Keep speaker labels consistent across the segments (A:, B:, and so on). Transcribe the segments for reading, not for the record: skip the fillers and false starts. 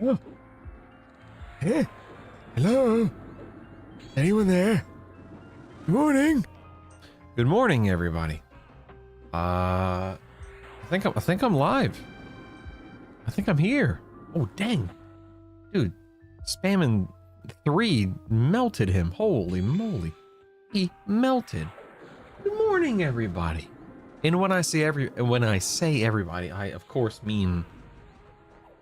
A: Oh. Hey, hello? Anyone there? Good morning.
B: Good morning, everybody. I think I'm live. I think I'm here. Oh, dang. Dude, spamming 3 melted him. Holy moly. He melted. Good morning, everybody. And when I say everybody, I of course mean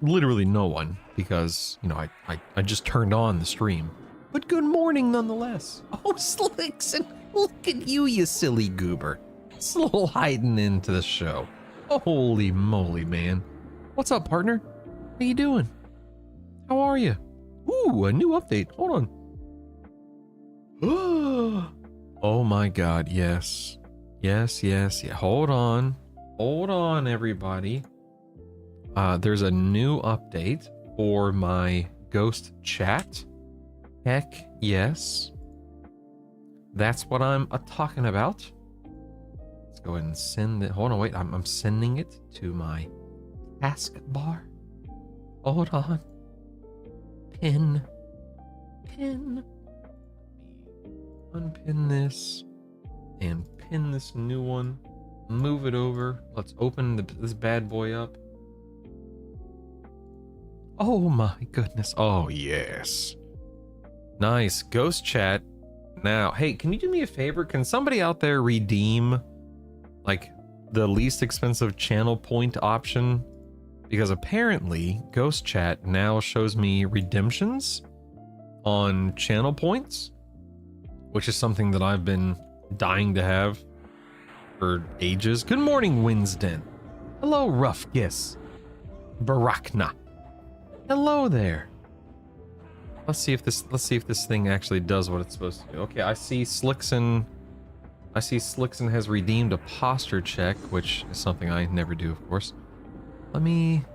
B: literally no one, because, you know, I just turned on the stream. But good morning nonetheless. Oh, Slickson, look at you, you silly goober. Sliding into the show. Holy moly, man. What's up, partner? How you doing? How are you? Ooh, a new update. Hold on. Oh my god, yes. Yes. Hold on, everybody. There's a new update for my ghost chat. Heck yes. That's what I'm talking about. Let's go ahead and send it. Hold on, wait. I'm sending it to my taskbar. Hold on. Pin. Unpin this and pin this new one. Move it over. Let's open this bad boy up. Oh my goodness. Oh yes. Nice. Ghost chat. Now, hey, can you do me a favor? Can somebody out there redeem like the least expensive channel point option? Because apparently Ghost Chat now shows me redemptions on channel points, which is something that I've been dying to have for ages. Good morning, Winston. Hello, Rough Giss. Barakna. Hello there. Let's see if this thing actually does what it's supposed to do. Okay, I see Slickson has redeemed a posture check, which is something I never do, of course. Let me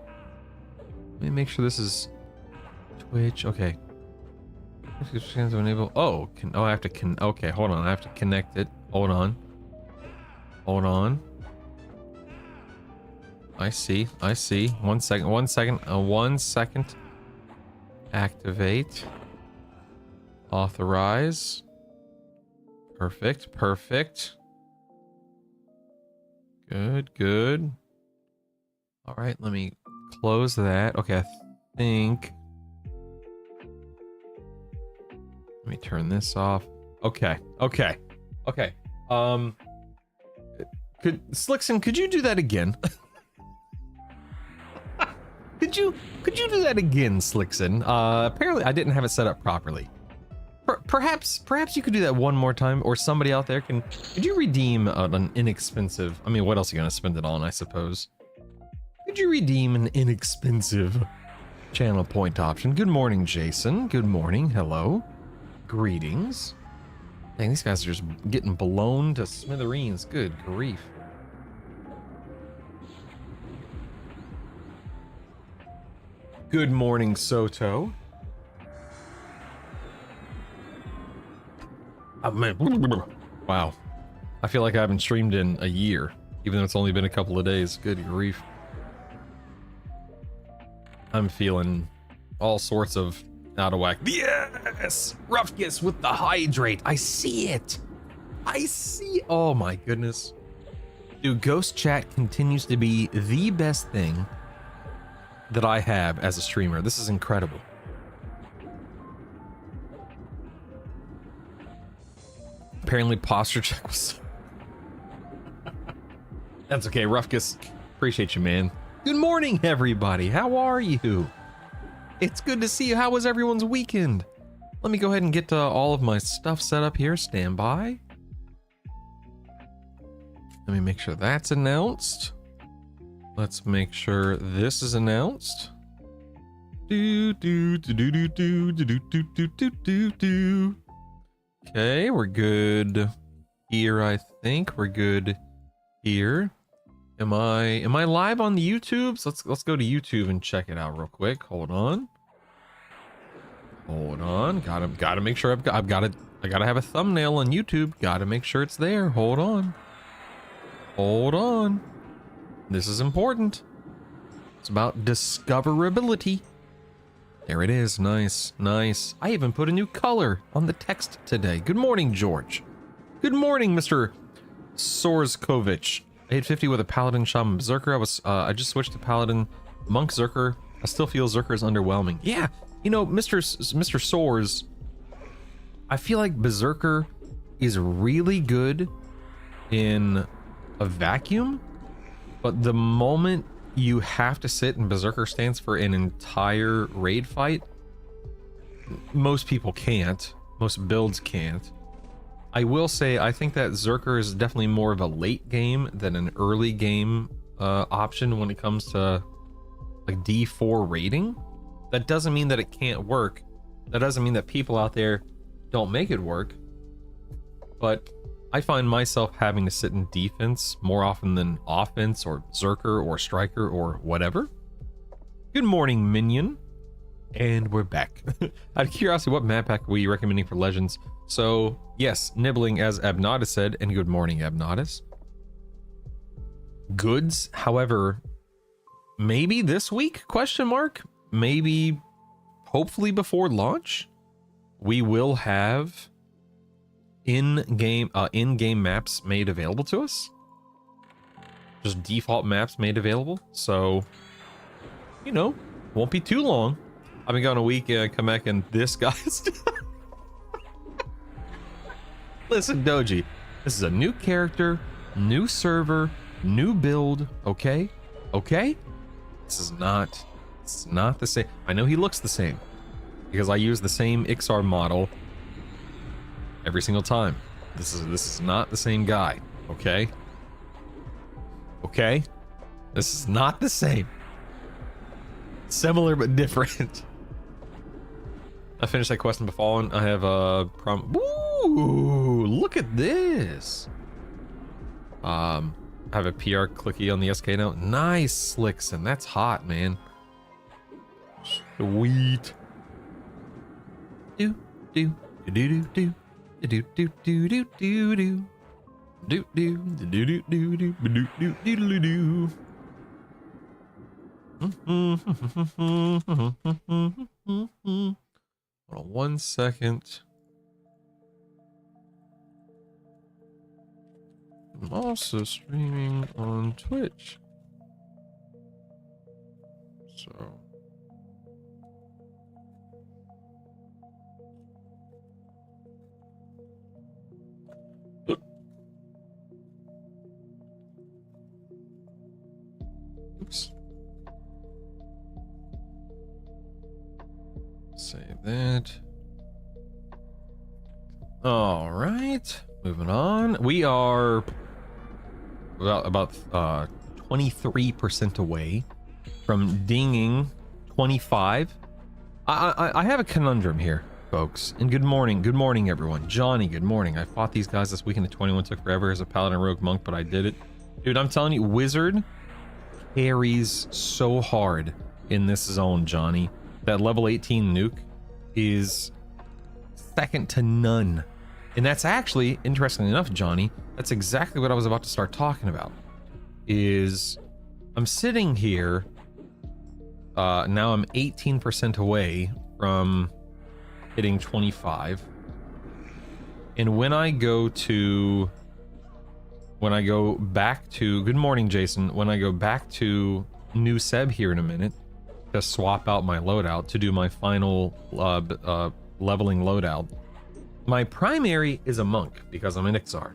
B: make sure this is Twitch. Okay. Enable. Oh, I have to okay, hold on. I have to connect it. Hold on. I see. 1 second. 1 second. Activate. Authorize. Perfect. Good. All right, let me close that. Okay, I think. Let me turn this off. Okay. Slickson, could you do that again? Could you do that again, Slickson? Apparently I didn't have it set up properly. Perhaps you could do that one more time, or somebody out there could you redeem an inexpensive, I mean, what else are you gonna spend it on, I suppose? Could you redeem an inexpensive channel point option? Good morning, Jason. Good morning. Hello. Greetings. Dang, these guys are just getting blown to smithereens. Good grief. Good morning, Soto. Wow. I feel like I haven't streamed in a year, even though it's only been a couple of days. Good grief. I'm feeling all sorts of out of whack. Yes! Rough Giss with the hydrate. I see it. Oh my goodness. Dude, Ghost Chat continues to be the best thing that I have as a streamer. This is incredible. Apparently posture check was... That's okay, Rough Giss. Appreciate you, man. Good morning, everybody. How are you? It's good to see you. How was everyone's weekend? Let me go ahead and get all of my stuff set up here. Stand by. Let me make sure that's announced. Let's make sure this is announced. Okay, we're good here, I think. We're good here. Am I live on the YouTubes? Let's go to YouTube and check it out real quick. Hold on. Gotta make sure I gotta have a thumbnail on YouTube. Gotta make sure it's there. Hold on. This is important. It's about discoverability. There it is. Nice, nice. I even put a new color on the text today. Good morning, George. Good morning, Mr. Sorskovich. I hit 50 with a Paladin, Shaman, Berserker. I just switched to Paladin, Monk, Zerker. I still feel Zerker is underwhelming. Yeah, you know, Mr. Sors, I feel like Berserker is really good in a vacuum, but the moment you have to sit in Berserker stance for an entire raid fight, most people can't. Most builds can't. I will say, I think that Zerker is definitely more of a late game than an early game option when it comes to like D4 raiding. That doesn't mean that it can't work. That doesn't mean that people out there don't make it work. But I find myself having to sit in defense more often than offense or Zerker or Striker or whatever. Good morning, Minion. And we're back. Out of curiosity, what map pack were you recommending for Legends? So, yes, Nibbling as Abnatus said, and good morning, Abnatus. Goods, however, maybe this week, question mark? Maybe, hopefully before launch, we will have in-game maps made available to us. Just default maps made available. So, you know, won't be too long. I've been gone a week and I come back and this guy's... Listen, Doji, this is a new character, new server, new build, okay? Okay? This is not the same. I know he looks the same because I use the same Ixar model every single time. This is not the same guy, okay? Okay? This is not the same. Similar but different. I finished that quest in Befallen. I have a Ooh, look at this. I have a PR clicky on the SK now. Nice, Slickson. That's hot, man. Sweet. Do do do do do do do do do do do do do do do do do do do do. Hold on 1 second. I'm also streaming on Twitch. So. Oops. Save that. All right, moving on. We are about 23% away from dinging 25. I have a conundrum here, folks. And good morning, everyone. Johnny, good morning. I fought these guys this weekend at 21. Took forever as a paladin rogue monk, but I did it. Dude, I'm telling you, wizard carries so hard in this zone, Johnny. That level 18 nuke is second to none. And that's actually, interestingly enough, Johnny, that's exactly what I was about to start talking about. Is I'm sitting here, now I'm 18% away from hitting 25. And when I go back to, good morning, Jason, when I go back to New Seb here in a minute, to swap out my loadout to do my final leveling loadout, my primary is a monk because I'm an Ixar.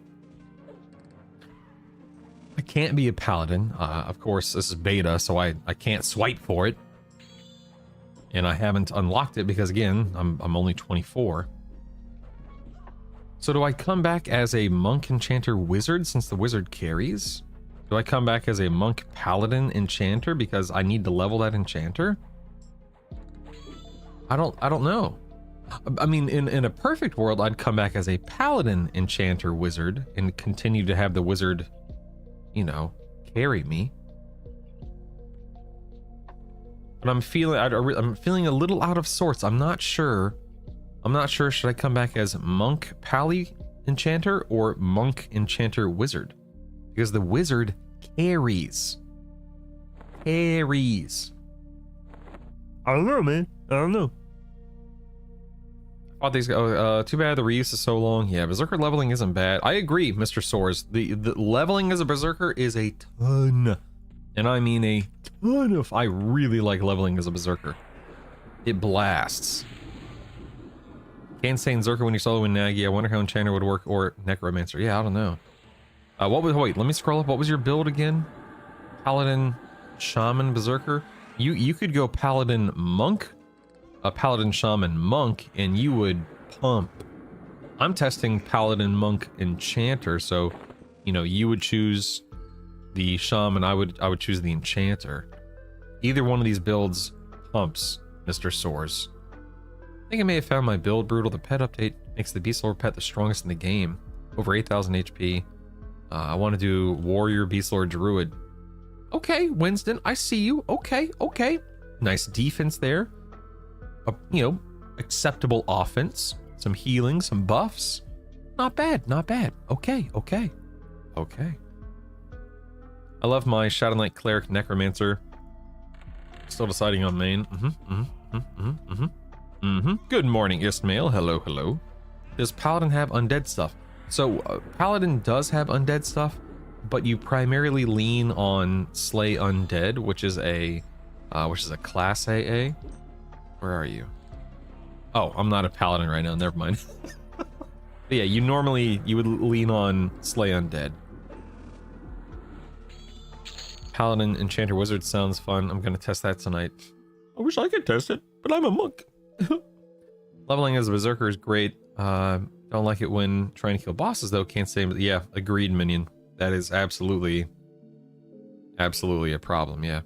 B: I can't be a paladin. Of course, this is beta, so I can't swipe for it. And I haven't unlocked it because, again, I'm only 24. So do I come back as a monk enchanter wizard since the wizard carries? Do I come back as a monk paladin enchanter because I need to level that enchanter? I don't know. I mean, in a perfect world, I'd come back as a paladin enchanter wizard and continue to have the wizard, you know, carry me. But I'm feeling a little out of sorts. I'm not sure. Should I come back as monk pally enchanter or monk enchanter wizard? Because the wizard carries. I don't know, man. I don't know. I thought these too bad the reuse is so long. Yeah, berserker leveling isn't bad. I agree, Mr. Soares. The leveling as a berserker is a ton. And I mean a ton of... I really like leveling as a berserker. It blasts. Can't say Zerker when you solo in Nagi. I wonder how Enchanter would work, or Necromancer. Yeah, I don't know. Wait, let me scroll up. What was your build again? Paladin, Shaman, Berserker? You could go Paladin, Monk, a Paladin, Shaman, Monk, and you would pump. I'm testing Paladin, Monk, Enchanter, so, you know, you would choose the Shaman, I would choose the Enchanter. Either one of these builds pumps, Mr. Soares. I think I may have found my build. Brutal. The pet update makes the Beast Lord pet the strongest in the game. Over 8,000 HP. I want to do Warrior, Beast Lord, Druid. Okay, Winston, I see you. Okay. Nice defense there. You know, acceptable offense. Some healing, some buffs. Not bad. Okay. I love my Shadow Knight Cleric Necromancer. Still deciding on main. Good morning, Ismail. Hello. Does Paladin have undead stuff? So, Paladin does have undead stuff, but you primarily lean on Slay Undead, which is a class AA. Where are you? Oh, I'm not a Paladin right now. Never mind. But yeah, you would lean on Slay Undead. Paladin, Enchanter, Wizard sounds fun. I'm gonna test that tonight. I wish I could test it, but I'm a monk. Leveling as a berserker is great. Don't like it when trying to kill bosses though. Can't say, yeah, agreed, minion. That is absolutely a problem. Yeah.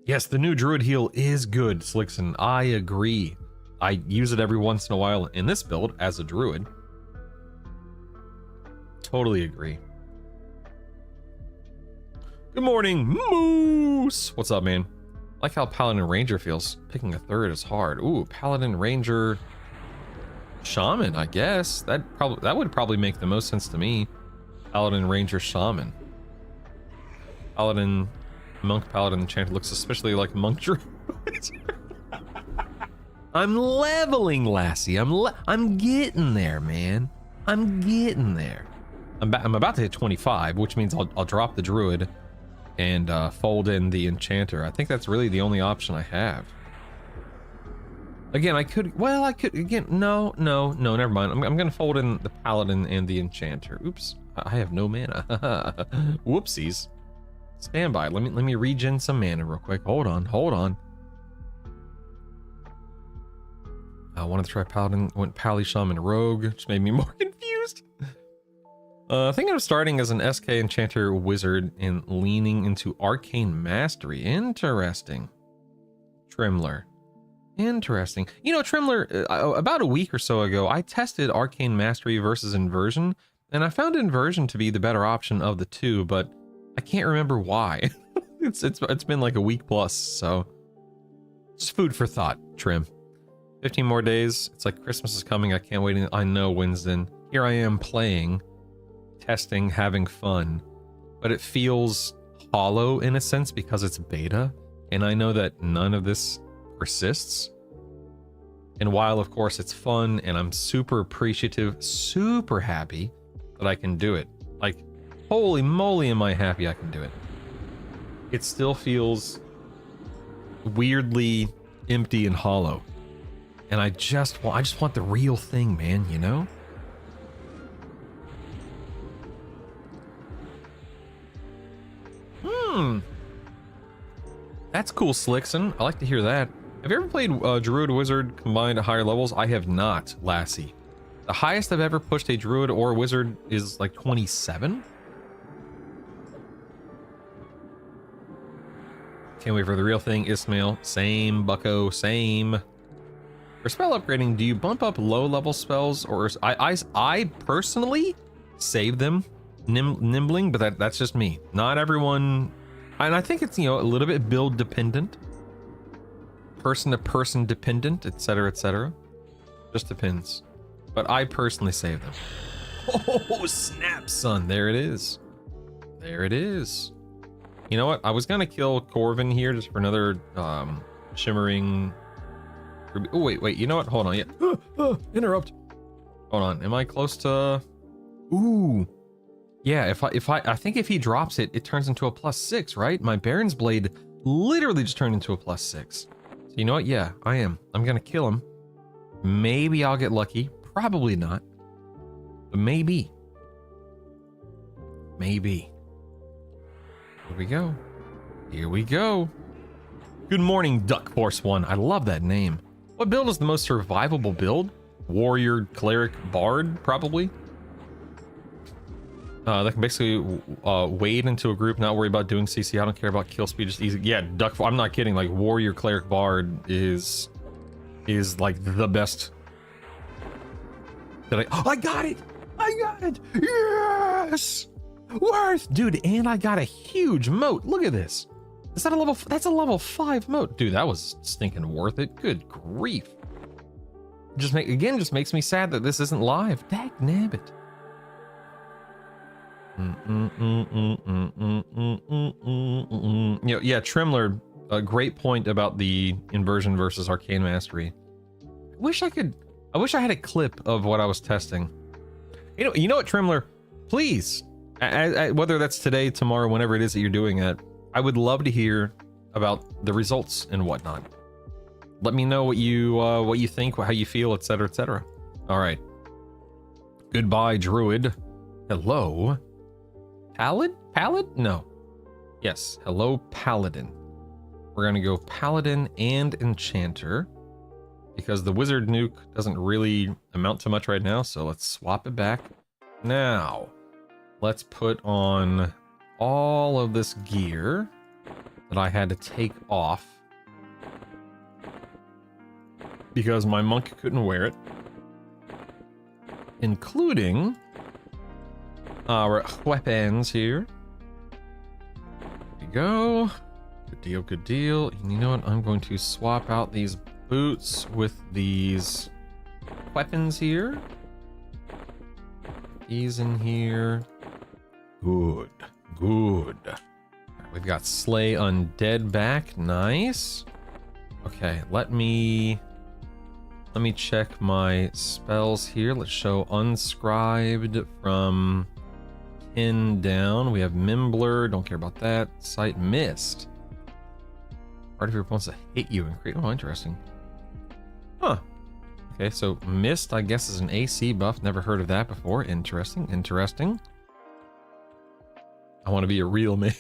B: Yes, the new Druid heal is good, Slickson. I agree. I use it every once in a while in this build as a Druid. Totally agree. Good morning, Moose. What's up, man? I like how Paladin Ranger feels. Picking a third is hard. Ooh, Paladin Ranger Shaman, I guess. That would probably make the most sense to me. Paladin Ranger Shaman. Paladin Monk Paladin Enchanter looks suspiciously like Monk Druid. I'm leveling, Lassie. I'm getting there, man. I'm getting there. I'm about to hit 25, which means I'll drop the Druid and fold in the Enchanter. I think that's really the only option I have. Again, I could, again, no, never mind. I'm gonna fold in the Paladin and the Enchanter. Oops, I have no mana. Whoopsies. Stand by, let me regen some mana real quick. Hold on. I wanted to try Paladin, went Pally Shaman Rogue, which made me more confused. Thinking of starting as an SK Enchanter Wizard and leaning into Arcane Mastery. Interesting. Trimler. Interesting. You know, Trimler, about a week or so ago, I tested Arcane Mastery versus Inversion, and I found Inversion to be the better option of the two, but I can't remember why. It's been like a week plus, so just food for thought, Trim. 15 more days. It's like Christmas is coming. I can't wait. I know, Winston. Here I am playing, testing, having fun, but it feels hollow in a sense because it's beta, and I know that none of this persists. And while of course it's fun and I'm super appreciative, super happy that I can do it, like holy moly am I happy I can do it, it still feels weirdly empty and hollow, and I just want the real thing, man, you know. That's cool, Slickson. I like to hear that. Have you ever played Druid Wizard combined at higher levels? I have not, Lassie. The highest I've ever pushed a Druid or a Wizard is like 27. Can't wait for the real thing, Ismail. Same, bucko, same. For spell upgrading, do you bump up low-level spells, or I personally save them nimbling, but that's just me. Not everyone, and I think it's, you know, a little bit build dependent, person to person dependent, etc., etc. Just depends. But I personally save them. Oh snap, son! There it is. There it is. You know what? I was gonna kill Corvin here just for another shimmering Oh, wait. You know what? Hold on. Yeah. Interrupt. Hold on. Am I close to... Ooh. Yeah, I think if he drops it, it turns into a +6, right? My Baron's Blade literally just turned into a +6. So you know what? Yeah, I am. I'm gonna kill him. Maybe I'll get lucky. Probably not. But maybe. Maybe. Here we go. Here we go. Good morning, Duck Force 1. I love that name. What build is the most survivable build? Warrior, Cleric, Bard, probably. That can basically wade into a group, not worry about doing CC. I don't care about kill speed, just easy. Yeah, Duck. I'm not kidding. Like Warrior, Cleric, Bard is like the best. I got it! I got it! Yes! Worth, dude, and I got a huge moat. Look at this. Is that a level? That's a level 5 moat, dude. That was stinking worth it. Good grief. Just makes me sad that this isn't live. Dag nabbit. Yeah, Trimler, a great point about the inversion versus arcane mastery. I wish I had a clip of what I was testing. You know what, Trimler? Please, whether that's today, tomorrow, whenever it is that you're doing it, I would love to hear about the results and whatnot. Let me know what you think, how you feel, etc., etc. All right. Goodbye, Druid. Hello. Pallid? No. Yes. Hello, Paladin. We're gonna go Paladin and Enchanter because the Wizard nuke doesn't really amount to much right now. So let's swap it back. Now, let's put on all of this gear that I had to take off because my monk couldn't wear it, including our weapons here. There we go. Good deal, good deal. And you know what? I'm going to swap out these boots with these weapons here. These in here. Good, good. We've got Slay Undead back. Nice. Okay, let me check my spells here. Let's show unscribed from 10 down. We have Mimbler, don't care about that. Sight Mist. Part of your opponents to hit you and create. Oh, interesting. Huh. Okay, so Mist, I guess, is an AC buff. Never heard of that before. Interesting, interesting. I want to be a real man.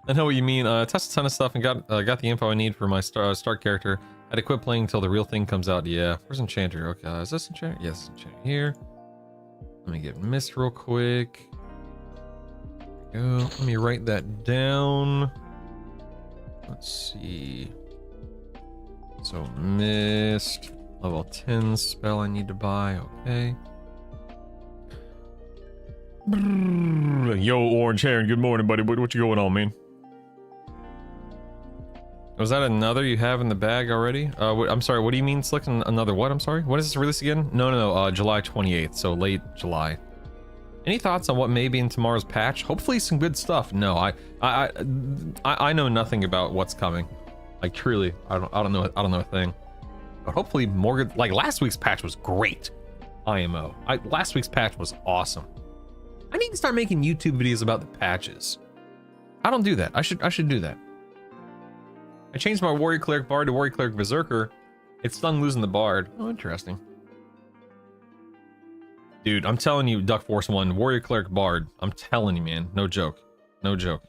B: I know what you mean. Tested a ton of stuff and got the info I need for my start character. I'd quit playing until the real thing comes out. Yeah. Where's Enchanter? Okay, is this Enchanter? Yes, Enchanter here. Let me get Mist real quick. There we go. Let me write that down. Let's see. So Mist, level 10 spell I need to buy. Okay. Yo, Orange Heron. Good morning, buddy. What you going on, man? Was that another you have in the bag already? I'm sorry, what do you mean, Slick? Another what? I'm sorry. When is this release again? No, July 28th, so late July. Any thoughts on what may be in tomorrow's patch? Hopefully some good stuff. No, I know nothing about what's coming. Like truly, I don't know a thing. But hopefully more good. Like last week's patch was great. IMO. Last week's patch was awesome. I need to start making YouTube videos about the patches. I don't do that. I should do that. I changed my Warrior Cleric Bard to Warrior Cleric Berserker. It stung losing the Bard. Oh, interesting. Dude, I'm telling you, Duck Force 1, Warrior Cleric Bard. I'm telling you, man. No joke. No joke.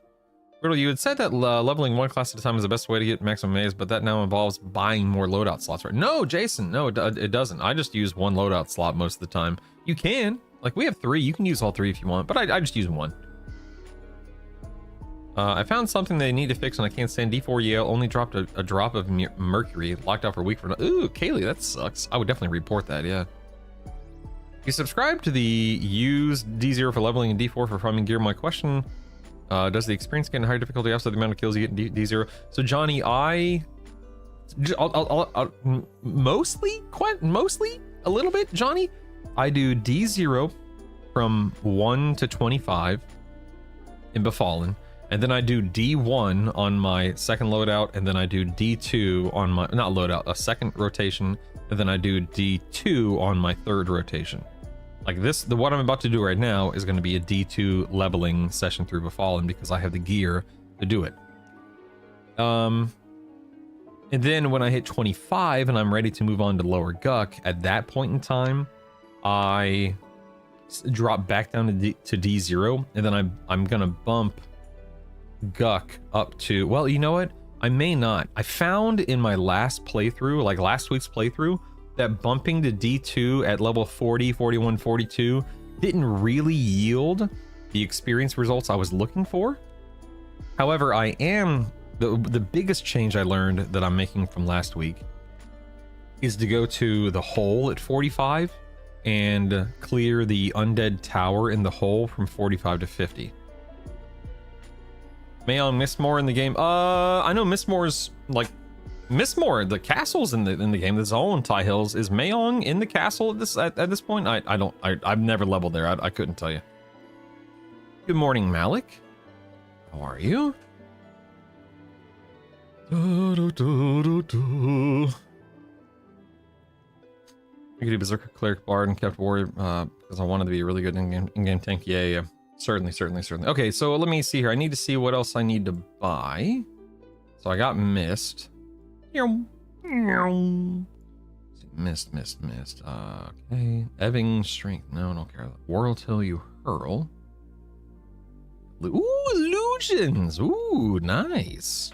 B: Riddle, you had said that leveling one class at a time is the best way to get maximum maze, but that now involves buying more loadout slots, right? No, Jason. No, it doesn't. I just use one loadout slot most of the time. You can. Like, we have 3. You can use all 3 if you want, but I just use 1. I found something they need to fix and I can't stand. D4 Yale only dropped a drop of mercury, locked out for a week for... Ooh, Kaylee, that sucks. I would definitely report that, yeah. You subscribe to the use D0 for leveling and D4 for farming gear. My question, does the experience get in higher difficulty offset the amount of kills you get in D0? So Johnny, I'll mostly a little bit, Johnny. I do D0 from 1 to 25 in Befallen. And then I do D1 on my second loadout, and then I do D2 on my, not loadout, a second rotation, and then I do D2 on my third rotation. Like this, what I'm about to do right now is going to be a D2 leveling session through Befallen because I have the gear to do it. And then when I hit 25 and I'm ready to move on to lower Guck, at that point in time, I drop back down to D0, and then I'm gonna bump Guck up to, well, you know what? I may not. I found in my last playthrough, like last week's playthrough, that bumping to D2 at level 40, 41, 42 didn't really yield the experience results I was looking for. However, I am, the biggest change I learned that I'm making from last week is to go to the hole at 45 and clear the undead tower in the hole from 45 to 50. Mayong Mistmore in the game. I know Mistmore's like Mistmore, the castle's in the game. The zone Tie Hills. Is Mayong in the castle at this point? I've never leveled there. I couldn't tell you. Good morning, Malik. How are you? I could do Berserker, Cleric, Bard, and kept Warrior because I wanted to be a really good in-game tank. Yeah. Certainly. Okay, so let me see here. I need to see what else I need to buy. So I got Mist. Mist. Okay. Ebbing Strength. No, I don't care. Whirl till you hurl. Ooh, Illusions. Ooh, nice.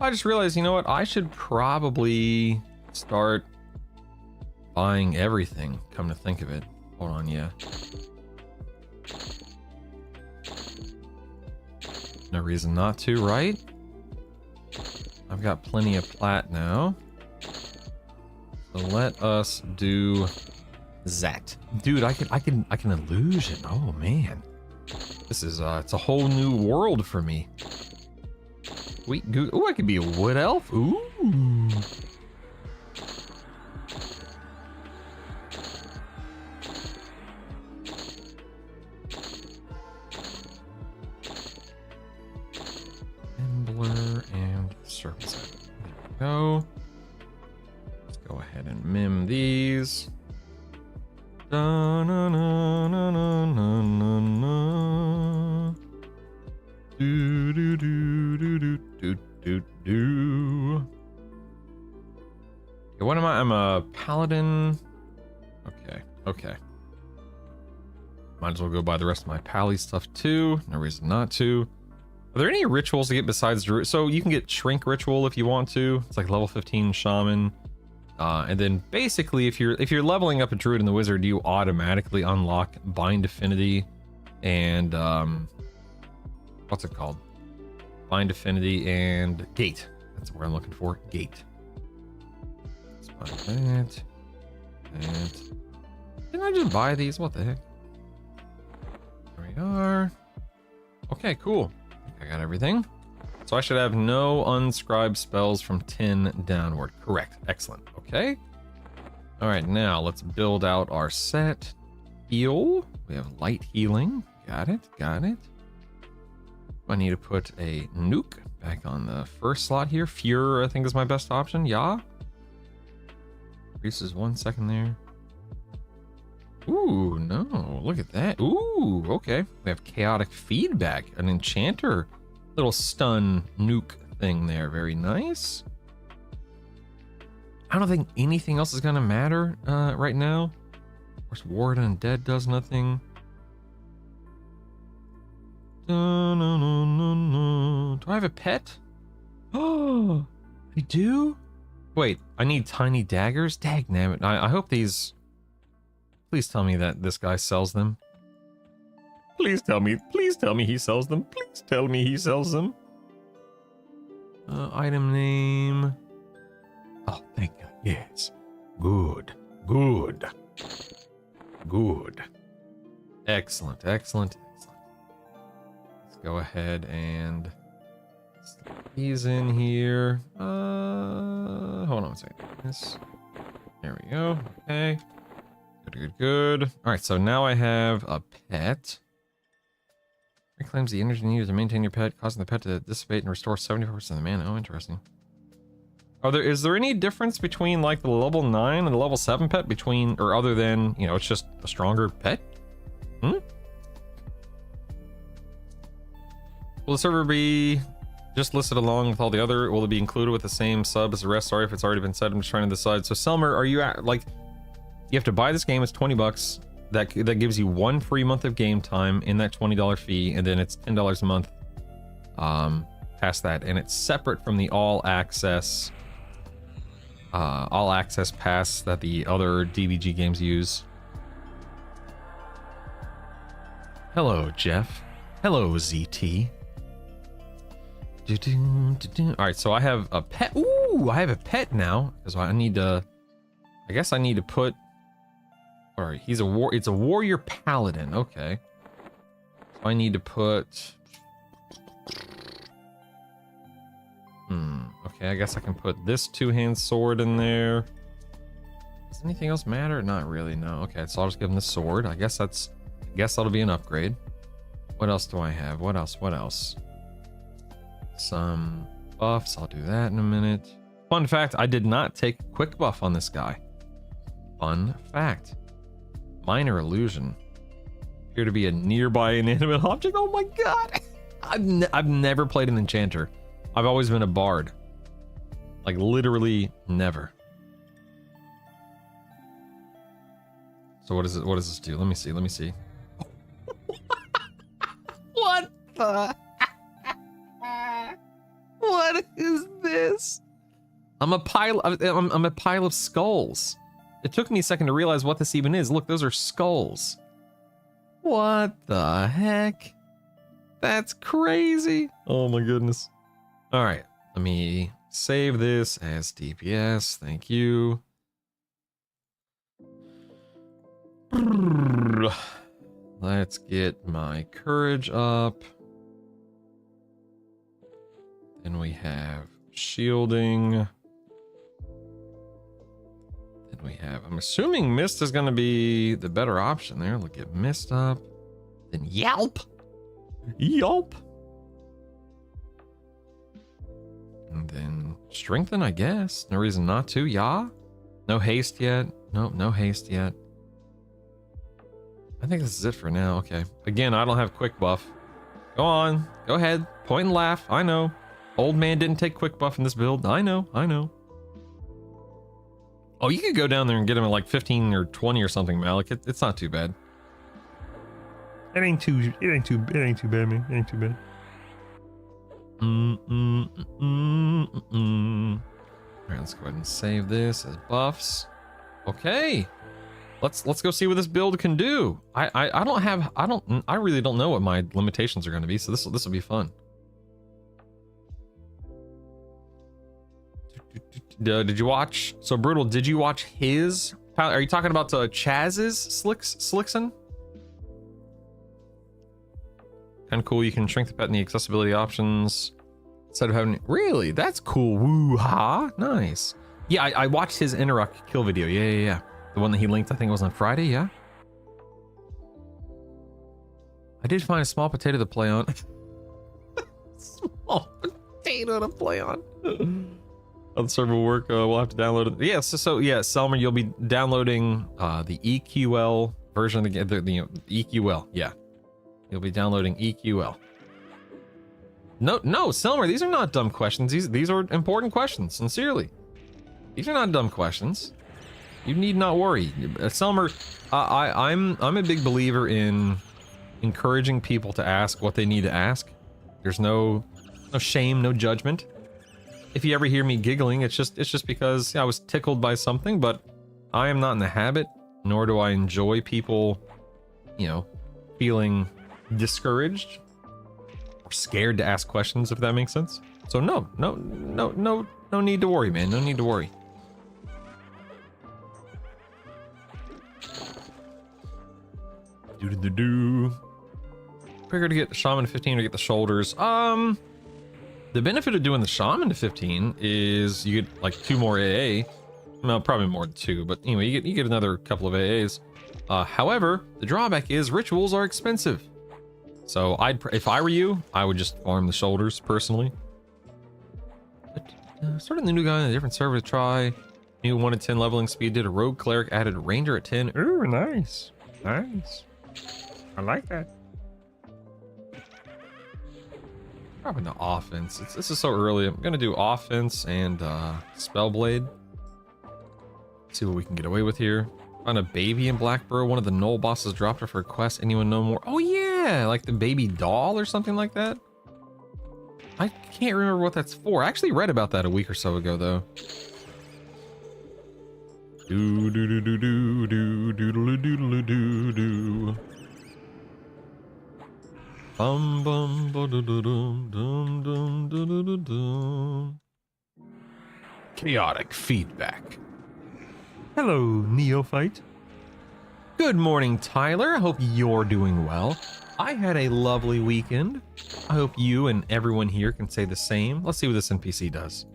B: I just realized, you know what? I should probably start buying everything, come to think of it. Hold on, yeah. No reason not to, right? I've got plenty of plat now. So let us do that. Dude, I can illusion. Oh man. This is it's a whole new world for me. Sweet goo. Ooh, I could be a wood elf. Ooh. Embler and surface. There we go. Let's go ahead and mim these. Da, na, na, na, na, na, na, na. Do, do, do, do, do, do, do. Okay, what am I? I'm a paladin. Okay. Might as well go buy the rest of my pally stuff too. No reason not to. Are there any rituals to get besides Druid? So you can get Shrink Ritual if you want to. It's like level 15 Shaman. And then basically, if you're leveling up a Druid and the Wizard, you automatically unlock Bind Affinity and what's it called? Bind Affinity and Gate. That's what I'm looking for. Gate. Let's buy that. Didn't I just buy these? What the heck? There we are. Okay, cool. I got everything. So I should have no unscribed spells from 10 downward. Correct. Excellent. Okay. All right, now let's build out our set. Heal. We have light healing. Got it. I need to put a nuke back on the first slot here. Fure, I think, is my best option. Yeah. Increases 1 second there. Ooh, no. Look at that. Ooh, okay. We have chaotic feedback. An enchanter. Little stun nuke thing there. Very nice. I don't think anything else is going to matter right now. Of course, Ward Undead does nothing. Do I have a pet? Oh, I do? Wait, I need tiny daggers? Dagnabbit. I hope these... Please tell me that this guy sells them. Please tell me he sells them. Please tell me he sells them. Item name. Oh, thank God. Yes. Good. Excellent. Let's go ahead and stick these in here. Hold on a second. This. There we go. Okay. Good. All right, so now I have a pet. Reclaims the energy needed to maintain your pet, causing the pet to dissipate and restore 74% of the mana. Oh, interesting. Is there any difference between like the level 9 and the level 7 pet between, or other than, you know, it's just a stronger pet? Will the server be just listed along with all the other? Will it be included with the same sub as the rest? Sorry if it's already been said. I'm just trying to decide. So Selmer, are you at, like, you have to buy this game. It's $20. That gives you 1 free month of game time in that $20 fee, and then it's $10 a month past that, and it's separate from the all access pass that the other DBG games use. Hello, Jeff. Hello, ZT. All right, so I have a pet. Ooh, I have a pet now because I need to. I guess I need to put. All right, he's a war. It's a warrior paladin. Okay, so I need to put. Okay, I guess I can put this two-hand sword in there. Does anything else matter? Not really. No. Okay, so I'll just give him the sword. I guess that'll be an upgrade. What else do I have? What else? Some buffs. I'll do that in a minute. Fun fact, I did not take quick buff on this guy. Fun fact. Minor illusion. Appear to be a nearby inanimate object. Oh my god. I've never played an enchanter. I've always been a bard. Like literally never. So what does this do? Let me see. What the? What is this? I'm a pile of skulls. It took me a second to realize what this even is. Look, those are skulls. What the heck? That's crazy. Oh my goodness. All right, let me save this as DPS. Thank you. Let's get my courage up. Then we have shielding. Then we have, I'm assuming mist is going to be the better option there. Look at mist up. Then yelp. Yelp. And then strengthen, I guess. No reason not to. Yeah. No haste yet. Nope, no haste yet. I think this is it for now. Okay. Again, I don't have quick buff. Go on. Go ahead. Point and laugh. I know. Old man didn't take quick buff in this build. I know. Oh, you could go down there and get him at like 15 or 20 or something, Malik. It's not too bad. It ain't too bad, man. It ain't too bad. Alright, let's go ahead and save this as buffs. Okay. Let's go see what this build can do. I really don't know what my limitations are going to be, so this will be fun. Did you watch? So Brutal, did you watch his? Are you talking about Chaz's Slickson? Kind of cool. You can shrink the pet in the accessibility options instead of having. Really? That's cool. Woo ha! Nice. Yeah, I watched his Interrock kill video. Yeah. The one that he linked, I think it was on Friday. Yeah. I did find a small potato to play on. Small potato to play on. On the server will work. We'll have to download it. Yeah. So yeah, Selmer, you'll be downloading the EQL version of the EQL. Yeah. You'll be downloading EQL. No, Selmer, these are not dumb questions. These are important questions, sincerely. These are not dumb questions. You need not worry. Selmer, I'm a big believer in encouraging people to ask what they need to ask. There's no shame, no judgment. If you ever hear me giggling, it's just because I was tickled by something, but I am not in the habit, nor do I enjoy people, feeling discouraged or scared to ask questions, if that makes sense. So no need to worry, man. No need to worry. Quicker to get the shaman to 15 or get the shoulders. The benefit of doing the shaman to 15 is you get like 2 more AA, No, probably more than 2, but anyway, you get another couple of AAs. However, the drawback is rituals are expensive. So if I were you, I would just farm the shoulders personally. Starting the new guy in a different server to try. New 1 to 10 leveling speed. Did a rogue cleric, added ranger at 10. Ooh, nice. Nice. I like that. Probably the offense. This is so early. I'm gonna do offense and Spellblade. See what we can get away with here. Found a baby in Blackborough. One of the Knoll bosses dropped her for a quest. Anyone know more? Oh yeah, like the baby doll or something like that. I can't remember what that's for. I actually read about that a week or so ago though. Do do do do do do doodle doodle doo doo. Bum bum ba dum dum dum dum dum dum. Chaotic feedback. Hello, neophyte. Good morning, Tyler. I hope you're doing well. I had a lovely weekend. I hope you and everyone here can say the same. Let's see what this NPC does.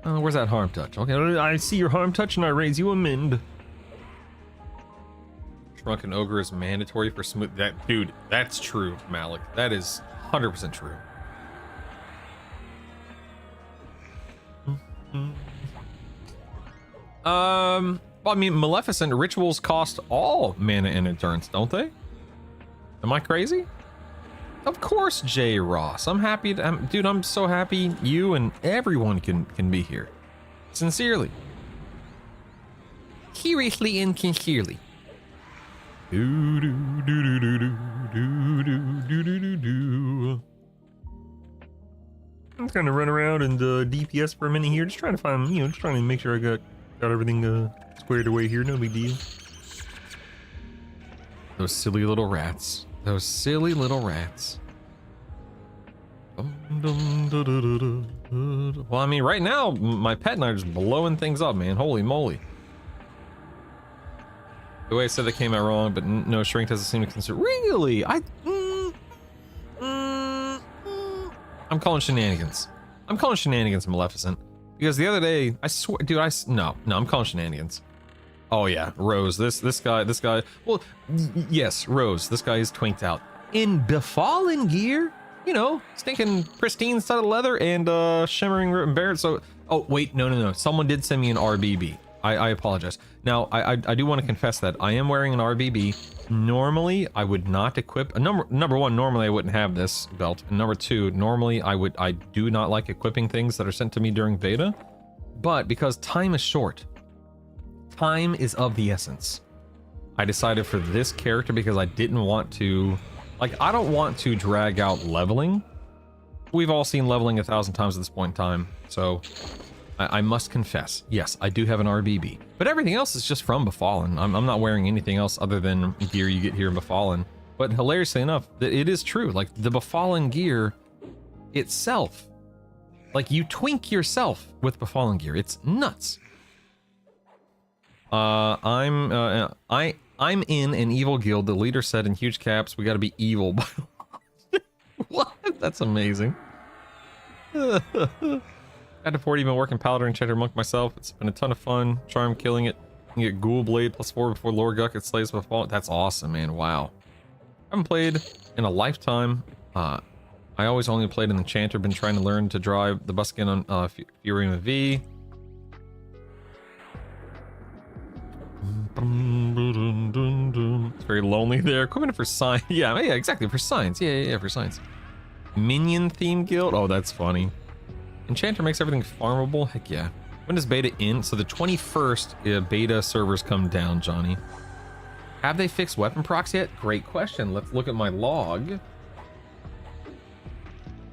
B: Where's that harm touch? Okay, I see your harm touch and I raise you a mend. Shrunken ogre is mandatory for smooth. That dude, that's true, Malik. That is 100% true. Well, I mean, Maleficent rituals cost all mana and endurance, don't they? Am I crazy? Of course, Jay Ross. I'm happy to, dude, I'm so happy you and everyone can be here. Sincerely. Seriously and sincerely. Do do do do do do do do do do do. I'm just gonna run around and DPS for a minute here, just trying to find, just trying to make sure I got everything squared away here. No big deal. Those silly little rats. Those silly little rats. Well, I mean, right now, my pet and I are just blowing things up, man. Holy moly. The way I said that came out wrong, but no, Shrink doesn't seem to consider. Really? I'm calling shenanigans. I'm calling shenanigans, Maleficent. Because the other day, I swear, dude, no, I'm calling shenanigans. Oh yeah, Rose, this guy, well, yes, Rose, this guy is twinked out. In Befallen gear, stinking pristine studded leather and shimmering ribbon barrett, so, oh, wait, no, someone did send me an RBB. I apologize. Now, I do want to confess that I am wearing an RBB. Normally, I would not equip, number one, normally I wouldn't have this belt, and number two, normally I do not like equipping things that are sent to me during beta, but because time is short, time is of the essence, I decided for this character, because I didn't want to, I don't want to drag out leveling. We've all seen leveling 1,000 times at this point in time, so I must confess, yes, I do have an RBB, but everything else is just from Befallen. I'm not wearing anything else other than gear you get here in Befallen. But hilariously enough, it is true. Like the Befallen gear itself, you twink yourself with Befallen gear. It's nuts. I'm in an evil guild. The leader said in huge caps, "We got to be evil." What? That's amazing. Had to 40 been working Paladin and Enchanter Monk myself. It's been a ton of fun. Charm killing it. You get Ghoul Blade +4 before Lord Gucket slays before. That's awesome, man. Wow. I haven't played in a lifetime. I always only played an Enchanter. Been trying to learn to drive the Buskin on Furion V. It's very lonely there. Equipment for science. Yeah, exactly. For science. Yeah, for science. Minion theme guild. Oh, that's funny. Enchanter makes everything farmable. Heck yeah. When does beta end? So the 21st beta servers come down, Johnny. Have they fixed weapon procs yet? Great question. Let's look at my log.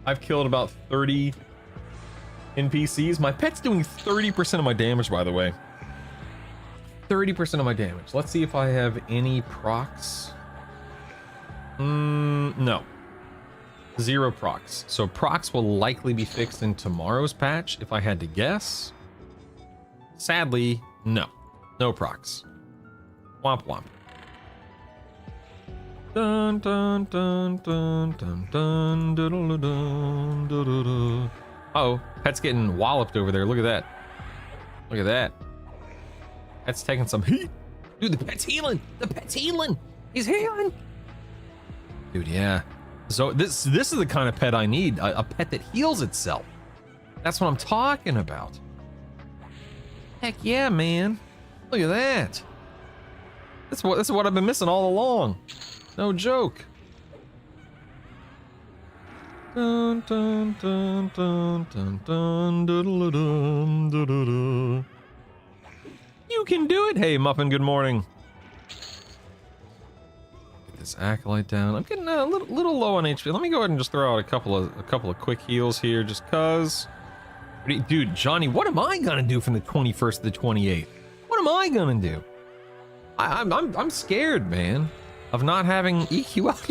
B: I've killed about 30 NPCs. My pet's doing 30% of my damage, by the way. 30% of my damage. Let's see if I have any procs. No. 0 procs. So procs will likely be fixed in tomorrow's patch, if I had to guess. Sadly, no. No procs. Womp womp. Dun dun dun dun dun dun dun dun dun dun. Oh, pet's getting walloped over there. Look at that. Look at that. That's taking some heat. Dude, the pet's healing. The pet's healing. He's healing. Dude, yeah. So this is the kind of pet I need. A pet that heals itself. That's what I'm talking about. Heck yeah, man. Look at that. This is what I've been missing all along. No joke. Dun, dun, dun, dun, dun, dun, dun, dun, dun, dun. You can do it. Hey, Muffin, good morning. Get this acolyte down. I'm getting a little low on HP. Let me go ahead and just throw out a couple of quick heals here, just cause. Dude, Johnny, what am I gonna do from the 21st to the 28th? What am I gonna do? I'm scared, man, of not having EQL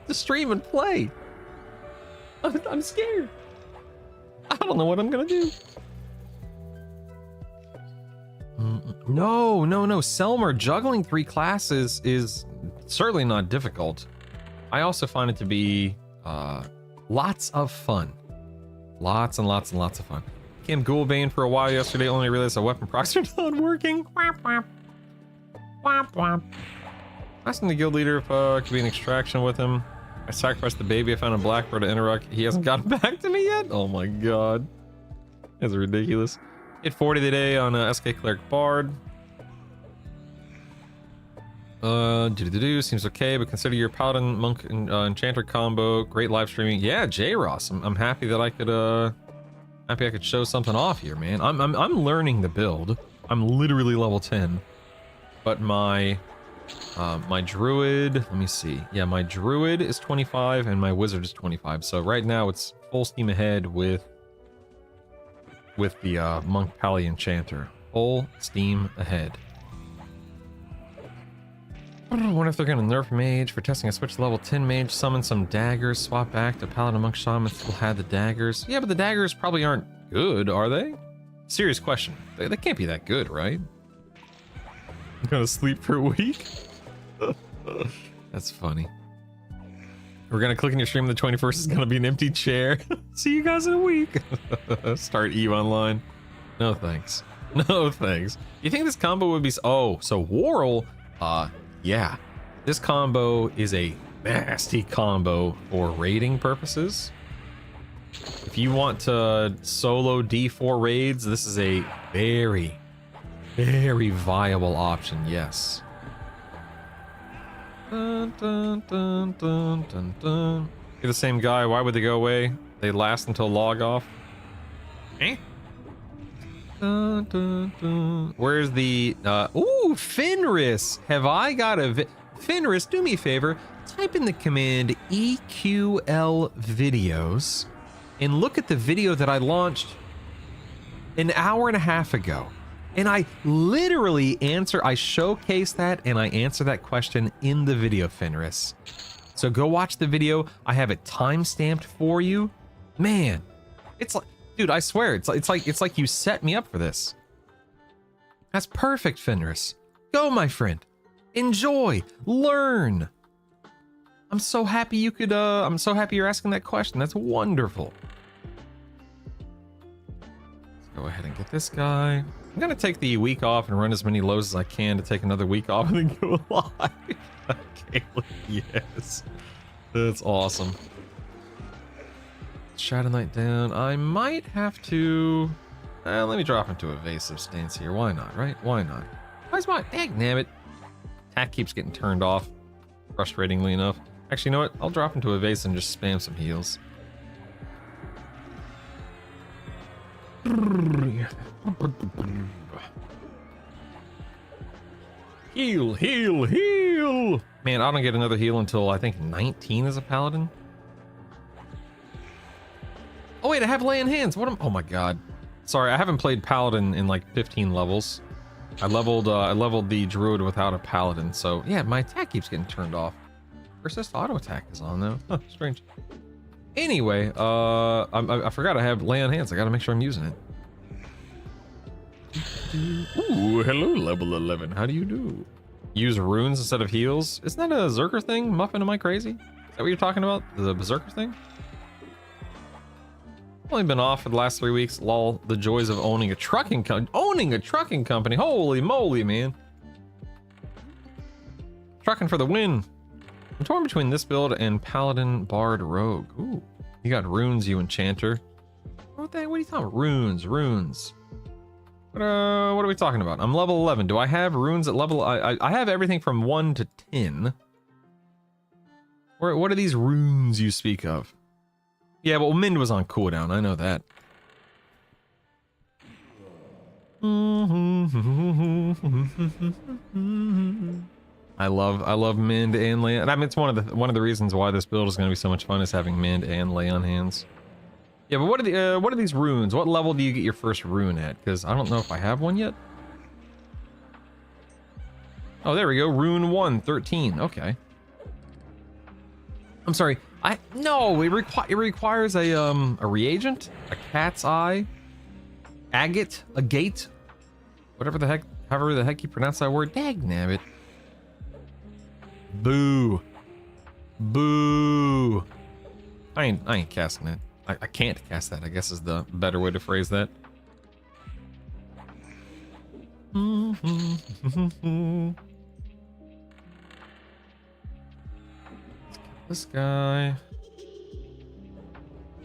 B: to stream and play. I'm scared. I don't know what I'm gonna do. No. Selmer, juggling 3 classes is certainly not difficult. I also find it to be lots of fun. Lots and lots and lots of fun. Came Ghoulbane for a while yesterday, only realized the weapon procs are not working. Asking the guild leader if could be an extraction with him. I sacrificed the baby I found in Blackbird to Interrock. He hasn't gotten back to me yet? Oh my god. That's ridiculous. Hit 40 today on SK Cleric Bard. Seems okay, but consider your Paladin Monk Enchanter combo. Great live streaming. Yeah, J Ross. I'm happy that I could show something off here, man. I'm learning the build. I'm literally level 10. But my druid, let me see. Yeah, my druid is 25 and my wizard is 25. So right now it's full steam ahead with the monk pally enchanter. Full steam ahead. I wonder if they're gonna nerf mage for testing a switch level 10 mage, summon some daggers, swap back to paladin monk shaman, still had the daggers. Yeah, but the daggers probably aren't good, are they? Serious question. They can't be that good, right? I'm gonna sleep for a week? That's funny. We're gonna click on your stream on the 21st. It's gonna be an empty chair. See you guys in a week. Start EU online. No thanks. No thanks. You think this combo would be... Oh, so Worrell... yeah. This combo is a nasty combo for raiding purposes. If you want to solo D4 raids, this is a very, very viable option, yes. Dun, dun, dun, dun, dun, dun. You're the same guy, why would they go away? They last until log off. Eh? Dun, dun, dun. Where's the ooh, Fenris? Have I got a Fenris, do me a favor, type in the command EQL videos and look at the video that I launched an hour and a half ago. And I literally I showcase that and I answer that question in the video, Fenris. So go watch the video. I have it time-stamped for you. Man, it's like, dude, I swear, it's like you set me up for this. That's perfect, Fenris. Go, my friend. Enjoy. Learn. I'm so happy you could, I'm so happy you're asking that question. That's wonderful. Let's go ahead and get this guy. I'm gonna take the week off and run as many lows as I can to take another week off and then go live. Okay, yes. That's awesome. Shadow Knight down. I might have to... let me drop into evasive stance here. Why not, right? Why not? Why's my... Dangnabbit. Attack keeps getting turned off. Frustratingly enough. Actually, you know what? I'll drop into evasive and just spam some heals. Heal, heal, heal! Man, I don't get another heal until I think 19 as a paladin. Oh wait, I have lay in hands. What am... Oh my god. Sorry, I haven't played paladin in like 15 levels. I leveled the druid without a paladin, so yeah, my attack keeps getting turned off. Persist auto attack is on though. Huh, strange. Anyway, I forgot I have lay on hands. I gotta make sure I'm using it. Ooh, hello, level 11. How do you do? Use runes instead of heals? Isn't that a Berserker thing? Muffin, am I crazy? Is that what you're talking about? The Berserker thing? Only been off for the last 3 weeks. Lol, the joys of owning a trucking company. Holy moly, man. Trucking for the win. I'm torn between this build and Paladin Bard Rogue. Ooh, you got runes, you enchanter. What are you talking about? Runes. What are we talking about? I'm level 11. Do I have runes at level? I have everything from 1 to 10. What are these runes you speak of? Yeah, well, Mind was on cooldown. I know that. I love Mind and Lay. I mean, it's one of the reasons why this build is going to be so much fun is having Mind and Lay on hands. Yeah, but what are these runes? What level do you get your first rune at? Because I don't know if I have one yet. Oh, there we go. Rune 1, 13. Okay. I'm sorry. No, it requires a reagent, a cat's eye, agate, a gate, however the heck you pronounce that word. Dagnabbit. Boo. I ain't casting it. I can't cast that, I guess is the better way to phrase that. This guy.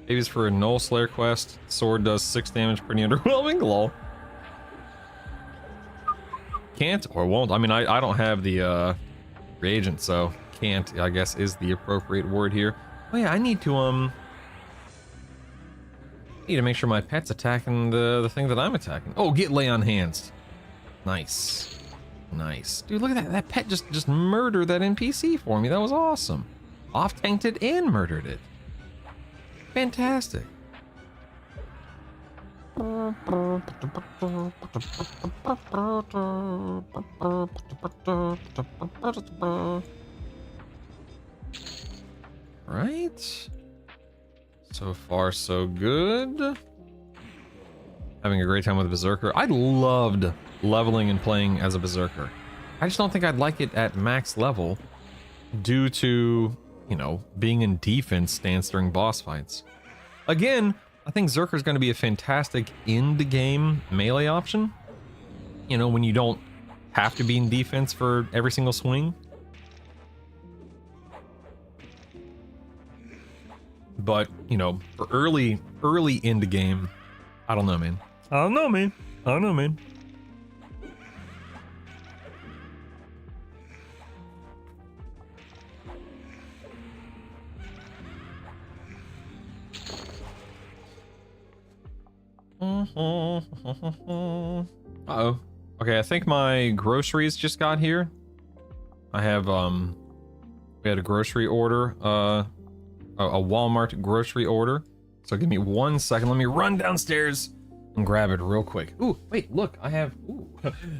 B: Maybe it's for a Null Slayer quest. Sword does 6 damage, pretty underwhelming. Lol. Can't or won't. I mean, I don't have the reagent, so can't, I guess, is the appropriate word here. Oh yeah, I need to make sure my pet's attacking the thing that I'm attacking. Oh, get Lay on hands. Nice. Dude, look at that. That pet just murdered that NPC for me. That was awesome. Off-tanked it and murdered it. Fantastic. Right? So far, so good. Having a great time with a Berserker. I loved leveling and playing as a Berserker. I just don't think I'd like it at max level due to, you know, being in defense stance during boss fights. Again, I think Zerker's going to be a fantastic end-game melee option. You know, when you don't have to be in defense for every single swing. But, you know, for early end game, I don't know, man. I don't know, man. Uh-oh. Okay, I think my groceries just got here. I have, we had a grocery order, a Walmart grocery order. So give me 1 second. Let me run downstairs and grab it real quick. Ooh, wait, look, I have, ooh.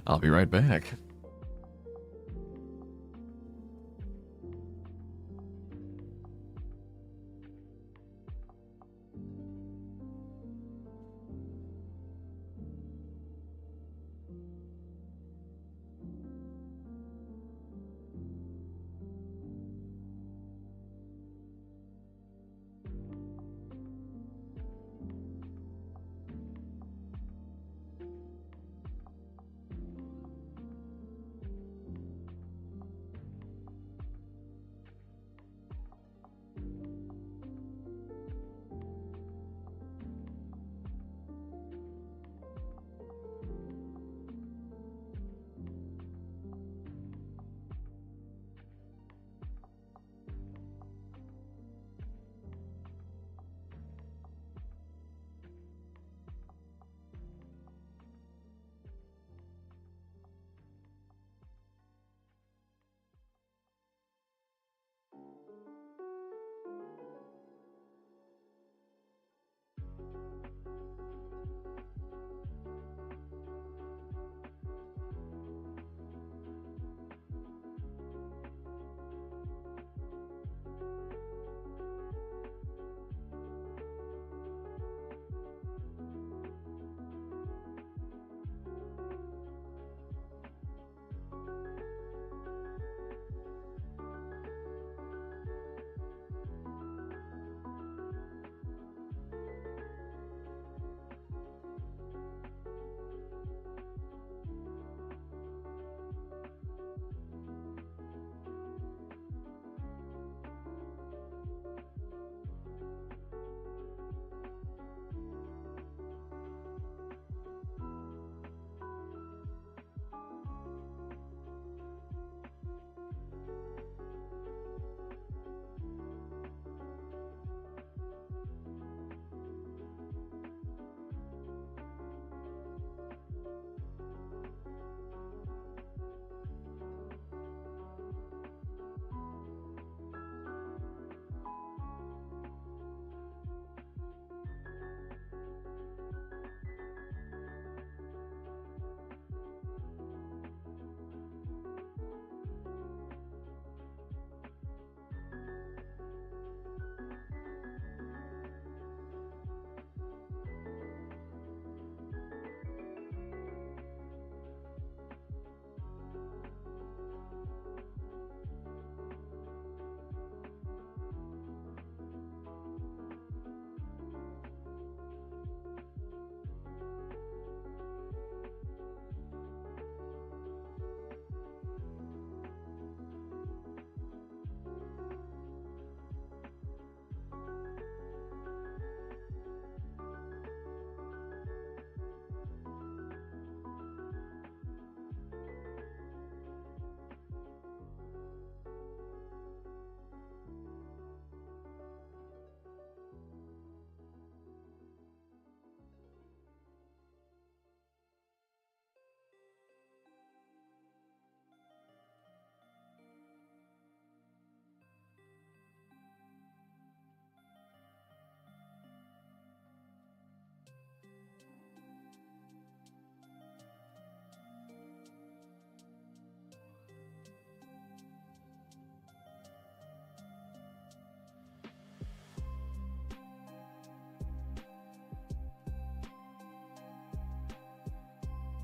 B: I'll be right back.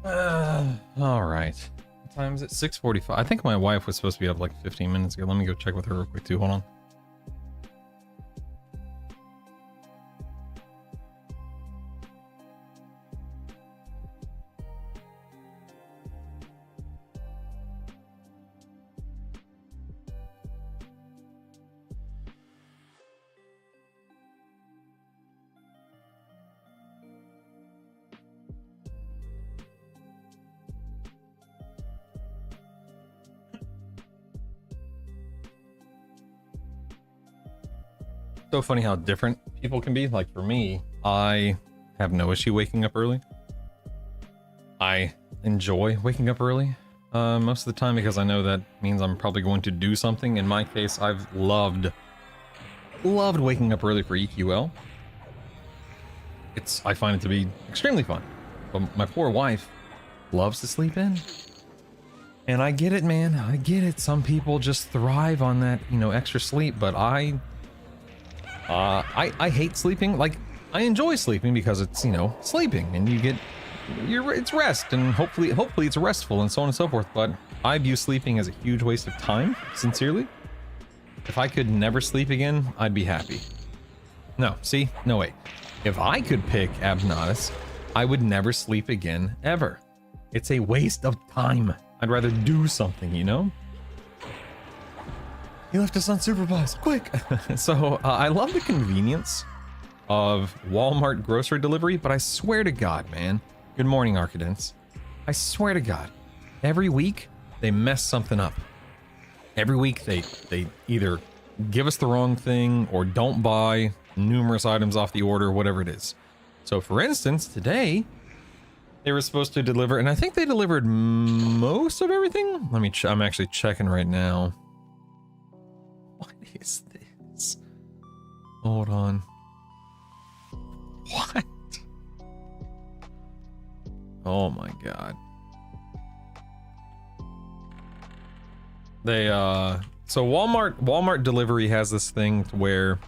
B: All right. What time is it? 6:45. I think my wife was supposed to be up like 15 minutes ago. Let me go check with her real quick too. Hold on. So funny how different people can be. Like for me, I have no issue waking up early. I enjoy waking up early most of the time because I know that means I'm probably going to do something. In my case, I've loved waking up early for EQL. I find it to be extremely fun. But my poor wife loves to sleep in. And I get it, man. I get it. Some people just thrive on that, extra sleep, but I hate sleeping. Like, I enjoy sleeping because it's, sleeping and it's rest, and hopefully it's restful and so on and so forth. But I view sleeping as a huge waste of time, sincerely. If I could never sleep again, I'd be happy. No, see? No way. If I could pick Abnatus, I would never sleep again, ever. It's a waste of time. I'd rather do something, He left us unsupervised, quick! So, I love the convenience of Walmart grocery delivery, but I swear to God, man. Good morning, Archidents. I swear to God, every week, they mess something up. Every week, they either give us the wrong thing or don't buy numerous items off the order, whatever it is. So, for instance, today, they were supposed to deliver, and I think they delivered most of everything. Let me I'm actually checking right now. What is this? Hold on. What? Oh my God. They so Walmart delivery has this thing where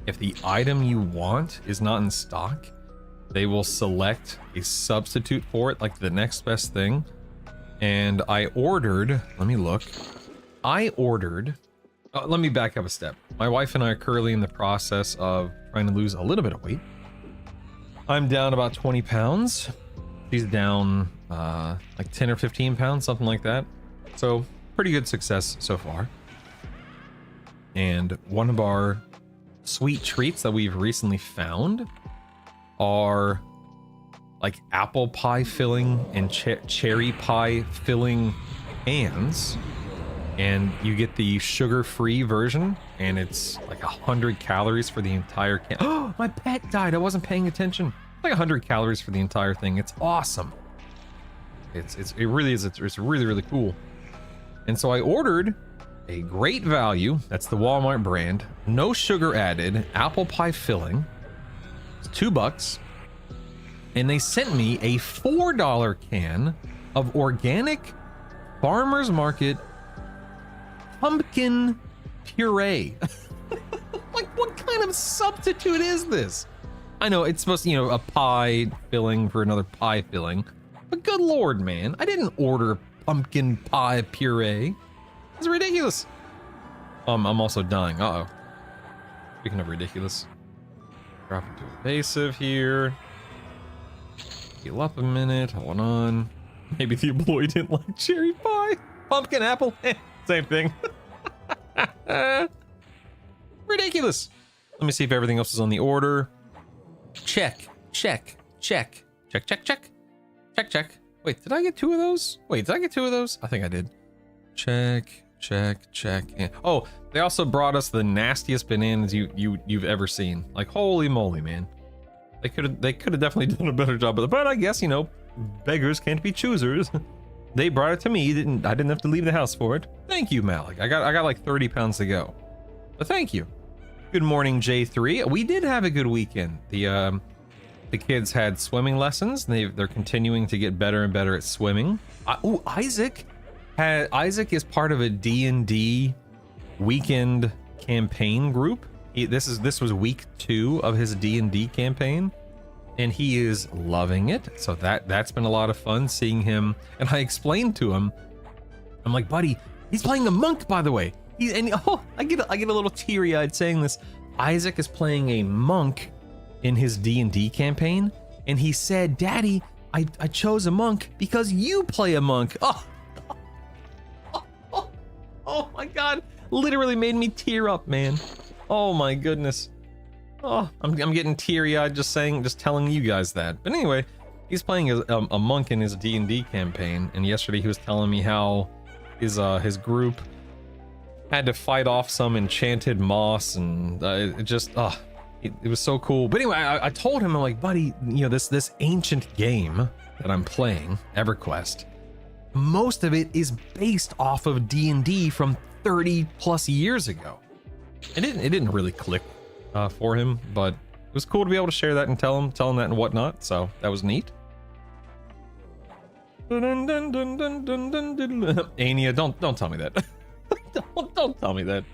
B: if the item you want is not in stock, they will select a substitute for it, like the next best thing. And I ordered, let me look. Let me back up a step. My wife and I are currently in the process of trying to lose a little bit of weight. I'm down about 20 pounds. She's down like 10 or 15 pounds, something like that. So pretty good success so far. And one of our sweet treats that we've recently found are like apple pie filling and cherry pie filling cans. And you get the sugar-free version, and it's like 100 calories for the entire can. Oh, my pet died. I wasn't paying attention. Like 100 calories for the entire thing. It's awesome. It really is. It's really, really cool. And so I ordered a great value. That's the Walmart brand. No sugar added. Apple pie filling. It's $2. And they sent me a $4 can of organic farmer's market pumpkin puree. Like, what kind of substitute is this? I know it's supposed to, a pie filling for another pie filling, but good Lord, man, I didn't order pumpkin pie puree. It's ridiculous. I'm also dying. Uh-oh. Speaking of ridiculous, drop into evasive here. Heal up a minute. Hold on. Maybe the employee didn't like cherry pie. Pumpkin apple. Same thing. Ridiculous. Let me see if everything else is on the order. Check. Check. Check. Check, check, check. Check, check. Wait, did I get 2 of those? Wait, did I get 2 of those? I think I did. Check, check, check. And, oh, they also brought us the nastiest bananas you've ever seen. Like, holy moly, man. They could have definitely done a better job of it, but I guess, beggars can't be choosers. They brought it to me. I didn't have to leave the house for it. Thank you, Malik. I got like 30 pounds to go. But thank you. Good morning, J3. We did have a good weekend. The kids had swimming lessons. They're continuing to get better and better at swimming. Isaac is part of a D&D weekend campaign group. This was week 2 of his D&D campaign. and he is loving it. So that's been a lot of fun seeing him. And I explained to him, I'm like, buddy, he's playing the monk, by the way. I get a little teary-eyed saying this. Isaac is playing a monk in his D&D campaign, and he said, Daddy, I chose a monk because you play a monk. Oh my God, literally made me tear up, man. Oh my goodness. Oh, I'm getting teary-eyed just telling you guys that. But anyway, he's playing a monk in his D&D campaign, and yesterday he was telling me how his group had to fight off some enchanted moss, and it was so cool. But anyway, I told him, I'm like, buddy, you know, this ancient game that I'm playing, EverQuest, most of it is based off of D&D from 30 plus years ago. It didn't really click for him, but it was cool to be able to share that and tell him that and whatnot. So that was neat. Ania, don't tell me that. don't tell me that.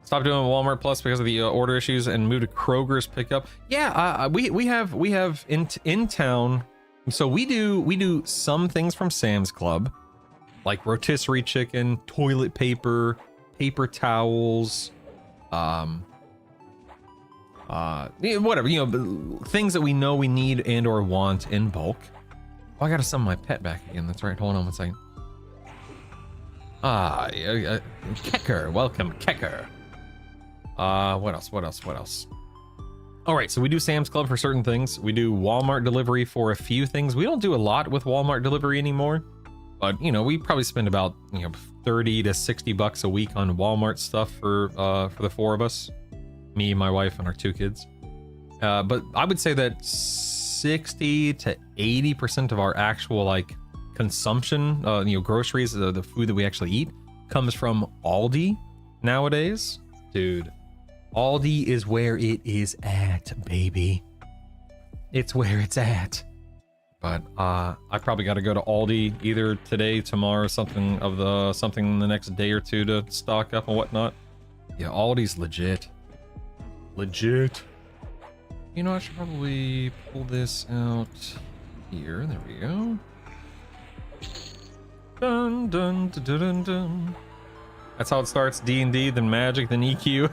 B: Stop doing Walmart Plus because of the order issues and move to Kroger's pickup. Yeah, we have in town. So we do some things from Sam's Club, like rotisserie chicken, toilet paper, paper towels, whatever, you know, things that we know we need and or want in bulk. Oh, I gotta summon my pet back again. That's right. Hold on one second. Kecker, welcome, Kecker. What else? All right, so we do Sam's Club for certain things. We do Walmart delivery for a few things. We don't do a lot with Walmart delivery anymore, but you know, we probably spend about, you know, 30 to 60 bucks a week on Walmart stuff for the four of us, me, my wife, and our two kids. But I would say that 60 to 80% of our actual like consumption, you know, groceries, the food that we actually eat, comes from Aldi nowadays. Dude, Aldi is where it is at, baby. It's where it's at. But I probably got to go to Aldi either today, tomorrow, something in the next day or two to stock up and whatnot. Yeah, Aldi's legit. Legit. You know, I should probably pull this out here. There we go. Dun dun dun dun dun dun. That's how it starts. D&D, then Magic, then EQ.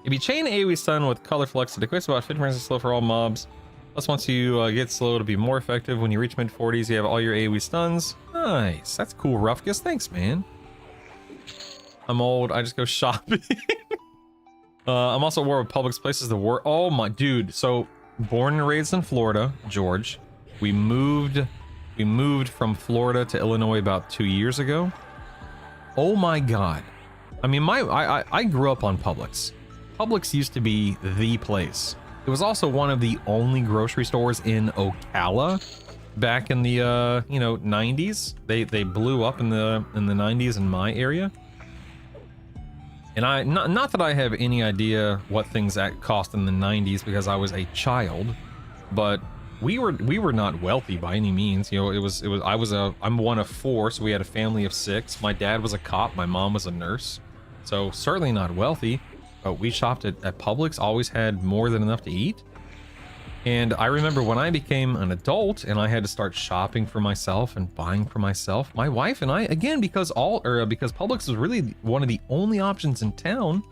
B: If you chain AoE stun with color flux, it equates about 50% slow for all mobs. Plus, once you get slow to be more effective, when you reach mid 40s, you have all your AoE stuns. Nice. That's cool, Ruffgus. Thanks, man. I'm old. I just go shopping. I'm also aware of Publix places the war. Oh my dude. So born and raised in Florida, George. We moved from Florida to Illinois about 2 years ago. Oh my God. I mean, I grew up on Publix. Publix used to be the place. It was also one of the only grocery stores in Ocala back in the you know, 90s. They blew up in the 90s in my area. And not that I have any idea what things cost in the 90s because I was a child, but we were not wealthy by any means. You know, I'm one of four, so we had a family of 6. My dad was a cop, my mom was a nurse, so certainly not wealthy. But we shopped at Publix, always had more than enough to eat. And I remember when I became an adult and I had to start shopping for myself and buying for myself, my wife and I, again, because Publix was really one of the only options in town,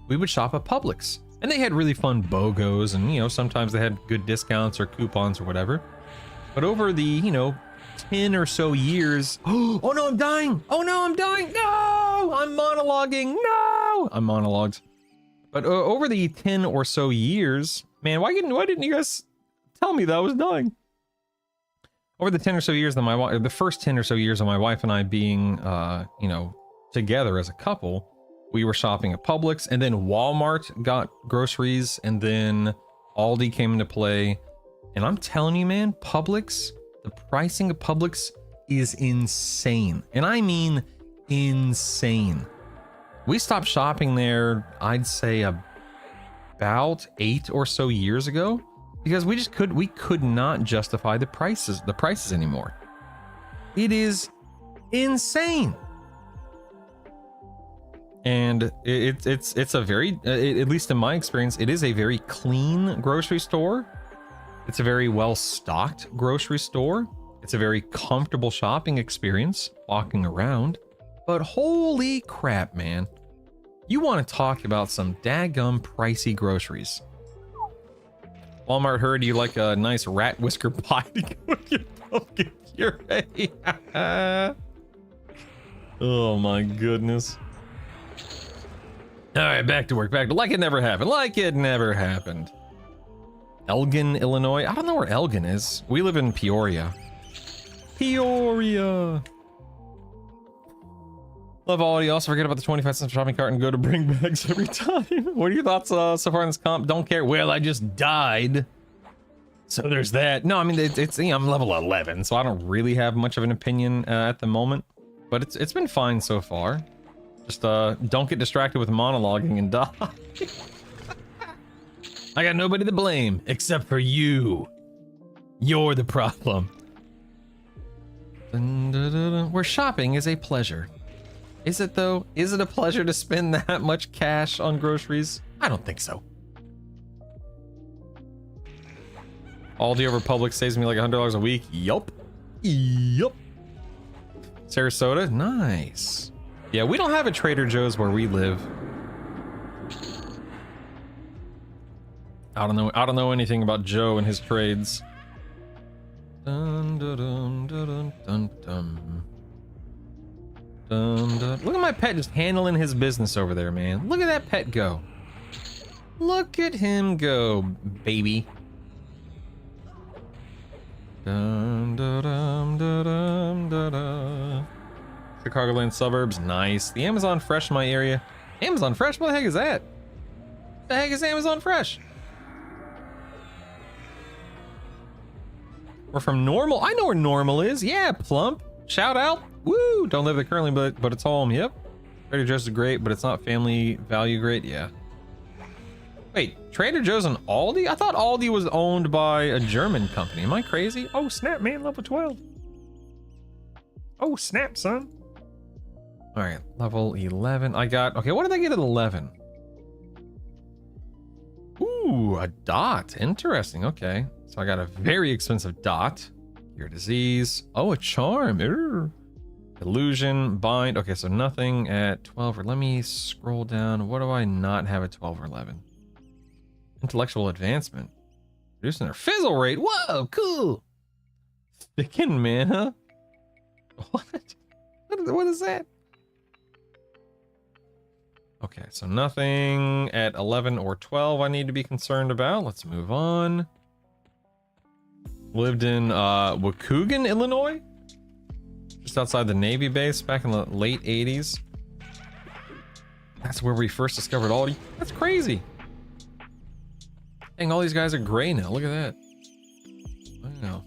B: we would shop at Publix. And they had really fun BOGOs, and you know, sometimes they had good discounts or coupons or whatever. But over the, you know, 10 or so years, oh no, I'm dying! Oh no, I'm dying! No! I'm monologuing! No! I'm monologued. But over the 10 or so years, man, why didn't you guys tell me that I was dying? Over the 10 or so years that the first 10 or so years of my wife and I being, you know, together as a couple, we were shopping at Publix, and then Walmart got groceries, and then Aldi came into play. And I'm telling you, man, Publix, the pricing of Publix is insane. And I mean insane. We stopped shopping there, I'd say about 8 or so years ago, because we could not justify the prices anymore. It is insane. And it's a very, at least in my experience, it is a very clean grocery store. It's a very well stocked grocery store. It's a very comfortable shopping experience walking around. But holy crap, man. You want to talk about some daggum pricey groceries. Walmart heard you like a nice rat whisker pie to go with your pumpkin puree. Oh my goodness. All right, back to work. Like it never happened. Like it never happened. Elgin, Illinois. I don't know where Elgin is. We live in Peoria. Peoria. Love Aldi. Also forget about the 25-cent shopping cart and go to bring bags every time. What are your thoughts so far on this comp? Don't care. Well, I just died. So there's that. No, I mean, it's you know, I'm level 11, so I don't really have much of an opinion at the moment. But it's been fine so far. Just don't get distracted with monologuing and die. I got nobody to blame except for you. You're the problem. Dun, dun, dun, dun. Where shopping is a pleasure. Is it though? Is it a pleasure to spend that much cash on groceries? I don't think so. Aldi over Publix saves me like $100 a week. Yup. Yup. Sarasota, nice. Yeah, we don't have a Trader Joe's where we live. I don't know anything about Joe and his trades. Dun, dun, dun, dun, dun, dun. Dun, dun. Look at my pet just handling his business over there, man. Look at that pet go. Look at him go, baby. Dun, dun, dun, dun, dun, dun, dun. Chicagoland suburbs, nice. The Amazon Fresh in my area. Amazon Fresh? What the heck is that? What the heck is Amazon Fresh? We're from Normal. I know where Normal is. Yeah, Plump. Shout out. Woo! Don't live there currently, but it's home. Yep. Trader Joe's is great, but it's not family value great. Yeah. Wait, Trader Joe's and Aldi? I thought Aldi was owned by a German company. Am I crazy? Oh, snap, man. Level 12. Oh, snap, son. All right, level 11. I got... Okay, what did I get at 11? Ooh, a dot. Interesting. Okay. So I got a very expensive dot. Your disease. Oh, a charm. Urgh. Illusion, bind. Okay, so nothing at 12. Or let me scroll down. What do I not have at 12 or 11? Intellectual advancement. Reducing their fizzle rate. Whoa, cool. Thicken mana. What? What is that? Okay, so nothing at 11 or 12 I need to be concerned about. Let's move on. Lived in Waukegan, Illinois. Just outside the Navy base back in the late 80s. That's where we first discovered Aldi. That's crazy. Dang, all these guys are gray now. Look at that. I know.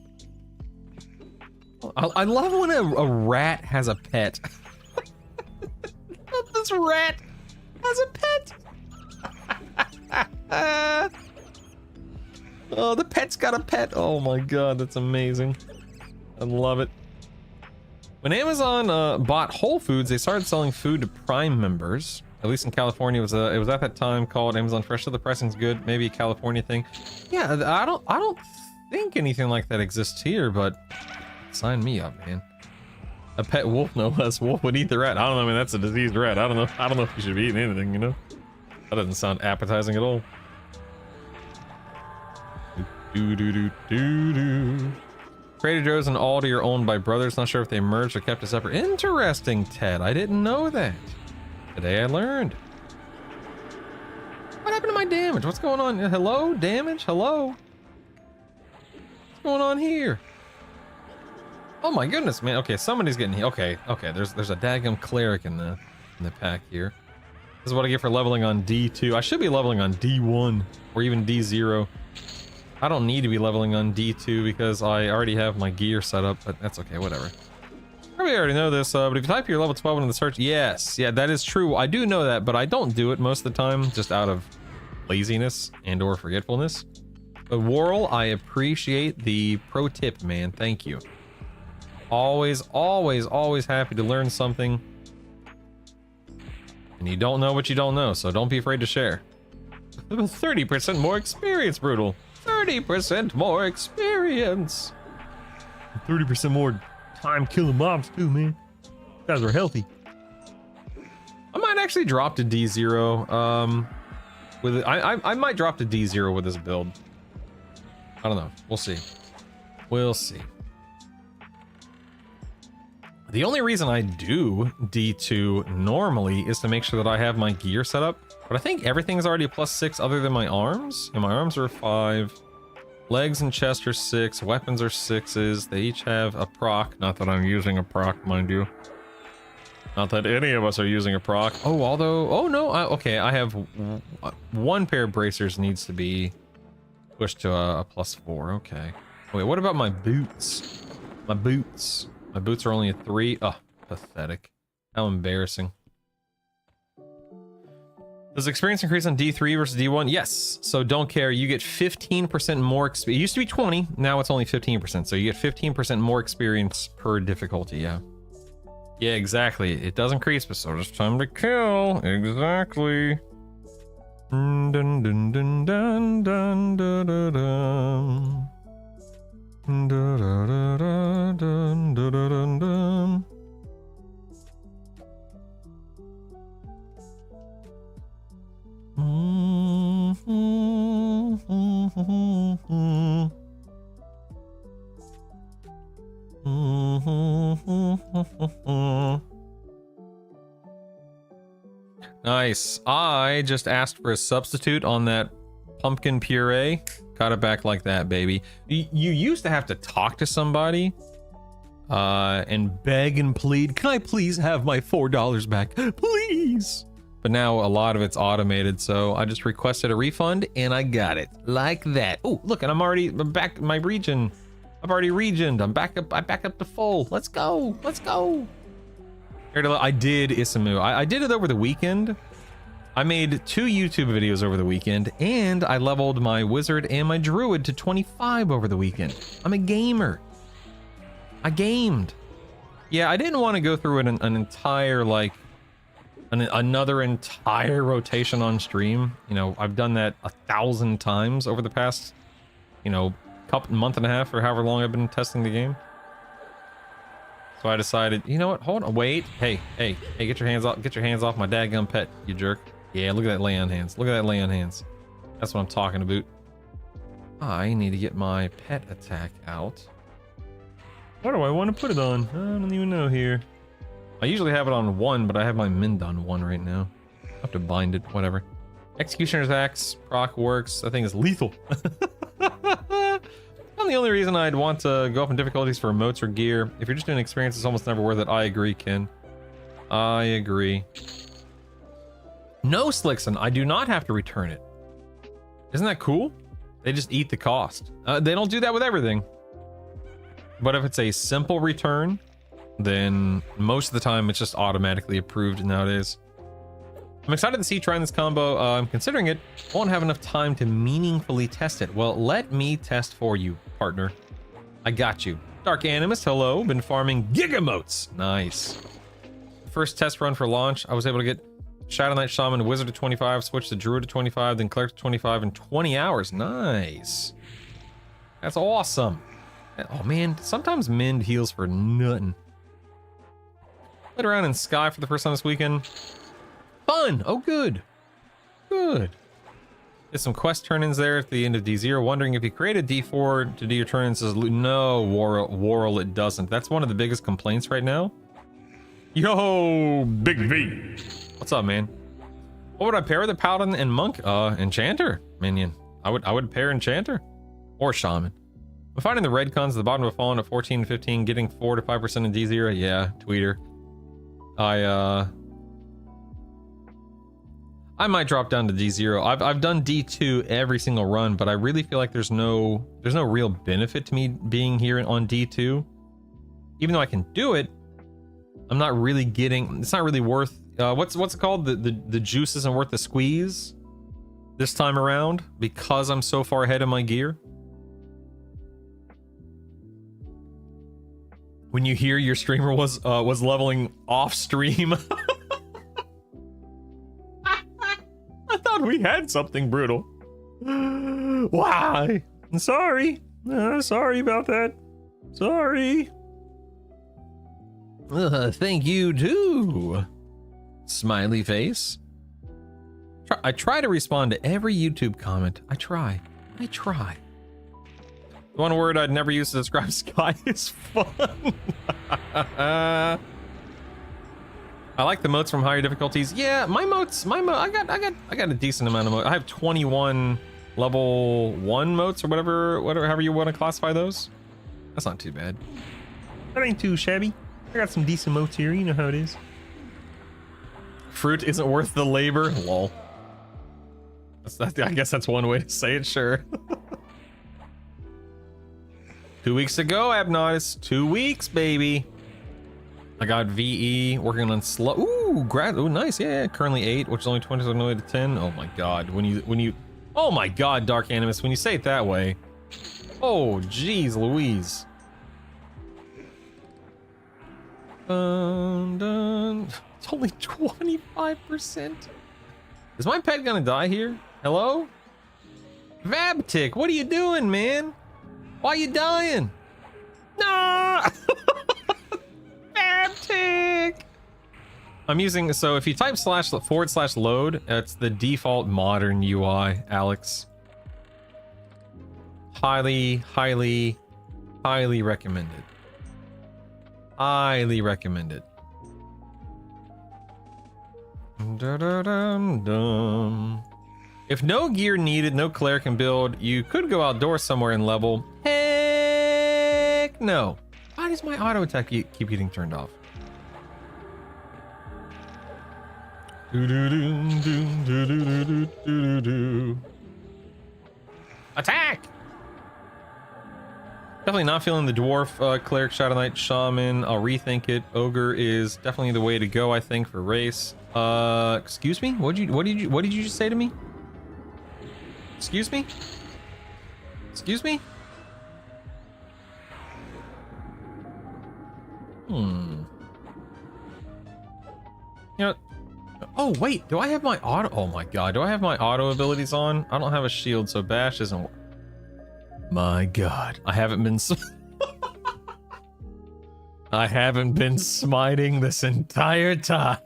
B: I love when a rat has a pet. This rat has a pet. Oh, the pet's got a pet. Oh my god, that's amazing. I love it. When Amazon bought Whole Foods, they started selling food to Prime members. At least in California, it was at that time called Amazon Fresh, so the pricing's good. Maybe a California thing. Yeah, I don't think anything like that exists here, but sign me up, man. A pet wolf, no less. Wolf would eat the rat. I don't know, man. That's a diseased rat. I don't know if you should be eating anything, you know? That doesn't sound appetizing at all. Trader Joe's and Aldi are owned by brothers. Not sure if they merged or kept it separate. Interesting, Ted. I didn't know that. Today I learned. What happened to my damage? What's going on? Hello? Damage? Hello? What's going on here? Oh my goodness, man. Okay, somebody's getting here. Okay. There's a daggum cleric in the pack here. This is what I get for leveling on D2. I should be leveling on D1 or even D0. I don't need to be leveling on D2 because I already have my gear set up, but that's okay, whatever. Probably already know this, but if you type your level 12 into the search, yes, yeah, that is true. I do know that, but I don't do it most of the time, just out of laziness and or forgetfulness. But Worrell, I appreciate the pro tip, man. Thank you. Always happy to learn something. And you don't know what you don't know, so don't be afraid to share. 30% more experience, Brutal. 30% more experience. 30% more time killing mobs too, man. You guys are healthy. I might actually drop to D0. With it, I might drop to D0 with this build. I don't know. We'll see. We'll see. The only reason I do D2 normally is to make sure that I have my gear set up. But I think everything's already a +6 other than my arms. And my arms are 5. Legs and chest are 6. Weapons are 6s. They each have a proc. Not that I'm using a proc, mind you. Not that any of us are using a proc. Oh, although... Oh, no. Okay, I have... one pair of bracers needs to be pushed to a +4. Okay. Wait, what about my boots? My boots. My boots are only a 3. Oh, pathetic. How embarrassing. Does experience increase on D3 versus D1? Yes. So don't care. You get 15% more experience. It used to be 20. Now it's only 15%. So you get 15% more experience per difficulty. Yeah. Yeah, exactly. It does increase, but so does time to kill. Exactly. Dun dun dun dun dun dun dun dun. Dun dun dun dun dun dun. Nice. I just asked for a substitute on that pumpkin puree. Got it back like that, baby. You used to have to talk to somebody and beg and plead. Can I please have my $4 back? Please. But now a lot of it's automated, so I just requested a refund and I got it like that. Oh, look, and I'm back in my region. I've already regened. I'm back up to full. Let's go. Let's go. I did Isamu. I did it over the weekend. I made 2 YouTube videos over the weekend, and I leveled my wizard and my druid to 25 over the weekend. I'm a gamer. I gamed. Yeah, I didn't want to go through an entire, like, another entire rotation on stream. You know, I've done that 1,000 times over the past, you know, month and a half or however long I've been testing the game. So I decided, you know what? Hold on, wait. Hey, get your hands off my daggum pet, you jerk. Yeah, look at that lay on hands. Look at that lay on hands. That's what I'm talking about. I need to get my pet attack out. What do I want to put it on? I don't even know here. I usually have it on 1, but I have my Mind on 1 right now. I have to bind it, whatever. Executioner's Axe, proc works. I think it's lethal. The only reason I'd want to go up in difficulties for emotes or gear. If you're just doing experience, it's almost never worth it. I agree, Ken. I agree. No, Slickson, I do not have to return it. Isn't that cool? They just eat the cost. They don't do that with everything. But if it's a simple return, then most of the time it's just automatically approved nowadays. I'm excited to see trying this combo. I'm considering it. Won't have enough time to meaningfully test it. Well, let me test for you, partner. I got you. Dark Animus, hello. Been farming gigamotes. Nice. First test run for launch, I was able to get Shadow Knight Shaman, Wizard to 25, switch to Druid to 25, then Cleric to 25 in 20 hours. Nice. That's awesome. Oh man, sometimes Mind heals for nothing. Played around in Sky for the first time this weekend. Fun! Oh, good. Good. Did some quest turn-ins there at the end of D0. Wondering if you create a D4 to do your turn-ins. No, Worrell, it doesn't. That's one of the biggest complaints right now. Yo, Big V. What's up, man? What would I pair with a Paladin and Monk? Enchanter, minion. I would pair Enchanter. Or Shaman. I'm finding the red cons at the bottom of a fallen at 14 and 15, getting 4 to 5% in D0. Yeah, tweeter. I might drop down to D0. I've done D2 every single run, but I really feel like there's no real benefit to me being here on D2. Even though I can do it, I'm not really getting. It's not really worth. What's it called? The juice isn't worth the squeeze this time around because I'm so far ahead of my gear. When you hear your streamer was leveling off stream. we had something brutal. Why? I'm sorry. Sorry about that. Sorry. Thank you too. Smiley face. I try to respond to every YouTube comment. I try. One word I'd never use to describe Sky is fun. I like the moats from higher difficulties. Yeah, my moats, I got a decent amount of moats. I have 21 level 1 moats or whatever, however you want to classify those. That's not too bad. That ain't too shabby. I got some decent moats here, you know how it is. Fruit isn't worth the labor. Lol. I guess that's one way to say it, sure. 2 weeks ago, Abnotis. 2 weeks, baby. I got VE working on slow. Ooh, ooh, nice. Yeah, currently 8, which is only 20 on the way to 10. Oh my god. When you oh my god, Dark Animus, when you say it that way. Oh jeez Louise. Dun. It's only 25%. Is my pet gonna die here? Hello? Vabtic, what are you doing, man? Why you dying? No! Vabtic! I'm using, so if you type //load, it's the default modern UI, Alex. Highly recommended. Highly recommended. Dum. If no gear needed, no Claire can build, you could go outdoors somewhere and level. Heck no. Why does my auto attack keep getting turned off? Attack! Definitely not feeling the dwarf, cleric, shadow knight, shaman. I'll rethink it. Ogre is definitely the way to go, I think, for race. Excuse me? What did you just say to me? Excuse me? Excuse me? You know, oh wait, do I have my auto? Oh my god, do I have my auto abilities on? I don't have a shield, so bash isn't. My god, I haven't been. I haven't been smiting this entire time.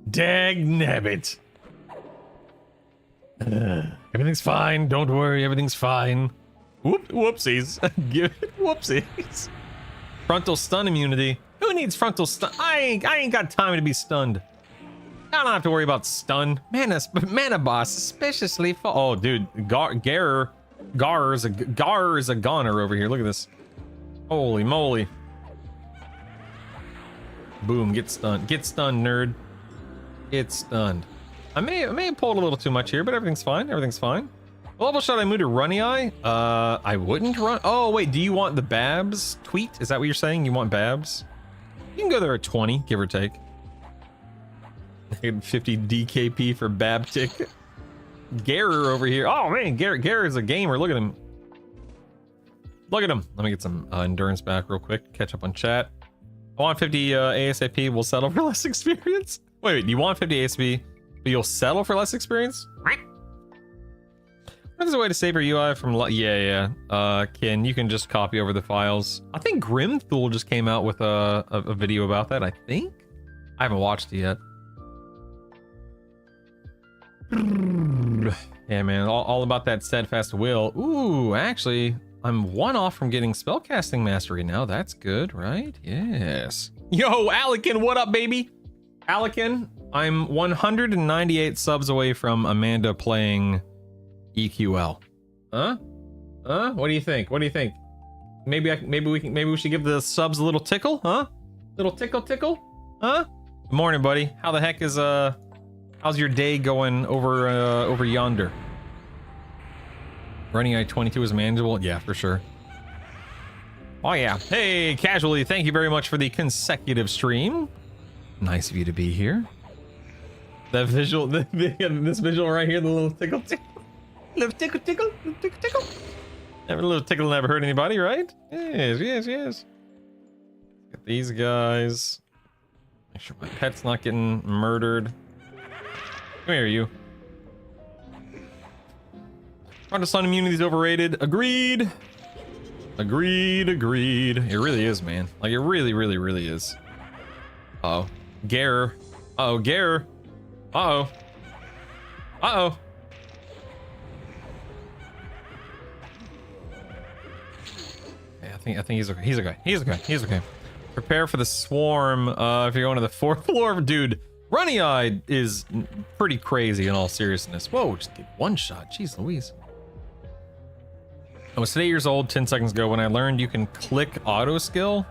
B: Dag nabbit. Everything's fine. Don't worry, everything's fine. Whoopsies. Whoopsies. Frontal stun immunity. Who needs frontal stun? I ain't got time to be stunned. I don't have to worry about stun. Mana boss, suspiciously for. Oh, dude, Gar is a goner over here. Look at this. Holy moly. Boom, get stunned. Get stunned, nerd. Get stunned. I may have pulled a little too much here, but everything's fine. Everything's fine. What level should I move to Runny Eye? I wouldn't run. Oh, wait, do you want the Babs tweet? Is that what you're saying? You want Babs? You can go there at 20, give or take. 50 DKP for Babtic. Garer over here. Oh man, Garer is a gamer. Look at him. Look at him. Let me get some endurance back real quick. Catch up on chat. I want 50 ASAP. We'll settle for less experience. Wait, you want 50 ASAP, but you'll settle for less experience? There's a way to save your UI from. Yeah. Ken, you can just copy over the files. I think Grimthul just came out with a video about that. I think. I haven't watched it yet. Yeah, man, all about that steadfast will. Ooh, actually, I'm 1 off from getting spellcasting mastery now. That's good, right? Yes. Yo, Alekin, what up, baby? Alekin, I'm 198 subs away from Amanda playing EQL. Huh? What do you think? What do you think? Maybe we should give the subs a little tickle, huh? Little tickle, huh? Good morning, buddy. How the heck is how's your day going over yonder? Running I-22 is manageable? Yeah, for sure. Oh yeah. Hey, Casually, thank you very much for the consecutive stream. Nice of you to be here. That visual, this visual right here, the little tickle. Little tickle. Never a little tickle never hurt anybody, right? Yes. Get these guys. Make sure my pet's not getting murdered. Come here, you. Stun immunity is overrated. Agreed. Agreed. It really is, man. Like, it really is. Uh-oh. Gare. Uh-oh, Gare. Uh-oh. Uh-oh. Yeah, I think he's okay. He's okay. Prepare for the swarm. If you're going to the 4th floor, dude. Runny Eye is pretty crazy in all seriousness. Whoa, just get one shot. Jeez Louise. I was 8 years old 10 seconds ago when I learned you can click auto skill.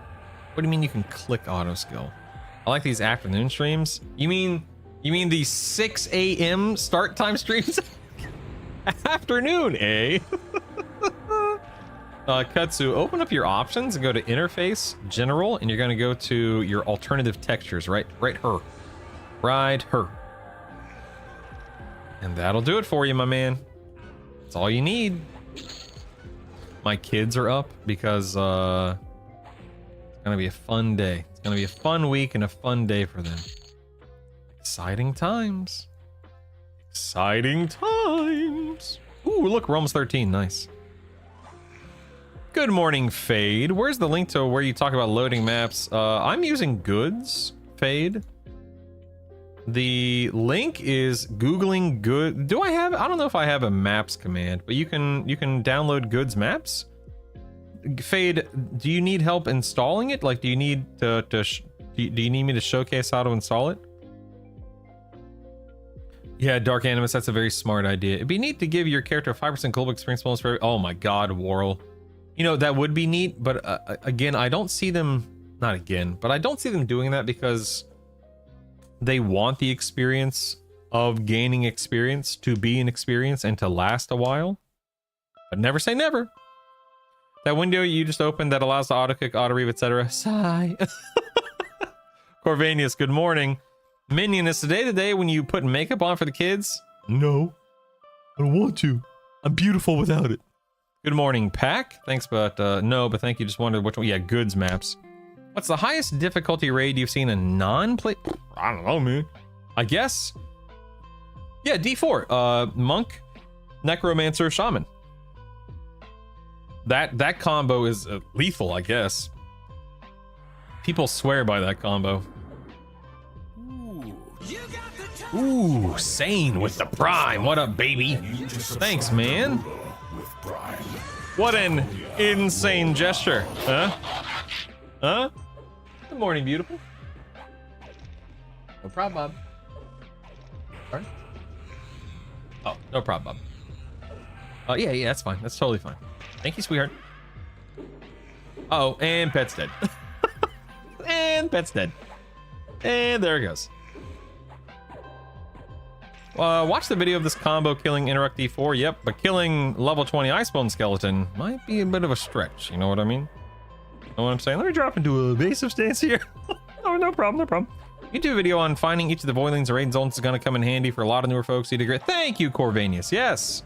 B: What do you mean you can click auto skill? I like these afternoon streams. You mean the 6 a.m. start time streams? Afternoon, eh? Katsu, open up your options and go to interface, general, and you're going to go to your alternative textures, right her. And that'll do it for you, my man. That's all you need. My kids are up because it's going to be a fun day. It's going to be a fun week and a fun day for them. Exciting times. Ooh, look, we're almost 13. Nice. Good morning, Fade. Where's the link to where you talk about loading maps? I'm using Goods, Fade. The link is Googling good. I don't know if I have a maps command, but you can download Goods maps. Fade, do you need help installing it? Like, do you need do you need me to showcase how to install it? Yeah, Dark Animus, that's a very smart idea. It'd be neat to give your character a 5% global experience bonus for. Oh my god, Worrell. You know, that would be neat, but again, I don't see them. Not again, but I don't see them doing that because they want the experience of gaining experience to be an experience and to last a while. But never say never. That window you just opened that allows the auto-click, auto-read, etc. Sigh. Corvanius, good morning. Minion, is today the day when you put makeup on for the kids? No. I don't want to. I'm beautiful without it. Good morning, Pack. Thanks, but no, but thank you. Just wondered which one. Yeah, Goods maps. What's the highest difficulty raid you've seen in non-play? I don't know, man. I guess. Yeah, D4. Monk, Necromancer, Shaman. That combo is lethal, I guess. People swear by that combo. Ooh, Sane with the Prime. What up, baby? Thanks, man. What an insane gesture. Huh? Good morning, beautiful. No problem, Bob. All right. Oh, no problem, Bob. Yeah, that's fine. That's totally fine. Thank you, sweetheart. Oh, and pet's dead. And pet's dead. And there it goes. Watch the video of this combo killing Interact D4. Yep, but killing level 20 Icebone Skeleton might be a bit of a stretch. You know what I mean? Know what I'm saying? Let me drop into a evasive stance here. Oh, no problem. YouTube video on finding each of the voidlings or raid zones is going to come in handy for a lot of newer folks. You did great. Thank you, Corvanius. Yes.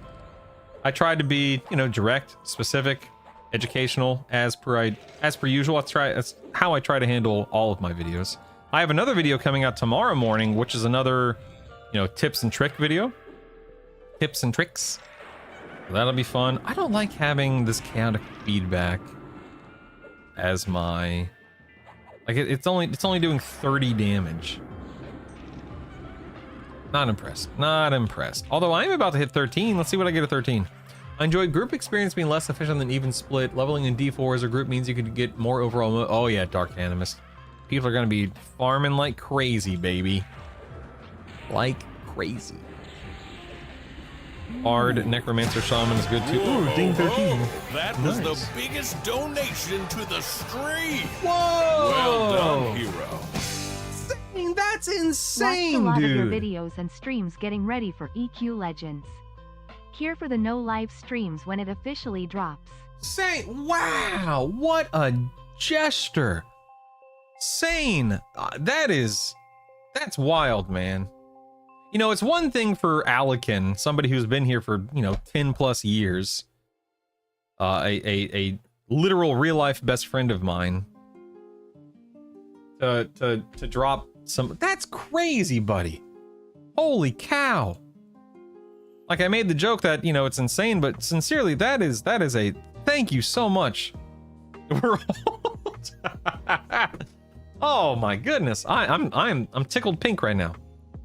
B: I tried to be, direct, specific, educational, as per usual. That's how I try to handle all of my videos. I have another video coming out tomorrow morning, which is another, tips and trick video. Tips and tricks. That'll be fun. I don't like having this chaotic feedback as my, it's only doing 30 damage. Not impressed. Although I am about to hit 13. Let's see what I get at 13. I enjoy group experience being less efficient than even split. Leveling in D4 as a group means you could get more overall. Oh yeah, Dark Animus. People are gonna be farming like crazy, baby. Like crazy. Bard, Necromancer, Shaman is good too. Ooh, Ding 13.
C: That was the biggest donation to the stream.
B: Whoa!
C: Well done, hero.
B: That's insane,
D: Watched a lot
B: dude.
D: of your videos and streams getting ready for EQ Legends. Here for the no live streams when it officially drops.
B: Wow, what a gesture. Sane. That's wild, man. It's one thing for Alikin, somebody who's been here for, 10 plus years. A literal real life best friend of mine. To drop some. That's crazy, buddy. Holy cow. Like I made the joke that, you know, it's insane, but sincerely, that is a thank you so much. We're oh my goodness. I'm tickled pink right now.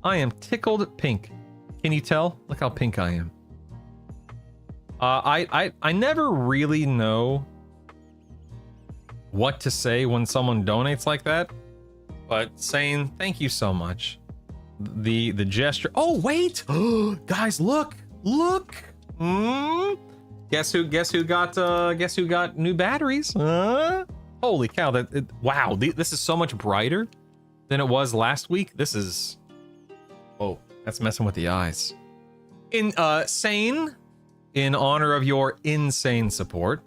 B: I am tickled pink. Can you tell? Look how pink I am. I never really know what to say when someone donates like that, but saying thank you so much, the gesture. Oh wait, guys, look. Guess who got new batteries? Holy cow! Wow, this is so much brighter than it was last week. This is, oh, that's messing with the eyes. Sane, in honor of your insane support.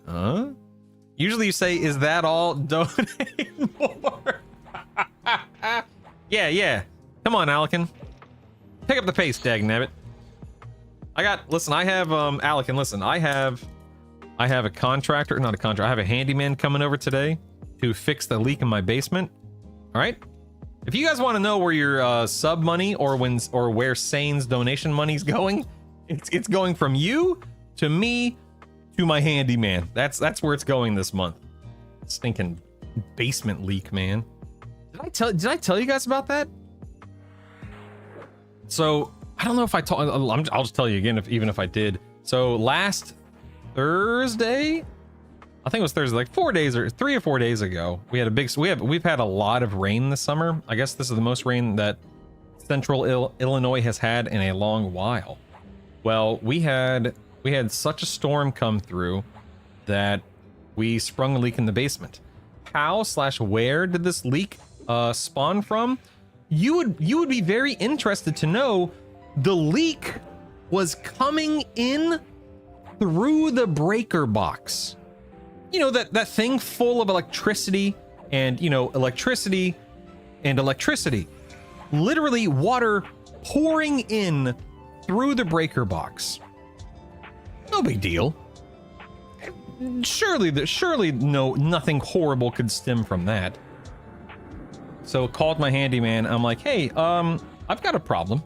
B: Usually you say, is that all? Donate more. Yeah. Come on, Alkin. Pick up the pace, dagnabbit. Listen, I have, Alkin, listen, I have a contractor, not a contractor, I have a handyman coming over today to fix the leak in my basement. All right? If you guys want to know where your sub money or where Sane's donation money's going, it's going from you to me to my handyman. That's where it's going this month. Stinking basement leak, man. Did I tell you guys about that? So I don't know if I told. I'll just tell you again, even if I did. So last Thursday, I think it was Thursday, like 3 or 4 days ago, we had a big. We've had a lot of rain this summer. I guess this is the most rain that Central Illinois has had in a long while. Well, we had such a storm come through that we sprung a leak in the basement. How/where did this leak spawn from? You would be very interested to know. The leak was coming in through the breaker box. You know, that thing full of electricity and, you know, electricity. Literally water pouring in through the breaker box. No big deal. Surely nothing horrible could stem from that. So called my handyman. I'm like, hey, I've got a problem.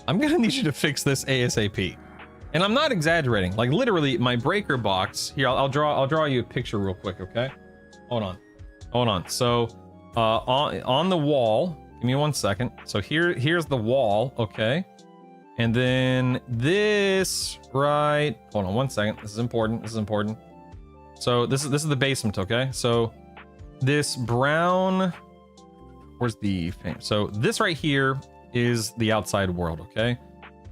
B: I'm gonna need you to fix this ASAP. And I'm not exaggerating. Like literally my breaker box here. I'll draw you a picture real quick. Okay. Hold on. So, on the wall, give me 1 second. So here's the wall. Okay. And then this right, hold on 1 second. This is important. So this is the basement. Okay. So this brown, where's the fan? So this right here is the outside world, okay?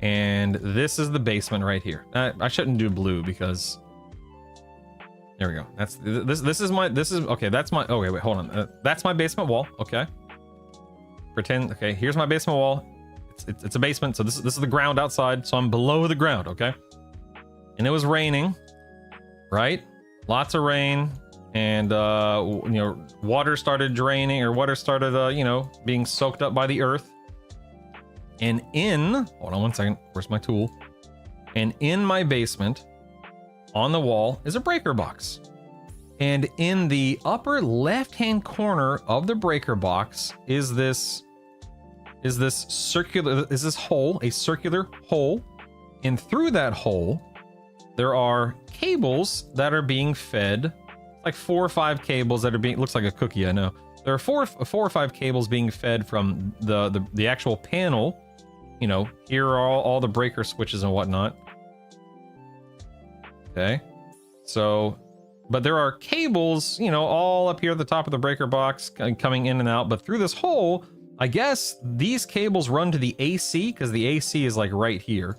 B: And this is the basement right here. I shouldn't do blue because there we go. That's okay, wait, hold on. That's my basement wall, okay? Pretend, okay, here's my basement wall. It's a basement, so this is the ground outside, so I'm below the ground, okay? And it was raining, right? Lots of rain, and you know, water started draining, or water started you know, being soaked up by the earth. And hold on 1 second, where's my tool? And in my basement, on the wall, is a breaker box. And in the upper left-hand corner of the breaker box is this hole, a circular hole. And through that hole, there are cables that are being fed, like 4 or 5 cables that are being, looks like a cookie, I know. There are four or five cables being fed from the actual panel. You know, here are all the breaker switches and whatnot. Okay. So, but there are cables, you know, all up here at the top of the breaker box coming in and out. But through this hole, I guess these cables run to the AC, because the AC is like right here.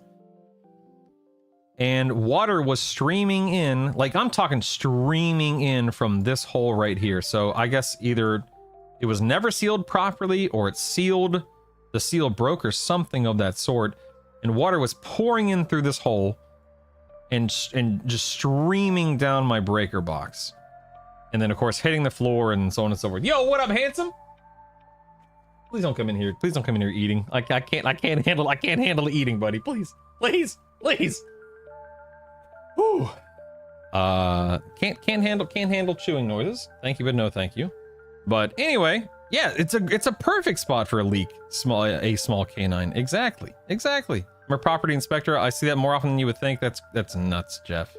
B: And water was streaming in, like I'm talking streaming in from this hole right here. So I guess either it was never sealed properly, or it's sealed, the seal broke, or something of that sort. And water was pouring in through this hole and just streaming down my breaker box. And then of course hitting the floor and so on and so forth. Yo, what up, handsome? Please don't come in here. Please don't come in here eating. I can't handle eating, buddy. Please. Whew. Can't handle chewing noises. Thank you, but no thank you. But anyway, yeah, it's a perfect spot for a leak. A small canine. Exactly. I'm a property inspector. I see that more often than you would think. That's nuts, Jeff.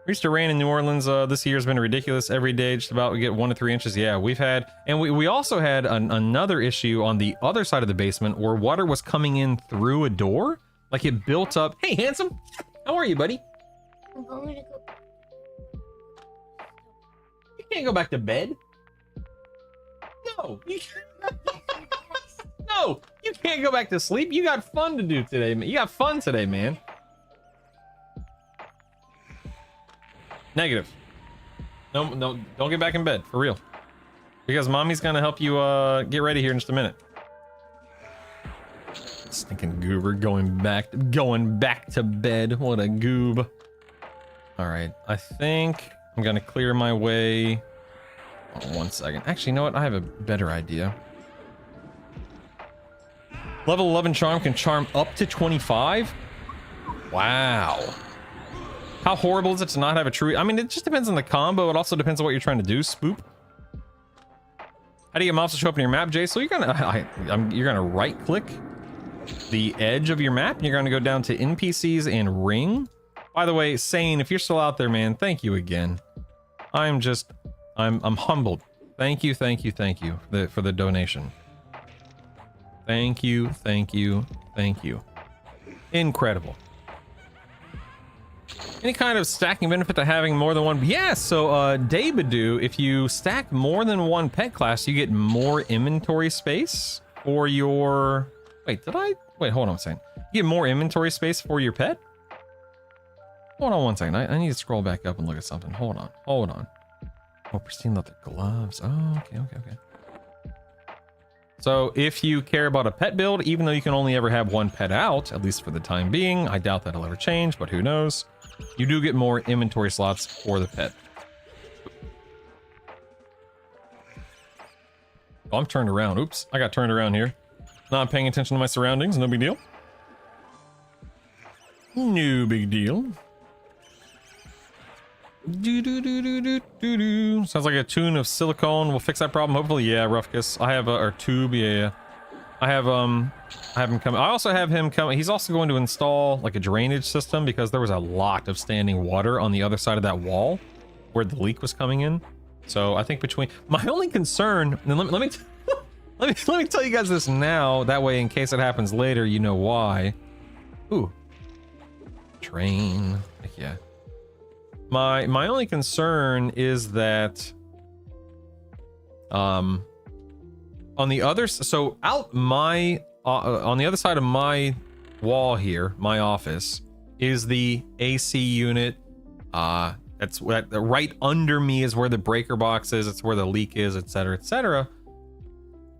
B: We used to rain in New Orleans. This year's been ridiculous. Every day, just about we get 1 to 3 inches. Yeah, we've had, and we also had another issue on the other side of the basement where water was coming in through a door. Like it built up. Hey, handsome. How are you, buddy?
E: I'm going to go.
B: You can't go back to bed. No, you can't. No, you can't go back to sleep. You got fun to do today, man. You got fun today, man. Negative. No, don't get back in bed, for real. Because mommy's gonna help you get ready here in just a minute. Stinking goober going back to bed. What a goob. Alright, I think I'm gonna clear my way. Oh, 1 second. Actually, you know what? I have a better idea. Level 11 charm can charm up to 25? Wow. How horrible is it to not have a true... I mean, it just depends on the combo. It also depends on what you're trying to do, Spoop. How do you get mobs to show up in your map, Jay? So you're gonna right-click the edge of your map, and you're gonna go down to NPCs and ring. By the way, Sane, if you're still out there, man, thank you again. I'm humbled. Thank you for the donation. Thank you. Incredible. Any kind of stacking benefit to having more than one? Yeah, so Daybadoo, if you stack more than one pet class, you get more inventory space for your... Wait, hold on a second. You get more inventory space for your pet? Hold on 1 second. I need to scroll back up and look at something. Hold on. Oh, pristine leather gloves. Oh, okay. So if you care about a pet build, even though you can only ever have one pet out, at least for the time being, I doubt that'll ever change, but who knows? You do get more inventory slots for the pet. Oh, I'm turned around. Oops, I got turned around here. Not paying attention to my surroundings. No big deal. No big deal. Sounds like a tune of silicone will fix that problem. Hopefully, yeah, Ruffkus. I have or tube, yeah. I have him come. I also have him come. He's also going to install like a drainage system because there was a lot of standing water on the other side of that wall where the leak was coming in. So I think between my only concern, and let me tell you guys this now. That way, in case it happens later, you know why. Ooh, train. Heck yeah. My only concern is that on the other on the other side of my wall here, my office, is the AC unit. That's right under me is where the breaker box is. It's where the leak is, etc., etc.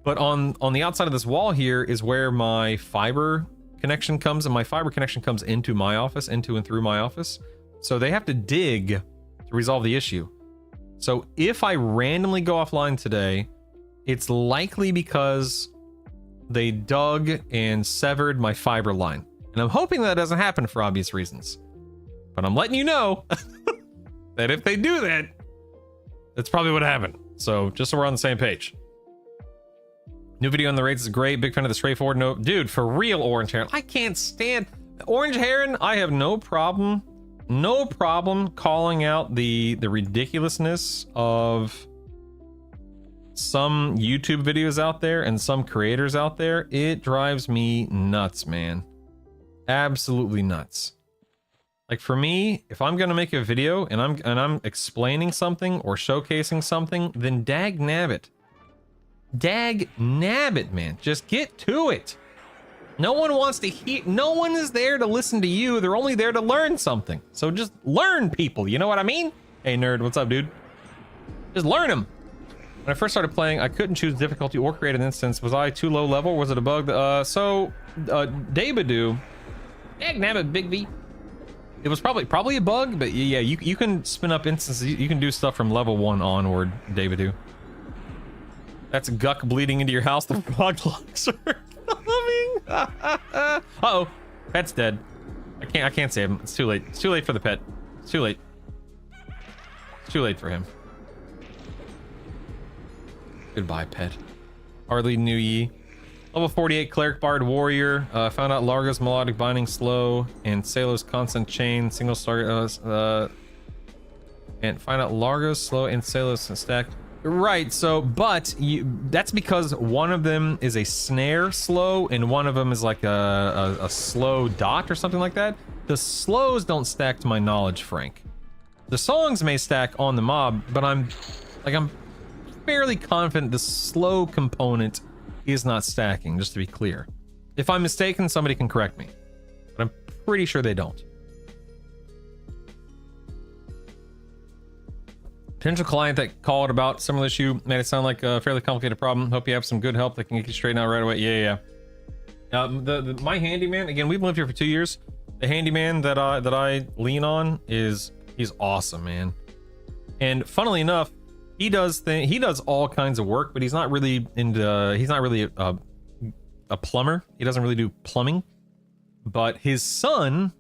B: But on the outside of this wall here is where my fiber connection comes, and my fiber connection comes into my office, into and through my office. So they have to dig to resolve the issue. So if I randomly go offline today, it's likely because they dug and severed my fiber line. And I'm hoping that doesn't happen for obvious reasons. But I'm letting you know that if they do that, that's probably what happened. So just so we're on the same page. New video on the raids is great. Big fan of the straightforward note. Dude, for real, Orange Heron. I can't stand Orange Heron. I have no problem calling out the ridiculousness of some YouTube videos out there and some creators out there. It drives me nuts, man. Absolutely nuts. Like for me, if I'm gonna make a video and I'm explaining something or showcasing something, then dag nabbit, man. Just get to it. No one wants to hear, no one is there to listen to you. They're only there to learn something. So just learn, people. You know what I mean? Hey, nerd, what's up, dude? Just learn them. When I first started playing, I couldn't choose difficulty or create an instance. Was I too low level? Was it a bug? Daybadoo, dagnabbit, Big V. It was probably a bug, but yeah, you can spin up instances. You can do stuff from level 1 onward, Daybadoo. That's Guck bleeding into your house. The frog locks are coming. Uh-oh, pet's dead. I can't save him. It's too late. It's too late for the pet. It's too late. It's too late for him. Goodbye, pet. Hardly knew ye. Level 48 Cleric Bard Warrior. Found out Largo's melodic binding slow and Salo's constant chain single star. And find out Largo's slow and Salo's stack. Right, so, but that's because one of them is a snare slow and one of them is like a slow dot or something like that. The slows don't stack to my knowledge, Frank. The songs may stack on the mob, but I'm fairly confident the slow component is not stacking, just to be clear. If I'm mistaken, somebody can correct me, but I'm pretty sure they don't. Potential client that called about similar issue made it sound like a fairly complicated problem. Hope you have some good help that can get you straightened out right away. Yeah. My handyman, again, we've lived here for 2 years. The handyman that I lean on he's awesome, man. And funnily enough, he does all kinds of work, but he's not really a plumber. He doesn't really do plumbing. But his son,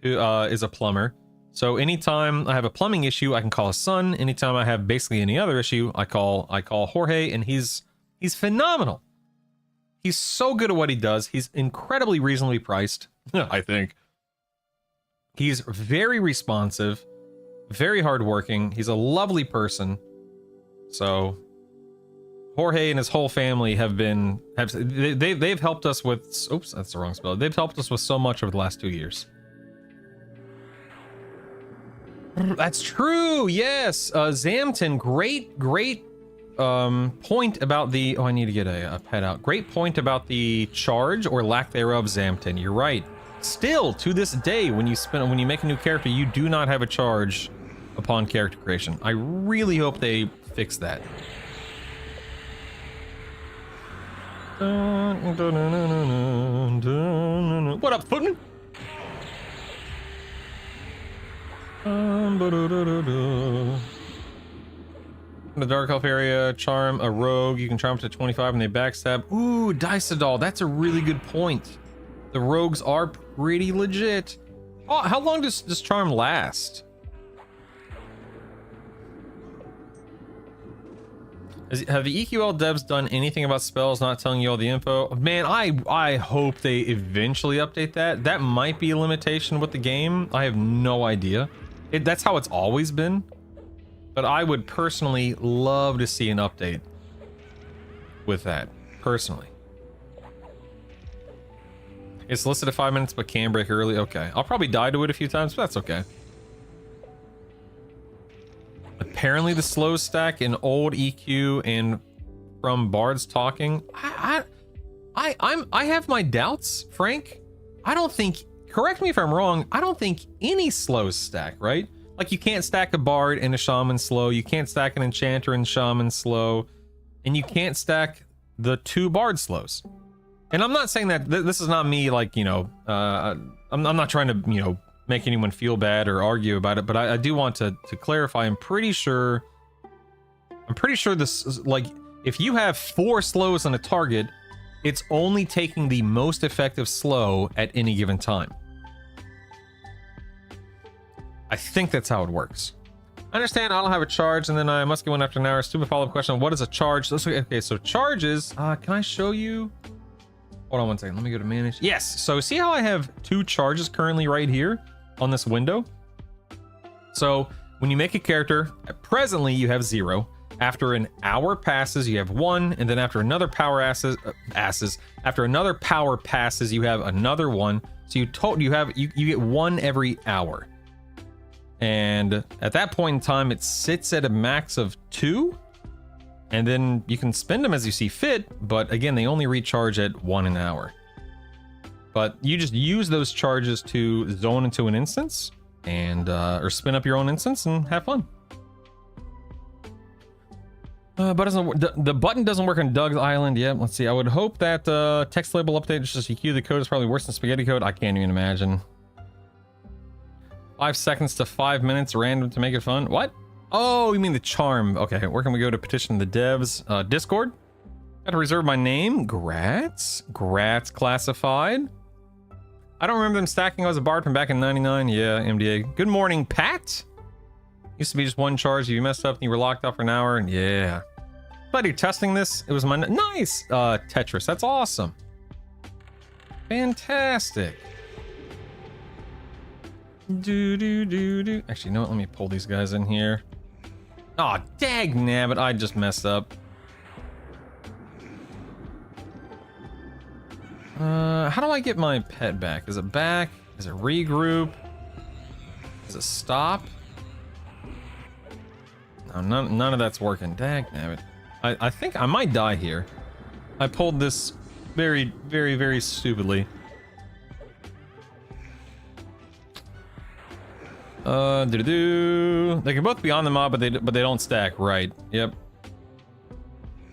B: who is a plumber. So anytime I have a plumbing issue, I can call his son. Anytime I have basically any other issue, I call Jorge, and he's phenomenal. He's so good at what he does. He's incredibly reasonably priced, I think. He's very responsive, very hardworking. He's a lovely person. So Jorge and his whole family they've helped us with, oops, that's the wrong spell. They've helped us with so much over the last 2 years. That's true. Yes. Zamton, great point about the, I need to get a pet out. Great point about the charge or lack thereof, Zamton. You're right. Still to this day, when you make a new character, you do not have a charge upon character creation. I really hope they fix that. What up, Putin? In the Dark Elf area, charm a rogue. You can charm up to 25 and they backstab. Ooh, Dicedol. That's a really good point. The rogues are pretty legit. Oh, how long does this charm last? Have the EQL devs done anything about spells not telling you all the info? Man, I hope they eventually update that. That might be a limitation with the game. I have no idea. That's how it's always been. But I would personally love to see an update with that, personally. It's listed at 5 minutes, but can break early. Okay, I'll probably die to it a few times, but that's okay. Apparently the slow stack in old EQ and from Bard's talking. I have my doubts, Frank. I don't think, correct me if I'm wrong, I don't think any slows stack, right? Like you can't stack a Bard and a Shaman slow, you can't stack an Enchanter and Shaman slow, and you can't stack the 2 Bard slows. And I'm not saying that this is not me, like, you know, I'm not trying to, you know, make anyone feel bad or argue about it, but I do want to clarify. I'm pretty sure this is, like, if you have 4 slows on a target, it's only taking the most effective slow at any given time. I think that's how it works. I understand I don't have a charge and then I must get one after an hour. Stupid follow-up question. What is a charge? Okay, so charges, can I show you? Hold on one second. Let me go to manage. Yes. So see how I have 2 charges currently right here on this window? So when you make a character, presently you have 0. After an hour passes, you have 1, and then after another power after another power passes, you have another 1. So you get 1 every hour. And at that point in time, it sits at a max of 2. And then you can spend them as you see fit, but again, they only recharge at 1 an hour. But you just use those charges to zone into an instance and or spin up your own instance and have fun. But the button doesn't work on Doug's Island yet. Let's see. I would hope that text label update just EQ the code is probably worse than spaghetti code. I can't even imagine. 5 seconds to 5 minutes random to make it fun. What? Oh, you mean the charm. Okay, where can we go to petition the devs? Discord? Got to reserve my name. Grats classified. I don't remember them stacking. I was a bard from back in 99. Yeah, MDA. Good morning, Pat. Used to be just 1 charge. You messed up and you were locked up for an hour. And yeah. Glad you're testing this. It was my nice Tetris. That's awesome. Fantastic. Do. Actually, you know what? Let me pull these guys in here. Oh, dag nabbit. I just messed up. How do I get my pet back? Is it back? Is it regroup? Is it stop? No, none of that's working. Dag nabbit. I think I might die here. I pulled this very, very, very stupidly. They can both be on the mob, but they don't stack. Right. Yep.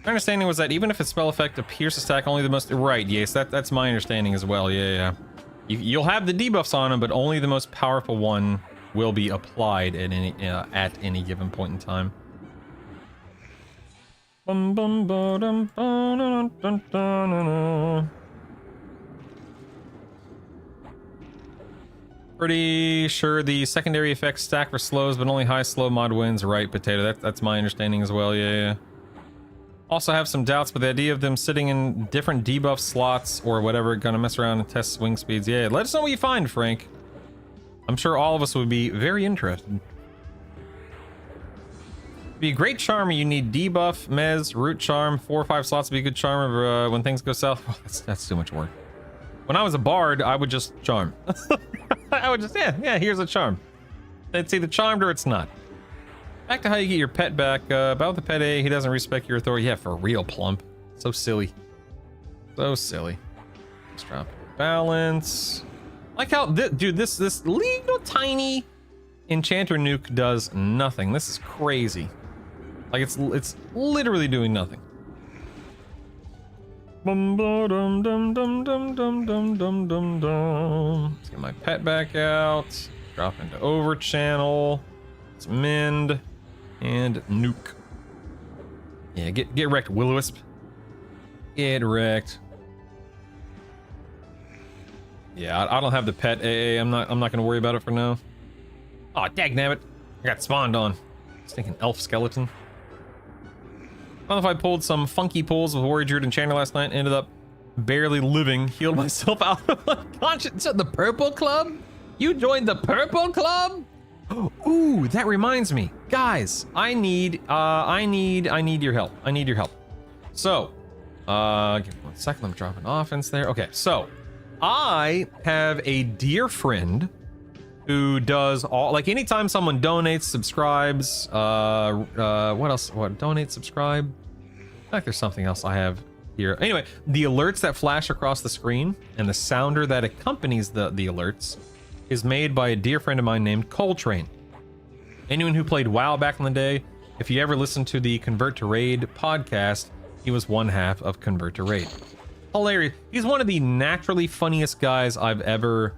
B: My understanding was that even if its spell effect appears to stack only the most... Right, yes, that's my understanding as well. Yeah. You'll have the debuffs on them, but only the most powerful one will be applied at any given point in time. Pretty sure the secondary effects stack for slows, but only high slow mod wins. Right, Potato. That's my understanding as well. Yeah. Also have some doubts, but the idea of them sitting in different debuff slots or whatever, gonna mess around and test swing speeds. Yeah, let us know what you find, Frank. I'm sure all of us would be very interested. Be a great charmer, you need debuff, mez, root charm, 4 or 5 slots to be a good charmer when things go south. Oh, that's too much work. When I was a bard, I would just charm. I would just, yeah, here's a charm. It's either charmed or it's not. Back to how you get your pet back. About the pet A, he doesn't respect your authority. Yeah, for real, Plump. So silly. So silly. Let's drop balance. Like how, dude, this little tiny enchanter nuke does nothing. This is crazy. Like it's literally doing nothing. Let's get my pet back out. Drop into over channel. Let's mend and nuke. Yeah, get wrecked, Will-O-Wisp. Get wrecked. Yeah, I don't have the pet AA. I'm not gonna worry about it for now. Oh, dagnabbit. I got spawned on. Stinking elf skeleton. I don't know if I pulled some funky pulls with Warrior Druid and Chandler last night. Ended up barely living. Healed myself out of unconscious. So the Purple Club? You joined the Purple Club? Ooh, that reminds me. Guys, I need your help. I need your help. So, give me 1 second. I'm dropping offense there. Okay, so I have a dear friend who does all, like, anytime someone donates, subscribes, what else? What, donate, subscribe? I feel like there's something else I have here. Anyway, the alerts that flash across the screen and the sounder that accompanies the alerts is made by a dear friend of mine named Coltrane. Anyone who played WoW back in the day, if you ever listened to the Convert to Raid podcast, he was one half of Convert to Raid. Hilarious. He's one of the naturally funniest guys I've ever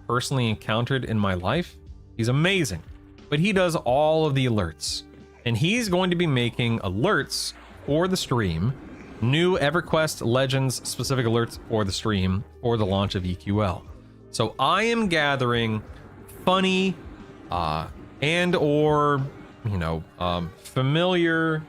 B: personally encountered in my life. He's amazing, but he does all of the alerts, and he's going to be making alerts for the stream, new EverQuest Legends specific alerts for the stream for the launch of EQL. So I am gathering funny and or familiar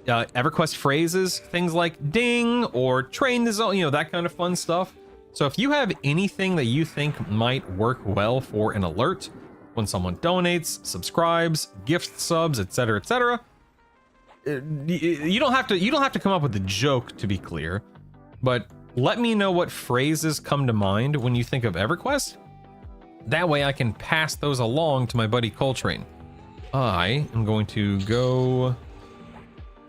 B: EverQuest phrases, things like ding or train the zone, that kind of fun stuff. So if you have anything that you think might work well for an alert when someone donates, subscribes, gifts subs, etc., etc., you don't have to come up with a joke, to be clear, but let me know what phrases come to mind when you think of EverQuest. That way I can pass those along to my buddy Coltrane. I am going to go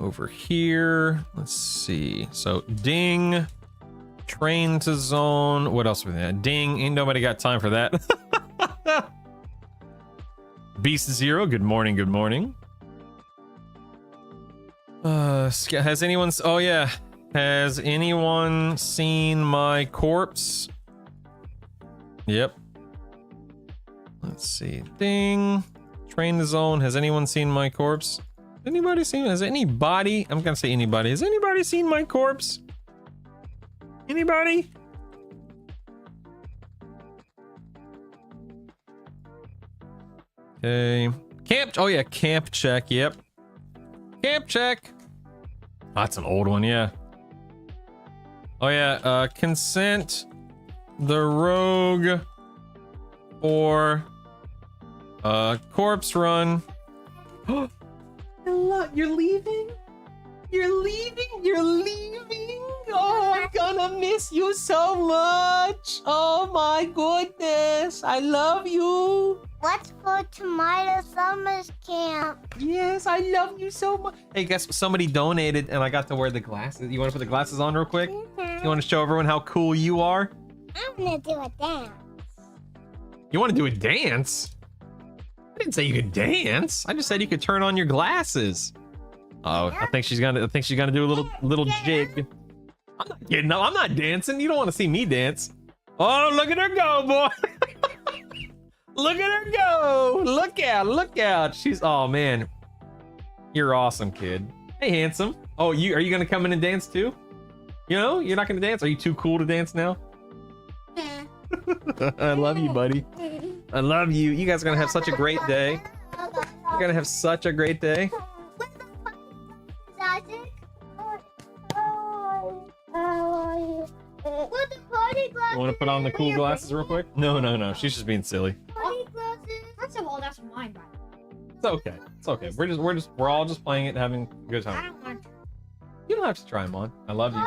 B: over here. Let's see. So ding, train to zone. What else was that? Ding, ain't nobody got time for that. Beast Zero, good morning, good morning. Has anyone, oh yeah, has anyone seen my corpse? Yep. Let's see. Ding. Train the zone. Has anyone seen my corpse? Anybody seen? Has anybody? I'm gonna say anybody. Has anybody seen my corpse? Anybody? Okay. Camp. Oh yeah, camp check. Yep. Camp check. That's an old one, yeah. Oh yeah, consent the rogue for corpse run. You're leaving? You're leaving? You're leaving? Oh, I'm gonna miss you so much. Oh my goodness. I love you.
E: Let's go to my summer camp.
B: Yes, I love you so much. Hey, guess what? Somebody donated and I got to wear the glasses. You want to put the glasses on real quick? You want to show everyone how cool you are?
E: I'm gonna do a dance.
B: You want to do a dance? I didn't say you could dance. I just said you could turn on your glasses. Oh, I think she's gonna do a little jig. I'm not kidding. No, I'm not dancing. You don't want to see me dance. Oh, look at her go, boy. Look at her go. Look out, look out. She's, oh man. You're awesome, kid. Hey, handsome. Oh, are you gonna come in and dance too? You know, you're not gonna dance? Are you too cool to dance now? I love you, buddy. I love you. You guys are gonna have such a great day. You're gonna have such a great day. You want to put on the cool glasses real quick? No. She's just being silly.
F: First of all, that's mine, right?
B: It's okay. It's okay. We're all just playing it and having a good
F: I
B: time.
F: don't want to.
B: You don't have to try them on. I love you.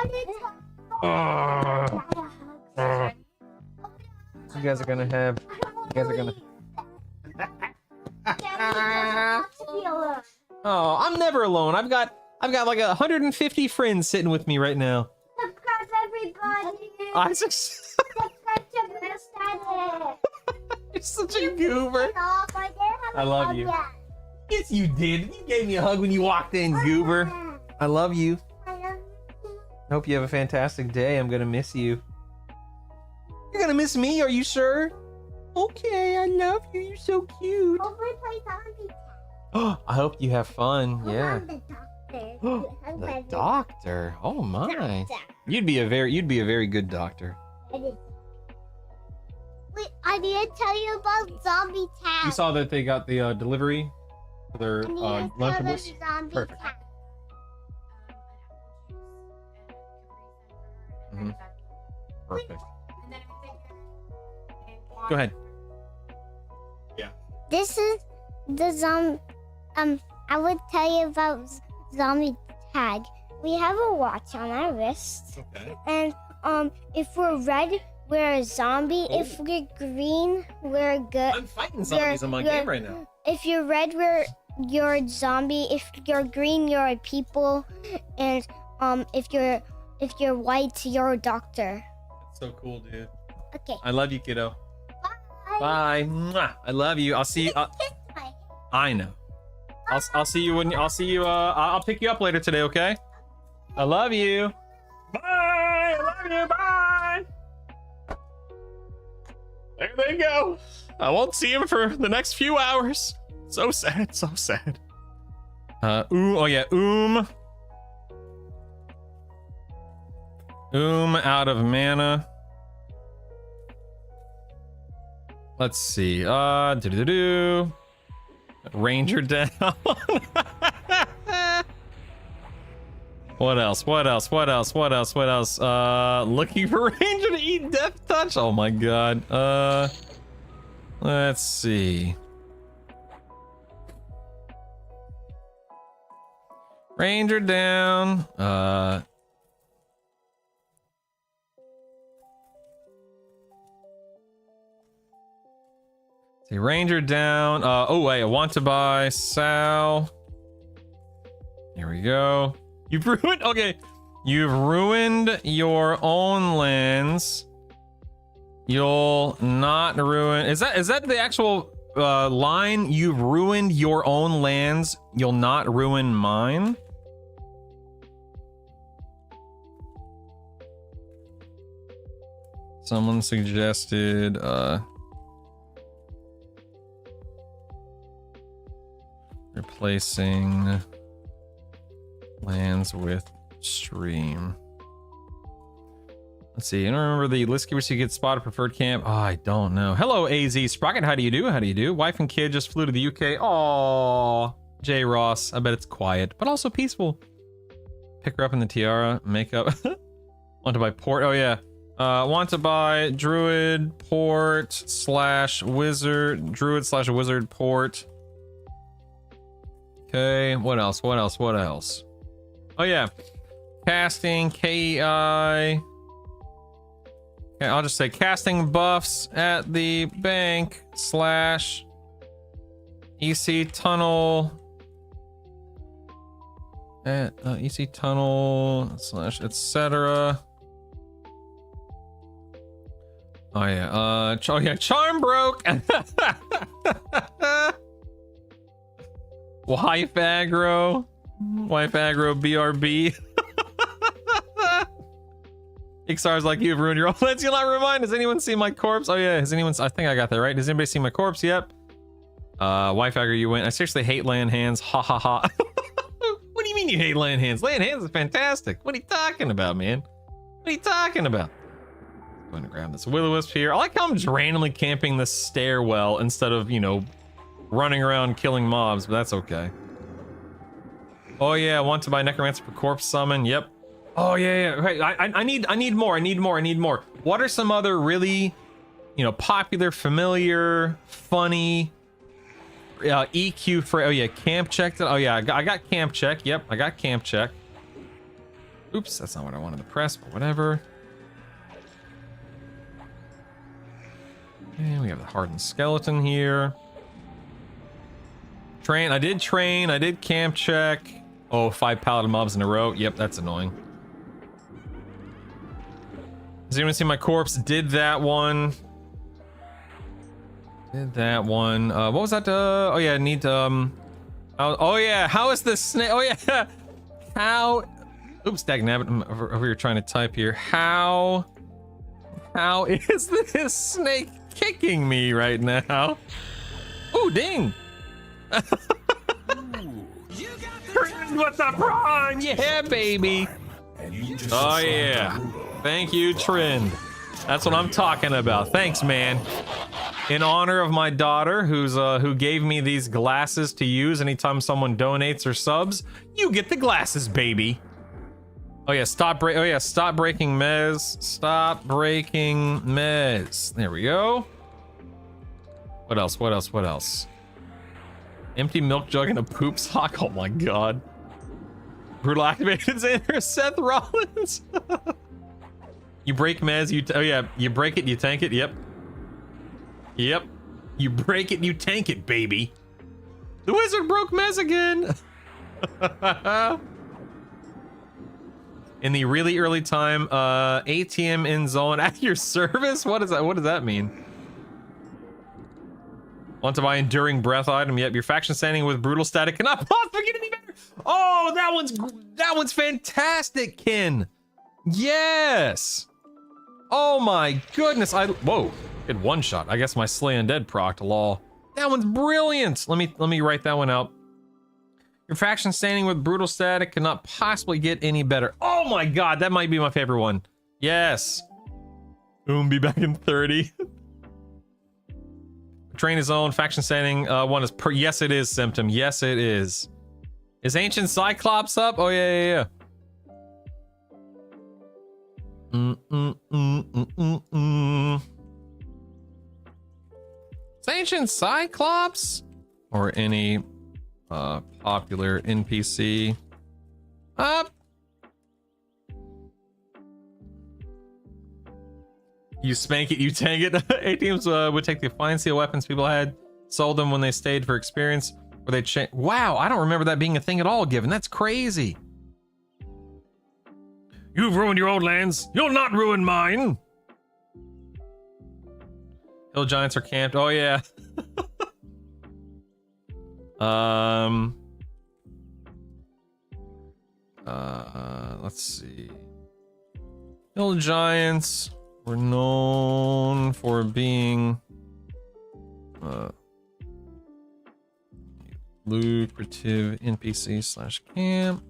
B: You guys are gonna have. You guys are gonna. Oh, I'm never alone. I've got like 150 friends sitting with me right now.
E: Subscribe, everybody.
B: I'm just.
E: Subscribe to Mr.
B: You're such a goober. I love you. Yes, you did. You gave me a hug when you walked in, goober. I love you. I hope you have a fantastic day. I'm gonna miss you. You're gonna miss me, are you sure? Okay, I love you. You're so cute. Oh, I hope you have fun. Yeah. The doctor. Oh my. You'd be a very good doctor.
E: Wait, I need to tell you about zombie tag.
B: You saw that they got the delivery for their
E: I need to tell them
B: Lunchables?
E: zombie
B: Perfect.
E: tag.
B: Mhm. Perfect. Go ahead.
E: This is the I would tell you about zombie tag. We have a watch on our wrist,
B: Okay.
E: and if we're red, we're a zombie. If we're green, we're good.
B: I'm fighting zombies on my
E: you're-
B: game right now.
E: If you're red, you're a zombie. If you're green, you're a people, and if you're white, you're a doctor.
B: That's so cool, dude.
E: Okay.
B: I love you, kiddo. Bye. Mwah. I love you. I'll see you. I know. I'll see you when I'll pick you up later today, okay? I love you. Bye. I love you. Bye. There they go. I won't see him for the next few hours. So sad. So sad. Oh yeah. Out of mana. Let's see. Ranger down. What else? Looking for Ranger to eat Death Touch. Oh my god. Let's see. Ranger down. See, Ranger down. Oh wait, I want to buy Sal. Here we go. You've ruined. Okay, you've ruined your own lands. You'll not ruin. Is that the actual line? You've ruined your own lands. You'll not ruin mine. Someone suggested. Replacing lands with stream. Let's see. I don't remember the list keepers who get spotted preferred camp. Oh, I don't know. Hello, AZ Sprocket. How do you do? Wife and kid just flew to the UK. Aw, J Ross. I bet it's quiet, but also peaceful. Pick her up in the tiara. Makeup. Want to buy port? Oh yeah. Want to buy druid port slash wizard. Druid slash wizard port. Okay. What else? What else? What else? Oh yeah. Casting KEI. Okay, I'll just say casting buffs at the bank slash EC tunnel. At EC tunnel slash etc. Oh yeah, oh yeah, charm broke. Wife aggro BRB. Ixar's like, you've ruined your own plans. You'll not remind. Has anyone seen my corpse? Oh yeah, has anyone? I think I got that right. Has anybody seen my corpse? Yep. Wife aggro, you win. I seriously hate land hands. Ha ha ha. What do you mean you hate land hands? Land hands is fantastic. What are you talking about, man? What are you talking about? I'm going to grab this will-o-wisp here. I like how I'm just randomly camping the stairwell instead of, you know, running around killing mobs, but that's okay. Oh yeah, I want to buy necromancer for corpse summon. Yep. Oh yeah, yeah. Hey, I need more. What are some other really, you know, popular, familiar, funny EQ for? Oh yeah, camp check. Oh yeah, I got camp check. Yep, I got camp check. Oops, that's not what I wanted to press, but whatever. Okay, we have the hardened skeleton here. Train. I did camp check. Oh, 5 paladin mobs in a row. Yep, that's annoying. Has anyone seen my corpse? Did that one. What was that? Oh yeah, I need oh yeah, how is this snake? Oh yeah. How? Oops, dagnabbit. I'm over here trying to type here. How is this snake kicking me right now? Ooh, ding. What's the prime? Yeah, baby. Oh yeah. Thank you, Trend. That's what I'm talking about. Thanks, man. In honor of my daughter, who gave me these glasses to use anytime someone donates or subs, you get the glasses, baby. Oh yeah, stop breaking mez. Stop breaking mez. There we go. What else? Empty milk jug and a poop sock. Oh my god. Brutal activated Xander, Seth Rollins. You break mez, oh yeah, you break it, you tank it, yep. Yep. You break it, you tank it, baby. The wizard broke mez again. In the really early time, ATM in zone at your service? What does that mean? Want to buy enduring breath item? Yep, your faction standing with brutal static cannot possibly get any better. Oh, that one's fantastic, Kin. Yes. Oh my goodness. Whoa, good one shot. I guess my slay undead proc lol. That one's brilliant. Let me write that one out. Your faction standing with brutal static cannot possibly get any better. Oh my god, that might be my favorite one. Yes. Boom, be back in 30. Train his own faction standing one is yes it is symptom. Yes it is. Is Ancient Cyclops up? Oh yeah. Is Ancient Cyclops or any popular NPC up? You spank it, you tank it. A-teams would take the fine steel weapons people had, sold them when they stayed for experience, or they change. Wow, I don't remember that being a thing at all, Given. That's crazy. You've ruined your old lands. You'll not ruin mine. Hill giants are camped. Oh yeah. Let's see. Hill giants were known for being lucrative NPC slash camp.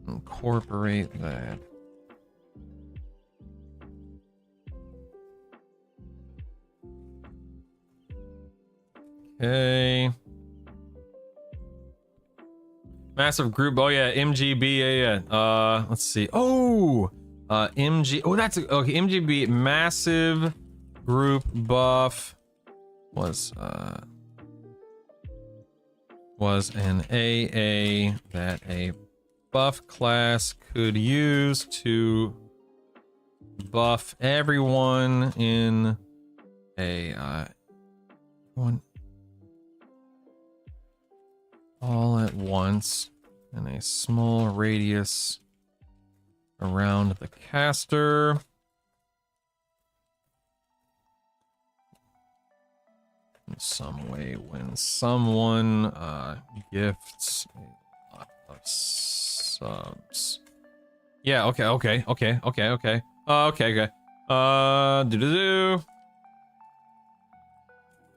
B: Incorporate that. Okay. Massive group. Oh yeah, MGB. Yeah. Let's see. Oh, MG. Oh, that's okay. MGB massive group buff was an AA that a buff class could use to buff everyone in a one all at once in a small radius around the caster. In some way when someone gifts a lot of subs. Yeah, okay. Okay. Let's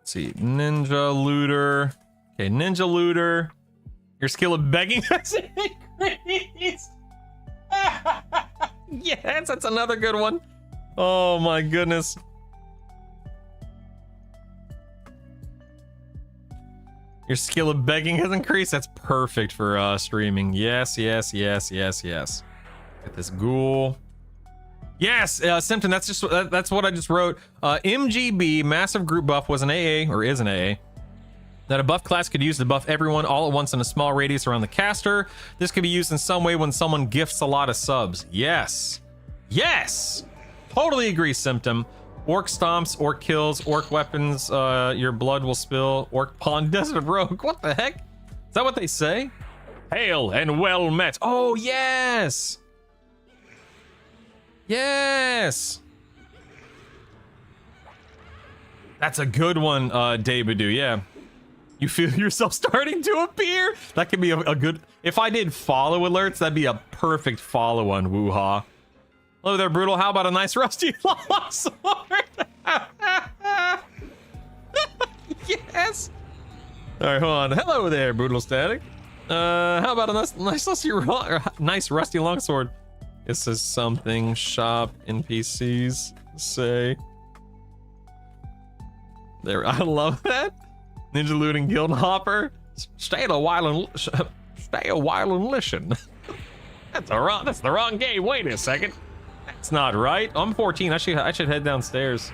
B: see, Ninja Looter. Okay, Ninja Looter. Your skill of begging has increased. Yes, that's another good one. Oh my goodness. Your skill of begging has increased. That's perfect for streaming. Yes. Get this ghoul. Yes, Symptom. That's what I just wrote. MGB massive group buff was an AA or is an AA that a buff class could use to buff everyone all at once in a small radius around the caster. This could be used in some way when someone gifts a lot of subs. Yes. Totally agree, Symptom. Orc stomps, orc kills, orc weapons, your blood will spill, orc pawn, desert rogue. What the heck? Is that what they say? Hail and well met. Oh, yes. That's a good one, Daybadoo, yeah. You feel yourself starting to appear? That could be a good... If I did follow alerts, that'd be a perfect follow on Woo-ha. Hello there, Brutal. How about a nice rusty longsword? Yes. All right, hold on. Hello there, Brutal Static. How about a nice rusty longsword? This is something shop NPCs say. There, I love that. Ninja Looting Guild Hopper. Stay a while and listen. That's the wrong game. Wait a second. That's not right. I'm 14. I should head downstairs.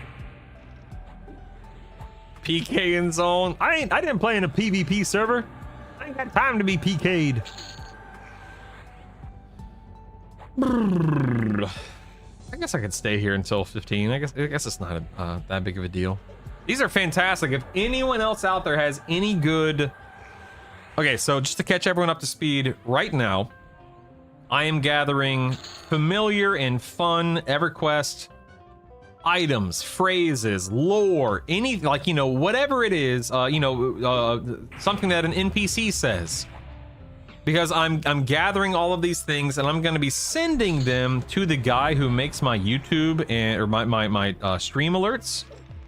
B: PK in zone. I didn't play in a PvP server. I ain't got time to be PK'd. I guess I could stay here until 15. I guess it's not that big of a deal. These are fantastic. If anyone else out there has any good... Okay, so just to catch everyone up to speed right now, I am gathering familiar and fun EverQuest items, phrases, lore, any, like, you know, whatever it is, something that an NPC says. Because I'm gathering all of these things and I'm going to be sending them to the guy who makes my YouTube or my stream alerts.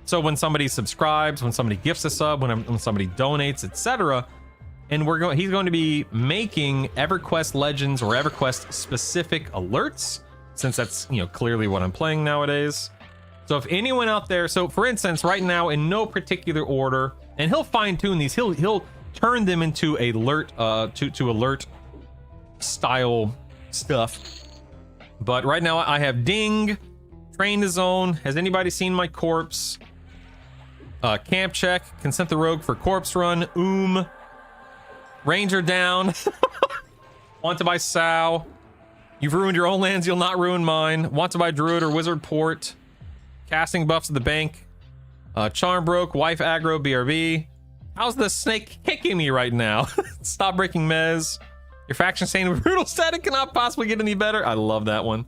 B: So when somebody subscribes, when somebody gifts a sub, when somebody donates, etc., and he's going to be making EverQuest Legends or EverQuest specific alerts, since that's, you know, clearly what I'm playing nowadays. So if anyone out there, so for instance, right now in no particular order, and he'll fine tune these, he'll turn them into alert to alert style stuff. But right now I have Ding, Train to Zone, has anybody seen my corpse? Camp check, consent the rogue for corpse run, Ranger down. Want to buy Sow. You've ruined your own lands, you'll not ruin mine. Want to buy Druid or Wizard Port. Casting buffs at the bank. Charm broke, wife aggro, BRB. How's the snake kicking me right now? Stop breaking Mez. Your faction saying Brutal Static cannot possibly get any better. I love that one.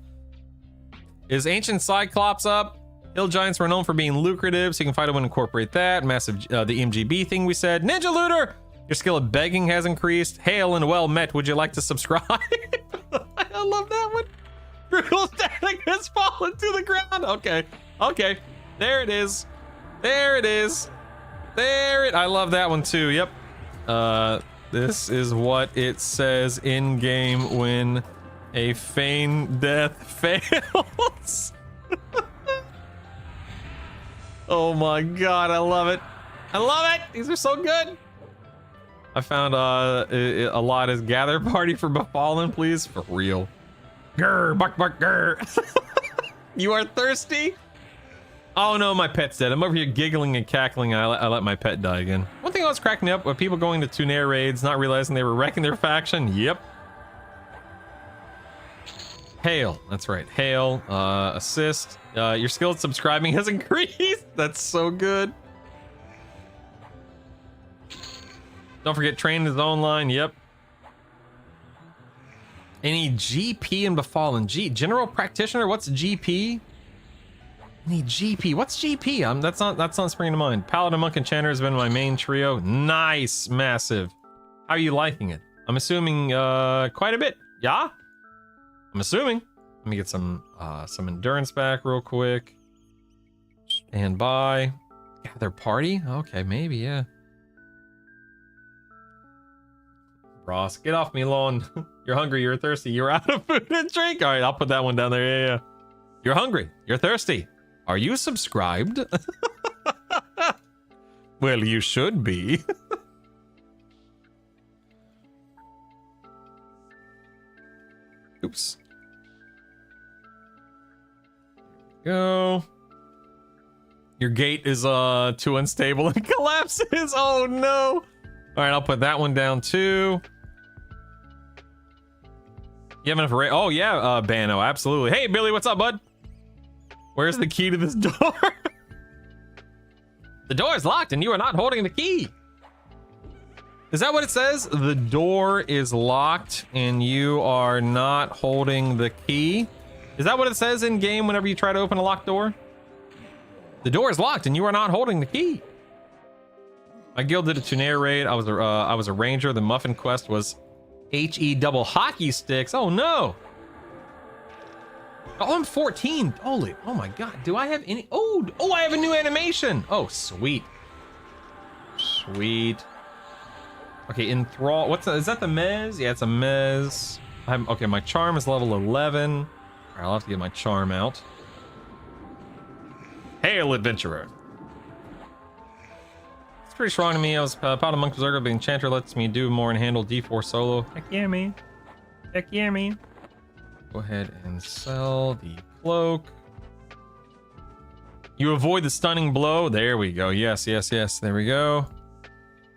B: Is Ancient Cyclops up? Hill Giants were known for being lucrative, so you can find a way to incorporate that. Massive, the MGB thing we said. Ninja Looter! Your skill of begging has increased. Hail and well met. Would you like to subscribe? I love that one. Brutal Static has fallen to the ground. Okay. There it is. I love that one too. Yep. This is what it says in game when a feign death fails. Oh my god, I love it. These are so good. I found a lot is gather party for Befallen, please. For real. Grr, bark, bark, grr. You are thirsty? Oh no, my pet's dead. I'm over here giggling and cackling. I let my pet die again. One thing I was cracking me up with people going to Tunair raids, not realizing they were wrecking their faction. Yep. Hail. That's right. Hail. Assist. Your skill at subscribing has increased. That's so good. Don't forget train his own line. Yep. Any GP in Befallen? General practitioner? What's GP? Any GP? What's GP? That's not springing to mind. Paladin, Monk, Enchanter has been my main trio. Nice, massive. How are you liking it? I'm assuming quite a bit. Yeah? I'm assuming. Let me get some endurance back real quick. Stand by. Gather party? Okay, maybe, yeah. Ross, get off me lawn. You're hungry, you're thirsty, you're out of food and drink. All right, I'll put that one down there. Yeah. You're hungry, you're thirsty. Are you subscribed? Well, you should be. Oops. Go. Your gate is too unstable and collapses. Oh no. All right, I'll put that one down too. You have enough array? Oh yeah, Bano, absolutely. Hey Billy, what's up, bud? Where's the key to this door? The door is locked and you are not holding the key. Is that what it says? The door is locked and you are not holding the key. Is that what it says in game whenever you try to open a locked door? The door is locked and you are not holding the key. My guild did a Tunair raid. I was a ranger. The muffin quest was HE double hockey sticks. Oh no. Oh, I'm 14. Holy, oh my god. Do I have any? Oh, I have a new animation. Oh, sweet. Sweet. Okay, enthrall. Is that the Mez? Yeah, it's a Mez. Okay, my charm is level 11. All right, I'll have to get my charm out. Hail, adventurer. It's pretty strong to me. I was Paladin Monk Berserker, but Enchanter lets me do more and handle D4 solo. Heck yeah, man. Heck yeah, man. Go ahead and sell the cloak. You avoid the stunning blow. There we go. Yes. There we go.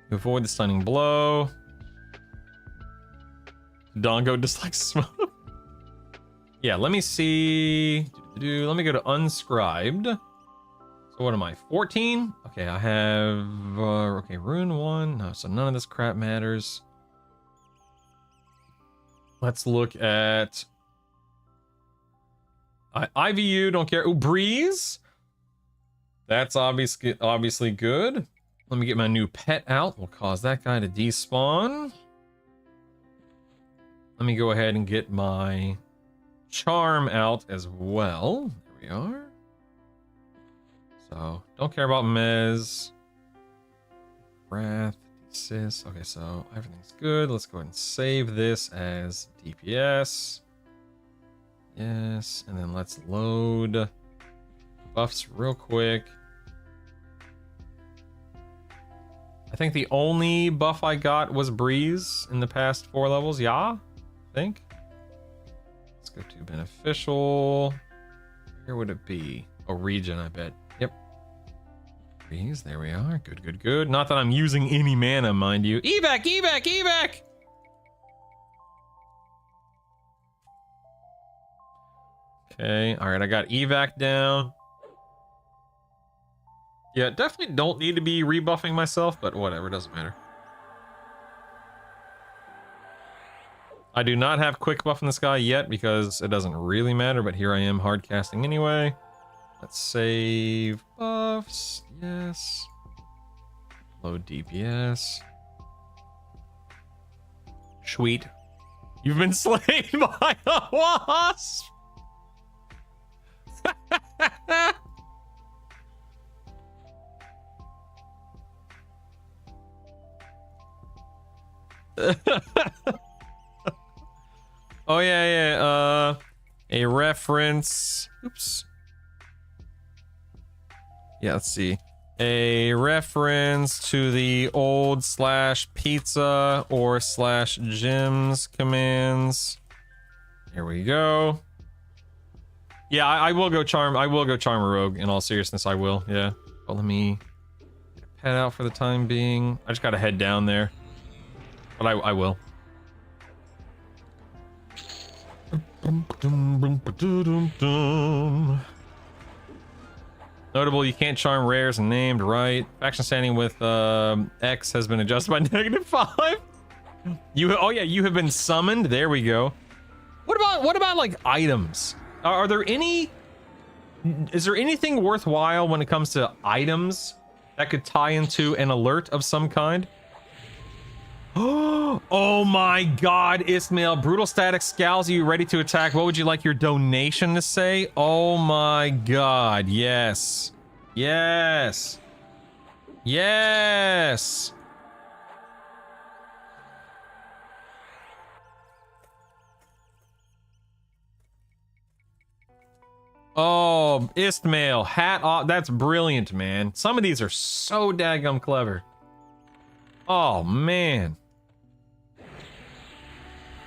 B: You avoid the stunning blow. Dongo dislikes smoke. Yeah, let me see. Let me go to unscribed. So what am I? 14? Okay, I have okay, rune 1. No, so none of this crap matters. Let's look at IVU, don't care. Ooh, breeze. That's obviously good. Let me get my new pet out. We'll cause that guy to despawn. Let me go ahead and get my charm out as well. There we are. So, don't care about Mez. Wrath, Desist. Okay, so everything's good. Let's go ahead and save this as DPS. Yes, and then let's load buffs real quick. I think the only buff I got was Breeze in the past 4 levels. Yeah, I think. Let's go to beneficial. Where would it be? Oh, region, I bet. Yep. Breeze, there we are. Good. Not that I'm using any mana, mind you. Evac! Okay, alright, I got evac down. Yeah, definitely don't need to be rebuffing myself, but whatever, doesn't matter. I do not have quick buff in this guy yet because it doesn't really matter, but here I am hard casting anyway. Let's save buffs. Yes. Load DPS. Sweet. You've been slain by a wasp! Oh yeah. A reference. Oops. Yeah, let's see. a reference to the old /pizza or /gyms commands. Here we go. Yeah, I will go charm. I will go charm a rogue. In all seriousness, I will. Yeah. But let me head out for the time being. I just gotta head down there. But I will. Notable, you can't charm rares and named, right? Faction standing with X has been adjusted by -5. Oh yeah, you have been summoned. There we go. What about like items? Are there any? Is there anything worthwhile when it comes to items that could tie into an alert of some kind? Oh my god, Ismail. Brutal static scowls you ready to attack. What would you like your donation to say? Oh my god, yes. Yes. Yes. Oh, Ismail, hat off. That's brilliant, man. Some of these are so daggum clever. Oh, man.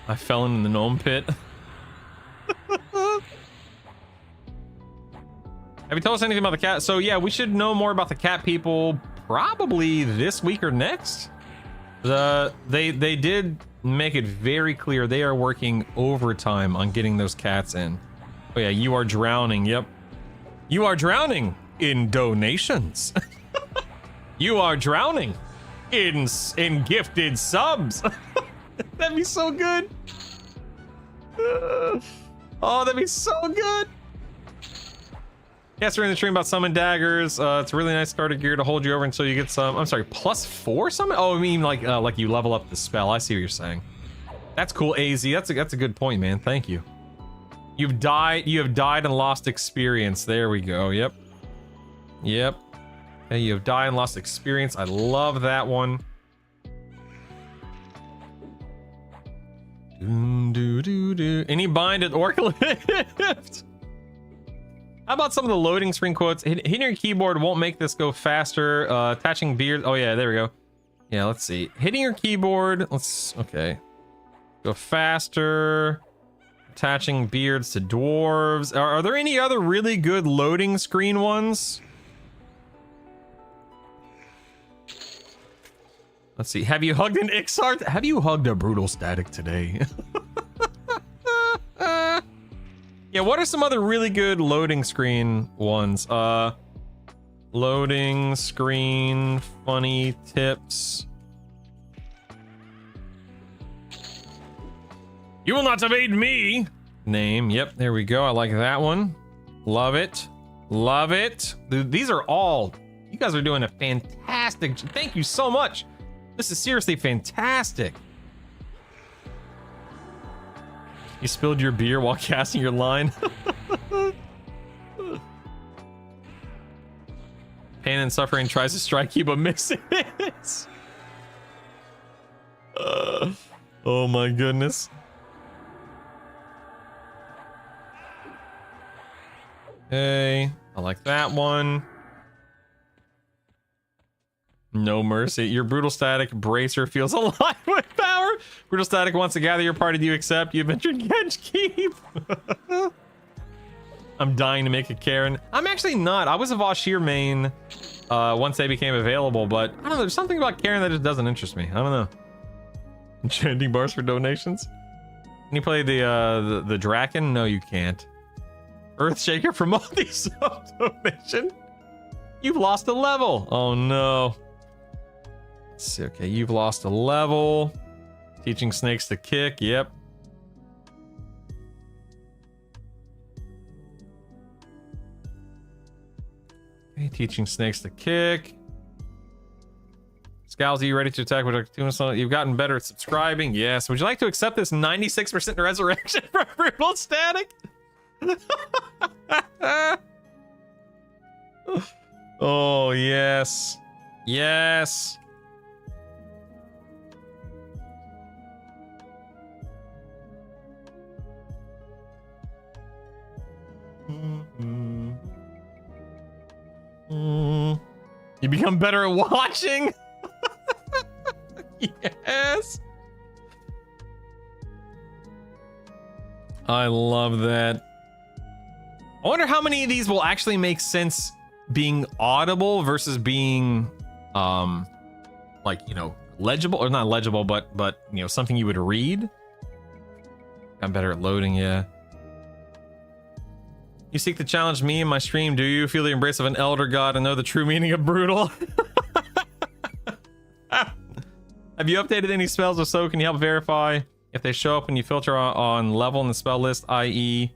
B: I fell in the gnome pit. Have you told us anything about the cat? So yeah, we should know more about the cat people probably this week or next. They did make it very clear they are working overtime on getting those cats in. Oh yeah, you are drowning. Yep. You are drowning in donations. You are drowning in gifted subs. That'd be so good. Oh, that'd be so good. Yes, we're in the stream about summon daggers. It's a really nice starter gear to hold you over until you get some. I'm sorry, +4 summon? Oh, I mean like you level up the spell. I see what you're saying. That's cool, AZ. That's a good point, man. Thank you. You have died and lost experience. There we go. Yep. Yep. Okay, you have died and lost experience. I love that one. Any bind at Orc Lift? How about some of the loading screen quotes? Hitting your keyboard won't make this go faster. Attaching beard. Oh yeah, there we go. Yeah, let's see. Hitting your keyboard. Okay. Go faster. Attaching beards to dwarves. Are there any other really good loading screen ones? Let's see. Have you hugged an Ixart? Have you hugged a brutal static today? Yeah, what are some other really good loading screen ones? Loading screen funny tips. You will not evade me. Name. Yep, there we go. I like that one. Love it. Love it. These are all, you guys are doing a fantastic, thank you so much. This is seriously fantastic. You spilled your beer while casting your line. Pain and suffering tries to strike you but misses. Oh my goodness. Okay, I like that one. No mercy. Your brutal static bracer feels alive with power. Brutal static wants to gather your party. Do you accept? You've entered Genj Keep. I'm dying to make a Karen. I'm actually not. I was a Vashir main once they became available, but I don't know. There's something about Karen that just doesn't interest me. I don't know. Enchanting bars for donations. Can you play the Draken? No, you can't. Earthshaker for multi-sub donation. You've lost a level. Oh no. Let's see. Okay, you've lost a level. Teaching snakes to kick. Yep. Okay, teaching snakes to kick. Scowls, are you ready to attack with a You've gotten better at subscribing. Yes. Would you like to accept this 96% resurrection for brutal static? Oh yes, yes. You become better at watching. Yes. I love that. I wonder how many of these will actually make sense being audible versus being like, you know, legible, or not legible, but you know, something you would read. I'm better at loading, yeah. You seek to challenge me in my stream, do you? Feel the embrace of an elder god and know the true meaning of brutal? Have you updated any spells? If so, can you help verify if they show up when you filter on level in the spell list, i.e.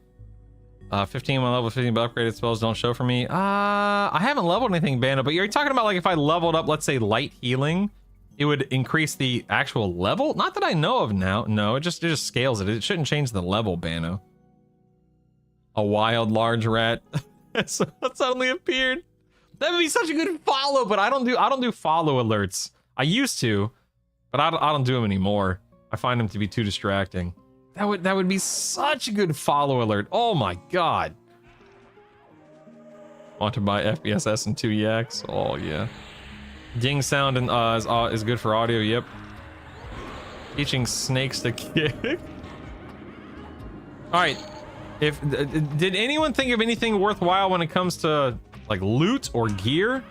B: 15 when level 15 but upgraded spells don't show for me? I haven't leveled anything, Bando, but you're talking about like if I leveled up, let's say light healing, it would increase the actual level? Not that I know of now. No, it just scales it. It shouldn't change the level, Bando. A wild large rat suddenly appeared. That would be such a good follow, but I don't do follow alerts. I used to, but I don't do them anymore. I find them to be too distracting. That would be such a good follow alert. Oh my god. Want to buy FBSS and 2EX? Oh yeah. Ding sound and is good for audio. Yep. Teaching snakes to kick. All right. Did anyone think of anything worthwhile when it comes to like loot or gear?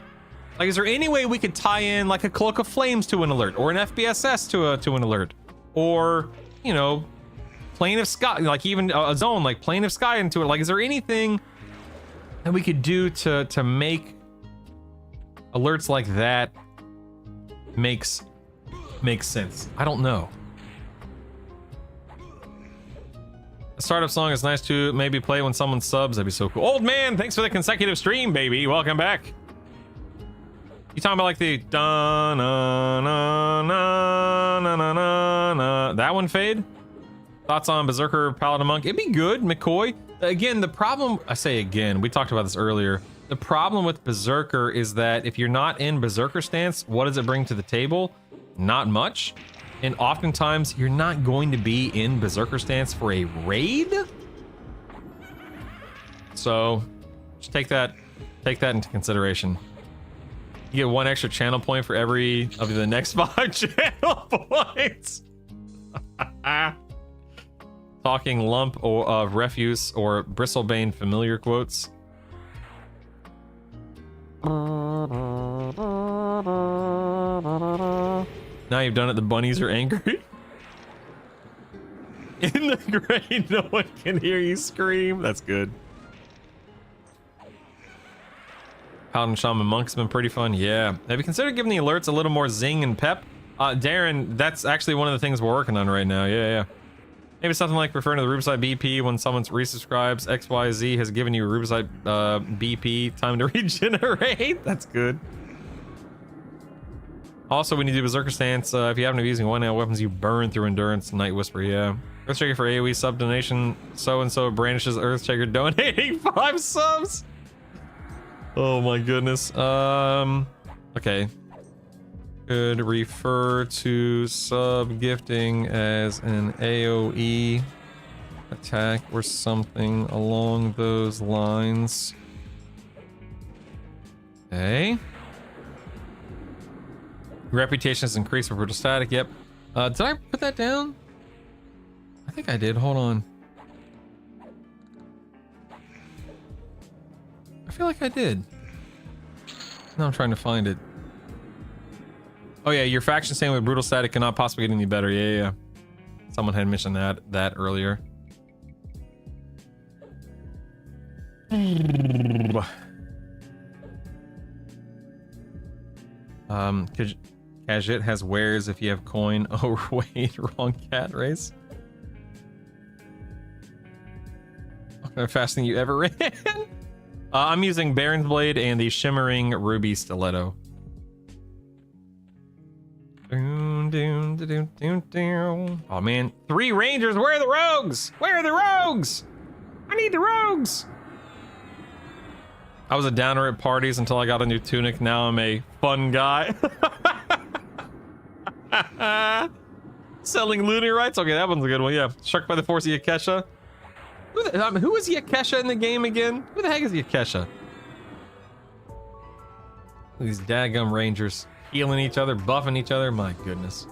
B: Like, is there any way we could tie in like a cloak of flames to an alert, or an FBSS to an alert, or you know, plane of sky, like even a zone like plane of sky into it? Like, is there anything that we could do to make alerts like that makes sense? I don't know. A startup song is nice to maybe play when someone subs. That'd be so cool. Old man, thanks for the consecutive stream, baby. Welcome back. You talking about like the da na na na na na na na, that one, Fade? Thoughts on Berserker Paladin Monk? It'd be good, McCoy. Again, the problem, I say again, we talked about this earlier. The problem with Berserker is that if you're not in Berserker stance, what does it bring to the table? Not much. And oftentimes you're not going to be in Berserker stance for a raid. So just take that into consideration. You get 1 extra channel point for every of the next 5 channel points. Talking lump of refuse or Bristlebane familiar quotes. Now you've done it, the bunnies are angry. In the grade, no one can hear you scream. That's good. Paladin Shaman Monk's been pretty fun. Yeah. Have you considered giving the alerts a little more zing and pep? Darren, that's actually one of the things we're working on right now. Yeah. Maybe something like referring to the Rubicide BP when someone resubscribes. XYZ has given you Rubicide BP time to regenerate. That's good. Also, we need to do Berserker stance. If you happen to be using one-nail weapons, you burn through endurance. Night Whisper, yeah. Earthshaker for AoE sub donation. So-and-so brandishes Earthshaker donating 5 subs. Oh my goodness. Okay. Could refer to sub gifting as an AoE attack or something along those lines. Okay. Reputation is increased for brutal static. Yep. Did I put that down? I think I did. Hold on. I feel like I did. Now I'm trying to find it. Oh yeah, your faction staying with brutal static cannot possibly get any better. Yeah. Someone had mentioned that earlier. Kajit has wares if you have coin. Oh wait, wrong cat race. What kind of fasting you ever ran? I'm using Baron's Blade and the Shimmering Ruby Stiletto. Oh man, 3 Rangers. Where are the rogues? Where are the rogues? I need the rogues. I was a downer at parties until I got a new tunic. Now I'm a fun guy. Selling loony rights. Okay, that one's a good one. Yeah, struck by the force of Yakesha. Who is Yakesha in the game again? Who the heck is Yakesha? These daggum rangers healing each other, buffing each other. My goodness.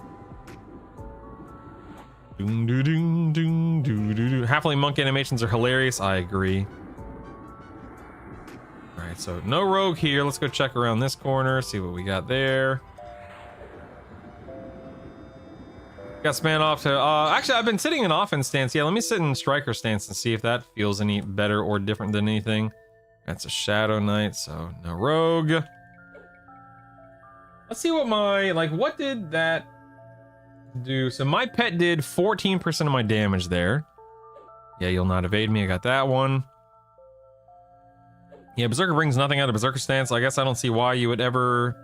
B: Doom, doo, doom, doom, doo, doo, doo. Halfling monk animations are hilarious. I agree. All right, so no rogue here. Let's go check around this corner, see what we got there. Got span off to, actually, I've been sitting in offense stance. Yeah, let me sit in striker stance and see if that feels any better or different than anything. That's a shadow knight, so no rogue. Let's see what my, like, what did that do? So my pet did 14% of my damage there. Yeah, you'll not evade me. I got that one. Yeah, Berserker brings nothing out of Berserker stance. I guess I don't see why you would ever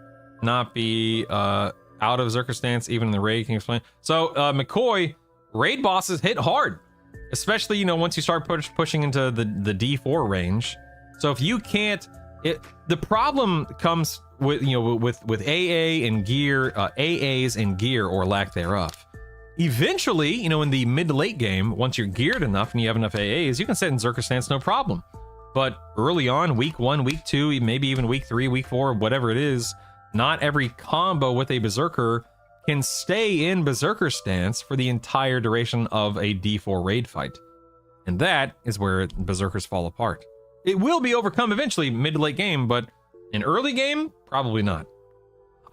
B: not be out of Berserker stance, even in the raid. Can you explain? So, McCoy, raid bosses hit hard. Especially, you know, once you start pushing into the D4 range. So if you can't... the problem comes with, you know, with AA and gear, AAs and gear or lack thereof. Eventually, you know, in the mid to late game, once you're geared enough and you have enough AAs, you can sit in Berserker stance, no problem. But early on, week 1, week 2, maybe even week 3, week 4, whatever it is, not every combo with a Berserker can stay in Berserker stance for the entire duration of a D4 raid fight. And that is where Berserkers fall apart. It will be overcome eventually, mid to late game, but in early game, probably not.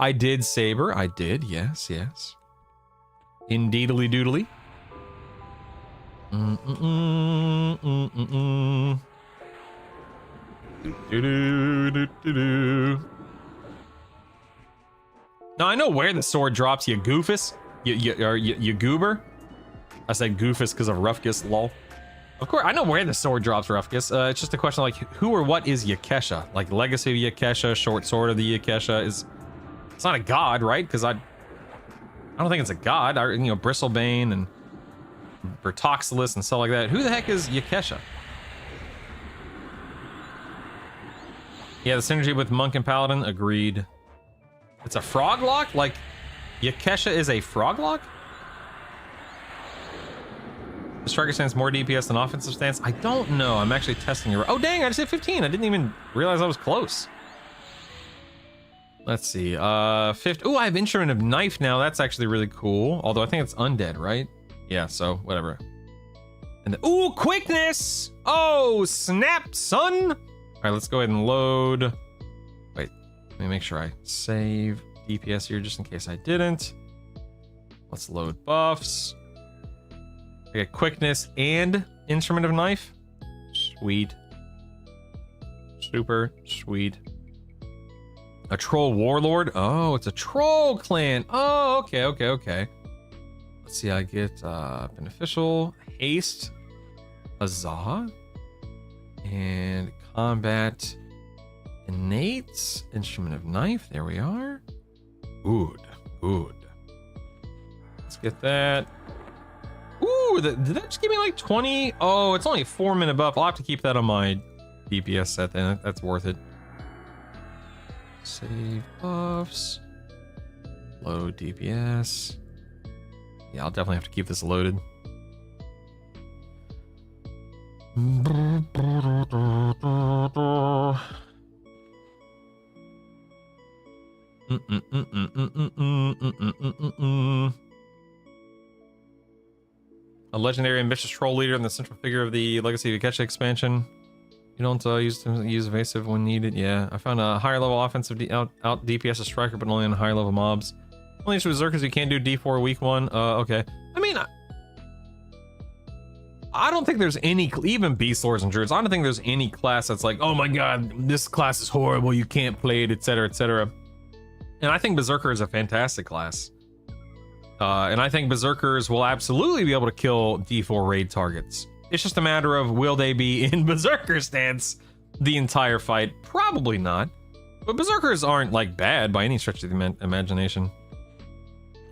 B: I did Saber, I did, yes, yes. Indeedly doodly. Now I know where the sword drops, you goofus. You goober. I said goofus because of Rufkus, lol. Of course, I know where the sword drops, Rufkus. It's just a question of, like, who or what is Yakesha? Like, Legacy of Yakesha, Short Sword of the Yakesha is... It's not a god, right? Because I don't think it's a god. You know, Bristlebane and Bertoxilus and stuff like that. Who the heck is Yakesha? Yeah, the synergy with Monk and Paladin, agreed. It's a frog lock? Like, Yakesha is a frog lock? The striker stance more DPS than offensive stance? I don't know. I'm actually testing it. Oh, dang, I just hit 15. I didn't even realize I was close. Let's see. 50. Oh, I have Instrument of Knife now. That's actually really cool. Although I think it's undead, right? Yeah, so whatever. And the, ooh, quickness! Oh, snap, son! All right, let's go ahead and load. Wait, let me make sure I save DPS here just in case I didn't. Let's load buffs. I got quickness and Instrument of Knife. Sweet. Super sweet. A troll warlord. Oh, it's a troll clan. Oh, okay, okay, okay. Let's see. I get beneficial haste, Azah, and combat innate Instrument of Knife. There we are. Good, good. Let's get that. Ooh, did that just give me like 20? Oh, it's only a 4-minute buff. I'll have to keep that on my DPS set then. That's worth it. Save buffs. Load DPS. Yeah, I'll definitely have to keep this loaded. A legendary ambitious troll leader and the central figure of the Legacy of Yakesha expansion. You don't use evasive when needed. Yeah, I found a higher level offensive out DPS a striker, but only on higher level mobs. Only issue with Berserkers you can't do D4 week 1. Okay. I mean, I don't think there's any, even Beast Lords and Druids, I don't think there's any class that's like, oh my god, this class is horrible, you can't play it, etc., etc. And I think Berserker is a fantastic class. And I think Berserkers will absolutely be able to kill D4 raid targets. It's just a matter of, will they be in Berserker stance the entire fight? Probably not. But Berserkers aren't, like, bad by any stretch of the imagination.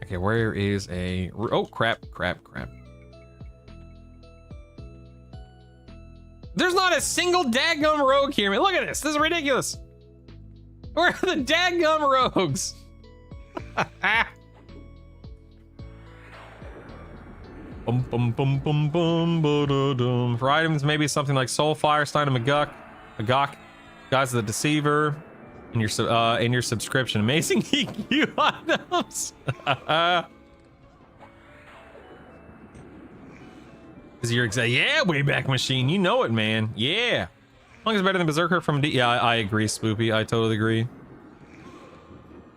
B: Okay, where is a... Oh, crap, crap, crap. There's not a single daggum rogue here. Man, look at this. This is ridiculous. Where are the daggum rogues? Bum, bum, bum, bum, bum, ba-da-dum. For items, maybe something like Soul, Firestein, and Magok. Guys of the Deceiver. in your subscription. Amazing EQ items. Is your exact yeah, Wayback Machine. You know it, man. Yeah. As long as it's better than Berserker from D. Yeah, I agree, Spoopy. I totally agree.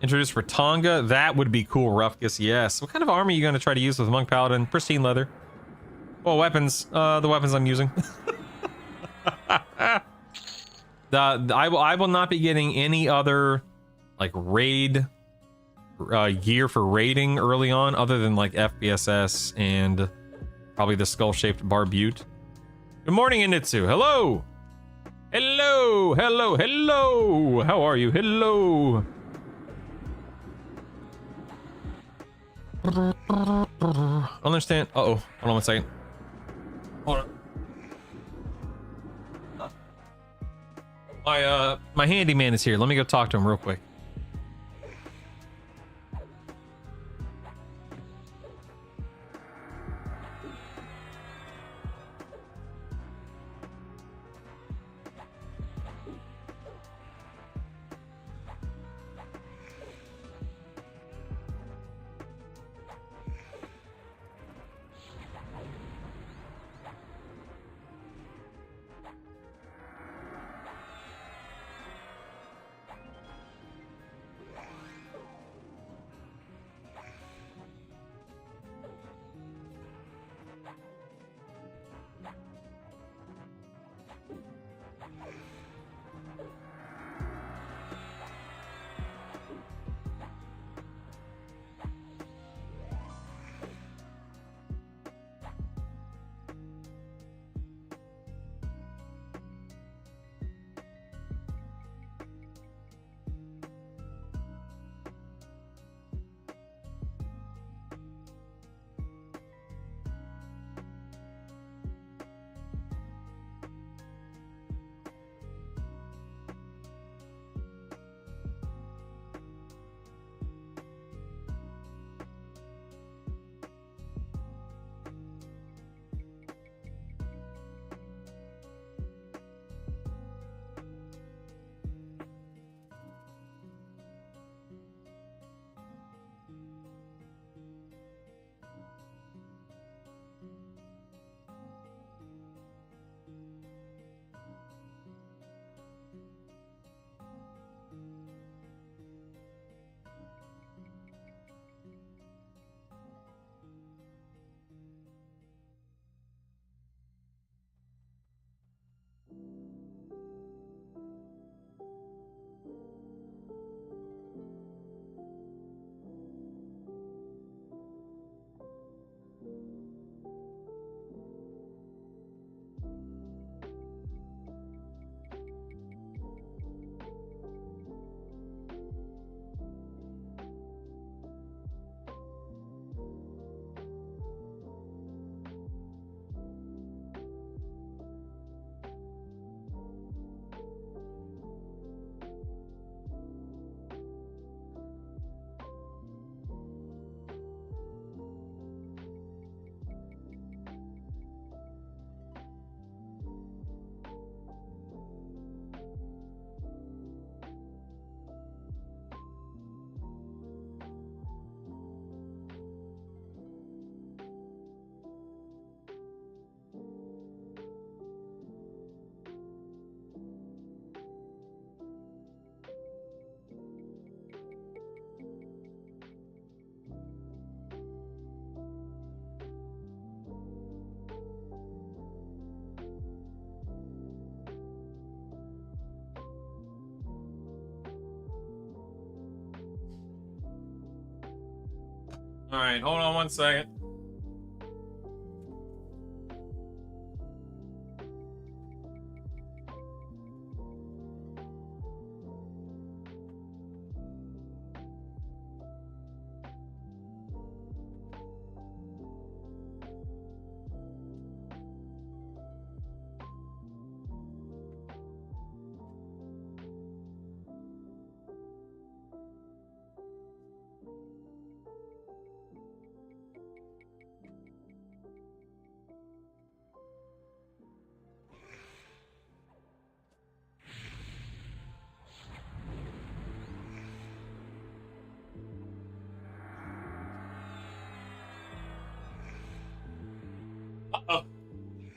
B: Introduce Ratonga. That would be cool, Rufkus. Yes. What kind of armor are you going to try to use with Monk Paladin? Pristine leather. Well, weapons. The weapons I'm using. I will not be getting any other like raid gear for raiding early on, other than like FBSS and probably the skull-shaped Barbute. Good morning, Initsu. Hello. Hello. Hello. Hello. How are you? Hello. Understand. Uh-oh. Hold on 1 second. Hold on. My handyman is here. Let me go talk to him real quick. All right, hold on 1 second.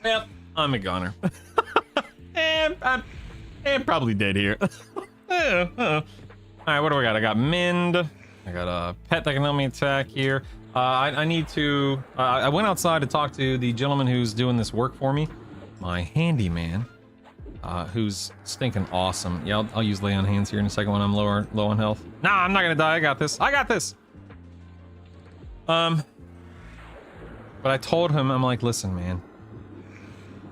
B: Yep, I'm a goner. and I'm probably dead here. All right, what do I got? I got Mend. I got a pet that can help me attack here. I need to... I went outside to talk to the gentleman who's doing this work for me. My handyman. Who's stinking awesome. Yeah, I'll use lay on hands here in a second when I'm low on health. Nah, I'm not gonna die. I got this. I got this. But I told him, I'm like, listen, man.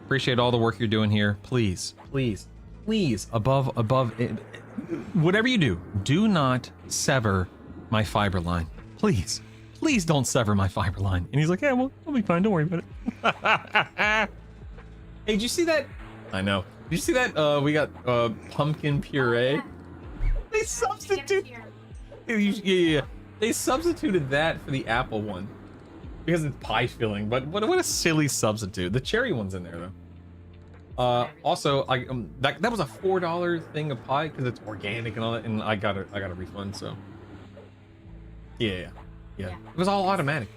B: Appreciate all the work you're doing here. Please, please, please, above it, whatever you do not sever my fiber line. Please, please don't sever my fiber line. And he's like, yeah, well, we'll be fine. Don't worry about it. Hey, did you see that? I know. Did you see that? We got pumpkin puree. They substitute. Yeah. They substituted that for the apple one because it's pie filling. But what a silly substitute. The cherry one's in there though. Also, that was a $4 thing of pie because it's organic and all that, and I got a refund. So yeah. It was all automatic.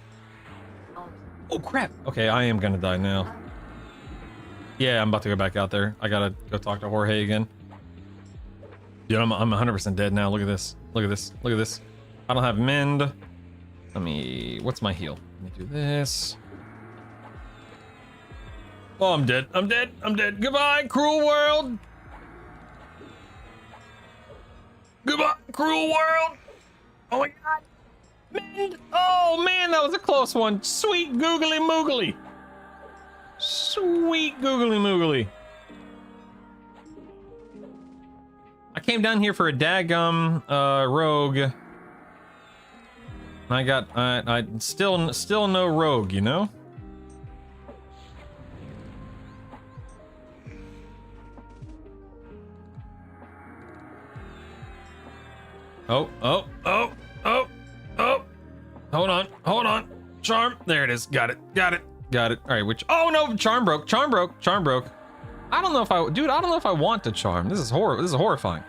B: Oh crap. Okay, I am gonna die now. Yeah, I'm about to go back out there. I gotta go talk to Jorge again. Dude, I'm 100% dead now. Look at this. Look at this. Look at this. I don't have mend. What's my heal? Let me do this. Oh, I'm dead. I'm dead. I'm dead. Goodbye, cruel world. Goodbye, cruel world. Oh my god. Mend. Oh man, that was a close one. Sweet googly moogly. Sweet googly moogly. I came down here for a daggum rogue. I got I still no rogue, you know? Oh. Hold on. Charm. There it is. Got it. All right, oh no, charm broke. I don't know if I want to charm. This is horrifying.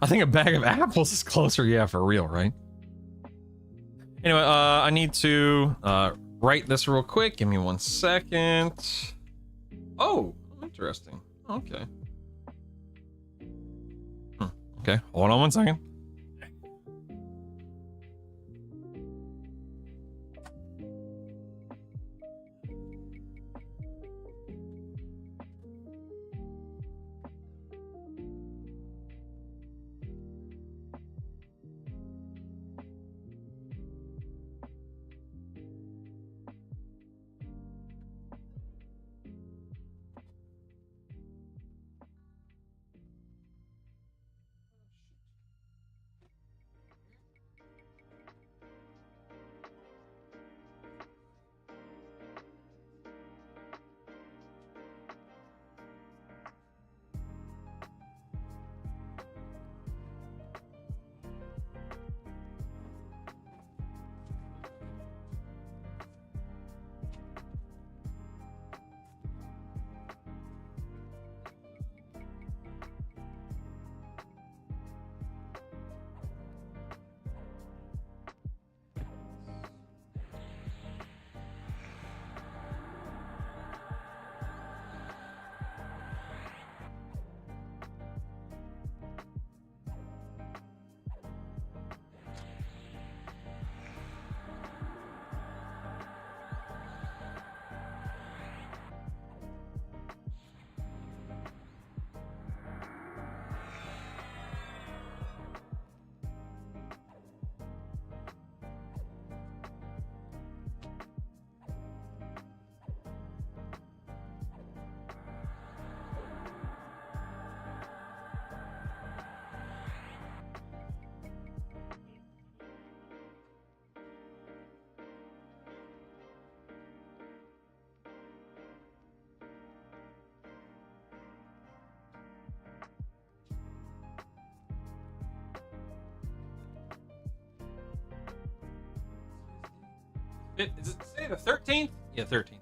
B: I think a bag of apples is closer. Yeah, for real, right? Anyway, I need to write this real quick. Give me 1 second. Oh, interesting. Okay. Okay, hold on 1 second. Is it say the 13th? Yeah, 13th.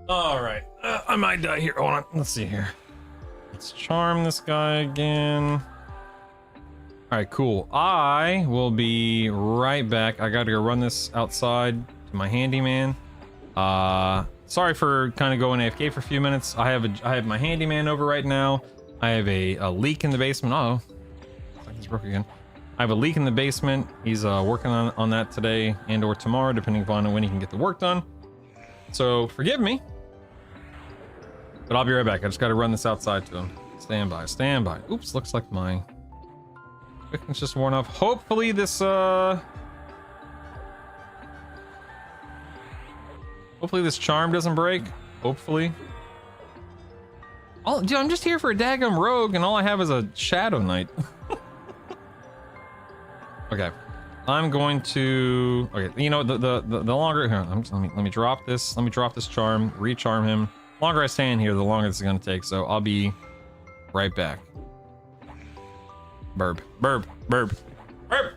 B: All right, I might die here. Hold on, let's see here. Let's charm this guy again. All right, cool. I will be right back. I got to go run this outside to my handyman. Sorry for kind of going AFK for a few minutes. I have my handyman over right now. I have a leak in the basement. Uh-oh, looks like it's broke again. I have a leak in the basement. He's working on that today and or tomorrow, depending upon when he can get the work done. So forgive me, but I'll be right back. I just got to run this outside to him. Stand by, stand by. Oops, looks like my quickness just worn off. Hopefully this charm doesn't break. Hopefully. Oh, dude, I'm just here for a daggum rogue, and all I have is a Shadow Knight. Okay, I'm going to. Okay, you know the longer. Here, let me drop this. Let me drop this charm. Recharm him. The longer I stay in here, the longer this is gonna take. So I'll be right back. Burb, burb, burb, burb.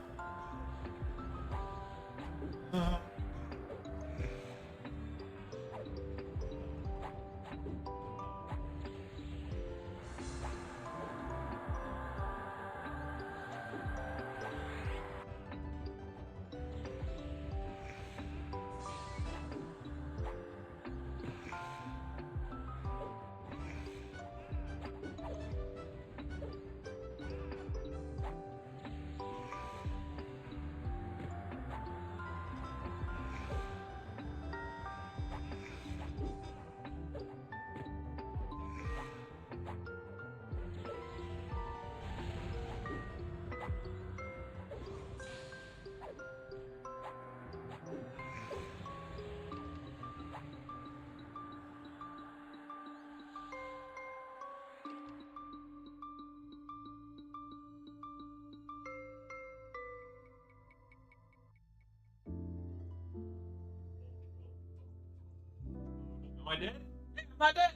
B: Am I dead? Am I dead?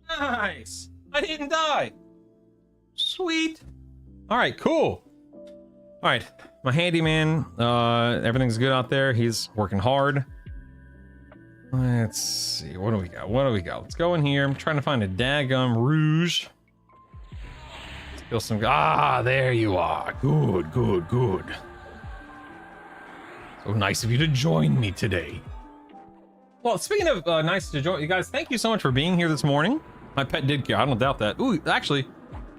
B: Nice. I didn't die. Sweet. All right, cool. All right, my handyman. Everything's good out there. He's working hard. Let's see. What do we got? What do we got? Let's go in here. I'm trying to find a daggum rouge. Let's kill some. Ah, there you are. Good, good, good. So nice of you to join me today. Well, speaking of nice to join you guys, thank you so much for being here this morning. My pet did care. I don't doubt that. Ooh, actually,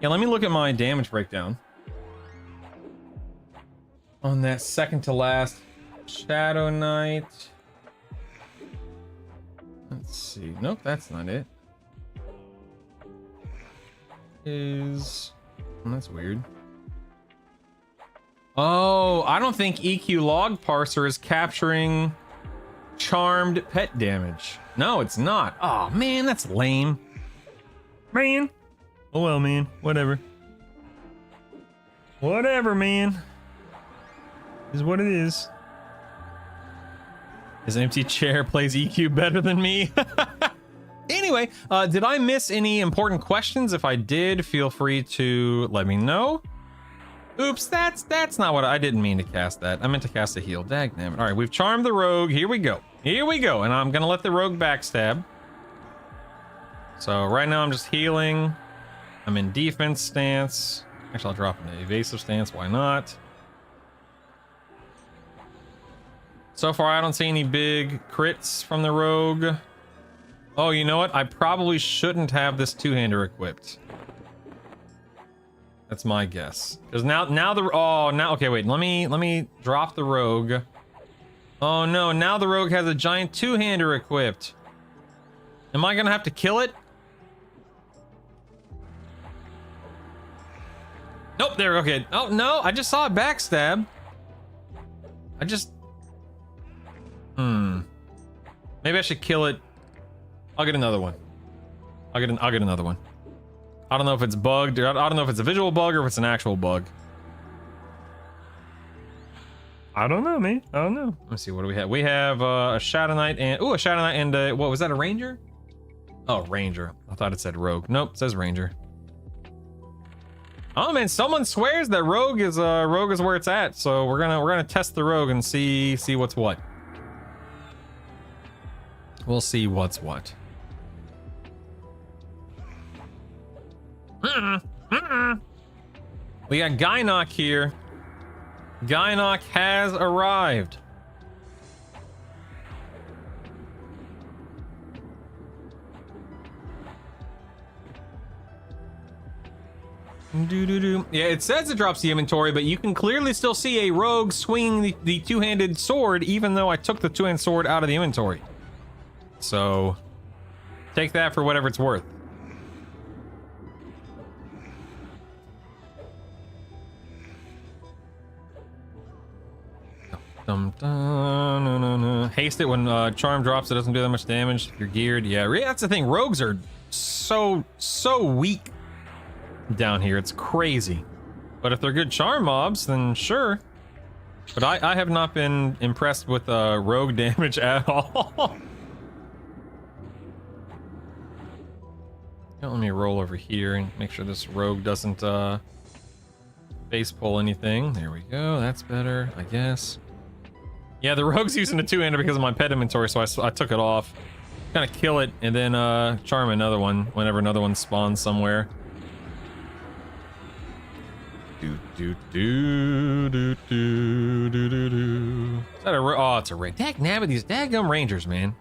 B: yeah, let me look at my damage breakdown. On that second to last Shadow Knight. Let's see. Nope, that's not it. That's weird. Oh, I don't think EQ log parser is capturing charmed pet damage. No, it's not. Oh man, that's lame. Man. Oh well, man. Whatever. Whatever, man. Is what it is. His empty chair plays EQ better than me. Anyway, did I miss any important questions? If I did, feel free to let me know. Oops, that's not what I didn't mean to cast that. I meant to cast a heal. Dagnabbit. All right, we've charmed the rogue. Here we go. Here we go. And I'm gonna let the rogue backstab. So right now I'm just healing. I'm in defense stance. Actually, I'll drop into evasive stance. Why not? So far, I don't see any big crits from the rogue. Oh, you know what? I probably shouldn't have this two-hander equipped. That's my guess. Because now okay, wait. Let me drop the rogue. Oh no, now the rogue has a giant two-hander equipped. Am I gonna have to kill it? Nope, there, okay. Oh no, I just saw a backstab. Maybe I should kill it. I'll get another one. I'll get another one. I don't know if it's bugged, or I don't know if it's a visual bug or if it's an actual bug. I don't know, man. I don't know. Let's see, what do we have? We have a Shadow Knight and a Shadow Knight and what was that, a Ranger? Oh, Ranger. I thought it said Rogue. Nope, it says Ranger. Oh man, someone swears that Rogue is where it's at. So we're gonna test the Rogue and see what's what. We'll see what's what. We got Gynok here. Gynok has arrived. Yeah, it says it drops the inventory, but you can clearly still see a rogue swinging the two-handed sword, even though I took the two-handed sword out of the inventory. So, take that for whatever it's worth. Haste it when charm drops. It doesn't do that much damage if you're geared. Yeah, that's the thing. Rogues are so weak down here. It's crazy. But if they're good charm mobs, then sure. But I have not been impressed with rogue damage at all. Let me roll over here and make sure this rogue doesn't base pull anything. There we go. That's better, I guess. Yeah, the rogue's using a two-hander because of my pet inventory, so I took it off. Kind of kill it and then charm another one whenever another one spawns somewhere. Is that a oh, it's a raid. Dagnabbit, these daggum rangers, man.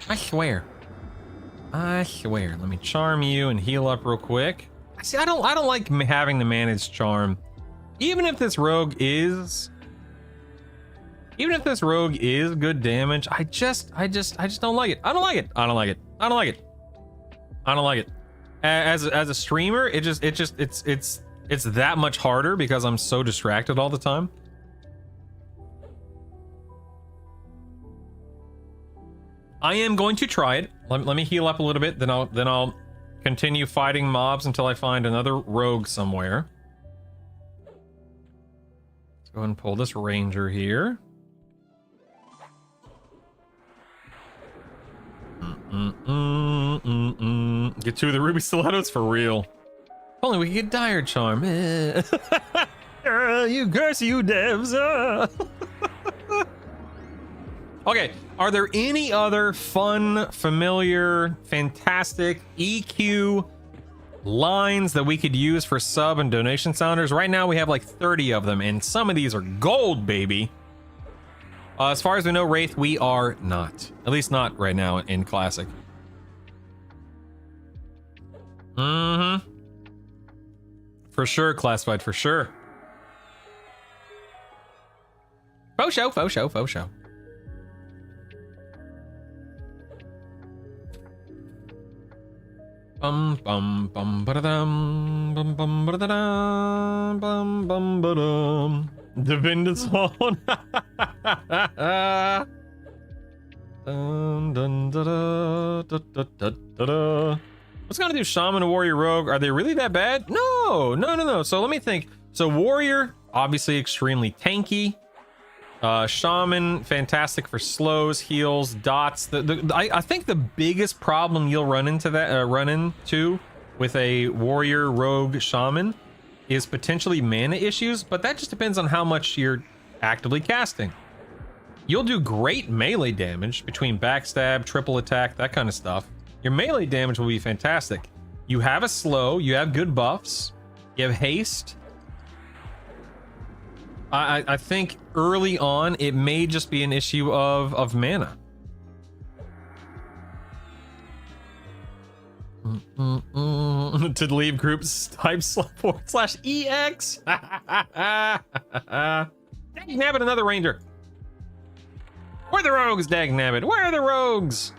B: I swear. Let me charm you and heal up real quick. See, I don't like having to manage charm. Even if this rogue is good damage, I just don't like it. I don't like it. As a streamer, it's that much harder because I'm so distracted all the time. I am going to try it. Let me heal up a little bit, then I'll continue fighting mobs until I find another rogue somewhere. Let's go ahead and pull this ranger here. Get two of the ruby stilettos for real. If only we could get dire charm. You curse you devs. Okay, are there any other fun, familiar, fantastic EQ lines that we could use for sub and donation sounders? Right now we have like 30 of them, and some of these are gold, baby. As far as we know, Wraith, we are not. At least not right now in Classic. For sure, Classified, for sure. Faux show. Bum bum bum ba-da-dum, bum bum ba-da-dum, bum bum ba-dum. Divinus Horn. Dun dun da da da da da da. What's gonna do Shaman and Warrior Rogue? Are they really that bad? No. So let me think. So Warrior, obviously extremely tanky. Shaman, fantastic for slows, heals, dots. I think the biggest problem you'll run into with a Warrior Rogue Shaman is potentially mana issues, but that just depends on how much you're actively casting. You'll do great melee damage between backstab, triple attack, that kind of stuff. Your melee damage will be fantastic. You have a slow, you have good buffs, you have haste. I think early on it may just be an issue of mana. To leave groups type /EX. Dagnabbit, another ranger. Where are the rogues, Dagnabbit? Where are the rogues?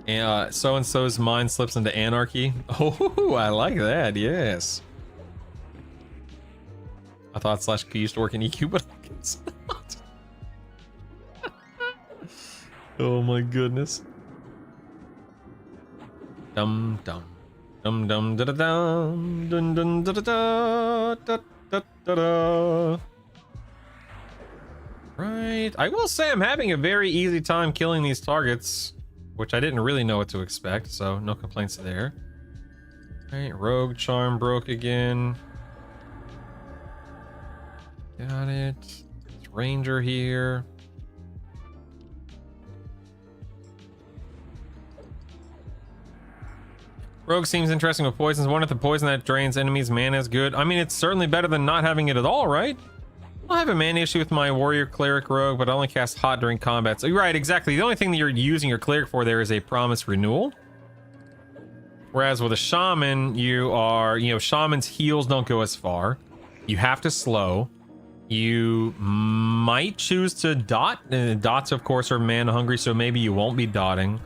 B: And so-and-so's mind slips into anarchy. Oh, I like that, yes. I thought /K used to work in EQ, but I guess not. Oh my goodness. Dum dum dum dum da da dum dun dun da da da da da da da. Right. I will say I'm having a very easy time killing these targets, which I didn't really know what to expect, so no complaints there. Right, rogue charm broke again. Got it. It's ranger here. Rogue seems interesting with poisons. Wonder if the poison that drains enemies' mana is good. I mean, it's certainly better than not having it at all, right? I have a mana issue with my warrior cleric rogue, but I only cast hot during combat. So you're right, exactly. The only thing that you're using your cleric for there is a promise renewal. Whereas with a shaman, you are, shaman's heals don't go as far. You have to slow. You might choose to dot. Dots, of course, are mana hungry, so maybe you won't be dotting.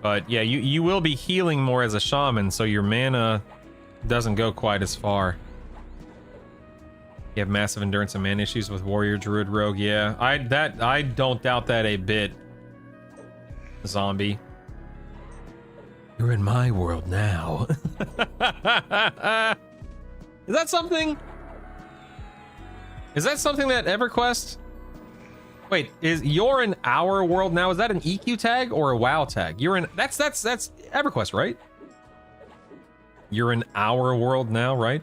B: But yeah, you will be healing more as a shaman, so your mana doesn't go quite as far. You have massive endurance and mana issues with warrior, druid, rogue. Yeah, I don't doubt that a bit. Zombie. You're in my world now. Is that something? Is that something that EverQuest? Wait, you're in our world now? Is that an EQ tag or a WoW tag? You're in that's EverQuest, right? You're in our world now, right?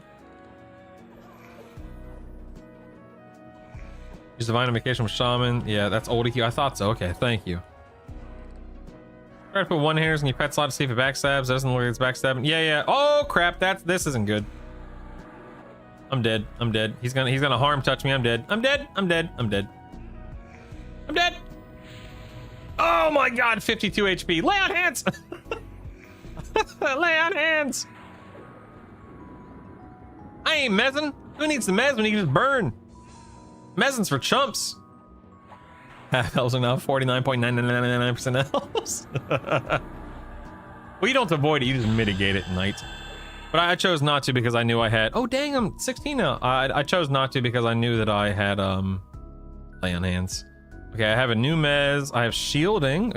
B: Use divine invocation with shaman. Yeah, that's old EQ. I thought so. Okay, thank you. Try to put one-handers in your pet slot to see if it backstabs. Doesn't look like it's backstabbing. Yeah. Oh crap! This isn't good. I'm dead. I'm dead. He's gonna harm touch me. I'm dead. I'm dead. I'm dead. I'm dead. I'm dead. Oh my god! 52 HP. Lay on hands. Lay on hands. I ain't mezzing. Who needs the mezz when you can just burn? Mezzins for chumps. Half elves are now 49.9999% elves. Well, you don't avoid it, you just mitigate it at night. But I chose not to because I knew I had. Oh dang, I'm 16 now. I chose not to because I knew that I had lay on hands. Okay, I have a new mez. I have shielding.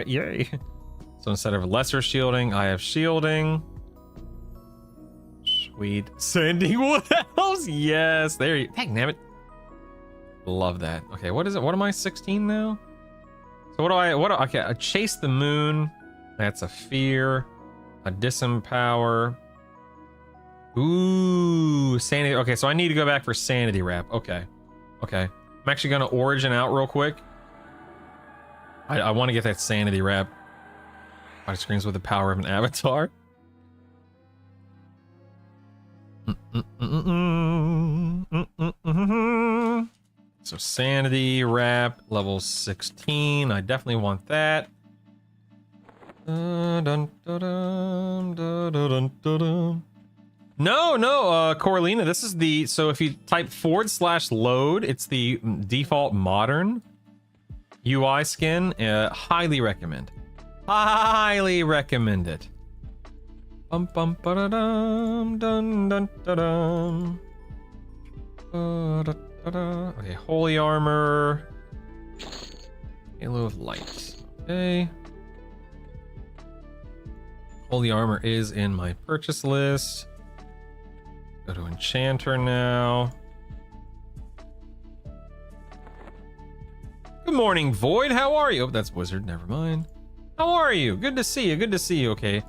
B: Yay. So instead of lesser shielding, I have shielding. Sweet. Sending what else? Yes, there you. Dang, damn it. Love that. Okay, what is it? What am I, 16 now? So okay, I chase the moon. That's a fear. A disempower. Ooh, sanity. Okay, so I need to go back for sanity wrap. Okay. I'm actually gonna origin out real quick. I want to get that sanity wrap. Body screens with the power of an avatar. So sanity wrap level 16. I definitely want that. No, Coralina, this is the, so if you type /load, it's the default modern UI skin. Highly recommend. Highly recommend it. Bum bum ba dum dun dun dun. Okay, holy armor. Halo of light. Okay. Holy armor is in my purchase list. Go to enchanter now. Good morning, Void. How are you? Oh, that's wizard. Never mind. How are you? Good to see you. Good to see you. Okay.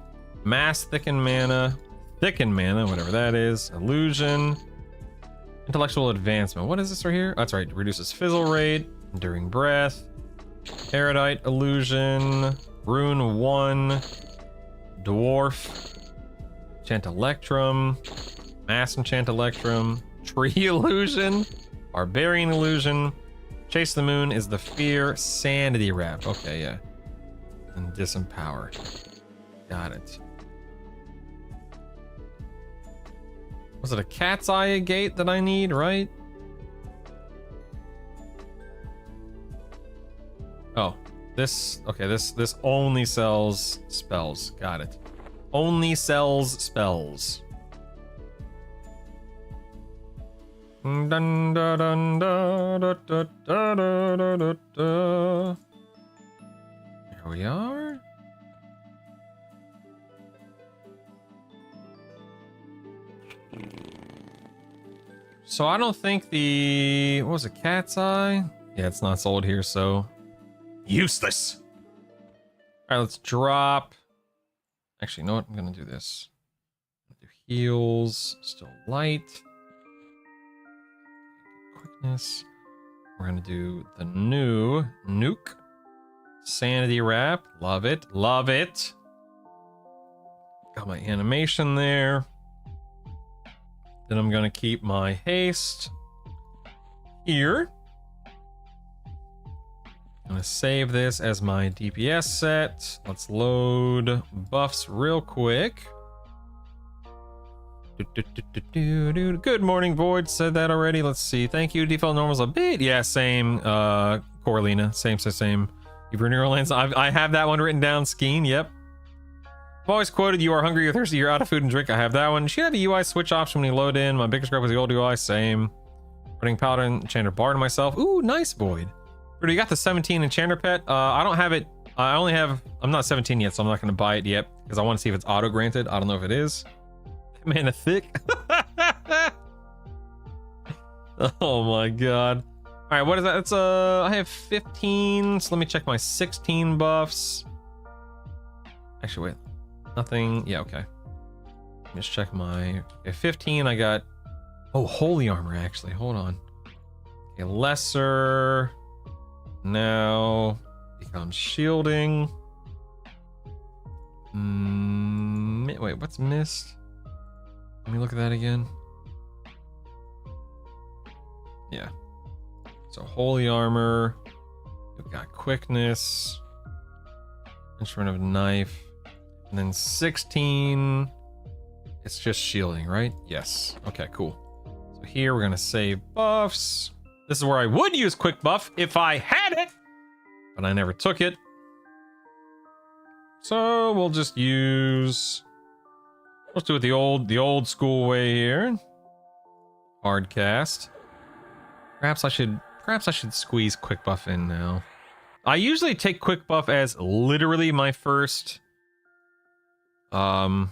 B: Mass thicken mana. Thicken mana, whatever that is. Illusion. Intellectual advancement. What is this right here? Oh, that's right. Reduces fizzle rate. Enduring breath. Erudite illusion. Rune 1. Dwarf. Enchant electrum. Mass enchant electrum. Tree illusion. Barbarian illusion. Chase the moon is the fear. Sanity wrap. Okay, yeah. And disempower. Got it. Was it a cat's eye gate that I need, right? Oh, this, okay, this only sells spells. Got it. Only sells spells. Dun, dun, dun, dun, dun, dun, dun, dun, dun, dun. Here we are. So I don't think the, what was it, cat's eye? Yeah, it's not sold here, so useless. All right, let's drop. Actually, you know what? I'm gonna do this. Do heals, still light. Quickness. We're gonna do the new nuke. Sanity wrap. Love it. Love it. Got my animation there. Then I'm gonna keep my haste here. I'm gonna save this as my DPS set. Let's load buffs real quick. Good morning, Void. Said that already. Let's see. Thank you. Default normal's a bit. Yeah, same. Corlina. Same. Your neural lens. I have that one written down. Skeen. Yep. I've always quoted, you are hungry, you're thirsty, you're out of food and drink. I have that one. You should have a UI switch option when you load in. My biggest gripe was the old UI. Same. Running Paladin, Enchanter Bard myself. Ooh, nice, Void. But you got the 17 Enchanter pet. I don't have it. I'm not 17 yet, so I'm not going to buy it yet because I want to see if it's auto granted. I don't know if it is. Man, a thick. Oh my god. All right, what is that? It's I have 15. So let me check my 16 buffs. Actually, wait. Nothing. Yeah, okay. Let me just check my 15. I got holy armor actually. Hold on. Okay, lesser now becomes shielding. Wait, what's missed? Let me look at that again. Yeah. So holy armor. We've got quickness. Instrument of knife. And then 16. It's just shielding, right? Yes. Okay, cool. So here we're gonna save buffs. This is where I would use quick buff if I had it, but I never took it. So we'll just use. Let's do it the old school way here. Hard cast. Perhaps I should squeeze quick buff in now. I usually take quick buff as literally my first AA,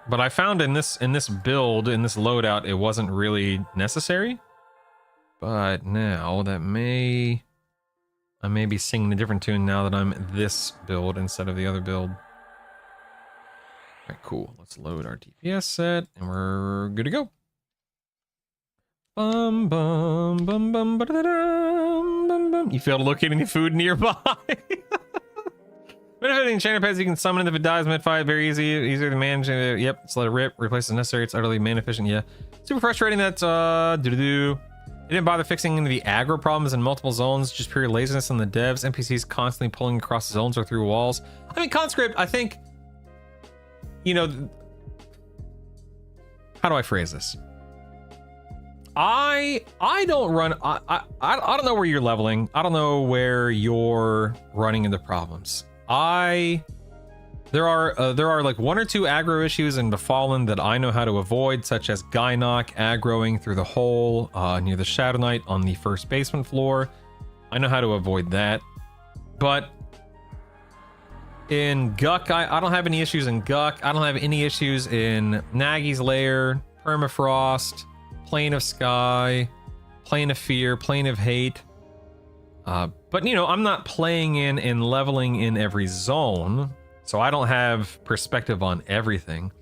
B: but I found in this build, in this loadout, it wasn't really necessary. But now that I may be singing a different tune now that I'm this build instead of the other build. Alright, cool. Let's load our DPS set and we're good to go. Bum bum bum bum ba-da-da-dum, bum bum. You fail to locate any food nearby. Benefiting enchanter pets, you can summon it if it dies mid-fight. Very easier to manage. Yep, just let it rip. Replace as necessary. It's utterly mana efficient. Yeah, super frustrating that It didn't bother fixing into the aggro problems in multiple zones. Just pure laziness on the devs. NPCs constantly pulling across zones or through walls. I mean, Conscript, I think, you know, how do I phrase this? I don't run. I don't know where you're leveling. I don't know where you're running into problems. There are like 1 or 2 aggro issues in the Fallen that I know how to avoid, such as Gynok aggroing through the hole near the Shadow Knight on the first basement floor. I know how to avoid that. But in Guck, I don't have any issues in Guck. I don't have any issues in Nagy's Lair, Permafrost, Plane of Sky, Plane of Fear, Plane of Hate. But, you know, I'm not playing in and leveling in every zone, so I don't have perspective on everything.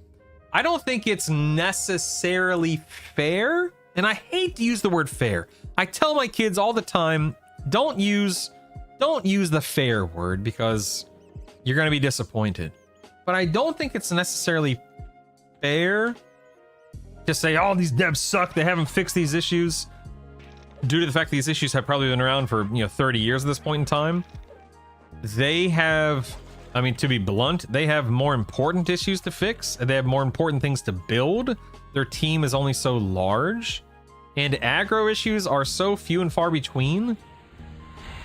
B: I don't think it's necessarily fair, and I hate to use the word fair. I tell my kids all the time, don't use the fair word because you're going to be disappointed. But I don't think it's necessarily fair to say, oh, these devs suck, they haven't fixed these issues. Due to the fact that these issues have probably been around for 30 years at this point in time, they have, I mean, to be blunt, they have more important issues to fix, and they have more important things to build. Their team is only so large, and aggro issues are so few and far between,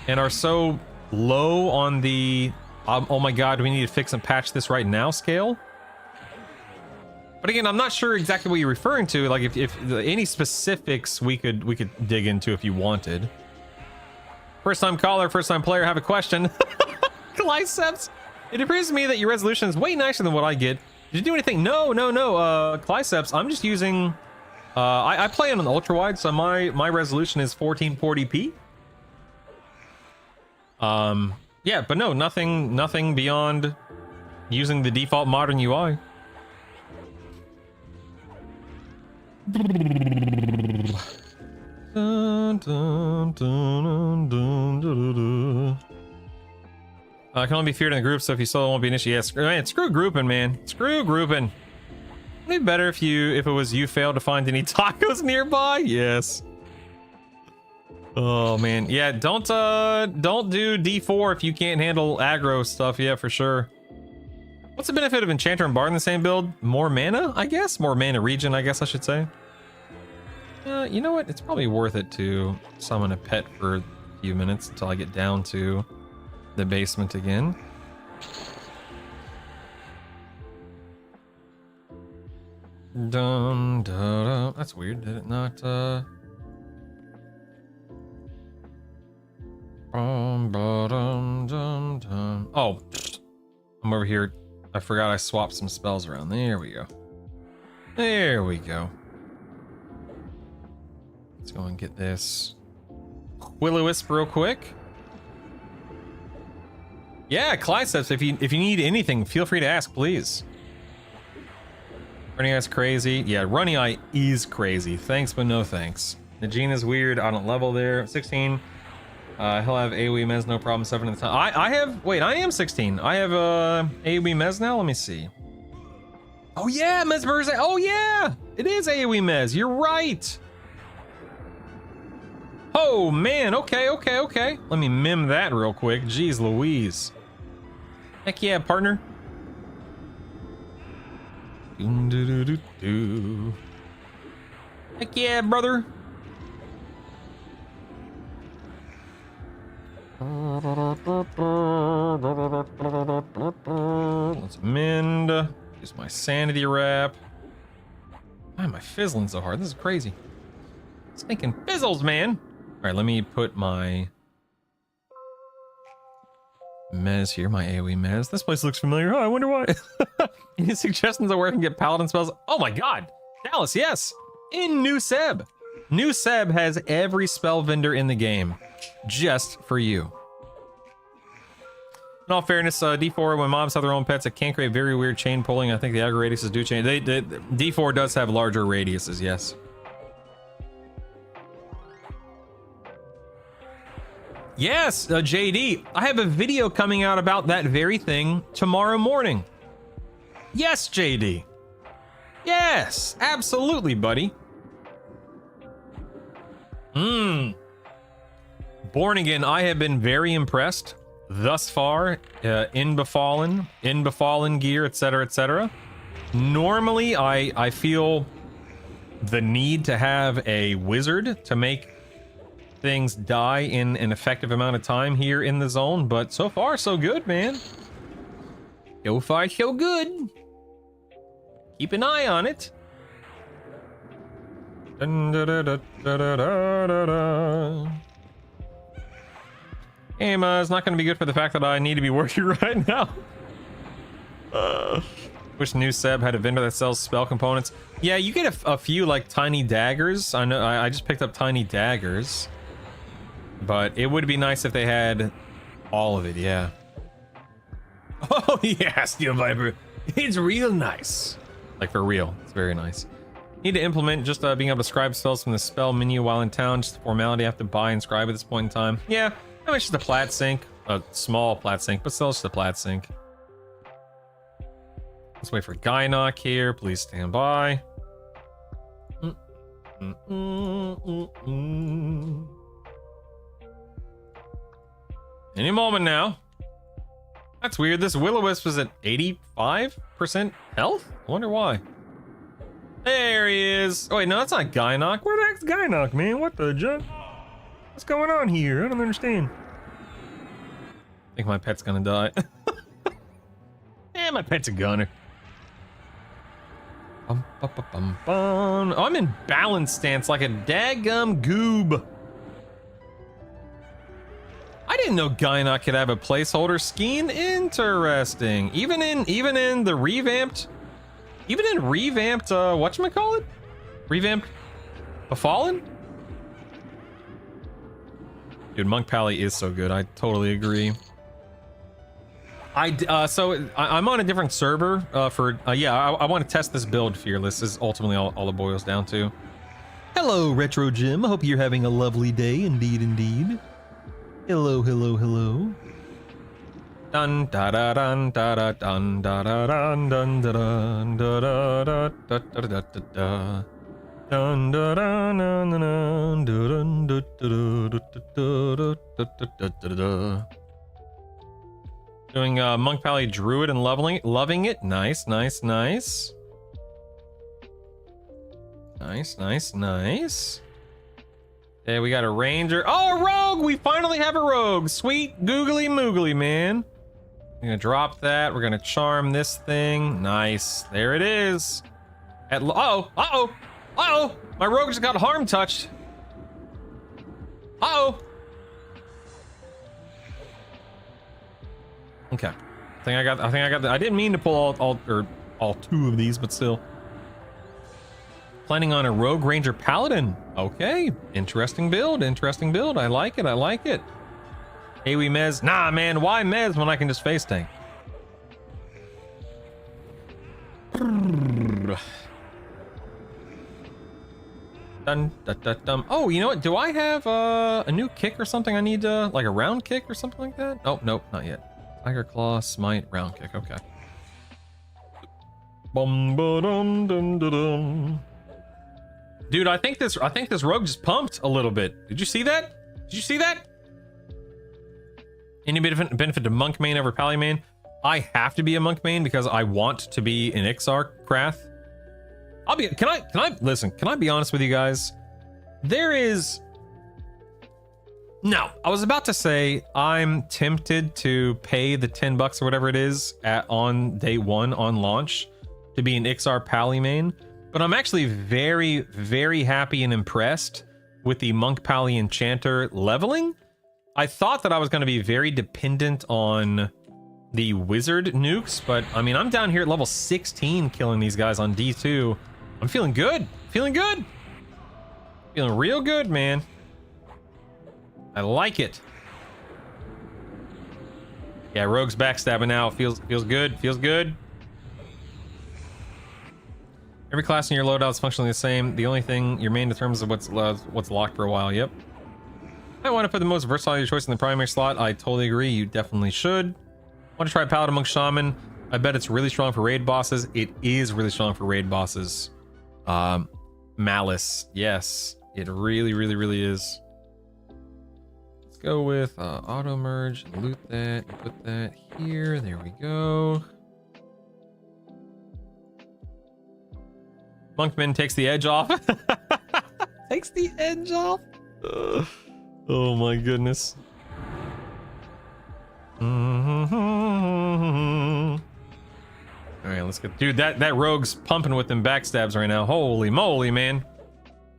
B: and are so low on the, oh my god, we need to fix and patch this right now scale. But again, I'm not sure exactly what you're referring to. Like, if any specifics we could dig into if you wanted. First time caller, first time player, have a question. Glyceps, it appears to me that your resolution is way nicer than what I get. Did you do anything? No. Glyceps, I'm just using. I play on an ultra wide, so my resolution is 1440p. Yeah, but no, nothing beyond using the default modern UI. Can only be feared in the group, so if you solo, it won't be initiated. Yeah, man, screw grouping, man. Screw grouping. It'd be better if it was you failed to find any tacos nearby. Yes. Oh man, yeah. Don't do D4 if you can't handle aggro stuff. Yeah, for sure. What's the benefit of Enchanter and Bard in the same build? More mana, I guess. More mana regen, I guess I should say. You know what? It's probably worth it to summon a pet for a few minutes until I get down to the basement again. Dun, dun, dun. That's weird. Did it not? Oh, I'm over here. I forgot I swapped some spells around. There we go. There we go. Let's go and get this Will-O-Wisp real quick. Yeah, Clyceps, if you need anything, feel free to ask, please. Running Eye's crazy. Yeah, Running Eye is crazy. Thanks, but no thanks. Najina's weird. I don't level there. 16. He'll have AoE Mez, no problem. 7 at the time. I have... Wait, I am 16. I have AoE Mez now? Let me see. Oh, yeah, Mesmerize. Oh, yeah! It is AoE Mez. You're right. Oh, man. Okay. Let me mim that real quick. Jeez Louise. Heck yeah, partner. Heck yeah, brother. Let's mend. Use my sanity wrap. Why am I fizzling so hard? This is crazy. It's making fizzles, man. All right, let me put my Mez here, my AoE Mez. This place looks familiar. Oh, I wonder why. Any suggestions on where I can get paladin spells? Oh my god. Dallas, yes. In New Seb. New Seb has every spell vendor in the game. Just for you. In all fairness, D4, when mobs have their own pets, it can create very weird chain pulling. I think the aggro radiuses do change. D4 does have larger radiuses, yes. Yes, JD, I have a video coming out about that very thing tomorrow morning. Yes, JD. Yes, absolutely, buddy. Born Again, I have been very impressed thus far in Befallen gear, etc., etc. Normally, I feel the need to have a wizard to make things die in an effective amount of time here in the zone, but so far so good, man. So far so good. Keep an eye on it. Dun, da, da, da, da, da, da, da. Aim is not going to be good for the fact that I need to be working right now. Wish New Seb had a vendor that sells spell components. Yeah, you get a few like tiny daggers. I know I just picked up tiny daggers. But it would be nice if they had all of it, yeah. Oh yeah, Steel Viper. It's real nice. Like for real, it's very nice. Need to implement just being able to scribe spells from the spell menu while in town. Just a formality I have to buy and scribe at this point in time. Yeah, I mean, it's just a plat sync. A small plat sync, but still just a plat sync. Let's wait for Gynock here. Please stand by. Any moment now. That's weird. This Will-O-Wisp is at 85% health? I wonder why. There he is. Oh, wait, no, that's not Gynock. Where the heck's Gynock, man? What the junk? What's going on here? I don't understand. I think my pet's gonna die. My pet's a gunner. Oh, I'm in balance stance like a daggum goob. I didn't know Gynock could have a placeholder scheme. Interesting. Even in the revamped, whatchamacallit? Revamped Befallen? Dude, Monk Pally is so good. I totally agree. So I'm on a different server I want to test this build, Fearless, is ultimately all it boils down to. Hello, Retro Jim. I hope you're having a lovely day, indeed. Hello. Dun da da dun da da dun da da dun dun da dun da da da da da da da da. Dun da da na na na dun da da da da da da da. Doing Monk Valley Druid and loving it. Nice, nice, nice. Nice, nice, nice. Okay, we got a ranger. Oh, a rogue! We finally have a rogue. Sweet googly moogly, man. I'm gonna drop that. We're gonna charm this thing. Nice. There it is. Uh-oh. Uh-oh. Uh-oh. My rogue just got harm touched. Uh-oh. Okay. I think I got I didn't mean to pull all two of these, but still. Planning on a rogue ranger paladin. Okay. Interesting build. Interesting build. I like it. I like it. AoE Mez. Nah, man. Why Mez when I can just face tank? Dun, dun, dun, dun. Oh, you know what? Do I have a new kick or something? I need like a round kick or something like that? Oh, nope, not yet. Tiger Claw, Smite, round kick. Okay. Bum, ba-dum, dum, dum. Dude, I think this rogue just pumped a little bit. Did you see that? Did you see that? Any benefit to monk main over pally main? I have to be a monk main because I want to be an Ixar Krath. Can I listen, can I be honest with you guys? There is no, I was about to say I'm tempted to pay the $10 or whatever it is on day one on launch to be an Ixar pally main, but I'm actually very, very happy and impressed with the monk pally enchanter leveling. I thought that I was going to be very dependent on the wizard nukes, but I mean, I'm down here at level 16 killing these guys on D2. I'm feeling good. Feeling good. Feeling real good, man. I like it. Yeah, Rogue's backstabbing now. Feels good. Feels good. Every class in your loadout is functionally the same. The only thing your main determines what's locked for a while. Yep. I want to put the most versatile choice in the primary slot. I totally agree. You definitely should. Want to try Paladin Monk Shaman? I bet it's really strong for raid bosses. It is really strong for raid bosses. Malice. Yes, it really, really, really is. Let's go with auto merge and loot that and put that here. There we go. Monkman takes the edge off. Takes the edge off. Oh my goodness. All right, let's get, dude, that rogue's pumping with them backstabs right now. Holy moly, man.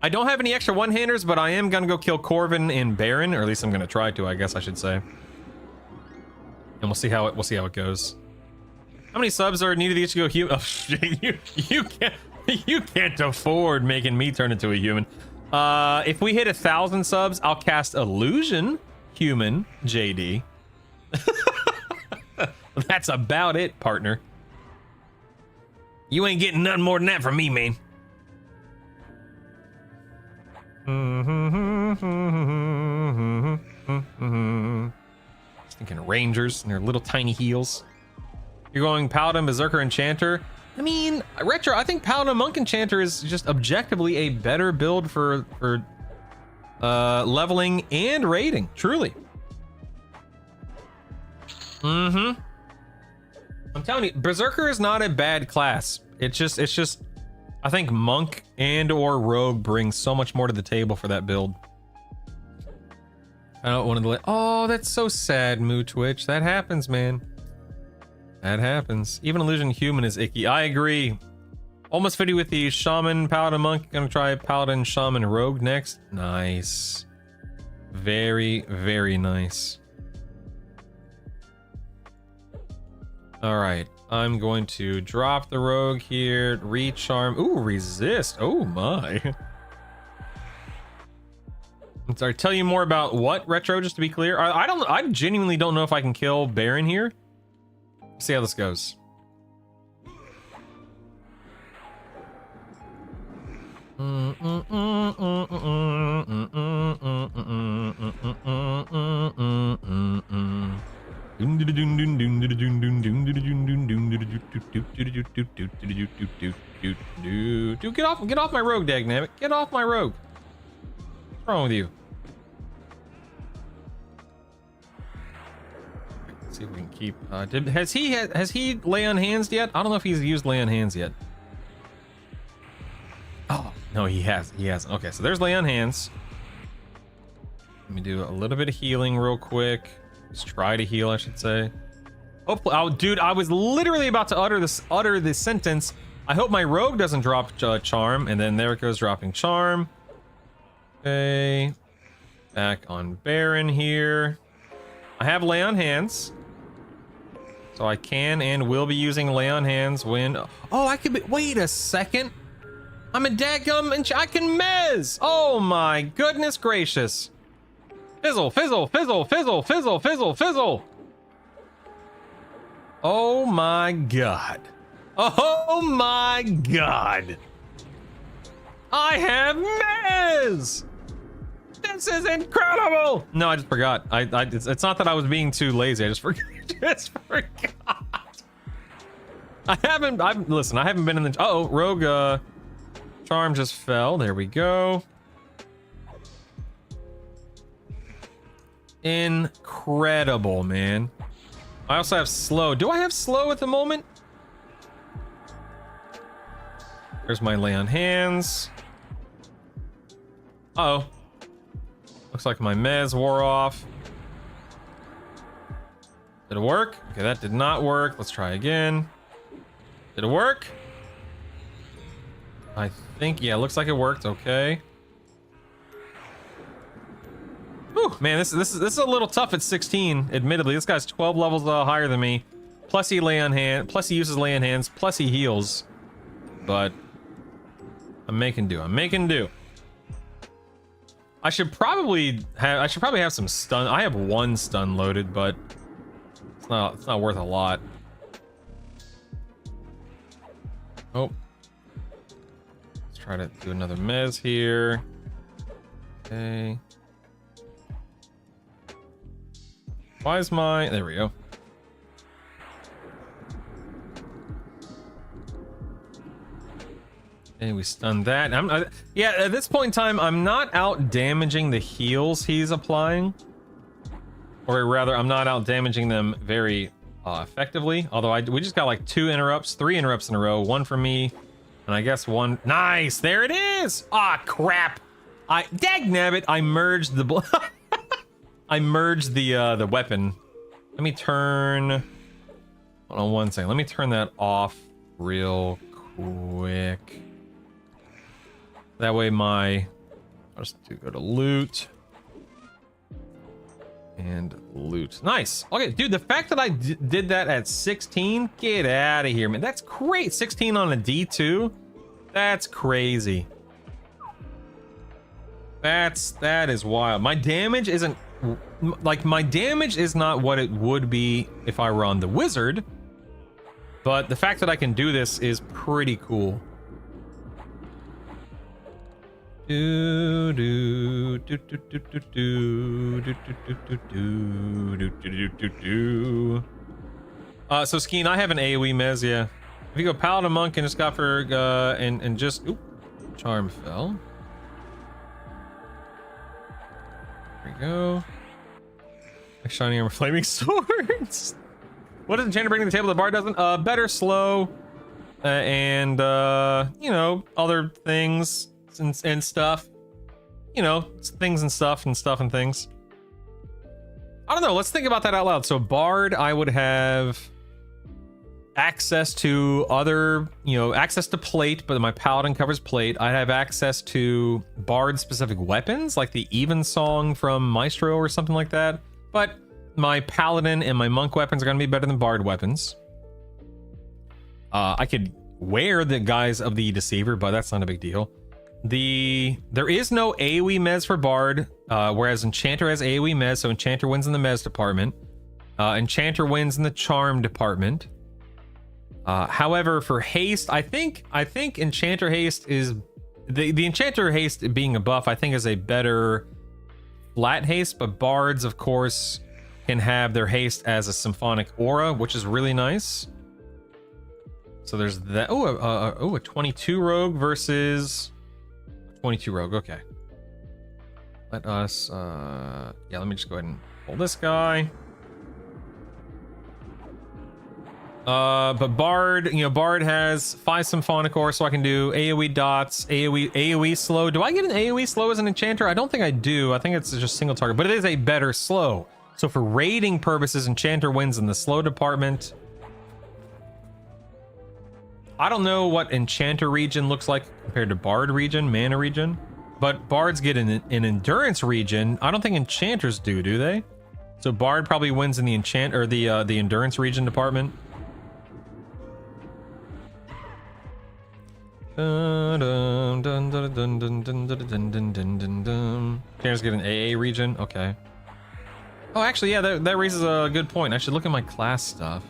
B: I don't have any extra one-handers, but I am gonna go kill Corvin and Baron, or at least I'm gonna try to, I guess I should say. And we'll see how it goes. How many subs are needed to get you to go human? Oh shit, you can't afford making me turn into a human. If we hit 1,000 subs, I'll cast Illusion Human JD. That's about it, partner. You ain't getting nothing more than that from me, man. Just thinking Rangers and their little tiny heels. You're going Paladin, Berserker, Enchanter. I mean, Retro, I think Paladin Monk Enchanter is just objectively a better build for leveling and raiding, truly. I'm telling you, Berserker is not a bad class. It's just I think Monk and or Rogue brings so much more to the table for that build. I don't want to let, oh, that's so sad, Moo Twitch. That happens, man. That happens. Even Illusion Human is icky. I agree. Almost 50 with the Shaman, Paladin, Monk. Gonna try Paladin, Shaman, Rogue next. Nice. Very, very nice. All right, I'm going to drop the Rogue here, recharm. Ooh, resist. Oh my. I'm sorry, tell you more about what, Retro, just to be clear. I genuinely don't know if I can kill Baron here. Let's see how this goes. Get off my rogue, dagnabbit. Get off my rogue. What's wrong with you? Let's see if we can keep. Has he lay on hands yet? I don't know if he's used lay on hands yet. Oh no, he has. He has. Okay, so there's lay on hands. Let me do a little bit of healing real quick. Let's try to heal, I should say. Hopefully, oh, dude, I was literally about to utter this sentence. I hope my rogue doesn't drop charm, and then there it goes, dropping charm. Okay, back on Baron here. I have lay on hands, so I can and will be using lay on hands when. Oh, I could be. Wait a second. I'm a dadgum and I can mez. Oh my goodness gracious. Fizzle, fizzle, fizzle, fizzle, fizzle, fizzle, fizzle. Oh my god. Oh my god. I have mez. This is incredible. No, I just forgot. It's not that I was being too lazy. I just forgot. I haven't been in the. Uh-oh, rogue charm just fell. There we go. Incredible, man. I also have slow. Do I have slow at the moment? There's my lay on hands. Uh-oh. Looks like my mez wore off. Did it work? Okay, that did not work. Let's try again. Did it work? I think, yeah, looks like it worked. Okay. Whew, man, this is a little tough at 16. Admittedly, this guy's 12 levels higher than me. Plus he lay on hand. Plus he uses lay on hands. Plus he heals. But I'm making do. I'm making do. I should probably have some stun. I have one stun loaded, but it's not worth a lot. Oh. Let's try to do another mez here. Okay. Why is my... There we go. And we stunned that. Yeah, at this point in time, I'm not out damaging the heals he's applying. Or rather, I'm not out damaging them very effectively. Although we just got like 3 interrupts in a row. One for me, and I guess one... Nice! There it is! Ah, crap! Dagnabbit, I merged the... I merged the weapon. Let me turn... Hold on one second. Let me turn that off real quick. That way I'll just go to loot. And loot. Nice. Okay, dude, the fact that I did that at 16, get out of here, man. That's great. 16 on a D2. That's crazy. That is wild. My damage isn't... Like, my damage is not what it would be if I were on the wizard, but the fact that I can do this is pretty cool. So Skeen, I have an AoE mez, yeah. If you go Paladin Monk and just got for and just charm fell. There we go. Like shining armor, flaming swords. What does enchanter bring to the table the bard doesn't? Better slow, and you know, other things and stuff. You know, things and stuff and stuff and things. I don't know. Let's think about that out loud. So bard, I would have access to other, you know, access to plate, but my paladin covers plate. I have access to bard specific weapons like the Evensong from Maestro or something like that. But my paladin and my monk weapons are going to be better than bard weapons. I could wear the guise of the deceiver, but that's not a big deal. There is no AoE mez for bard, whereas enchanter has AoE mez, so enchanter wins in the mez department. Enchanter wins in the charm department. However, for haste, I think enchanter haste is the enchanter haste being a buff, I think is a better flat haste, but bards of course can have their haste as a symphonic aura, which is really nice. So there's that. Oh, a 22 rogue versus 22 rogue. Okay. Let us, yeah, let me just go ahead and pull this guy. But Bard, you know, Bard has 5 Symphonic Ore, so I can do AoE dots, AoE slow. Do I get an AoE slow as an enchanter? I don't think I do. I think it's just single target, but it is a better slow. So for raiding purposes, enchanter wins in the slow department. I don't know what enchanter region looks like compared to Bard region, mana region, but Bards get an endurance region. I don't think enchanters do they? So Bard probably wins in the enchant or the endurance region department. Enchanters get an AA region. Okay. Oh, actually, yeah, that raises a good point. I should look at my class stuff.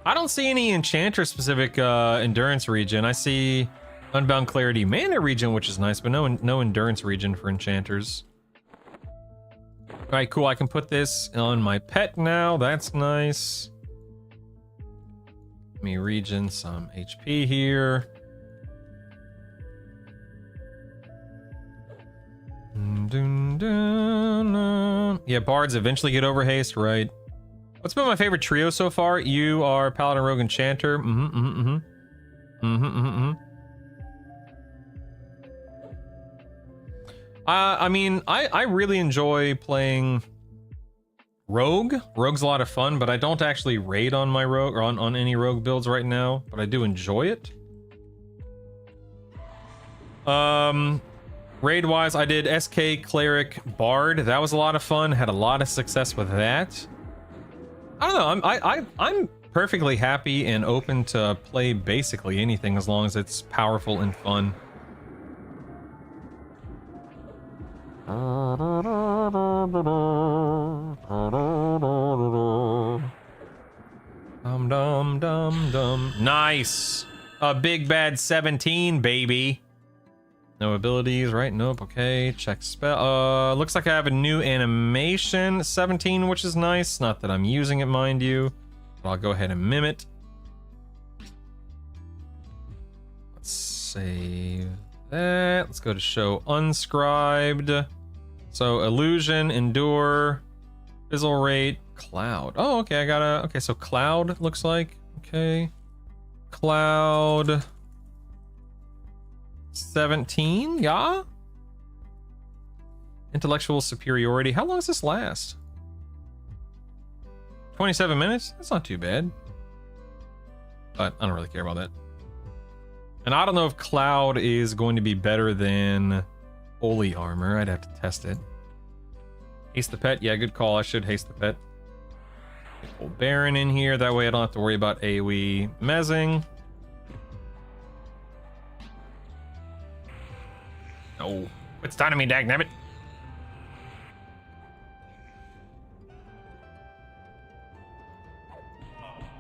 B: I don't see any enchanter specific endurance region. I see Unbound Clarity mana region, which is nice, but no endurance region for enchanters. All right, cool. I can put this on my pet now. That's nice. Let me regen some HP here. Yeah, bards eventually get over haste, right? What's been my favorite trio so far? You are Paladin, Rogue, Enchanter. I mean, I really enjoy playing Rogue. Rogue's a lot of fun, but I don't actually raid on my Rogue or on any Rogue builds right now, but I do enjoy it. Raid wise, I did SK Cleric Bard. That was a lot of fun. Had a lot of success with that. I don't know. I'm perfectly happy and open to play basically anything as long as it's powerful and fun. Dum dum dum dum. Nice. A big bad 17, baby. No abilities, right? Nope. Okay. Check spell. Looks like I have a new animation, 17, which is nice. Not that I'm using it, mind you. But I'll go ahead and mim it. Let's save that. Let's go to show unscribed. So illusion, endure, fizzle rate, cloud. Oh, okay. I got a. Okay, so cloud looks like. Okay. Cloud. 17, yeah? Intellectual superiority. How long does this last? 27 minutes? That's not too bad. But I don't really care about that. And I don't know if Cloud is going to be better than Holy Armor. I'd have to test it. Haste the Pet. Yeah, good call. I should haste the Pet. Pull Baron in here. That way I don't have to worry about AoE mezzing. No. Quit stunning me, dagnabbit.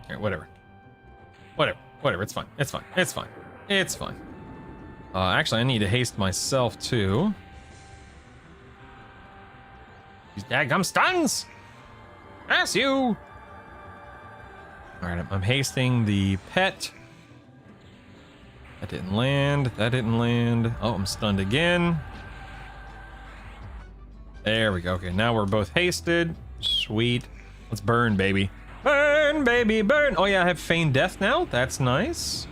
B: Alright, whatever. Whatever. It's fine. It's fine. It's fine. It's fine. Actually, I need to haste myself, too. These daggum stuns! That's you! Alright, I'm hasting the pet. That didn't land. That didn't land. Oh, I'm stunned again. There we go. Okay, now we're both hasted. Sweet. Let's burn, baby. Burn, baby, burn. Oh, yeah, I have feigned death now. That's nice.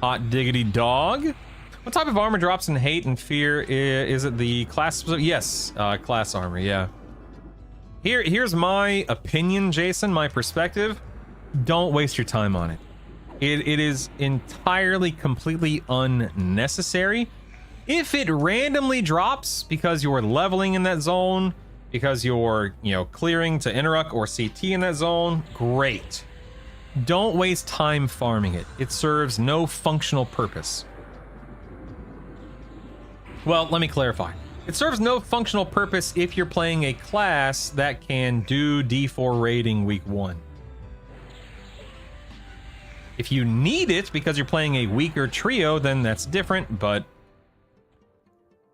B: Hot diggity dog. What type of armor drops in hate and fear? Is it the class? Yes, class armor, yeah. Here's my opinion, Jason, my perspective. Don't waste your time on it. It is entirely, completely unnecessary. If it randomly drops because you're leveling in that zone, because you're, clearing to interrupt or CT in that zone, great. Don't waste time farming it. It serves no functional purpose. Well, let me clarify. It serves no functional purpose if you're playing a class that can do D4 rating week 1. If you need it because you're playing a weaker trio, then that's different, but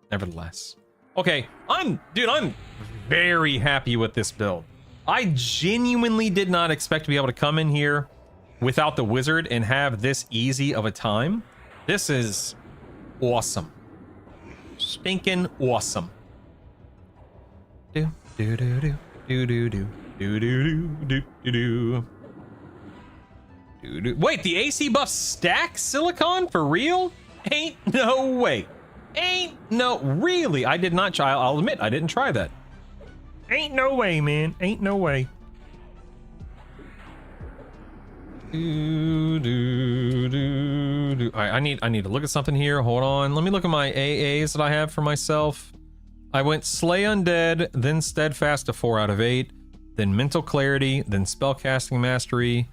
B: nevertheless. Okay, I'm very happy with this build. I genuinely did not expect to be able to come in here without the wizard and have this easy of a time. This is awesome. Stinking awesome. Do do do do do do do do do do do do. Wait, the AC buff stacks silicon for real? Ain't no way. Ain't no, really? I did not try. I'll admit I didn't try that. Ain't no way, man. Ain't no way. All right, I need to look at something here. Hold on. Let me look at my AAs that I have for myself. I went Slay Undead, then Steadfast to 4 out of 8, then Mental Clarity, then Spellcasting Mastery.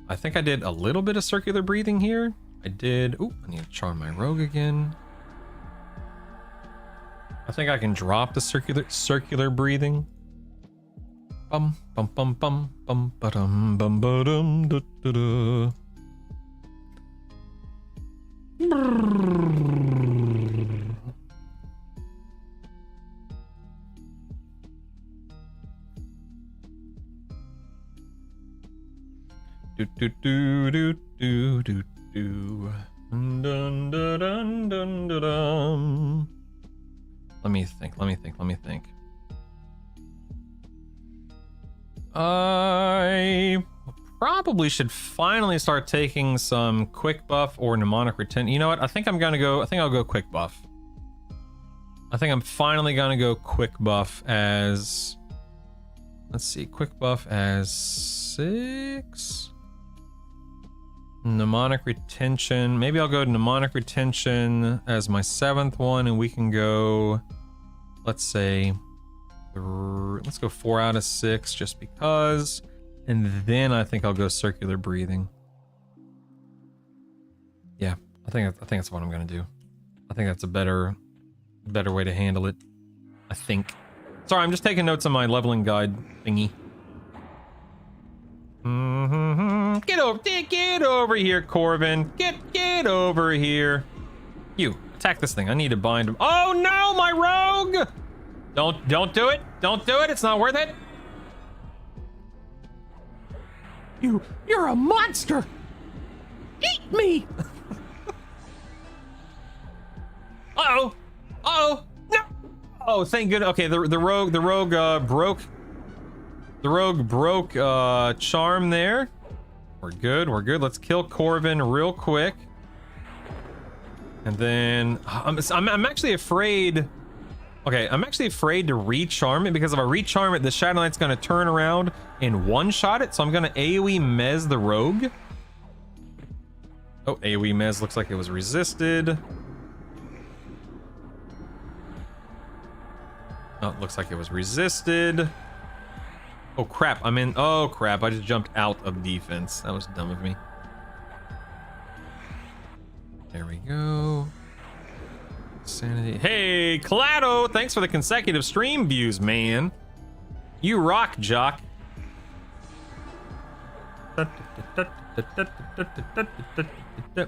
B: I think I did a little bit of Circular Breathing here. I did. Ooh, I need to charm my rogue again. I think I can drop the circular breathing. Bum bum bum bum bum ba-dum bum ba-dum da da da. Do do do do do do do. Dun dun dun dun dun dun. Let me think. I probably should finally start taking some quick buff or mnemonic retention. You know what? I think I'll go quick buff. I think I'm finally gonna go quick buff as, let's see, quick buff as 6. Mnemonic retention. Maybe I'll go to mnemonic retention as my 7th one, and we can go, let's say, let's go 4 out of 6 just because, and then I think I'll go circular breathing. Yeah, I think that's what I'm gonna do. I think that's a better way to handle it. I think. Sorry, I'm just taking notes on my leveling guide thingy. Get over here, Corvin. Get over here. You attack this thing. I need to bind him. Oh no, my rogue! Don't do it. Don't do it. It's not worth it. You're a monster. Eat me. Uh-oh. Uh-oh. No. Oh, thank goodness. Okay, the rogue broke. The rogue broke charm there. We're good. Let's kill Corvin real quick. And then I'm actually afraid. Okay, I'm actually afraid to recharm it, because if I recharm it, the Shadow Knight's gonna turn around and one-shot it. So I'm gonna AoE Mez the rogue. Oh, AoE Mez looks like it was resisted. Oh, it looks like it was resisted. Oh crap, oh crap, I just jumped out of defense. That was dumb of me. There we go. Sanity. Hey, Clado, thanks for the consecutive stream views, man. You rock, Jock.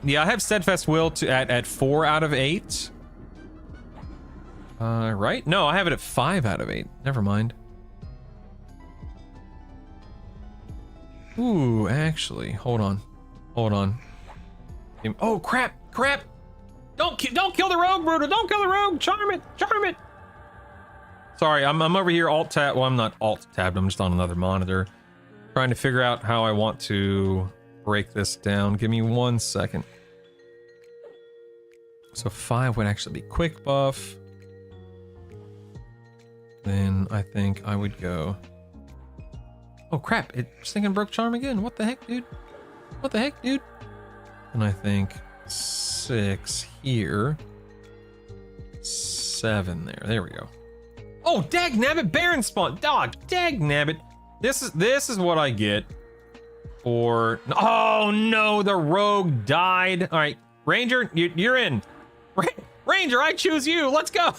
B: Yeah, I have Steadfast Will at 4 out of 8. Right? No, I have it at 5 out of 8. Never mind. Ooh, actually, hold on. Oh crap! Don't kill the rogue, Brutal! Don't kill the rogue! Charm it! Sorry, I'm over here alt-tab. Well, I'm not alt-tabbed. I'm just on another monitor, trying to figure out how I want to break this down. Give me 1 second. So 5 would actually be quick buff. Then I think I would go. Oh crap, it's thinking broke charm again. What the heck, dude? And I think 6 here. 7 there. There we go. Oh, dag nabbit, Baron spawn. Dog, dag nabbit. This is what I get for. Oh no, the rogue died. All right, Ranger, you're in. Ranger, I choose you. Let's go.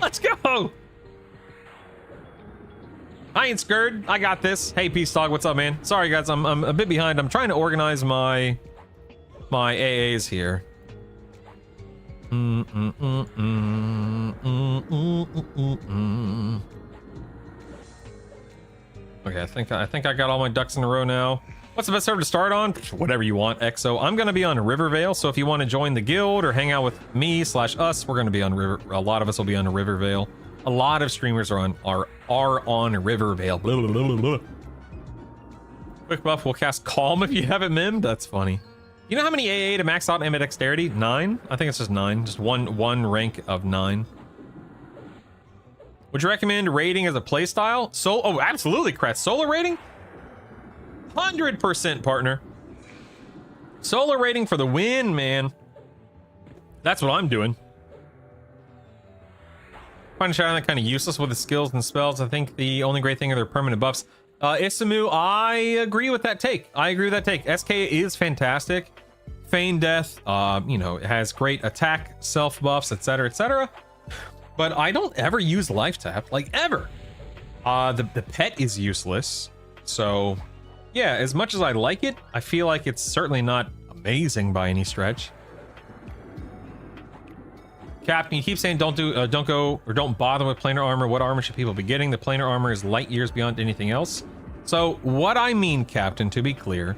B: Let's go. I ain't scared. I got this. Hey, Peace Dog, what's up, man? Sorry, guys, I'm a bit behind. I'm trying to organize my AAs here. Okay, I think I got all my ducks in a row now. What's the best server to start on? Whatever you want, EXO. I'm gonna be on Rivervale, so if you want to join the guild or hang out with me / us, we're gonna be on a lot of us will be on Rivervale. A lot of streamers are on Rivervale. Blah, blah, blah, blah. Quick buff will cast Calm if you have it mimed. That's funny. You know how many AA to max out ambidexterity? 9? I think it's just 9. Just one rank of 9. Would you recommend raiding as a playstyle? Oh, absolutely, Kratz. Solo raiding? 100%, partner. Solo raiding for the win, man. That's what I'm doing. Find Shadow kind of useless with the skills and spells. I think the only great thing are their permanent buffs. Isamu, I agree with that take. SK is fantastic. Feign Death, you know, it has great attack, self buffs, etc., etc. But I don't ever use life tap, like ever. The pet is useless. So, yeah, as much as I like it, I feel like it's certainly not amazing by any stretch. Captain, you keep saying don't go or don't bother with planar armor. What armor should people be getting? The planar armor is light years beyond anything else. So what I mean, Captain, to be clear,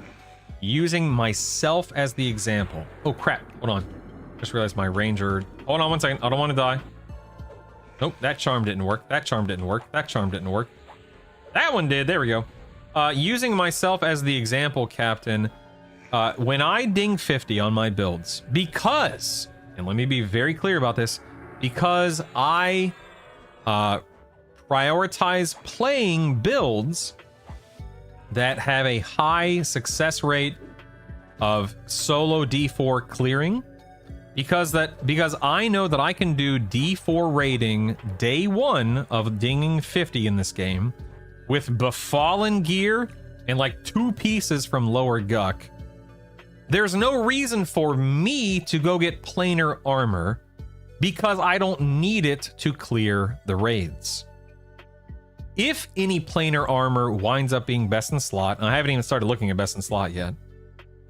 B: using myself as the example. Oh crap! Hold on. Just realized my ranger. Hold on one second. I don't want to die. Nope, that charm didn't work. That charm didn't work. That charm didn't work. That one did. There we go. Using myself as the example, Captain. When I ding 50 on my builds, because. And let me be very clear about this, because I prioritize playing builds that have a high success rate of solo D4 clearing, because I know that I can do D4 rating day 1 of dinging 50 in this game with befallen gear and like 2 pieces from lower Guck. There's no reason for me to go get planar armor because I don't need it to clear the raids. If any planar armor winds up being best in slot, and I haven't even started looking at best in slot yet,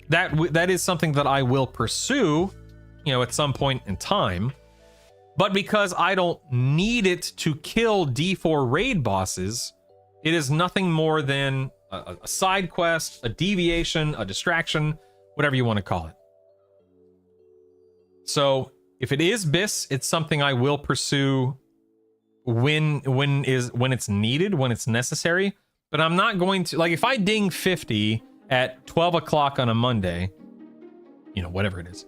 B: that is something that I will pursue, you know, at some point in time. But because I don't need it to kill D4 raid bosses, it is nothing more than a side quest, a deviation, a distraction, whatever you want to call it. So if it is BIS, it's something I will pursue when it's needed, when it's necessary. But I'm not going to, like, if I ding 50 at 12 o'clock on a Monday, you know, whatever it is,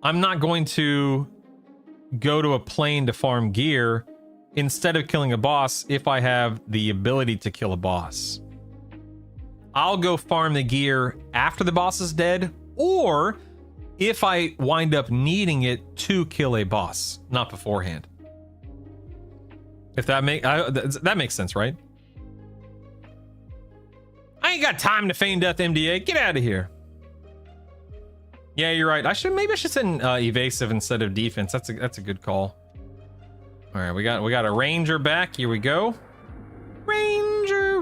B: I'm not going to go to a plane to farm gear instead of killing a boss if I have the ability to kill a boss. I'll go farm the gear after the boss is dead, or if I wind up needing it to kill a boss, not beforehand. If that makes sense, right? I ain't got time to feign death, MDA. Get out of here. Yeah, you're right. Maybe I should send evasive instead of defense. That's a good call. All right, we got a ranger back. Here we go. Ranger.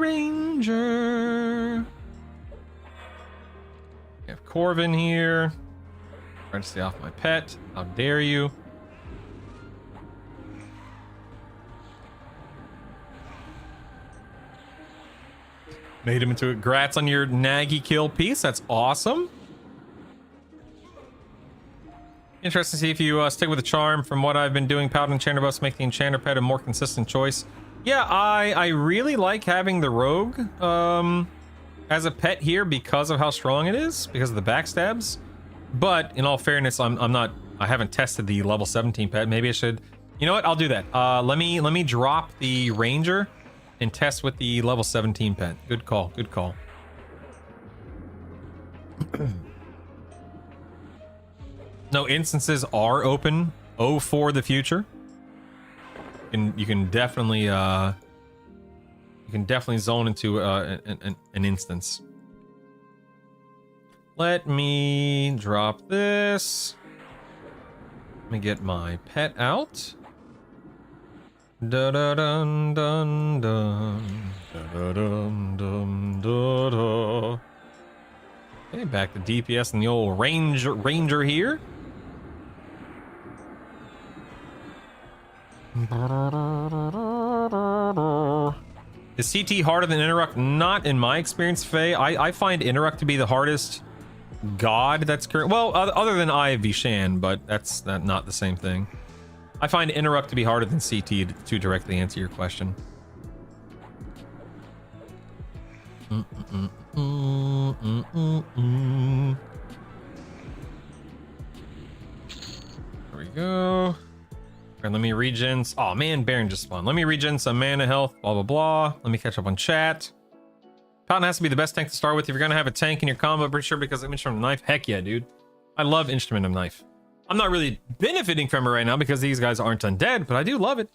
B: We have Corvin here. Trying to stay off my pet. How dare you? Made him into a grats on your Naggy kill piece. That's awesome. Interesting to see if you stick with the charm. From what I've been doing, Paladin Enchanter buffs make the Enchanter pet a more consistent choice. Yeah, I really like having the Rogue as a pet here because of how strong it is, because of the backstabs. But in all fairness, I haven't tested the level 17 pet. Maybe I should. You know what? I'll do that. Let me drop the Ranger and test with the level 17 pet. Good call. Good call. No, instances are open. Oh, for the future. You can definitely zone into an instance. Let me drop this. Let me get my pet out. Da da dun dun dun da dun dun da da. Okay, back to DPS and the old ranger here. Is CT harder than Interrupt? Not in my experience, Faye. I find Interrupt to be the hardest god that's current. Well, other than Eye of Vishan, but that's not the same thing. I find Interrupt to be harder than CT to directly answer your question. There we go. And let me regen. Oh man, Baron just spawned. Let me regen some mana health, blah blah blah. Let me catch up on chat. Paladin has to be the best tank to start with if you're gonna have a tank in your combo, pretty sure, because of Instrument of Knife. Heck yeah, dude. I love Instrument of Knife. I'm not really benefiting from it right now because these guys aren't undead, but I do love it.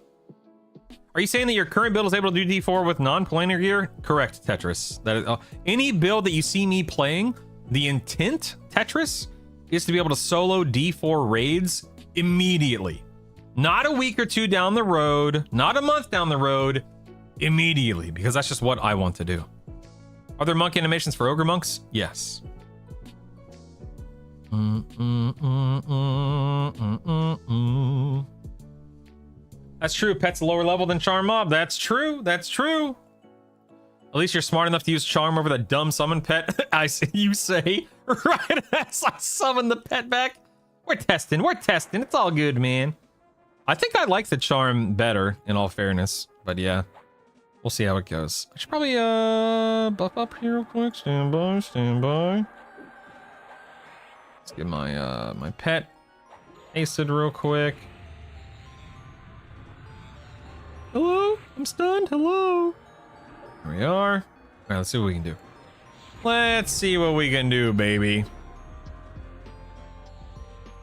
B: Are you saying that your current build is able to do D4 with non-planar gear? Correct, Tetris. That is, any build that you see me playing, the intent, Tetris, is to be able to solo D4 raids immediately. Not a week or two down the road, not a month down the road, immediately, because that's just what I want to do. Are there monk animations for ogre monks? Yes. That's true. Pet's lower level than Charm Mob. That's true. That's true. At least you're smart enough to use Charm over that dumb summon pet. You say. Right as I summon the pet back. We're testing. We're testing. It's all good, man. I think I like the Charm better, in all fairness. But yeah. We'll see how it goes. I should probably buff up here real quick. Stand by, stand by. Let's get my my pet acid real quick. Hello? I'm stunned. Hello? Here we are. All right, let's see what we can do. Let's see what we can do, baby.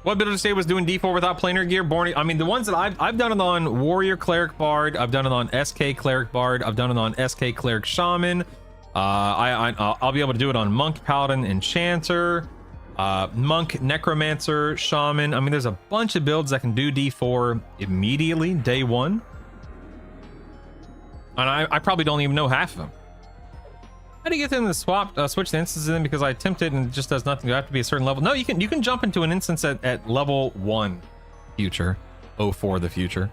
B: What builder today was doing D4 without planar gear? I mean, the ones that I've done it on Warrior Cleric Bard. I've done it on SK Cleric Bard. I've done it on SK Cleric Shaman. I'll be able to do it on Monk Paladin Enchanter. Monk Necromancer Shaman. I mean, there's a bunch of builds that can do D4 immediately, day one. And I probably don't even know half of them. How do you get them to switch the instances in? Because I attempted and it just does nothing. You have to be a certain level. No, you can jump into an instance at level 1 future. 04 the future.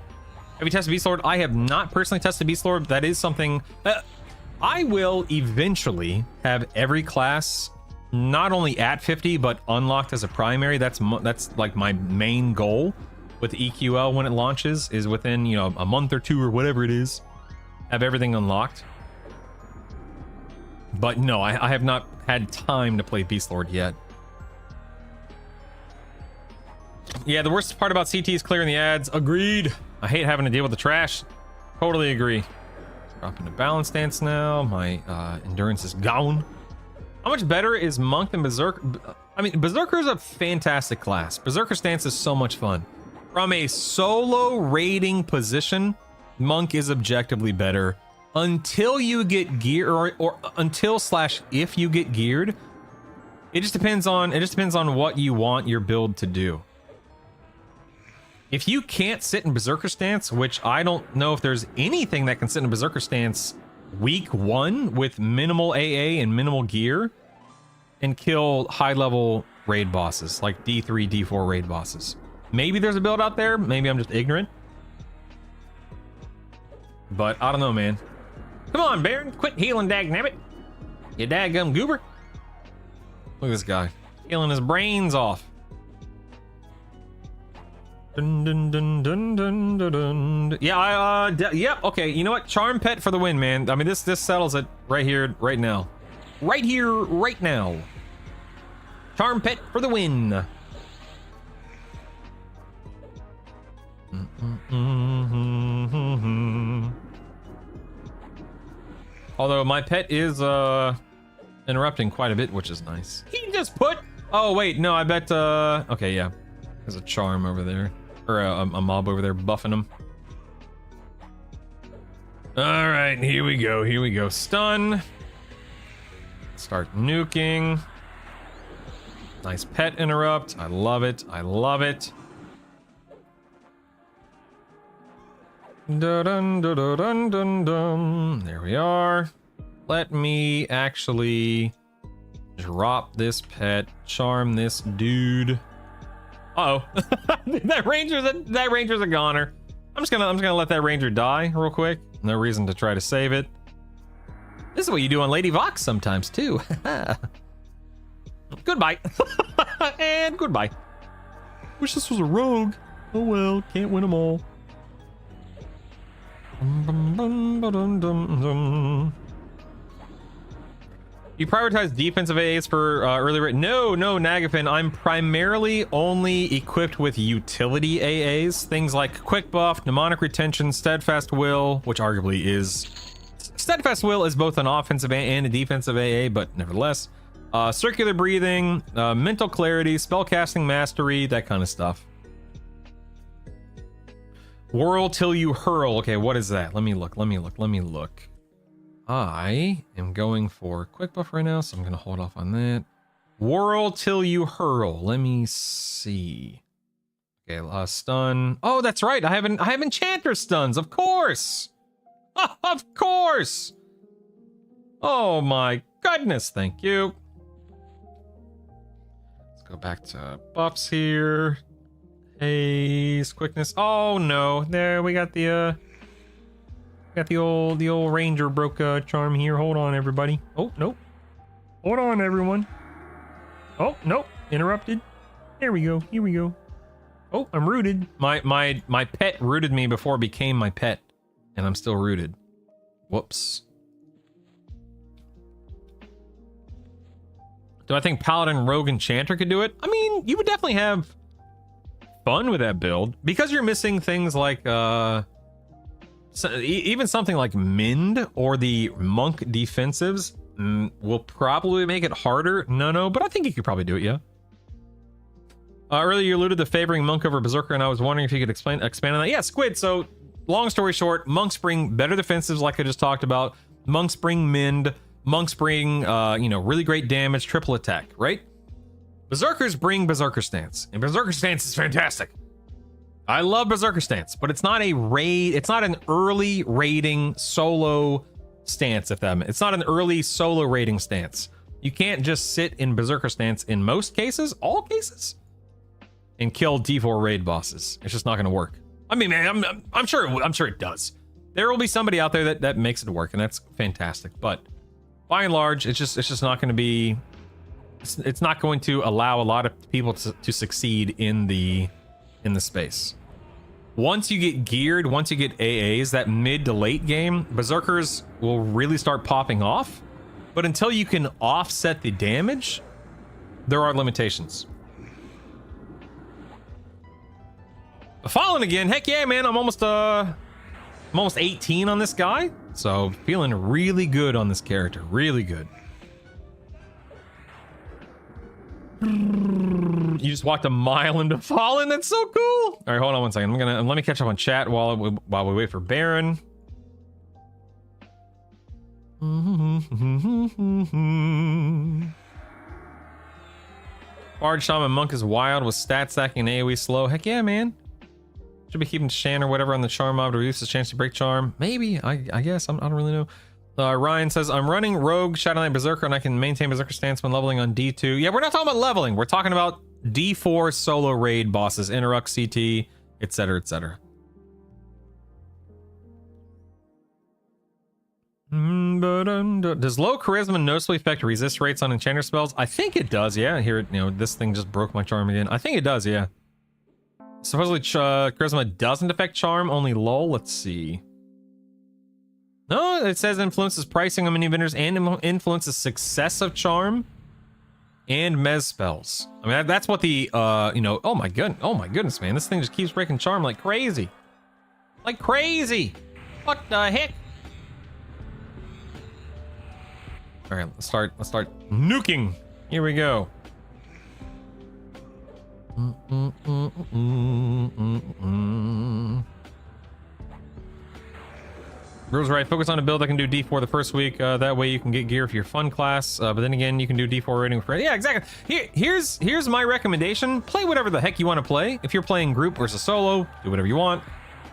B: Have you tested Beast Lord? I have not personally tested Beast Lord. That is something I will eventually have every class not only at 50 but unlocked as a primary. That's like my main goal with EQL when it launches, is within, you know, a month or two or whatever it is, have everything unlocked. But no, I have not had time to play Beast Lord yet. Yeah, the worst part about CT is clearing the ads. Agreed. I hate having to deal with the trash. Totally agree. Dropping to balance stance now. My endurance is gone. How much better is Monk than Berserker? I mean, Berserker is a fantastic class. Berserker stance is so much fun. From a solo raiding position, Monk is objectively better until you get gear, or until / if you get geared. It just depends on what you want your build to do. If you can't sit in Berserker stance, which I don't know if there's anything that can sit in Berserker stance week 1 with minimal AA and minimal gear and kill high level raid bosses, like D3, D4 raid bosses. Maybe there's a build out there. Maybe I'm just ignorant. But I don't know, man. Come on, Baron. Quit healing, dagnabbit. You daggum goober. Look at this guy. Healing his brains off. Dun, dun, dun, dun, dun, dun, dun. Yeah, yeah, okay. You know what? Charm pet for the win, man. I mean, this settles it right here, right now. Right here, right now. Charm pet for the win. Although my pet is interrupting quite a bit, which is nice. He just put... Oh, wait, no, I bet... Okay, yeah. There's a charm over there. Or a mob over there buffing him. Alright, here we go, here we go. Stun. Start nuking. Nice pet interrupt. I love it, I love it. Dun, dun, dun, dun, dun, dun. There we are. Let me actually drop this pet, charm this dude. Uh-oh. that ranger's a goner. I'm just gonna let that ranger die real quick. No reason to try to save it. This is what you do on Lady Vox sometimes too. Goodbye. And goodbye. Wish this was a rogue. Oh well, can't win them all. You prioritize defensive AAs for early No, Nagapin. I'm primarily only equipped with utility AAs. Things like Quick Buff, Mnemonic Retention, Steadfast Will, which arguably is... Steadfast Will is both an offensive and a defensive AA, but nevertheless. Circular Breathing, Mental Clarity, Spellcasting Mastery, that kind of stuff. Whirl till you hurl. Okay, what is that? Let me look. I am going for Quick Buff right now, so I'm gonna hold off on that. Whirl till you hurl. Let me see. Okay, stun. Oh, that's right. I have enchanter stuns, of course. Of course. Oh my goodness, thank you. Let's go back to buffs here. Haze, quickness. Oh no, there we got the old ranger broke charm here. Hold on, everybody. Oh nope. Hold on, everyone. Oh nope, interrupted. There we go. Here we go. Oh, I'm rooted. My pet rooted me before it became my pet, and I'm still rooted. Whoops. Do I think Paladin, Rogue, Enchanter could do it? I mean, you would definitely have fun with that build because you're missing things like even something like Mend or the Monk defensives will probably make it harder. No, but I think you could probably do it, yeah. Earlier you alluded to favoring Monk over Berserker, and I was wondering if you could expand on that. Yeah, Squid, so long story short, Monks bring better defensives like I just talked about. Monks bring Mend. Monks bring, really great damage, triple attack, right? Berserkers bring Berserker Stance, and Berserker Stance is fantastic. I love Berserker Stance, but it's not a raid. It's not an early raiding solo stance. It's not an early solo raiding stance. You can't just sit in Berserker Stance in most cases, all cases, and kill D4 raid bosses. It's just not going to work. I mean, man, I'm sure it does. There will be somebody out there that makes it work, and that's fantastic. But by and large, it's just not going to be. It's not going to allow a lot of people to succeed in the space. Once you get geared, once you get AAs, that mid to late game, Berserkers will really start popping off. But until you can offset the damage, there are limitations. Fallen again, heck yeah, man! I'm almost 18 on this guy, so feeling really good on this character, really good. You just walked a mile into Fallen. That's so cool. All right, hold on one second. Let me catch up on chat while we wait for Baron. Bard, Shaman, Monk is wild with stat stacking and AoE slow. Heck yeah, man. Should be keeping Shan or whatever on the charm mob to reduce his chance to break charm. Maybe. I guess. I don't really know. Ryan says, I'm running Rogue, Shadow Knight, Berserker, and I can maintain Berserker stance when leveling on D2. Yeah, we're not talking about leveling. We're talking about D4 solo raid bosses, Interrupt, CT, etc., etc. Does low charisma noticeably affect resist rates on enchanter spells? I think it does, yeah. Here, this thing just broke my charm again. I think it does, yeah. Supposedly, charisma doesn't affect charm, only lull. Let's see. No, it says influences pricing on many vendors and influences success of charm and mez spells. I mean, that's what the, oh my goodness, man. This thing just keeps breaking charm like crazy. Like crazy. What the heck? All right, let's start nuking. Here we go. Rules right. Focus on a build that can do D4 the first week. That way you can get gear for your fun class. But then again, you can do D4 rating for. Yeah, exactly. Here's my recommendation. Play whatever the heck you want to play. If you're playing group versus solo, do whatever you want.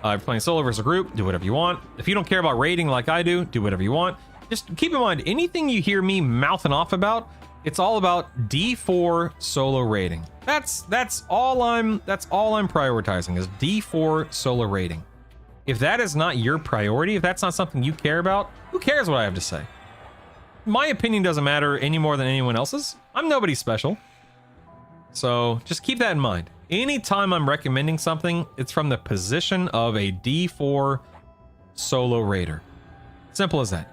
B: If you're playing solo versus group, do whatever you want. If you don't care about rating like I do whatever you want. Just keep in mind, anything you hear me mouthing off about, it's all about D4 solo rating. That's all I'm prioritizing is D4 solo rating. If that is not your priority, if that's not something you care about, who cares what I have to say? My opinion doesn't matter any more than anyone else's. I'm nobody special. So just keep that in mind. Anytime I'm recommending something, it's from the position of a D4 solo raider. Simple as that.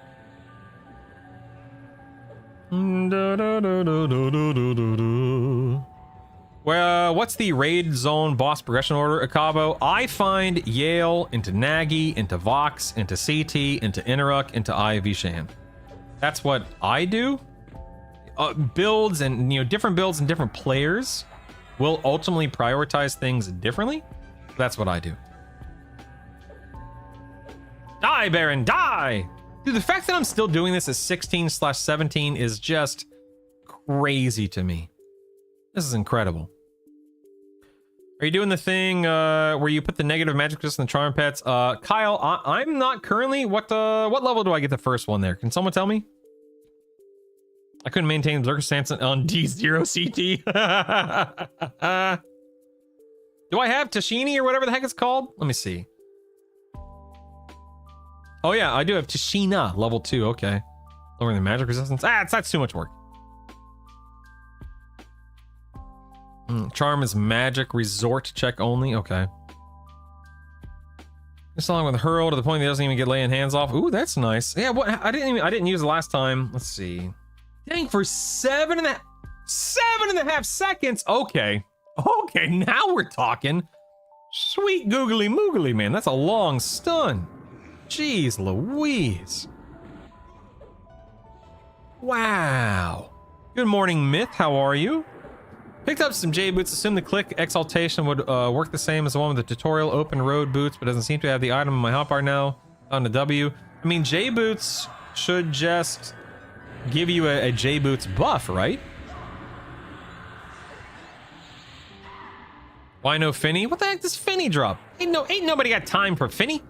B: Well, what's the raid zone boss progression order, Akabo? I find Yale into Nagy, into Vox, into CT, into Interruck, into IV Shan. That's what I do. Builds and, different builds and different players will ultimately prioritize things differently. That's what I do. Die, Baron, die! Dude, the fact that I'm still doing this at 16/17 is just crazy to me. This is incredible. Are you doing the thing where you put the negative magic resist in the charm pets? Kyle, I'm not currently. What level do I get the first one there? Can someone tell me? I couldn't maintain Berserker stance on D0 CT. Do I have Tashini or whatever the heck it's called? Let me see. Oh yeah, I do have Tashina level 2. Okay, lowering the magic resistance. That's too much work. Charm is magic resort check only. Okay. This along with hurl to the point that he doesn't even get laying hands off. Ooh, that's nice. Yeah, what I didn't use it last time. Let's see. Dang, for 7.5 seconds. Okay. Okay, now we're talking. Sweet googly moogly, man. That's a long stun. Jeez Louise. Wow. Good morning, Myth. How are you? Picked up some J boots. Assume the click exaltation would work the same as the one with the tutorial open road boots, but doesn't seem to have the item in my hotbar now. On the W. I mean, J boots should just give you a J boots buff, right? Why no Finny? What the heck does Finny drop? Ain't nobody got time for Finny.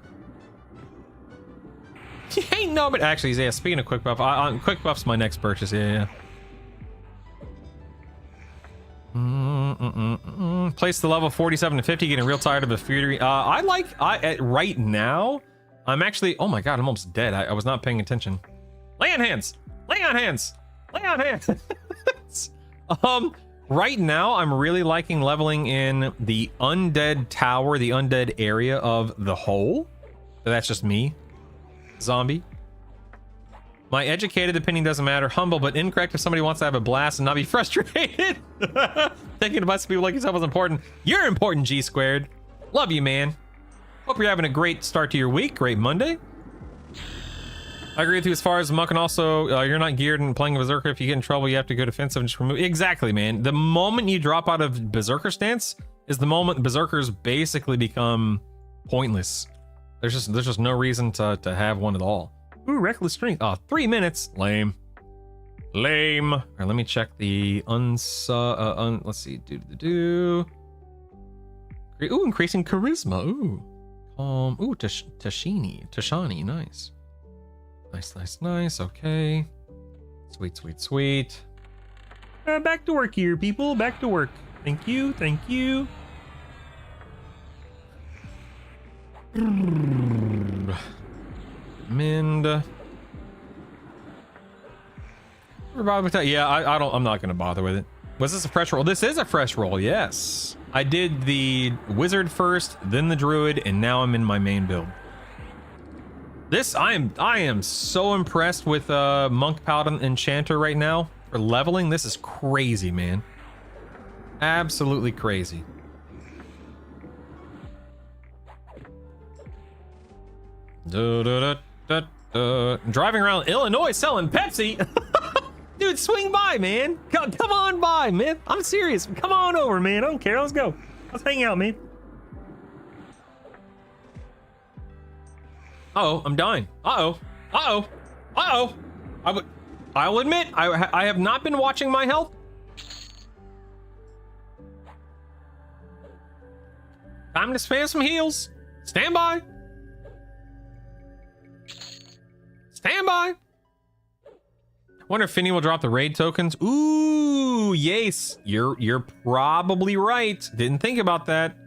B: Ain't nobody. Actually, yeah. Speaking of quick buff, quick buff's my next purchase. Yeah. Place the level 47 to 50, getting real tired of the fury. Right now, I'm actually. Oh my god, I'm almost dead. I was not paying attention. Lay on hands. Lay on hands. Lay on hands. Right now, I'm really liking leveling in the undead tower, the undead area of the hole. That's just me. Zombie. My educated opinion doesn't matter. Humble, but incorrect if somebody wants to have a blast and not be frustrated. Thinking about people like yourself is important. You're important, G squared. Love you, man. Hope you're having a great start to your week. Great Monday. I agree with you as far as Monk, and also you're not geared and playing a Berserker. If you get in trouble, you have to go defensive and just remove. Exactly, man. The moment you drop out of Berserker stance is the moment Berserkers basically become pointless. There's just no reason to have one at all. Ooh, reckless strength. Oh, 3 minutes. Lame. Lame. All right, let me check the let's see. Ooh, increasing charisma. Ooh. Ooh, Tashani. Nice. Nice. Okay. Sweet. Back to work here, people. Back to work. Thank you. Mend. Yeah, I'm not gonna bother with it. Was this a fresh roll? This is a fresh roll, yes. I did the wizard first, then the druid, and now I'm in my main build. I am so impressed with monk, paladin, enchanter right now for leveling. This is crazy, man. Absolutely crazy. Driving around Illinois selling Pepsi. Dude, swing by, man. Come on by, man. I'm serious. Come on over, man. I don't care. Let's go. Let's hang out, man. Uh-oh, I'm dying. I'll admit, I have not been watching my health. Time to spam some heals. Stand by. Wonder if Finny will drop the raid tokens. Ooh, yes. You're probably right. Didn't think about that.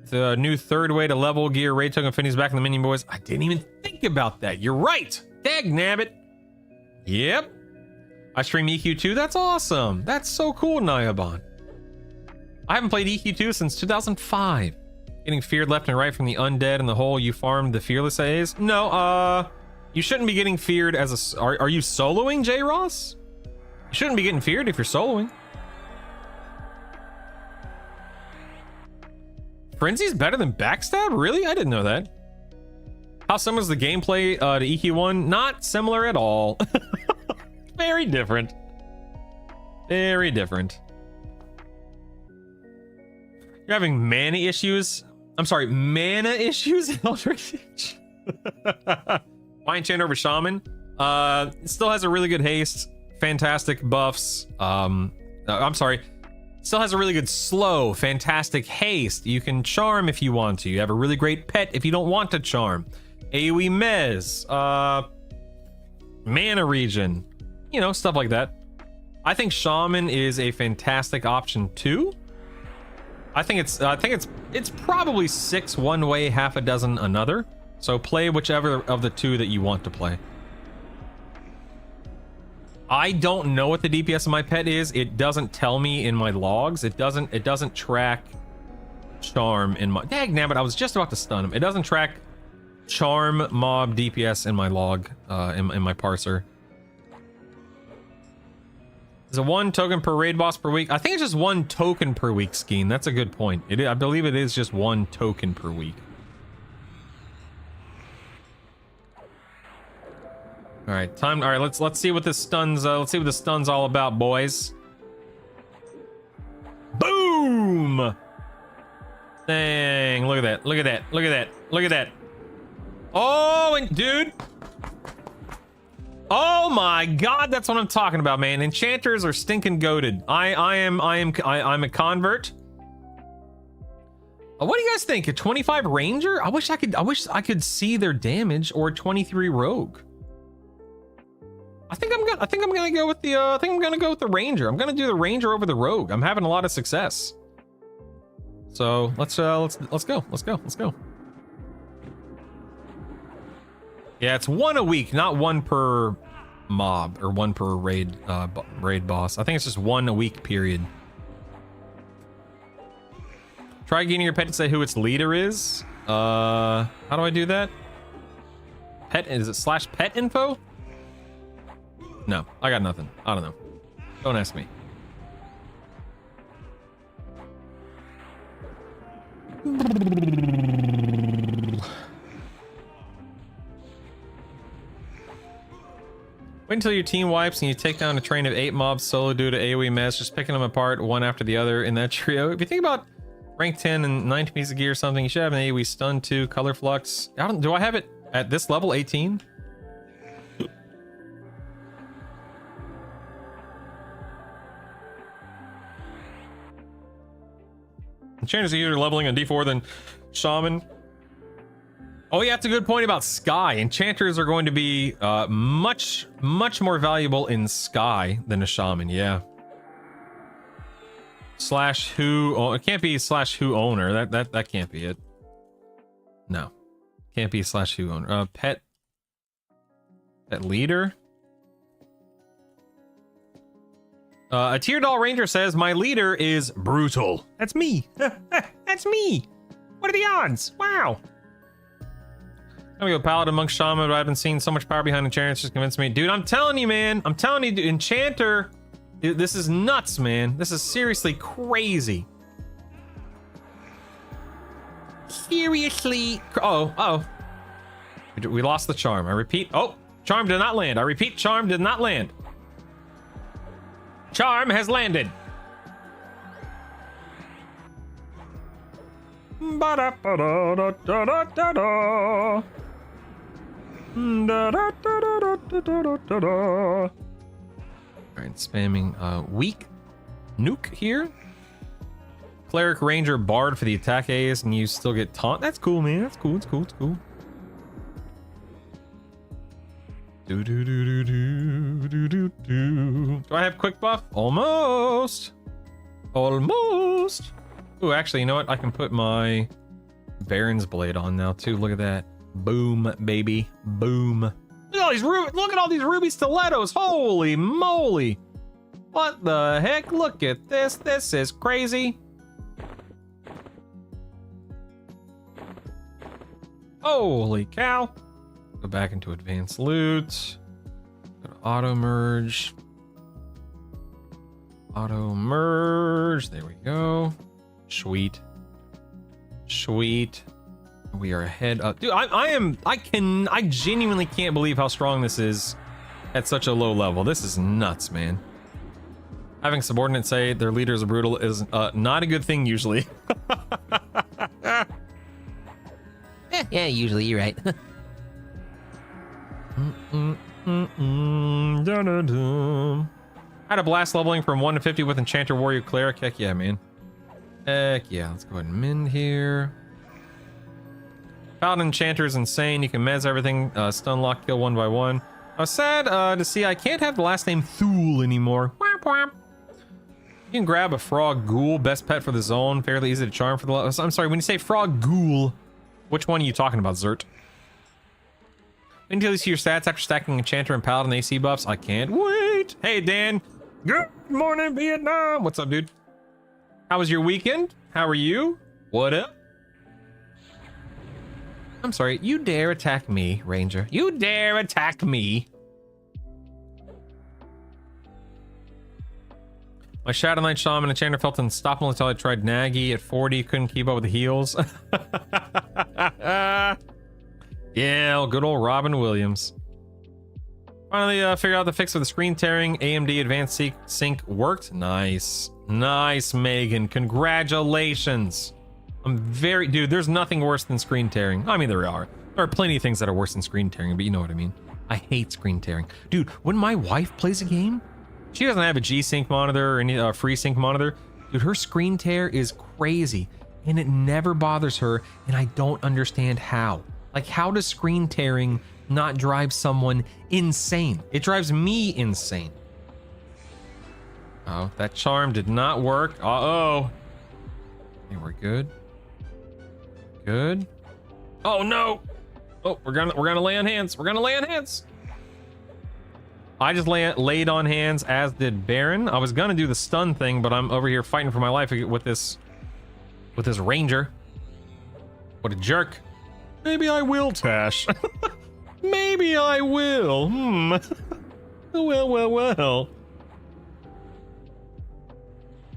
B: The new third way to level gear raid token finis back in the menu, boys. I didn't even think about that. You're right. Dag nabbit. Yep. I stream EQ2. That's awesome. That's so cool, Nayabon. I haven't played EQ2 since 2005. Getting feared left and right from the undead and the whole you farmed the fearless A's. No, you shouldn't be getting feared as a... Are you soloing, J. Ross? You shouldn't be getting feared if you're soloing. Frenzy's better than Backstab? Really? I didn't know that. How similar is the gameplay to EQ1? Not similar at all. Very different. Very different. You're having mana issues? I'm sorry, mana issues in Eldritch? Why enchant over Shaman? It still has a really good haste. Fantastic buffs. I'm sorry. Still has a really good slow, fantastic haste. You can charm if you want to. You have a really great pet if you don't want to charm. AoE mez, mana regen, you know, stuff like that. I think Shaman is a fantastic option too. I think it's probably 6 one way, half a dozen another. So play whichever of the two that you want to play. I don't know what the DPS of my pet is. It doesn't tell me in my logs. It doesn't track charm in my... Dagnabbit, I was just about to stun him. It doesn't track charm mob DPS in my log, in my parser. Is it 1 token per raid boss per week? I think it's just 1 token per week, Skeen. That's a good point. I believe it is just 1 token per week. All right, time. All right, let's see what this stuns. Let's see what the stun's all about, boys. Boom! Dang! Look at that! Look at that! Look at that! Look at that! Oh, and dude! Oh my God! That's what I'm talking about, man. Enchanters are stinking goated. I'm a convert. What do you guys think? A 25 Ranger? I wish I could see their damage, or a 23 Rogue. I think I'm gonna go with the Ranger. I'm gonna do the Ranger over the Rogue. I'm having a lot of success. So let's go. Yeah, it's 1 a week, not 1 per mob or 1 per raid boss. I think it's just 1 a week period. Try getting your pet to say who its leader is. How do I do that? Pet, is it /pet info? No, I got nothing. I don't know. Don't ask me. Wait until your team wipes and you take down a train of 8 mobs solo due to AoE mess, just picking them apart one after the other in that trio. If you think about rank 10 and 9 pieces of gear or something, you should have an AoE stun too, color flux. Do I have it at this level, 18? Enchanters are either leveling on D4 than Shaman. Oh yeah, that's a good point about Sky. Enchanters are going to be much more valuable in Sky than a Shaman, yeah. /who, oh, it can't be /who owner. That can't be it. No. Can't be /who owner. Pet leader. A Tier Doll Ranger says, my leader is brutal. That's me. That's me. What are the odds? Wow. I'm gonna go Paladin, Monk, Shaman, but I haven't seen so much power behind Enchanter. It's just convinced me. Dude, I'm telling you, man. I'm telling you, dude, Enchanter. Dude, this is nuts, man. This is seriously crazy. Seriously. Oh. We lost the charm. I repeat. Oh, charm did not land. I repeat, charm did not land. Charm has landed. Ba-da-ba-da-da-da-da-da. Alright, spamming weak nuke here. Cleric, Ranger, Bard for the attack A's, and you still get taunt. That's cool, man. That's cool. It's cool. Do I have quick buff? Almost. Ooh, actually, you know what? I can put my Baron's blade on now too. Look at that. Boom, baby. Boom. Look at all these look at all these ruby stilettos. Holy moly. What the heck? Look at this. This is crazy. Holy cow. Go back into advanced loot. Go to auto merge. Auto merge. There we go. Sweet. Sweet. We are ahead up. Dude, I genuinely can't believe how strong this is at such a low level. This is nuts, man. Having subordinates say their leaders are brutal is not a good thing usually.
G: Yeah, usually you're right.
B: Had a blast leveling from 1 to 50 with Enchanter, Warrior, Cleric. Heck yeah, man. Heck yeah. Let's go ahead and mend here. Paladin Enchanter is insane. You can mez everything. Stun lock, kill one by one. I was sad to see I can't have the last name Thule anymore. Whap, whap. You can grab a Frog Ghoul, best pet for the zone. Fairly easy to charm for the... I'm sorry, when you say Frog Ghoul, which one are you talking about, Zert? Until you see your stats after stacking Enchanter and Paladin AC buffs. I can't wait. Hey, Dan. Good morning, Vietnam. What's up, dude? How was your weekend? How are you? What up? I'm sorry. You dare attack me, Ranger. You dare attack me. My Shadow Knight Shaman Enchanter felt unstoppable until I tried Nagy at 40. Couldn't keep up with the heals. Yeah, good old Robin Williams. Finally figured out the fix for the screen tearing. AMD Advanced Sync worked. Nice. Nice, Megan. Congratulations. I'm very... Dude, there's nothing worse than screen tearing. I mean, there are. There are plenty of things that are worse than screen tearing, but you know what I mean. I hate screen tearing. Dude, when my wife plays a game, she doesn't have a G-Sync monitor or any FreeSync monitor. Dude, her screen tear is crazy, and it never bothers her, and I don't understand how. Like, how does screen tearing not drive someone insane? It drives me insane. Oh, that charm did not work. Uh-oh. Okay, we're good. Good. Oh no. Oh, we're gonna lay on hands. We're gonna lay on hands. I just laid on hands, as did Baron. I was gonna do the stun thing, but I'm over here fighting for my life with this ranger. What a jerk. Maybe I will, Tash. Maybe I will. Well.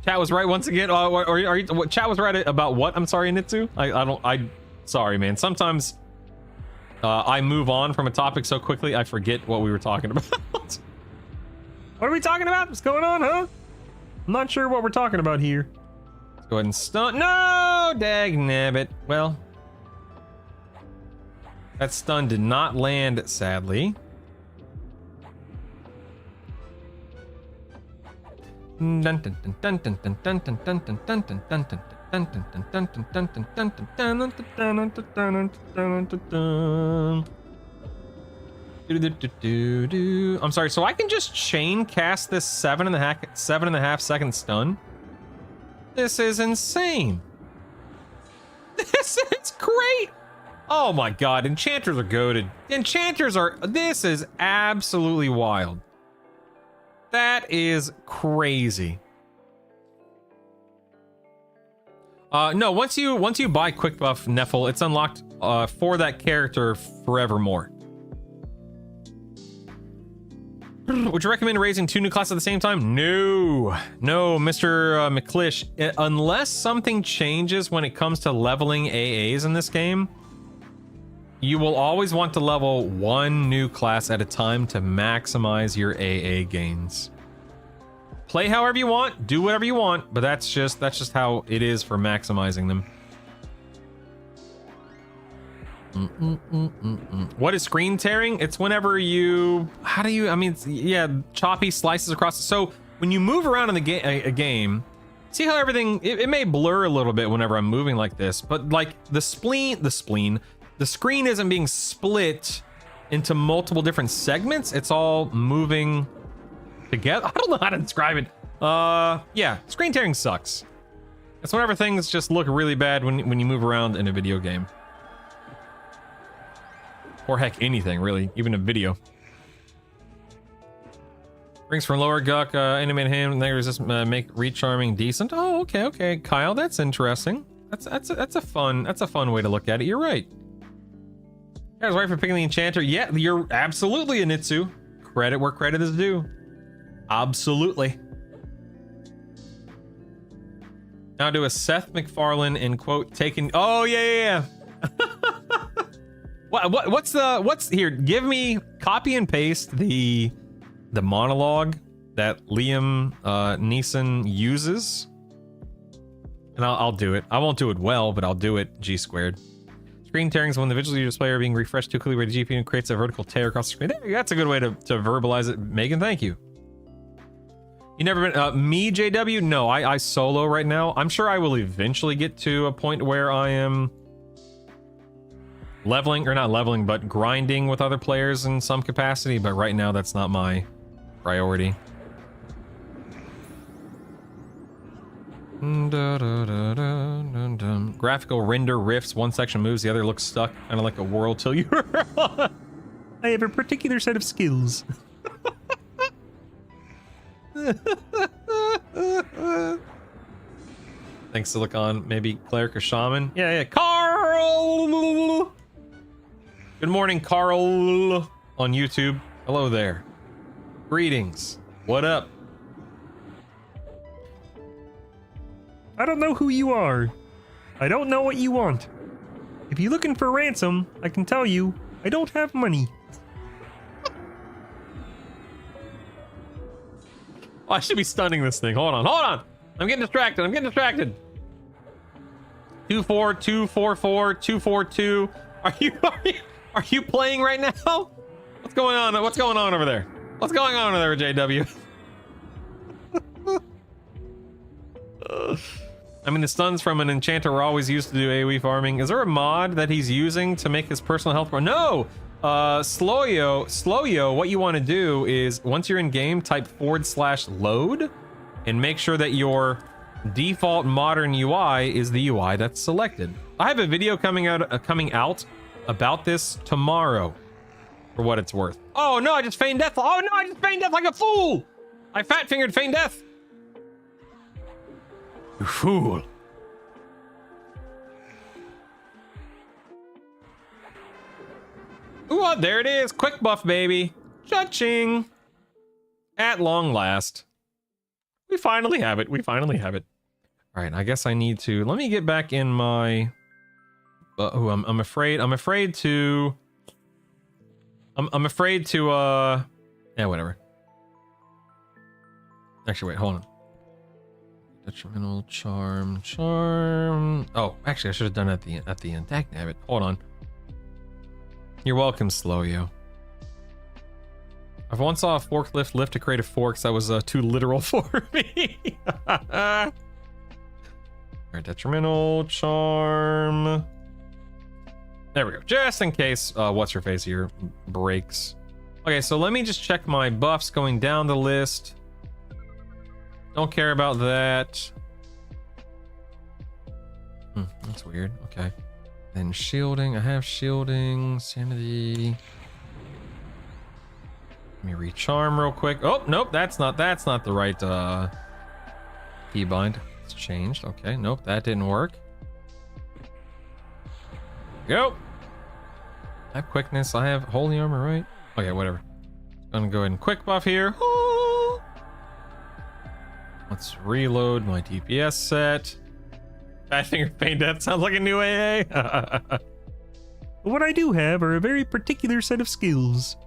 B: Chat was right once again. Chat was right about what? I'm sorry, Nitsu. Sorry, man. Sometimes I move on from a topic so quickly I forget what we were talking about. What are we talking about? What's going on, huh? I'm not sure what we're talking about here. Let's go ahead and stun. No, dag nabbit. Well, that stun did not land, sadly. I'm sorry, so I can just chain cast this 7.5 second stun? This is insane. This is great. Oh my god, enchanters are goated. This is absolutely wild. That is crazy. No, once you buy Quick Buff Neffel, it's unlocked for that character forevermore. Would you recommend raising 2 new classes at the same time? No, Mr. McClish. Unless something changes when it comes to leveling AAs in this game, you will always want to level 1 new class at a time to maximize your AA gains. Play however you want, do whatever you want, but that's just how it is for maximizing them. What is screen tearing? It's whenever choppy slices across. So when you move around in a game, see how everything, it may blur a little bit whenever I'm moving like this, but like the screen isn't being split into multiple different segments. It's all moving together. I don't know how to describe it. Yeah, screen tearing sucks. It's whenever things just look really bad when you move around in a video game. Or heck, anything, really. Even a video. Rings from lower guck, animate hand, negative resist, make recharming decent. Oh, okay, okay. Kyle, that's interesting. That's a fun way to look at it. You're right. I was right for picking the enchanter. Yeah, you're absolutely a Nitsu. Credit where credit is due. Absolutely. Now do a Seth MacFarlane in quote taking. Oh yeah. What's here? Give me copy and paste the monologue that Liam Neeson uses, and I'll do it. I won't do it well, but I'll do it. G squared. Screen tearings when the visual display are being refreshed too quickly by the GPU creates a vertical tear across the screen. That's a good way to verbalize it. Megan, thank you. You never been me, JW? No, I solo right now. I'm sure I will eventually get to a point where I am leveling, or not leveling, but grinding with other players in some capacity. But right now, that's not my priority. Graphical render riffs. One section moves, the other looks stuck, kind of like a whirl till you. I have a particular set of skills. Thanks, Silicon. Maybe cleric or shaman. Yeah. Carl. Good morning, Carl, on YouTube. Hello there. Greetings. What up?
H: I don't know who you are. I don't know what you want. If you're looking for ransom, I can tell you, I don't have money.
B: Oh, I should be stunning this thing. Hold on. I'm getting distracted. 24244 242. Are you playing right now? What's going on over there? What's going on over there, JW? I mean, the stuns from an enchanter were always used to do AoE farming. Is there a mod that he's using to make his personal health grow? No! Slowyo, what you want to do is, once you're in game, type /load and make sure that your default modern UI is the UI that's selected. I have a video coming out about this tomorrow, for what it's worth. Oh no, I just feigned death. Oh no, I just feigned death like a fool. I fat-fingered feigned death. You fool. Ooh, there it is. Quick buff, baby. Cha-ching. At long last. We finally have it. All right, I guess I need to... Let me get back in my... I'm afraid to... Yeah, whatever. Actually, wait, hold on. Detrimental charm. Oh, actually, I should have done it at the end. Dagnabbit. Hold on. You're welcome, Slowyo. I've once saw a forklift lift to create a forks. That was too literal for me. Alright, detrimental charm. There we go. Just in case what's her face here breaks. Okay, so let me just check my buffs going down the list. Don't care about that. That's weird. Okay. Then shielding. I have shielding. Sanity. Let me recharm real quick. Oh, nope. That's not the right keybind. It's changed. Okay. Nope. That didn't work. Go. I have quickness. I have holy armor, right? Okay, whatever. Gonna go ahead and quick buff here. Oh. Let's reload my DPS set. Fat finger pain death sounds like a new AA.
H: What I do have are a very particular set of skills.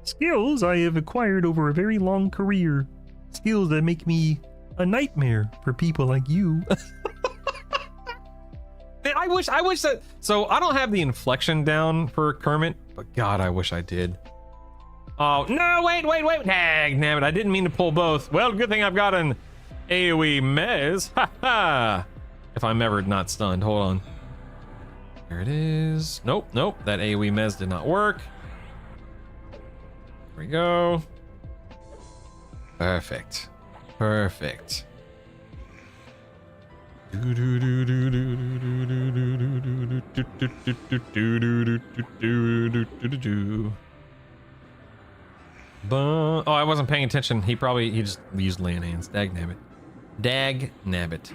H: Skills I have acquired over a very long career. Skills that make me a nightmare for people like you.
B: I wish that... So, I don't have the inflection down for Kermit, but God, I wish I did. Oh, no, wait. Dagnabbit, I didn't mean to pull both. Well, good thing I've got an AoE mez. Ha ha! If I'm ever not stunned. Hold on. There it is. Nope. That AoE mez did not work. There we go. Perfect. Oh, I wasn't paying attention. He just used land hands. Dag nabbit. Dag nabbit.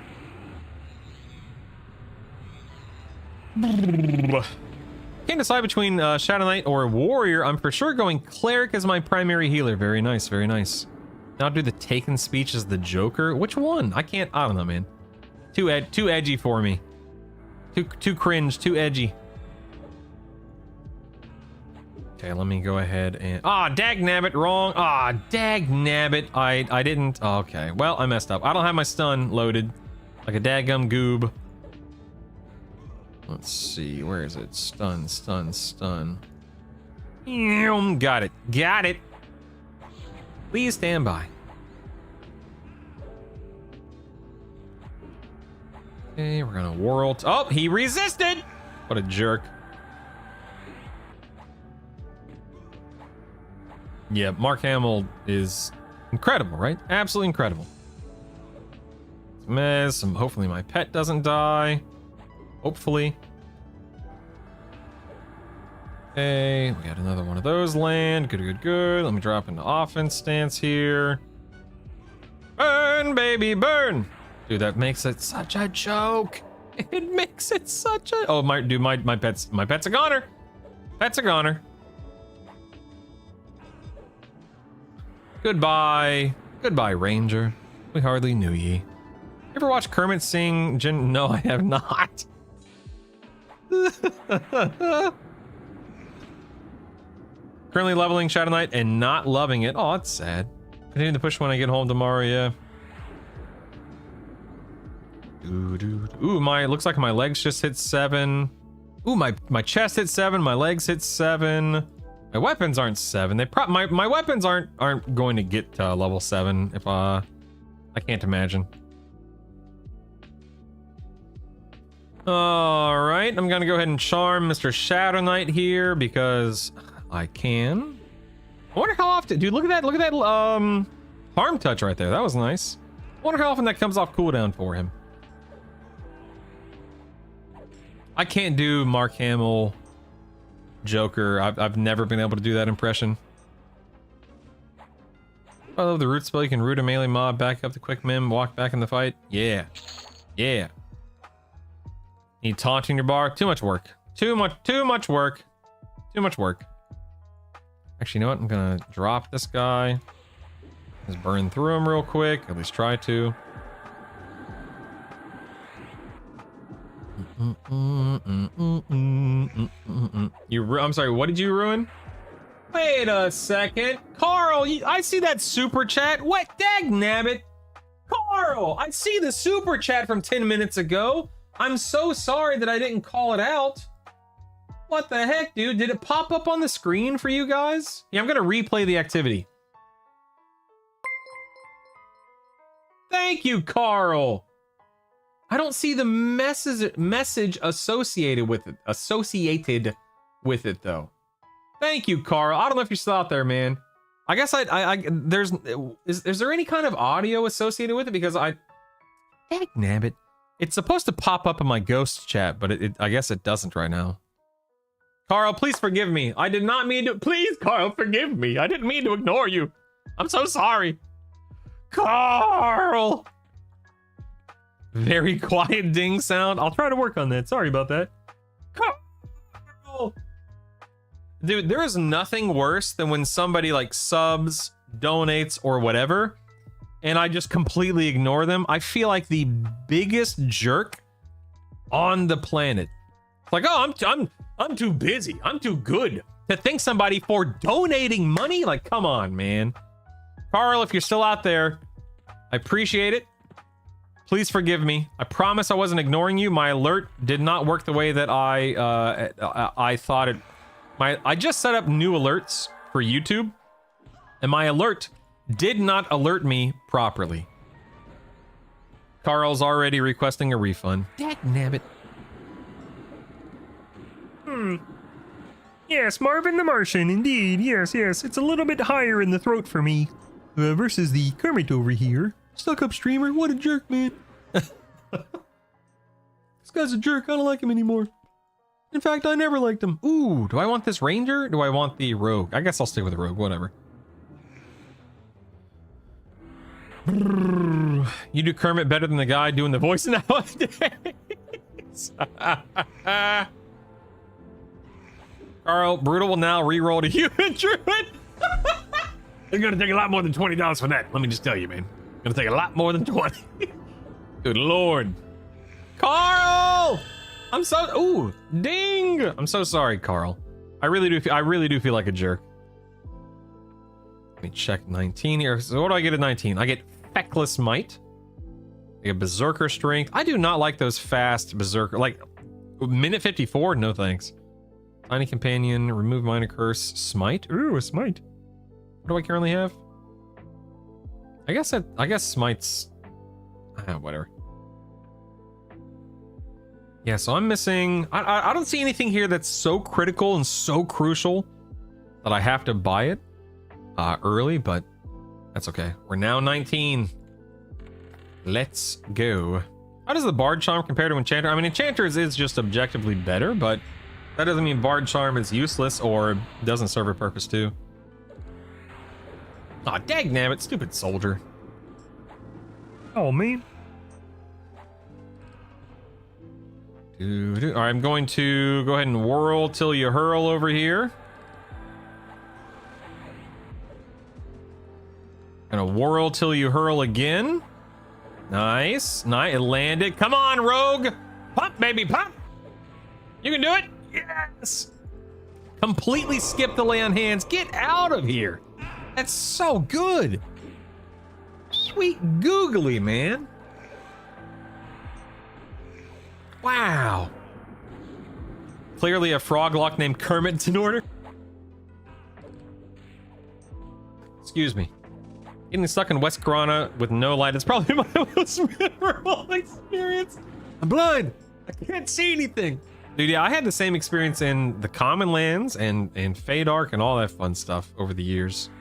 B: Can't decide between Shadow Knight or Warrior. I'm for sure going Cleric as my primary healer. Very nice, very nice. Now do the Taken Speech as the Joker. Which one? I don't know, man. Too edgy for me. Too cringe, too edgy. Okay, let me go ahead and... dag nabbit, wrong. Dag nabbit. I didn't... okay, well, I messed up. I don't have my stun loaded. Like a daggum goob. Let's see, where is it? Stun. Got it. Please stand by. Okay, we're gonna whirl. Oh, he resisted! What a jerk. Yeah, Mark Hamill is incredible, right? Absolutely incredible. Mess. Hopefully my pet doesn't die. Hopefully. Okay, we got another one of those land. Good. Let me drop into offense stance here. Burn, baby, burn! Dude, that makes it such a joke. It makes it such a... oh, my pet's a goner. Pet's a goner. Goodbye, Ranger. We hardly knew ye. Ever watch Kermit sing No, I have not. Currently leveling Shadow Knight and not loving it. Oh, that's sad. Continue to push when I get home tomorrow, yeah. Ooh, looks like my legs just hit 7. Ooh, my chest hit 7, my legs hit 7. My weapons aren't 7. My weapons aren't going to get to level 7 if I can't imagine. All right, I'm gonna go ahead and charm Mr. Shadow Knight here because I can. I wonder how often, dude. Look at that harm touch right there. That was nice. I wonder how often that comes off cooldown for him. I can't do Mark Hamill Joker. I've never been able to do that impression. I love the root spell. You can root a melee mob, back up the quick mim, walk back in the fight. Yeah. Need taunting your bar. Too much work. Too much work. Actually, you know what? I'm gonna drop this guy. Just burn through him real quick. At least try to. I'm sorry, what did you ruin? Wait a second. Carl, I see that super chat. What? Dag nabbit. Carl, I see the super chat from 10 minutes ago. I'm so sorry that I didn't call it out. What the heck, dude? Did it pop up on the screen for you guys? Yeah, I'm gonna replay the activity. Thank you, Carl. I don't see the message associated with it though. Thank you, Carl. I don't know if you're still out there, man. I guess is there any kind of audio associated with it? Because dang nabbit. It's supposed to pop up in my ghost chat, but I guess it doesn't right now. Carl, please forgive me. I did not mean to. Please, Carl, forgive me. I didn't mean to ignore you. I'm so sorry. Carl! Very quiet ding sound. I'll try to work on that. Sorry about that. Carl! Dude, there is nothing worse than when somebody like subs, donates, or whatever, and I just completely ignore them. I feel like the biggest jerk on the planet. It's like, oh, I'm too busy. I'm too good to thank somebody for donating money. Like, come on, man. Carl, if you're still out there, I appreciate it. Please forgive me. I promise I wasn't ignoring you. My alert did not work the way that I thought it. I just set up new alerts for YouTube, and my alert did not alert me properly. Carl's already requesting a refund. Dagnabbit.
H: Yes, Marvin the Martian, indeed. Yes. It's a little bit higher in the throat for me. Versus the Kermit over here. Stuck up streamer, what a jerk, man.
B: This guy's a jerk. I don't like him anymore. In fact, I never liked him. Ooh, do I want this ranger? Or do I want the rogue? I guess I'll stick with the rogue, whatever. You do Kermit better than the guy doing the voice nowadays. Carl, Brutal will now re-roll to human druid. It's gonna take a lot more than $20 for that. Let me just tell you, man. It's gonna take a lot more than 20. Good lord. Carl! I'm so ooh, ding! I'm so sorry, Carl. I really do feel like a jerk. Let me check 19 here. So what do I get at 19? I get Feckless Might. I get Berserker Strength. I do not like those fast Berserker, like minute 54, no thanks. Tiny Companion, Remove Minor Curse, Smite. Ooh, a Smite. What do I currently have? I guess Smite's whatever. Yeah, so I'm missing I don't see anything here that's so critical and so crucial that I have to buy it early, but that's okay. We're now 19. Let's go. How does the Bard Charm compare to Enchanter? I mean, Enchanter's is just objectively better, but that doesn't mean Bard Charm is useless or doesn't serve a purpose too. Aw, dagnabbit, stupid soldier.
H: Oh, man.
B: Alright, I'm going to go ahead and whirl till you hurl over here. Gonna whirl till you hurl again. Nice. Nice. It landed. Come on, rogue. Pop, baby, pop. You can do it. Yes. Completely skip the lay on hands. Get out of here. That's so good. Sweet googly, man. Wow. Clearly a frog lock named Kermit's in order. Excuse me. Getting stuck in West Grana with no light is probably my most memorable experience. I'm blind. I can't see anything. Dude, yeah, I had the same experience in the Common Lands and Feydark and all that fun stuff over the years.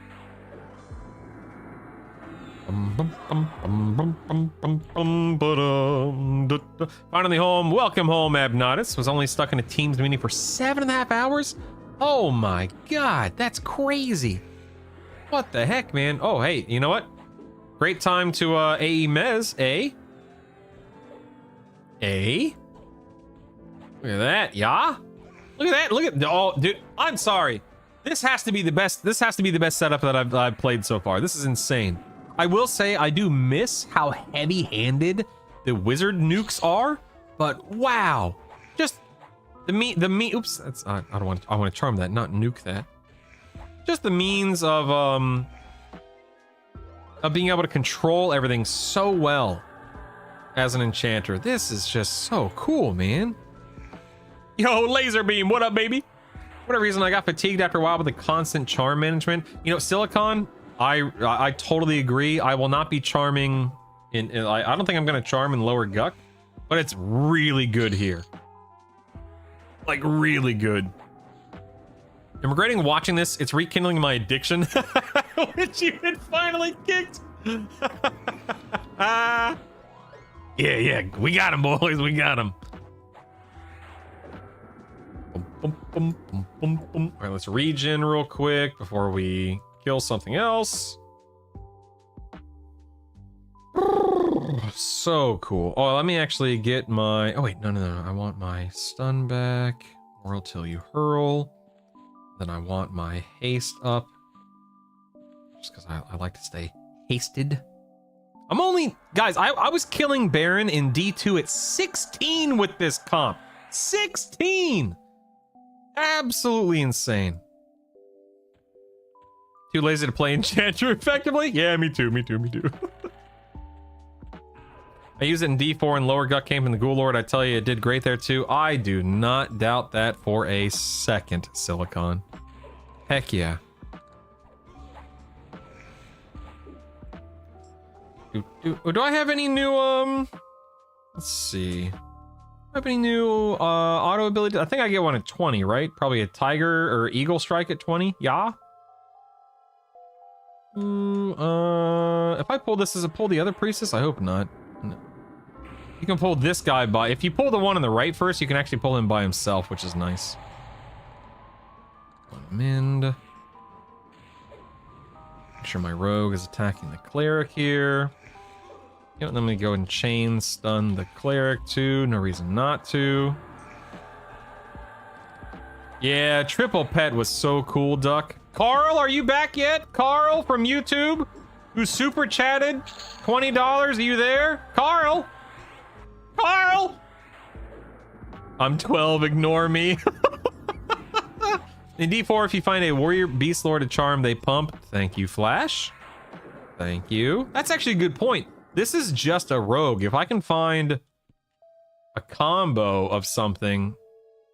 B: Finally home. Welcome home, Abnatus. Was only stuck in a Teams meeting for 7.5 hours? Oh my god, that's crazy. What the heck, man? Oh, hey, you know what? Great time to AE Mez, eh? Eh? Look at that, yeah? Look at that, look at, oh, dude, I'm sorry. This has to be the best setup that I've played so far. This is insane. I will say I do miss how heavy-handed the wizard nukes are, but wow. Just the oops, that's, I want to charm that, not nuke that. Just the means of being able to control everything so well as an enchanter. This is just so cool, man. Yo, laser beam, what up, baby? For whatever reason, I got fatigued after a while with the constant charm management. You know, Silicon, I totally agree. I will not be charming I don't think I'm gonna charm in Lower Guck, but it's really good here. Like, really good. I'm regretting watching this. It's rekindling my addiction, which you had finally kicked. Yeah, we got him, boys. We got him. All right, let's regen real quick before we kill something else. So cool. Oh, let me actually get my... Oh, wait, no. I want my stun back. Whirl till you hurl. Then I want my haste up. Just because I like to stay hasted. I'm only... Guys, I was killing Baron in D2 at 16 with this comp. 16! Absolutely insane. Too lazy to play Enchanter effectively? Yeah, me too. I use it in D4 and Lower Gut Camp in the Ghoul Lord. I tell you, it did great there too. I do not doubt that for a second, Silicon. Heck yeah. Do I have any new, let's see. Do I have any new auto ability? I think I get one at 20, right? Probably a Tiger or Eagle Strike at 20. Yeah. If I pull this, does it pull the other priestess? I hope not. No. You can pull this guy by... If you pull the one on the right first, you can actually pull him by himself, which is nice. Mend. Make sure my rogue is attacking the cleric here. You know, let me go and chain stun the cleric too. No reason not to. Yeah, triple pet was so cool, Duck. Carl, are you back yet? Carl from YouTube, who super chatted $20. Are you there? Carl? Carl! I'm 12, ignore me. In D4, if you find a warrior beast lord to charm, they pump. Thank you, Flash. Thank you. That's actually a good point. This is just a rogue. If I can find a combo of something,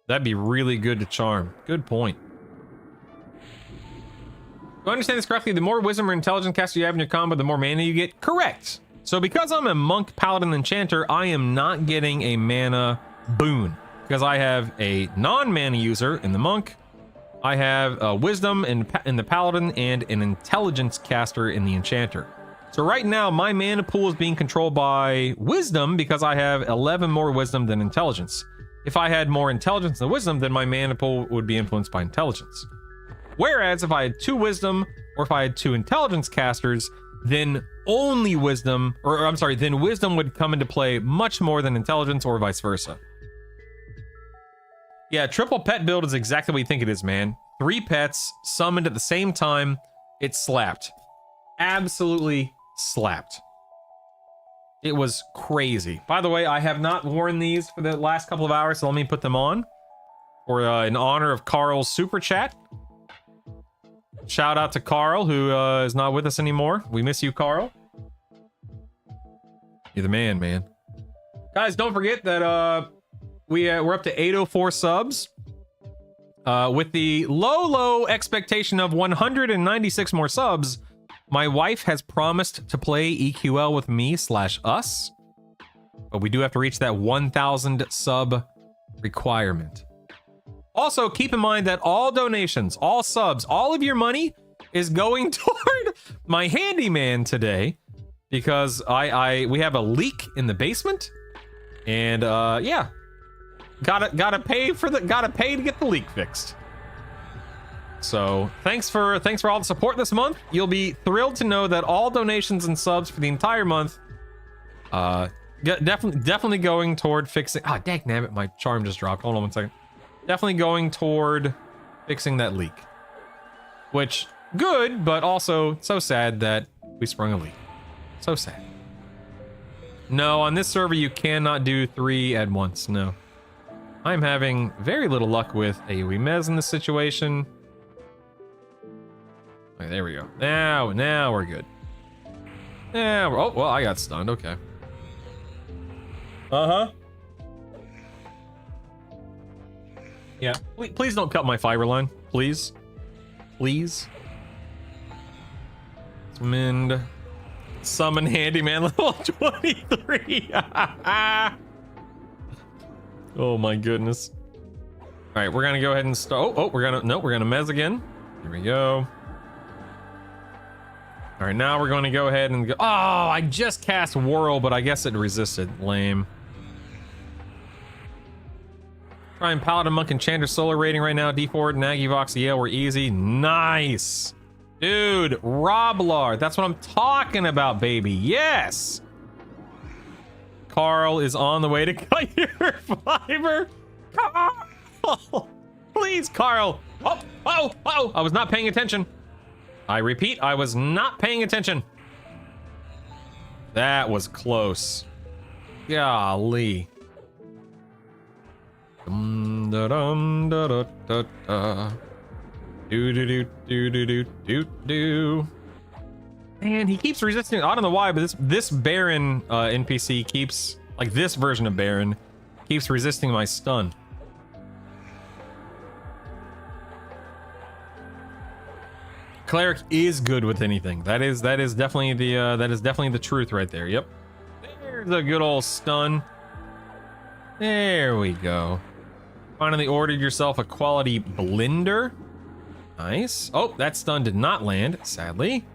B: that'd be really good to charm. Good point. Do I understand this correctly? The more wisdom or intelligence caster you have in your combo, the more mana you get? Correct. So because I'm a monk, paladin, enchanter, I am not getting a mana boon. Because I have a non-mana user in the monk, I have a wisdom in the paladin, and an intelligence caster in the enchanter. So right now, my mana pool is being controlled by wisdom because I have 11 more wisdom than intelligence. If I had more intelligence than wisdom, then my mana pool would be influenced by intelligence. Whereas if I had 2 wisdom, or if I had 2 intelligence casters, then only wisdom, or I'm sorry, then wisdom would come into play much more than intelligence, or vice versa. Yeah, triple pet build is exactly what you think it is, man. 3 pets summoned at the same time. It slapped. Absolutely slapped. It was crazy. By the way, I have not worn these for the last couple of hours, so let me put them on. For in honor of Carl's super chat. Shout out to Carl, who is not with us anymore. We miss you, Carl. You're the man. Guys, don't forget that we're up to 804 subs. With the low expectation of 196 more subs, my wife has promised to play EQL with me /us. But we do have to reach that 1,000 sub requirement. Also, keep in mind that all donations, all subs, all of your money is going toward my handyman today, because we have a leak in the basement, and yeah, gotta pay to get the leak fixed. So thanks for all the support this month. You'll be thrilled to know that all donations and subs for the entire month, definitely going toward fixing. Ah, dang nabbit, my charm just dropped. Hold on 1 second. Definitely going toward fixing that leak. Which, good, but also so sad that we sprung a leak. So sad. No, on this server you cannot do 3 at once, no. I'm having very little luck with AoE Mez in this situation. Okay, there we go. Now we're good. Yeah, oh, well, I got stunned, okay. Uh-huh. Yeah, please don't cut my fiber line. Please. Please. Mend. Summon handyman level 23. Oh my goodness. All right, we're gonna go ahead and start. We're gonna mez again. Here we go. All right, now we're going to go ahead and go. Oh, I just cast Whirl, but I guess it resisted. Lame. Trying Paladin, Monk, Enchanter Solar rating right now. D4, Nagy, Vox, Yale were easy. Nice. Dude, Roblar. That's what I'm talking about, baby. Yes. Carl is on the way to cut your fiber. Carl. Please, Carl. Oh. I was not paying attention. I repeat, I was not paying attention. That was close. Golly. Man, he keeps resisting. I don't know why, but this Baron NPC keeps, like this version of Baron, keeps resisting my stun. Cleric is good with anything. That is definitely the truth right there. Yep. There's a good old stun. There we go. Finally ordered yourself a quality blender. Nice. Oh, that stun did not land, sadly.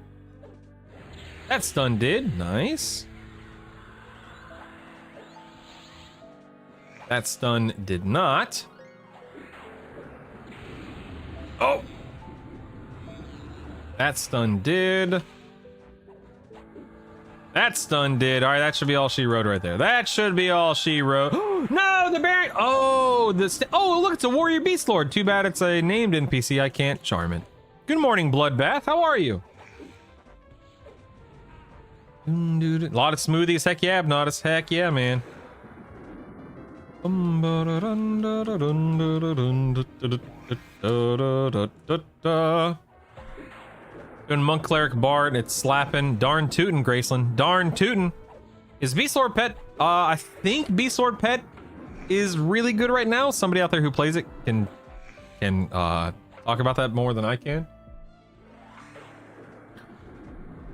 B: That stun did. Nice. That stun did not. Oh! That stun did. That stun did. All right, that should be all she wrote right there. That should be all she wrote. No, the Baron. Oh, oh, look, it's a Warrior Beast Lord. Too bad it's a named NPC. I can't charm it. Good morning, Bloodbath. How are you? A lot of smoothies. Heck yeah, Abnotis. Heck yeah, man. Doing Monk Cleric Bard, it's slapping. Darn tootin', Graceland. Darn tootin'. Is Beast Lord Pet? I think Beast Lord Pet is really good right now. Somebody out there who plays it can talk about that more than I can.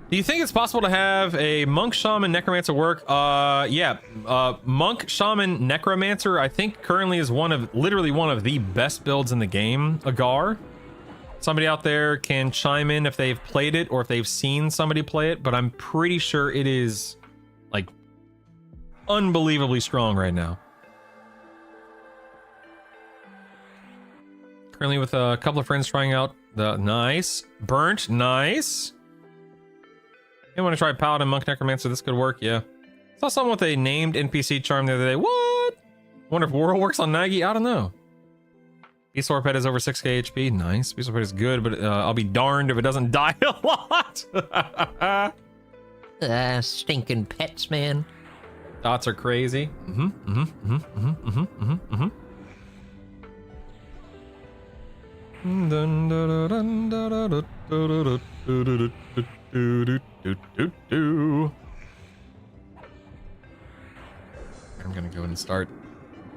B: Do you think it's possible to have a Monk Shaman Necromancer work? Yeah. Monk Shaman Necromancer, I think currently is literally one of the best builds in the game. Agar. Somebody out there can chime in if they've played it or if they've seen somebody play it, but I'm pretty sure it is like unbelievably strong right now. Currently with a couple of friends trying out the nice burnt. Nice. You want to try Paladin Monk Necromancer? This could work. Yeah. Saw someone with a named NPC charm the other day. What? Wonder if Whirl works on Nagi. I don't know. Beast Lord Pet is over 6k HP. Nice. Beast Lord Pet is good, but I'll be darned if it doesn't die a lot.
G: Stinking pets, man.
B: Dots are crazy. I'm gonna go and start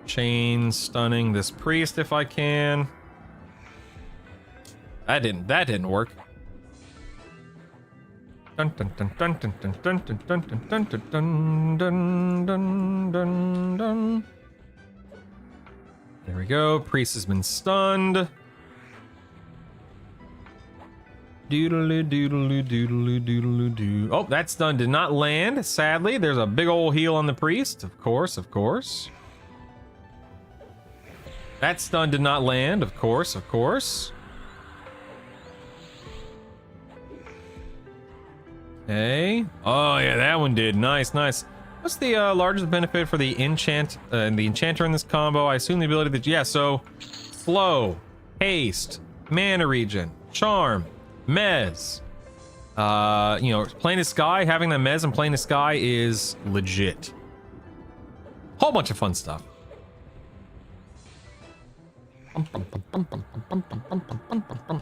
B: chain stunning this priest if I can. That didn't work. Dun dun dun dun dun dun dun dun dun dun dun dun dun dun dun. There we go. Priest has been stunned. Doodle doodle doodle doodle doo. Oh, that stun did not land. Sadly, there's a big old heal on the priest. Of course, of course. That stun did not land. Of course, of course. Okay. Oh yeah, that one did. Nice, nice. What's the largest benefit for the enchant and the enchanter in this combo? I assume the ability that so slow, haste, mana regen, charm, mez. You know, Plane of Sky, having the mez and Plane of Sky is legit. Whole bunch of fun stuff.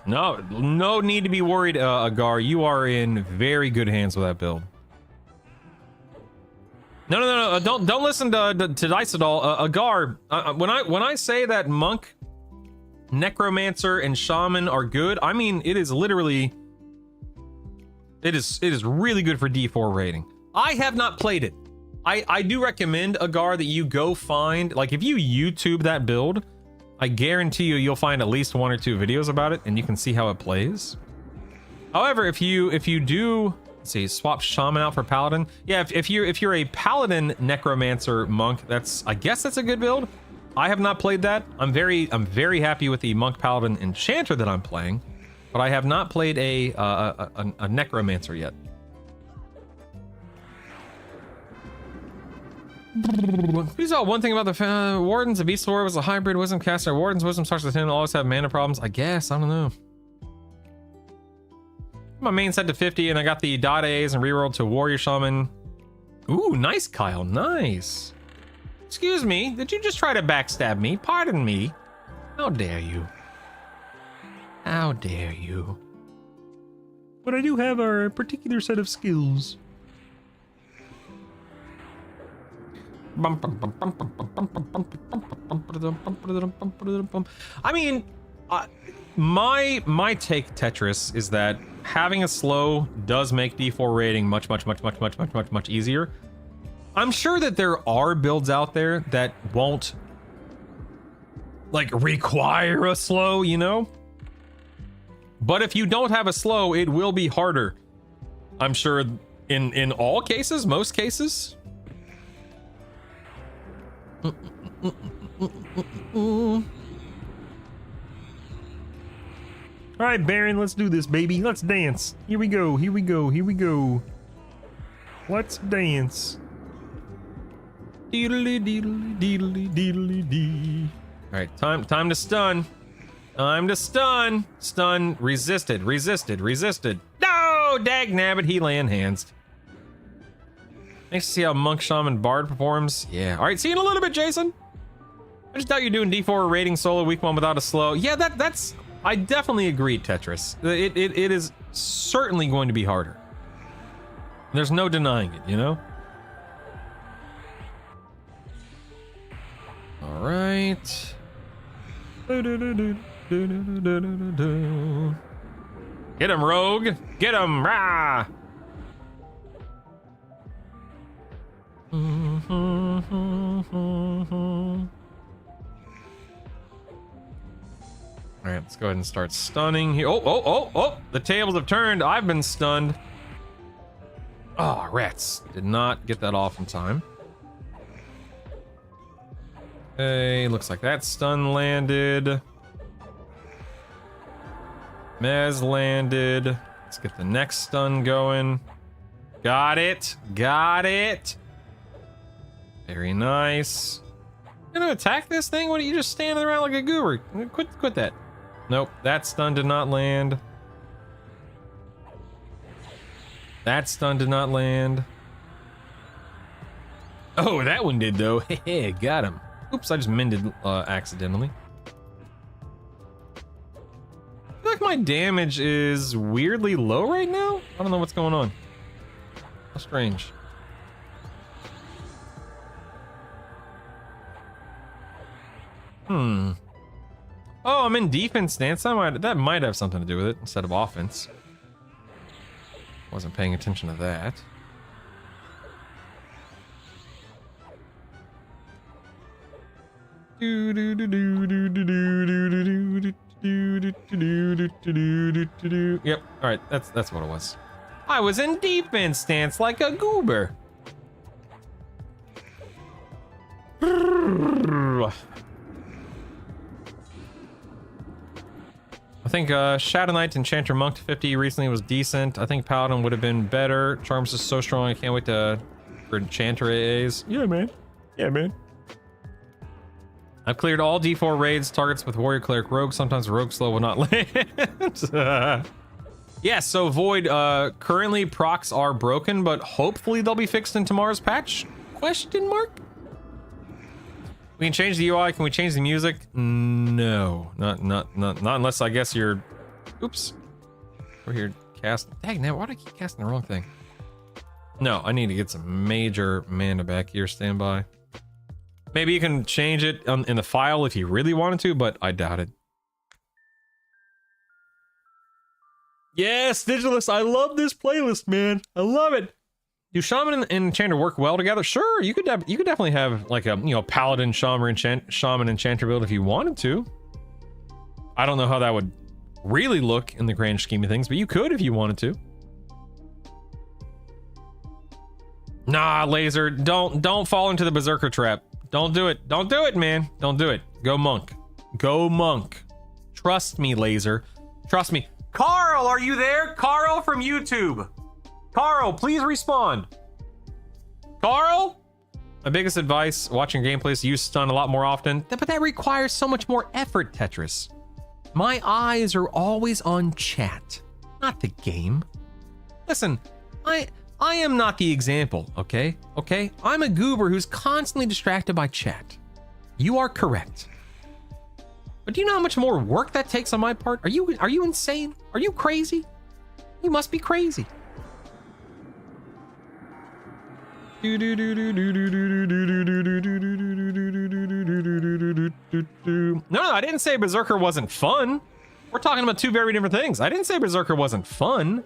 B: No need to be worried, Agar. You are in very good hands with that build. No. Don't listen to Dice at all. Agar, when I say that Monk, Necromancer, and Shaman are good, I mean it is literally. It is really good for D4 rating. I have not played it. I do recommend, Agar, that you go find, like, if you YouTube that build, I guarantee you'll find at least 1 or 2 videos about it, and you can see how it plays. However, if you do, let's see, swap Shaman out for Paladin. Yeah, if you're a Paladin Necromancer Monk, I guess that's a good build. I have not played that. I'm very happy with the Monk Paladin Enchanter that I'm playing, but I have not played a Necromancer yet. We saw one thing about the Wardens. The Beast Lord was a hybrid Wisdom caster. Wardens Wisdom starts with 10 always have mana problems. I guess, I don't know. My main set to 50 and I got the dot A's and rerolled to Warrior Shaman. Ooh, nice, Kyle, nice. Excuse me, did you just try to backstab me? Pardon me. How dare you? How dare you?
H: What I do have are a particular set of skills.
B: I mean, my take Tetris is that having a slow does make D4 rating much easier. I'm sure that there are builds out there that won't like require a slow, you know? But if you don't have a slow, it will be harder. I'm sure in all cases, most cases.
H: All right, Baron, let's do this, baby. Let's dance. Here we go. Here we go. Here we go. Let's dance. Deedly deedly deedly deedly dee.
B: All right, time to stun. Time to stun. Stun. Resisted. No, dag nabbit. He lay enhanced. Nice to see how Monk, Shaman, Bard performs. Yeah. All right, see you in a little bit, Jason. I just thought you're doing D4 rating solo week 1 without a slow. Yeah, that's. I definitely agree, Tetris. It is certainly going to be harder. There's no denying it, you know? All right. Get him, rogue. Get him. Rah! All right, let's go ahead and start stunning here. Oh, the tables have turned. I've been stunned. Oh, rats. Did not get that off in time. Okay, looks like that stun landed. Mez landed. Let's get the next stun going. Got it. Very nice. You gonna attack this thing? What are you just standing around like a goober? Quit that. Nope, that stun did not land. That stun did not land. Oh, that one did though. Hey, got him. Oops, I just mended accidentally. I feel like my damage is weirdly low right now. I don't know what's going on. How strange. Oh, I'm in defense stance. That might have something to do with it instead of offense. Wasn't paying attention to that. Yep. All right. That's what it was. I was in defense stance like a goober. I think Shadow Knight Enchanter Monk to 50 recently was decent. I think Paladin would have been better. Charms is so strong. I can't wait for Enchanter AAs. Yeah, man. I've cleared all D4 raids, targets with Warrior, Cleric, Rogue. Sometimes Rogue Slow will not land. Yeah, so Void, currently procs are broken, but hopefully they'll be fixed in tomorrow's patch? Question mark? We can change the UI. Can we change the music? No, not unless I guess you're. Oops, we're here casting. Dang, now why do I keep casting the wrong thing? No, I need to get some major mana back here. Stand by. Maybe you can change it in the file if you really wanted to, but I doubt it. Yes, Digitalist, I love this playlist, man. I love it. Do Shaman and Enchanter work well together? Sure, you could definitely have like a Paladin Shaman Enchanter build if you wanted to. I don't know how that would really look in the grand scheme of things, but you could if you wanted to. Nah, Laser, don't fall into the Berserker trap. Don't do it. Don't do it, man. Don't do it. Go Monk. Go Monk. Trust me, Laser. Trust me. Carl, are you there? Carl from YouTube. Carl, please respond. Carl? My biggest advice, watching gameplays, use stun a lot more often, but that requires so much more effort, Tetris. My eyes are always on chat, not the game. Listen, I am not the example, okay? Okay? I'm a goober who's constantly distracted by chat. You are correct. But do you know how much more work that takes on my part? Are you insane? Are you crazy? You must be crazy. No, I didn't say Berserker wasn't fun. We're talking about two very different things. I didn't say Berserker wasn't fun.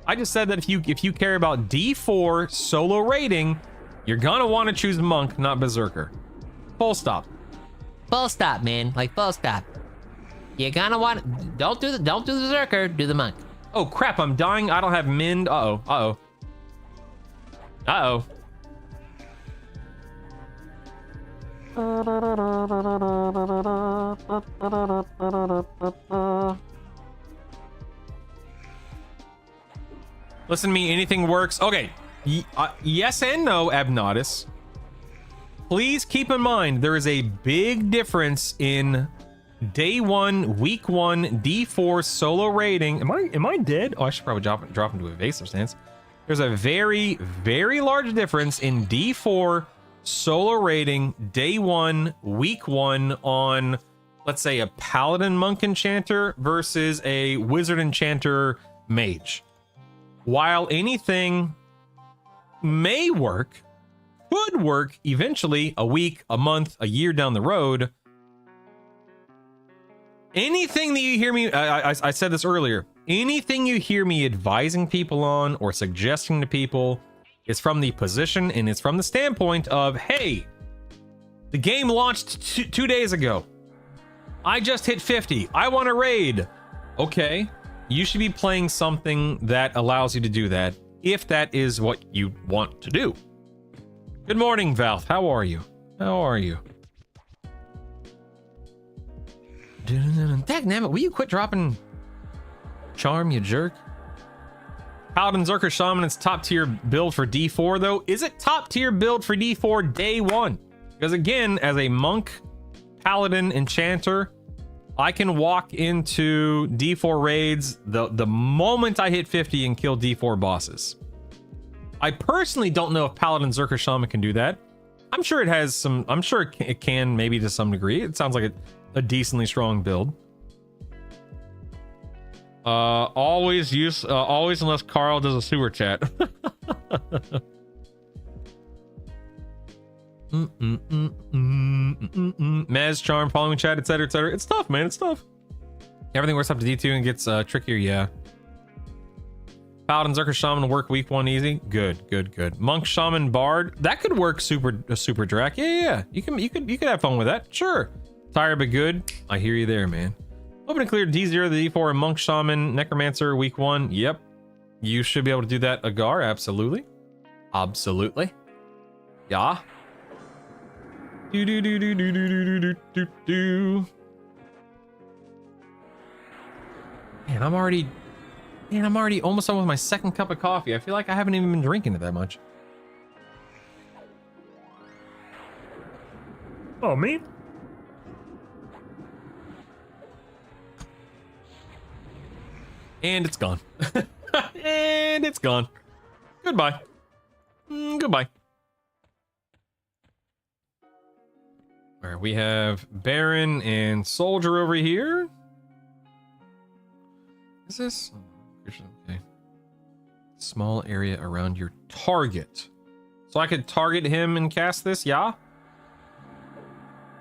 B: I just said that if you care about D4 solo rating, you're gonna want to choose Monk, not Berserker. Full stop.
G: Full stop, man. Like full stop. You're gonna want. Don't do the Berserker. Do the Monk.
B: Oh crap! I'm dying. I don't have Mend. Uh oh. Listen to me, anything works. Okay, yes and no, Abnotis. Please keep in mind there is a big difference in day 1, week 1, D4 solo rating. Am I dead? Oh, I should probably drop into evasive stance. There's a very, very large difference in D4 solo rating day 1, week 1 on, let's say, a paladin monk enchanter versus a wizard enchanter mage. While anything may work, could work eventually a week, a month, a year down the road, anything that you hear me, I said this earlier, anything you hear me advising people on or suggesting to people is from the position and it's from the standpoint of, hey, the game launched two days ago. I just hit 50. I want to raid. Okay. You should be playing something that allows you to do that, if that is what you want to do. Good morning, Valve. How are you? How are you? Dagnabbit, will you quit dropping charm, you jerk? Paladin Zerker Shaman, it's top tier build for D4 though. Is it top tier build for D4 day 1? Because again, as a monk, paladin, enchanter, I can walk into D4 raids the moment I hit 50 and kill D4 bosses. I personally don't know if Paladin Zerker Shaman can do that. I'm sure it has some, I'm sure it can maybe to some degree. It sounds like a decently strong build. Always unless Carl does a sewer chat. Mez, charm, following chat, etc, etc. It's tough, man. It's tough. Everything works up to D2 and gets trickier. Yeah. Paladin Zerker Shaman work week 1 easy. Good, good, good. Monk Shaman Bard, that could work super Drac. Yeah. You could have fun with that. Sure. Tired but good. I hear you there, man. Open and clear D0 to D4 and Monk Shaman Necromancer week 1. Yep. You should be able to do that, Agar. Absolutely. Absolutely. Yeah. Do. Man, I'm already almost done with my second cup of coffee. I feel like I haven't even been drinking it that much.
H: Oh, man.
B: And it's gone. And it's gone. Goodbye. Goodbye. All right, we have Baron and Soldier over here. Is this? Okay. Small area around your target. So I could target him and cast this, yeah?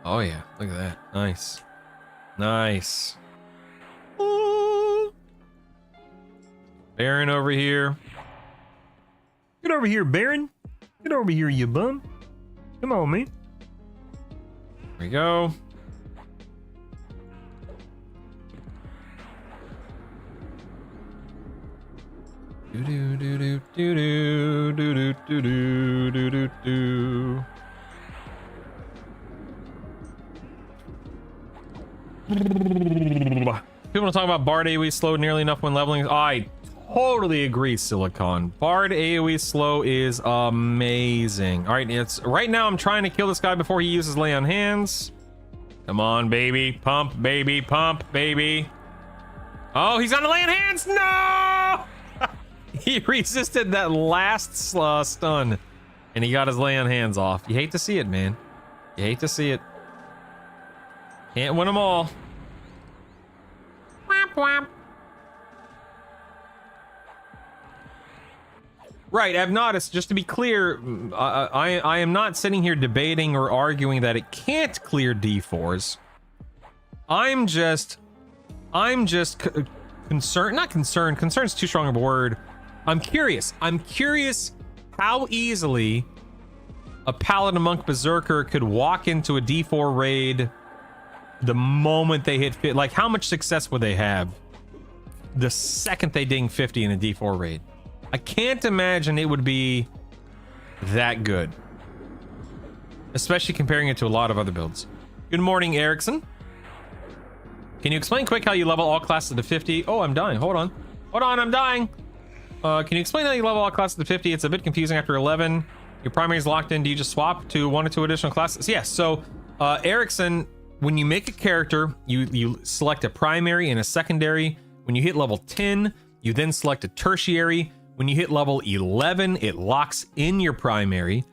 B: Oh yeah, look at that. Nice. Nice. Ooh. Baron over here.
H: Get over here, Baron. Get over here, you bum. Come on, man.
B: There we go. Do do do do do do do do do do do. People don't talk about Bard AoE slow nearly enough when leveling. I totally agree, Silicon. Bard AoE slow is amazing. All right, it's right now. I'm trying to kill this guy before he uses lay on hands. Come on, baby, pump, baby, pump, baby. Oh, he's on the lay on hands. No. He resisted that last stun, and he got his lay on hands off. You hate to see it, man. You hate to see it. Can't win them all. Whap, whap. Right, Abnotis, just to be clear, I am not sitting here debating or arguing that it can't clear D4s. I'm just concerned, not concerned, concerned's too strong of a word. I'm curious how easily a Paladin Monk Berserker could walk into a D4 raid the moment they hit fit. Like, how much success would they have the second they ding 50 in a D4 raid? I can't imagine it would be that good. especially comparing it to a lot of other builds. Good morning, Erickson. Can you explain quick how you level all classes to 50? Oh, I'm dying. Hold on. Hold on, I'm dying. Can you explain how you level all classes to 50? It's a bit confusing after 11. Your primary is locked in. Do you just swap to 1 or 2 additional classes? Yes. So, Erickson, when you make a character, you select a primary and a secondary. When you hit level 10, you then select a tertiary. When you hit level 11, it locks in your primary.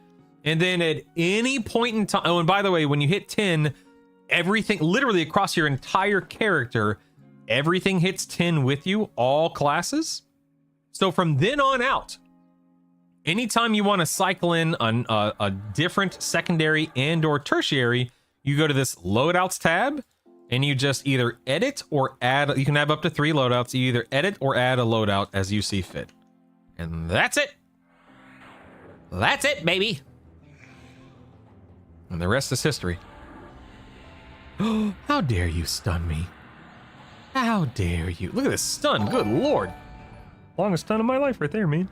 B: And then at any point in time, oh, and by the way, when you hit 10, everything, literally across your entire character, everything hits 10 with you, all classes. So from then on out, anytime you want to cycle in a different secondary and or tertiary, you go to this loadouts tab and you just either edit or add. You can have up to 3 loadouts. You either edit or add a loadout as you see fit. And that's it.
G: That's it, baby.
B: And the rest is history. How dare you stun me? How dare you? Look at this stun. Good lord.
H: Longest stun of my life right there, man.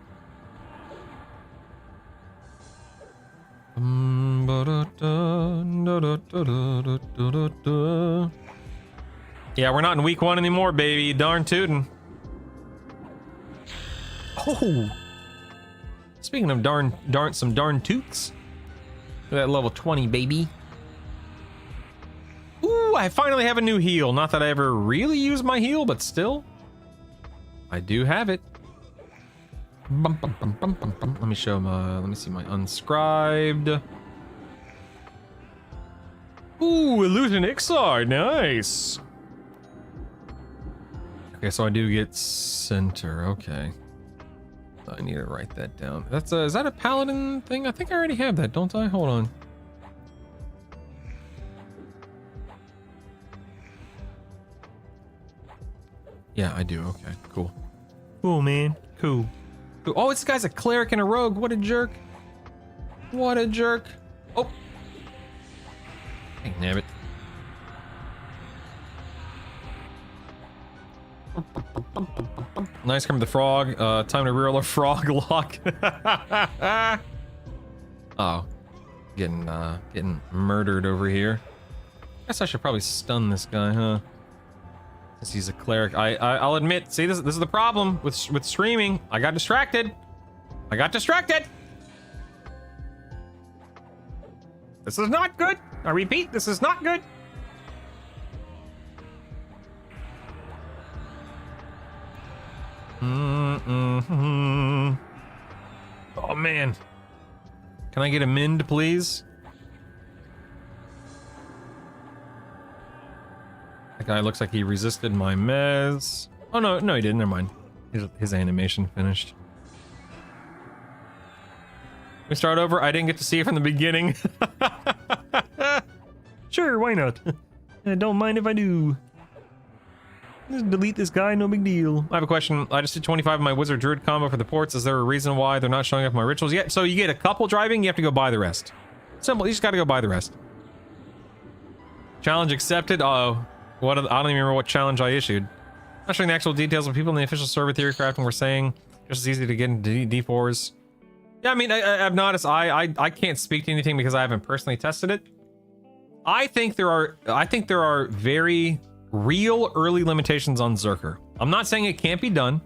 B: Yeah, we're not in week 1 anymore, baby. Darn tootin'. Oh. Speaking of some darn toots. Look at that level 20, baby. Ooh, I finally have a new heal. Not that I ever really use my heal, but still. I do have it. Bum, bum, bum, bum, bum, bum. Let me show my, let me see my unscribed. Ooh, Illusion Ixar, nice. Okay, so I do get center, okay. I need to write that down. That's is that a paladin thing? I think I already have that, don't I? Hold on. Yeah, I do. Okay, cool.
H: Cool, man. Cool.
B: Oh, this guy's a cleric and a rogue. What a jerk. What a jerk. Oh. Dang, damn it. Nice come the frog. Time to reroll a frog lock. Oh. Getting murdered over here. Guess I should probably stun this guy, huh? Since he's a cleric. I'll admit, see, this is the problem with streaming. I got distracted. This is not good. I repeat, this is not good. Oh man. Can I get a mend, please? That guy looks like he resisted my mez. Oh no, he didn't. Never mind. His animation finished. We start over. I didn't get to see it from the beginning.
H: Sure, why not? I don't mind if I do. Just delete this guy, no big deal.
B: I have a question. I just did 25 in my wizard druid combo for the ports. Is there a reason why they're not showing up in my rituals yet? So you get a couple driving, you have to go buy the rest. Simple. You just got to go buy the rest. Challenge accepted. Uh-oh. I don't even remember what challenge I issued. Not showing the actual details, but people in the official server theory crafting were saying just as easy to get into D4s. Yeah, I mean, I've noticed. I can't speak to anything because I haven't personally tested it. I think there are very real early limitations on Zerker. I'm not saying it can't be done.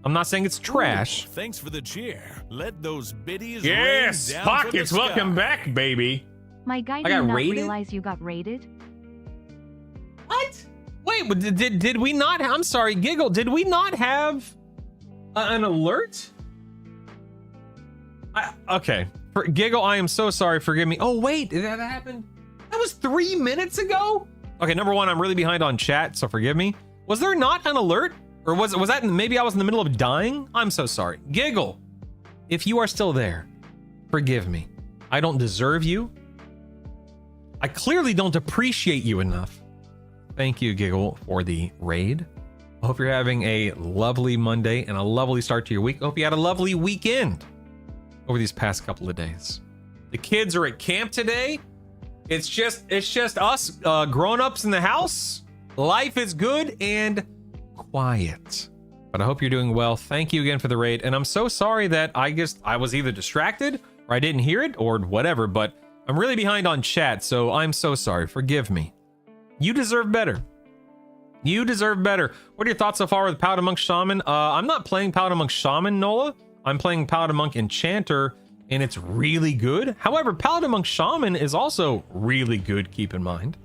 B: I'm not saying it's trash.
C: Ooh, thanks for the cheer. Let those biddies
B: yes,
C: rain down
B: Pockets,
C: from the sky.
B: welcome back, baby.
D: My guy
B: I
D: did
B: got
D: not
B: raided?
D: realize you got raided.
B: What? Wait, but did we not? I'm sorry, Giggle. Did we not have an alert? Okay, Giggle. I am so sorry. Forgive me. Oh wait, did that happen? That was 3 minutes ago. Okay, number one, I'm really behind on chat, so forgive me. Was there not an alert, or was that maybe I was in the middle of dying? I'm so sorry, Giggle. If you are still there, forgive me. I don't deserve you. I clearly don't appreciate you enough. Thank you, Giggle, for the raid. I hope you're having a lovely Monday and a lovely start to your week. I hope you had a lovely weekend over these past couple of days. The kids are at camp today. It's just us grown-ups in the house. Life is good and quiet. But I hope you're doing well. Thank you again for the raid. And I'm so sorry that I was either distracted or I didn't hear it or whatever, but I'm really behind on chat, so I'm so sorry. Forgive me. You deserve better. You deserve better. What are your thoughts so far with Paladin Monk Shaman? I'm not playing Paladin Monk Shaman, Nola. I'm playing Paladin Monk Enchanter, and it's really good. However, Paladin Monk Shaman is also really good, keep in mind.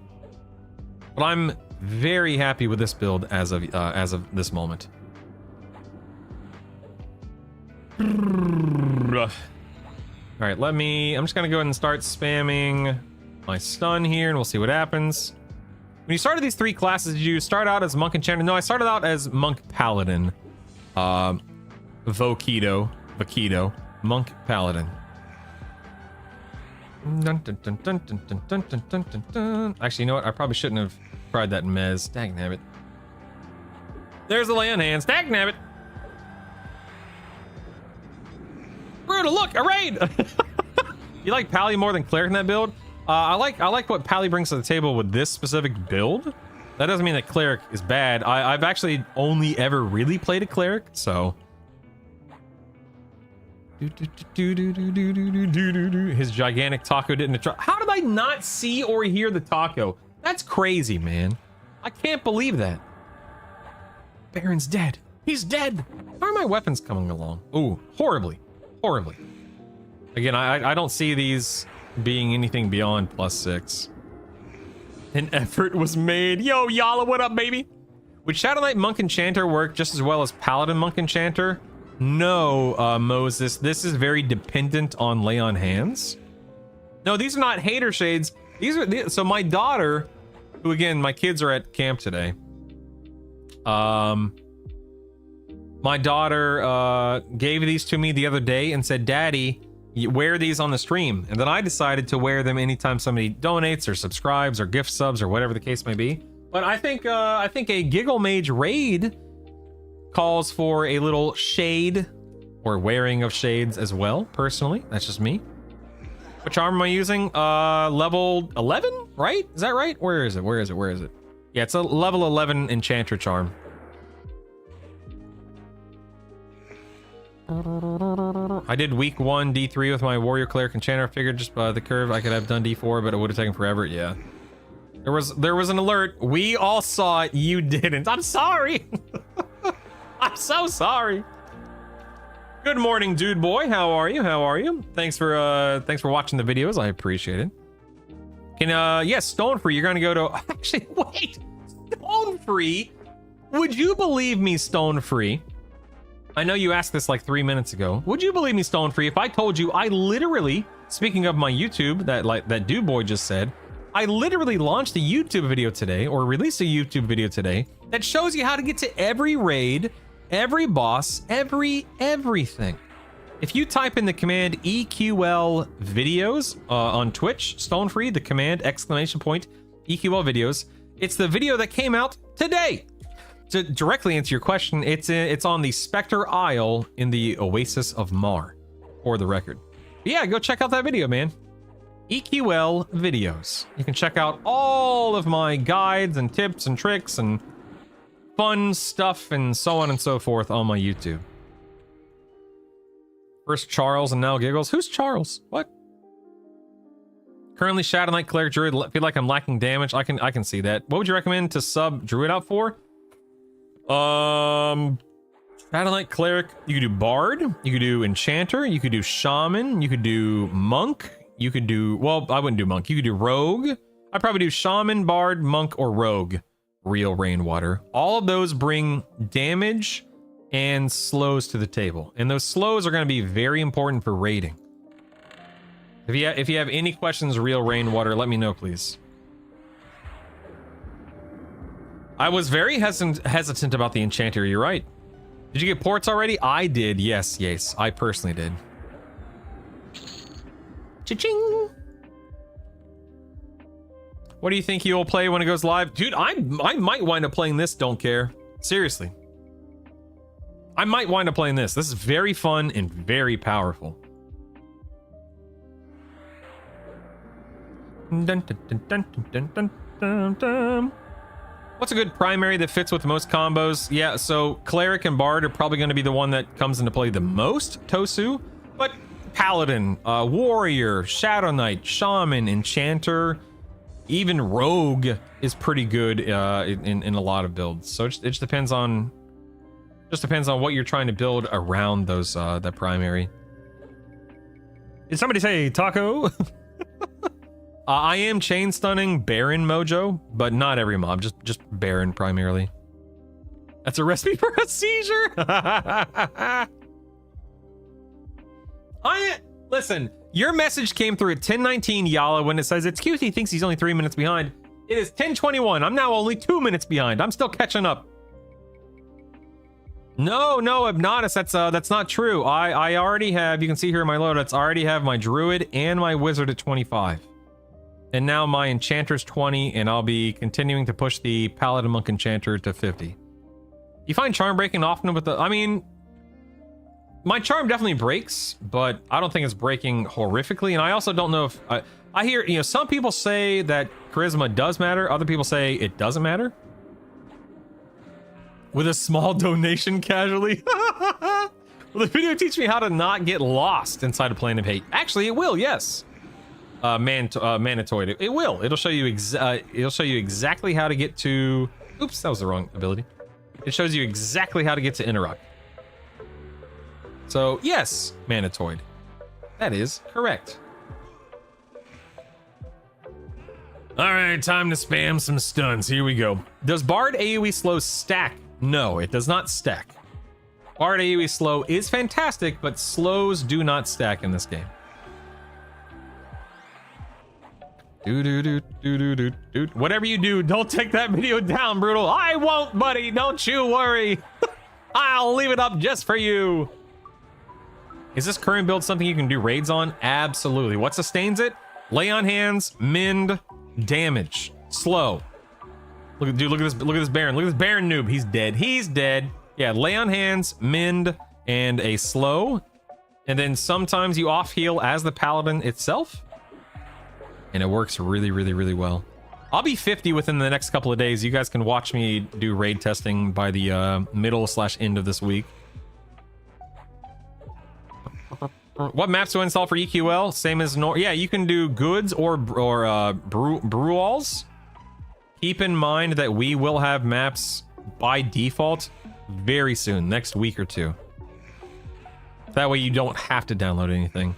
B: But I'm very happy with this build as of this moment. All right, I'm just gonna go ahead and start spamming my stun here, and we'll see what happens. When you started these 3 classes, did you start out as Monk Enchanter? No, I started out as Monk Paladin. Vokido, Monk Paladin. Actually, you know what? I probably shouldn't have tried that in Mez. Dagnabbit. There's the lay on hands. Dagnabbit. Brutal, look, a raid! You like Pally more than Cleric in that build? I like what Pally brings to the table with this specific build. That doesn't mean that Cleric is bad. I've actually only ever really played a Cleric, so. His gigantic taco didn't attract. How did I not see or hear the taco? That's crazy, man. I can't believe that. Baron's dead. He's dead. How are my weapons coming along? Ooh, horribly. Horribly. Again, I don't see these being anything beyond +6. An effort was made. Yo, Yala, what up, baby? Would Shadow Knight Monk Enchanter work just as well as Paladin Monk Enchanter? No, Moses. This is very dependent on lay on hands. No, these are not hater shades. These are so my daughter, who again, my kids are at camp today. My daughter gave these to me the other day and said, Daddy, wear these on the stream. And then I decided to wear them anytime somebody donates or subscribes or gift subs or whatever the case may be. But I think a Giggle Mage raid calls for a little shade or wearing of shades as well, personally. That's just me. Which arm am I using? Level 11, right? Is that right? Where is it? Where is it? Where is it? Yeah, it's a level 11 Enchanter charm. I did week 1 D3 with my Warrior Cleric Enchanter. I figured just by the curve I could have done D4, but it would have taken forever. Yeah. There was an alert. We all saw it. You didn't. I'm sorry. I'm so sorry. Good morning, dude boy. How are you? How are you? Thanks for watching the videos. I appreciate it. Can yes, Stone Free. You're gonna go to actually wait. Stone Free? Would you believe me, Stone Free? I know you asked this like 3 minutes ago. Would you believe me, Stone Free, if I told you I literally, speaking of my YouTube, that dude boy just said, I literally launched a YouTube video today, or released a YouTube video today, that shows you how to get to every raid, every boss, everything. If you type in the command EQL videos on Twitch, Stone Free, the command !EQL videos, it's the video that came out today. To directly answer your question, it's on the Spectre Isle in the Oasis of Mar, for the record. But yeah, go check out that video, man. EQL videos. You can check out all of my guides and tips and tricks and fun stuff and so on and so forth on my YouTube. First Charles and now Giggles. Who's Charles? What? Currently Shadow Knight Cleric Druid. Feel like I'm lacking damage. I can see that. What would you recommend to sub Druid out for? Shadow Knight Cleric. You could do Bard. You could do Enchanter. You could do Shaman. You could do Monk. You could do, well, I wouldn't do Monk. You could do Rogue. I'd probably do Shaman, Bard, Monk, or Rogue. Real Rainwater. All of those bring damage and slows to the table. And those slows are going to be very important for raiding. If you have any questions, Real Rainwater, let me know, please. I was very hesitant about the Enchanter. You're right. Did you get ports already? I did. Yes. I personally did. Cha-ching! What do you think you'll play when it goes live? Dude, I might wind up playing this, don't care. Seriously. I might wind up playing this. This is very fun and very powerful. Dun, dun, dun, dun, dun, dun, dun, dun. What's a good primary that fits with most combos? Yeah, so Cleric and Bard are probably going to be the one that comes into play the most, Tosu. But Paladin, Warrior, Shadow Knight, Shaman, Enchanter, even Rogue is pretty good in a lot of builds. So it just depends on what you're trying to build around those that primary.
H: Did somebody say taco?
B: I am chain stunning Baron Mojo, but not every mob, just Baron primarily. That's a recipe for a seizure. Listen, your message came through at 10:19 Yala when it says it's cute he thinks he's only 3 minutes behind. It is 10:21. I'm now only 2 minutes behind. I'm still catching up. No, Obnotus, that's not true. I already have, you can see here in my loadouts, I already have my Druid and my Wizard at 25. And now my Enchanter's 20, and I'll be continuing to push the Paladin Monk Enchanter to 50. You find charm breaking often with the, I mean, my charm definitely breaks, but I don't think it's breaking horrifically. And I also don't know if, I hear, you know, some people say that charisma does matter. Other people say it doesn't matter. With a small donation casually. Will the video teach me how to not get lost inside a plane of hate? Actually, it will, yes. Manitoid. It will. It'll show you exactly how to get to, oops, that was the wrong ability. It shows you exactly how to get to Interrupt. So, yes, Manitoid. That is correct. All right, time to spam some stuns. Here we go. Does Bard AoE slow stack? No, it does not stack. Bard AoE slow is fantastic, but slows do not stack in this game. Whatever you do, don't take that video down, Brutal. I won't, buddy. Don't you worry. I'll leave it up just for you. Is this current build something you can do raids on? Absolutely. What sustains it? Lay on hands, mend, damage, slow. Look at this Baron. Look at this Baron noob. He's dead. He's dead. Yeah, lay on hands, mend, and a slow. And then sometimes you off heal as the Paladin itself. And it works really, really, really well. I'll be 50 within the next couple of days. You guys can watch me do raid testing by the middle/end of this week. What maps do I install for EQL? Same as yeah, you can do goods or Brewalls. Keep in mind that we will have maps by default very soon, next week or two. That way you don't have to download anything.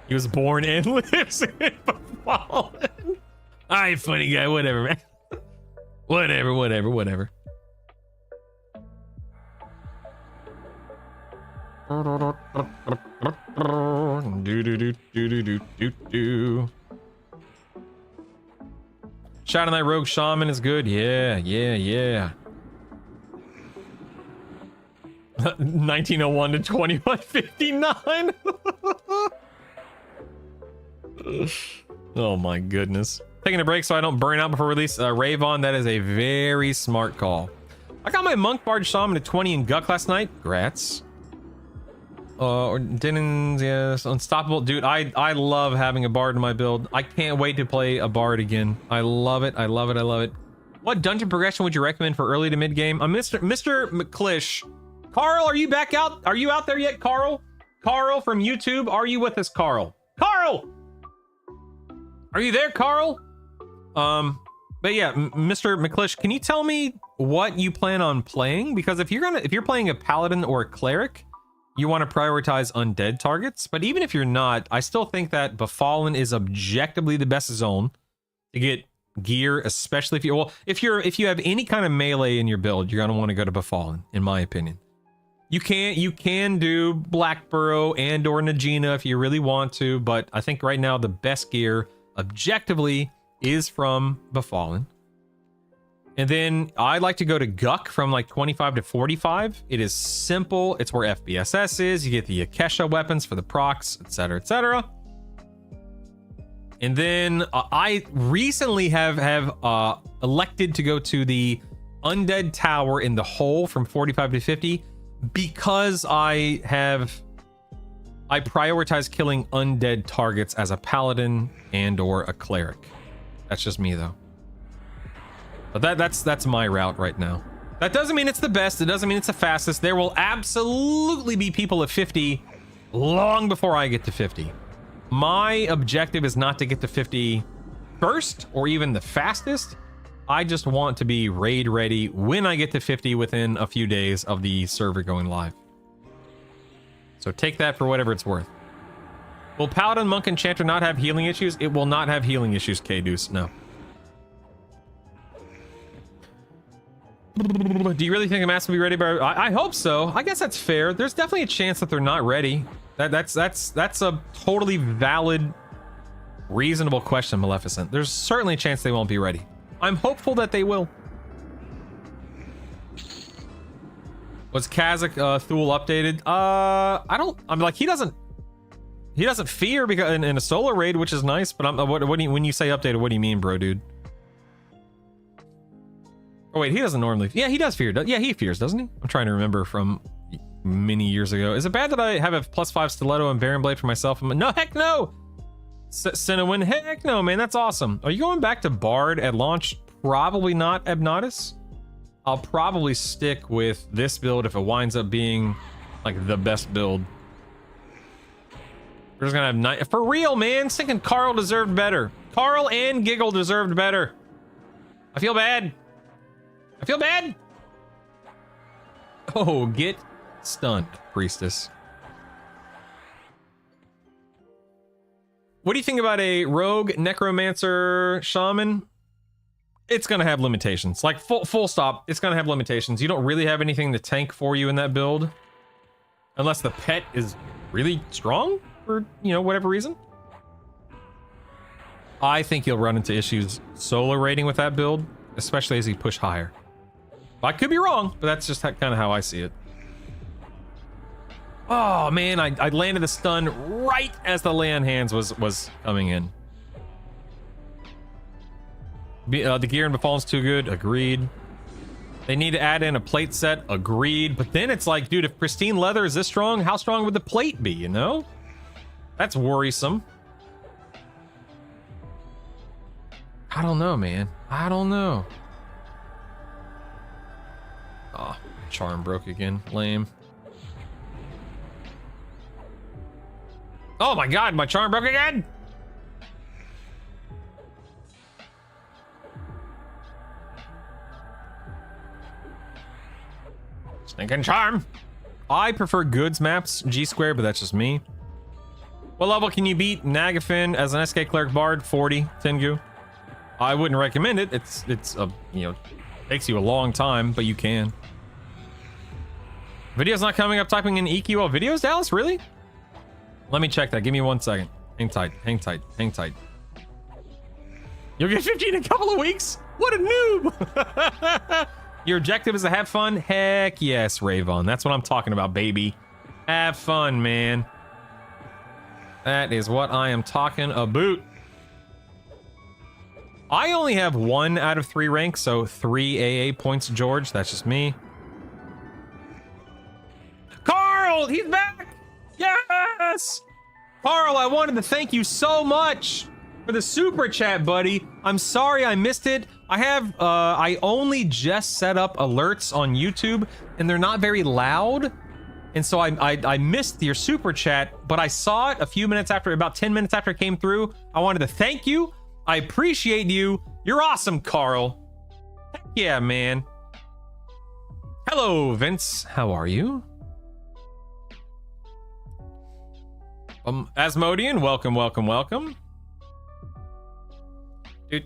B: He was born and lives in Fallen. Alright, funny guy, whatever, man. Whatever. Shadow Knight Rogue Shaman is good. Yeah. 1901 to 2159. Oh my goodness. Taking a break so I don't burn out before release. Ravon, that is a very smart call. I got my Monk Bard Shaman at 20 in Guck last night. Grats. Or Dinnin's, yes. Unstoppable. Dude, I love having a Bard in my build. I can't wait to play a Bard again. I love it. What dungeon progression would you recommend for early to mid game? Mr. McClish. Carl, are you back out? Are you out there yet, Carl? Carl from YouTube, are you with us, Carl? Carl! Are you there, Carl? But yeah, Mr. McClish, can you tell me what you plan on playing? Because if you're playing a paladin or a cleric, you want to prioritize undead targets. But even if you're not, I still think that Befallen is objectively the best zone to get gear, especially if you have any kind of melee in your build, you're gonna want to go to Befallen, in my opinion. You can do Black Burrow and or Najina if you really want to, but I think right now the best gear objectively is from Befallen. And then I like to go to Guck from like 25 to 45. It is simple. It's where FBSS is. You get the Akesha weapons for the procs, etc., etc. And then I recently have elected to go to the Undead Tower in the hole from 45 to 50 because I prioritize killing undead targets as a paladin and or a cleric. That's just me though. But that's my route right now. That doesn't mean it's the best. It doesn't mean it's the fastest. There will absolutely be people at 50 long before I get to 50. My objective is not to get to 50 first or even the fastest. I just want to be raid ready when I get to 50 within a few days of the server going live. So take that for whatever it's worth. Will Paladin, Monk, and Chanter not have healing issues? It will not have healing issues, K-Deuce, no. Do you really think the mask will be ready by... I hope so. I guess that's fair. There's definitely a chance that they're not ready. That's a totally valid, reasonable question, Maleficent. There's certainly a chance they won't be ready. I'm hopeful that they will. Was Kazakh Thule updated? I'm like, he doesn't fear because in a solo raid, which is nice, but what do you, when you say updated, what do you mean, bro, dude? Oh wait, he doesn't normally. Yeah, he does fear. Yeah, he fears, doesn't he? I'm trying to remember from many years ago. Is it bad that I have a +5 stiletto and Baron Blade for myself? No, heck no! Cinnamon, heck no, man, that's awesome. Are you going back to Bard at launch? Probably not, Abnatus. I'll probably stick with this build if it winds up being like the best build. We're just gonna have night for real, man. Thinking Carl deserved better. Carl and Giggle deserved better. I feel bad. I feel bad. Oh, get stunned, Priestess. What do you think about a rogue necromancer shaman? It's gonna have limitations. Like full stop. It's gonna have limitations. You don't really have anything to tank for you in that build, unless the pet is really strong for, you know, whatever reason. I think you'll run into issues solo raiding with that build, especially as you push higher. I could be wrong, but that's just kind of how I see it. Oh man, I landed the stun right as the lay on hands was coming in. The gear in Befallen's too good. Agreed. They need to add in a plate set. Agreed. But then it's like, dude, if pristine leather is this strong, how strong would the plate be, you know? That's worrisome. I don't know, man. I don't know. Oh, charm broke again. Lame. Oh my god, my charm broke again! Stinking charm! I prefer goods maps, G-square, but that's just me. What level can you beat Nagafin as an SK Cleric Bard? 40, Tengu. I wouldn't recommend it. It's a, you know, takes you a long time, but you can. Video's not coming up typing in EQL videos, Dallas? Really? Let me check that. Give me 1 second. Hang tight, hang tight, hang tight. You'll get 50 in a couple of weeks? What a noob! Your objective is to have fun? Heck yes, Ravon. That's what I'm talking about, baby. Have fun, man. That is what I am talking about. I only have 1 out of 3 ranks, so 3 AA points, George. That's just me. Carl, he's back! Yes! Carl, I wanted to thank you so much for the super chat, buddy. I'm sorry I missed it. I only just set up alerts on YouTube, and they're not very loud. And so I missed your super chat, but I saw it a few minutes after, about 10 minutes after it came through. I wanted to thank you. I appreciate you. You're awesome, Carl. Heck yeah, man. Hello, Vince. How are you? Asmodian, welcome, welcome, welcome. The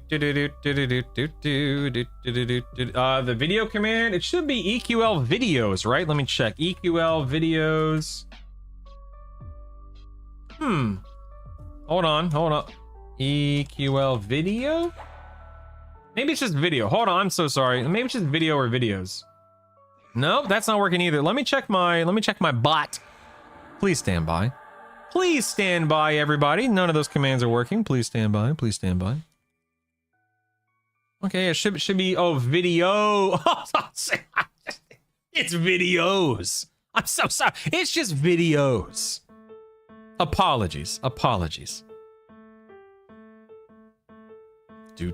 B: video command, it should be EQL videos, right? Let me check. EQL videos. Hold on. EQL video? Maybe it's just video. Hold on, I'm so sorry. Maybe it's just video or videos. Nope, that's not working either. Let me check my bot. Please stand by. Please stand by, everybody. None of those commands are working. Please stand by. Please stand by. Okay, it should be, oh, video. It's videos. I'm so sorry. It's just videos. Apologies. Apologies. Do.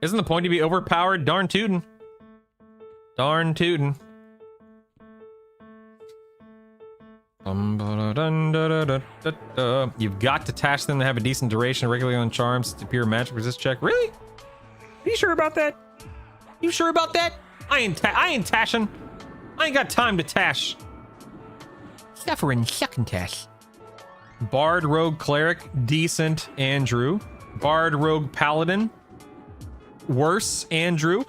B: Isn't the point to be overpowered? Darn tootin'. Darn tootin'. You've got to tash them to have a decent duration regularly on charms to pure magic resist check. Really? Are you sure about that? You sure about that? I ain't tashing. I ain't got time to tash.
G: Suffering sucking test.
B: Bard, Rogue, Cleric, decent, Andrew. Bard, Rogue, Paladin, worse, Andrew.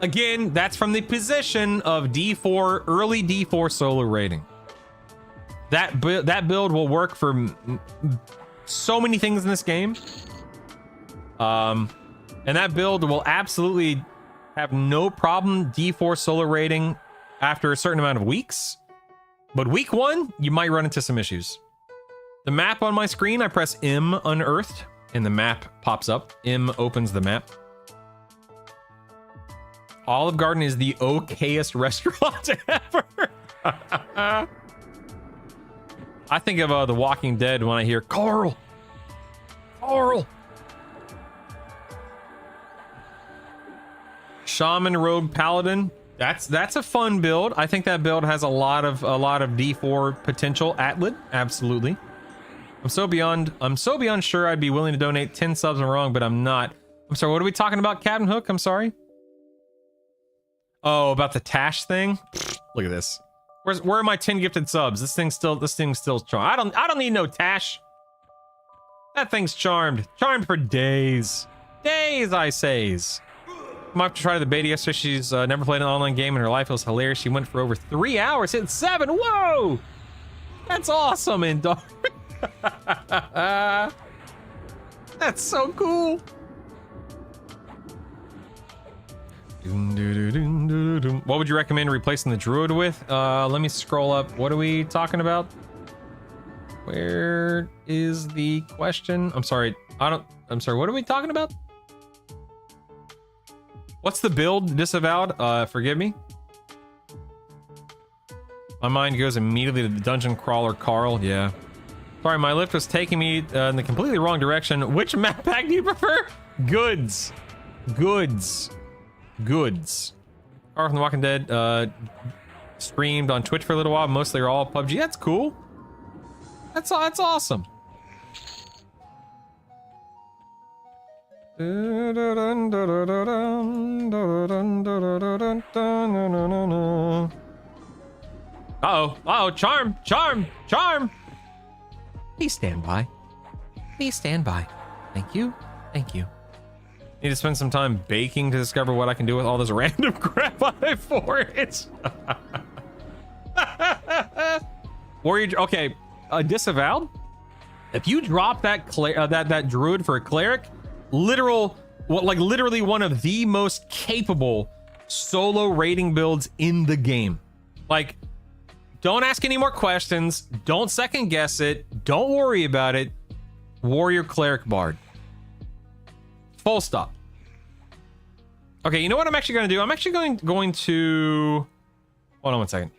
B: Again, that's from the position of D4, early D4 solo rating. That build will work for so many things in this game. And that build will absolutely have no problem D4 solo rating after a certain amount of weeks. But week 1, you might run into some issues. The map on my screen, I press M unearthed, and the map pops up. M opens the map. Olive Garden is the okayest restaurant ever. I think of The Walking Dead when I hear Carl. Shaman, Rogue, Paladin. That's a fun build. I think that build has a lot of D4 potential. Atlid, absolutely. I'm so beyond sure I'd be willing to donate 10 subs and wrong, but I'm not. I'm sorry, what are we talking about, Captain Hook? I'm sorry. Oh, about the Tash thing? Look at this. Where are my 10 gifted subs? This thing's still charmed. I don't need no Tash. That thing's charmed. Charmed for days. Days, I says. I'm off to try the beta yesterday. She's never played an online game in her life. It was hilarious. She went for over 3 hours, hit 7. Whoa! That's awesome, and dog. That's so cool. What would you recommend replacing the druid with? Let me scroll up. What are we talking about? Where is the question? I'm sorry. I'm sorry. What are we talking about? What's the build disavowed? Forgive me. My mind goes immediately to the dungeon crawler Carl. Yeah. Sorry, my lift was taking me in the completely wrong direction. Which map pack do you prefer? Goods. Carl from The Walking Dead streamed on Twitch for a little while. Mostly are all PUBG. That's cool. That's awesome. Uh-oh, charm. Please stand by. Thank you. Need to spend some time baking to discover what I can do with all this random crap I forage. Warrior, okay, disavowed. If you drop that that druid for a cleric, literally one of the most capable solo rating builds in the game. Like, don't ask any more questions. Don't second guess it. Don't worry about it. Warrior, cleric, bard. Full stop. Okay, you know what I'm actually going to do? I'm actually going to... Hold on one second.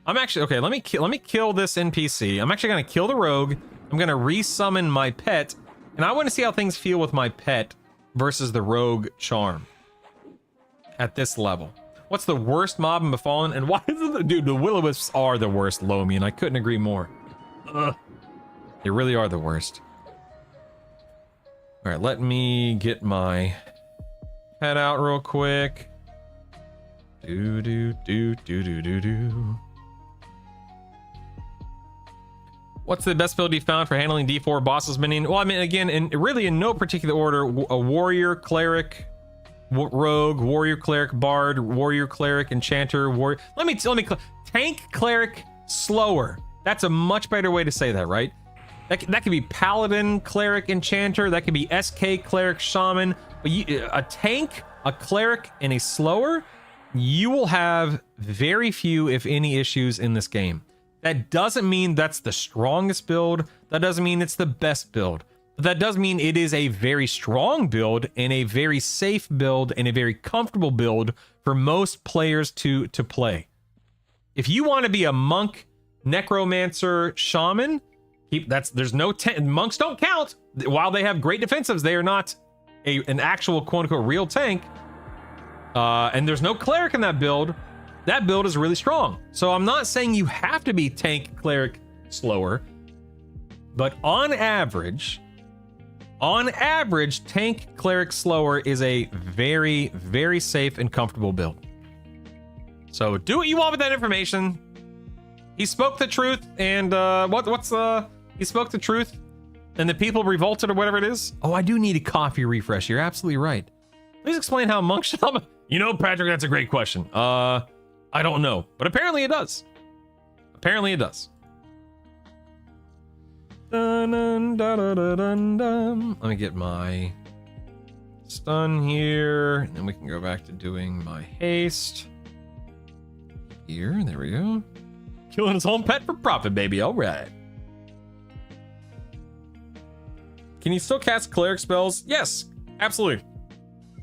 B: Okay, let me kill this NPC. I'm actually going to kill the rogue. I'm going to resummon my pet. And I want to see how things feel with my pet versus the rogue charm. At this level. What's the worst mob in Befallen? And why is it... Dude, the will-o-wisps are the worst, Lomi, and I couldn't agree more. Ugh. They really are the worst. All right, let me get my head out real quick. Do. What's the best build you found for handling D4 bosses minion? Well, I mean, again, really in no particular order, a warrior, cleric, rogue, warrior, cleric, bard, warrior, cleric, enchanter, warrior. Let me tank, cleric, slower. That's a much better way to say that, right? That could be paladin, cleric, enchanter. That could be SK, cleric, shaman. But a tank, a cleric, and a slower, you will have very few, if any, issues in this game. That doesn't mean that's the strongest build. That doesn't mean it's the best build. But that does mean it is a very strong build and a very safe build and a very comfortable build for most players to play. If you want to be a monk, necromancer, shaman, there's no monks don't count. While they have great defensives, they are not an actual quote unquote real tank. And there's no cleric in that build. that build is really strong. So I'm not saying you have to be tank, cleric, slower, but on average, tank, cleric, slower is a very, very safe and comfortable build. So do what you want with that information. He spoke the truth, and he spoke the truth, and the people revolted or whatever it is. Oh, I do need a coffee refresh. You're absolutely right. Please explain how monk should help. You know, Patrick, that's a great question. I don't know, but apparently it does. Apparently it does. Dun, dun, dun, dun, dun, dun, dun. Let me get my stun here, and then we can go back to doing my haste. Here, there we go. Killing his own pet for profit, baby. All right. Can you still cast cleric spells? Yes, absolutely.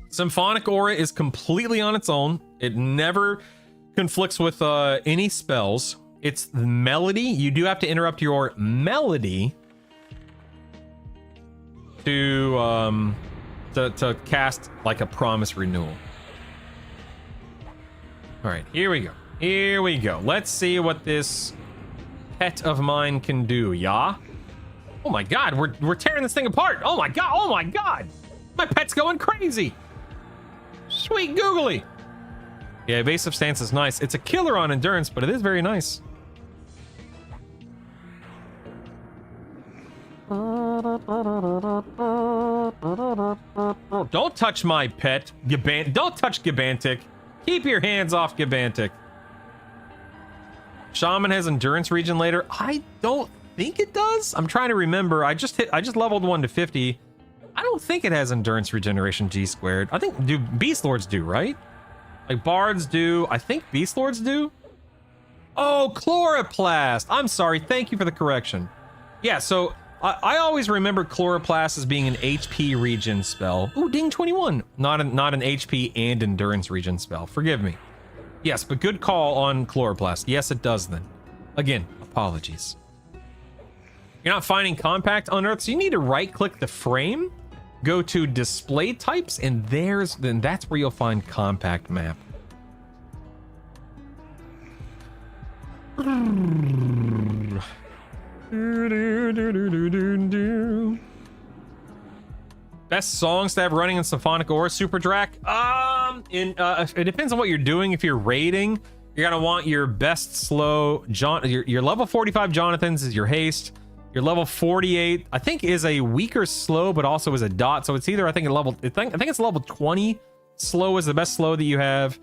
B: Symphonic Aura is completely on its own. It never conflicts with any spells. It's melody. You do have to interrupt your melody to cast like a promise renewal. All right, here we go. Here we go. Let's see what this pet of mine can do, yeah? Oh my god, we're tearing this thing apart. Oh my god, oh my god. My pet's going crazy. Sweet googly. Yeah, evasive stance is nice. It's a killer on endurance, but it is very nice. Don't touch my pet, Don't touch Gibantic. Keep your hands off Gibantic. Shaman has endurance regen later. I don't think it does. I'm trying to remember. I just leveled 1 to 50. I don't think it has endurance regeneration G squared. I think Beast Lords do, right? Like Bards do. I think Beast Lords do. Oh, Chloroplast. I'm sorry. Thank you for the correction. Yeah, so I always remember Chloroplast as being an HP regen spell. Ooh, ding 21. Not an HP and endurance regen spell. Forgive me. Yes, but good call on Chloroplast. Yes, it does then. Again, apologies. You're not finding compact on Earth, so you need to right-click the frame, go to display types, and then that's where you'll find compact map. Best songs to have running in Symphonic Aura, Super Drac. It depends on what you're doing. If you're raiding, you're gonna want your best slow your level 45 Jonathan's is your haste. Your level 48, I think, is a weaker slow, but also is a dot. So it's either I think it's level 20 slow is the best slow that you have.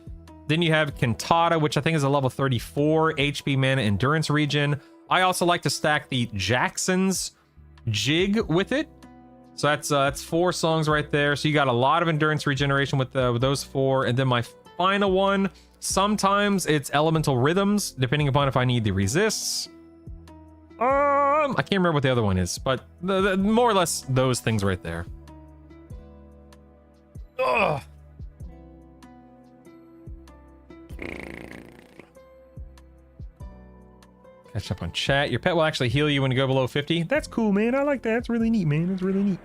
B: Then you have Cantata, which I think is a level 34 HP mana endurance regen. I also like to stack the Jackson's Jig with it. So that's 4 songs right there. So you got a lot of endurance regeneration with those 4. And then my final one, sometimes it's Elemental Rhythms, depending upon if I need the resists. I can't remember what the other one is, but the more or less those things right there. Ugh. Catch up on chat. Your pet will actually heal you when you go below 50.
H: That's cool, man. I like that. That's really neat, man. That's really neat.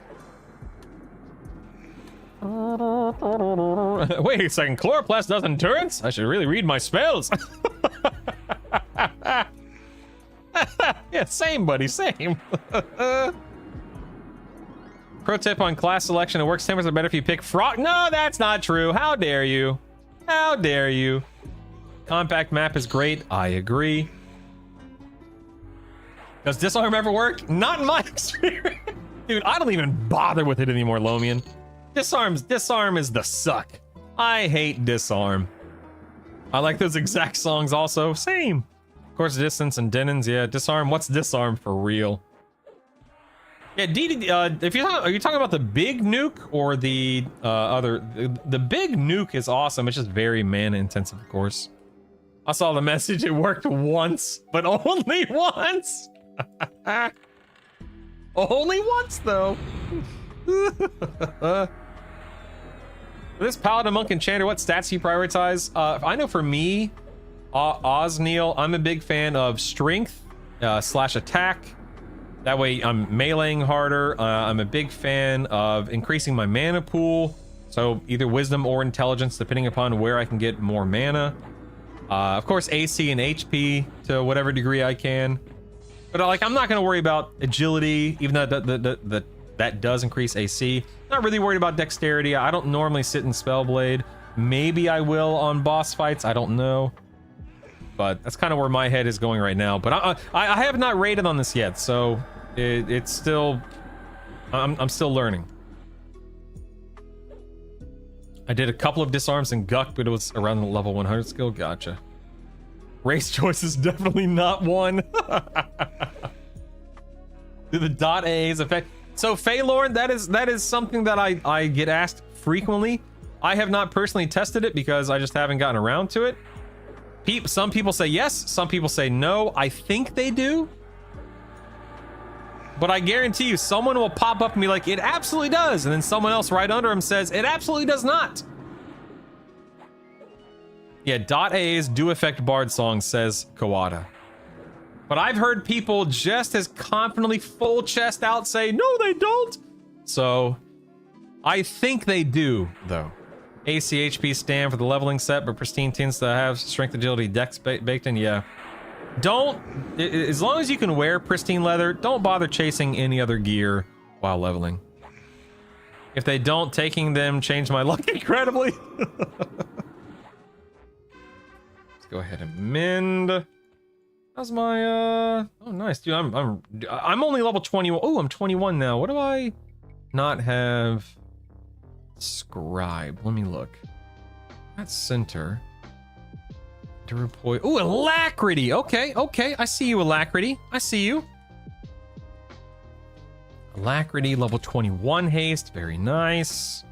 B: Wait a second. Chloroplast does endurance? I should really read my spells. Yeah, same, buddy. Same. Pro tip on class selection. It works 10% better if you pick frog. No, that's not true. How dare you? How dare you? Compact map is great. I agree. Does disarm ever work? Not in my experience. Dude, I don't even bother with it anymore, Lomian. Disarm is the suck. I hate disarm. I like those exact songs also. Same. Of course, distance and Denon's. Yeah, disarm. What's disarm for real? Yeah, if are you talking about the big nuke or the other? The big nuke is awesome. It's just very mana intensive, of course. I saw the message. It worked once, but only once. Only once, though. This Paladin, Monk, Enchanter, what stats do you prioritize? I know for me, Osneal, I'm a big fan of strength / attack. That way I'm meleeing harder. I'm a big fan of increasing my mana pool. So either wisdom or intelligence, depending upon where I can get more mana. Of course, AC and HP to whatever degree I can. But like, I'm not going to worry about agility, even though that does increase AC. Not really worried about dexterity. I don't normally sit in Spellblade. Maybe I will on boss fights. I don't know. But that's kind of where my head is going right now. But I have not rated on this yet, so it's still... I'm still learning. I did a couple of disarms and Guck, but it was around the level 100 skill. Gotcha. Race choice is definitely not one. Do the dot A's affect? So Phaelorn, that is something that I get asked frequently. I have not personally tested it because I just haven't gotten around to it. Some people say yes, some people say no. I think they do. But I guarantee you, someone will pop up and be like, it absolutely does. And then someone else right under him says, it absolutely does not. Yeah, dot A's do affect Bard songs, says Kawada. But I've heard people just as confidently full chest out say, no, they don't. So I think they do, though. ACHP stand for the leveling set, but Pristine tends to have strength, agility, dex baked in. Yeah. Don't, as long as you can wear pristine leather, don't bother chasing any other gear while leveling. If they don't, taking them change my luck incredibly. Let's go ahead and mend. How's my oh nice, dude. I'm only level 21. Oh, I'm 21 now. What do I not have? Scribe. Let me look. That's center. Ooh, Alacrity. Okay, okay. I see you, Alacrity. I see you. Alacrity, level 21 haste. Very nice.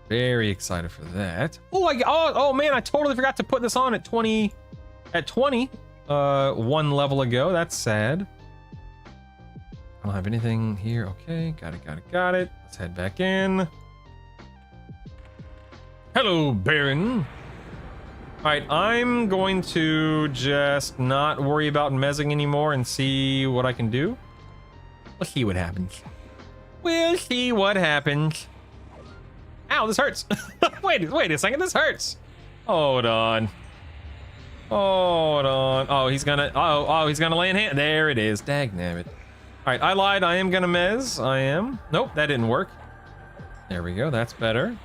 B: Very excited for that. Oh, oh man, I totally forgot to put this on at 20. At 20. One level ago. That's sad. I don't have anything here. Okay, got it. Let's head back in. Hello, Baron. All right, I'm going to just not worry about mezzing anymore and see what I can do. We'll see what happens. We'll see what happens. Ow, this hurts. Wait a second, this hurts. Hold on. Oh, he's gonna, he's gonna lay in hand. There it is, dagnabbit. All right, I lied, I am gonna mezz, I am. Nope, that didn't work. There we go, that's better.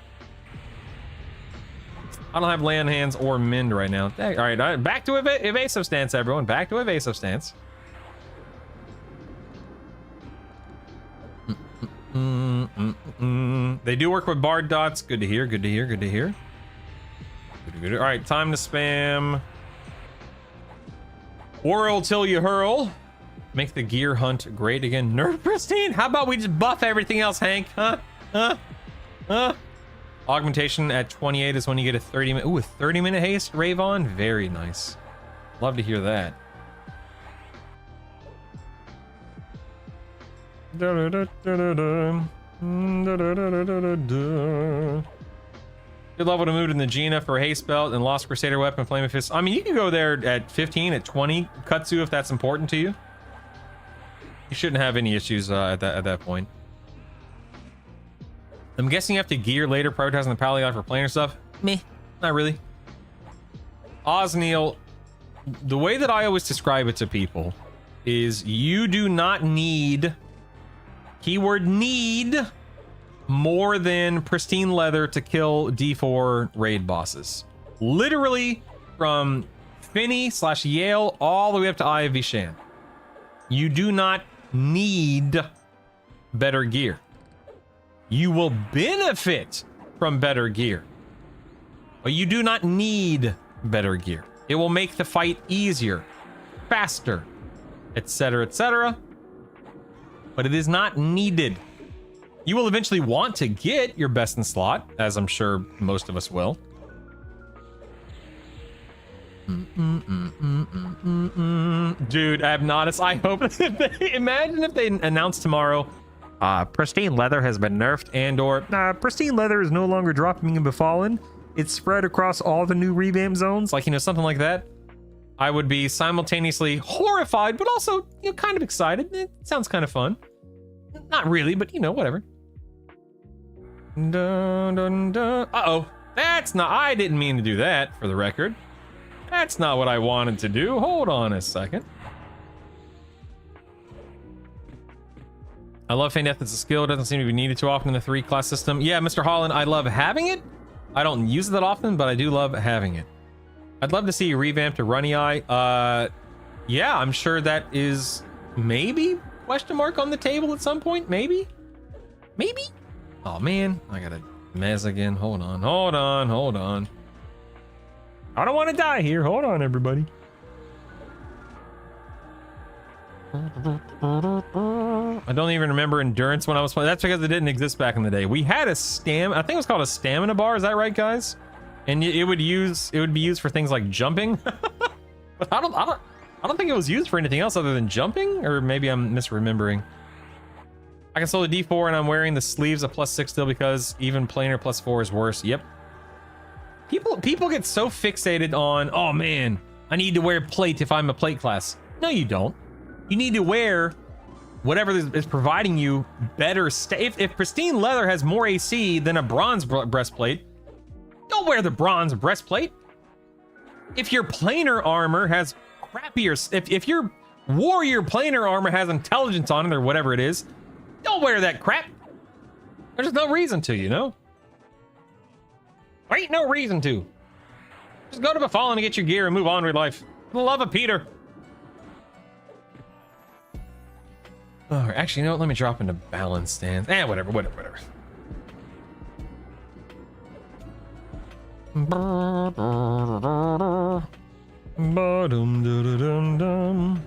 B: I don't have land hands or mend right now. All right, back to evasive stance, everyone. Back to evasive stance. They do work with bard dots. Good to hear. Good to hear. Good to hear. All right, time to spam. Whirl till you hurl. Make the gear hunt great again. Nerf pristine. How about we just buff everything else, Hank? Huh? Augmentation at 28 is when you get a 30-minute... Ooh, a 30-minute haste, Ravon? Very nice. Love to hear that. Good level to move to Najina for haste belt and Lost Crusader weapon, Flame of Fist. I mean, you can go there at 15, at 20, Kutsu if that's important to you. You shouldn't have any issues at that point. I'm guessing you have to gear later, prioritizing the pally for planar stuff. Meh, not really. Osneal, the way that I always describe it to people is you do not need, keyword need, more than pristine leather to kill D4 raid bosses. Literally from Finney/Yale all the way up to Eye of Vishan. You do not need better gear. You will benefit from better gear, but you do not need better gear. It will make the fight easier, faster, etc., etc., but it is not needed. You will eventually want to get your best in slot, as I'm sure most of us will. Dude, Abnodus, I hope imagine if they announced tomorrow, pristine leather has been nerfed and/or
H: Pristine leather is no longer dropping in Befallen. It's spread across all the new revamp zones.
B: like, something like that. I would be simultaneously horrified, but also, kind of excited. It sounds kind of fun. Not really, but whatever. Dun, dun, dun. Uh-oh. That's not... I didn't mean to do that, for the record. That's not what I wanted to do. Hold on a second. I love Feign Death as a skill. It doesn't seem to be needed too often in the 3-class system. Yeah, Mr. Holland, I love having it. I don't use it that often, but I do love having it. I'd love to see you revamp to Runny Eye. Yeah, I'm sure that is maybe question mark on the table at some point. Maybe. Oh man, I got a mess again. Hold on.
H: I don't want to die here. Hold on, everybody.
B: I don't even remember endurance when I was playing. That's because it didn't exist back in the day. We had a I think it was called a stamina bar. Is that right, guys? And it would be used for things like jumping. But I don't think it was used for anything else other than jumping, or maybe I'm misremembering. I can solo D4 and I'm wearing the sleeves of +6 still because even planar +4 is worse. Yep. People get so fixated on, oh man, I need to wear plate if I'm a plate class. No, you don't. You need to wear whatever is providing you better. If pristine leather has more AC than a bronze breastplate, don't wear the bronze breastplate. If your planar armor has crappier, if your warrior planar armor has intelligence on it or whatever it is, don't wear that crap. There's no reason to, you know? There ain't no reason to. Just go to Befallen and get your gear and move on with life. For the love of Peter. Oh, actually, you know what? Let me drop into balance stance. Whatever.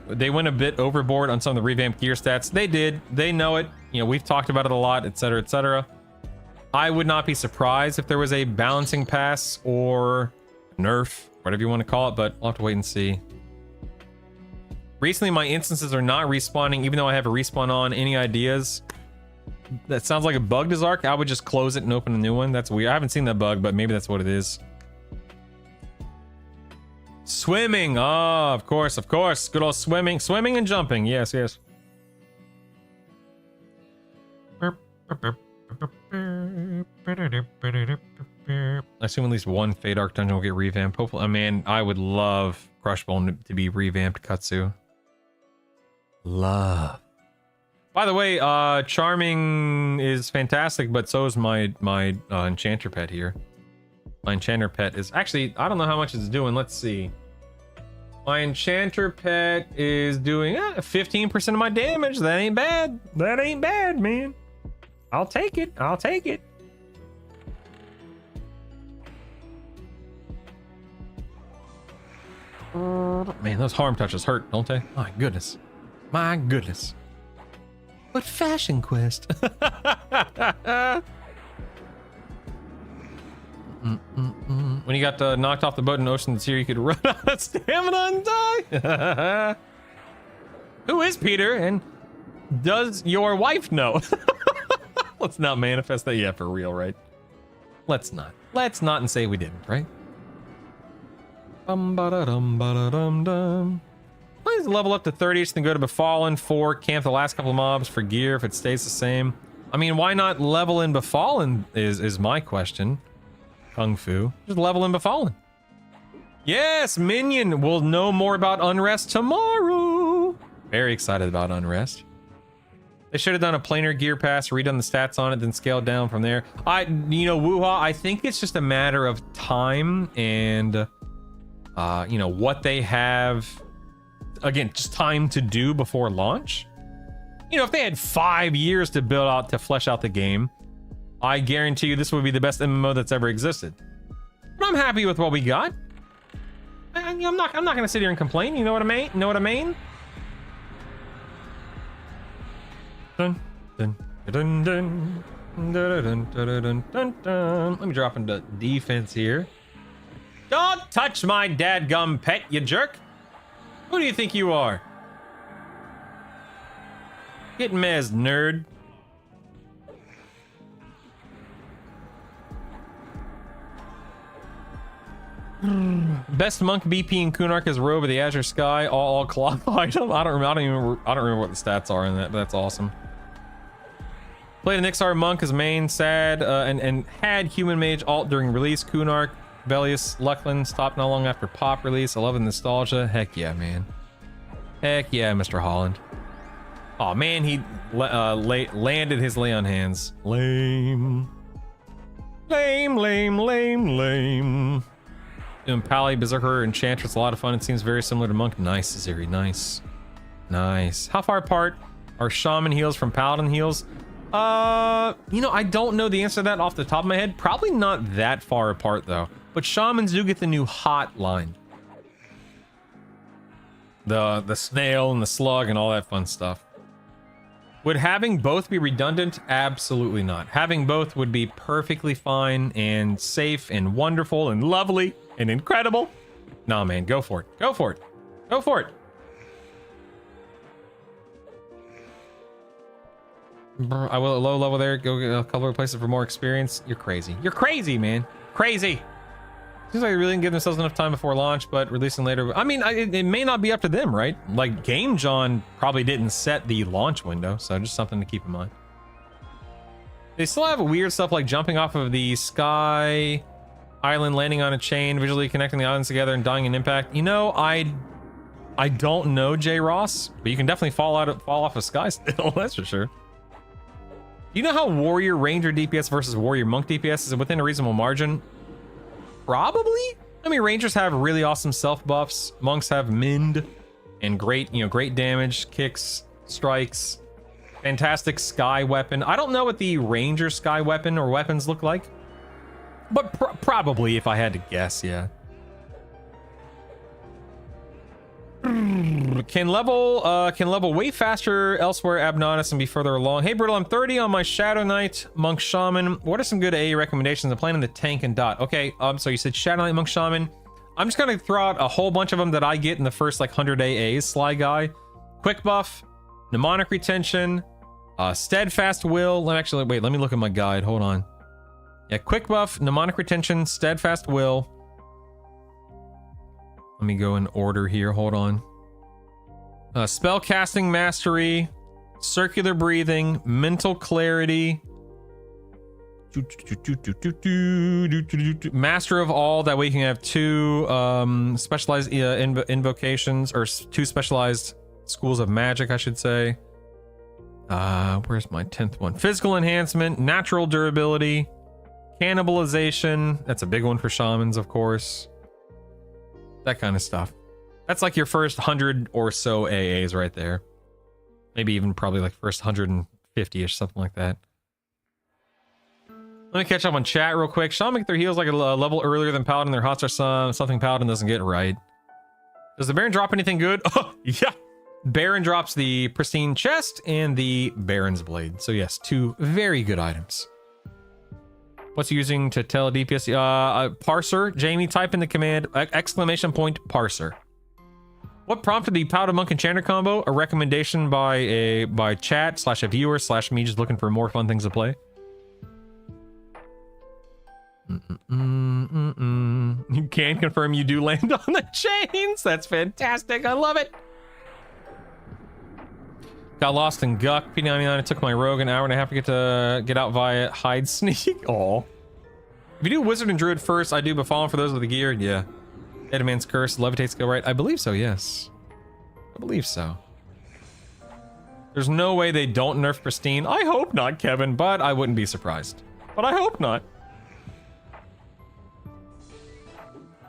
B: They went a bit overboard on some of the revamped gear stats. They did. They know it. You know, we've talked about it a lot, etc., etc. I would not be surprised if there was a balancing pass or nerf, whatever you want to call it, but I'll have to wait and see. Recently, my instances are not respawning, even though I have a respawn on. Any ideas? That sounds like a bug to Zark. I would just close it and open a new one. That's weird. I haven't seen that bug, but maybe that's what it is. Swimming. Oh, of course. Good old swimming. Swimming and jumping. Yes. I assume at least one Fade Arc dungeon will get revamped. Hopefully, I mean, I would love Crushbone to be revamped. Katsu. Love. By the way, Charming is fantastic, but so is my Enchanter pet here. My Enchanter pet is actually, I don't know how much it's doing. Let's see. My Enchanter pet is doing 15% of my damage. That ain't bad.
H: That ain't bad, man. I'll take it.
B: Man, those harm touches hurt, don't they? My goodness. But Fashion Quest. When you got knocked off the boat in Ocean Seer, you could run out of stamina and die. Who is Peter, and does your wife know? Let's not manifest that. Yeah, for real, right? Let's not and say we didn't, right? Please level up to 30ish, then go to Befallen for camp the last couple of mobs for gear if it stays the same. I mean, why not level in Befallen is my question. Kung Fu. Just level in Befallen. Yes, Minion will know more about Unrest tomorrow. Very excited about Unrest. They should have done a planar gear pass, redone the stats on it, then scaled down from there. Wuha, I think it's just a matter of time and, what they have. Again, just time to do before launch. If they had 5 years to build out, to flesh out the game, I guarantee you this would be the best MMO that's ever existed. But I'm happy with what we got. I'm not gonna sit here and complain. You know what I mean? Dun, dun, dun, dun, dun, dun, dun, dun, dun, dun. Let me drop into defense here. Don't touch my dadgum pet, you jerk. Who do you think you are? Get mez, nerd. Best monk BP in Kunark is Robe of the Azure Sky, all cloth item. I don't remember what the stats are in that, but that's awesome. Played an Ixar monk as main, sad, and had human mage alt during release. Kunark Bellius Luckland stopped not long after Pop release. I love the nostalgia. Heck yeah, man. Heck yeah, Mr. Holland. Oh man, he landed his lay on hands. Lame. Lame, lame, lame, lame. Doing Pally, Berserker, Enchantress, a lot of fun. It seems very similar to Monk. Nice, Ziri, nice. Nice. How far apart are Shaman heals from Paladin heals? You know, I don't know the answer to that off the top of my head. Probably not that far apart though. But Shamans do get the new hot line. The snail and the slug and all that fun stuff. Would having both be redundant? Absolutely not. Having both would be perfectly fine and safe and wonderful and lovely and incredible. Nah, man, go for it. Go for it. Go for it. I will at low level there. Go get a couple of places for more experience. You're crazy. You're crazy, man. Crazy. Seems like they really didn't give themselves enough time before launch, but releasing later. I mean, it may not be up to them, right? Like, Game John probably didn't set the launch window, so just something to keep in mind. They still have weird stuff like jumping off of the sky island, landing on a chain, visually connecting the islands together, and dying in impact. You know, I don't know, J. Ross, but you can definitely fall off a sky still. That's for sure. You know how Warrior Ranger DPS versus Warrior Monk DPS is within a reasonable margin? Probably. I mean, Rangers have really awesome self buffs. Monks have Mind and great, great damage, kicks, strikes, fantastic sky weapon. I don't know what the Ranger sky weapon or weapons look like, but probably if I had to guess, yeah. Can level way faster elsewhere, Abnonus, and be further along. Hey Brittle, I'm 30 on my Shadow Knight Monk Shaman. What are some good AA recommendations? I'm playing in the tank and dot. Okay, so you said Shadow Knight Monk Shaman. I'm just gonna throw out a whole bunch of them that I get in the first like 100 AAs. Sly Guy, Quick Buff, Mnemonic Retention, Steadfast Will. Let me look at my guide. Hold on. Yeah, Quick Buff, Mnemonic Retention, Steadfast Will. Let me go in order here. Hold on. Spellcasting Mastery, Circular Breathing, Mental Clarity, Master of All. That way you can have two specialized invocations, or two specialized schools of magic, I should say. Where's my 10th one? Physical Enhancement, Natural Durability, Cannibalization. That's a big one for shamans, of course. That kind of stuff. That's like your first 100 or so AAs right there. Maybe even probably like first 150-ish, something like that. Let me catch up on chat real quick. Shaman get their heals like a level earlier than Paladin. Their hots are something Paladin doesn't get right. Does the Baron drop anything good? Oh, yeah. Baron drops the Pristine Chest and the Baron's Blade. So yes, two very good items. What's he using to tell DPS? Parser. Jamie, type in the command exclamation point parser. What prompted the Powder Monk Enchanter combo? A recommendation by chat / a viewer / me just looking for more fun things to play. You can confirm you do land on the chains. That's fantastic. I love it. Got lost in Guck. P99. It took my rogue an hour and a half to get out via hide sneak. Aw. If you do Wizard and Druid first, I do Befallen for those with the gear. Yeah. Edelman's Curse, Levitate skill, right? I believe so, yes. I believe so. There's no way they don't nerf Pristine. I hope not, Kevin, but I wouldn't be surprised. But I hope not.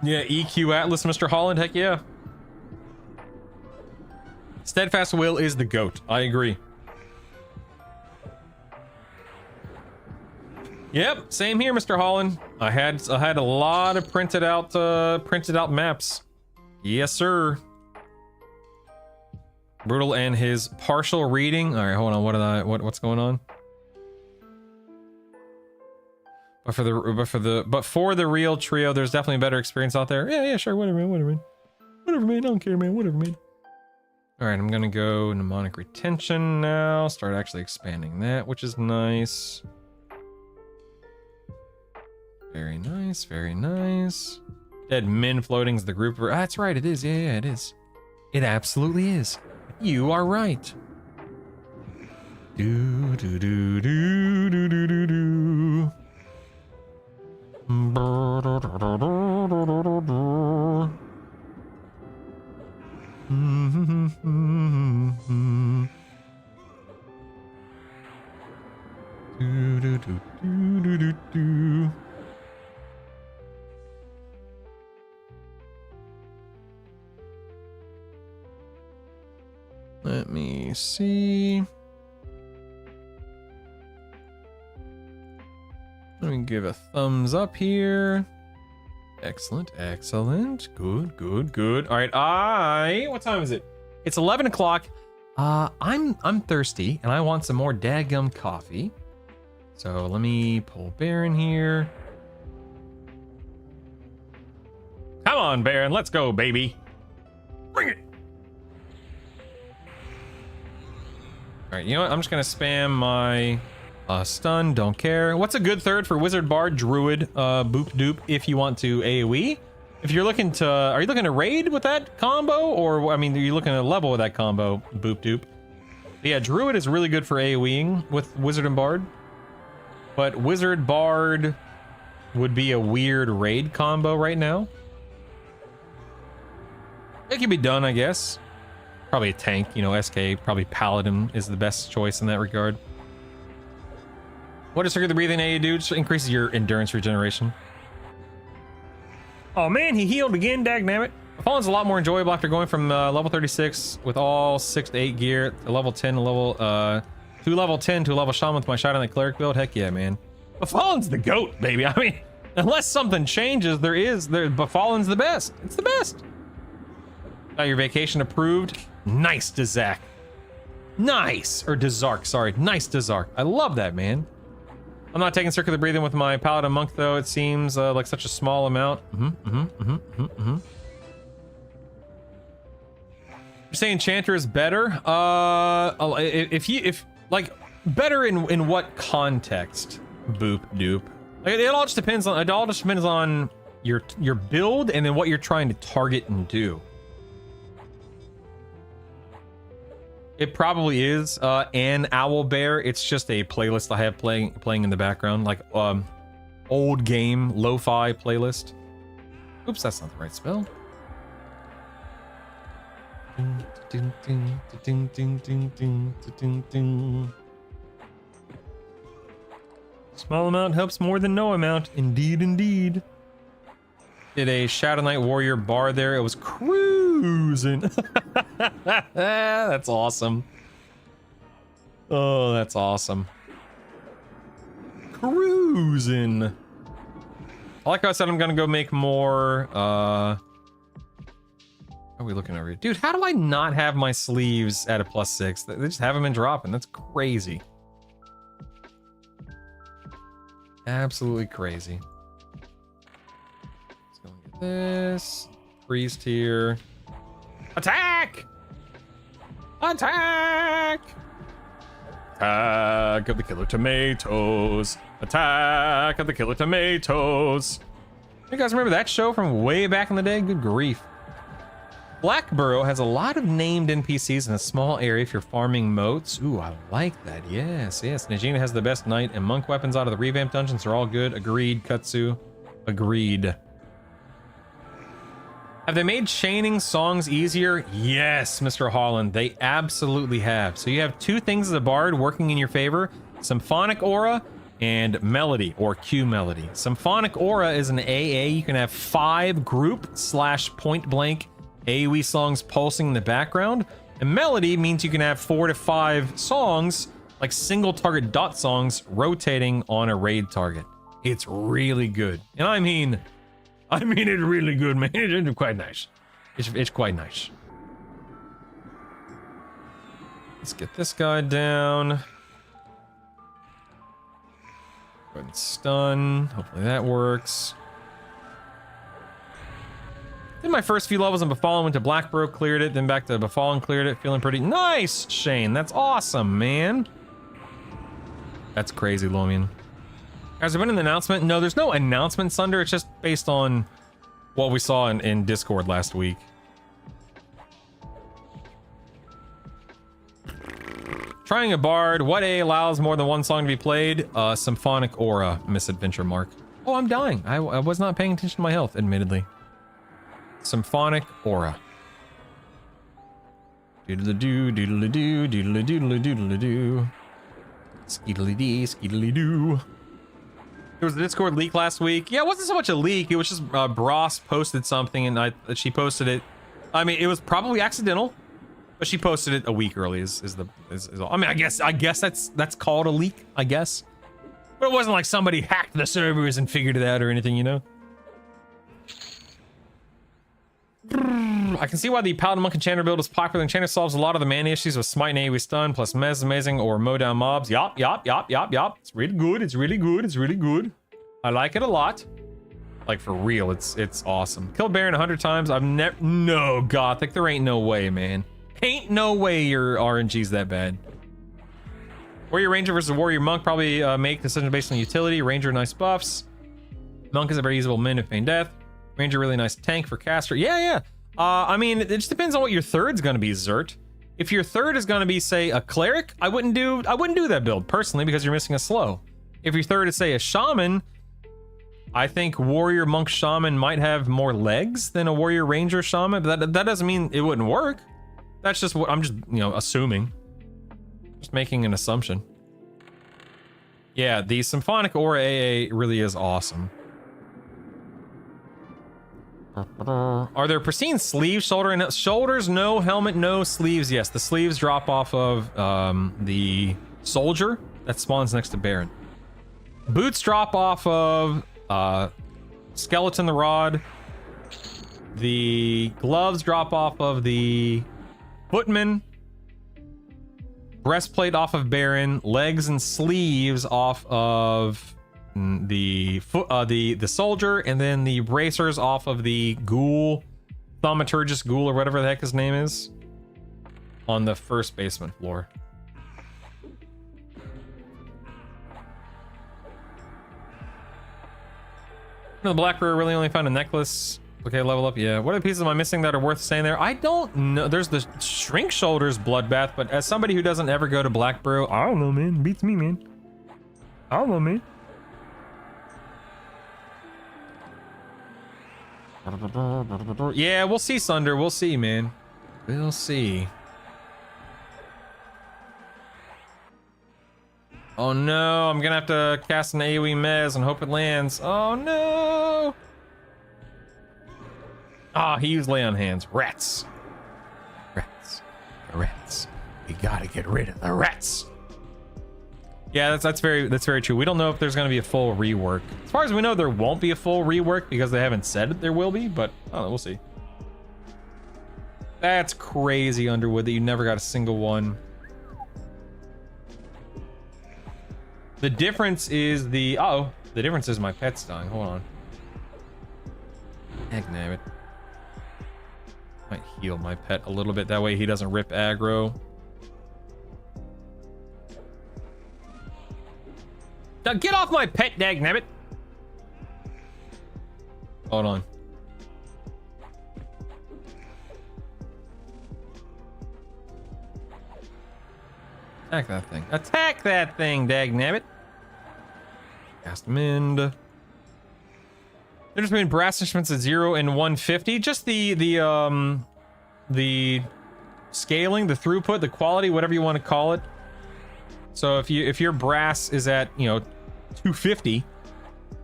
B: Yeah, EQ Atlas, Mr. Holland, heck yeah. Steadfast Will is the GOAT. I agree. Yep, same here, Mr. Holland. I had a lot of printed out maps. Yes, sir. Brutal and his partial reading. All right, hold on. What's going on? But for the real trio, there's definitely a better experience out there. Yeah, sure. Whatever, man. I don't care, man. Whatever, man. All right, I'm gonna go Mnemonic Retention now. Start actually expanding that, which is nice. Very nice, very nice. Dead Min floating's the group. That's right, it is. Yeah, it is. It absolutely is. You are right. Do do do do do do do do. Let me see. Let me give a thumbs up here. Excellent, excellent. Good, good, good. All right, what time is it? It's 11 o'clock. I'm thirsty and I want some more dadgum coffee. So let me pull Baron here. Come on, Baron, let's go, baby. Bring it. All right, you know what? I'm just gonna spam my stun, don't care. What's a good third for Wizard, Bard, Druid, Boop Doop if you want to AoE? If you're looking to, are you looking to raid with that combo? Or, I mean, are you looking to level with that combo, Boop Doop? Yeah, Druid is really good for AoEing with Wizard and Bard. But Wizard, Bard would be a weird raid combo right now. It can be done, I guess. Probably a tank, you know, SK, probably Paladin is the best choice in that regard. What does Circuit the Breathing AoE do? Just increases your endurance regeneration. Oh man, he healed again, dagnammit. Fallen's a lot more enjoyable after going from level 36 with all 6 to 8 gear to level 10 to level, to level 10 to a level shaman with my shot on the cleric build. Heck yeah, man. Fallen's the GOAT, baby. I mean, unless something changes, Fallen's the best. It's the best. Got your vacation approved. Nice, Dazak. Nice. Or Dazark, sorry. Nice, Dazark. I love that, man. I'm not taking Circular Breathing with my Paladin Monk, though. It seems like such a small amount. You're saying Enchanter is better? If like, better in what context? Boop doop. Like, it all just depends on your build and then what you're trying to target and do. It probably is an Owl Bear. It's just a playlist I have playing in the background, like old game lo-fi playlist. Oops, that's not the right spell. Small amount helps more than no amount. Indeed, indeed. Did a Shadow Knight Warrior bar there. It was cruising. That's awesome. Oh, that's awesome. Cruising. Like I said, I'm gonna go make more. How are we looking over here? Dude, how do I not have my sleeves at a +6? They just haven't been dropping. That's crazy. Absolutely crazy. This priest here. Attack! Attack! Attack of the killer tomatoes. Attack of the killer tomatoes. You guys remember that show from way back in the day? Good grief. Blackburrow has a lot of named NPCs in a small area if you're farming moats. Ooh, I like that. Yes, yes. Najina has the best knight and monk weapons out of the revamped dungeons. They're all good. Agreed, Kutsu. Agreed. Have they made chaining songs easier? Yes, Mr. Holland, they absolutely have. So you have two things as a bard working in your favor: Symphonic Aura and Melody, or Q Melody. Symphonic Aura is an AA. You can have 5 group/point blank AoE songs pulsing in the background. And Melody means you can have 4 to 5 songs, like single target dot songs, rotating on a raid target. It's really good. And I mean it's really good, man. It's quite nice. It's quite nice. Let's get this guy down. Go ahead and stun. Hopefully that works. Did my first few levels in Befallen, went to Blackburrow, cleared it, then back to Befallen, cleared it. Feeling pretty nice, Shane. That's awesome, man. That's crazy, Lomian. Has there been an announcement? No, there's no announcement, Sunder. It's just based on what we saw in Discord last week. Trying a bard. What A allows more than one song to be played? Symphonic Aura, Misadventure Mark. Oh, I'm dying. I was not paying attention to my health, admittedly. Symphonic Aura. Doodle-doo, doodle-doo, doodle-doo, doodle-doo. Skeedly-dee, skeedly-doo. There was a Discord leak last week. Yeah, it wasn't so much a leak. It was just Bros posted something and she posted it. I mean, it was probably accidental, but she posted it a week early. Is all. I mean, I guess that's called a leak. I guess, but it wasn't like somebody hacked the servers and figured it out or anything, you know. I can see why the Paladin Monk Enchanter build is popular. Enchanter solves a lot of the mana issues with Smite and AoE stun, plus Mez is amazing, or mow down mobs. Yup. It's really good. It's really good. I like it a lot. Like, for real, it's awesome. Killed Baron 100 times. I've never... No, Gothic, there ain't no way, man. Ain't no way your RNG's that bad. Warrior Ranger versus Warrior Monk probably make decisions based on utility. Ranger, nice buffs. Monk is a very usable min if feign death. Ranger, really nice tank for caster. Yeah. I mean, it just depends on what your third's gonna be, Zert. If your third is gonna be, say, a cleric, I wouldn't do that build personally because you're missing a slow. If your third is, say, a shaman, I think Warrior Monk Shaman might have more legs than a Warrior Ranger Shaman, but that doesn't mean it wouldn't work. That's just what I'm just, assuming. Just making an assumption. Yeah, the Symphonic Aura AA really is awesome. Are there pristine sleeves, shoulders, no, helmet, no, sleeves, yes. The sleeves drop off of the soldier that spawns next to Baron. Boots drop off of Skeleton the Rod. The gloves drop off of the Footman. Breastplate off of Baron. Legs and sleeves off of the soldier, and then the bracers off of the ghoul, thaumaturgist ghoul, or whatever the heck his name is, on the first basement floor. No, the Black Brewer really only found a necklace. Okay, level up. Yeah. What are the pieces am I missing that are worth saying there? I don't know. There's the Shrink Shoulders Bloodbath, but as somebody who doesn't ever go to Black Brew,
H: I don't know, man. Beats me, man. I don't know, man.
B: Yeah, we'll see, Sunder. We'll see, man. We'll see. Oh no, I'm gonna have to cast an AoE Mez and hope it lands. Oh no! Ah, he used Lay on Hands. Rats. Rats. We gotta get rid of the rats. Yeah, that's very true. We don't know if there's gonna be a full rework. As far as we know, there won't be a full rework because they haven't said there will be, but I don't know, we'll see. That's crazy, Underwood, that you never got a single one. The difference is the difference is my pet's dying. Hold on. Heck, damn it. Might heal my pet a little bit, that way he doesn't rip aggro. Now get off my pet, dagnabbit! Hold on. Attack that thing. Attack that thing, dagnabbit! Cast Mend. Difference between brass instruments at 0 and 150. Just the scaling, the throughput, the quality, whatever you want to call it. So if your brass is at 250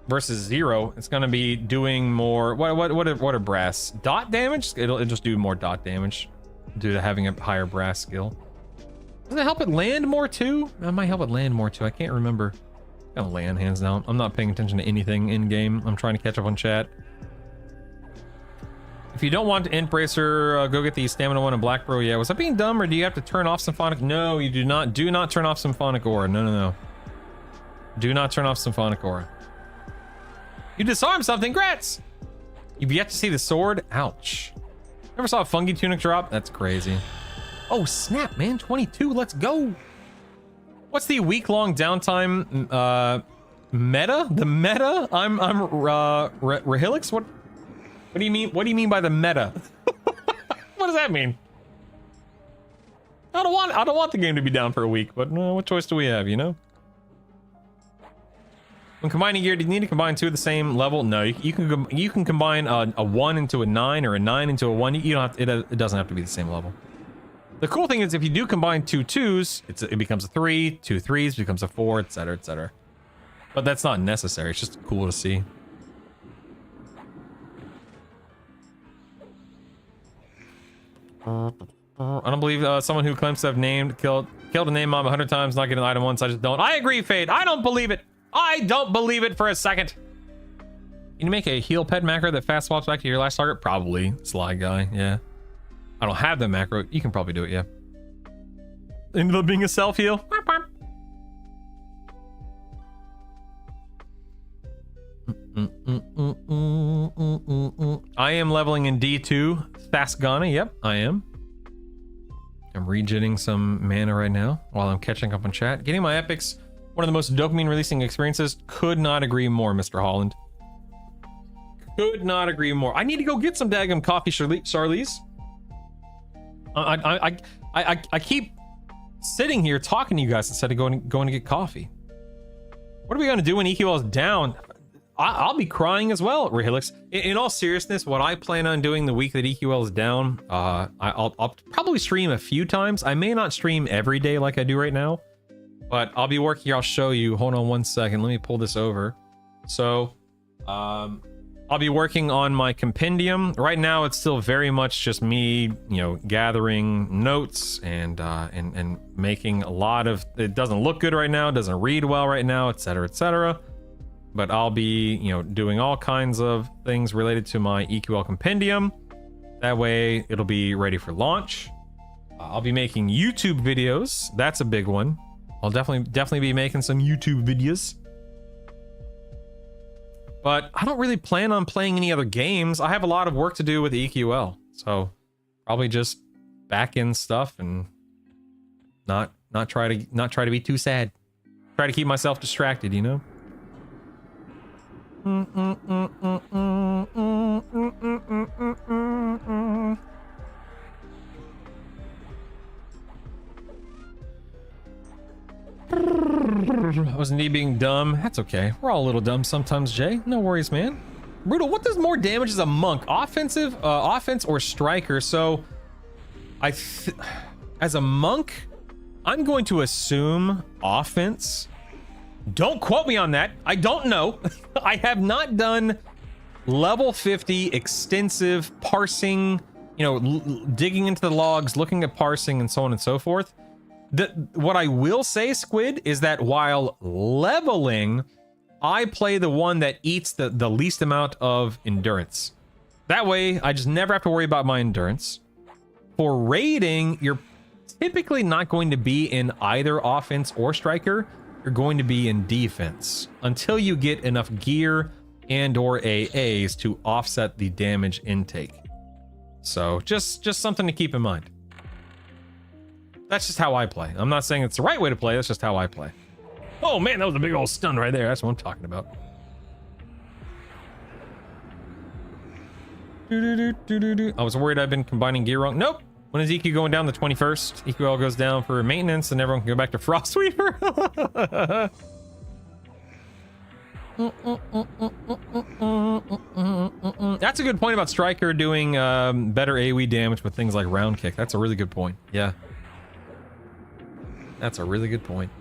B: versus 0, it's gonna be doing more. What are brass? Dot damage? It'll just do more dot damage due to having a higher brass skill. Doesn't it help it land more too? That might help it land more too. I can't remember. I'm gonna lay on hands down. I'm not paying attention to anything in game. I'm trying to catch up on chat. If you don't want to Int Bracer, go get the Stamina one in Black Bro. Yeah, was I being dumb, or do you have to turn off Symphonic? No, you do not. Do not turn off Symphonic Aura. No. Do not turn off Symphonic Aura. You disarmed something. Grats! You've yet to see the sword. Ouch. Never saw a Fungi Tunic drop? That's crazy. Oh, snap, man. 22. Let's go. What's the week-long downtime meta? The meta? I'm Rahilix? What do you mean? What do you mean by the meta? What does that mean? I don't want the game to be down for a week, but what choice do we have, you know? When combining gear, do you need to combine two of the same level? No, you can combine a 1 into a 9 or a 9 into a 1. You don't have to, it doesn't have to be the same level. The cool thing is if you do combine two 2s, it becomes a 3, two 3s becomes a 4, etc., etc. But that's not necessary. It's just cool to see. I don't believe someone who claims to have killed a name mob 100 times, not getting an item once. I just don't. I agree, Fade. I don't believe it. I don't believe it for a second. Can you make a heal pet macro that fast swaps back to your last target? Probably. Sly guy, yeah. I don't have the macro. You can probably do it, yeah. Ended up being a self heal. I am leveling in D2. Thasgana, yep, I am. I'm regenerating some mana right now while I'm catching up on chat. Getting my epics, one of the most dopamine releasing experiences. Could not agree more, Mr. Holland. Could not agree more. I need to go get some daggum coffee, Charlize. I keep sitting here talking to you guys instead of going to get coffee. What are we going to do when EQL is down? I'll be crying as well, Rahilix. In all seriousness, what I plan on doing the week that EQL is down, I'll probably stream a few times. I may not stream every day like I do right now, but I'll be working here. I'll show you. Hold on one second. Let me pull this over. So, I'll be working on my compendium. Right now, it's still very much just me, you know, gathering notes and making a lot of. It doesn't look good right now. It doesn't read well right now, etc., etc. But I'll be, you know, doing all kinds of things related to my EQL compendium. That way, it'll be ready for launch. I'll be making YouTube videos. That's a big one. I'll definitely be making some YouTube videos. But I don't really plan on playing any other games. I have a lot of work to do with EQL, so probably just back in stuff and not try to be too sad. Try to keep myself distracted, you know. I was indeed being dumb. That's okay. We're all a little dumb sometimes, Jay. No worries, man. Brutal, what does more damage as a monk? Offense or striker? So, as a monk, I'm going to assume offense. Don't quote me on that. I don't know. I have not done level 50 extensive parsing, you know, digging into the logs, looking at parsing and so on and so forth. What I will say, Squid, is that while leveling, I play the one that eats the least amount of endurance. That way, I just never have to worry about my endurance. For raiding, you're typically not going to be in either offense or striker. You're going to be in defense until you get enough gear and or AAs to offset the damage intake. So just something to keep in mind. That's just how I play. I'm not saying it's the right way to play. That's just how I play. Oh man, that was a big old stun right there. That's what I'm talking about. I was worried I've been combining gear wrong. Nope. When is EQ going down? The 21st. EQL goes down for maintenance and everyone can go back to Frostweaver. That's a good point about Striker doing better AoE damage with things like round kick. That's a really good point. Yeah. That's a really good point.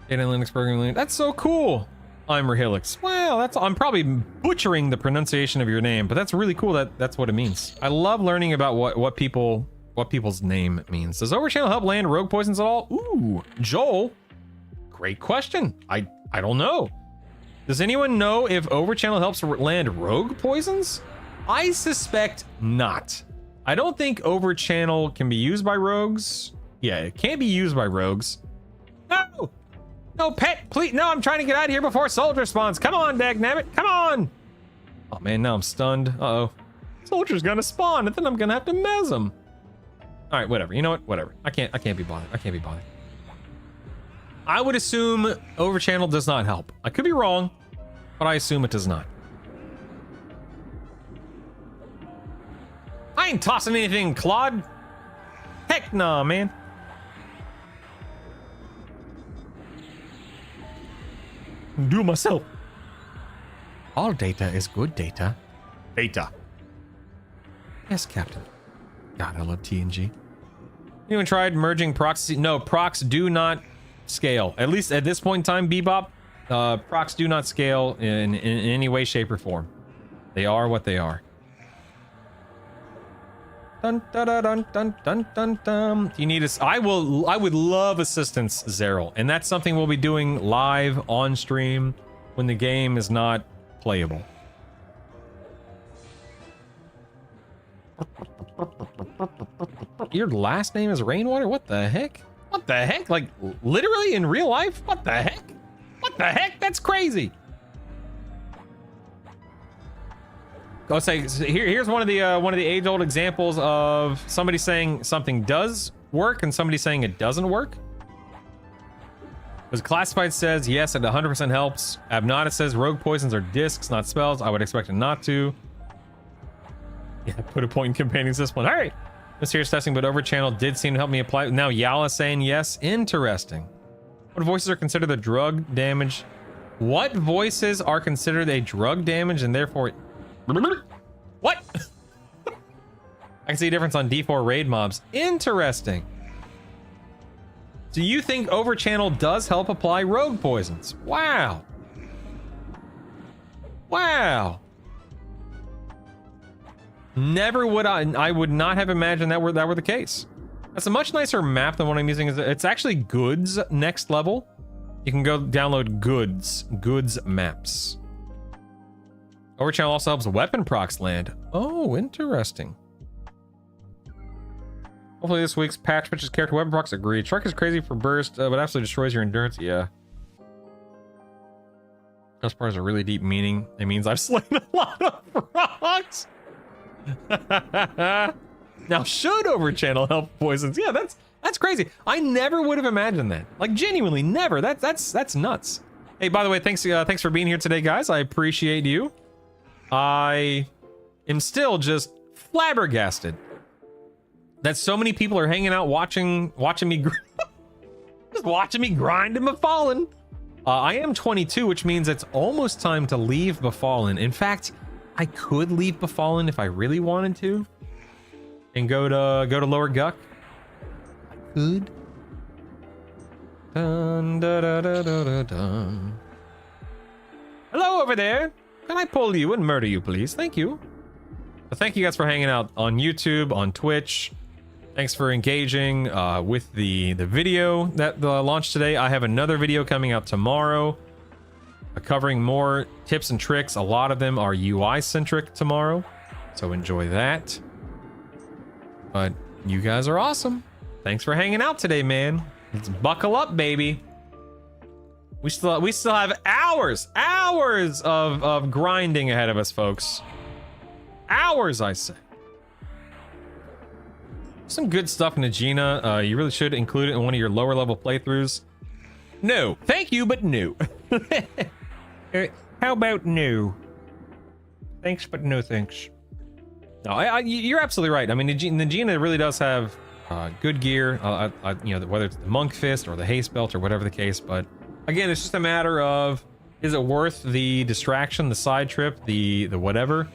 B: Data Linux programming. That's so cool. I'm Rahilix. Well, I'm probably butchering the pronunciation of your name, but that's really cool that's what it means. I love learning about what people's name means. Does Overchannel help land rogue poisons at all? Ooh, Joel. Great question. I don't know. Does anyone know if Overchannel helps land rogue poisons? I suspect not. I don't think Overchannel can be used by rogues. Yeah, it can't be used by rogues. No! No, pet, please. No, I'm trying to get out of here before Soldier spawns. Come on, dagnabbit. Come on. Oh, man, now I'm stunned. Uh-oh. Soldier's gonna spawn, and then I'm gonna have to mez him. All right, whatever. You know what? Whatever. I can't be bothered. I can't be bothered. I would assume Overchannel does not help. I could be wrong, but I assume it does not. I ain't tossing anything, Claude. Heck nah, man. Do it myself. All data is good data. Data. Yes, Captain. God, I love TNG. Anyone tried merging procs? No, procs do not scale. At least at this point in time, Bebop, procs do not scale in any way, shape, or form. They are what they are. Dun dun dun dun dun dun dun. You need us. I would love assistance, Zeril, and that's something we'll be doing live on stream when the game is not playable. Your last name is Rainwater? What the heck? What the heck? Like literally in real life? What the heck? What the heck? That's crazy. I'll say here's one of the age-old examples of somebody saying something does work and somebody saying it doesn't work. Because Classified says yes, it 100% helps. Abnata says rogue poisons are discs, not spells. I would expect it not to. Yeah, put a point in companion system. All right. Mysterious testing, but over channel did seem to help me apply. Now Yala saying yes. Interesting. What voices are considered a drug damage? What voices are considered a drug damage and therefore... What? I can see a difference on D4 raid mobs. Interesting. So you think overchannel does help apply rogue poisons? Wow. Wow. Never would I would not have imagined that were the case. That's a much nicer map than what I'm using. It's actually Goods next level. You can go download Goods maps. Overchannel also helps weapon procs land. Oh, interesting. Hopefully this week's patch pitches character weapon procs. Agreed. Shark is crazy for burst, but absolutely destroys your endurance. Yeah. This part has a really deep meaning. It means I've slain a lot of frogs. Now, should overchannel help poisons? Yeah, that's crazy. I never would have imagined that. Like, genuinely, never. That's nuts. Hey, by the way, thanks for being here today, guys. I appreciate you. I am still just flabbergasted that so many people are hanging out watching me just watching me grind in Befallen. I am 22, which means it's almost time to leave Befallen. In fact, I could leave Befallen if I really wanted to and go to Lower Guck. I could. Dun, da, da, da, da, da, dun. Hello over there. Can I pull you and murder you, please? Thank you. But thank you guys for hanging out on YouTube, on Twitch. Thanks for engaging with the video that launched today. I have another video coming out tomorrow covering more tips and tricks. A lot of them are UI centric tomorrow, so enjoy that. But you guys are awesome. Thanks for hanging out today, man. Let's buckle up, baby. We still have hours of grinding ahead of us, folks. Hours, I say. Some good stuff in Najina. You really should include it in one of your lower level playthroughs. No, thank you, but no. How about no? Thanks, but no thanks. No, you're absolutely right. I mean, Najina really does have good gear. You know, whether it's the Monk Fist or the Haste Belt or whatever the case, but again, it's just a matter of, is it worth the distraction, the side trip, the whatever?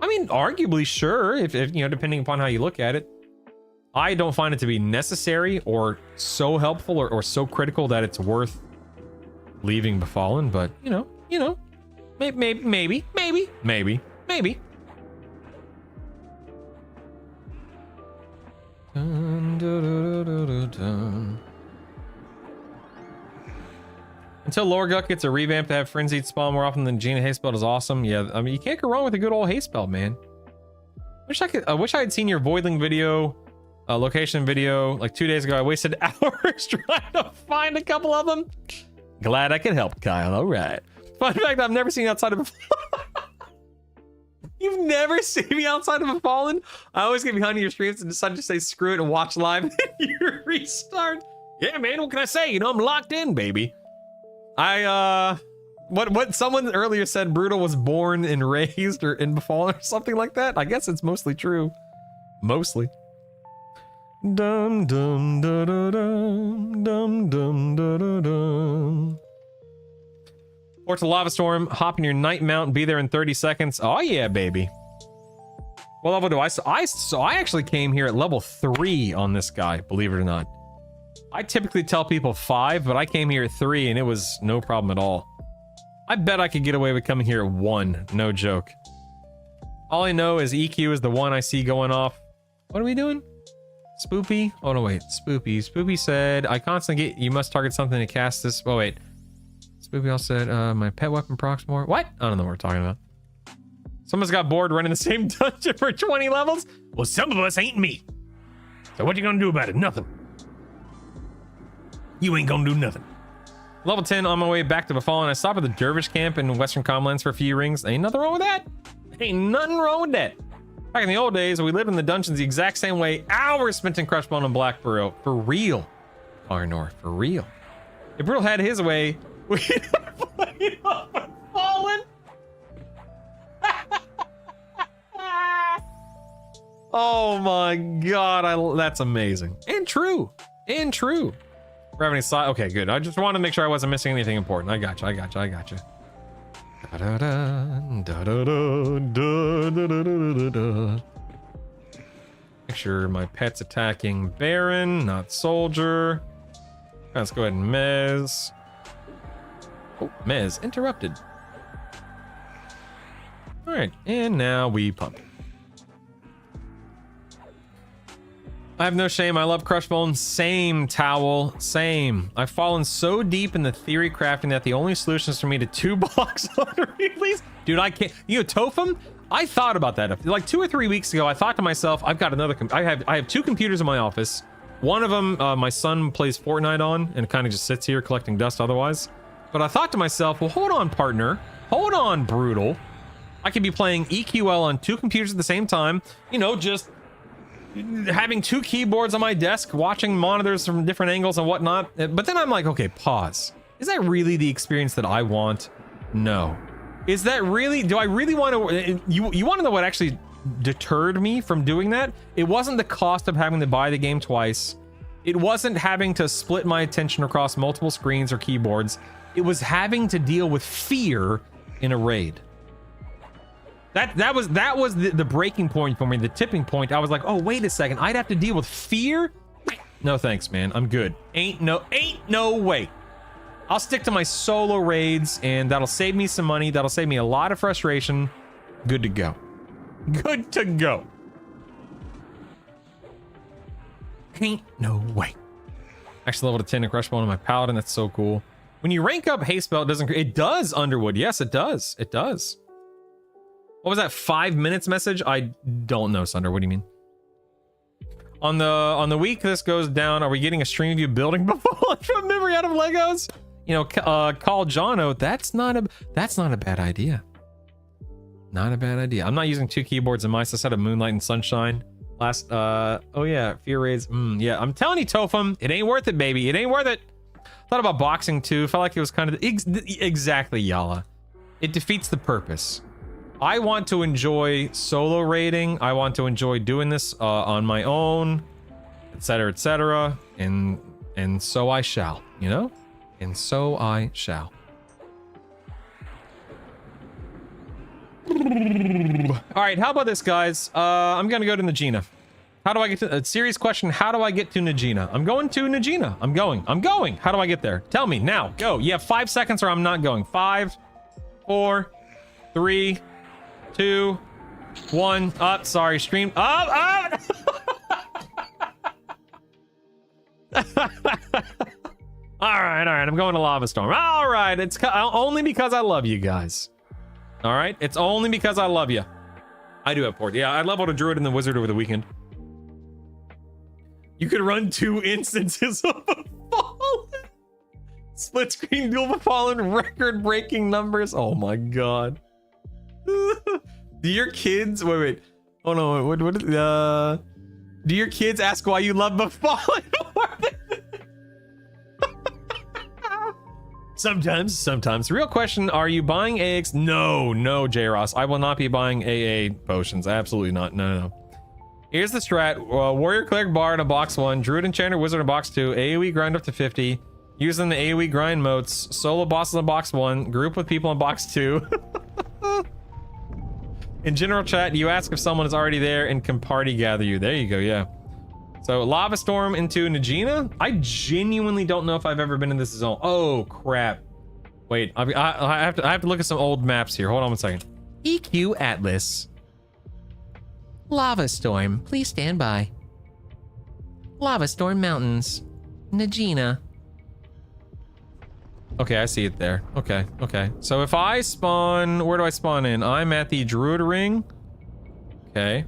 B: I mean, arguably, sure, if you know, depending upon how you look at it. I don't find it to be necessary or so helpful or so critical that it's worth leaving Befallen, but you know, maybe. Dun, dun, dun, dun, dun. Until Lower Guck gets a revamp to have Frenzied spawn more often than Gina Haste Belt is awesome. Yeah, I mean, you can't go wrong with a good old Haste Belt, man. I wish I had seen your Voidling video, location video, like 2 days ago. I wasted hours trying to find a couple of them. Glad I could help, Kyle. All right. Fun fact, I've never seen outside of a You've never seen me outside of a Fallen? I always get behind your streams and decide to say screw it and watch live and you restart. Yeah, man, what can I say? You know, I'm locked in, baby. What someone earlier said Brutal was born and raised or in Befallen or something like that. I guess it's mostly true. Mostly. Dum dum da da dum dum dum da da dum. Or to Lava Storm, hop in your Night Mount, be there in 30 seconds. Oh yeah, baby. What level do I? So I actually came here at level 3 on this guy, believe it or not. I typically tell people 5, but I came here at 3 and it was no problem at all. I bet I could get away with coming here at 1, no joke. All I know is EQ is the one I see going off. What are we doing? Spoopy? Oh no, wait, Spoopy. Spoopy said, I constantly get, you must target something to cast this. Oh wait. Spoopy also said, my pet weapon procs more. What? I don't know what we're talking about. Someone's got bored running the same dungeon for 20 levels? Well, some of us ain't me. So what you gonna do about it? Nothing. You ain't gonna do nothing. Level 10 on my way back to Befallen. I stopped at the Dervish camp in Western Comlands for a few rings. Ain't nothing wrong with that. Ain't nothing wrong with that. Back in the old days, we lived in the dungeons the exact same way. Hours spent in Crushbone and Black Burrow. For real. Arnor, for real. If Brutal had his way, we'd play off Befallen. Oh my god, that's amazing. And true. And true. We're having a side. Okay, good. I just wanted to make sure I wasn't missing anything important. I got you. Make sure my pet's attacking Baron, not Soldier. Let's go ahead and Mez. Oh, Mez interrupted. All right, and now we pump. I have no shame. I love Crushbone. Same, Towel. Same. I've fallen so deep in the theory crafting that the only solution is for me to 2 blocks on release. Dude, I can't. You know, Tofum? I thought about that. Like 2 or 3 weeks ago, I thought to myself, I've got another. I have 2 computers in my office. One of them, my son plays Fortnite on and kind of just sits here collecting dust otherwise. But I thought to myself, well, hold on, partner. Hold on, Brutal. I could be playing EQL on 2 computers at the same time. You know, just having 2 keyboards on my desk, watching monitors from different angles and whatnot. But then I'm like, okay, pause. Is that really the experience that I want? No. Is that really, do I really want to, you want to know what actually deterred me from doing that? It wasn't the cost of having to buy the game twice. It wasn't having to split my attention across multiple screens or keyboards. It was having to deal with fear in a raid. That was the breaking point for me, the tipping point. I was like, oh, wait a second. I'd have to deal with fear? No thanks, man. I'm good. Ain't no way. I'll stick to my solo raids, and that'll save me some money. That'll save me a lot of frustration. Good to go. Good to go. Ain't no way. Actually, level to 10 and Crushbone on my Paladin. That's so cool. When you rank up Haste Spell, it does Underwood. Yes, it does. It does. What was that 5 minutes message? I don't know, Sunder. What do you mean? On the week this goes down, are we getting a stream of you building before from memory out of Legos? You know, call Jono. That's not a bad idea. Not a bad idea. I'm not using 2 keyboards and mice. I set up Moonlight and Sunshine last. Oh yeah, Fear Raids. Yeah, I'm telling you, Tofum, it ain't worth it, baby. It ain't worth it. Thought about boxing too. Felt like it was kind of exactly Yala. It defeats the purpose. I want to enjoy solo raiding. I want to enjoy doing this on my own, etc., and so I shall, you know? And so I shall. All right, how about this, guys? I'm gonna go to Najina. How do I get to a serious question? How do I get to Najina? I'm going to Najina. I'm going. How do I get there? Tell me now. Go. You have 5 seconds or I'm not going. 5, 4, 3, 2, 1. Up. Sorry. Stream. Up. All right. I'm going to Lava Storm. All right. It's only because I love you guys. All right. It's only because I love you. I do have port. Yeah, I leveled a druid and the wizard over the weekend. You could run 2 instances of Fallen. Split screen dual Fallen, record-breaking numbers. Oh my god. Do your kids wait. Oh no, what do your kids ask why you love Befallen? Sometimes. Real question, are you buying AX? No, J Ross. I will not be buying AA potions. Absolutely not. No. Here's the strat. Warrior, Cleric, Bard in box 1, Druid, Enchanter, Wizard in box 2, AoE grind up to 50, Using the AoE grind motes. Solo bosses in box 1. Group with people in box 2. In general chat, you ask if someone is already there and can party gather you. There you go, yeah. So, Lava Storm into Najina? I genuinely don't know if I've ever been in this zone. Oh, crap. Wait, I have to look at some old maps here. Hold on one second. EQ Atlas.
G: Lava Storm, please stand by. Lava Storm Mountains. Najina.
B: Okay, I see it there. Okay, okay. So if I spawn, where do I spawn in? I'm at the Druid Ring. Okay,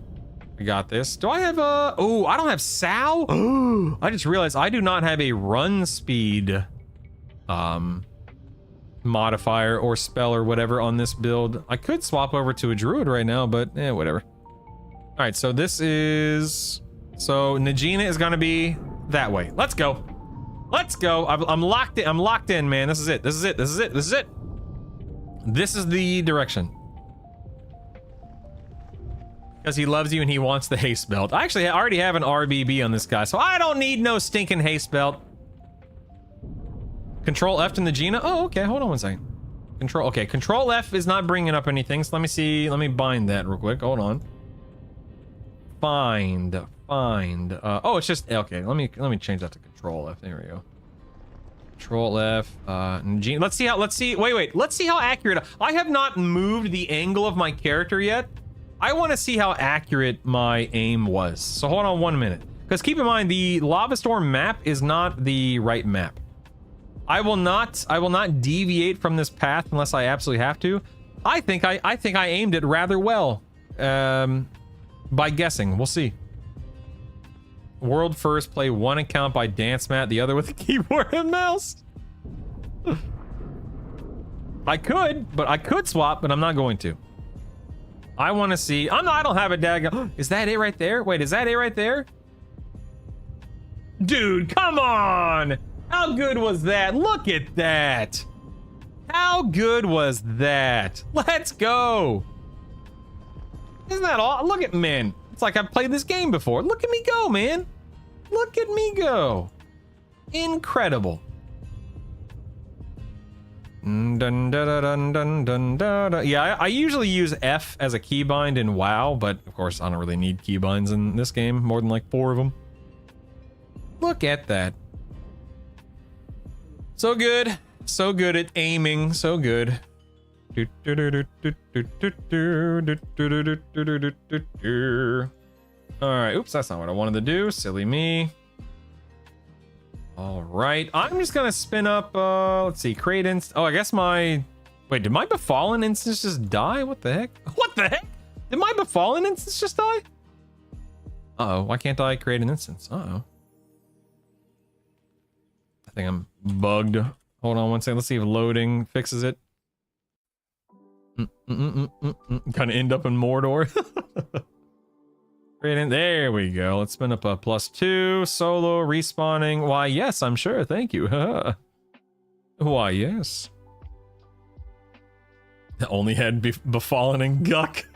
B: we got this. Do I have a, oh, I don't have Sow? I just realized I do not have a run speed modifier or spell or whatever on this build. I could swap over to a Druid right now, but whatever. All right, so this is, so Najina is gonna be that way. Let's go. Let's go. I'm locked in. I'm locked in, man. This is it. This is it. This is it. This is it. This is the direction. Because he loves you and he wants the haste belt. I actually already have an RBB on this guy, so I don't need no stinking haste belt. Control F to Najina. Oh, okay. Hold on one second. Control. Okay. Control F is not bringing up anything. So let me see. Let me bind that real quick. Hold on. Find. Oh, it's just okay. Let me change that to Control F. There we go. Control F. Let's see. Wait. Let's see how accurate. I have not moved the angle of my character yet. I want to see how accurate my aim was. So hold on 1 minute. Because keep in mind, the Lava Storm map is not the right map. I will not deviate from this path unless I absolutely have to. I think I aimed it rather well. By guessing. We'll see. World first, play one account by dance mat, the other with a keyboard and mouse. I could swap, but I'm not going to. I want to see. I don't have a daggone. Is that it right there? Wait, is that it right there? Dude, come on! How good was that? Look at that! How good was that? Let's go! Isn't that all? Look at, man. It's like I've played this game before. Look at me go, man. Look at me go. Incredible. Yeah, I usually use F as a keybind in WoW, but of course I don't really need keybinds in this game. More than like 4 of them. Look at that. So good. So good at aiming. So good. Alright, oops, that's not what I wanted to do. Silly me. Alright, I'm just gonna spin up, let's see, create instance. Oh, I guess my... Wait, did my Befallen instance just die? What the heck? What the heck? Did my Befallen instance just die? Uh-oh, why can't I create an instance? Uh-oh. I think I'm bugged. Hold on one second, let's see if loading fixes it. Kind of end up in Mordor. Right in, there we go. Let's spin up a +2 solo respawning. Why yes, I'm sure. Thank you. Why yes. Only had Befallen and Guck.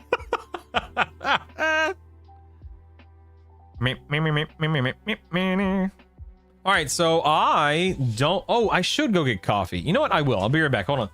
B: All right, so I don't. Oh, I should go get coffee. You know what? I will. I'll be right back. Hold on.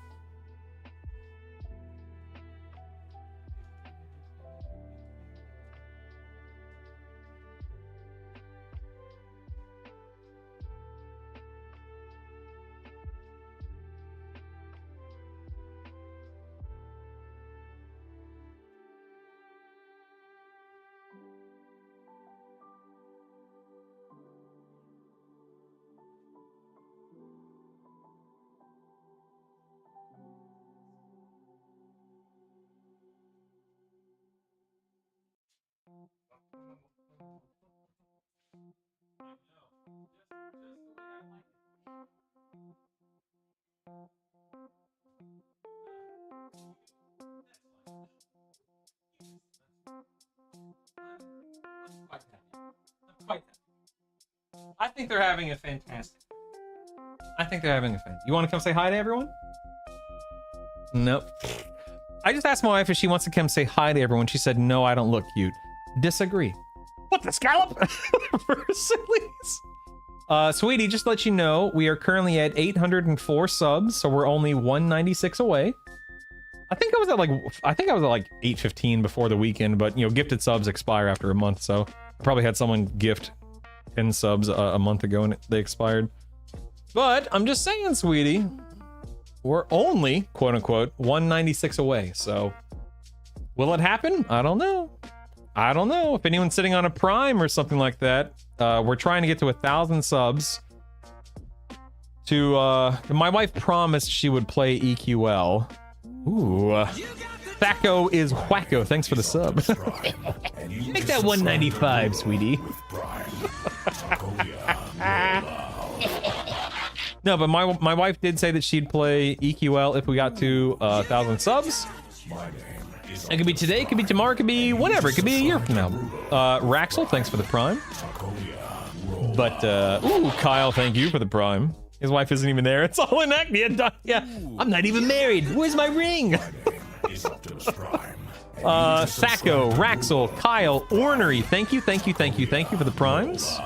B: I think they're having a fantastic. You want to come say hi to everyone? Nope. I just asked my wife if she wants to come say hi to everyone. She said, no, I don't look cute. Disagree. What the scallop? Sillies. Sweetie, just to let you know, we are currently at 804 subs, so we're only 196 away. I think I was at like 815 before the weekend, but you know, gifted subs expire after a month, so I probably had someone gift 10 subs a month ago and they expired. But I'm just saying, sweetie, we're only, quote unquote, 196 away, so will it happen? I don't know. I don't know. If anyone's sitting on a Prime or something like that, we're trying to get to 1,000 subs. My wife promised she would play EQL. Ooh. Thaco is wacko. Thanks for the sub. Make that 195, sweetie. No, but my wife did say that she'd play EQL if we got to 1,000 subs. It could be today, it could be tomorrow, it could be whenever. It could be a year from now. Raxel, thanks for the Prime. But, ooh, Kyle, thank you for the Prime. His wife isn't even there. It's all in act. Yeah, I'm not even married. Where's my ring? Sacco, Raxel, Kyle, Ornery, thank you for the Primes.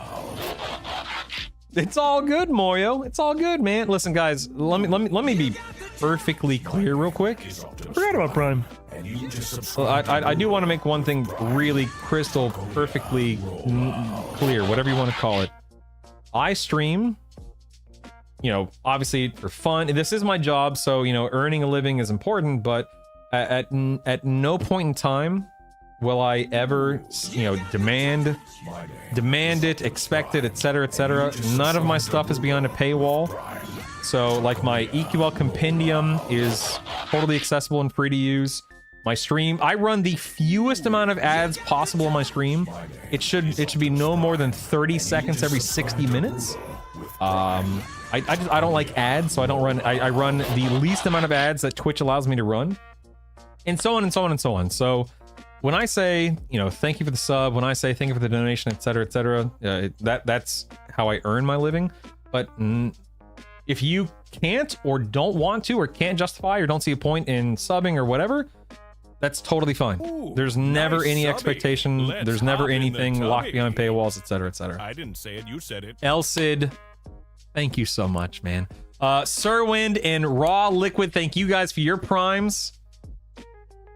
B: It's all good, Morio. It's all good, man. Listen, guys, let me be perfectly clear real quick.
H: Forgot about Prime.
B: I do want to make one thing really crystal perfectly clear, whatever you want to call it. I stream, you know, obviously for fun. This is my job, so, you know, earning a living is important, but at no point in time will I ever, you know, demand it, expect it, etc., etc. None of my stuff is beyond a paywall. So, like, my EQL compendium is totally accessible and free to use. My stream, I run the fewest amount of ads possible on my stream. It should be no more than 30 seconds every 60 minutes. I don't like ads, so I don't run. I run the least amount of ads that Twitch allows me to run, and so on and so on and so on. So when I say, you know, thank you for the sub, when I say thank you for the donation, etc., etc., that's how I earn my living. But if you can't or don't want to or can't justify or don't see a point in subbing or whatever, that's totally fine.
C: Ooh,
B: there's never
C: nice
B: any
C: subbing.
B: expectation.
C: Let's
B: There's never
C: hop in the
B: anything locked
C: tubby.
B: behind paywalls, etc., etc.
C: I didn't say it, you said it.
B: Elsid, thank you so much, man. Sirwind and Raw Liquid, thank you guys for your primes.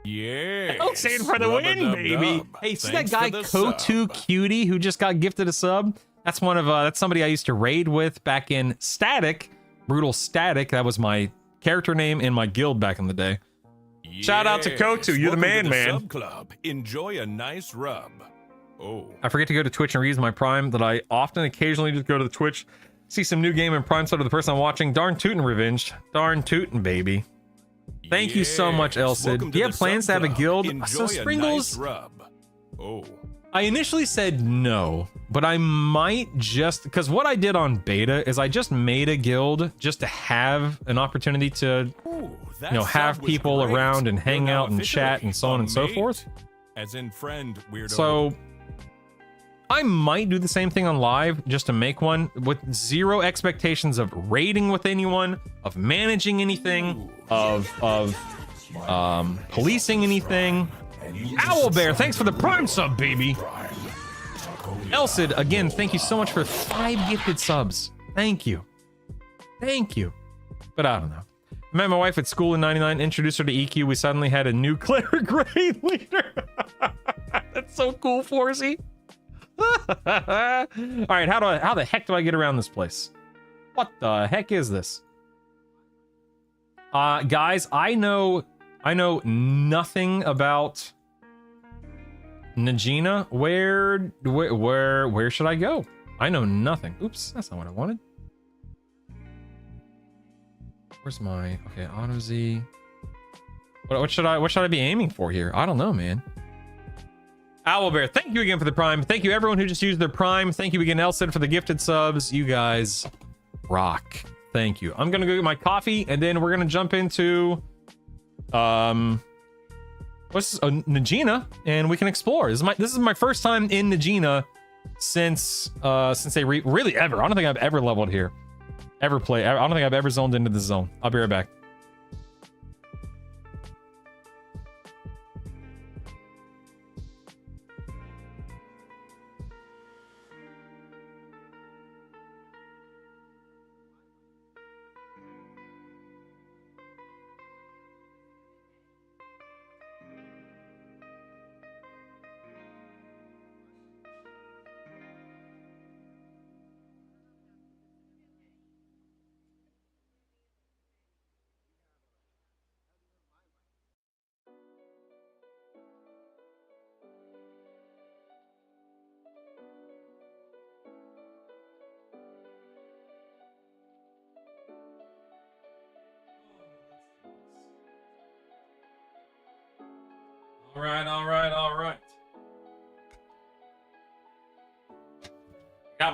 C: Yeah.
B: Elsid for the win, baby. Hey, see that guy Kotu Cutie who just got gifted a sub? That's one of that's somebody I used to raid with back in Static, Brutal Static. That was my character name in my guild back in the day. Shout out to Kotu, you're the man, man.
C: Sub club. Enjoy a nice rub. Oh.
B: I forget to go to Twitch and reuse my Prime that I often occasionally just go to the Twitch, see some new game and Prime sub to the person I'm watching. Darn tootin' revenge. Darn tootin', baby. Thank you so much, Elsid. Do you have plans to have a guild? So Sprinkles,
C: rub. Oh.
B: I initially said no, but I might just, because what I did on beta is I just made a guild just to have an opportunity to, you know, have people around and hang out and chat and so on and so forth.
C: As in friend, weirdo.
B: So I might do the same thing on live just to make one with zero expectations of raiding with anyone, of managing anything, of policing anything. Owlbear, thanks for the Prime sub, baby. Elsid, again, thank you so much for 5 gifted subs. Thank you. Thank you. But I don't know. I met my wife at school in '99, introduced her to EQ. We suddenly had a new cleric grade leader. That's so cool, Forsey. All right, how the heck do I get around this place? What the heck is this? Guys, I know nothing about Najina. Where should I go? I know nothing. Oops, that's not what I wanted. Where's my auto Z? What should I be aiming for here? I don't know, man. Owlbear, thank you again for the Prime. Thank you everyone who just used their Prime. Thank you again, Elsid, for the gifted subs. You guys rock. Thank you. I'm gonna go get my coffee and then we're gonna jump into Najina, and we can explore. This is my first time in Najina since they really ever. I don't think I've ever leveled here, ever played. I don't think I've ever zoned into this zone. I'll be right back. All right, all right, all right. Got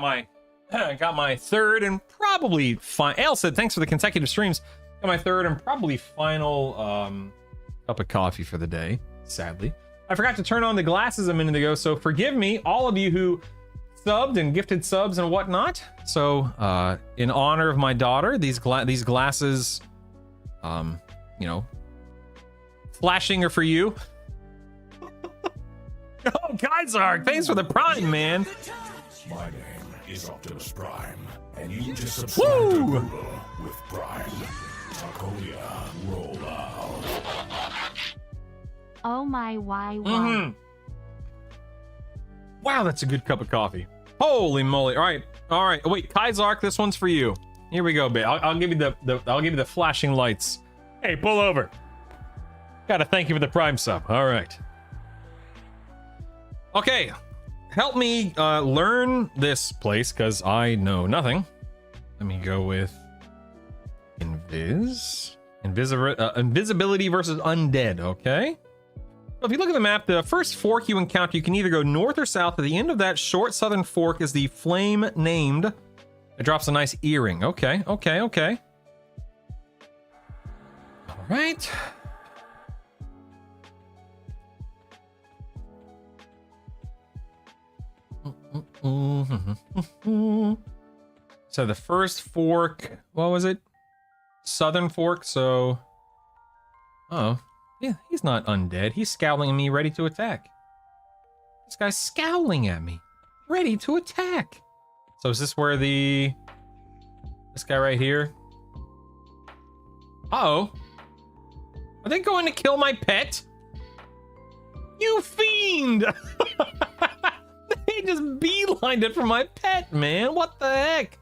B: my third and probably final. said thanks for the consecutive streams. Got my third and probably final cup of coffee for the day. Sadly, I forgot to turn on the glasses a minute ago, so forgive me, all of you who subbed and gifted subs and whatnot. So, in honor of my daughter, these glasses, you know, flashing are for you. Oh, Kaizark, thanks for the prime, man.
C: My name is Optimus Prime, and you just subscribe to Google with Prime. Takoya, roll out.
D: Oh my why.
B: Wow, that's a good cup of coffee. Holy moly! All right. Wait, Kaizark, this one's for you. Here we go, babe. I'll give you the flashing lights. Hey, pull over. Gotta thank you for the prime sub. All right. Okay, help me learn this place because I know nothing. Let me go with invisibility versus undead. Okay. So if you look at the map, the first fork you encounter, you can either go north or south. At the end of that short southern fork is the flame named. It drops a nice earring. Okay. All right. So the first fork, what was it? Southern fork, so... Oh, yeah, he's not undead. He's scowling at me, ready to attack. This guy's scowling at me, ready to attack. So is this where this guy right here? Uh-oh. Are they going to kill my pet? You fiend! They just beelined it for my pet, man. What the heck?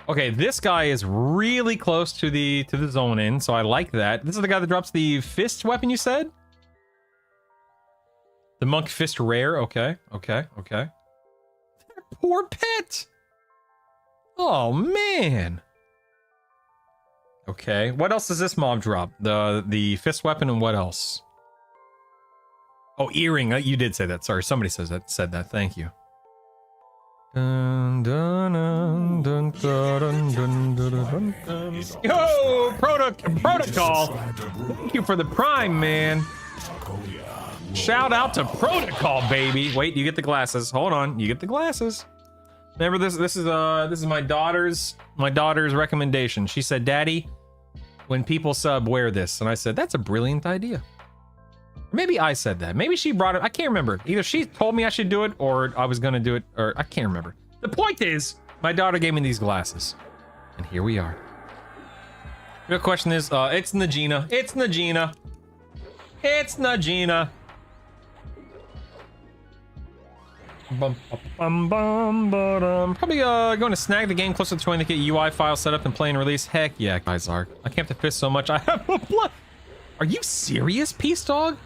B: Okay, this guy is really close to the zone in, so I like that. This is the guy that drops the fist weapon, you said? The monk fist rare. Okay. Poor pet. Oh man. Okay, what else does this mob drop? The fist weapon and what else? Oh, earring. You did say that. Sorry, somebody said that. Thank you. Dun, dun, dun, dun, dun, dun, dun, dun. Yo, protocol. Thank you for the prime, man. Shout out to protocol, baby. Wait, you get the glasses. Hold on, you get the glasses. Remember this is my daughter's recommendation. She said, "Daddy, when people sub, wear this." And I said, "That's a brilliant idea." Maybe I said that. Maybe she brought it. I can't remember. Either she told me I should do it or I was going to do it, or I can't remember. The point is, my daughter gave me these glasses. And here we are. The question is, it's Najina. It's Najina. It's Najina. Probably going to snag the game closer to 20 to get UI file set up and play and release. Heck yeah, guys are. I can't have to fist so much. I have a blood. Are you serious, Peace Dog?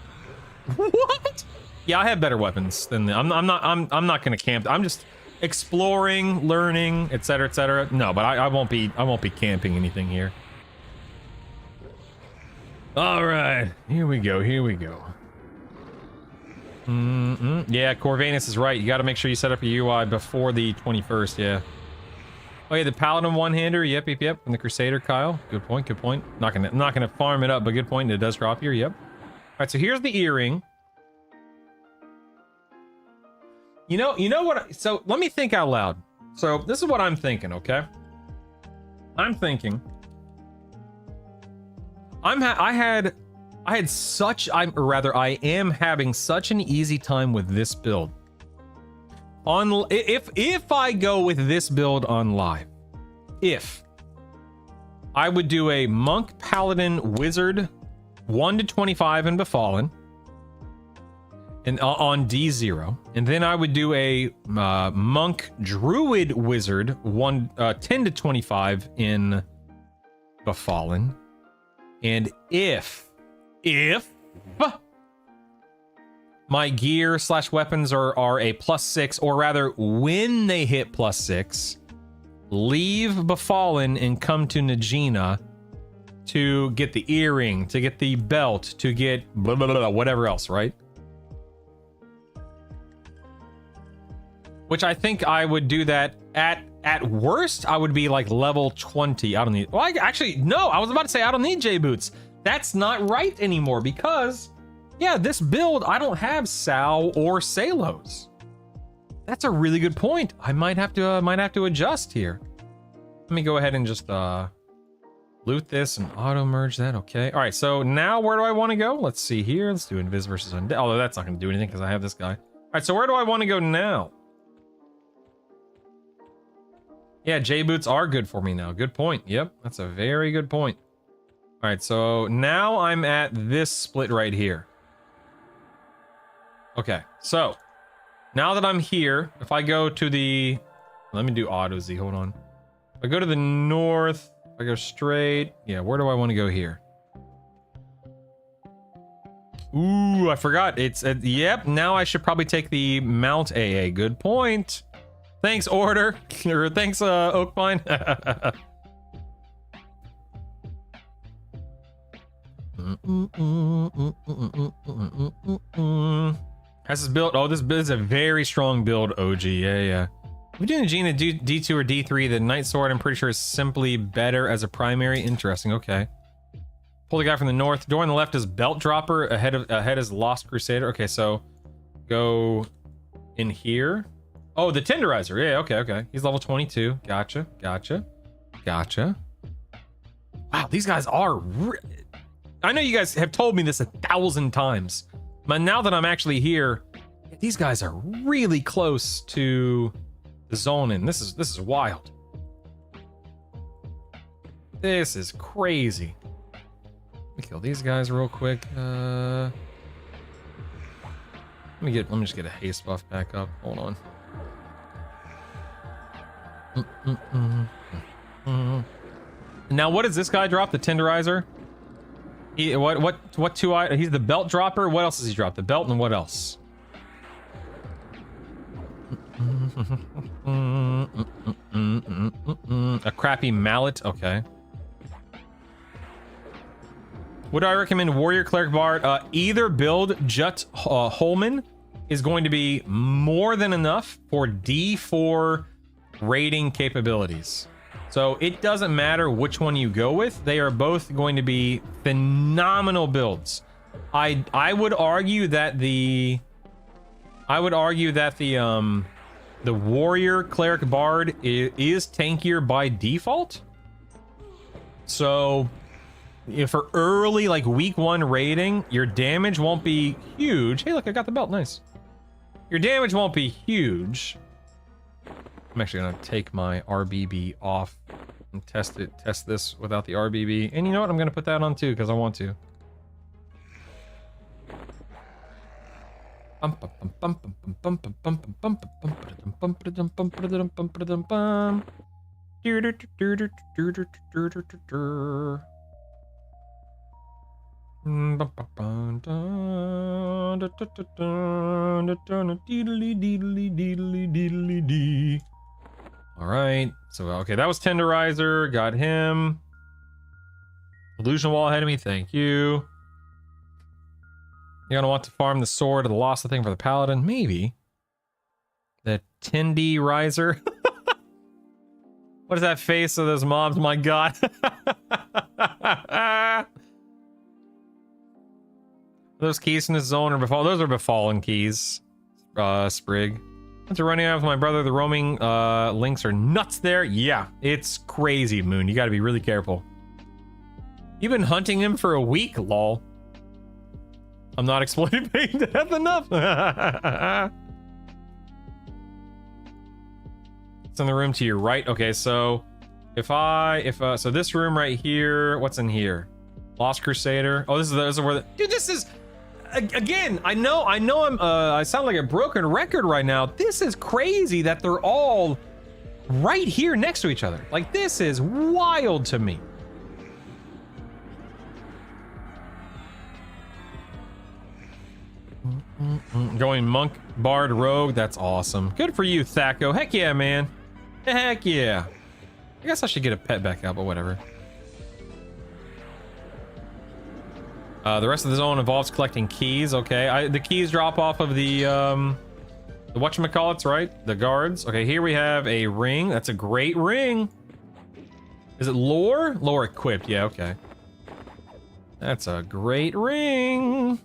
B: What? Yeah, I have better weapons than I'm not gonna camp. I'm just exploring, learning, etc., etc. No, but I won't be camping anything here. All right, here we go. Yeah, Corvanus is right. You got to make sure you set up your UI before the 21st. Yeah. Oh yeah, the Paladin one-hander. Yep. And the Crusader, Kyle. Good point. I'm not gonna farm it up, but good point. It does drop here. Yep. All right, so here's the earring. You know what? So let me think out loud. So this is what I'm thinking. Okay. I'm thinking. I am having such an easy time with this build. If I go with this build on live, if I would do a monk paladin wizard 1 to 25 and befallen and on D0, and then I would do a monk druid wizard 10 to 25 in befallen, and if my gear / weapons are a +6, or rather when they hit +6, leave befallen and come to Najina, to get the earring, to get the belt, to get blah, blah, blah, whatever else, right? Which I think I would do that at worst, I would be like level 20. I don't need, well, actually, no, I was about to say I don't need J-boots. That's not right anymore because, yeah, this build, I don't have Sal or Salos. That's a really good point. I might have to adjust here. Let me go ahead and just loot this and auto merge that. Okay. All right. So now where do I want to go? Let's see here. Let's do Invis versus Undead. Although that's not going to do anything because I have this guy. All right. So where do I want to go now? Yeah, J-boots are good for me now. Good point. Yep. That's a very good point. All right. So now I'm at this split right here. Okay. So now that I'm here, if I go to the, let me do auto Z. Hold on. If I go to the north, if I go straight, yeah, where do I want to go here? Ooh, I forgot. It's, yep, now I should probably take the Mount AA. Good point. Thanks, Order. Or thanks, Oakpine. How's this build? Oh, this is a very strong build, OG. Yeah, yeah. We're doing Gene at D2 or D3. The Night Sword, I'm pretty sure, is simply better as a primary. Interesting. Okay. Pull the guy from the north. Door on the left is Belt Dropper. Ahead is Lost Crusader. Okay, so go in here. Oh, the Tenderizer. Yeah, okay, okay. He's level 22. Gotcha, gotcha, gotcha. Wow, these guys are... I know you guys have told me this 1,000 times, but now that I'm actually here, these guys are really close to the zone in. This is wild. This is crazy. Let me kill these guys real quick. Let me just get a haste buff back up. Hold on. Now, what does this guy drop? The Tenderizer? What two items? He's the Belt Dropper. What else does he drop? The belt and what else? A crappy mallet. Okay. Would I recommend Warrior Cleric Bard? Either build Jut Holman is going to be more than enough for D4 rating capabilities. So it doesn't matter which one you go with. They are both going to be phenomenal builds. I would argue that the Warrior Cleric Bard is tankier by default. So if for early, like week 1 rating, your damage won't be huge. Hey, look, I got the belt. Nice. Your damage won't be huge. I'm actually gonna take my RBB off and test this without the RBB. And you know what? I'm gonna put that on too because I want to. All right, so okay, that was Tenderizer. Got him. Illusion Wall ahead of me. Thank you. You're gonna want to farm the sword or the lost the thing for the paladin, maybe. The Tendy Riser. What is that face of those mobs? My God. Those keys in this zone are befallen. Those are befallen keys. Sprig. Once you're running out with my brother, the roaming links are nuts there. Yeah, it's crazy, Moon. You gotta be really careful. You've been hunting him for a week, lol. I'm not exploiting pain to death enough. It's in the room to your right. Okay, so so this room right here, what's in here? Lost Crusader. Oh, this is where dude, this is again, I know I'm I sound like a broken record right now. This is crazy that they're all right here next to each other. Like, this is wild to me. Going monk, bard, rogue. That's awesome. Good for you, Thaco. Heck yeah, man. Heck yeah. I guess I should get a pet back out, but whatever. The rest of the zone involves collecting keys. Okay, the keys drop off of the whatchamacallits, right? The guards. Okay, here we have a ring. That's a great ring. Is it lore? Lore equipped. Yeah, okay. That's a great ring.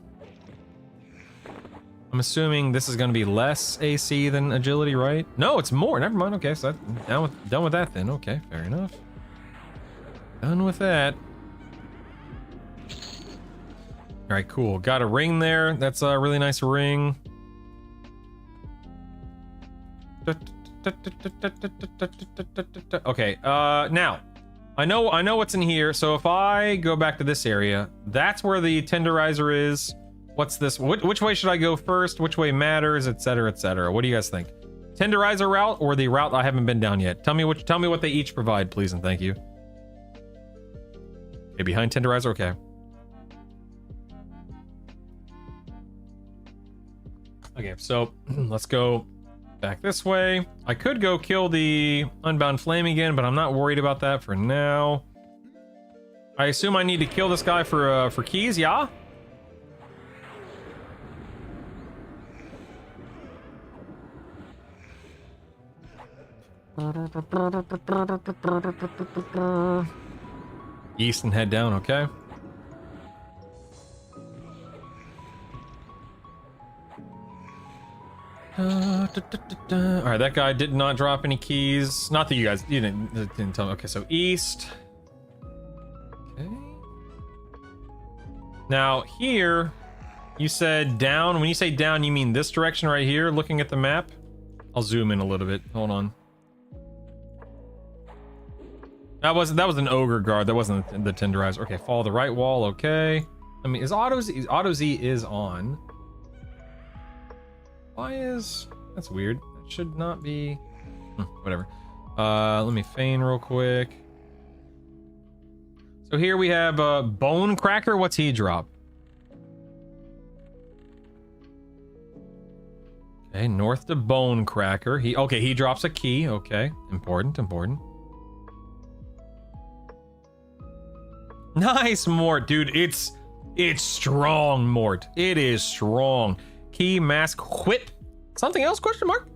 B: I'm assuming this is going to be less AC than agility, right? No, it's more. Never mind. Okay, so that's done with that then. Okay, fair enough. Done with that. All right, cool. Got a ring there. That's a really nice ring. Okay, now I know what's in here. So if I go back to this area, that's where the tenderizer is. What's this? Which way should I go first? Which way matters, etc., etc. What do you guys think? Tenderizer route or the route I haven't been down yet? Tell me what they each provide, please, and thank you. Okay, behind tenderizer. Okay. Okay, so let's go back this way. I could go kill the Unbound Flame again, but I'm not worried about that for now. I assume I need to kill this guy for keys, yeah? East and head down, okay? Alright, that guy did not drop any keys. Not that you didn't tell me. Okay, so east. Okay. Now here, you said down. When you say down, you mean this direction right here, looking at the map? I'll zoom in a little bit. Hold on. That was an ogre guard. That wasn't the tenderizer. Okay, follow the right wall. Okay. I mean, auto Z is on. Why is that's weird? That should not be. Whatever. Let me feign real quick. So here we have Bone Cracker. What's he drop? Okay, north to Bone Cracker. He drops a key. Okay, important. Nice, Mort, dude. It's strong, Mort. It is strong. Key, mask, whip. Something else? Question mark.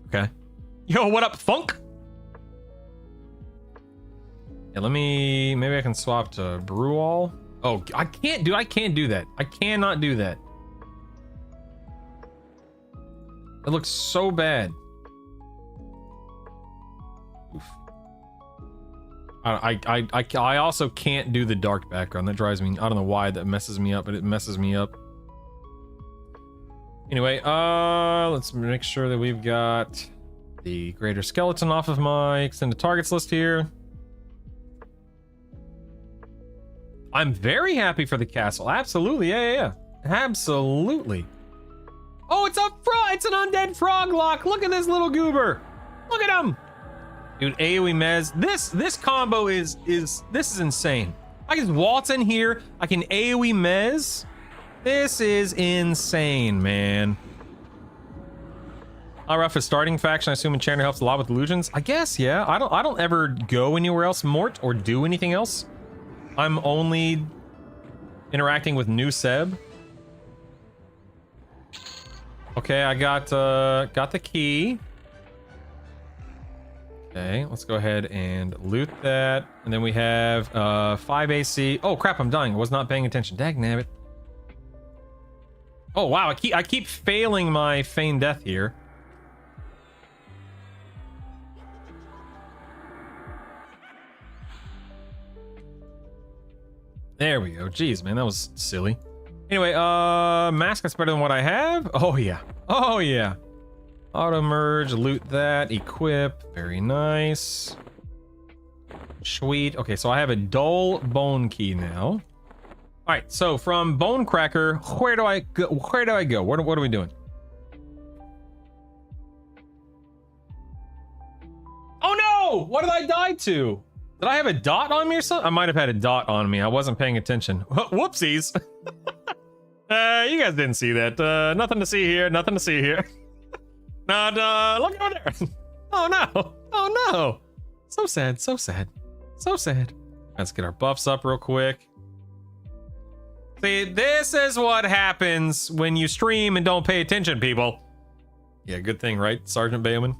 B: Okay. Yo, what up, Funk? Yeah, maybe I can swap to Brewall. Oh, I can't do that. I cannot do that. It looks so bad. Oof. I also can't do the dark background. That drives me. I don't know why that messes me up, but it messes me up. Anyway, let's make sure that we've got the greater skeleton off of my extended targets list here. I'm very happy for the castle. Absolutely, yeah. Absolutely. Oh, it's a frog. It's an undead frog lock. Look at this little goober. Look at him. Dude, AoE Mez, this combo is insane. I can just waltz in here, I can AoE Mez. This is insane, man. Rough is starting faction. I assume Enchanter helps a lot with illusions. I guess, yeah. I don't ever go anywhere else, Mort, or do anything else. I'm only interacting with new Seb. Okay, I got the key. Okay, let's go ahead and loot that. And then we have 5 AC. Oh crap, I'm dying. I was not paying attention. Dagnabbit. Oh wow, I keep failing my feign death here. There we go. Jeez, man, that was silly. Anyway, mask that's better than what I have. Oh yeah. Auto merge, loot that, equip, very nice. Sweet. Okay, so I have a dull bone key now. All right, so from Bone Cracker, where do I go? What are we doing? Oh no! What did I die to? Did I have a dot on me or something? I might have had a dot on me. I wasn't paying attention. Whoopsies. You guys didn't see that. Nothing to see here. No, look over there. Oh no. So sad. Let's get our buffs up real quick. See, this is what happens when you stream and don't pay attention, people. Yeah, good thing, right, Sergeant Bayman?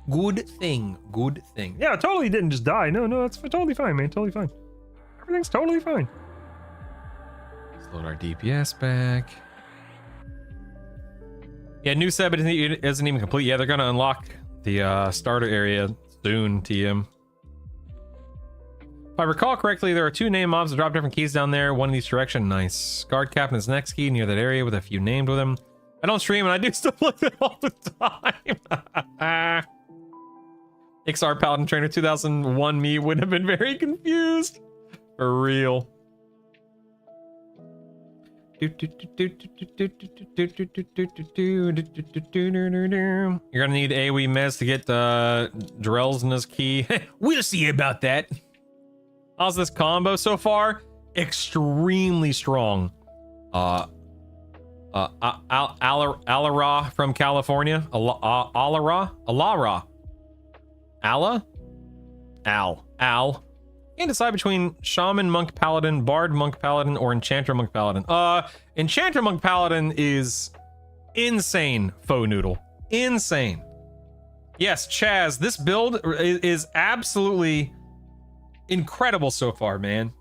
B: Good thing. Good thing.
H: Yeah, totally didn't just die. No, that's totally fine, man. Totally fine. Everything's totally fine.
B: Let's load our DPS back. Yeah, new sub isn't even complete. Yeah, they're gonna unlock the starter area soon, TM. If I recall correctly, there are 2 name mobs that drop different keys down there, one in each direction. Nice. Guard Captain is next key near that area with a few named with him. I don't stream and I do stuff like that all the time. XR Paladin Trainer 2001 me would have been very confused. For real. You're gonna need AoE Mez to get Drell's key. We'll see about that. How's this combo so far? Extremely strong. Alara from California. Alara. Al. Can't decide between Shaman, Monk, Paladin, Bard, Monk, Paladin, or Enchanter, Monk, Paladin. Enchanter, Monk, Paladin is insane, Faux Noodle. Insane. Yes, Chaz, this build is absolutely incredible so far, man.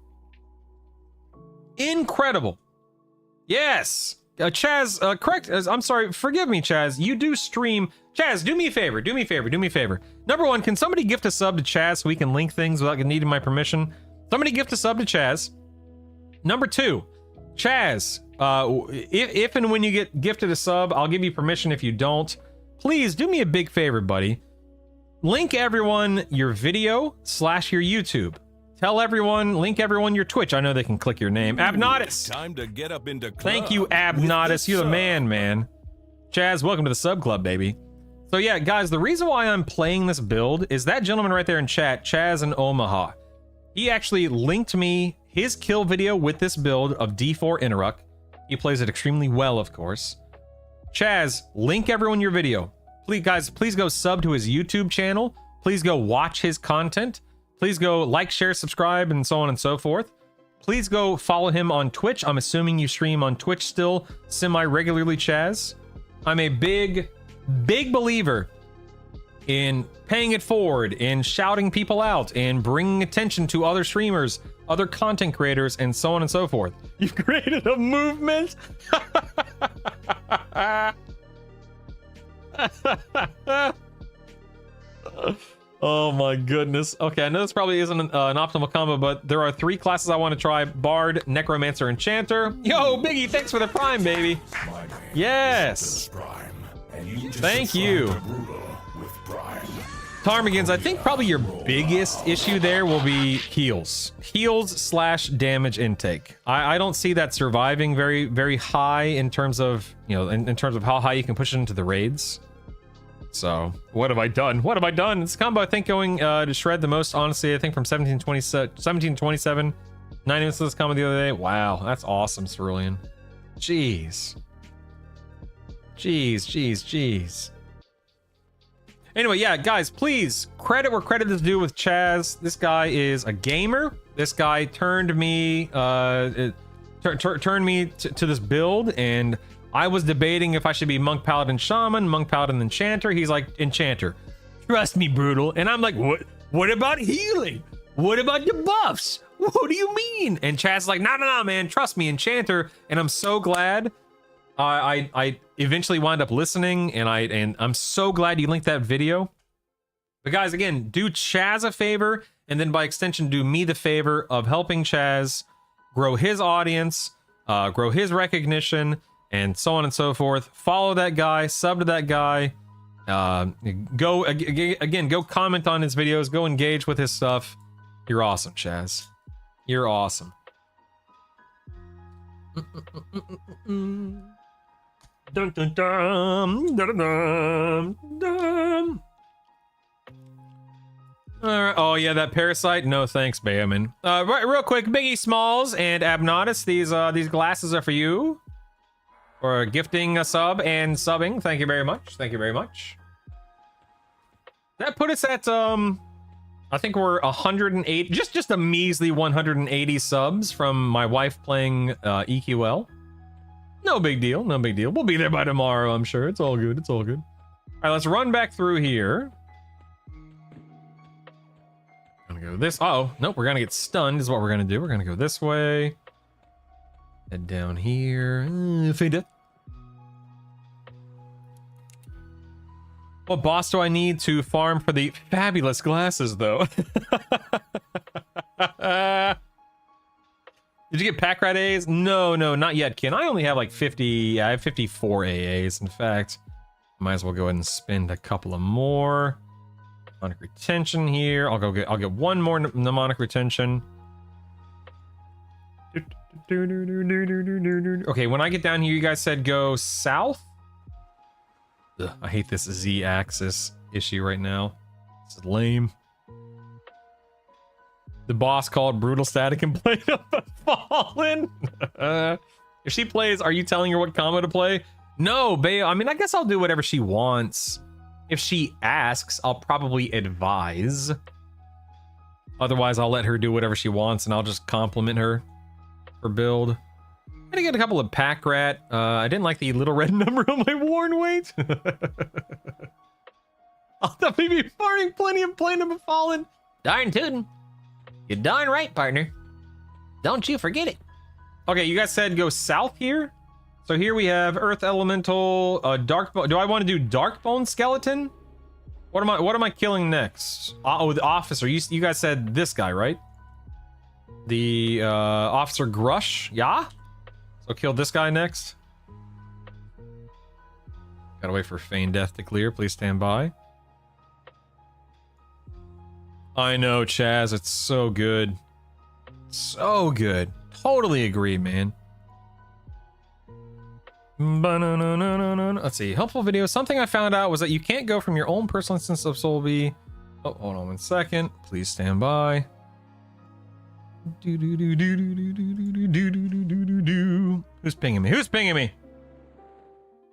B: Incredible. Yes. Chaz, correct. I'm sorry. Forgive me, Chaz. You do stream. Chaz, do me a favor. Do me a favor. Number 1, can somebody gift a sub to Chaz so we can link things without needing my permission? Somebody gift a sub to Chaz. Number 2, Chaz, if and when you get gifted a sub, I'll give you permission if you don't. Please do me a big favor, buddy. Link everyone your video / your YouTube. Tell everyone, link everyone your Twitch. I know they can click your name. Abnatus.
C: Time to get up into club.
B: Thank you, Abnatus. You're the man. Chaz, welcome to the sub club, baby. So yeah, guys, the reason why I'm playing this build is that gentleman right there in chat, Chaz in Omaha. He actually linked me his kill video with this build of D4 Interrupt. He plays it extremely well, of course. Chaz, link everyone your video. Please, guys, please go sub to his YouTube channel. Please go watch his content. Please go like, share, subscribe, and so on and so forth. Please go follow him on Twitch. I'm assuming you stream on Twitch still semi-regularly, Chaz. I'm a big believer in paying it forward, in shouting people out, and bringing attention to other streamers, other content creators, and so on and so forth. You've created a movement? Oh my goodness. Okay, I know this probably isn't an optimal combo, but there are 3 classes I want to try: Bard, Necromancer, Enchanter. Yo, Biggie, thanks for the Prime, baby. Yes. Thank you. Ptarmigans, I think probably your biggest issue there will be heals. Heals / damage intake. I don't see that surviving very high in terms of, you know, in terms of how high you can push it into the raids. So, what have I done? This combo, I think, going to shred the most, honestly, I think from 1727. 9 minutes of this combo the other day. Wow, that's awesome, Cerulean. Jeez. Anyway, yeah, guys, please, credit where credit is due with Chaz. This guy is a gamer. This guy turned me to this build, and I was debating if I should be Monk, Paladin, Shaman, Monk, Paladin, Enchanter. He's like, Enchanter. Trust me, Brutal. And I'm like, what about healing? What about the buffs? What do you mean? And Chaz's like, no, man, trust me, Enchanter. And I'm so glad I eventually wound up listening, and I'm so glad you linked that video. But guys, again, do Chaz a favor, and then by extension, do me the favor of helping Chaz grow his audience, grow his recognition, and so on and so forth. Follow that guy, sub to that guy. Go comment on his videos, go engage with his stuff. You're awesome, Chaz. You're awesome. Dun, dun, dun, dun, dun, dun. Oh yeah, that parasite. No thanks, Bayaman. Right, real quick, Biggie Smalls and Abnatus. These glasses are for you. For gifting a sub and subbing. Thank you very much. That put us at I I think we're 108, just a measly 180 subs from my wife playing EQL. No big deal, no big deal. We'll be there by tomorrow, I'm sure. It's all good, it's all good. All right, let's run back through here. Gonna go this. Oh, nope, we're gonna get stunned is what we're gonna do. We're gonna go this way. Head down here. Fade it. What boss do I need to farm for the fabulous glasses, though? Did you get pack rat A's? No, not yet, Ken. I only have like 50. I have 54 AAs. In fact, might as well go ahead and spend a couple of more. Mnemonic retention here. I'll get one more mnemonic retention. Okay, when I get down here, you guys said go south. Ugh, I hate this Z-axis issue right now. This is lame. The boss called brutal static and played up the fallen. If she plays, are you telling her what combo to play? No, babe. I mean, I guess I'll do whatever she wants. If she asks, I'll probably advise. Otherwise, I'll let her do whatever she wants, and I'll just compliment her for build. I'm gonna get a couple of pack rat. I didn't like the little red number on my worn weight. I'll definitely be farming plenty of Platinum of Fallen.
G: Darn tootin'. You're darn right, partner. Don't you forget it.
B: Okay, you guys said go south here. So here we have Earth Elemental, Darkbone. Do I want to do Darkbone Skeleton? What am I killing next? Oh, the officer. You guys said this guy, right? The Officer Grush. Yeah. So kill this guy next. Gotta wait for Feign Death to clear. Please stand by. I know, Chaz. It's so good. So good. Totally agree, man. Let's see. Helpful video. Something I found out was that you can't go from your own personal instance of Soulby. Oh, hold on 1 second. Please stand by. Who's pinging me? Who's pinging me?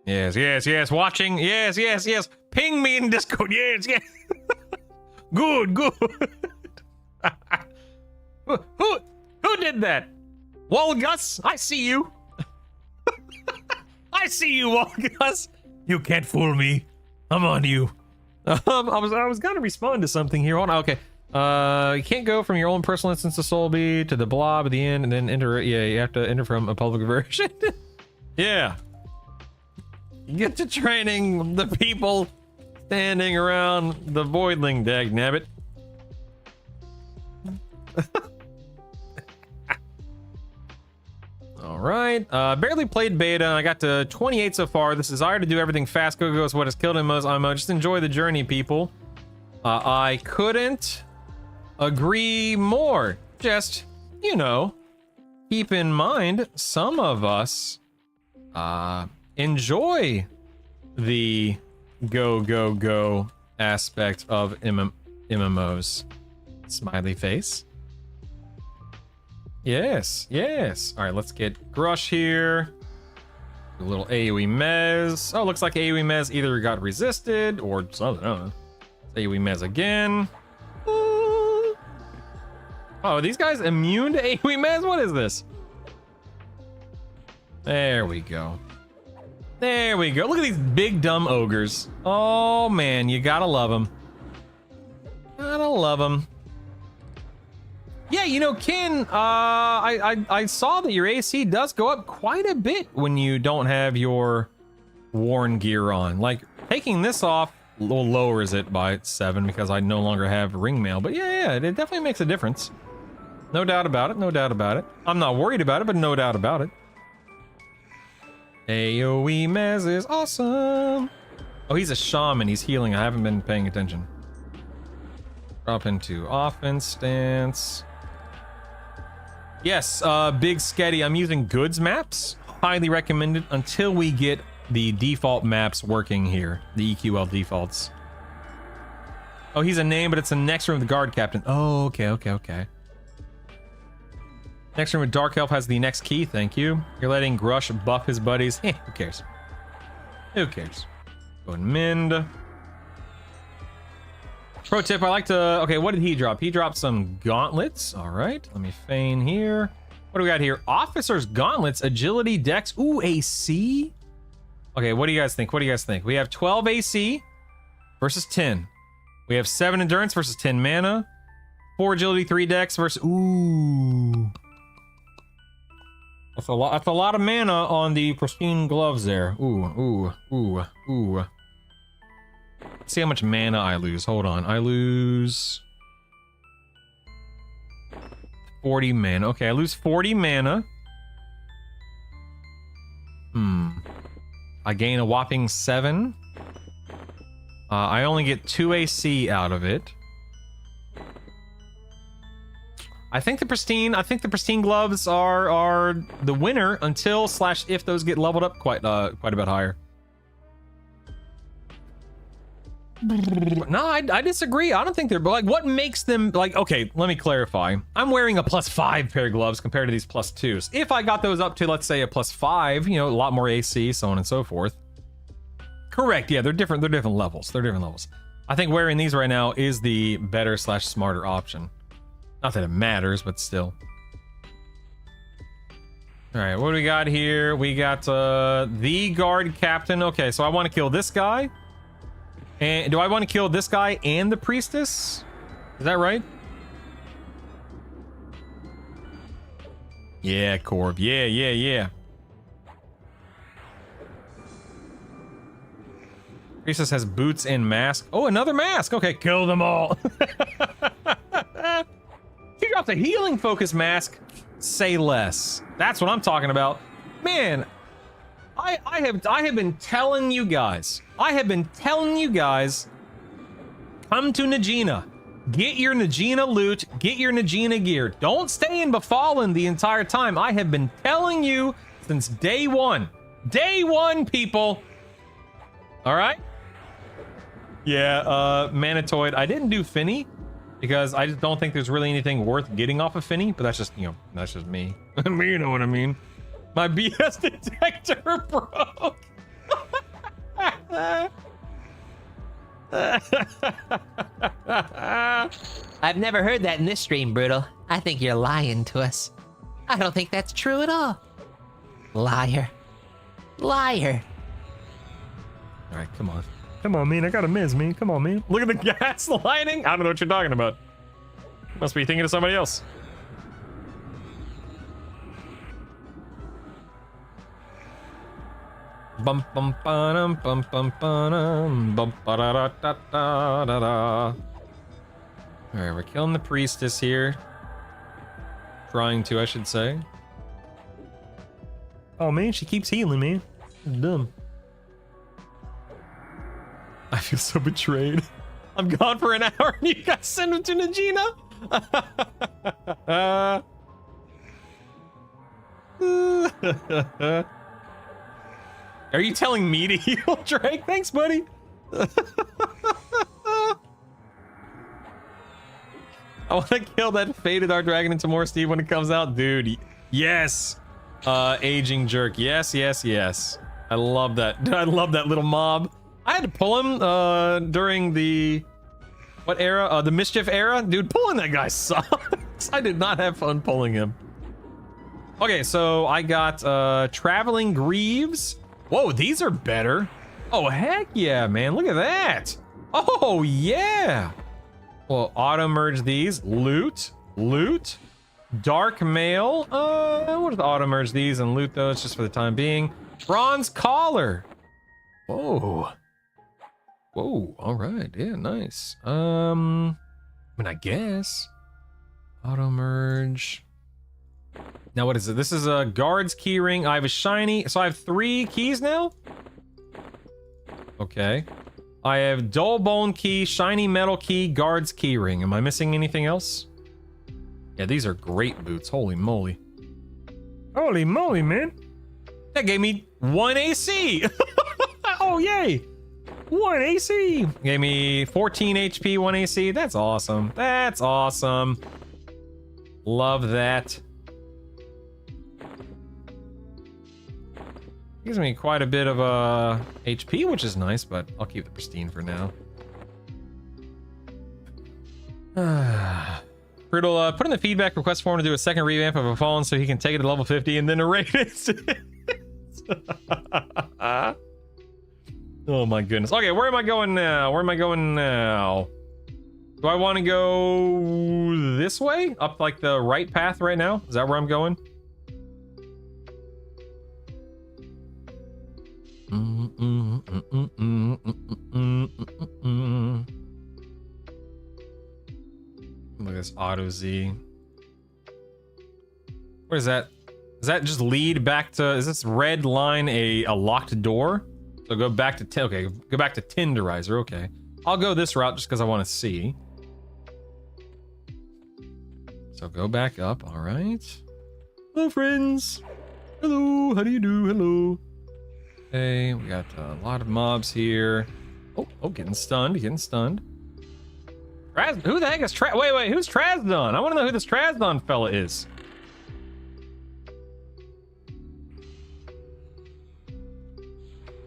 B: Yes. Watching. Yes. Ping me in Discord. Yes. Good. Who did that? Walgus, I see you. I see you, Walgus. You can't fool me. I'm on you. I was gonna respond to something here. Hold on. Okay. You can't go from your own personal instance of Soulby to the blob at the end and then enter. Yeah, you have to enter from a public version. Yeah. You get to training the people standing around the voidling, dagnabbit. All right. Barely played beta. I got to 28 so far. The desire to do everything fast go is what has killed him most. Just enjoy the journey, people. I couldn't agree more. Just, you know, keep in mind, some of us enjoy the go aspect of MMOs. Smiley face. Yes. All right, let's get Grush here. A little AoE mez. Oh, looks like AoE mez either got resisted or something. I don't know. AoE mez again. Oh, are these guys immune to AoE mez? What is this? There we go. Look at these big dumb ogres. Oh man, you gotta love them. Yeah, you know, Ken, I saw that your AC does go up quite a bit when you don't have your worn gear on. Like, taking this off lowers it by 7 because I no longer have ring mail. But yeah, it definitely makes a difference. No doubt about it. I'm not worried about it, but no doubt about it. AoE Mez is awesome. Oh, he's a shaman. He's healing. I haven't been paying attention. Drop into offense stance. Yes, Big Sketty, I'm using goods maps. Highly recommended until we get the default maps working here. The EQL defaults. Oh, he's a name, but it's the next room of the guard captain. Oh, okay. Next room with Dark Elf has the next key, thank you. You're letting Grush buff his buddies. Who cares? Go and mend. Pro tip, I like to... Okay, what did he drop? He dropped some gauntlets. All right, let me feign here. What do we got here? Officer's gauntlets, agility, dex. Ooh, AC. Okay, what do you guys think? What do you guys think? We have 12 AC versus 10. We have 7 endurance versus 10 mana. 4 agility, 3 dex versus... Ooh. That's a lot. That's a lot of mana on the pristine gloves there. Ooh. Let's see how much mana I lose. Hold on. I lose 40 mana. Okay, I lose 40 mana. I gain a whopping 7. I only get 2 AC out of it. I think the pristine gloves are the winner until / if those get leveled up quite a bit higher. No, I disagree. I don't think they're like, what makes them like, okay, let me clarify. I'm wearing a +5 pair of gloves compared to these +2s. If I got those up to, let's say, a +5, you know, a lot more AC, so on and so forth. Correct. Yeah, they're different levels. They're different levels. I think wearing these right now is the better / smarter option. Not that it matters, but still. All right, what do we got here? We got the guard captain. Okay, so I want to kill this guy. And do I want to kill this guy and the priestess? Is that right? Yeah, Corb. Yeah. Priestess has boots and mask. Oh, another mask. Okay, kill them all. He dropped a healing focus mask. Say less. That's what I'm talking about. Man, I have been telling you guys. Come to Najina. Get your Najina loot. Get your Najina gear. Don't stay in Befallen the entire time. I have been telling you since day one. Day one, people. All right? Yeah, Manitoid. I didn't do Finny because I just don't think there's really anything worth getting off of Finny, but that's just, you know, that's just me. You know what I mean? My BS detector broke.
G: I've never heard that in this stream, Brutal. I think you're lying to us. I don't think that's true at all. Liar. Liar.
B: All right, come on.
H: Come on, man. I got a miss, man. Come on, man.
B: Look at the gas lighting. I don't know what you're talking about. Must be thinking of somebody else. Bum bum ba-dum, bum bum ba-dum, bum ba-da-da-da-da-da-da. Alright, we're killing the priestess here. Trying to, I should say.
H: Oh, man. She keeps healing, man. Dumb.
B: I feel so betrayed. I'm gone for an hour and you guys send him to Najina? Are you telling me to heal, Drake? Thanks, buddy. I want to kill that faded our dragon into more Steve when it comes out, dude. Yes. Aging jerk. Yes. I love that. I love that little mob. I had to pull him during the what era? The mischief era, dude. Pulling that guy sucks. I did not have fun pulling him. Okay, so I got traveling greaves. Whoa, these are better. Oh heck yeah, man! Look at that. Oh yeah. Well, auto merge these. Loot. Dark mail. What is auto merge these and loot those just for the time being? Bronze collar. Whoa. All right. Yeah, nice. I mean, I guess. Auto merge. Now, what is it? This is a guard's keyring. I have a shiny. So I have 3 keys now? Okay. I have dull bone key, shiny metal key, guard's keyring. Am I missing anything else? Yeah, these are great boots. Holy moly.
H: Holy moly, man.
B: That gave me 1 AC. Oh, yay.
H: 1 AC.
B: Gave me 14 HP, 1 AC. That's awesome. That's awesome. Love that. Gives me quite a bit of HP, which is nice, but I'll keep the pristine for now. Brutal, put in the feedback request form to do a second revamp of a phone so he can take it to level 50 and then erase it. Oh my goodness. Okay, where am I going now? Where am I going now? Do I want to go this way? Up like the right path right now? Is that where I'm going? Look at this auto Z. What is that? Does that just lead back to, is this red line a locked door? So go back to, okay, go back to Tenderizer, okay. I'll go this route just because I want to see. So go back up, all right. Hello, friends. Hello, how do you do? Hello. Okay, we got a lot of mobs here. Oh, getting stunned, getting stunned. Who the heck is wait, who's Trazdon? I want to know who this Trazdon fella is.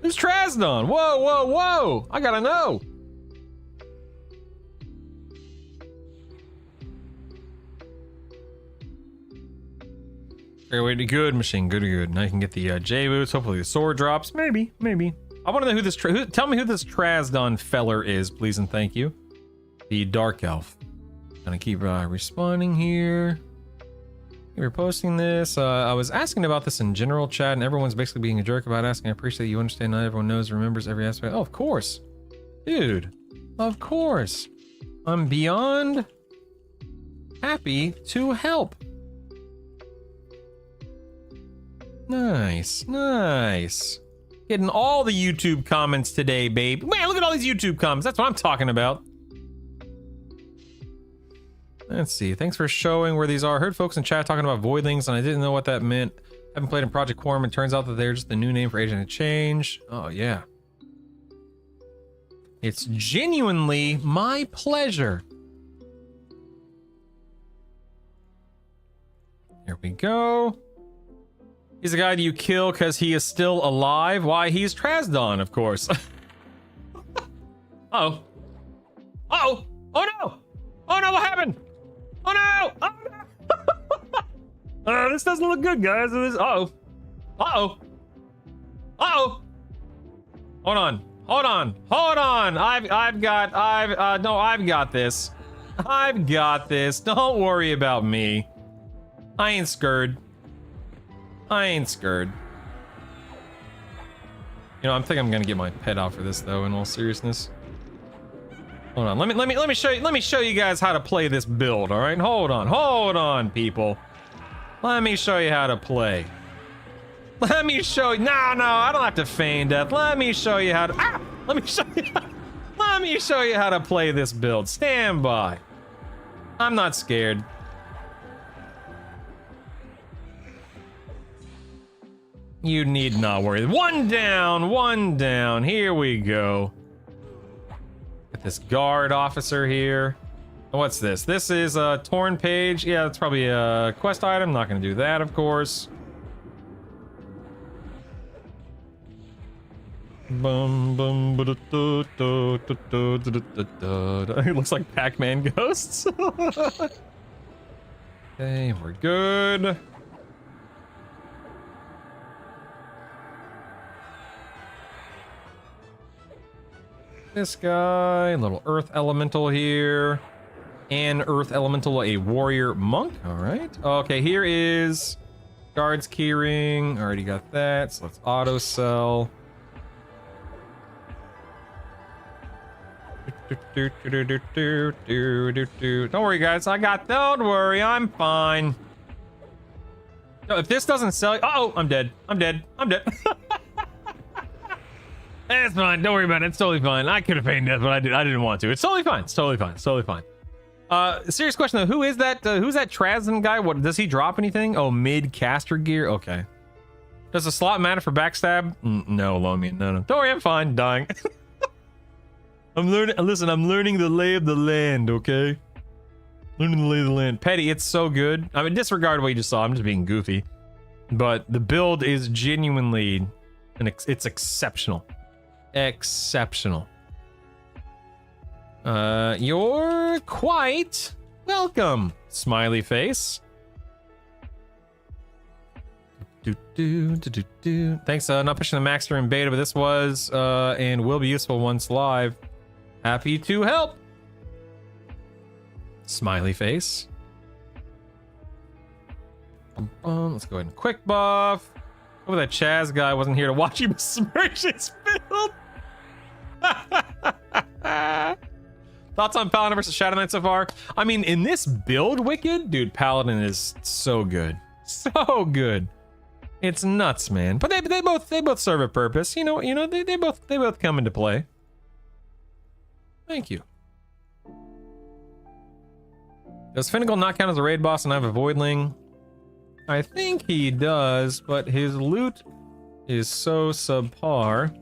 B: Who's Trazdon? Whoa! I gotta know. Okay, wait, good machine, good. Now you can get the J boots. Hopefully the sword drops. Maybe. I want to know who this. Tell me who this Trazdon feller is, please and thank you. The Dark Elf. Gonna keep responding here. We're posting this. I was asking about this in general chat, and everyone's basically being a jerk about asking. I appreciate you understand. Not everyone knows, remembers every aspect. Oh, of course, dude. Of course, I'm beyond happy to help. Nice. Getting all the YouTube comments today, babe. Man, look at all these YouTube comments. That's what I'm talking about. Let's see. Thanks for showing where these are. Heard folks in chat talking about voidlings, and I didn't know what that meant. Haven't played in Project Quorum. It turns out that they're just the new name for Agent of Change. Oh, yeah. It's genuinely my pleasure. Here we go. He's the guy that you kill because he is still alive. Why, he's Trazdon, of course. Oh no! Oh no, what happened? Oh no! This doesn't look good, guys. Uh-oh. Hold on. I've got this. Don't worry about me. I ain't scared. You know, I think I'm gonna get my pet out for this though, in all seriousness. Hold on, let me show you guys how to play this build, all right? Hold on, people. Let me show you how to play. Let me show you. No, I don't have to feign death. Let me show you how to. Let me show you how to play this build. Stand by. I'm not scared. You need not worry. One down. Here we go. Get this guard officer here. What's this? This is a torn page. Yeah, that's probably a quest item. Not gonna do that, of course. It looks like Pac-Man ghosts. Okay, we're good. This guy, little earth elemental here. An earth elemental, a warrior monk. All right. Okay, here is guard's keyring. Already got that. So let's auto sell. Don't worry, guys. Don't worry. I'm fine. No, if this doesn't sell, I'm dead. It's fine. Don't worry about it. It's totally fine. I could have feigned death, but I didn't want to. It's totally fine. Serious question though. Who is that? Who's that Trazdon guy? What does he drop anything? Oh, mid caster gear. Okay. Does the slot matter for backstab? No, Lomian. No. Don't worry. I'm fine. Dying. I'm learning. Listen, I'm learning the lay of the land. Okay. Learning the lay of the land. Petty, it's so good. I mean, disregard what you just saw. I'm just being goofy. But the build is genuinely, it's exceptional. You're quite welcome, smiley face. Thanks, not pushing the max during beta, but this was and will be useful once live. Happy to help. Smiley face. Let's go ahead and quick buff. Oh, that Chaz guy wasn't here to watch you besmirch his build. Thoughts on Paladin versus Shadow Knight so far? I mean, in this build, Wicked, dude, Paladin is so good, so good. It's nuts, man. But they both serve a purpose. You know, they both come into play. Thank you. Does Finnegal not count as a raid boss and I have a Voidling? I think he does, but his loot is so subpar.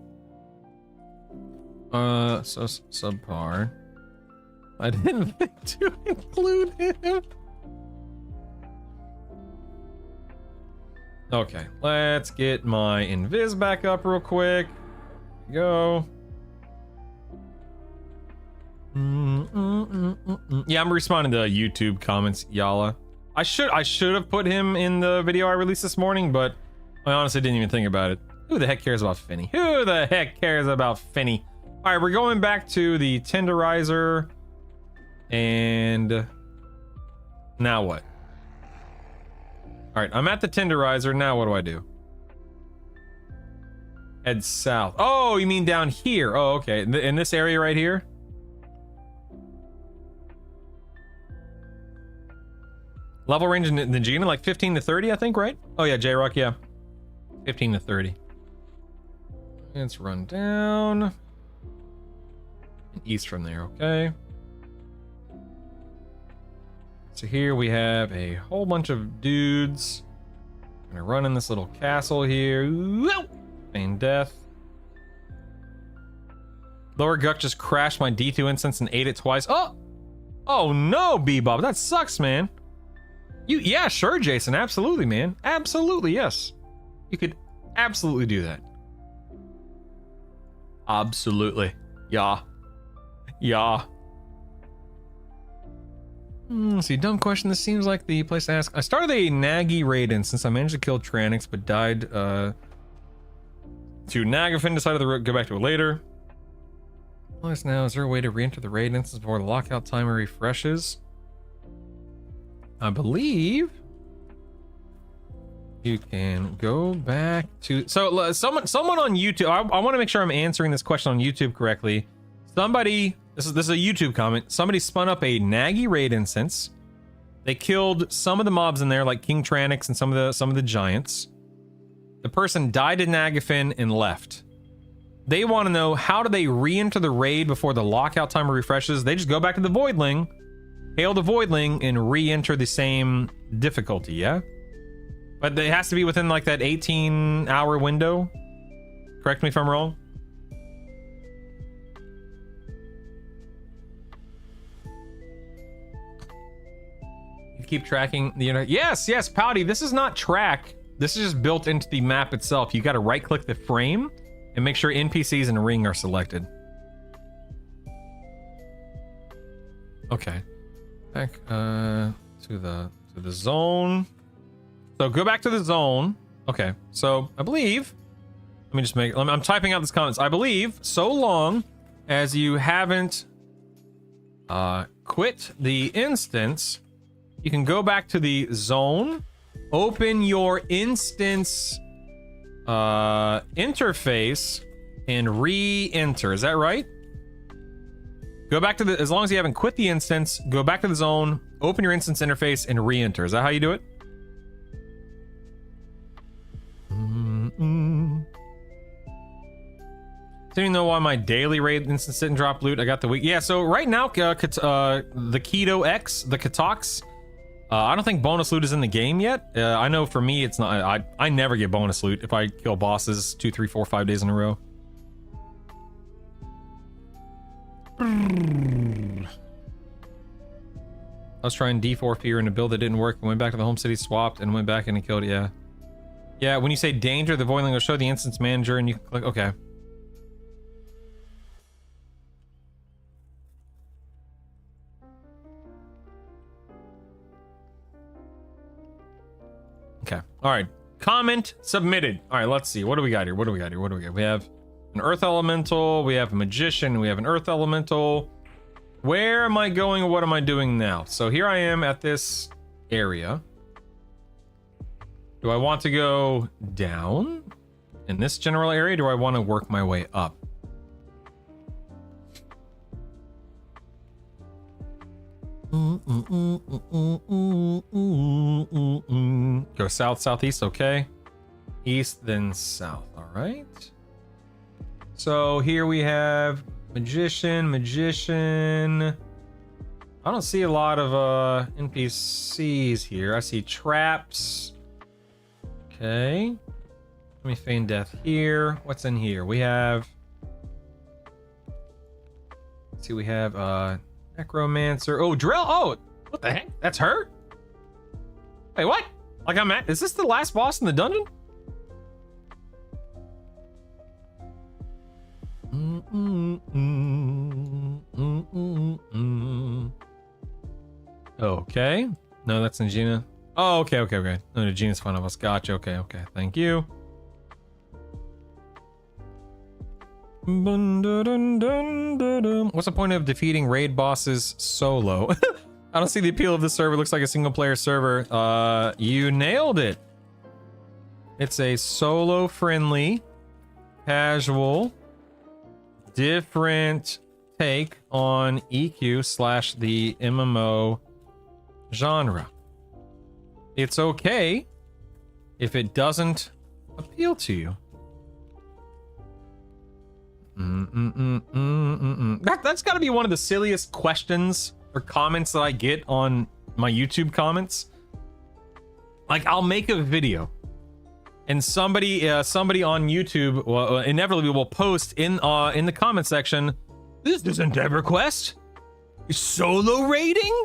B: So subpar. I didn't think to include him. Okay, let's get my invis back up real quick. Go. Yeah, I'm responding to YouTube comments, Yala. I should have put him in the video I released this morning, but I honestly didn't even think about it. Who the heck cares about Finny? Who the heck cares about Finny? All right, we're going back to the tenderizer. And now what? All right, I'm at the tenderizer. Now what do I do? Head south. Oh, you mean down here? Oh, okay. In this area right here? Level range in Najina, like 15 to 30, I think, right? Oh yeah, J-Rock, yeah. 15 to 30. Let's run down. And east from there, okay. So here we have a whole bunch of dudes. I'm gonna run in this little castle here. Feign death. Lower Guck just crashed my D2 instance and ate it twice. Oh! Oh no, Bebop. That sucks, man. Yeah, sure, Jason. Absolutely, man. Absolutely, yes. You could absolutely do that. Absolutely. Yeah. Yeah. See, dumb question. This seems like the place to ask. I started a Nagi raid instance. I managed to kill Tranix, but died to Nagafin. Decided to go back to it later. Now, is there a way to re-enter the raid instance before the lockout timer refreshes? I believe you can go back to... So, someone on YouTube... I want to make sure I'm answering this question on YouTube correctly. Somebody... This is a YouTube comment. Somebody spun up a Nagi raid instance. They killed some of the mobs in there, like King Tranix and some of the giants. The person died in Nagafin and left. They want to know, how do they re-enter the raid before the lockout timer refreshes? They just go back to the Voidling, hail the Voidling, and re-enter the same difficulty, yeah? But it has to be within like that 18-hour window. Correct me if I'm wrong. You keep tracking the internet. Yes, Pouty, this is not track. This is just built into the map itself. You got to right-click the frame and make sure NPCs and ring are selected. Okay. Back to the zone. So go back to the zone. Okay. So I believe, let me just make, I'm typing out these comments. I believe so long as you haven't quit the instance, you can go back to the zone, open your instance interface and re-enter. Is that right? Go back to the, as long as you haven't quit the instance, go back to the zone, open your instance interface and re-enter. Is that how you do it? So you know why my daily raid instance didn't drop loot? I got the week. Yeah, so right now, the Keto X, the Katox, I don't think bonus loot is in the game yet. I know for me, it's not. I never get bonus loot if I kill bosses 2, 3, 4, 5 days in a row. I was trying D4 Fear in a build that didn't work. Went back to the home city, swapped, and went back in and killed it. Yeah. Yeah, when you say danger, the Voidling will show the instance manager and you click, okay. Okay. All right. Comment submitted. All right, let's see. What do we got here? What do we got here? What do we got? We have an earth elemental. We have a magician. We have an earth elemental. Where am I going? What am I doing now? So here I am at this area. Do I want to go down in this general area? Do I want to work my way up? Go south, southeast, okay. East, then south, all right. So here we have magician. I don't see a lot of NPCs here. I see traps. Okay. Let me feign death here. What's in here? We have... Let's see, we have necromancer. Oh, drill. Oh, what the heck? That's her? Wait, what? Like I'm at... Is this the last boss in the dungeon? Okay. No, that's Nagina. Oh, okay. No, Nagina's fun of us. Gotcha. Okay. Thank you. What's the point of defeating raid bosses solo? I don't see the appeal of this server. It looks like a single player server. You nailed it. It's a solo friendly, casual, different take on EQ / the MMO genre. It's okay if it doesn't appeal to you. That's got to be one of the silliest questions or comments that I get on my YouTube comments. Like, I'll make a video and somebody on YouTube inevitably will post in the comment section, "This isn't EverQuest. It's solo raiding?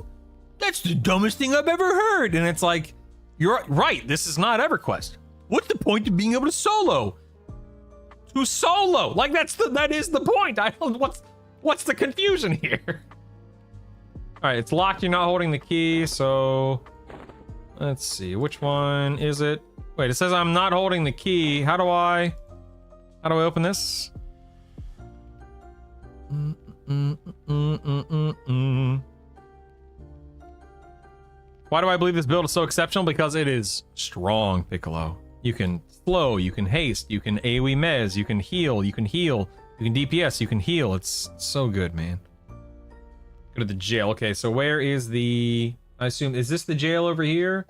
B: That's the dumbest thing I've ever heard." And it's like, you're right, this is not EverQuest. What's the point of being able to solo? To solo, like that is the point. I don't. What's the confusion here? All right, it's locked. You're not holding the key, so let's see. Which one is it? Wait, it says I'm not holding the key. How do I open this? Why do I believe this build is so exceptional? Because it is strong, Piccolo. You can slow, you can haste, you can AoE mez, you can heal, you can DPS, you can heal. It's so good, man. Go to the jail. Okay, so where is the... I assume, is this the jail over here?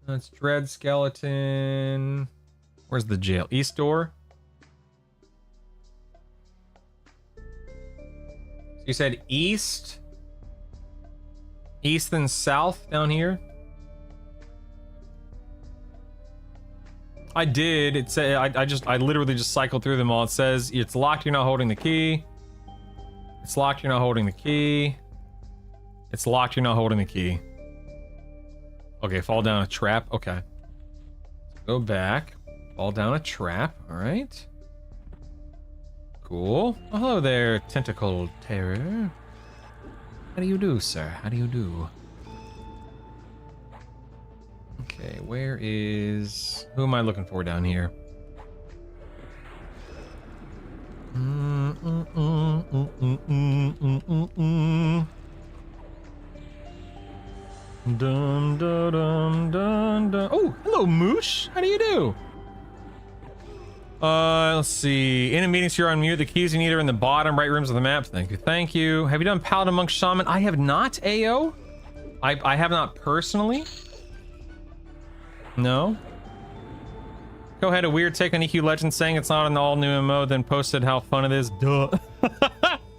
B: That's Dread Skeleton. Where's the jail? East door? So you said east? East and south down here? I did. It said I literally just cycled through them all. It says it's locked, you're not holding the key. It's locked, you're not holding the key. It's locked, you're not holding the key. Okay, fall down a trap. Okay. Go back. Fall down a trap. All right. Cool. Oh, hello there, tentacle terror. How do you do, sir? How do you do? Okay, where is... Who am I looking for down here? Dum dum dum dum dum. Oh, hello, Moosh. How do you do? Let's see. In a meeting, so you're on mute. The keys you need are in the bottom right rooms of the map. Thank you. Thank you. Have you done Paladin, Monk, Shaman? I have not, AO. I have not personally. No. Go ahead, a weird take on EQ Legends saying it's not an all-new MMO, then posted how fun it is. Duh.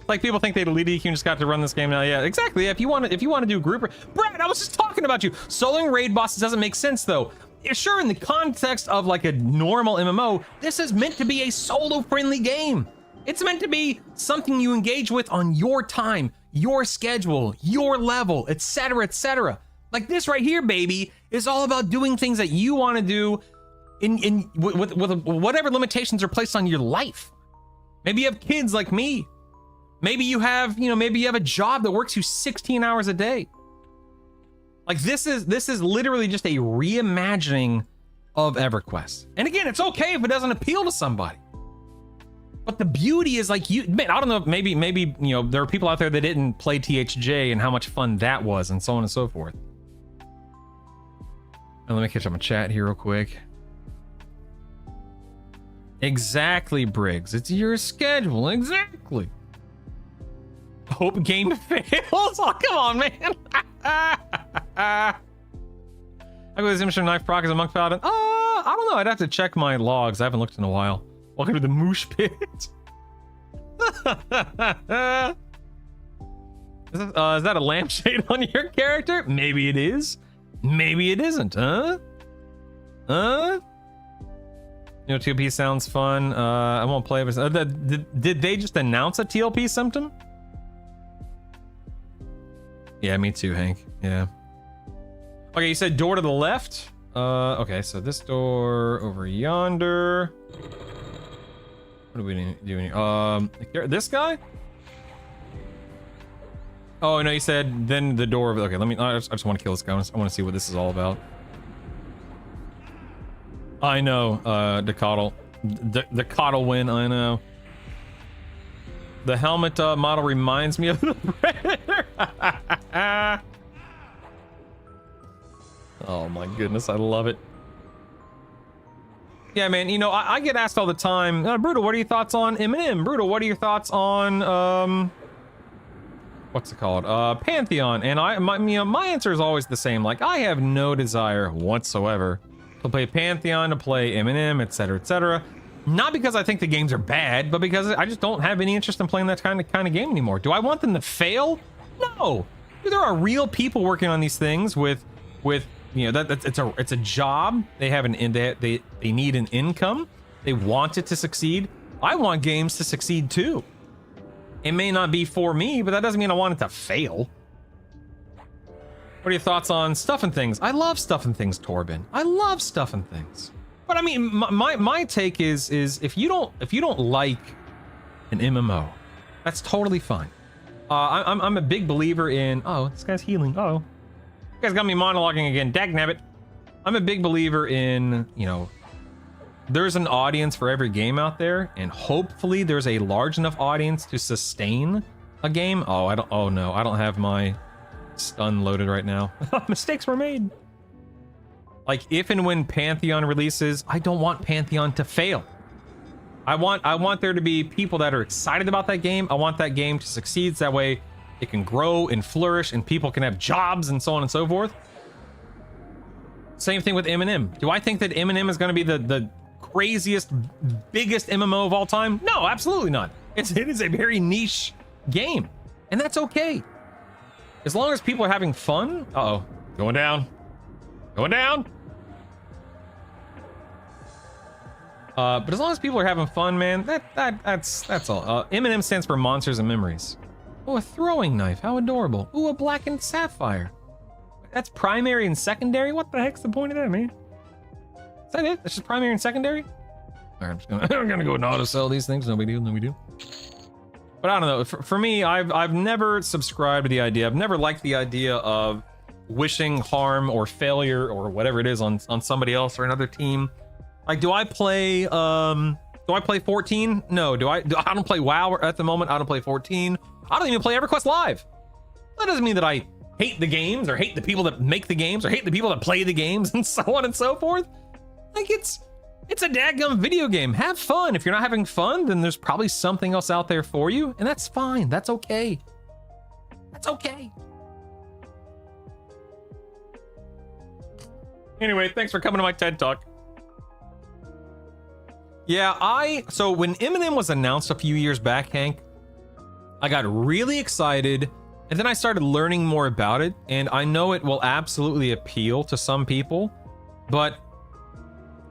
B: Like, people think they deleted EQ and just got to run this game now. Yeah, exactly. If you want to do group... Brad, I was just talking about you. Soloing raid bosses doesn't make sense, though. Sure, in the context of, like, a normal MMO, this is meant to be a solo-friendly game. It's meant to be something you engage with on your time, your schedule, your level, etc., etc. Like this right here, baby, is all about doing things that you want to do with whatever limitations are placed on your life. Maybe you have kids like me. Maybe you have, maybe you have a job that works you 16 hours a day. Like this is literally just a reimagining of EverQuest. And again, it's okay if it doesn't appeal to somebody. But the beauty is like man, I don't know, maybe you know, there are people out there that didn't play THJ and how much fun that was and so on and so forth. And let me catch up on chat here real quick. Exactly, Briggs. It's your schedule. Exactly. Hope game fails. Oh, come on, man. I go with this image knife proc as a monk paladin. I don't know. I'd have to check my logs. I haven't looked in a while. Welcome to the moosh pit. Is that a lampshade on your character? Maybe it is. Maybe it isn't, huh? Huh? You know, TLP sounds fun. I won't play it. Did they just announce a TLP symptom? Yeah, me too, Hank. Yeah. Okay, you said door to the left. Okay, so this door over yonder. What do we do here? This guy? Oh no, you said then the door. Okay, let me. I just want to kill this guy. I want to see what this is all about. I know, the coddle win. I know. The helmet model reminds me of the Predator. Oh my goodness, I love it. Yeah, man, you know, I get asked all the time, Brutal, what are your thoughts on M&M? Brutal, what are your thoughts on, what's it called? Pantheon. And my answer is always the same. Like, I have no desire whatsoever to play Pantheon, to play M&M, etc., etc. Not because I think the games are bad, but because I just don't have any interest in playing that kind of game anymore. Do I want them to fail? No. There are real people working on these things with you know, it's a job. They have they need an income. They want it to succeed. I want games to succeed too. It may not be for me, but that doesn't mean I want it to fail. What are your thoughts on Stuff and Things? I love Stuff and Things, Torben. I love Stuff and Things. But I mean, my take is if you don't like an MMO, that's totally fine. I'm a big believer in. Oh, this guy's healing. Oh, you guys got me monologuing again. Dagnabbit. I'm a big believer in, you know, there's an audience for every game out there, and hopefully there's a large enough audience to sustain a game. Oh, no, I don't have my stun loaded right now. Mistakes were made. Like, if and when Pantheon releases, I don't want Pantheon to fail. I want there to be people that are excited about that game. I want that game to succeed, so that way it can grow and flourish and people can have jobs and so on and so forth. Same thing with M&M. Do I think that M&M is going to be the craziest, biggest MMO of all time? No, absolutely not. It is a very niche game, and that's okay. As long as people are having fun. Uh-oh, going down. Going down. But as long as people are having fun, man, that's all. M&M stands for Monsters and Memories. Oh, a throwing knife. How adorable. Ooh, a blackened sapphire. That's primary and secondary? What the heck's the point of that, man? Is that it? That's just primary and secondary? All right, I'm gonna go and auto sell these things. No big deal, no big deal. But I don't know. For me, I've never subscribed to the idea. I've never liked the idea of wishing harm or failure or whatever it is on somebody else or another team. Like, do I play 14? No. I don't play WoW at the moment. I don't play 14. I don't even play EverQuest Live. That doesn't mean that I hate the games or hate the people that make the games or hate the people that play the games and so on and so forth. Like, it's a dadgum video game. Have fun. If you're not having fun, then there's probably something else out there for you, and that's fine. That's okay. That's okay. Anyway, thanks for coming to my TED Talk. Yeah, so when M&M was announced a few years back, Hank, I got really excited, and then I started learning more about it, and I know it will absolutely appeal to some people, but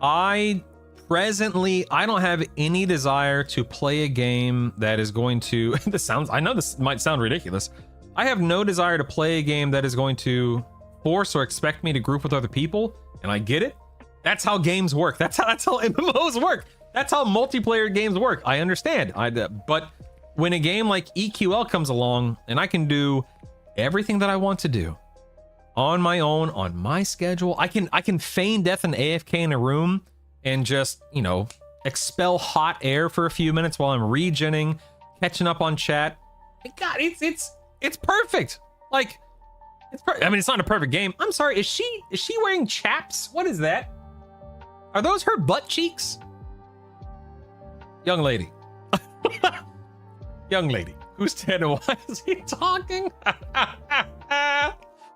B: I don't have any desire to play a game that is going to, I know this might sound ridiculous. I have no desire to play a game that is going to force or expect me to group with other people, and I get it. That's how games work. That's how MMOs work. That's how multiplayer games work. I understand. But when a game like EQL comes along and I can do everything that I want to do on my own, on my schedule. I can feign death and AFK in a room and just, you know, expel hot air for a few minutes while I'm regenning, catching up on chat. God, it's perfect. Like, I mean, it's not a perfect game. I'm sorry. Is she wearing chaps? What is that? Are those her butt cheeks? Young lady. Young lady. Who's 10 and why is he talking?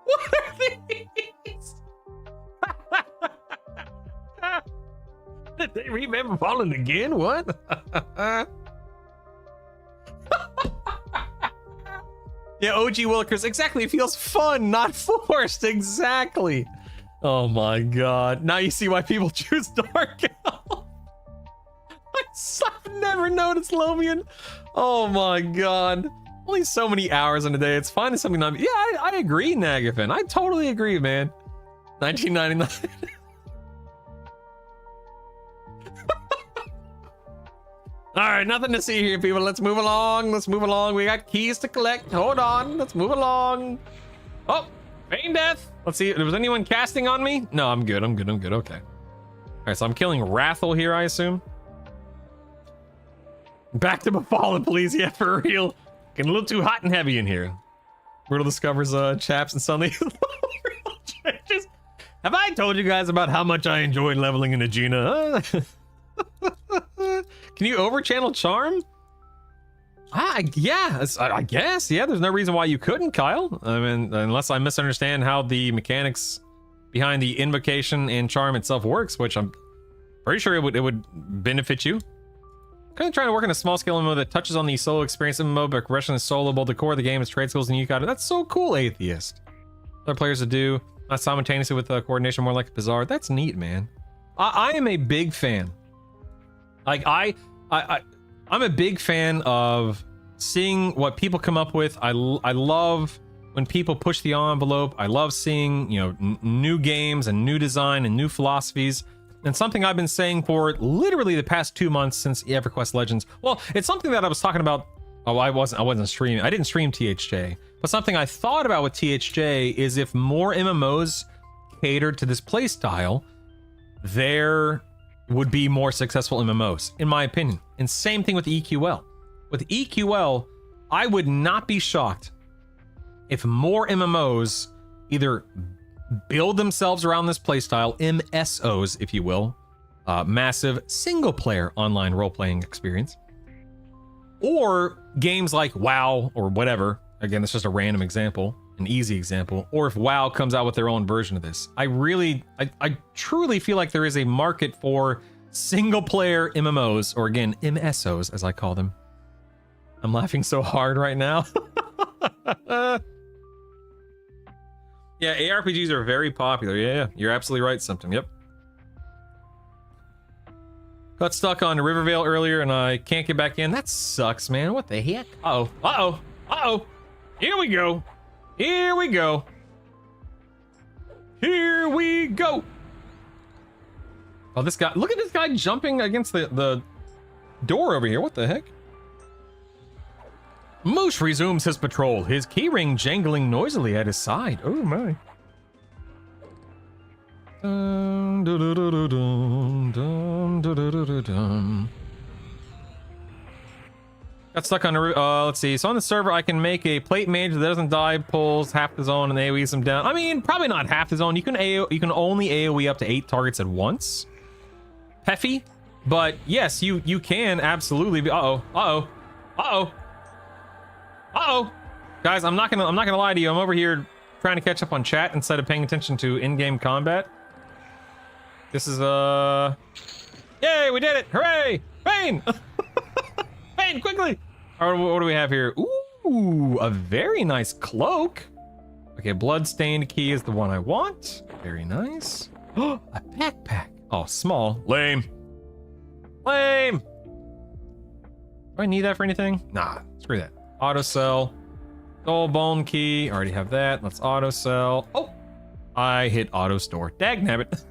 B: What are these? Did they remember falling again? What? Yeah, OG Wilkers. Exactly. It feels fun, not forced. Exactly. Oh my god. Now you see why people choose Dark Elf. I've never noticed Lomian. Oh my god. Only so many hours in a day. It's finding something not. Yeah, I agree, Nagafin. I totally agree, man. 1999. All right, nothing to see here, people. Let's move along. Let's move along. We got keys to collect. Hold on. Let's move along. Oh, feign death. Let's see. Was anyone casting on me? No, I'm good. I'm good. I'm good. Okay. All right, so I'm killing Rathel here, I assume. Back to Befallen, please. Yeah, for real. Getting a little too hot and heavy in here. Brutal discovers chaps and suddenly real changes. Have I told you guys about how much I enjoyed leveling in Aegina? Can you overchannel charm? Yeah, I guess. Yeah, there's no reason why you couldn't, Kyle. I mean, unless I misunderstand how the mechanics behind the invocation and charm itself works, which I'm pretty sure it would benefit you. Kind of trying to work in a small scale MMO that touches on the solo experience MMO, but progression is soloable. The core of the game is trade skills and you got it. That's so cool, Atheist. Other players to do, not simultaneously with coordination, more like Bizarre. That's neat, man. I am a big fan. Like I'm a big fan of seeing what people come up with. I love when people push the envelope. I love seeing, you know, new games and new design and new philosophies. And something I've been saying for literally the past 2 months since EverQuest Legends. Well, it's something that I was talking about. Oh, I wasn't streaming. I didn't stream THJ. But something I thought about with THJ is if more MMOs catered to this playstyle, there would be more successful MMOs, in my opinion. And same thing with EQL. With EQL, I would not be shocked if more MMOs either build themselves around this playstyle, MSOs, if you will, massive single-player online role-playing experience, or games like WoW or whatever. Again, that's just a random example, an easy example. Or if WoW comes out with their own version of this. I truly feel like there is a market for single-player MMOs, or again, MSOs, as I call them. I'm laughing so hard right now. Yeah, ARPGs are very popular. Yeah, you're absolutely right, Symptom. Yep. Got stuck on Rivervale earlier and I can't get back in. That sucks, man. What the heck? Uh-oh. Uh-oh. Uh-oh. Here we go. Here we go. Here we go. Oh, this guy. Look at this guy jumping against the door over here. What the heck? Moose resumes his patrol, his keyring jangling noisily at his side. Oh my. Got stuck on a let's see. So on the server, I can make a plate mage that doesn't die, pulls half the zone, and AoEs them down. I mean, probably not half the zone. You can only AoE up to 8 targets at once. Peffy, but yes, you can absolutely be. Uh-oh. Uh-oh. Uh-oh. Uh-oh. Guys, I'm not gonna lie to you. I'm over here trying to catch up on chat instead of paying attention to in-game combat. This is yay, we did it! Hooray! Bane! Bane, quickly! All right, what do we have here? Ooh, a very nice cloak. Okay, blood-stained key is the one I want. Very nice. Oh, a backpack. Oh, small. Lame. Lame. Do I need that for anything? Nah, screw that. Auto sell. Soul bone key. Already have that. Let's auto sell. Oh, I hit auto store. Dagnabbit.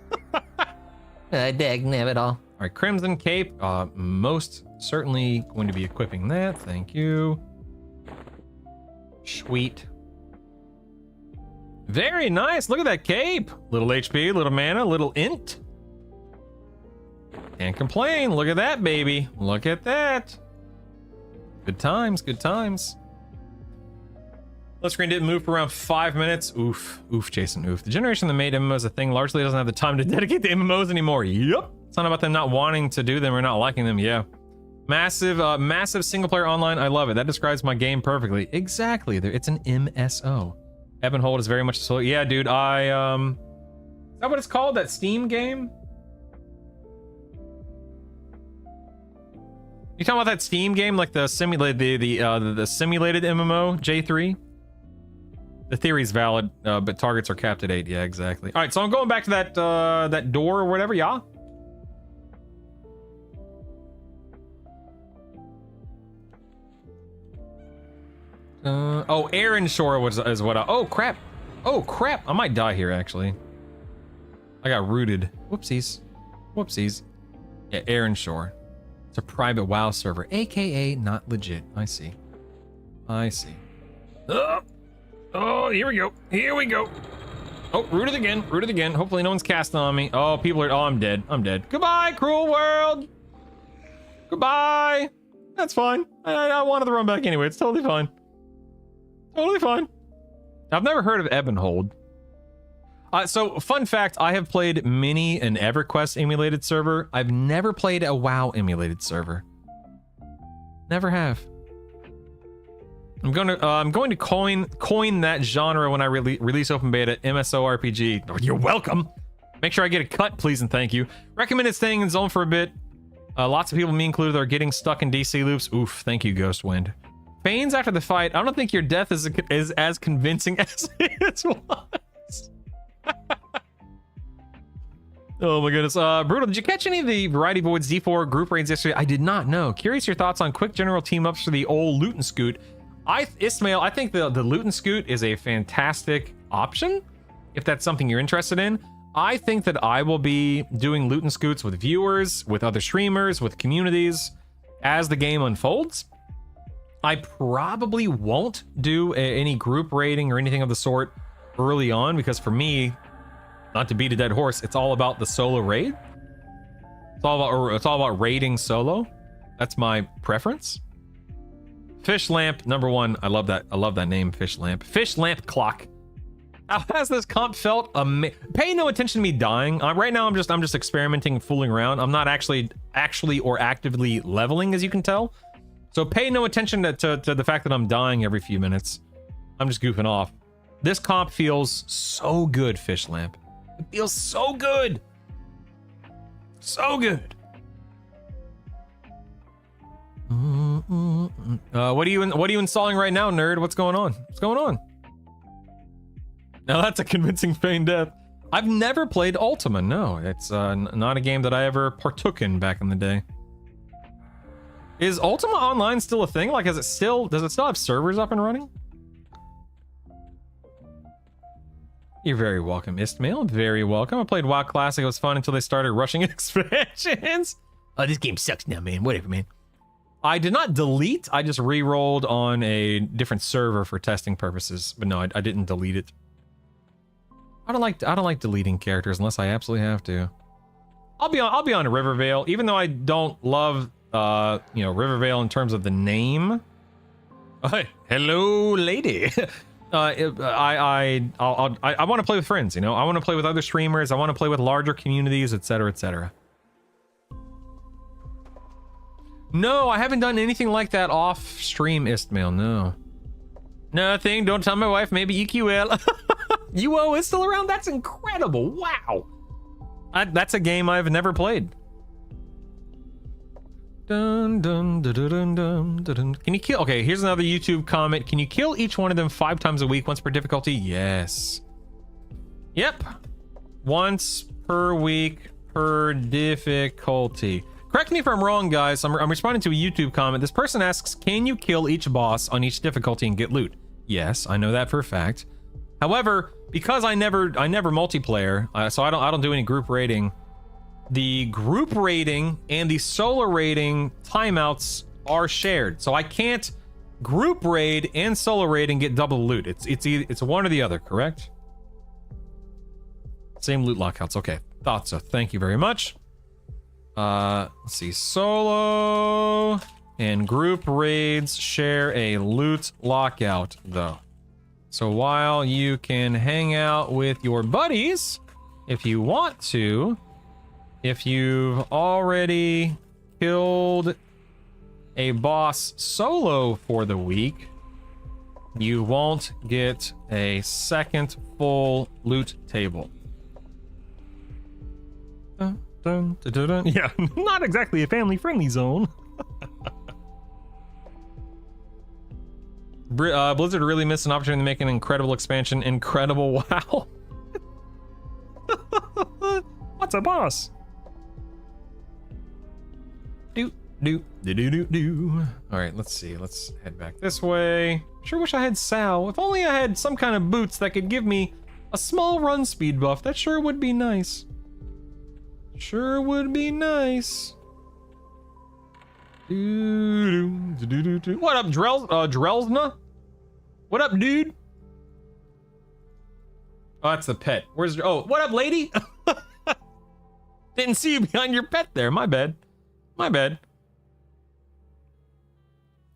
G: Dagnabbit all.
B: All right, Crimson Cape. Most certainly going to be equipping that. Thank you. Sweet. Very nice. Look at that cape. Little HP, little mana, little int. Can't complain. Look at that, baby. Look at that. Good times, good times. Let's screen didn't move for around 5 minutes. Oof, oof, Jason, oof. The generation that made MMOs a thing largely doesn't have the time to dedicate to MMOs anymore. Yup. It's not about them not wanting to do them or not liking them. Yeah. Massive, massive single player online. I love it. That describes my game perfectly. Exactly. It's an MSO. Evanhold is very much so. Yeah, dude. Is that what it's called? That Steam game? You talking about that Steam game, like the simulated, the simulated MMO J3? The theory's valid, but targets are capped at 8. Yeah, exactly. All right, so I'm going back to that that door or whatever. Yeah. Oh, Aaron Shore is what I... Oh, crap. Oh, crap. I might die here, actually. I got rooted. Whoopsies. Whoopsies. Yeah, Aaron Shore. It's a private WoW server, aka not legit. I see. I see. Oh, here we go. Here we go. Oh, rooted again. Rooted again. Hopefully no one's casting on me. Oh, people are... Oh, I'm dead. I'm dead. Goodbye, cruel world. Goodbye. That's fine. I wanted to run back anyway. It's totally fine. Totally fine. I've never heard of Evanhold. So, fun fact, I have played many an EverQuest emulated server. I've never played a WoW emulated server. Never have. I'm going to coin that genre when I release open beta MSO RPG. Oh, you're welcome. Make sure I get a cut, please and thank you. Recommended staying in zone for a bit. Lots of people, me included, are getting stuck in DC loops. Oof, thank you, Ghostwind. Feigns after the fight. I don't think your death is as convincing as it was. Oh my goodness. Brutal, did you catch any of the Variety Voids D4 group raids yesterday? I did not know. Curious your thoughts on quick general team ups for the old loot and scoot. Ismail, I think the loot and scoot is a fantastic option if that's something you're interested in. I think that I will be doing loot and scoots with viewers, with other streamers, with communities as the game unfolds. I probably won't do any group raiding or anything of the sort early on because for me, not to beat a dead horse, it's all about the solo raid. It's all about raiding solo. That's my preference. Fish Lamp number 1. I love that. I love that name, Fish Lamp. Fish Lamp Clock. How has this comp felt? Pay no attention to me dying. Right now, I'm just experimenting, fooling around. I'm not actually or actively leveling, as you can tell. So pay no attention to the fact that I'm dying every few minutes. I'm just goofing off. This comp feels so good, Fish Lamp. It feels so good. So good. What are you installing right now, nerd? What's going on? What's going on? Now that's a convincing feigned death. I've never played Ultima. No, it's not a game that I ever partook in back in the day. Is Ultima Online still a thing? Like, does it still have servers up and running? You're very welcome, Istmail. Very welcome. I played WoW Classic. It was fun until they started rushing expansions.
G: Oh, this game sucks now, man. Whatever, man.
B: I did not delete. I just re-rolled on a different server for testing purposes. But no, I didn't delete it. I don't like deleting characters unless I absolutely have to. I'll be on Rivervale, even though I don't love Rivervale in terms of the name. Hey, hello, lady. I want to play with friends, I want to play with other streamers. I want to play with larger communities, etc., etc. No, I haven't done anything like that off stream, Istmail. No. Nothing. Don't tell my wife. Maybe EQL. UO is still around? That's incredible. Wow. That's a game I've never played. Dun, dun, dun, dun, dun, dun, dun. Can you kill... Okay, here's another YouTube comment. Can you kill each one of them 5 times a week, once per difficulty? Yes. Yep. Once per week per difficulty. Correct me if I'm wrong, guys. I'm responding to a YouTube comment. This person asks, can you kill each boss on each difficulty and get loot? Yes, I know that for a fact. However, because I never multiplayer, so I don't do any group raiding. The group raiding and the solo raiding timeouts are shared, so I can't group raid and solo raid and get double loot. It's one or the other, correct? Same loot lockouts. Okay, thought so. Thank you very much. Let's see. Solo and group raids share a loot lockout, though. So while you can hang out with your buddies, if you want to, if you've already killed a boss solo for the week, you won't get a second full loot table.
H: Dun, dun, dun, dun. Yeah, not exactly a family-friendly zone.
B: Blizzard really missed an opportunity to make an incredible expansion. Incredible, wow.
H: What's a boss?
B: Do. All right, let's see. Let's head back this way. Sure wish I had Sal. If only I had some kind of boots that could give me a small run speed buff. That sure would be nice. Sure would be nice. What up, Drelsna? What up, dude? Oh, that's the pet. Where's... Oh, what up, lady? Didn't see you behind your pet there. My bad. My bad.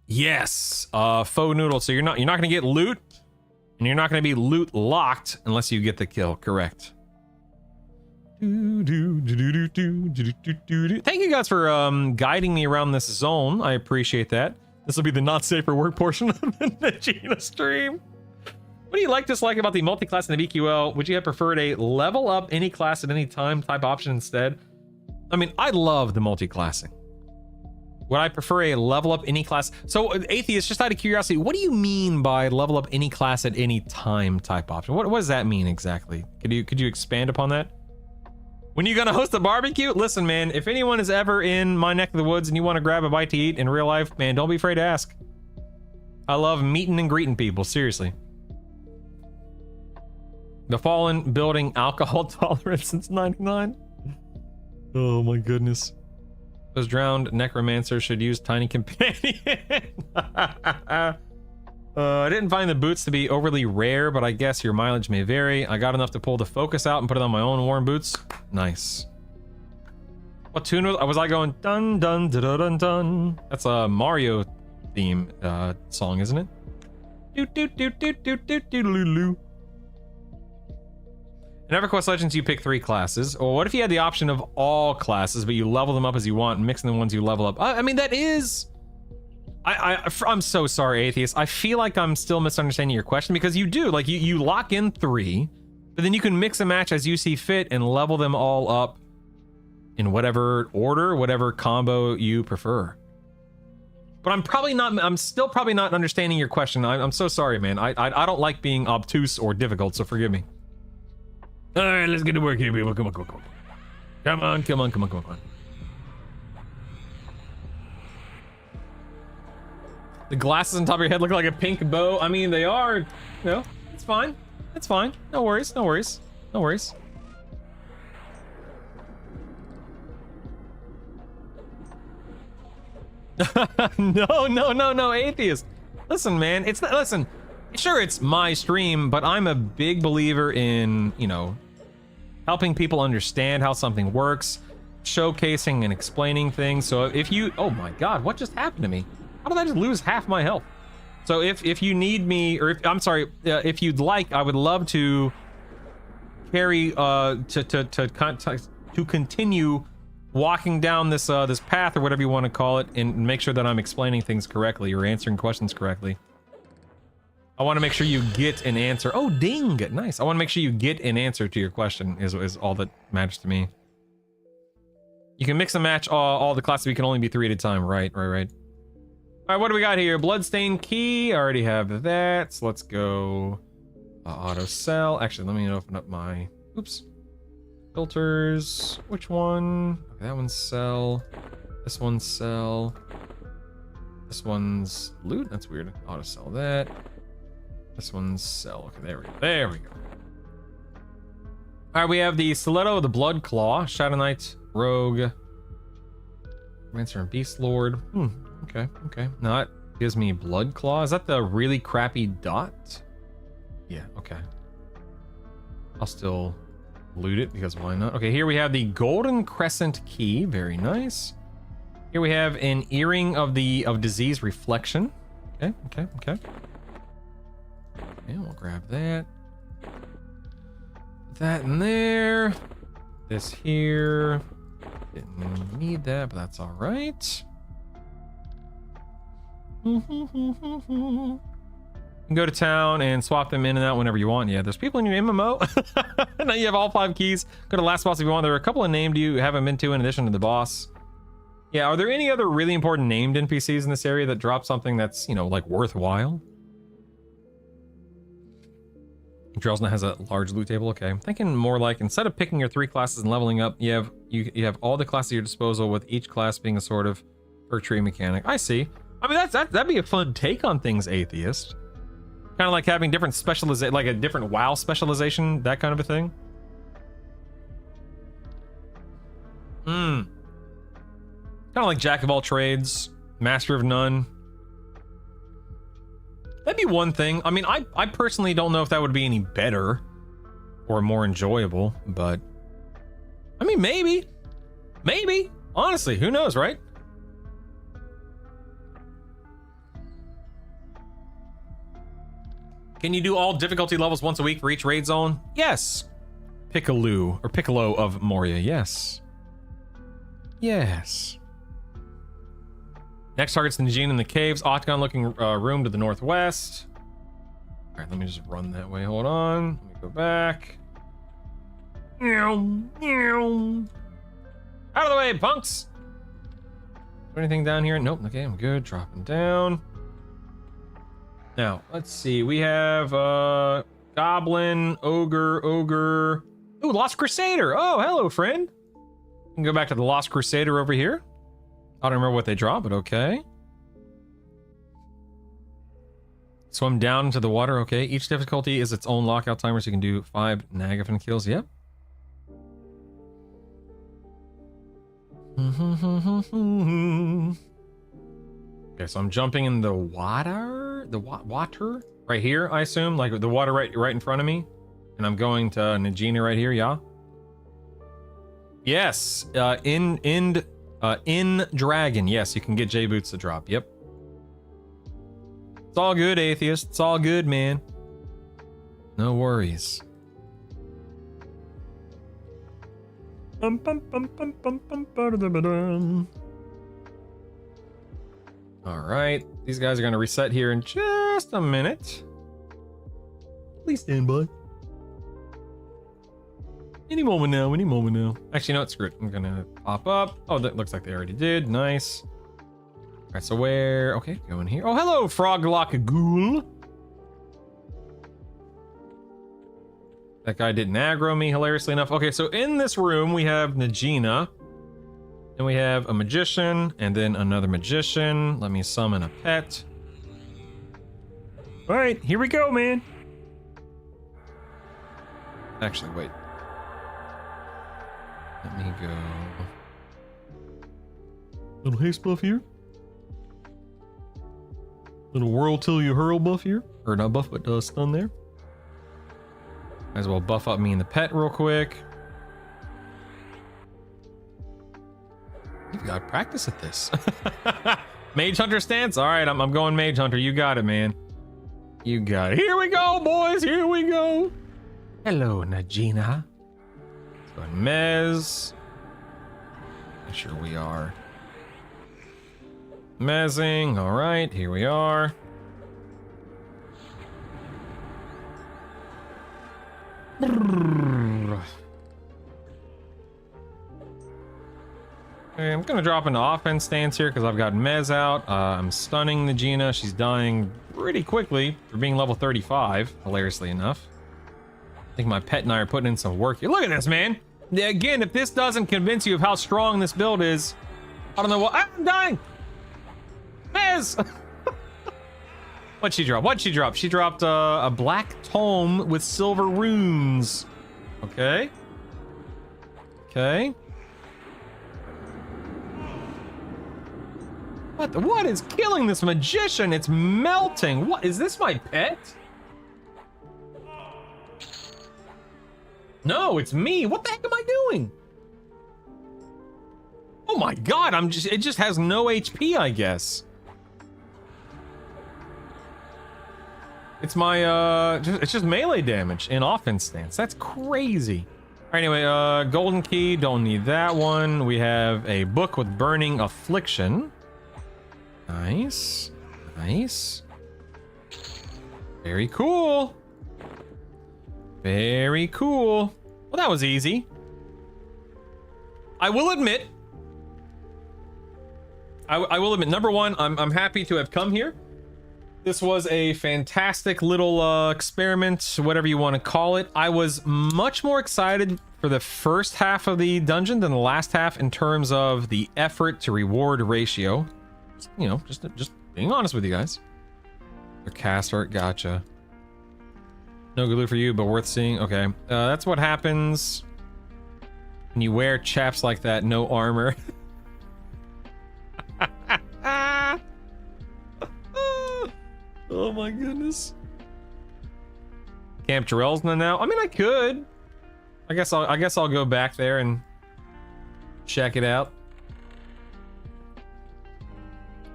B: Yes. Faux noodle. So you're not gonna get loot, and you're not gonna be loot locked unless you get the kill. Correct. Thank you guys for guiding me around this zone. I appreciate that. This will be the not safe for work portion of the Gina stream. What do you dislike about the multi-class and the EQL? Would you have preferred a level up any class at any time type option instead? I mean, I love the multi-classing. Would I prefer a level up any class? So, Atheist, just out of curiosity, what do you mean by level up any class at any time type option? What does that mean exactly? Could you expand upon that? When you gonna host a barbecue? Listen, man, if anyone is ever in my neck of the woods and you want to grab a bite to eat in real life, man, don't be afraid to ask. I love meeting and greeting people, seriously. The Fallen building alcohol tolerance since '99. Oh my goodness. Those drowned necromancers should use tiny companion. I didn't find the boots to be overly rare, but I guess your mileage may vary. I got enough to pull the focus out and put it on my own worn boots. Nice. What tune was I going? Dun dun dun dun dun. That's a Mario theme song, isn't it? Do do do do do do do loo. In EverQuest Legends, you pick 3 classes. Or what if you had the option of all classes, but you level them up as you want, mixing the ones you level up? I mean, that is... I'm so sorry, Atheist. I feel like I'm still misunderstanding your question, because you do. Like, you lock in 3, but then you can mix and match as you see fit and level them all up in whatever order, whatever combo you prefer. But I'm still probably not understanding your question. I'm so sorry, man. I don't like being obtuse or difficult, so forgive me. All right, let's get to work here, people. Come on. Come on. The glasses on top of your head look like a pink bow. I mean, they are. No, it's fine. It's fine. No worries. No, Atheist. Listen, man. It's not. Listen. Sure, it's my stream, but I'm a big believer in, helping people understand how something works, showcasing and explaining things. So if you... Oh my god, what just happened to me? How did I just lose half my health? So if you need me, or if you'd like, I would love to carry, to continue walking down this this path, or whatever you want to call it, and make sure that I'm explaining things correctly or answering questions correctly. I want to make sure you get an answer. Oh, ding! Nice. I want to make sure you get an answer to your question. Is all that matters to me. You can mix and match all the classes. We can only be 3 at a time. Right. All right, what do we got here? Bloodstained key. I already have that. So let's go. Auto sell. Actually, let me open up my. Oops. Filters. Which one? Okay, that one's sell. This one's sell. This one's loot. That's weird. Auto sell that. This one's sell. Okay, there we go. All right, we have the Stiletto, the Blood Claw, Shadow Knight, Rogue, Rancer, and Beast Lord. Okay. Now that gives me Blood Claw. Is that the really crappy dot? Yeah, okay. I'll still loot it because why not? Okay, here we have the Golden Crescent Key. Very nice. Here we have an Earring of Disease Reflection. Okay. Okay, we'll grab that. Put that in there. This here. Didn't need that, but that's all right. You can go to town and swap them in and out whenever you want. Yeah, there's people in your MMO. Now you have all 5 keys. Go to last boss if you want. There are a couple of named you haven't been to in addition to the boss. Yeah, are there any other really important named NPCs in this area that drop something that's, you know, like worthwhile? Drelsna has a large loot table. Okay, I'm thinking more like instead of picking your 3 classes and leveling up, you have all the classes at your disposal, with each class being a sort of perk tree mechanic. I see. I mean, that'd be a fun take on things, Atheist. Kind of like having different specialization, like a different WoW specialization, that kind of a thing. Kind of like Jack of all trades, Master of none. That'd be one thing. I mean, I personally don't know if that would be any better or more enjoyable, but I mean, maybe. Honestly, who knows, right? Can you do all difficulty levels once a week for each raid zone? Yes. Piccolo of Moria. Yes. Next target's the Najin in the caves. Octagon looking room to the northwest. All right, let me just run that way. Hold on. Let me go back. Out of the way, punks. Anything down here? Nope. Okay, I'm good. Dropping down. Now, let's see. We have Goblin, Ogre. Ooh, Lost Crusader. Oh, hello, friend. We can go back to the Lost Crusader over here. I don't remember what they draw, but okay. Swim down into the water. Okay. Each difficulty is its own lockout timer, so you can do 5 Nagavan kills. Yep. Okay, so I'm jumping in the water. The water right here, I assume, like the water right in front of me, and I'm going to Najina right here. Yeah. Yes. In Dragon. Yes, you can get J boots to drop. Yep. It's all good, Atheist. It's all good, man. No worries. All right, these guys are going to reset here in just a minute. Please stand by. Any moment now. Actually, no, it's screwed. I'm going to pop up. Oh, that looks like they already did. Nice. All right, so where? Okay, go in here. Oh, hello, Froglock Ghoul. That guy didn't aggro me, hilariously enough. Okay, so in this room, we have Najina. Then we have a magician, and then another magician. Let me summon a pet.
H: All right, here we go, man.
B: Actually, wait. Let me go.
H: Little haste buff here. Little whirl till you hurl buff here. Or not buff, but stun there.
B: Might as well buff up me and the pet real quick. You've got practice at this. Mage Hunter stance? All right, I'm going Mage Hunter. You got it, man. You got it. Here we go, boys. Here we go. Hello, Najina. Let's go ahead and Mez. Make sure we are mezzing. All right, here we are. Okay, I'm gonna drop into offense stance here because I've got Mez out. I'm stunning Najina. She's dying pretty quickly for being level 35, hilariously enough. I think my pet and I are putting in some work here. Look at this, man. Again, if this doesn't convince you of how strong this build is, I don't know what. I'm dying. Mez. What'd she drop? She dropped a black tome with silver runes. Okay. What is killing this magician? It's melting. What is this, my pet? No, it's me. What the heck am I doing? Oh my god, it just has no HP, I guess. It's my, it's just melee damage in offense stance. That's crazy. Anyway, golden key, don't need that one. We have a book with burning affliction. Nice. Nice. Very cool. Very cool. Well, that was easy. I will admit, I will admit, number one, I'm happy to have come here. This was a fantastic little experiment, whatever you want to call it. I was much more excited for the first half of the dungeon than the last half in terms of the effort to reward ratio. You know, just being honest with you guys. The cast art, gotcha. No glue for you, but worth seeing. Okay, that's what happens when you wear chaps like that. No armor. Oh my goodness. Camp Jarrell's now. I mean, I could. I guess I'll go back there and check it out.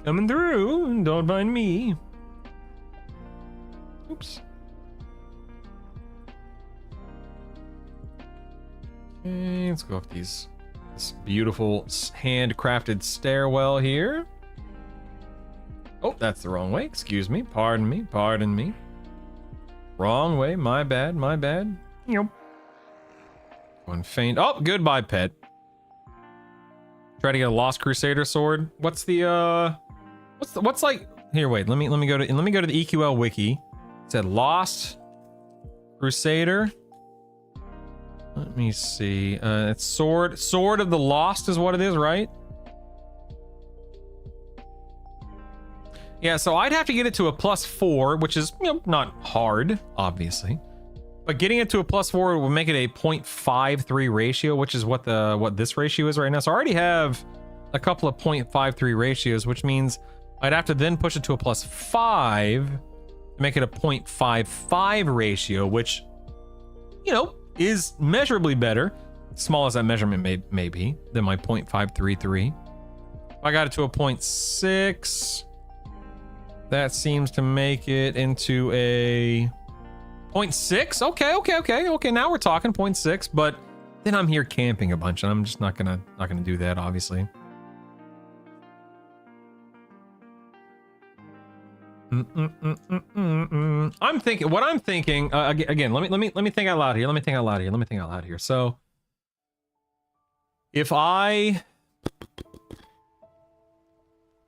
B: Coming through. Don't mind me. Oops. Okay, let's go up this beautiful handcrafted stairwell here. Oh, that's the wrong way. Excuse me. Pardon me. Pardon me. Wrong way. My bad. My bad. Yep. One faint. Oh, goodbye, pet. Try to get a Lost Crusader sword. What's the what's like here? Wait. Let me go to the EQL wiki. It said Lost Crusader. Let me see. It's sword of the Lost is what it is, right? Yeah, so I'd have to get it to a +4, which is, you know, not hard, obviously. But getting it to a +4 will make it a 0.53 ratio, which is what this ratio is right now. So I already have a couple of 0.53 ratios, which means I'd have to then push it to a +5 to make it a 0.55 ratio, which, you know, is measurably better, small as that measurement may be, than my 0.533. I got it to a 0.6. That seems to make it into a 0.6. Okay. Now we're talking 0.6, but then I'm here camping a bunch, and I'm just not gonna do that, obviously. I'm thinking. What I'm thinking. Again, let me think out loud here. So, if I.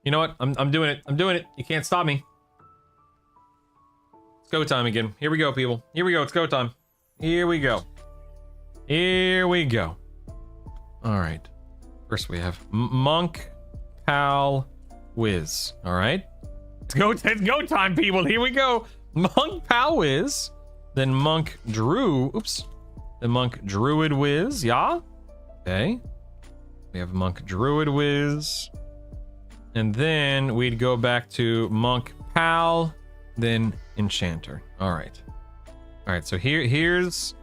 B: You know what? I'm doing it. You can't stop me. It's go time again. Here we go, people. Here we go. It's go time. Here we go. All right. First we have Monk, Pal, Wiz. All right. It's go time, people. Here we go. Monk, Pal, Wiz. Then Monk, Drew. Oops. Then Monk, Druid, Wiz. Yeah. Okay. We have Monk, Druid, Wiz. And then we'd go back to Monk, Pal, then Enchanter. All right. So here's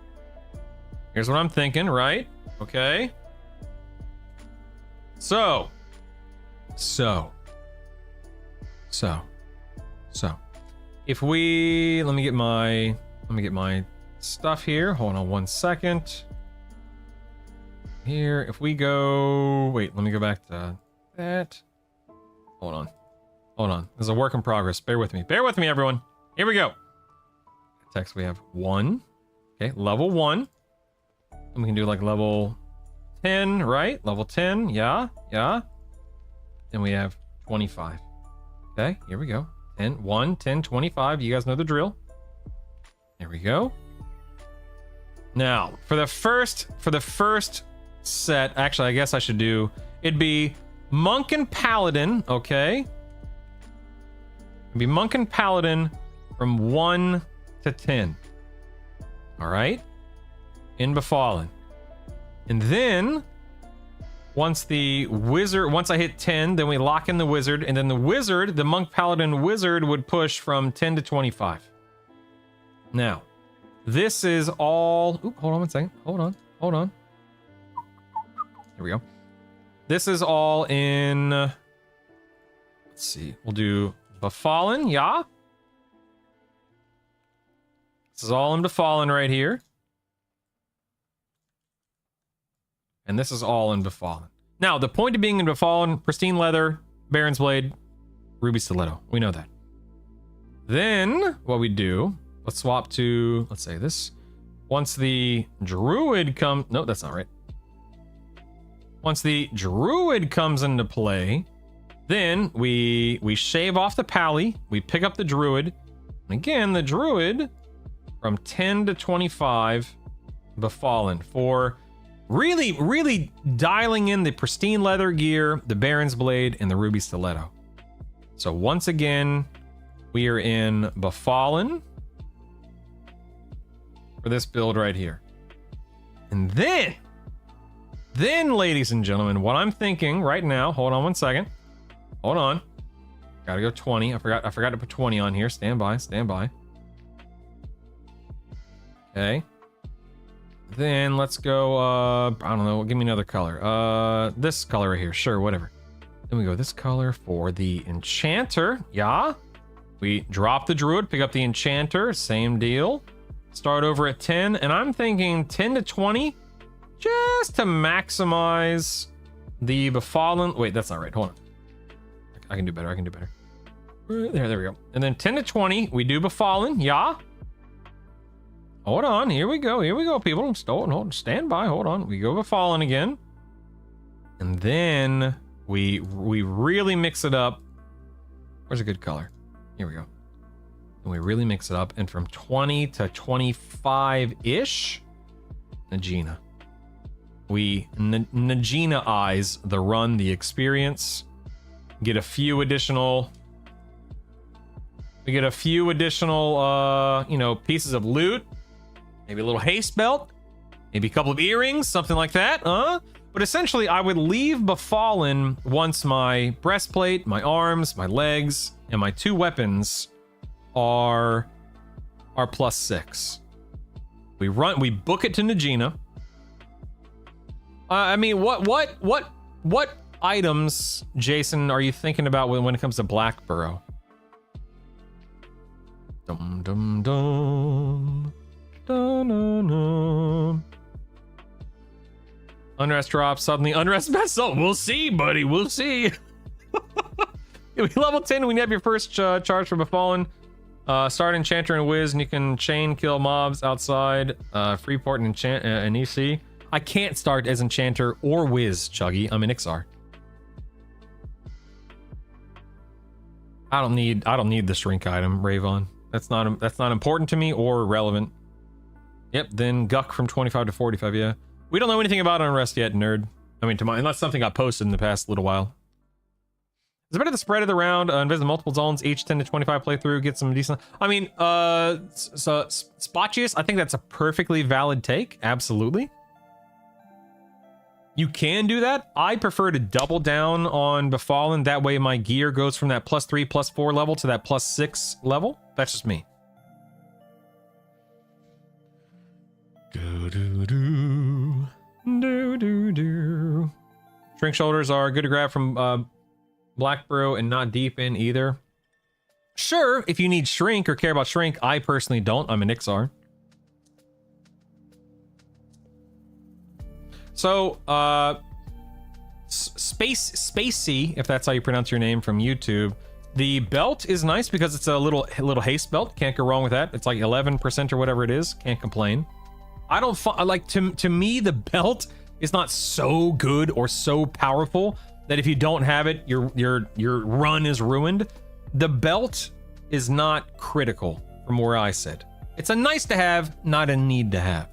B: what I'm thinking, right? Okay. So. If we let me get my stuff here. Hold on 1 second. Here, if we go, wait, let me go back to that. Hold on. This is a work in progress. Bear with me, everyone. Here we go. Text, we have 1. Okay, level 1. And we can do like level 10, right? Level 10, yeah. Then we have 25. Okay, here we go. 10, 1, 10, 25. You guys know the drill. There we go. Now, for the first set, actually, I guess I should do, it'd be Monk and Paladin, okay? It'd be Monk and Paladin from 1 to 10. All right? In Befallen. And then, once I hit 10, then we lock in the wizard, and then the Monk Paladin wizard would push from 10 to 25. Now, This is all... Oop, hold on one second. Hold on. Here we go. This is all in... let's see. We'll do Befallen, yeah? This is all in Befallen right here. And this is all in Befallen. Now, the point of being in Befallen, Pristine Leather, Baron's Blade, Ruby Stiletto. We know that. Then, what we do... Let's swap to, let's say this. Once the Druid comes... No, that's not right. Once the Druid comes into play, then we shave off the Pally. We pick up the Druid. And again, the Druid from 10 to 25 Befallen for really, really dialing in the Pristine Leather gear, the Baron's Blade, and the Ruby Stiletto. So once again, we are in Befallen for this build right here. And then, ladies and gentlemen, what I'm thinking right now, hold on one second. Hold on. Gotta go 20. I forgot to put 20 on here. Stand by. Okay. Then let's go, I don't know, give me another color. This color right here, sure, whatever. Then we go this color for the Enchanter, yeah. We drop the Druid, pick up the Enchanter, same deal. Start over at 10, and I'm thinking 10 to 20, just to maximize the Befallen. Wait, that's not right. Hold on. I can do better. There we go. And then 10 to 20, we do Befallen. Yeah. Hold on. Here we go, people. Stand by. Hold on. We go Befallen again. And then we really mix it up. Where's a good color? Here we go. And we really mix it up, and from 20 to 25-ish, Najina. We Najina-ize the run, the experience. Get a few additional... We get a few additional, pieces of loot. Maybe a little haste belt. Maybe a couple of earrings, something like that, But essentially, I would leave Befallen once my breastplate, my arms, my legs, and my 2 weapons are +6. We book it to Najina. I mean, what items, Jason, are you thinking about when it comes to Blackborough? Dum dum dum. Dun, dun, dun. Unrest drops suddenly. Unrest vessel. We'll see, buddy. We'll see. You'll be level 10 when you have your first charge for Befallen. Start Enchanter and Wiz, and you can chain kill mobs outside Freeport and EC. I can't start as Enchanter or Wiz, Chuggy. I'm an Ixar. I don't need the shrink item, Ravon. That's not important to me or relevant. Yep, then Guck from 25 to 45, yeah. We don't know anything about Unrest yet, nerd. I mean, unless something got posted in the past little while. It's better to spread it around and visit multiple zones, each 10 to 25 playthrough, get some decent... I mean, so Spotchius, I think that's a perfectly valid take. Absolutely. You can do that. I prefer to double down on Befallen. That way my gear goes from that +3, +4 level to that +6 level. That's just me. Do-do-do. Do-do-do. Shrink shoulders are good to grab from Blackborough and not deep in either. Sure, if you need shrink or care about shrink. I personally don't. I'm an Ixar. So, Spacey, if that's how you pronounce your name from YouTube. The belt is nice because it's a little haste belt. Can't go wrong with that. It's like 11% or whatever it is. Can't complain. I don't like to me the belt is not so good or so powerful that if you don't have it, your run is ruined. The belt is not critical from where I sit. It's a nice to have, not a need to have.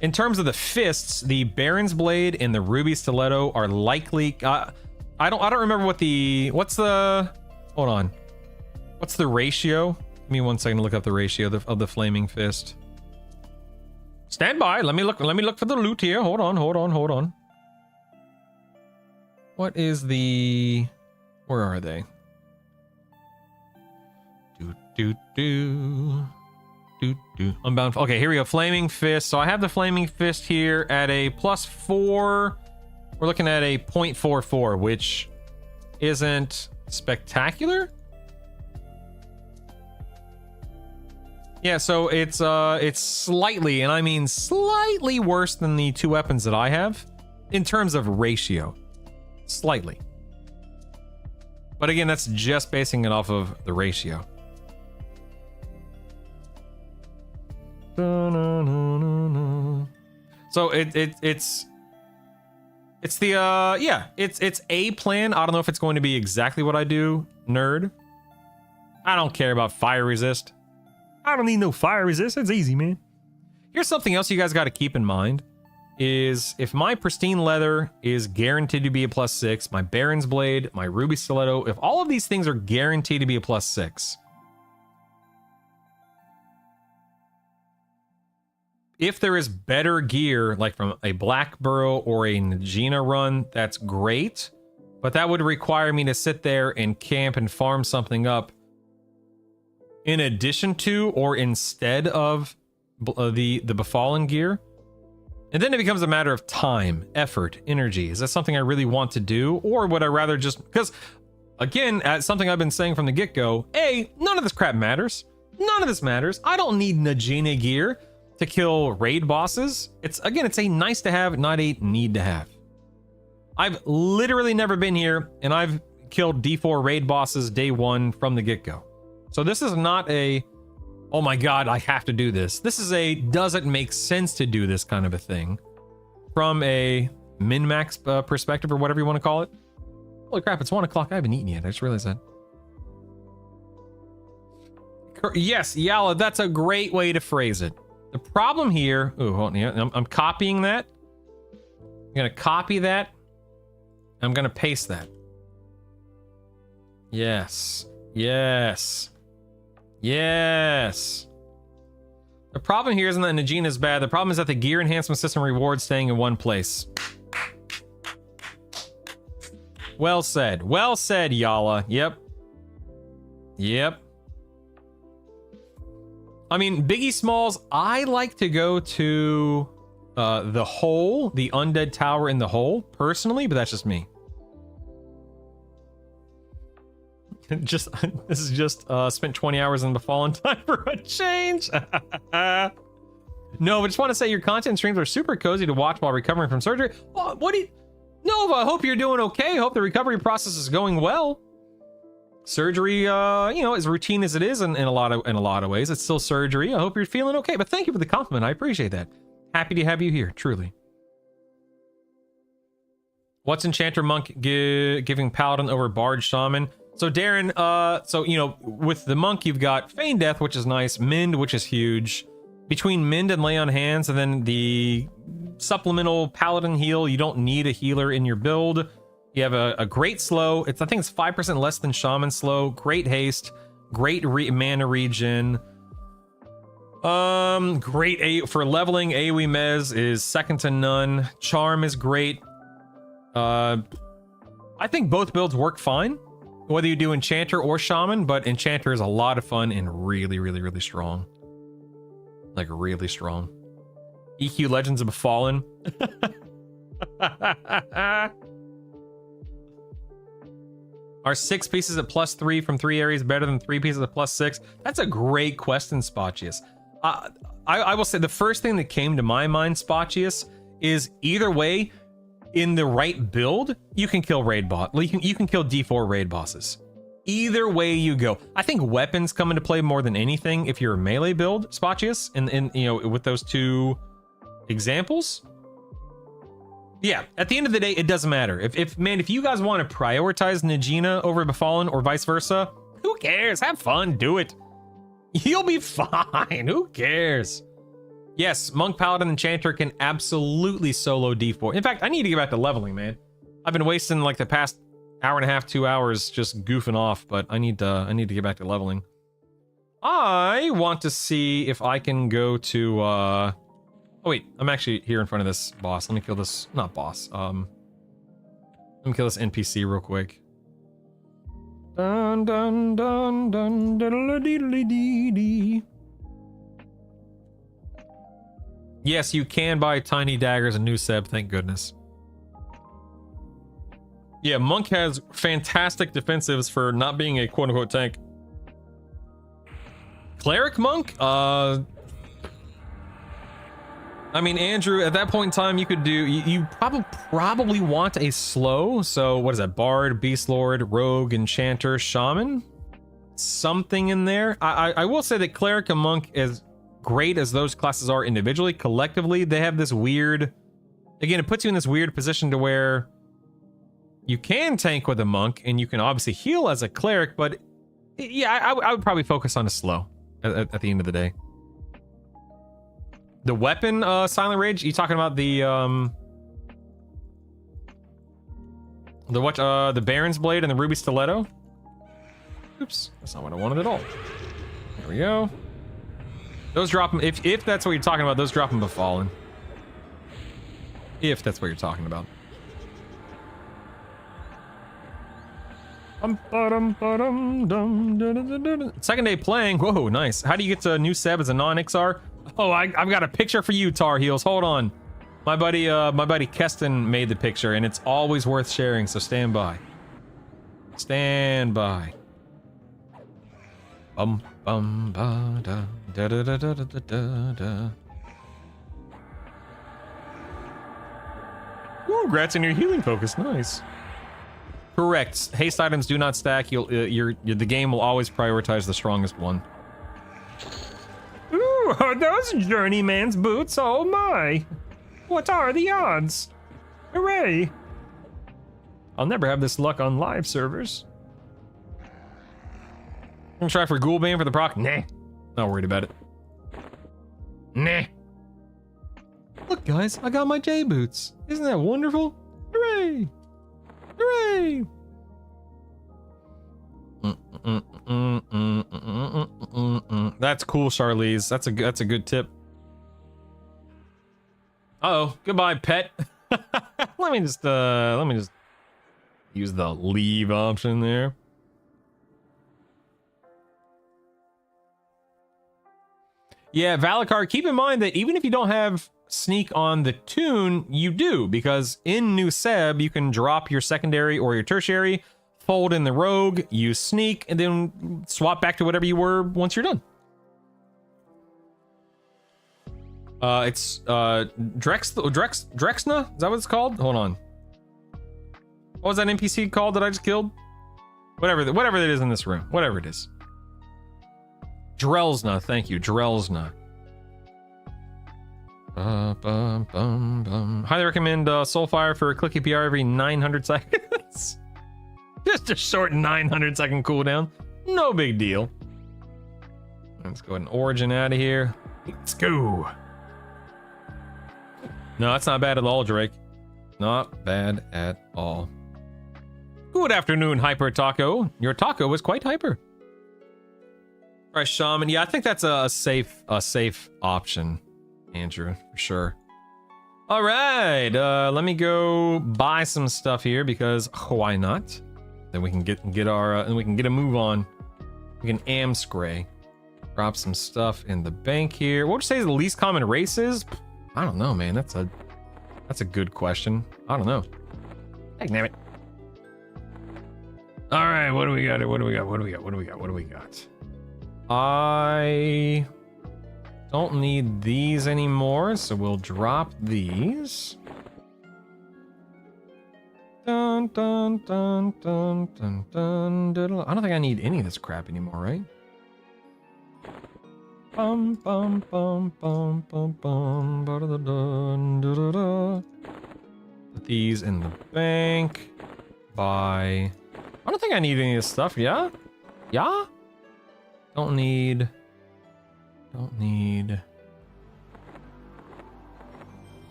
B: In terms of the fists, the Baron's Blade and the Ruby Stiletto are likely. I don't remember what's the. Hold on. What's the ratio? Give me 1 second to look up the ratio of the Flaming Fist. Stand by. Let me look for the loot here. Hold on. What is the? Where are they? Unbound. Okay, here we go. Flaming Fist. So I have the Flaming Fist here at a +4. We're looking at a 0.44, which isn't spectacular. Yeah, so it's slightly, and I mean slightly worse than the two weapons that I have in terms of ratio. Slightly. But again, that's just basing it off of the ratio. So it's the yeah, it's a plan. I don't know if it's going to be exactly what I do, nerd. I don't care about fire resist.
H: I don't need no fire resist. It's easy, man.
B: Here's something else you guys got to keep in mind is if my pristine leather is guaranteed to be a +6, my Baron's blade, my ruby stiletto, if all of these things are guaranteed to be a +6, if there is better gear, like from a Black Burrow or a Najina run, that's great. But that would require me to sit there and camp and farm something up in addition to or instead of the Befallen gear. And then it becomes a matter of time, effort, energy. Is that something I really want to do? Or would I rather just... Because, again, something I've been saying from the get-go, none of this crap matters. None of this matters. I don't need Najina gear to kill raid bosses. It's a nice to have, not a need to have. I've literally never been here, and I've killed D4 raid bosses day one from the get-go. So this is not a, oh my god, I have to do this. This is a, does it make sense to do this kind of a thing from a min-max perspective or whatever you want to call it. Holy crap, it's 1 o'clock. I haven't eaten yet. I just realized that. Yes, Yala, that's a great way to phrase it. The problem here, I'm copying that. I'm going to copy that. I'm going to paste that. Yes. Yes. Yes. The problem here isn't that Najina is bad. The problem is that the gear enhancement system rewards staying in one place. Well said. Well said, Yala. Yep. Yep. I mean, Biggie Smalls, I like to go to the hole, the undead tower in the hole, personally, but that's just me. This is just spent 20 hours in the Fallen time for a change. No, but just want to say your content streams are super cozy to watch while recovering from surgery. Oh, what do you... Nova, I hope you're doing okay. Hope the recovery process is going well. Surgery, as routine as it is in a lot of ways, it's still surgery. I hope you're feeling okay. But thank you for the compliment. I appreciate that. Happy to have you here, truly. What's Enchanter Monk giving Paladin over Bard Shaman? So Darren, with the Monk, you've got Feign Death, which is nice, Mend, which is huge. Between Mend and Lay on Hands, and then the supplemental Paladin heal, you don't need a healer in your build. You have a great slow. I think it's 5% less than Shaman slow. Great haste. Great mana regen. Great for leveling. AoE Mez is second to none. Charm is great. I think both builds work fine, whether you do Enchanter or Shaman, but Enchanter is a lot of fun and really, really, really strong. Like, really strong. EQ Legends of Befallen. Are 6 pieces at +3 from 3 areas better than 3 pieces at +6? That's a great question, Spotchius. I will say the first thing that came to my mind, Spotchius, is either way, in the right build, you can kill raid boss. You can kill D4 raid bosses. Either way you go. I think weapons come into play more than anything if you're a melee build, Spotchius, and with those two examples. Yeah, at the end of the day, it doesn't matter. If you guys want to prioritize Najina over Befallen or vice versa, who cares? Have fun, do it. You'll be fine. Who cares? Yes, Monk, Paladin, Enchanter can absolutely solo D4. In fact, I need to get back to leveling, man. I've been wasting like the past hour and a half, 2 hours just goofing off, but I need to get back to leveling. I want to see if I can go to oh wait, I'm actually here in front of this boss. Let me kill this, not boss. Let me kill this NPC real quick. Dun dun dun dun dee. Yes, you can buy tiny daggers and new Seb, thank goodness. Yeah, Monk has fantastic defensives for not being a quote-unquote tank. Cleric Monk? I mean, Andrew, at that point in time, you could do... You probably want a slow. So, what is that? Bard, Beast Lord, Rogue, Enchanter, Shaman? Something in there. I will say that Cleric and Monk, as great as those classes are individually, collectively, they have this weird... Again, it puts you in this weird position to where you can tank with a Monk, and you can obviously heal as a Cleric, but yeah, I would probably focus on a slow at the end of the day. The weapon, Silent Rage, you talking about the Baron's Blade and the Ruby Stiletto? Oops, that's not what I wanted at all. There we go. Those drop them, if that's what you're talking about, those drop them Befallen. If that's what you're talking about. Second day playing. Whoa, nice. How do you get to new Seb as a non-XR? Oh, I've got a picture for you, Tar Heels. Hold on. My buddy Keston made the picture, and it's always worth sharing, so stand by. Stand by. Bum bum ba da da da da da da da da. Ooh, congrats on your healing focus. Nice. Correct. Haste items do not stack. The game will always prioritize the strongest one. Ooh, are those journeyman's boots? Oh my! What are the odds? Hooray! I'll never have this luck on live servers. I'm gonna try for Ghoulbane for the proc. Nah. Not worried about it. Nah. Look, guys, I got my J boots. Isn't that wonderful? Hooray! Hooray! That's cool, Charlize. That's a good tip. Uh-oh, goodbye, pet. let me just use the leave option there. Yeah, Valacar, keep in mind that even if you don't have sneak on the tune, you do, because in New Seb, you can drop your secondary or your tertiary, fold in the rogue, use sneak, and then swap back to whatever you were once you're done. It's Drexna? Is that what it's called? Hold on. What was that NPC called that I just killed? Whatever it is in this room. Whatever it is. Drelsna, thank you, Drelsna. Highly recommend Soulfire for a clicky PR every 900 seconds. Just a short 900 second cooldown. No big deal. Let's go ahead and Origin out of here. Let's go. No, that's not bad at all, Drake. Not bad at all. Good afternoon, Hyper Taco. Your taco was quite hyper. All right, Shaman. Yeah, I think that's a safe option, Andrew, for sure. All right, let me go buy some stuff here because why not? Then we can get a move on. We can Amscray. Drop some stuff in the bank here. What would you say is the least common race is? I don't know, man. That's a good question. I don't know. Heck, damn it. All right, what do we got? I don't need these anymore, so we'll drop these. Dun, dun, dun, dun, dun, dun, dun. I don't think I need any of this crap anymore, right? Bum, bum, bum, bum, bum, bum, ba, da, da, dun, da, da, da. Put these in the bank. Buy. I don't think I need any of this stuff, yeah? Yeah? Don't need.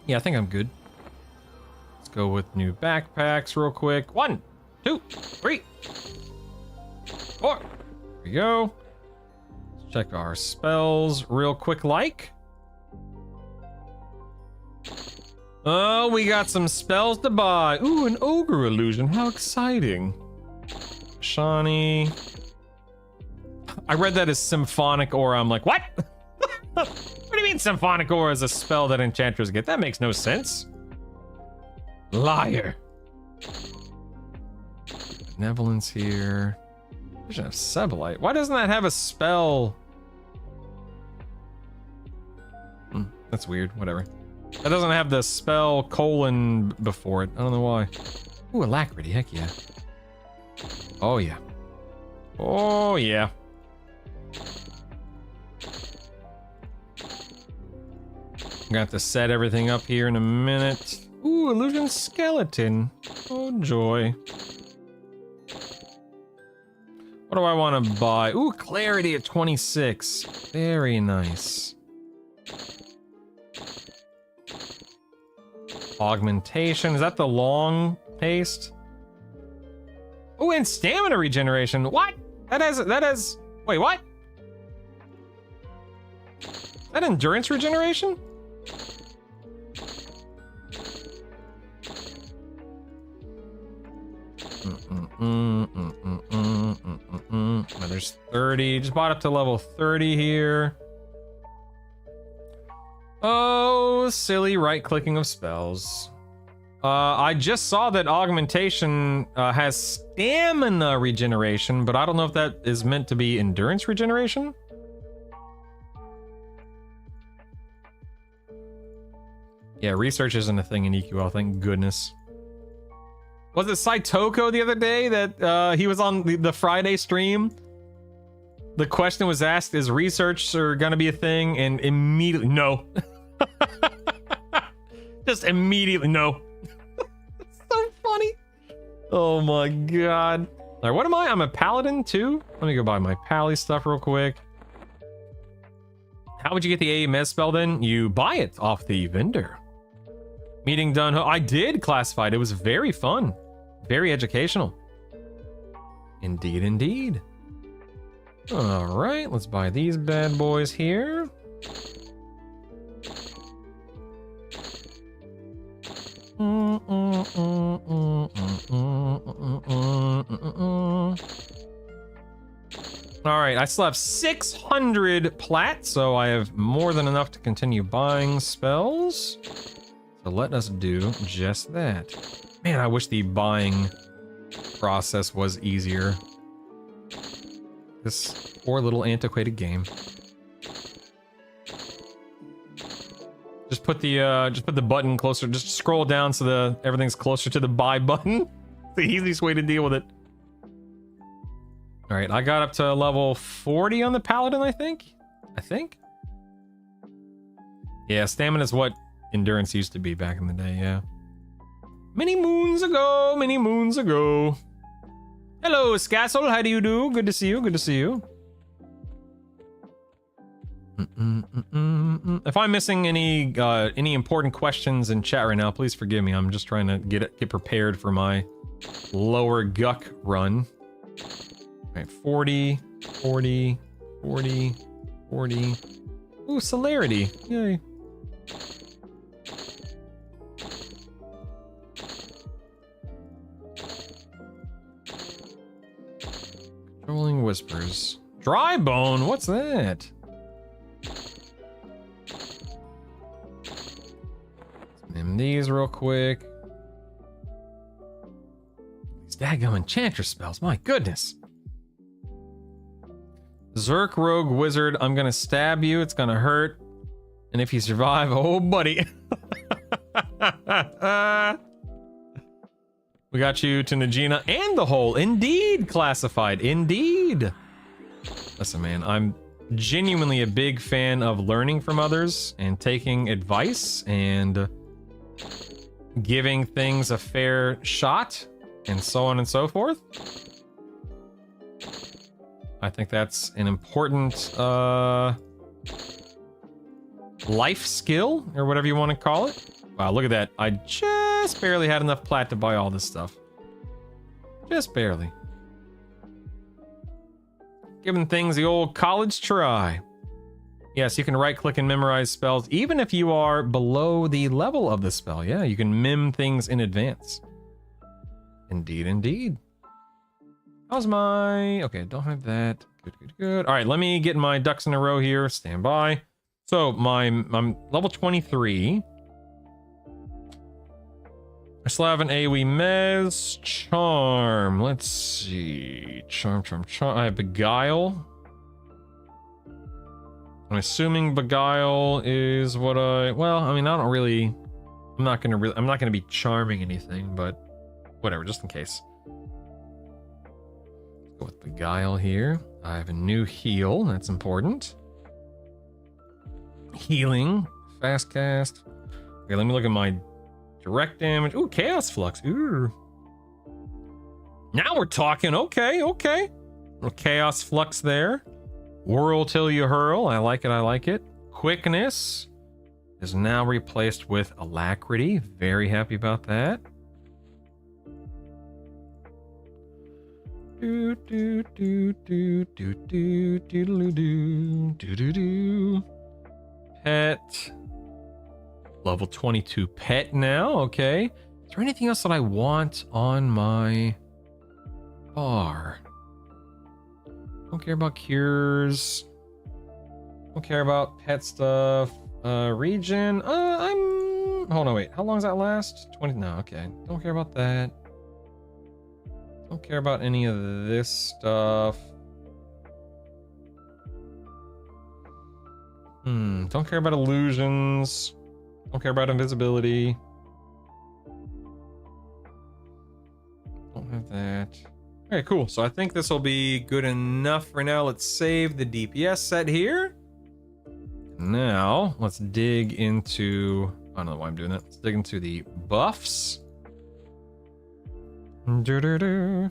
B: Yeah, I think I'm good. Let's go with new backpacks real quick. 1, 2, 3, 4. There we go. Let's check our spells real quick like. Oh, we got some spells to buy. Ooh, an ogre illusion. How exciting. Shawnee. I read that as symphonic aura. I'm like, what? What do you mean symphonic aura is a spell that enchanters get? That makes no sense. Liar. Benevolence here. We should have Sebelite. Why doesn't that have a spell? That's weird. Whatever. That doesn't have the spell colon before it. I don't know why. Ooh, Alacrity. Heck yeah. Oh yeah. Oh yeah. I'm gonna have to set everything up here in a minute. Ooh, Illusion Skeleton. Oh joy. What do I want to buy? Ooh, Clarity at 26. Very nice. Augmentation. Is that the long paste? Oh, and stamina regeneration. What? That has. Wait, what? Is that endurance regeneration? Oh, there's 30. Just bought up to level 30 here. Oh, silly right-clicking of spells. I just saw that augmentation has stamina regeneration, but I don't know if that is meant to be endurance regeneration. Yeah, research isn't a thing in EQL, thank goodness. Was it Saitoko the other day that he was on the Friday stream? The question was asked, is research gonna be a thing? And immediately, no. Just immediately, no. It's so funny. Oh my god. All right, what am I? I'm a paladin too? Let me go buy my pally stuff real quick. How would you get the AMS spell then? You buy it off the vendor. Meeting done. I did classified. It was very fun. Very educational. Indeed, indeed. All right, let's buy these bad boys here. All right, I still have 600 plat, so I have more than enough to continue buying spells. So let us do just that. Man, I wish the buying process was easier. This poor little antiquated game. Just put the button closer. Just scroll down so everything's closer to the buy button. It's the easiest way to deal with it. All right, I got up to level 40 on the paladin, I think. Yeah, stamina is what endurance used to be back in the day, yeah. Many moons ago, many moons ago. Hello, Scassel, how do you do? Good to see you, good to see you. If I'm missing any important questions in chat right now, please forgive me. I'm just trying to get prepared for my lower Guck run. All right, 40, 40, 40, 40. Ooh, celerity, yay. Controlling whispers. Dry bone, what's that? Name these real quick. These daggum enchanter spells, my goodness. Zerk Rogue Wizard, I'm gonna stab you, it's gonna hurt. And if you survive, oh buddy. We got you to Najina and the hole. Indeed, classified. Indeed. Listen, man, I'm genuinely a big fan of learning from others and taking advice and giving things a fair shot and so on and so forth. I think that's an important life skill or whatever you want to call it. Wow, look at that. I just barely had enough plat to buy all this stuff. Just barely. Giving things the old college try. Yes, you can right-click and memorize spells even if you are below the level of the spell. Yeah, you can mim things in advance. Indeed, indeed. How's my... Okay, don't have that. Good, good, good. All right, let me get my ducks in a row here. Stand by. So I'm level 23. I still have an AoE Mez. Charm. Let's see. Charm. I have Beguile. I'm assuming Beguile is what well, I mean, I don't really... I'm not gonna be charming anything, but whatever, just in case. Go with Beguile here. I have a new heal. That's important. Healing. Fast cast. Okay, let me look at my direct damage. Ooh, Chaos Flux. Ooh. Now we're talking. Okay. Little Chaos Flux there. Whirl till you hurl. I like it. Quickness is now replaced with Alacrity. Very happy about that. Pet. Level 22 pet now. Okay. Is there anything else that I want on my bar? Don't care about cures. Don't care about pet stuff. Regen. Hold on, wait. How long does that last? 20. No, okay. Don't care about that. Don't care about any of this stuff. Don't care about illusions. Don't care about invisibility. Don't have that. Okay, cool. So I think this will be good enough for now. Let's save the DPS set here. Now, let's dig into... I don't know why I'm doing that. Let's dig into the buffs. Do-do-do.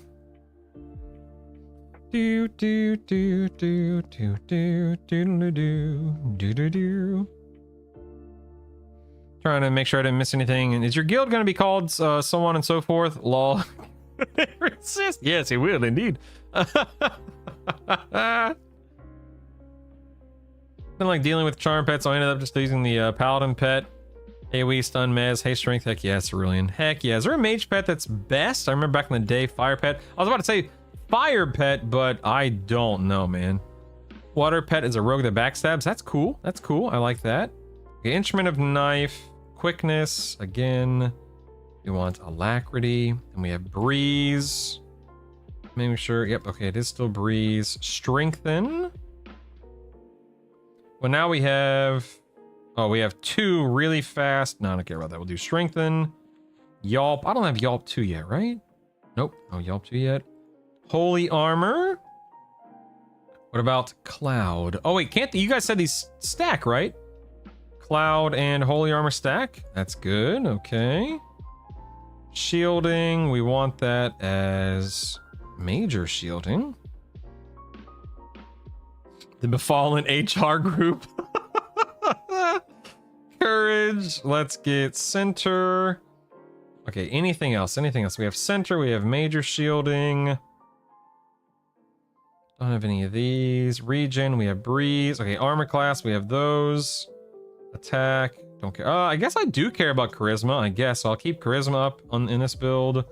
B: Do-do-do-do-do-do-do-do-do-do. Trying to make sure I didn't miss anything. And is your guild going to be called so on and so forth? Lol. Resist. Yes, it will indeed. Been like dealing with charm pets, so I ended up just using the paladin pet. AoE, stun, mez, haste, strength. Heck yeah, cerulean. Heck yeah. Is there a mage pet that's best? I remember back in the day, fire pet. I was about to say fire pet, but I don't know, man. Water pet is a rogue that backstabs. That's cool. That's cool. I like that. Okay, instrument of knife, quickness. Again, we want alacrity, and we have breeze. Making sure. Yep. Okay, it is still breeze. Strengthen. Well, now we have... Oh, we have 2 really fast. No, I don't care about that. We'll do strengthen. Yelp. I don't have Yelp 2 yet, right? Nope. No Yelp 2 yet. Holy armor. What about cloud? Oh, wait. Can't... You guys said these stack, right? Cloud and holy armor stack. That's good. Okay. Shielding. We want that as major shielding. The Befallen HR group. Courage. Let's get center. Okay, anything else? We have center. We have major shielding. Don't have any of these. Regen. We have breeze. Okay, armor class. We have those. Attack. Don't care. I guess I do care about charisma. I guess I'll keep charisma up in this build.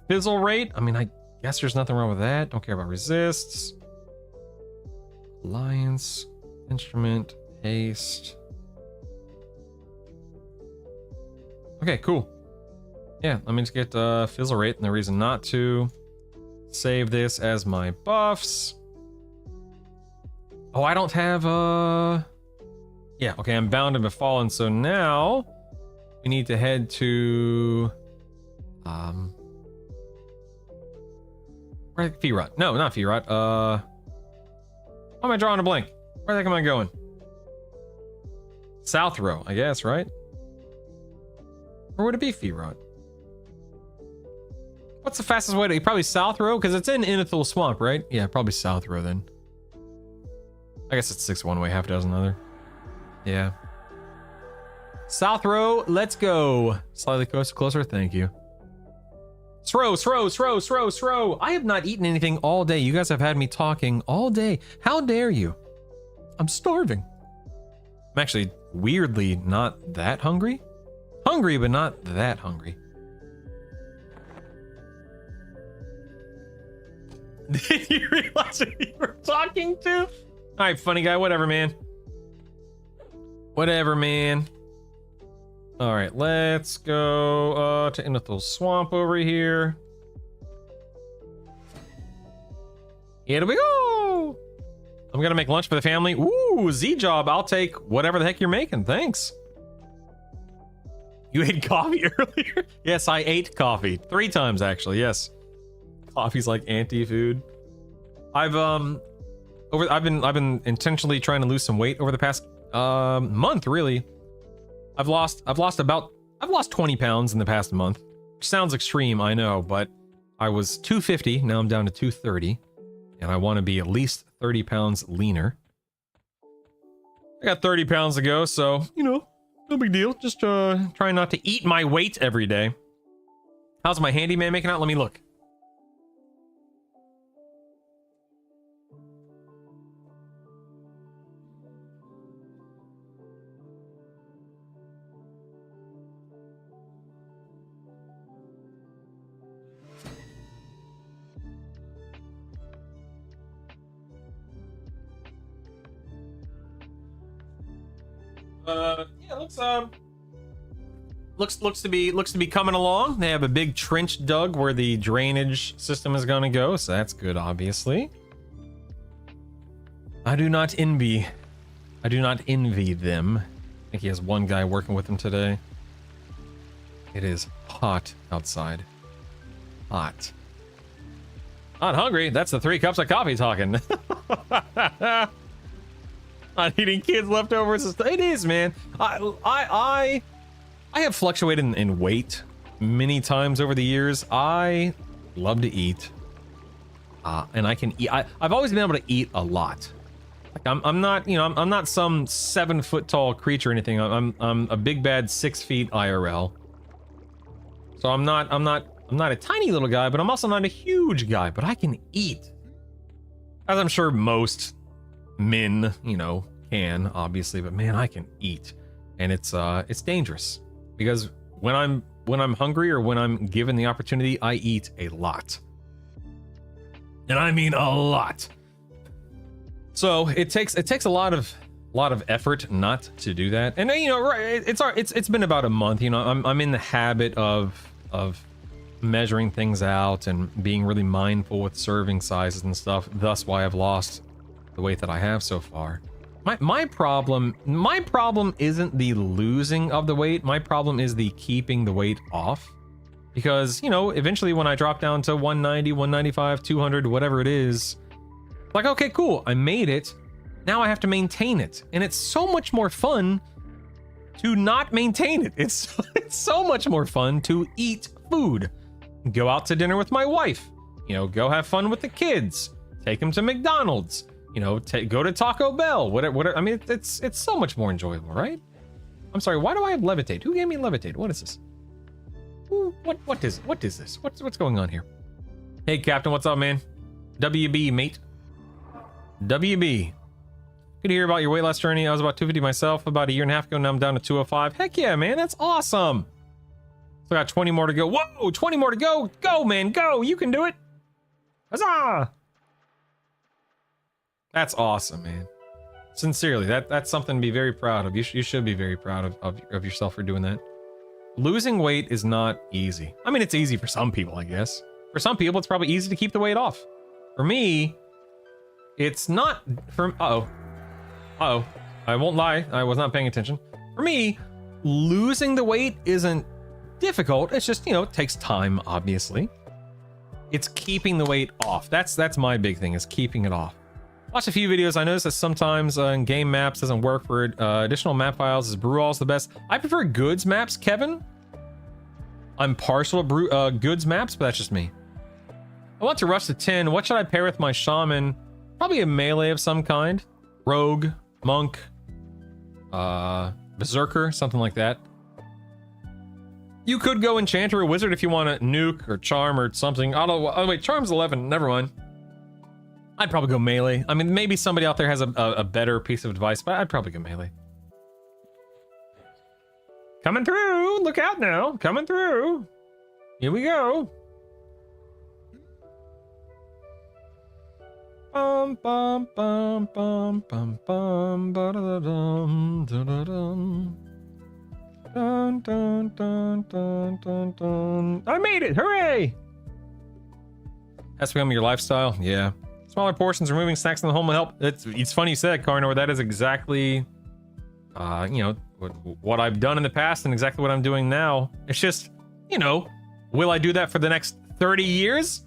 B: Fizzle rate. I mean, I guess there's nothing wrong with that. Don't care about resists. Alliance. Instrument. Haste. Okay, cool. Yeah, let me just get fizzle rate, and the reason not to save this as my buffs. Oh, I don't have yeah, okay, I'm bound and befallen, so now we need to head to where Feerot? No, not Feerot. Why am I drawing a blank? Where the heck am I going? South Row, I guess, right? Or would it be Feerot? What's the fastest way to... Probably South Row? Because it's in Inithul Swamp, right? Yeah, probably South Row then. I guess it's 6 one way, half a dozen other. Yeah. South Row, let's go. Slightly closer, thank you. Throw. I have not eaten anything all day. You guys have had me talking all day. How dare you? I'm starving. I'm actually weirdly not that hungry. Hungry, but not that hungry. Did you realize who you were talking to? All right, funny guy. Whatever, man. Whatever, man. All right, let's go to Inethil Swamp over here. Here we go. I'm gonna make lunch for the family. Ooh, Z-Job. I'll take whatever the heck you're making. Thanks. You ate coffee earlier? Yes, I ate coffee 3 times actually. Yes, coffee's like anti-food. I've been intentionally trying to lose some weight over the past month. Really, I've lost 20 pounds in the past month. Which sounds extreme, I know, but I was 250. Now I'm down to 230, and I want to be at least 30 pounds leaner. I got 30 pounds to go, so you know. No big deal. Just trying not to eat my weight every day. How's my handyman making out? Let me look. Yeah, looks to be coming along. They have a big trench dug where the drainage system is gonna go, so that's good, obviously. I do not envy them. I think he has one guy working with him today. It is hot outside. Hot. Not hungry. That's the 3 cups of coffee talking. Not eating kids' leftovers. It is, man. I have fluctuated in weight many times over the years. I love to eat, and I can eat. I've always been able to eat a lot. Like I'm not, you know, I'm not some 7-foot tall creature or anything. I'm a big bad 6 feet IRL. So I'm not a tiny little guy, but I'm also not a huge guy. But I can eat, as I'm sure most men, you know, can, obviously. But man, I can eat, and it's dangerous because when I'm hungry or when I'm given the opportunity, I eat a lot, and I mean a lot. So it takes a lot of effort not to do that. And you know, it's been about a month. You know, I'm in the habit of measuring things out and being really mindful with serving sizes and stuff. Thus why I've lost the weight that I have so far. My problem isn't the losing of the weight. My problem is the keeping the weight off. Because, you know, eventually when I drop down to 190, 195, 200, whatever it is, like, okay, cool, I made it. Now I have to maintain it. And it's so much more fun to not maintain it. It's so much more fun to eat food. Go out to dinner with my wife. You know, go have fun with the kids. Take them to McDonald's. You know, go to Taco Bell. Whatever. I mean, it's so much more enjoyable, right? I'm sorry, why do I have levitate? Who gave me levitate? What is this? What is this? What's going on here? Hey, Captain, what's up, man? WB, mate. WB. Good to hear about your weight loss journey. I was about 250 myself about a year and a half ago. Now I'm down to 205. Heck yeah, man. That's awesome. So I got 20 more to go. Whoa, 20 more to go. Go, man, go. You can do it. Huzzah. That's awesome, man. Sincerely, that's something to be very proud of. You should be very proud of yourself for doing that. Losing weight is not easy. I mean, it's easy for some people, I guess. For some people, it's probably easy to keep the weight off. For me, it's not. Uh-oh. I won't lie. I was not paying attention. For me, losing the weight isn't difficult. It's just, you know, it takes time, obviously. It's keeping the weight off. That's my big thing, is keeping it off. Watched a few videos. I noticed that sometimes in game maps doesn't work for additional map files. Is Brewall's the best? I prefer goods maps, Kevin. I'm partial to goods maps, but that's just me. I want to rush to 10. What should I pair with my shaman? Probably a melee of some kind. Rogue, monk, berserker, something like that. You could go enchanter or wizard if you want to nuke or charm or something. I don't know. Oh wait, charm's 11. Never mind. I'd probably go melee. I mean, maybe somebody out there has a better piece of advice, but I'd probably go melee. Coming through. Look out now. Coming through. Here we go. Bum bum bum bum bum bum ba-da-da-dum da-da-dum. Dun dun dun dun dun dun. I made it! Hooray! Has to become your lifestyle. Yeah. Smaller portions, removing snacks in the home will help. It's funny you said, Carnor. That is exactly, you know, what I've done in the past and exactly what I'm doing now. It's just, you know, will I do that for the next 30 years?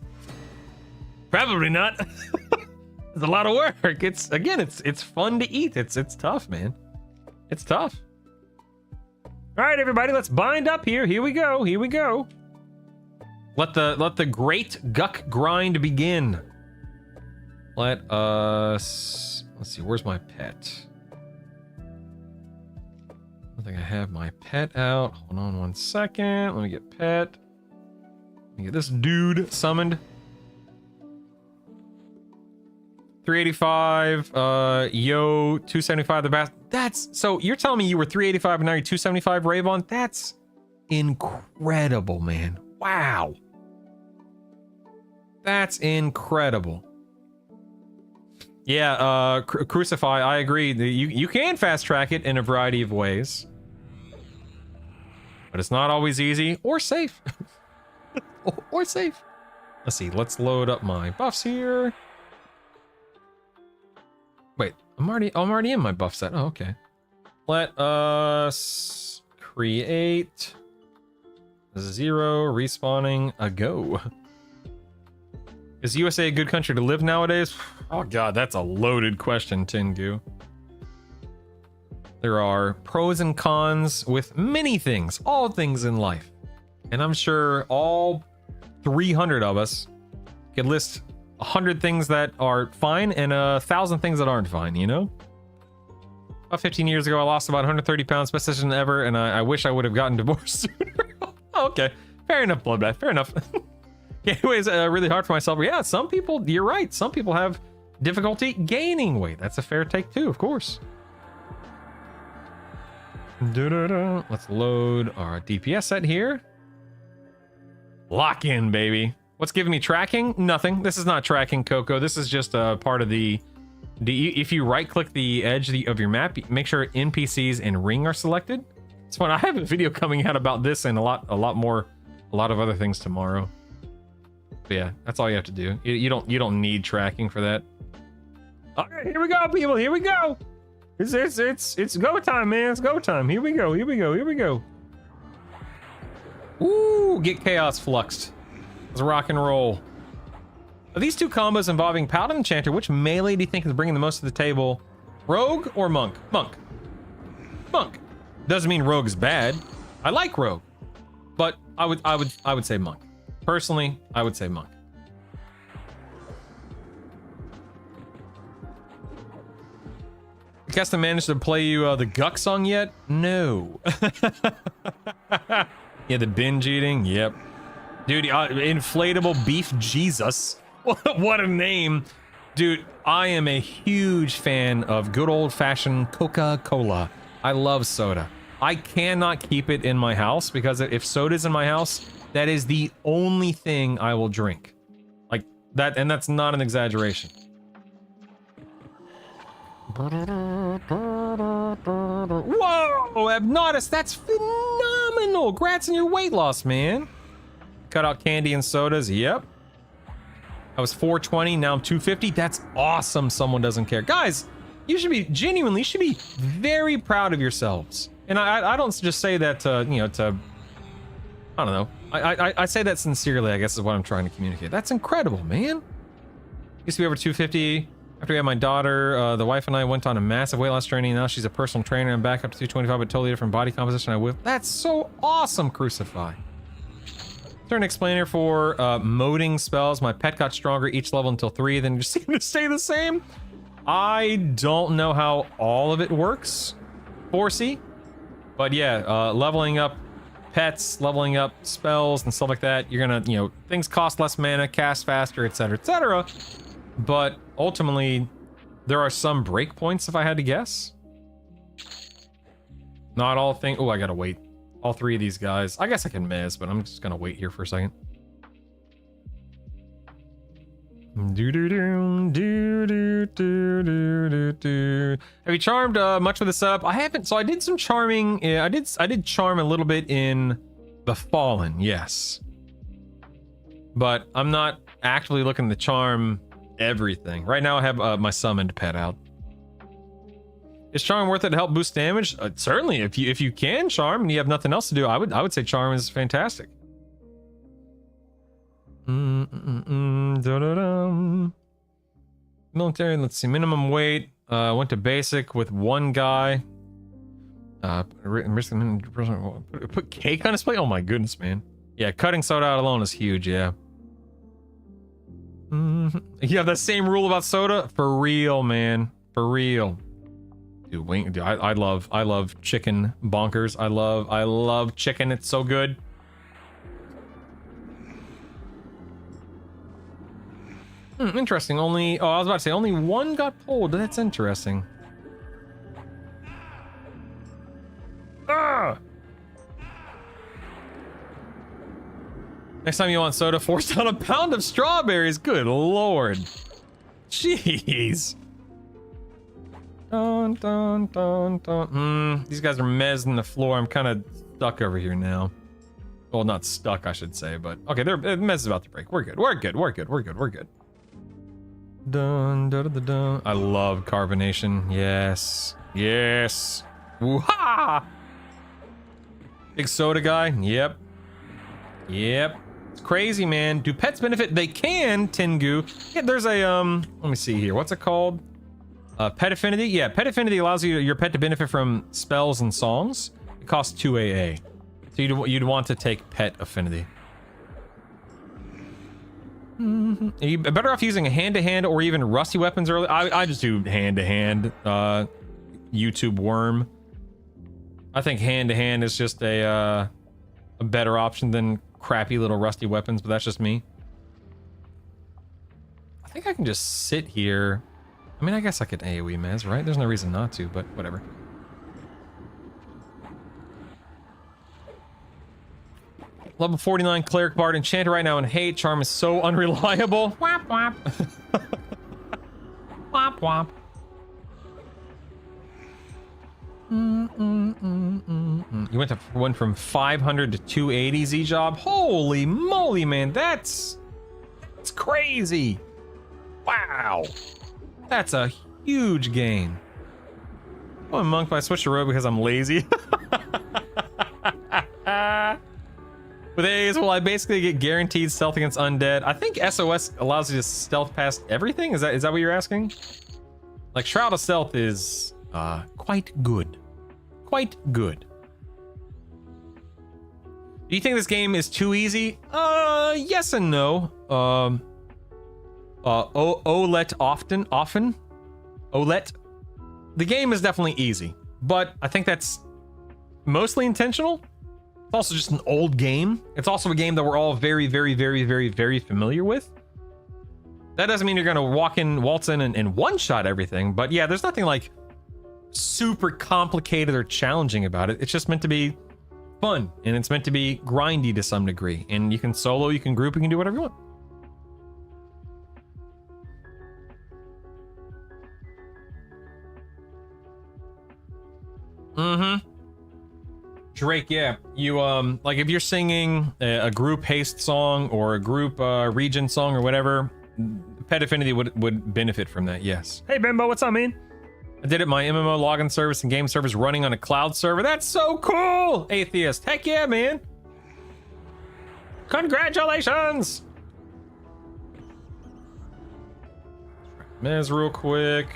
B: Probably not. It's a lot of work. It's fun to eat. It's tough, man. It's tough. All right, everybody, let's bind up here. Here we go. Here we go. Let the great guck grind begin. Let us, let's see, where's my pet? I think I have my pet out. Hold on one second. Let me get pet. Let me get this dude summoned. 385, yo, 275 the best. That's, so you're telling me you were 385 and now you're 275, Ravon? That's incredible, man. Wow. That's incredible. Yeah, Crucify, I agree. You can fast track it in a variety of ways. But it's not always easy or safe. or safe. Let's see, let's load up my buffs here. Wait, I'm already in my buff set. Oh, okay. Let us create 0 respawning a go. Is USA a good country to live nowadays? Oh god, that's a loaded question, Tengu. There are pros and cons with many things, all things in life. And I'm sure all 300 of us could list 100 things that are fine and 1,000 things that aren't fine, you know? About 15 years ago, I lost about 130 pounds, best decision ever, and I wish I would have gotten divorced sooner. Okay, fair enough, Bloodbath, fair enough. Yeah, anyways, really hard for myself. Yeah, some people, you're right, some people have difficulty gaining weight. That's a fair take too, of course. Let's load our DPS set here. Lock in, baby. What's giving me tracking? Nothing. This is not tracking, Coco. This is just a part of the if you right click the edge of your map, make sure NPCs and ring are selected. It's fun. I have a video coming out about this and a lot of other things tomorrow. But yeah, that's all you have to do. You don't need tracking for that. All right, here we go, people. Here we go. It's go time, man. It's go time. Here we go. Here we go. Here we go. Ooh, get chaos fluxed. Let's rock and roll. Of these two combos involving Paladin and Enchanter, which melee do you think is bringing the most to the table? Rogue or Monk? Monk. Monk. Doesn't mean Rogue is bad. I like Rogue, but I would say Monk. Personally, I would say Monk. Keston managed to play you the Guck song yet? No. Yeah, the binge eating. Yep. Dude, inflatable beef Jesus. What a name. Dude, I am a huge fan of good old-fashioned Coca-Cola. I love soda. I cannot keep it in my house because if soda's in my house, that is the only thing I will drink. Like that, and that's not an exaggeration. Whoa, Abnotus, that's phenomenal. Congrats on your weight loss, man. Cut out candy and sodas. Yep. I was 420, now I'm 250. That's awesome. Someone doesn't care. Guys, you should be genuinely, you should be very proud of yourselves. And I don't just say that to, you know, to, I don't know. I say that sincerely, I guess is what I'm trying to communicate. That's incredible, man. Used to be over 250. After we had my daughter, the wife and I went on a massive weight loss journey. Now she's a personal trainer. I'm back up to 225, but totally different body composition. I whip. That's so awesome, Crucify. Turn explainer for moding spells. My pet got stronger each level until 3, then just seem to stay the same. I don't know how all of it works, 4C. But yeah, leveling up pets, leveling up spells and stuff like that, you're gonna, you know, things cost less mana, cast faster, etc., etc. But ultimately, there are some breakpoints, if I had to guess. Not all things. Oh, I gotta wait. All 3 of these guys. I guess I can miss, but I'm just gonna wait here for a second. Do do do do do do do do. Have you charmed much with the setup? I haven't. So I did some charming. Yeah, I did charm a little bit in The Fallen. Yes, but I'm not actively looking to charm everything right now. I have my summoned pet out. Is charm worth it to help boost damage? Certainly, if you can charm and you have nothing else to do, I would say charm is fantastic. Military, let's see, minimum weight. Went to basic with one guy. Put cake on his plate? Oh my goodness, man. Yeah, cutting soda out alone is huge, yeah. You have that same rule about soda? For real, man. For real. Dude, I love chicken bonkers. I love chicken. It's so good. Interesting. I was about to say only one got pulled. That's interesting. Ah! Next time you want soda, force down a pound of strawberries. Good lord. Jeez. Dun, dun, dun, dun. These guys are mezzing the floor. I'm kind of stuck over here now. Well, not stuck, I should say, but okay, Mez is about to break. We're good. We're good. Dun, dun, dun, dun. I love carbonation. Yes. Woo-ha! Big soda guy. Yep. It's crazy, man. Do pets benefit? They can, Tengu. Yeah, there's a let me see here. What's it called? Pet affinity. Yeah, pet affinity allows your pet to benefit from spells and songs. It costs 2 AA. So you'd want to take pet affinity. You're better off using a hand-to-hand or even rusty weapons early. I just do hand-to-hand. YouTube worm. I think hand-to-hand is just a better option than crappy little rusty weapons, but that's just me. I think I can just sit here. I mean, I guess I could AoE mez, right? There's no reason not to, but whatever. Level 49 Cleric Bard Enchanter right now in hate. Charm is so unreliable. Whop whop. Whop whop. You went from 500 to 280 Z job. Holy moly, man. That's crazy. Wow. That's a huge gain. Oh, I'm monk, but I switched to rogue because I'm lazy. With A's, will I basically get guaranteed stealth against undead? I think SOS allows you to stealth past everything. Is that what you're asking? Like, Shroud of Stealth is quite good. Quite good. Do you think this game is too easy? Yes and no. Olet often. Olet. The game is definitely easy, but I think that's mostly intentional. It's also just an old game. It's also a game that we're all very, very, very, very, very familiar with. That doesn't mean you're gonna waltz in and one-shot everything, but yeah, there's nothing like super complicated or challenging about it. It's just meant to be fun, and it's meant to be grindy to some degree. And you can solo, you can group, you can do whatever you want. Drake, yeah. You, like if you're singing a group haste song or a group region song or whatever, Pet Affinity would benefit from that, yes.
H: Hey, Bimbo, what's up, man?
B: I did it, my MMO login service and game service running on a cloud server. That's so cool! Atheist, heck yeah, man! Congratulations! Mez real quick.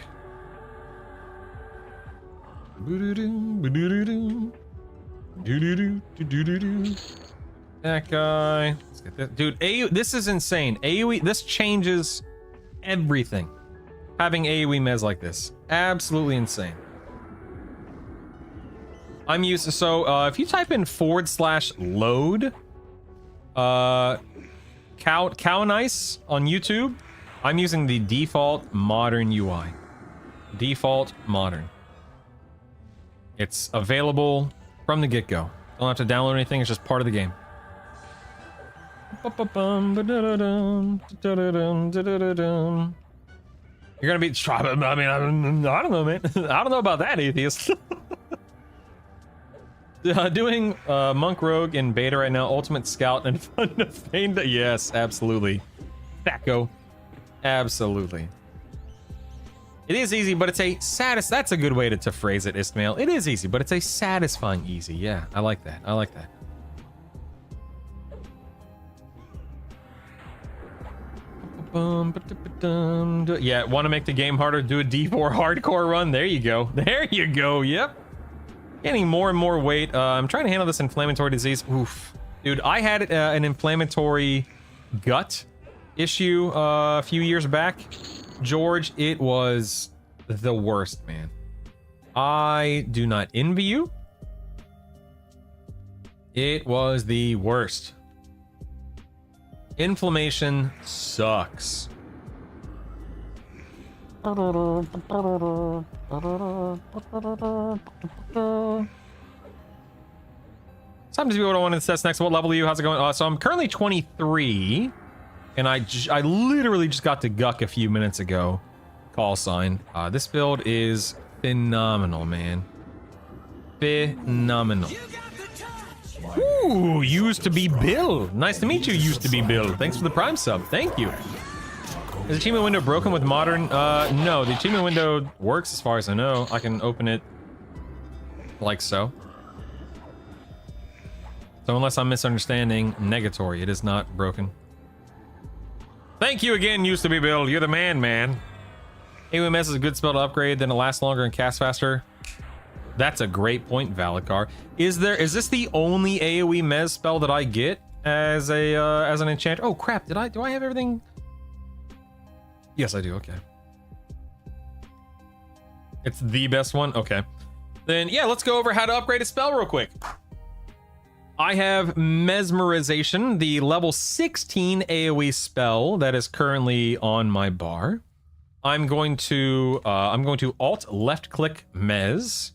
B: That guy. Let's get that. Dude, this is insane. AoE, this changes everything. Having AoE mez like this. Absolutely insane. I'm used to, so if you type in /load cow nice on YouTube, I'm using the default modern UI. Default modern. It's available from the get-go. Don't have to download anything, it's just part of the game. You're gonna be. I mean, I don't know, man. I don't know about that, atheist. Doing Monk Rogue in beta right now, Ultimate Scout and Fun to Feign. Yes, absolutely. Thaco. Absolutely. It is easy, but it's a that's a good way to phrase it, Istmail. It is easy, but it's a satisfying easy. Yeah, I like that. I like that. Yeah, want to make the game harder? Do a D4 hardcore run. There you go. There you go. Yep. Getting more and more weight. I'm trying to handle this inflammatory disease. Oof. Dude, I had an inflammatory gut issue a few years back. George, it was the worst, man. I do not envy you. It was the worst. Inflammation sucks. Sometimes people don't want to assess next. What level are you? How's it going? So I'm currently 23, and I literally just got to Guck a few minutes ago. Call sign. This build is phenomenal, man. Phenomenal. Ooh, used to be Bill. Nice to meet you, used to be Bill. Thanks for the Prime sub. Thank you. Is the achievement window broken with modern? No, the achievement window works as far as I know. I can open it like so. So unless I'm misunderstanding, negatory. It is not broken. Thank you again, used to be Bill. You're the man. AOMS is a good spell to upgrade, then it lasts longer and casts faster. That's a great point, Valakar. Is this the only AoE Mez spell that I get as a as an enchant? Oh crap! Do I have everything? Yes, I do. Okay. It's the best one. Okay. Then yeah, let's go over how to upgrade a spell real quick. I have Mesmerization, the level 16 AoE spell that is currently on my bar. I'm going to Alt left click Mez.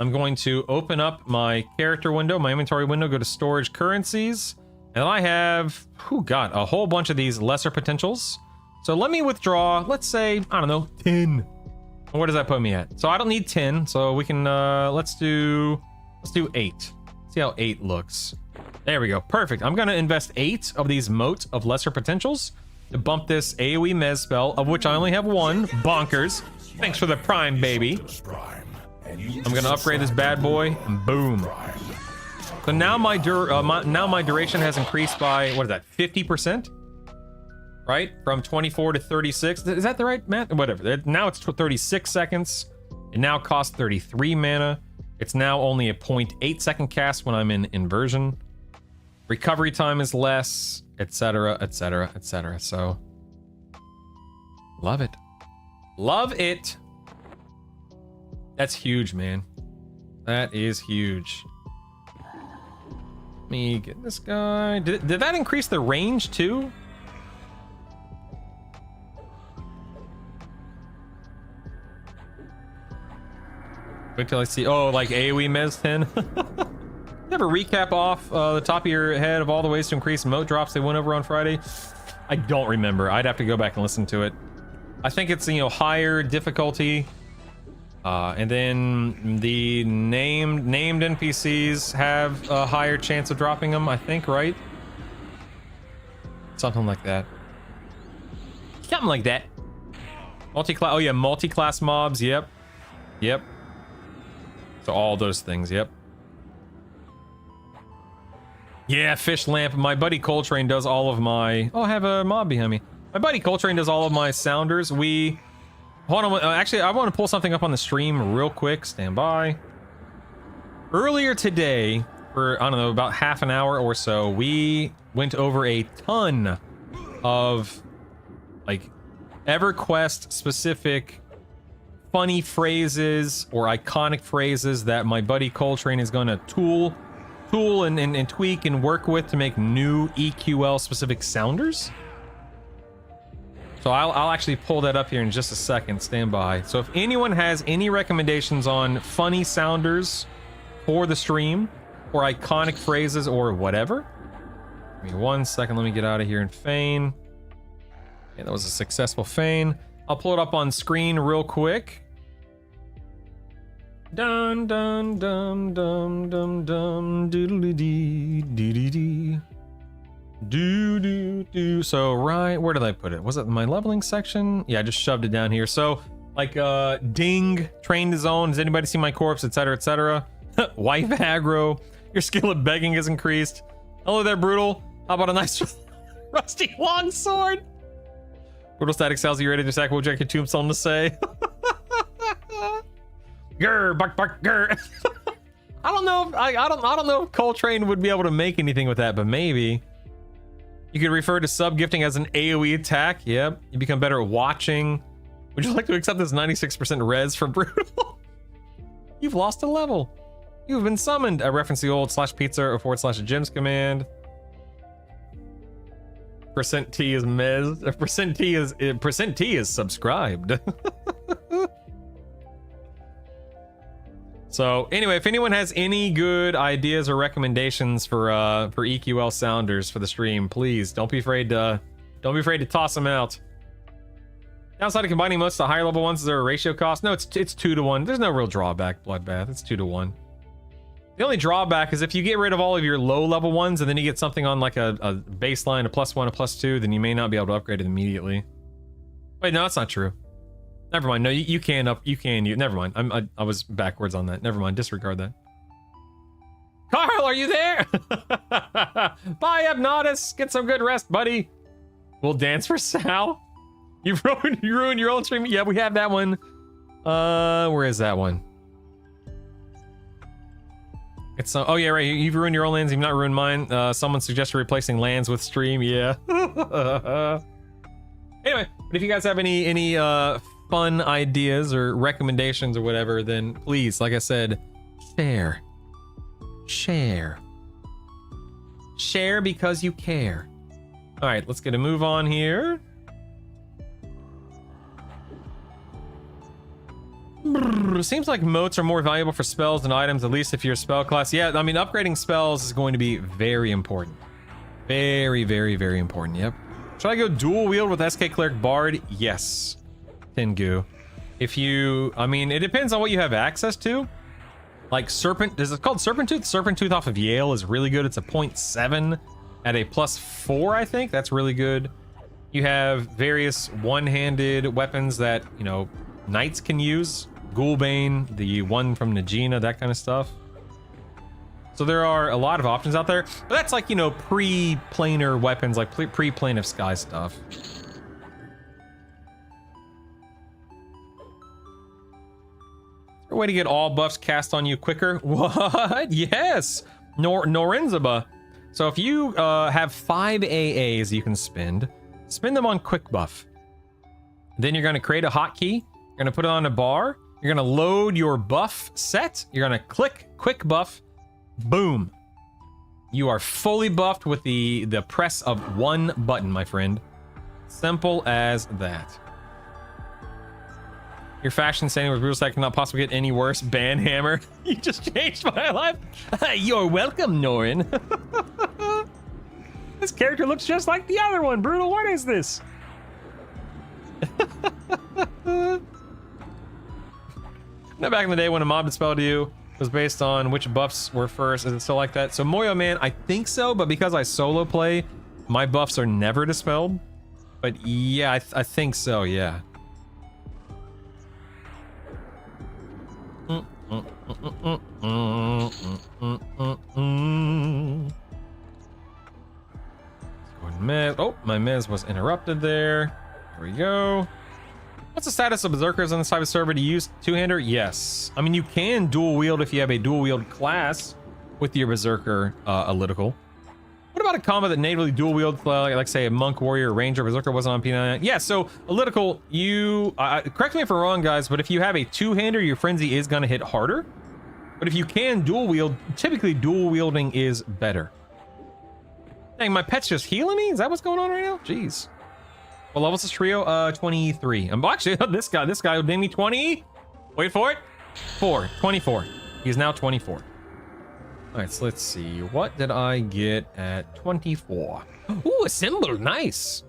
B: I'm going to open up my character window, my inventory window, go to storage currencies, and I have, oh god, a whole bunch of these lesser potentials. So let me withdraw, let's say, I don't know, 10. Where does that put me at? So I don't need 10, so we can, let's do 8. See how 8 looks. There we go, perfect. I'm gonna invest 8 of these moat of lesser potentials to bump this AoE Mez spell, of which I only have 1, bonkers. Thanks for the Prime, baby. I'm gonna upgrade this bad boy, and boom. So now my duration has increased by, what is that, 50%? Right? From 24 to 36. Is that the right math? Whatever. Now it's 36 seconds. It now costs 33 mana. It's now only a 0.8 second cast when I'm in inversion. Recovery time is less, etc., etc., etc. So, love it. Love it. That's huge, man. That is huge. Let me get this guy. Did that increase the range too? Wait till I see. Oh, like AoE Mez 10. You have a recap off the top of your head of all the ways to increase moat drops they went over on Friday? I don't remember. I'd have to go back and listen to it. I think it's, you know, higher difficulty. And then the named NPCs have a higher chance of dropping them, I think, right? Something like that. Something like that. Multi-class, oh yeah, multi-class mobs, yep. Yep. So all those things, yep. Yeah, Fish Lamp. My buddy Coltrane does all of my... Oh, I have a mob behind me. My buddy Coltrane does all of my sounders. Hold on, actually, I want to pull something up on the stream real quick. Stand by. Earlier today, for, I don't know, about half an hour or so, we went over a ton of, like, EverQuest specific funny phrases or iconic phrases that my buddy Coltrane is going to tool and tweak and work with to make new EQL specific sounders. So I'll actually pull that up here in just a second. Stand by. So if anyone has any recommendations on funny sounders for the stream or iconic phrases or whatever, Give me 1 second. Let me get out of here and feign. Yeah, that was a successful feign. I'll pull it up on screen real quick. Dun dun dum dum dum dum doodly dee dee dee do do do. So right, where did I put it? Was it in my leveling section? Yeah, I just shoved it down here. So like ding, train to zone. Does anybody see my corpse, etc., etc.? Wife aggro. Your skill at begging is increased. Hello there, Brutal. How about a nice rusty long sword? Brutal static cells. Are you ready to attack? We'll check your tombstone to say. Grr, bark, bark, grr. I don't know. I don't know if Coltrane would be able to make anything with that, but maybe. You could refer to sub gifting as an AoE attack. Yep. You become better at watching. Would you like to accept this 96% res from Brutal? You've lost a level. You've been summoned. I reference the old /pizza or /gyms command. %T is mez. %T is subscribed. So anyway, if anyone has any good ideas or recommendations for EQL sounders for the stream, please don't be afraid to toss them out. Downside of combining most of the higher level ones is there a ratio cost? No, it's 2 to 1. There's no real drawback, Bloodbath. It's 2 to 1. The only drawback is if you get rid of all of your low level ones and then you get something on like a baseline, a +1, a +2, then you may not be able to upgrade it immediately. Wait, no, that's not true. Never mind. No, you can never mind. I was backwards on that. Never mind. Disregard that. Carl, are you there? Bye, Abnatus. Get some good rest, buddy. We'll dance for Sal. You ruined your own stream. Yeah, we have that one. Where is that one? It's oh yeah, right. You've ruined your own lands. You've not ruined mine. Someone suggested replacing lands with stream. Yeah. Anyway, but if you guys have any fun ideas or recommendations or whatever, then please, like I said, share because you care. All right, let's get a move on here. Seems like motes are more valuable for spells than items, at least if you're a spell class. Yeah, I mean, upgrading spells is going to be very important. Very, very, very important. Yep. Should I go dual wield with SK Cleric Bard? Yes. Tengu. If you, I mean, it depends on what you have access to. Like Serpent, is it called Serpent Tooth? Serpent Tooth off of Yale is really good. It's a 0.7 at a +4, I think. That's really good. You have various one-handed weapons that, you know, knights can use. Ghoulbane, the one from Najina, that kind of stuff. So there are a lot of options out there. But that's like, you know, pre-planar weapons, like pre-plane of sky stuff. A way to get all buffs cast on you quicker? What? Yes! Norenzaba. So if you have 5 AAs you can spend them on quick buff. Then you're going to create a hotkey. You're going to put it on a bar. You're going to load your buff set. You're going to click quick buff. Boom. You are fully buffed with the press of one button, my friend. Simple as that. Your fashion standing with Brutal Stack cannot possibly get any worse. Banhammer. You just changed my life. You're welcome, Norin.
H: This character looks just like the other one. Brutal, what is this?
B: Now, back in the day when a mob dispelled you was based on which buffs were first. Is it still like that? So Moyo Man, I think so, but because I solo play, my buffs are never dispelled. But yeah, I think so, yeah. Oh, my Mez was interrupted there. Here we go. What's the status of Berserkers on this type of server? Do you use two-hander? Yes. I mean, you can dual wield if you have a dual wield class with your Berserker Analytical. What about a combo that natively dual wields, like say a Monk, Warrior, Ranger, Berserker wasn't on P99? Yeah, so Analytical, you... correct me if I'm wrong, guys, but if you have a two-hander, your Frenzy is going to hit harder. But if you can dual wield, typically dual wielding is better. Dang, my pet's just healing me? Is that what's going on right now? Jeez. What level's this trio? 23. I'm actually this guy will name me 20. Wait for it. 24. He's now 24. All right, so let's see. What did I get at 24? Ooh, a symbol. Nice.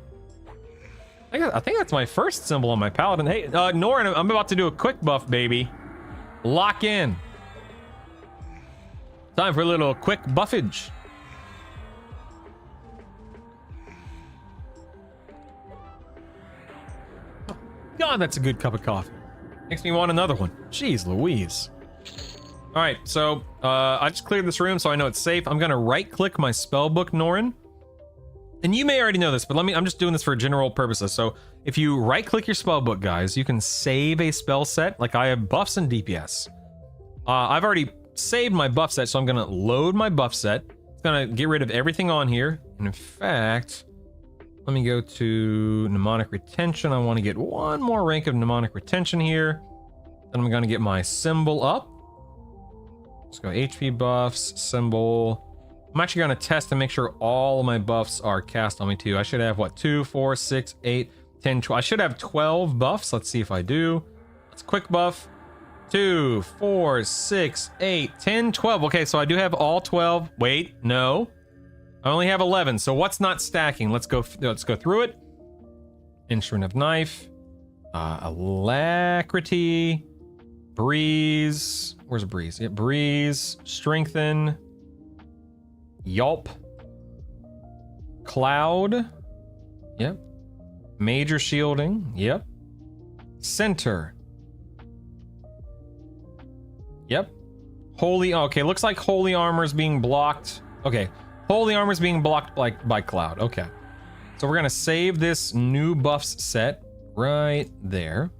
B: I think that's my first symbol on my paladin. Hey, Norin, I'm about to do a quick buff, baby. Lock in. Time for a little quick buffage. Oh, God, that's a good cup of coffee. Makes me want another one. Jeez Louise. All right, so I just cleared this room so I know it's safe. I'm gonna right-click my spellbook, Norin. And you may already know this, but I'm just doing this for general purposes. So if you right-click your spellbook, guys, you can save a spell set. Like I have buffs and DPS. I've already saved my buff set, so I'm gonna load my buff set. It's gonna get rid of everything on here. And in fact, let me go to mnemonic retention. I want to get one more rank of mnemonic retention here. Then I'm gonna get my symbol up. Let's go HP buffs, symbol. I'm actually going to test to make sure all of my buffs are cast on me too. I should have, what, 2, 4, 6, 8, 10, 12. I should have 12 buffs. Let's see if I do. Let's quick buff. 2, 4, 6, 8, 10, 12. Okay, so I do have all 12. Wait, no. I only have 11. So what's not stacking? Let's go through it. Instrument of Knife. Alacrity. Breeze. Where's Breeze? Yeah, Breeze. Strengthen. Yelp. Cloud. Yep. Major shielding. Yep. Center. Yep. Holy. Okay, looks like holy armor is being blocked. Okay. Holy armor is being blocked by cloud. Okay. So we're gonna save this new buffs set right there.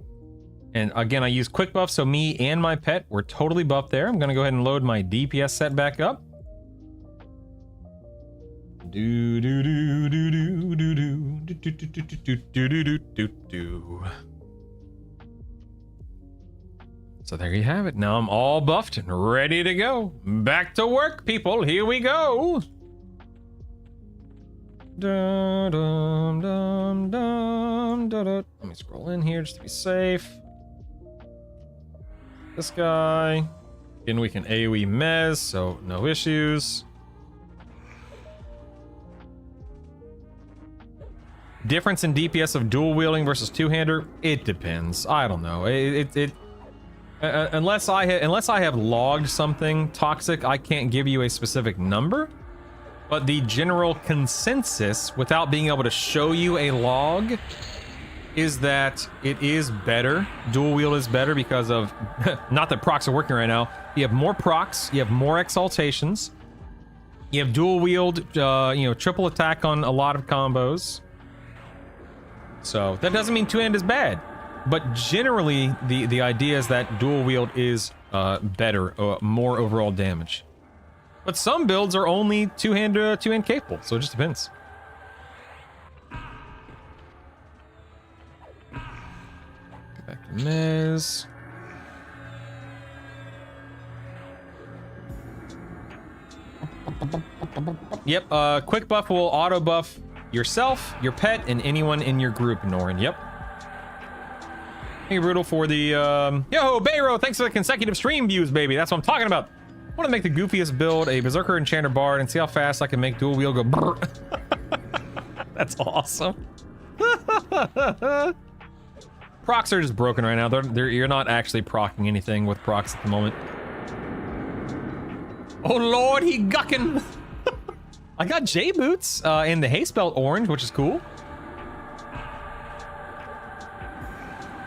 B: And again, I use quick buff, so me and my pet, we're totally buffed there. I'm gonna go ahead and load my DPS set back up. Do do do do do do do do do do do do do do. So there you have it. Now I'm all buffed and ready to go. Back to work, people. Here we go. Dum, dum, dum, dum, da, da. Let me scroll in here just to be safe. This guy. Again, we can AoE mez, so no issues. Difference in DPS of dual wielding versus two-hander? It depends. I don't know. Unless I have logged something toxic, I can't give you a specific number. But the general consensus, without being able to show you a log, is that it is better. Dual wield is better because of, not that procs are working right now. You have more procs, you have more exaltations, you have dual wield, triple attack on a lot of combos. So that doesn't mean two-hand is bad, but generally the idea is that dual wield is better, more overall damage. But some builds are only two-hand capable, so it just depends. Go back to Mez. Yep, quick buff will auto buff yourself, your pet, and anyone in your group, Norin. Yep. Thank you, Brutal, for the, yo, Bayro, thanks for the consecutive stream views, baby. That's what I'm talking about. I want to make the goofiest build, a Berserker Enchanter Bard, and see how fast I can make dual wield go brr. That's awesome. Procs are just broken right now. You're not actually procking anything with procs at the moment. Oh lord, he guckin'. I got J boots in the haste belt orange, which is cool.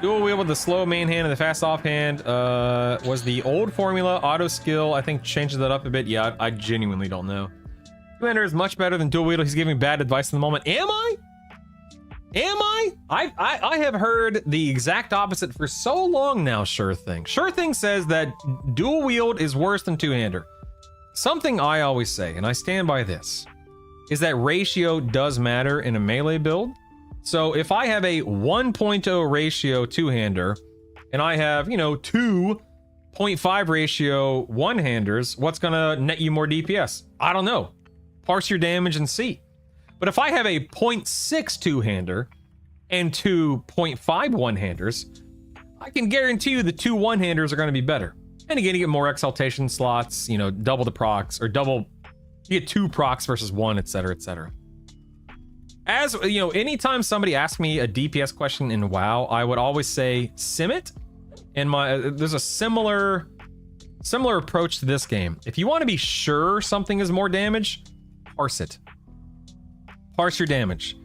B: Dual wield with the slow main hand and the fast offhand was the old formula. Auto skill, I think, changes that up a bit. Yeah, I genuinely don't know. Two-hander is much better than dual wield. He's giving bad advice in the moment. Am I? Am I? I have heard the exact opposite for so long now, Sure Thing. Sure Thing says that dual wield is worse than two-hander. Something I always say, and I stand by this, is that ratio does matter in a melee build. So if I have a 1.0 ratio two-hander, and I have, 2.5 ratio one-handers, what's gonna net you more DPS? I don't know. Parse your damage and see. But if I have a 0.6 two-hander and 2.5 one-handers, I can guarantee you the two one-handers are gonna be better. And again, you get more exaltation slots, you know, double the procs, or double, you get 2 procs versus 1, etc., etc. As, you know, anytime somebody asks me a DPS question in WoW, I would always say, sim it. And there's a similar approach to this game. If you want to be sure something is more damage, parse it. Parse your damage.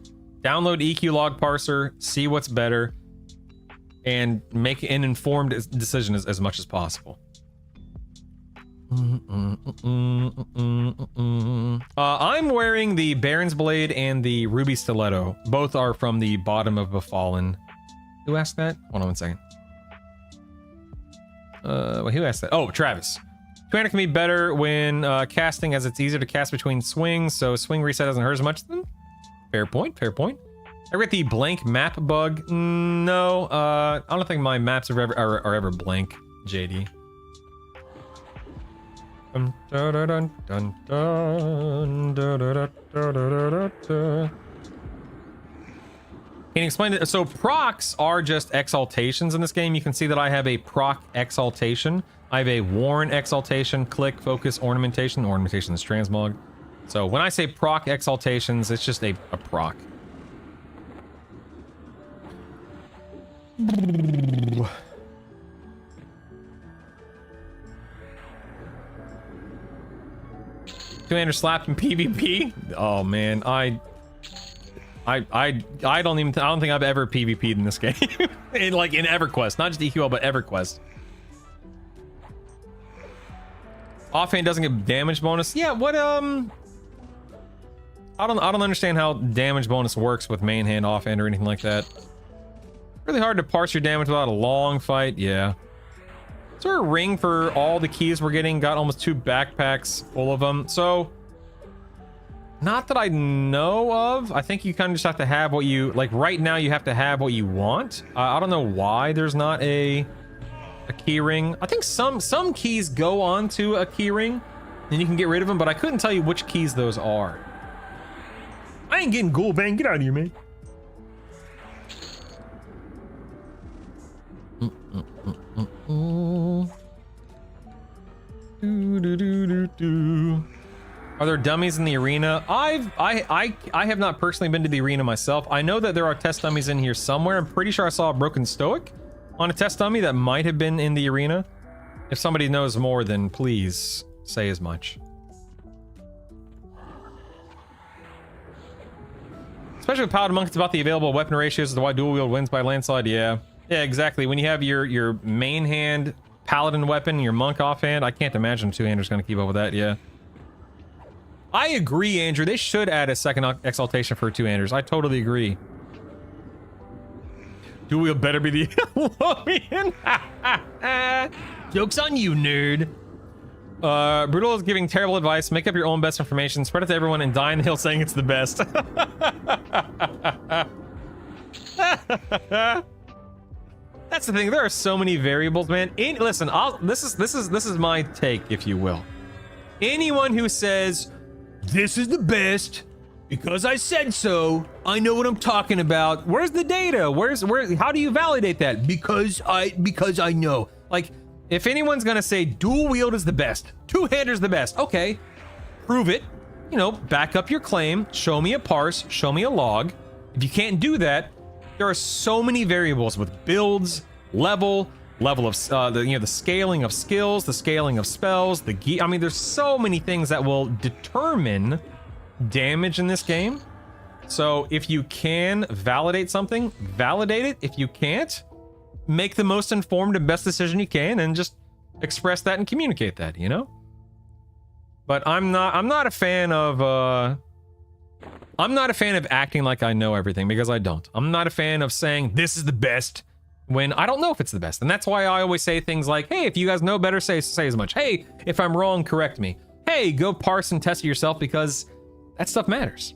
B: Download EQ log parser, see what's better, and make an informed decision as much as possible. I'm wearing the Baron's Blade and the Ruby Stiletto. Both are from the bottom of Befallen. Who asked that? Hold on one second. Wait, who asked that? Oh, Travis. Two-hander can be better when casting, as it's easier to cast between swings, so swing reset doesn't hurt as much. Fair point, fair point. I get the blank map bug. No, I don't think my maps are ever blank, JD. Can you explain it? So procs are just exaltations in this game. You can see that I have a proc exaltation. I have a Warren exaltation, click, focus, ornamentation. Ornamentation is transmog. So when I say proc exaltations, it's just a proc. Commander slapped in PvP. Oh man, I don't think I've ever PvP'd in this game. in EverQuest, not just EQL, but EverQuest. Offhand doesn't get damage bonus. Yeah, what I don't understand how damage bonus works with main hand, offhand, or anything like that. Really hard to parse your damage without a long fight. Yeah. Is there a ring for all the keys we're getting? Got almost 2 backpacks full of them. So, not that I know of. I think you kind of just have to have what you, like right now you have to have what you want. I don't know why there's not a key ring. I think some keys go onto a key ring and you can get rid of them, but I couldn't tell you which keys those are.
H: I ain't getting ghoul bang. Get out of here, man.
B: Are there dummies in the arena? I have not personally been to the arena myself. I know that there are test dummies in here somewhere. I'm pretty sure I saw a broken stoic on a test dummy that might have been in the arena. If somebody knows more, then please say as much. Especially with Paladin Monk, it's about the available weapon ratios as to why dual wield wins by landslide. Yeah, exactly. When you have your main hand Paladin weapon, your Monk offhand, I can't imagine two-hander's gonna keep up with that. Yeah. I agree, Andrew. They should add a second exaltation for two-handers. I totally agree. Dual wield better be the Lomian. Joke's on you, nerd. Brutal is giving terrible advice. Make up your own best information. Spread it to everyone and die in the hill saying it's the best. That's the thing. There are so many variables, man. Listen, this is my take, if you will. Anyone who says this is the best because I said so, I know what I'm talking about. Where's the data? How do you validate that? Because I know. Like, if anyone's gonna say dual wield is the best, two-hander's the best, okay, prove it. You know, back up your claim. Show me a parse. Show me a log. If you can't do that, there are so many variables with builds, level of the scaling of skills, the scaling of spells, I mean, there's so many things that will determine damage in this game. So if you can validate something, validate it. If you can't, make the most informed and best decision you can and just express that and communicate that, you know? But I'm not a fan of acting like I know everything, because I don't. I'm not a fan of saying this is the best when I don't know if it's the best. And that's why I always say things like, hey, if you guys know better, say as much. Hey, if I'm wrong, correct me. Hey, go parse and test it yourself, because that stuff matters.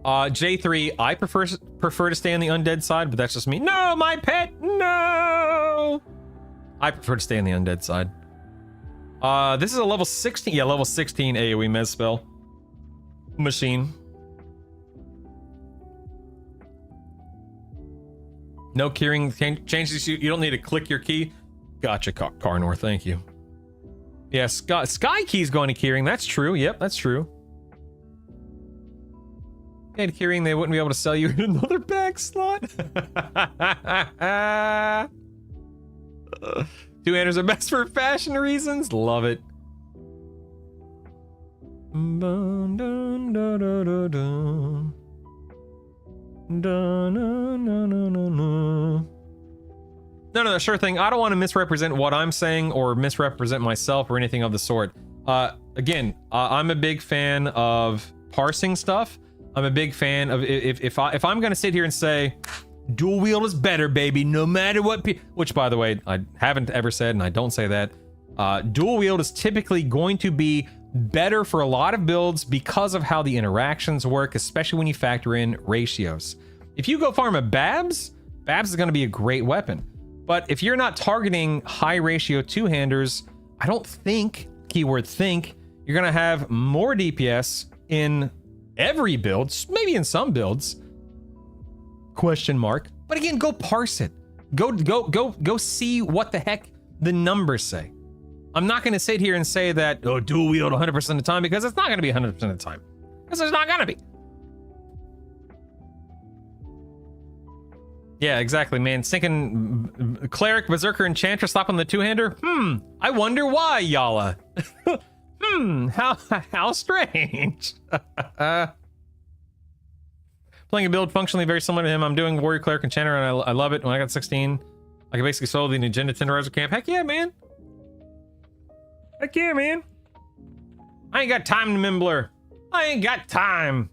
B: J3, I prefer to stay on the undead side, but that's just me. No, my pet, no! I prefer to stay on the undead side. This is a level 16, yeah, level 16 AoE mez spell. Machine. No keyring changes. You don't need to click your key. Gotcha, Carnor. Thank you. Yeah, Sky Key's going to keyring. That's true. Yep, that's true. And keyring, they wouldn't be able to sell you another bag slot. Two-handers are best for fashion reasons. Love it. No, sure thing. I don't want to misrepresent what I'm saying or misrepresent myself or anything of the sort. Again, I'm a big fan of parsing stuff. I'm a big fan of if I'm going to sit here and say dual wield is better, baby, no matter what. Which, by the way, I haven't ever said, and I don't say that. Dual wield is typically going to be better for a lot of builds because of how the interactions work, especially when you factor in ratios. If you go farm a Babs is going to be a great weapon. But if you're not targeting high ratio two-handers, I don't think, keyword think, you're going to have more DPS in every build, maybe in some builds, question mark. But again, go parse it. Go see what the heck the numbers say. I'm not going to sit here and say that, oh, dual wield 100% of the time, because it's not going to be 100% of the time. Because it's not going to be. Yeah, exactly, man. Sinking Cleric, Berserker, Enchantress, slap on the two-hander? I wonder why, Yala. How strange. Playing a build functionally very similar to him. I'm doing Warrior, Cleric, Enchanter, and I love it. When I got 16, I can basically solo the Agenda Tenderizer camp. Heck yeah, man. Heck yeah, man. I ain't got time to mimbler. I ain't got time.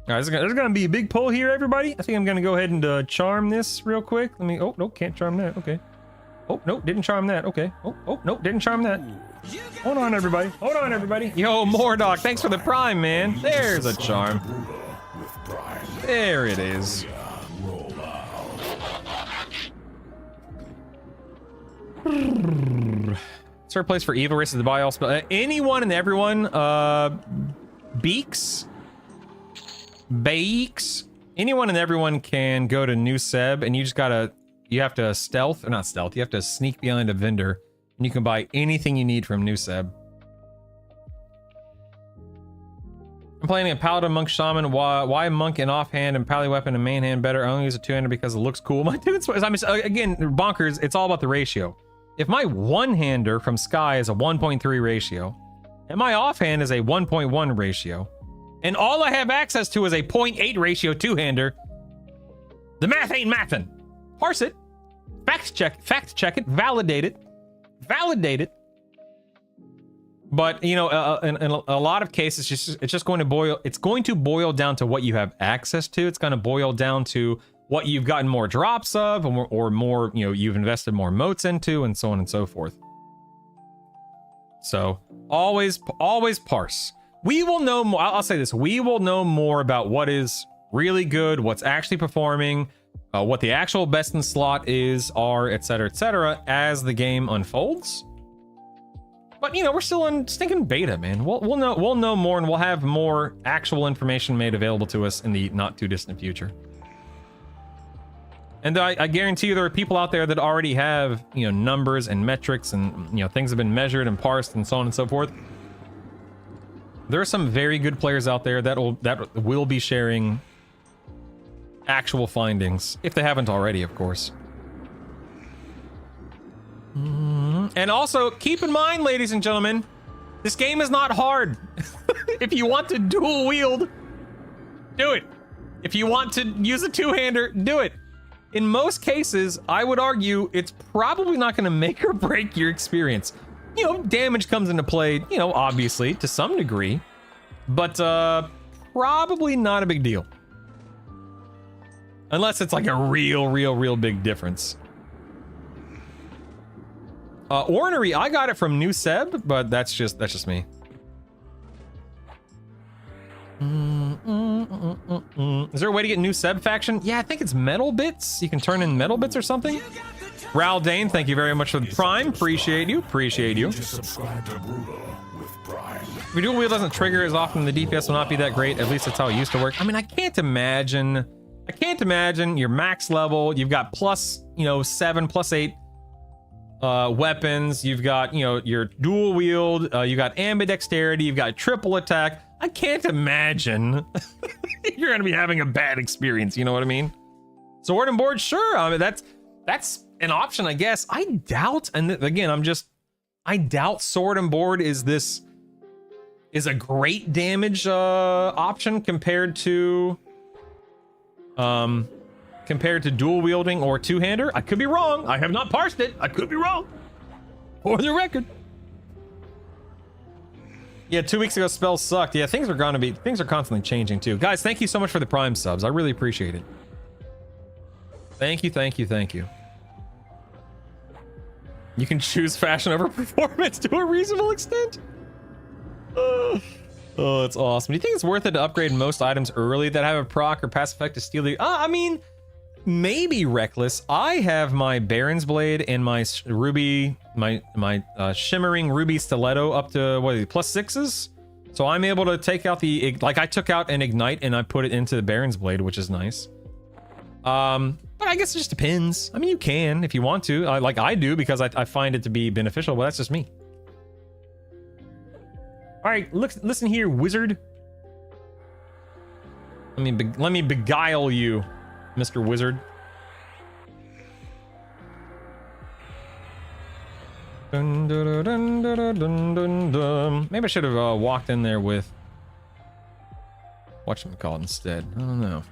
B: All right, there's gonna be a big pull here, everybody. I think I'm gonna go ahead and charm this real quick. Let me. Oh no, can't charm that. Okay. Oh no, didn't charm that. Okay. Oh no, didn't charm that. Hold on, everybody. Hold on, everybody. Yo, Mordog, thanks for the prime, man. There's a charm. There it is. Third place for Evil races the buy all spell. Anyone and everyone. Beaks. Anyone and everyone can go to new Seb, and you have to stealth, or not stealth, you have to sneak behind a vendor, and you can buy anything you need from new Seb. I'm playing a Paladin, Monk, Shaman. Why Monk and offhand and Pally weapon and main hand better? I only use a two-hander because it looks cool. My dude's, I mean, again, bonkers, it's all about the ratio. If my one-hander from Sky is a 1.3 ratio, and my offhand is a 1.1 ratio, and all I have access to is a 0.8 ratio two-hander, the math ain't mathin'. Parse it, fact check it, validate it. But you know, in a lot of cases, it's going to boil down to what you have access to. It's going to boil down to what you've gotten more drops of, or more, you know, you've invested more motes into, and so on and so forth. So always parse. We will know more. I'll say this: we will know more about what is really good, what's actually performing, what the actual best in slot are, etc., as the game unfolds. But you know, we're still in stinking beta, man. We'll know more, and we'll have more actual information made available to us in the not too distant future. And I guarantee you, there are people out there that already have, you know, numbers and metrics, and you know, things have been measured and parsed and so on and so forth. There are some very good players out there that will be sharing actual findings, if they haven't already, of course. And also, keep in mind, ladies and gentlemen, this game is not hard. If you want to dual wield, do it. If you want to use a two-hander, do it. In most cases, I would argue it's probably not going to make or break your experience. You know, damage comes into play, you know, obviously, to some degree, but probably not a big deal. Unless it's like a real big difference. Ornery, I got it from New Seb, but that's just me. Is there a way to get New Seb faction? Yeah, I think it's metal bits. You can turn in metal bits or something. Raul Dane, thank you very much for the prime. Appreciate you. If your dual wheel doesn't trigger as often, the DPS will not be that great. At least that's how it used to work. I mean, I can't imagine I can't imagine your max level. You've got plus, 7, plus 8 weapons. You've got, your dual wield. You got ambidexterity. You've got triple attack. I can't imagine you're going to be having a bad experience. You know what I mean? Sword and board, sure. I mean, that's an option, I guess. I doubt, and again, I doubt sword and board is a great damage option compared to dual wielding or two-hander. I could be wrong. I have not parsed it. I could be wrong. For the record. Yeah, 2 weeks ago spells sucked. Yeah, things are constantly changing too. Guys, thank you so much for the Prime subs. I really appreciate it. Thank you, thank you, thank you. You can choose fashion over performance to a reasonable extent. Oh, that's awesome. Do you think it's worth it to upgrade most items early that have a proc or pass effect to steal the... I mean, maybe Reckless. I have my Baron's Blade and my ruby, my shimmering ruby stiletto up to, what are they, plus 6s? So I'm able to take out the... Like, I took out an ignite and I put it into the Baron's Blade, which is nice. But I guess it just depends. I mean, you can if you want to, like I do, because I find it to be beneficial, but that's just me. All right, listen here, wizard. Let me beguile you, Mr. Wizard. Dun, dun, dun, dun, dun, dun, dun. Maybe I should have walked in there with whatchamacallit instead. I don't know.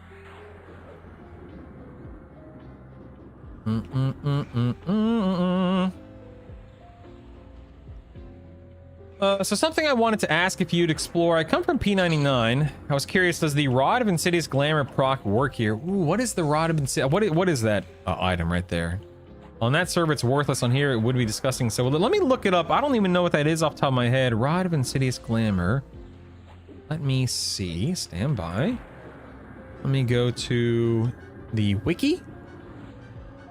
B: So something I wanted to ask if you'd explore. I come from P99. I was curious, does the Rod of Insidious Glamour proc work here? Ooh, what is the Rod of Insidious? What is that item right there? On that server, it's worthless. On here, it would be disgusting. So let me look it up. I don't even know what that is off the top of my head. Rod of Insidious Glamour. Let me see. Stand by. Let me go to the wiki.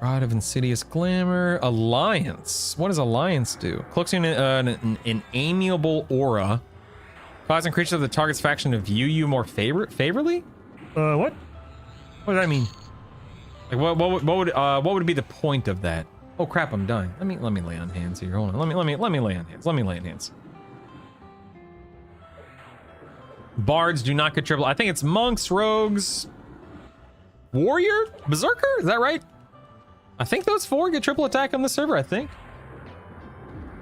B: Rod of Insidious Glamour. Alliance. What does Alliance do? Cloaks you in an amiable aura. Causing creatures of the target's faction to view you more favorably?
H: What?
B: What does that mean? Like, what would be the point of that? Oh crap! I'm dying. Let me lay on hands here. Hold on. Let me lay on hands. Let me lay on hands. Bards do not get triple. I think it's monks, rogues, warrior, berserker. Is that right? I think those 4 get triple attack on the server, I think.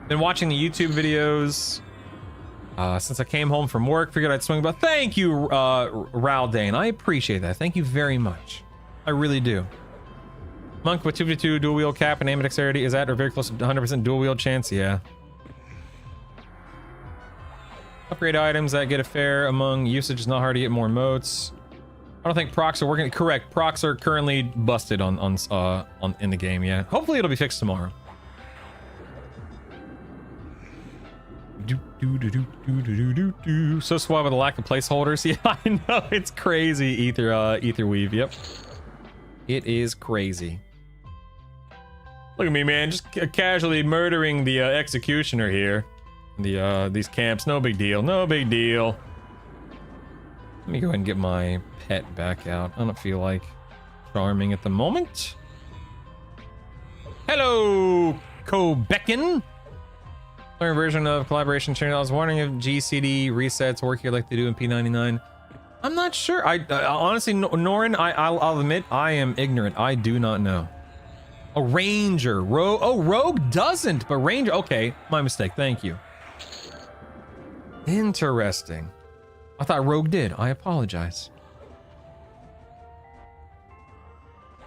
B: Been watching the YouTube videos since I came home from work. Figured I'd swing by. Thank you, Raldane. I appreciate that. Thank you very much. I really do. Monk with 2v2 dual wield cap and ambidexterity. Is that or very close to 100% dual wield chance? Yeah. Upgrade items that get a fair among usage is not hard to get more motes. I don't think procs are working. Correct. Procs are currently busted on in the game. Yeah. Hopefully it'll be fixed tomorrow. So suave with a lack of placeholders. Yeah, I know, it's crazy. Ether weave. Yep. It is crazy. Look at me, man. Just casually murdering the executioner here. These camps. No big deal. No big deal. Let me go ahead and get my pet back out. I don't feel like charming at the moment. Hello, Kobekin. Learn version of collaboration channel. I was wondering if GCD resets work here like they do in P99. I'm not sure. I honestly, Norin, I'll admit I am ignorant. I do not know. A ranger. Rogue doesn't, but ranger. Okay, my mistake. Thank you. Interesting. I thought Rogue did. I apologize.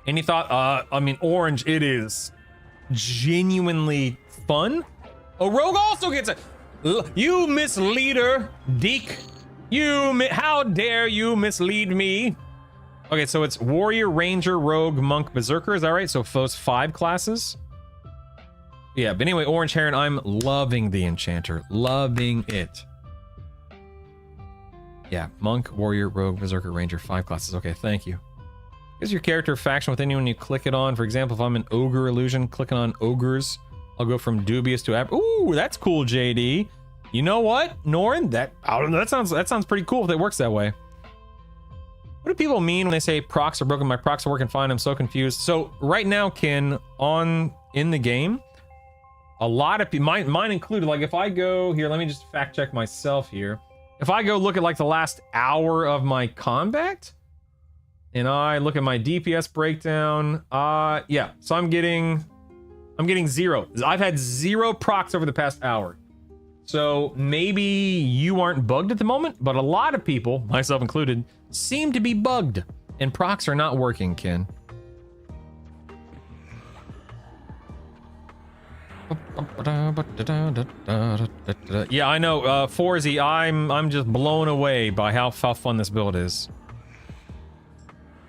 B: Any thought? I mean, Orange, it is genuinely fun. Oh, Rogue also gets it. You misleader, Deke. How dare you mislead me? Okay, so it's Warrior, Ranger, Rogue, Monk, Berserker. Is that right? So those 5 classes. Yeah, but anyway, Orange Heron, I'm loving the Enchanter. Loving it. Yeah, Monk, Warrior, Rogue, Berserker, Ranger, 5 classes. Okay, thank you. Is your character faction with anyone you click it on? For example, if I'm an Ogre Illusion, clicking on Ogres, I'll go from dubious to Ooh, that's cool, JD. You know what, Norin? That sounds pretty cool if it works that way. What do people mean when they say procs are broken? My procs are working fine. I'm so confused. So right now, Ken, in the game, a lot of people, mine included, like if I go here, let me just fact check myself here. If I go look at like the last hour of my combat, and I look at my DPS breakdown, yeah, so I'm getting 0. I've had 0 procs over the past hour. So maybe you aren't bugged at the moment, but a lot of people, myself included, seem to be bugged, and procs are not working, Ken. Yeah, I know, Forzy, I'm just blown away by how fun this build is.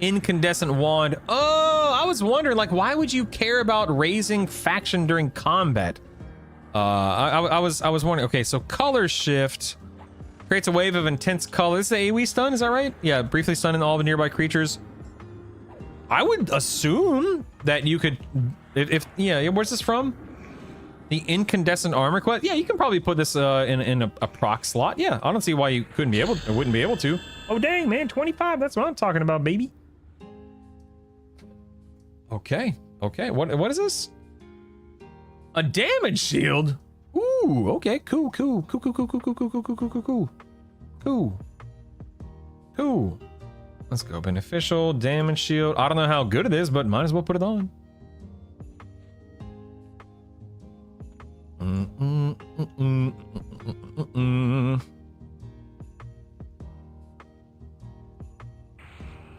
B: Incandescent wand. Oh, I was wondering, like, why would you care about raising faction during combat? I was wondering. Okay, so color shift creates a wave of intense color. This is the AoE stun, is that right? Yeah, briefly stunning all the nearby creatures. I would assume that you could, if yeah, where's this from? The incandescent armor quest. Yeah, you can probably put this in a proc slot. Yeah, I don't see why you wouldn't be able to.
H: Oh dang, man, 25. That's what I'm talking about, baby.
B: Okay. What is this? A damage shield. Ooh, okay, cool. Let's go. Beneficial damage shield. I don't know how good it is, but might as well put it on.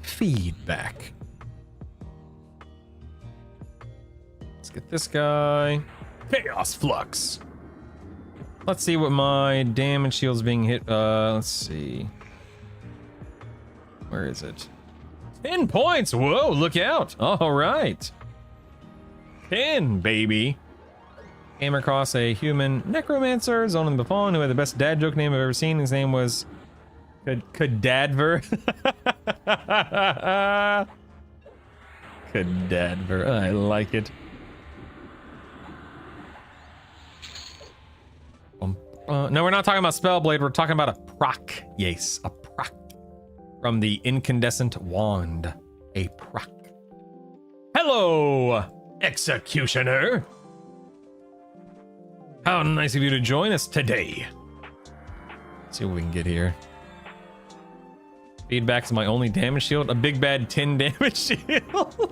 B: Feedback. Let's get this guy. Chaos Flux. Let's see what my damage shield's being hit. Let's see. Where is it? 10 points. Whoa, look out. All right. 10, baby. Came across a human necromancer, zoning the fawn, who had the best dad joke name I've ever seen. His name was Cadadver. Cadadver. I like it. No, we're not talking about Spellblade. We're talking about a proc. Yes, a proc. From the incandescent wand. A proc. Hello, Executioner. How nice of you to join us today. Let's see what we can get here. Feedback's my only damage shield. A big bad 10 damage shield.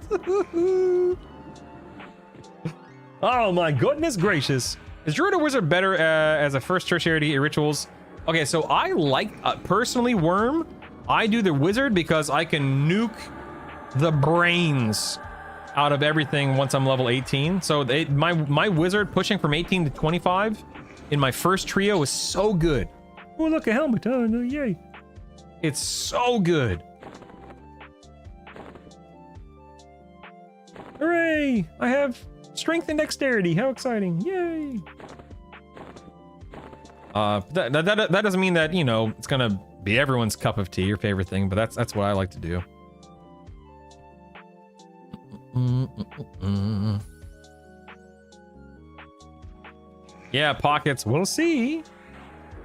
B: Oh my goodness gracious. Is Druid or Wizard better as a first tertiary to get rituals? Okay, so I like, personally, Worm, I do the Wizard because I can nuke the brains out of everything once I'm level 18. So my Wizard pushing from 18 to 25 in my first trio is so good.
H: Oh, look, a helmet. Oh, no, yay.
B: It's so good.
H: Hooray! I have strength and dexterity. How exciting. Yay!
B: That doesn't mean that, you know, it's gonna be everyone's cup of tea, your favorite thing, but that's what I like to do. Yeah, pockets. We'll see.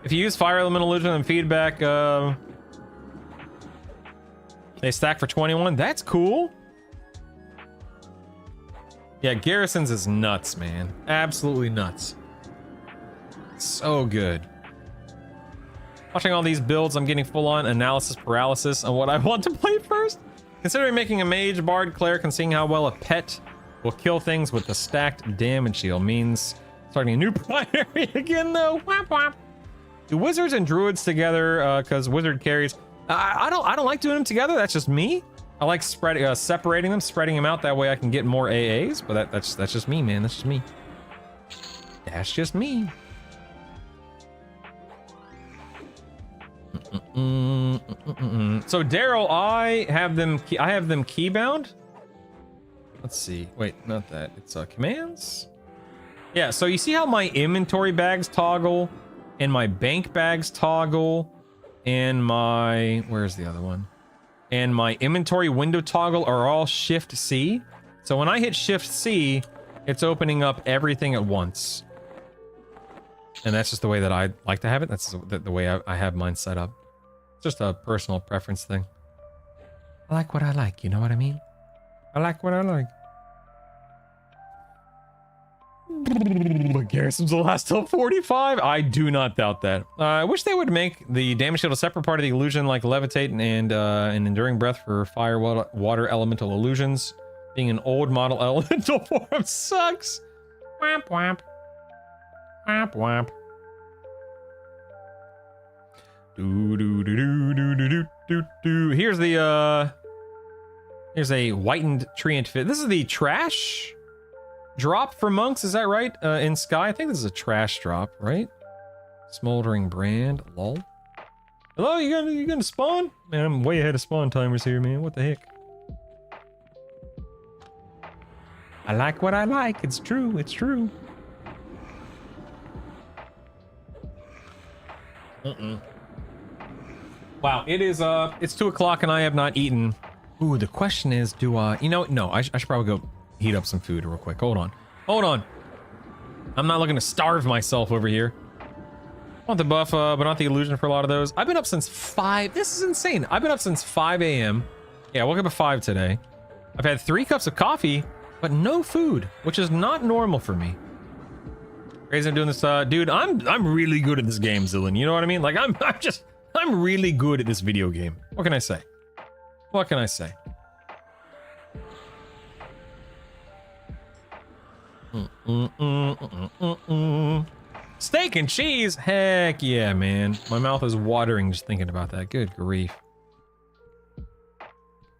B: If you use Fire Elemental Illusion and Feedback, they stack for 21. That's cool. Yeah, Garrisons is nuts, man. Absolutely nuts. So good. Watching all these builds, I'm getting full-on analysis paralysis on what I want to play first. Considering making a mage, bard, cleric, and seeing how well a pet will kill things with the stacked damage shield means starting a new primary again, though. Whap, whap. Do wizards and druids together? Because wizard carries. I don't like doing them together. That's just me. I like separating them, spreading them out. That way I can get more AAs. But that's just me, man. That's just me. That's just me. So Daryl, I have them keybound. Let's see. Wait, not that. It's commands. Yeah. So you see how my inventory bags toggle, and my bank bags toggle, and my where's the other one? And my inventory window toggle are all Shift C. So when I hit Shift C, it's opening up everything at once. And that's just the way that I like to have it. That's the way I have mine set up. It's just a personal preference thing. I like what I like, you know what I mean? I like what I like. Garrisons will last till 45. I do not doubt that. I wish they would make the damage shield a separate part of the illusion, like levitate and an enduring breath for fire, water elemental illusions. Being an old model elemental form sucks. Wamp wamp. Wamp wamp. Do do do do do do do do. Here's the here's a whitened treant fit. This is the trash drop for monks, is that right? In Sky, I think this is a trash drop, right? Smoldering brand, lol. Hello, you gonna spawn? Man, I'm way ahead of spawn timers here, man. What the heck? I like what I like. It's true. It's true. Wow, it is it's 2 o'clock and I have not eaten. Ooh, the question is, do I? You know, no, I should probably go heat up some food real quick. Hold on. I'm not looking to starve myself over here. I want the buff, but not the illusion for a lot of those. I've been up since 5. This is insane. I've been up since 5 a.m. Yeah, I woke up at 5 today. I've had 3 cups of coffee, but no food, which is not normal for me. Crazy I'm doing this, dude. I'm really good at this game, Zillin. You know what I mean? Like I'm really good at this video game. What can I say? What can I say? Steak and cheese? Heck yeah, man. My mouth is watering just thinking about that. Good grief.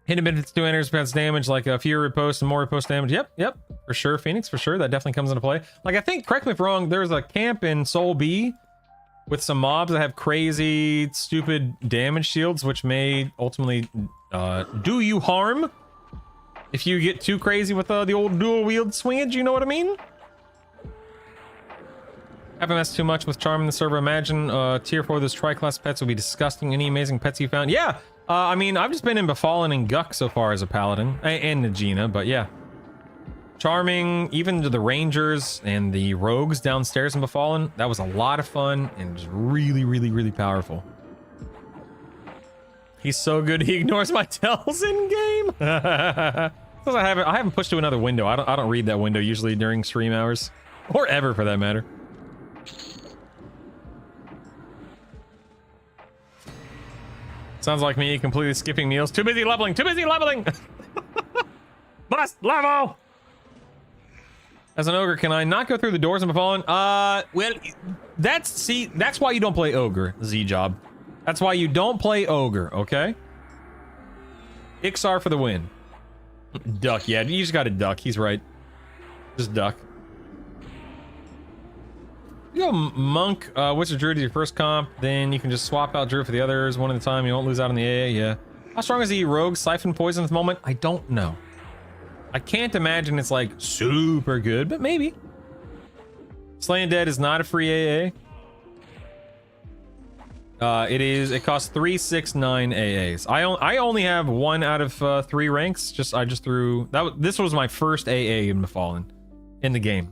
B: Hidden benefits do enters pets damage, like a fewer riposte and more riposte damage. Yep, for sure, Phoenix, for sure. That definitely comes into play. Like, I think, correct me if wrong, there's a camp in Soul B with some mobs that have crazy, stupid damage shields, which may ultimately do you harm if you get too crazy with the old dual wield swingage, you know what I mean? Haven't messed too much with Charm in the server. Imagine tier 4 of those tri-class pets would be disgusting. Any amazing pets you found? Yeah, I mean, I've just been in Befallen and Guck so far as a paladin, and Najina, but yeah. Charming, even to the rangers and the rogues downstairs in Befallen, that was a lot of fun and just really, really, really powerful. He's so good he ignores my tells in game. I haven't pushed to another window. I don't read that window usually during stream hours, or ever for that matter. Sounds like me completely skipping meals. Too busy leveling. Too busy leveling. Must level. As an ogre, can I not go through the doors in Befallen? Well, that's why you don't play ogre, Z-Job. That's why you don't play ogre, okay? Ixar for the win. Duck, yeah, you just gotta duck. He's right. Just duck. You go monk, wizard druid is your first comp, then you can just swap out druid for the others one at a time. You won't lose out on the AA, yeah. How strong is the rogue siphon poison at the moment? I don't know. I can't imagine it's like super good, but maybe. Slaying Dead is not a free AA. It costs 369 AAs. I only have 1 out of 3 ranks. I just threw that. This was my first AA in Befallen in the game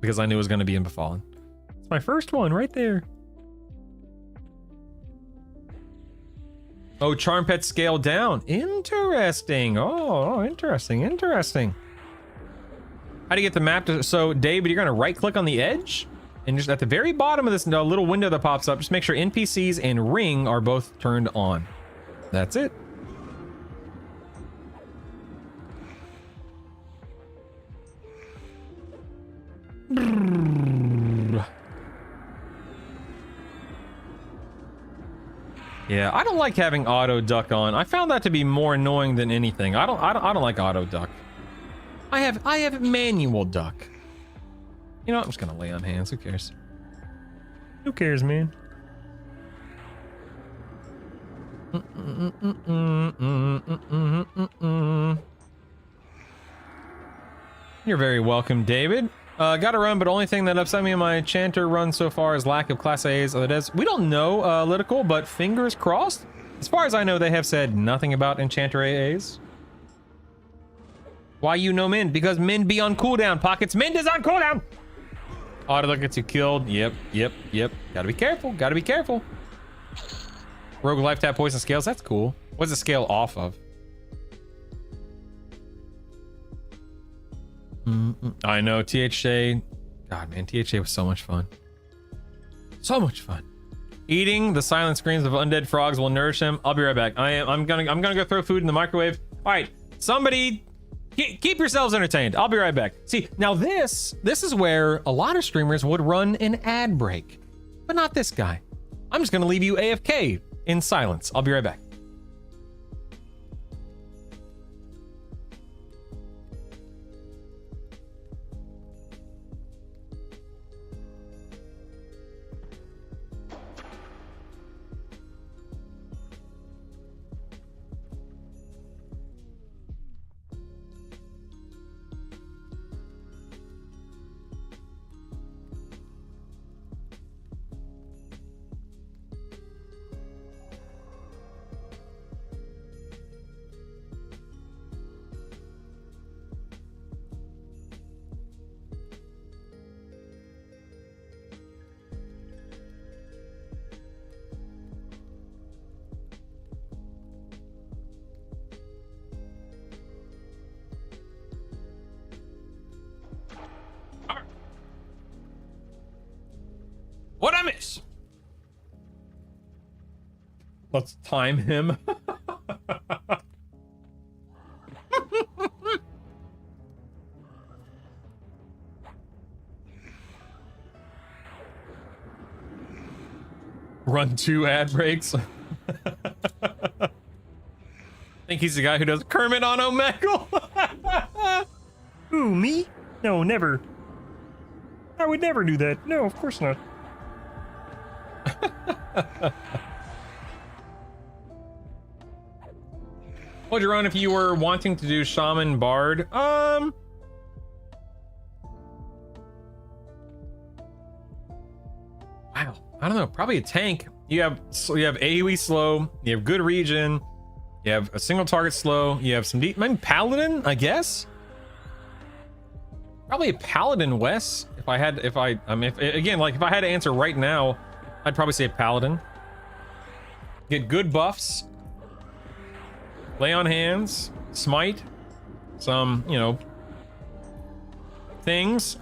B: because I knew it was going to be in Befallen. It's my first one right there. Oh, charm pet scale down. Interesting. Oh, interesting. How do you get the map to? So, David, you're going to right click on the edge. And just at the very bottom of this little window that pops up, just make sure NPCs and ring are both turned on. That's it. Yeah, I don't like having auto duck on. I found that to be more annoying than anything. I don't like auto duck. I have manual duck. You know what? I'm just gonna lay on hands. Who cares? Who cares, man? You're very welcome, David. Gotta run, but only thing that upset me in my Chanter run so far is lack of Class A's. We don't know, Litical, but fingers crossed. As far as I know, they have said nothing about Enchanter AAs. Why you know Mind? Because Mind be on cooldown, Pockets. Mind is on cooldown! Auto look gets you killed. Yep. Gotta be careful. Rogue life tap poison scales, that's cool. What's the scale off of? I know, THA. God, man, THA was so much fun. So much fun. Eating the silent screams of undead frogs will nourish him. I'll be right back. I'm gonna go throw food in the microwave. All right, somebody keep yourselves entertained. I'll be right back. See, now this is where a lot of streamers would run an ad break, but not this guy. I'm just gonna leave you AFK in silence. I'll be right back. What I miss? Let's time him. Run 2 ad breaks. Think he's the guy who does Kermit on Omegle.
H: Who, me? No, never. I would never do that. No, of course not.
B: What would you run if you were wanting to do Shaman Bard? Wow, I don't know. Probably a tank. You have AoE slow. You have good regen. You have a single target slow. You have some deep. Maybe Paladin, I guess. Probably a Paladin, Wes. If I had to answer right now, I'd probably say Paladin. Get good buffs. Lay on hands. Smite. Some, things.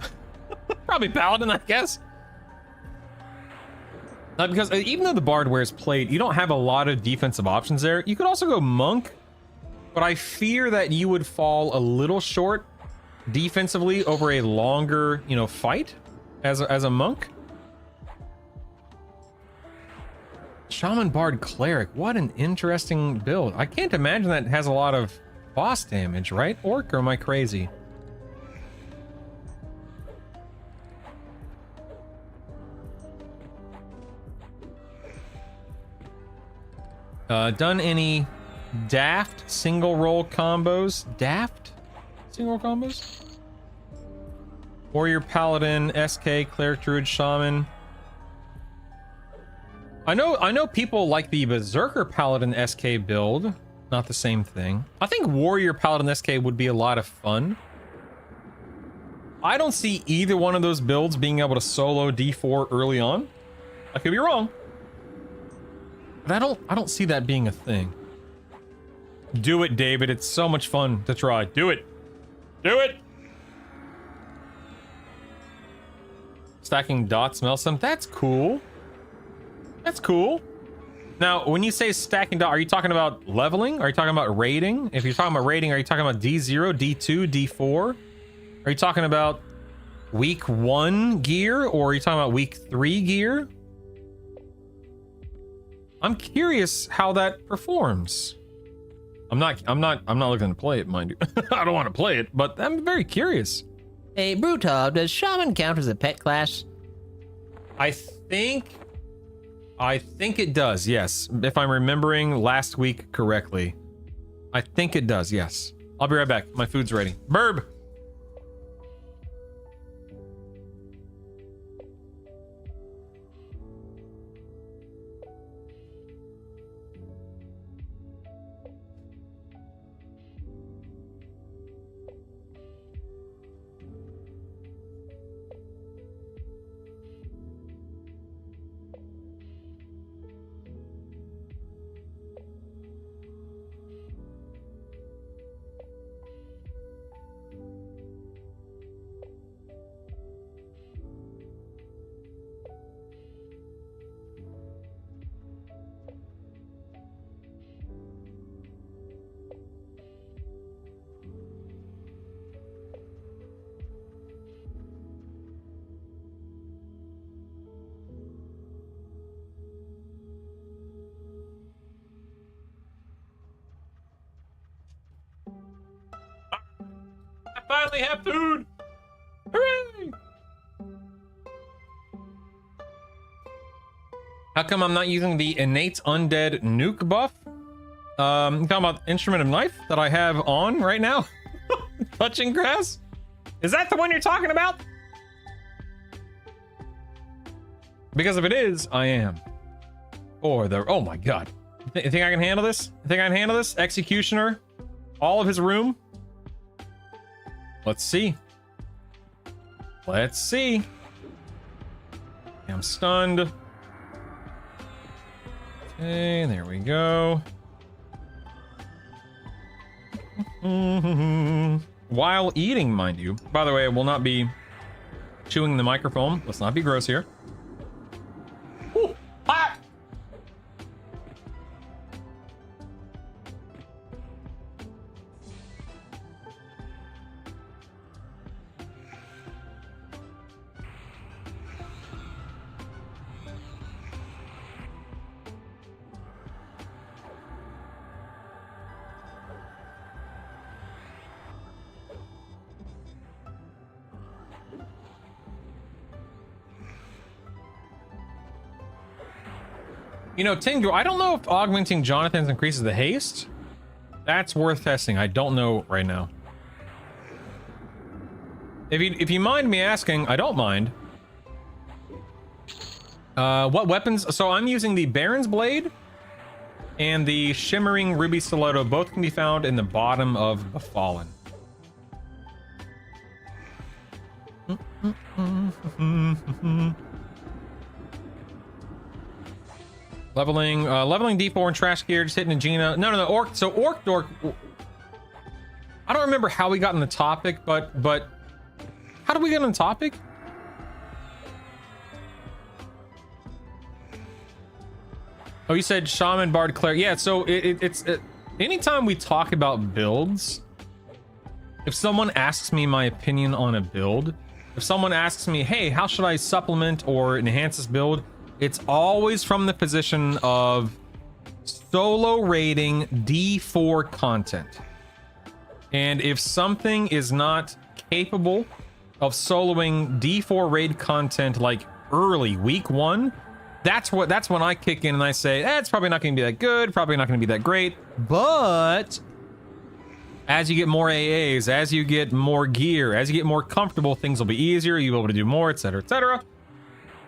B: Probably Paladin, I guess. Because even though the Bard wears plate, you don't have a lot of defensive options there. You could also go Monk, but I fear that you would fall a little short defensively over a longer, fight as a Monk. Shaman Bard Cleric, what an interesting build. I can't imagine that has a lot of boss damage, right? Orc, or am I crazy? Done any daft single roll combos? Daft single roll combos? Warrior, Paladin, SK, Cleric, Druid, Shaman. I know people like the Berserker Paladin SK build. Not the same thing. I think Warrior Paladin SK would be a lot of fun. I don't see either one of those builds being able to solo D4 early on. I could be wrong. But I don't see that being a thing. Do it, David. It's so much fun to try. Do it. Do it. Stacking dots melts them. That's cool. That's cool. Now, when you say stacking dot, are you talking about leveling? Are you talking about rating? If you're talking about rating, are you talking about D0, D2, D4? Are you talking about week 1 gear, or are you talking about week 3 gear? I'm curious how that performs. I'm not looking to play it, mind you. I don't want to play it, but I'm very curious.
G: Hey, Bruto, does Shaman count as a pet class?
B: I think it does, yes. If I'm remembering last week correctly. I think it does, yes. I'll be right back. My food's ready. Burb! finally have food! Hooray! How come I'm not using the innate undead nuke buff? You talking about instrument of knife that I have on right now? Touching grass? Is that the one you're talking about? Because if it is, I am. Or the, oh my god. You think I can handle this? You think I can handle this? Executioner? All of his room? Let's see. Let's see. I'm stunned. Okay, there we go. While eating, mind you. By the way, I will not be chewing the microphone. Let's not be gross here. Ooh, hot! You know, Tingo, I don't know if augmenting Jonathan's increases the haste. That's worth testing. I don't know right now. If you mind me asking, I don't mind. What weapons? So I'm using the Baron's Blade and the Shimmering Ruby Stiletto. Both can be found in the bottom of Befallen. Leveling D4 and Trash Gear, just hitting a Gina. No, Orc. So Orc Dork. I don't remember how we got on the topic, but how did we get on the topic? Oh, you said Shaman, Bard, Cleric. Yeah, so it's anytime we talk about builds, if someone asks me my opinion on a build, if someone asks me, hey, how should I supplement or enhance this build? It's always from the position of solo rating D4 content. And if something is not capable of soloing D4 raid content like early week 1, that's when I kick in and I say, it's probably not going to be that good, probably not going to be that great. But as you get more AAs, as you get more gear, as you get more comfortable, things will be easier, you'll be able to do more, etc., etc.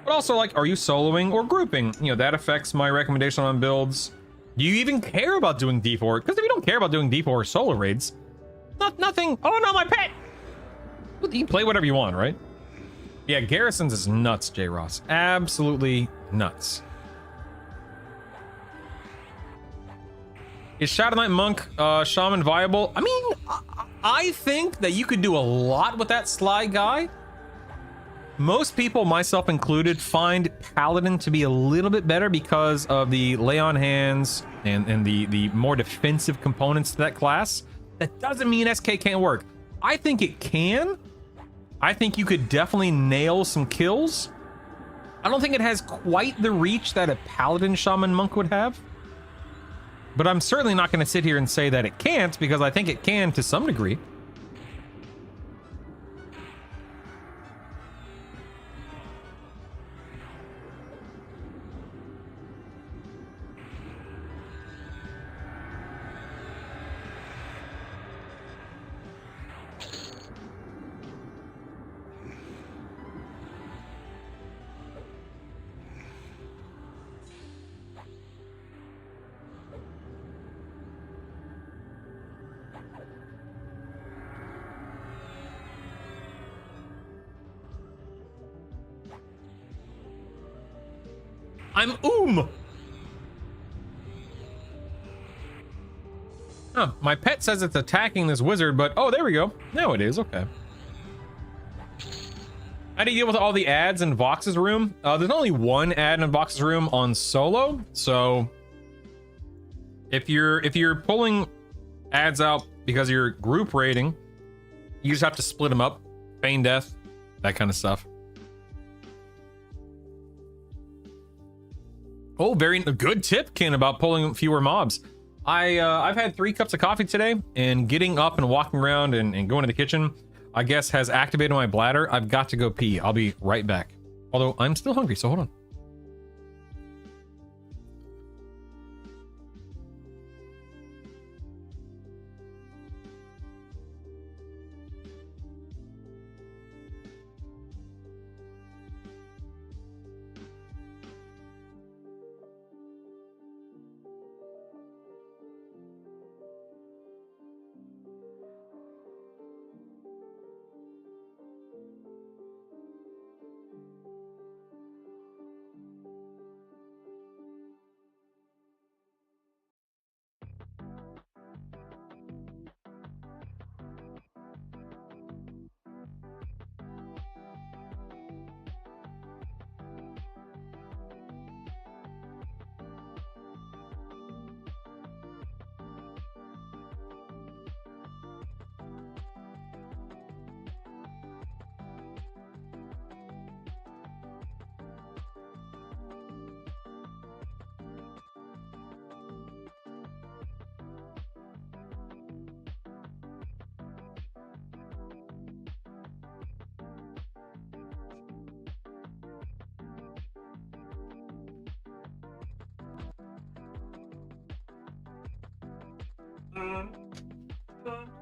B: But also, like, are you soloing or grouping? You know, that affects my recommendation on builds. Do you even care about doing D4? Because if you don't care about doing D4 or solo raids, nothing. Oh no, my pet! You can play whatever you want, right? Yeah, Garrisons is nuts, J. Ross. Absolutely nuts. Is Shadow Knight Monk Shaman viable? I mean, I think that you could do a lot with that Sly guy. Most people, myself included, find Paladin to be a little bit better because of the lay on hands and the more defensive components to that class. That doesn't mean SK can't work. I think it can. I think you could definitely nail some kills. I don't think it has quite the reach that a Paladin Shaman Monk would have. But I'm certainly not going to sit here and say that it can't, because I think it can to some degree. I'm Huh, my pet says it's attacking this wizard, but oh, there we go. No, it is. Okay. How do you deal with all the ads in Vox's room? There's only one ad in Vox's room on solo, so if you're pulling ads out because you're group rating, you just have to split them up, feign death, that kind of stuff. Oh, very good tip, Ken, about pulling fewer mobs. I've had 3 cups of coffee today, and getting up and walking around and going to the kitchen, I guess, has activated my bladder. I've got to go pee. I'll be right back. Although I'm still hungry, so hold on.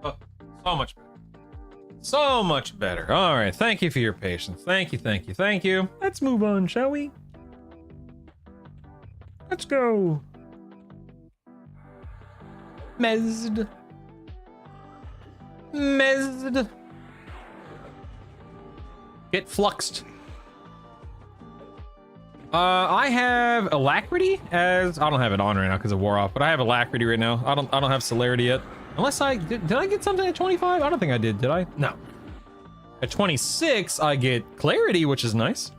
B: Oh, so much better. So much better. All right. Thank you for your patience. Thank you. Thank you. Thank you.
H: Let's move on, shall we? Let's go.
B: Mezd. Mezd. Get fluxed. I have Alacrity as I don't have it on right now because it wore off, but I have Alacrity right now. I don't have Celerity yet. Unless I did I get something at 25? I don't think I did I? No. At 26, I get Clarity, which is nice.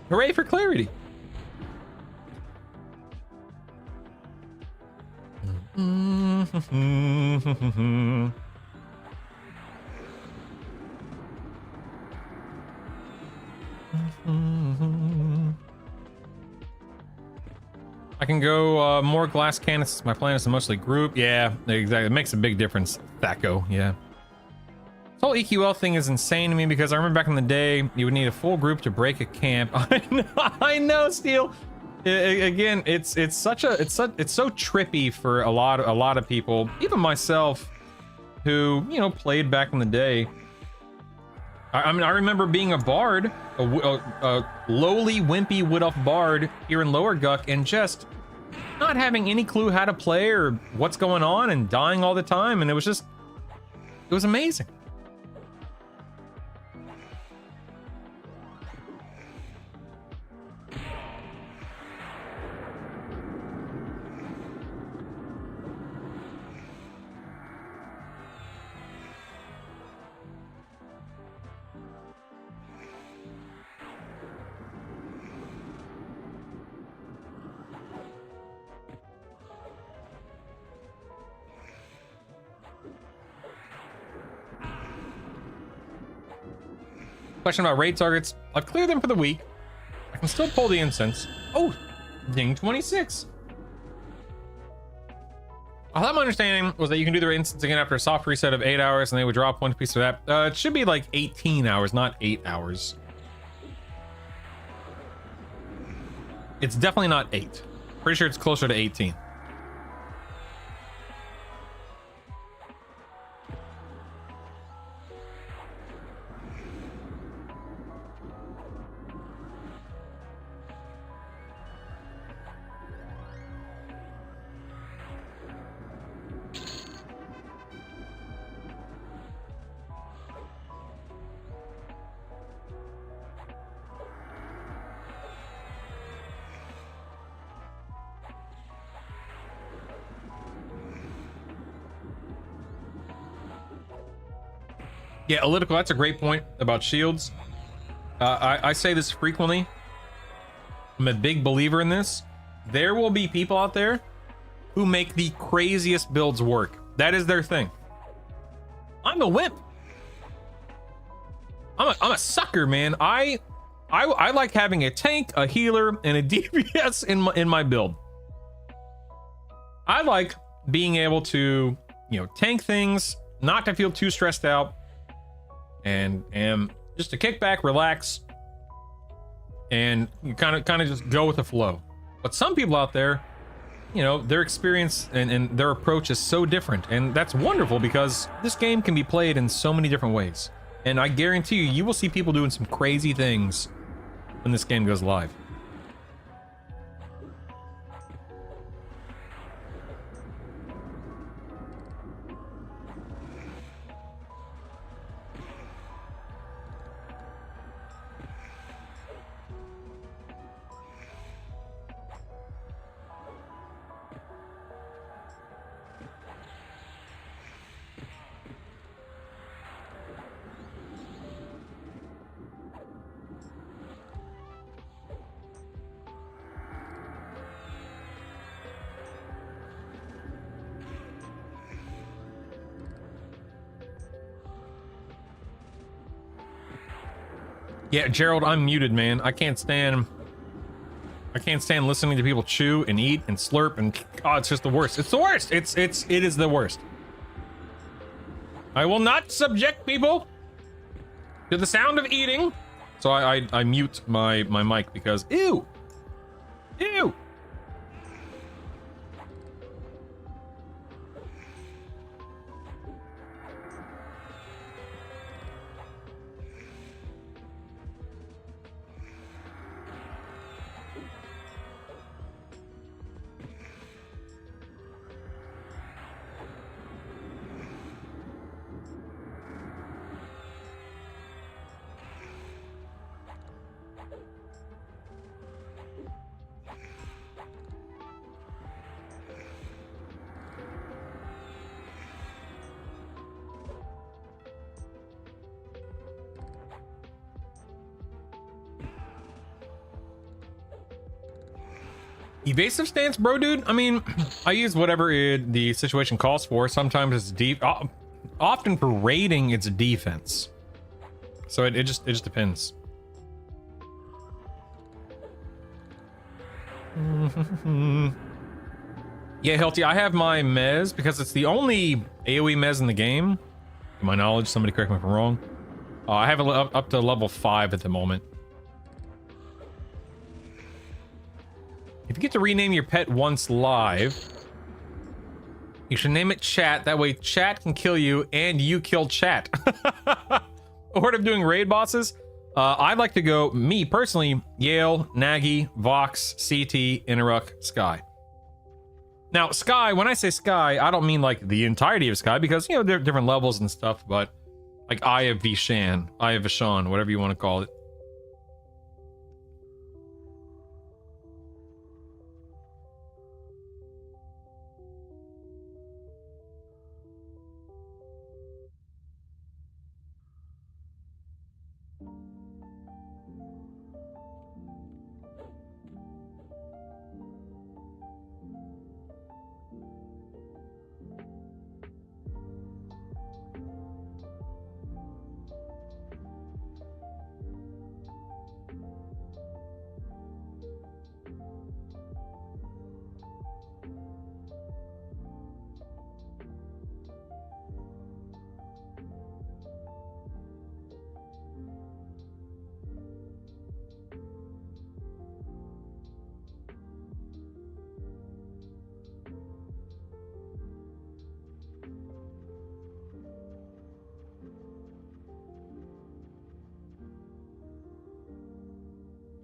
B: Hooray for Clarity. I can go more glass cannons. My plan is to mostly group. Yeah, exactly. It makes a big difference. Thaco, yeah. This whole EQL thing is insane to me because I remember back in the day, you would need a full group to break a camp. I know, Steel. Again, it's so trippy for a lot of people, even myself, who played back in the day. I mean, I remember being a bard, a lowly, wimpy wood elf bard here in Lower Guck, and just not having any clue how to play or what's going on, and dying all the time, and it was amazing. Question about raid targets. I've cleared them for the week. I can still pull the incense. Oh, ding 26. I thought my understanding was that you can do the instance again after a soft reset of 8 hours and they would drop one piece of that. It should be like 18 hours, not 8 hours. It's definitely not 8. Pretty sure it's closer to 18. Yeah, Alytical, that's a great point about shields. I say this frequently. I'm a big believer in this. There will be people out there who make the craziest builds work. That is their thing. I'm a wimp. I'm a sucker, man. I like having a tank, a healer, and a DPS in my build. I like being able to, tank things, not to feel too stressed out, and am just to kick back, relax, and you kind of just go with the flow. But some people out there, you know, their experience and their approach is so different, and that's wonderful because this game can be played in so many different ways. And I guarantee you, you will see people doing some crazy things when this game goes live. Yeah, Gerald, I'm muted, man. I can't stand listening to people chew and eat and slurp and oh, it's just the worst. It's the worst. It is the worst. I will not subject people to the sound of eating. So I mute my mic because ew. Ew. Evasive stance, bro, dude. I mean, I use whatever the situation calls for. Sometimes it's deep. Often for raiding, it's defense. So it just depends. Yeah, Hilty, I have my mez because it's the only AoE mez in the game. To my knowledge, somebody correct me if I'm wrong. I have it up to level 5 at the moment. If you get to rename your pet once live, you should name it Chat. That way Chat can kill you and you kill Chat. Horde of doing raid bosses. I'd like to go, me personally, Yale, Nagy, Vox, CT, Interruck, Sky. Now, Sky, when I say Sky, I don't mean like the entirety of Sky because, you know, there are different levels and stuff, but like Eye of Vishan, Eye of Vishan, whatever you want to call it.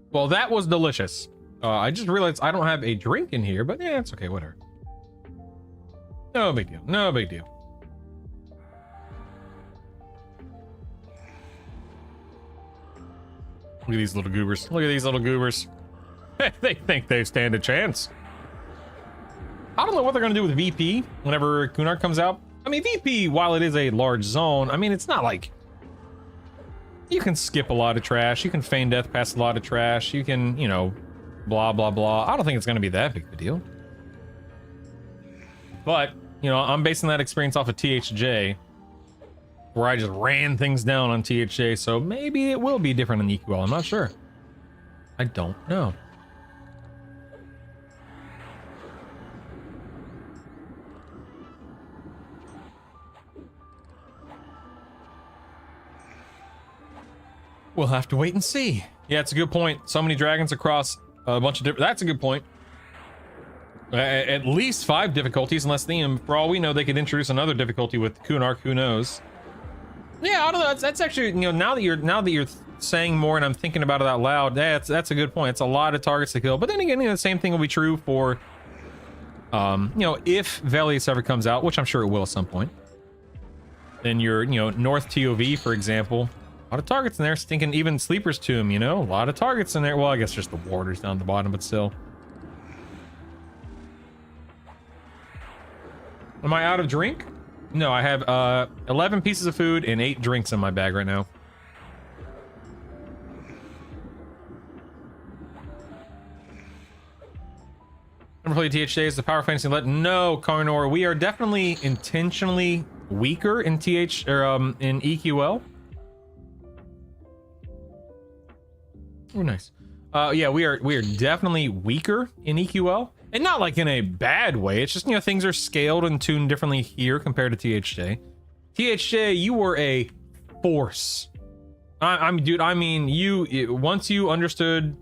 B: Well, that was delicious. I just realized I don't have a drink in here, but yeah, it's okay, whatever. No big deal, no big deal. Look at these little goobers. Look at these little goobers. They think they stand a chance. I don't know what they're going to do with VP whenever Kunar comes out. I mean, VP, while it is a large zone, I mean, it's not like... You can skip a lot of trash. You can feign death past a lot of trash. You can, you know, blah, blah, blah. I don't think it's going to be that big of a deal. But, you know, I'm basing that experience off of THJ, where I just ran things down on THJ, so maybe it will be different in EQL. I'm not sure. I don't know. We'll have to wait and see. Yeah, it's a good point. So many dragons across a bunch of different... That's a good point. At least 5 difficulties, unless for all we know, they could introduce another difficulty with Kunark. Who knows? Yeah, I don't know. That's actually, you know, now that you're saying more and I'm thinking about it out loud, that's a good point. It's a lot of targets to kill. But then again, you know, the same thing will be true for, you know, if Velius ever comes out, which I'm sure it will at some point. Then your, you know, North TOV, for example, a lot of targets in there. Stinking even Sleeper's Tomb, you know, a lot of targets in there. Well, I guess just the warders down the bottom, but still. Am I out of drink? No, I have 11 pieces of food and 8 drinks in my bag right now. Never played THJ. Is the Power Fantasy let? No, Carnor. We are definitely intentionally weaker in in EQL. Oh, nice. Yeah, we are definitely weaker in EQL. And not like in a bad way. It's just, you know, things are scaled and tuned differently here compared to THJ. THJ, you were a force. Dude, I mean, once you understood,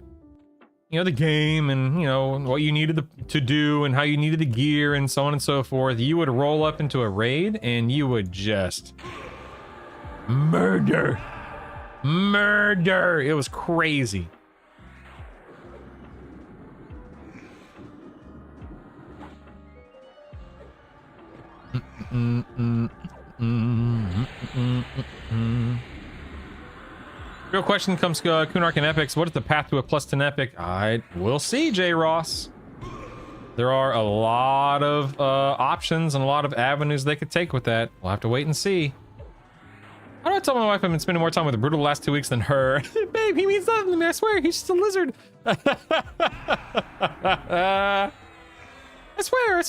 B: you know, the game and, you know, what you needed to do and how you needed the gear and so on and so forth, you would roll up into a raid and you would just murder. It was crazy. Real question comes Kunark and Epics. What is the path to a +10 epic? We'll see, J. Ross. There are a lot of options and a lot of avenues they could take with that. We'll have to wait and see. How do I tell my wife I've been spending more time with the Brutal the last 2 weeks than her? Babe, he means nothing to me, I swear. He's just a lizard. I swear.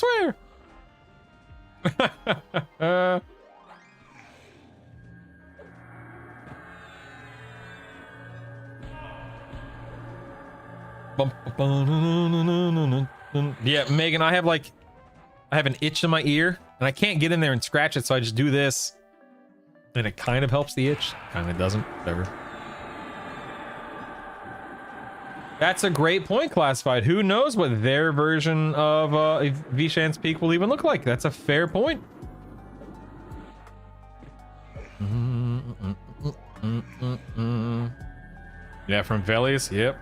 B: Yeah, Megan, I have an itch in my ear and I can't get in there and scratch it, so I just do this and it kind of helps the itch, kind of doesn't, whatever. That's a great point, Classified. Who knows what their version of Vishan's Peak will even look like? That's a fair point. Yeah, from Velius, yep.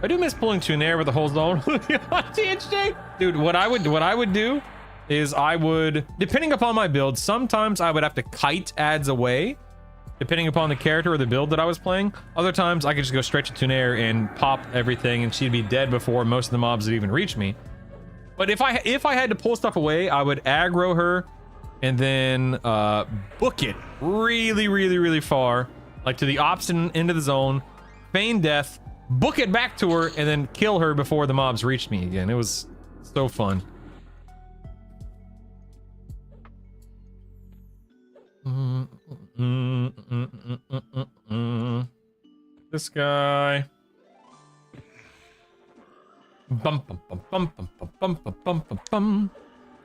B: I do miss pulling Tunair with the holes on THJ. Dude, what I would do is I would, depending upon my build, sometimes I would have to kite ads away, depending upon the character or the build that I was playing. Other times I could just go straight to Tunair and pop everything and she'd be dead before most of the mobs would even reach me. But if I had to pull stuff away, I would aggro her and then book it really far, like to the opposite end of the zone, feign death, book it back to her, and then kill her before the mobs reached me again. It was so fun. This guy.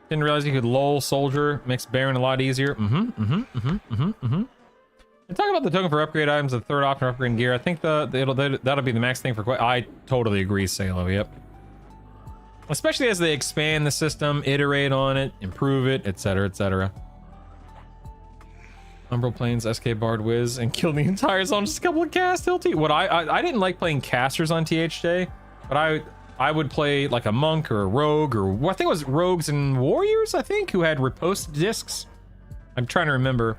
B: Didn't realize you could lull soldier, makes Baron a lot easier. And talk about the token for upgrade items, the third option for upgrading gear. I think that'll be the max thing for quite. I totally agree, Salo. Yep. Especially as they expand the system, iterate on it, improve it, etc., etc. Umbral Plains, SK Bard Wiz, and kill the entire zone. Just a couple of cast Hilty. What I didn't like playing casters on THJ, but I would play like a monk or a rogue, or I think it was rogues and warriors, I think, who had riposte discs. I'm trying to remember.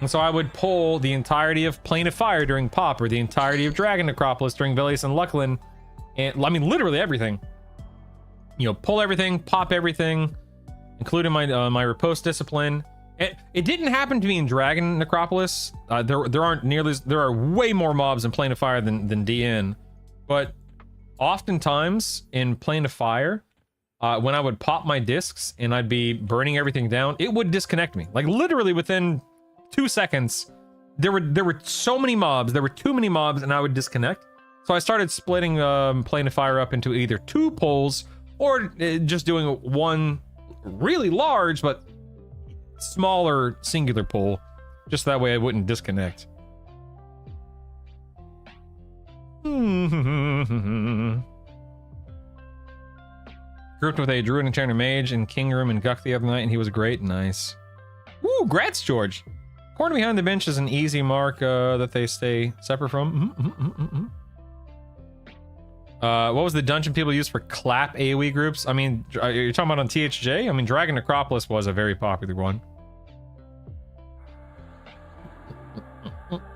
B: And so I would pull the entirety of Plane of Fire during Pop, or the entirety of Dragon Necropolis during Velius and Lucklin, and I mean literally everything. You know, pull everything, pop everything, including my riposte discipline. It didn't happen to me in Dragon Necropolis. There are way more mobs in Plane of Fire than DN, but oftentimes in Plane of Fire, when I would pop my discs and I'd be burning everything down, it would disconnect me. Like literally within 2 seconds, there were so many mobs, there were too many mobs, and I would disconnect. So I started splitting Plane of Fire up into either 2 pulls or just doing one really large but smaller singular pull, just that way I wouldn't disconnect. Grouped with a druid, enchanter, mage in King Room and Guck the other night, and he was great. Nice. Woo, grats, George. Corner behind the bench is an easy mark that they stay separate from. What was the dungeon people used for clap AoE groups? I mean, you're talking about on THJ? I mean, Dragon Necropolis was a very popular one.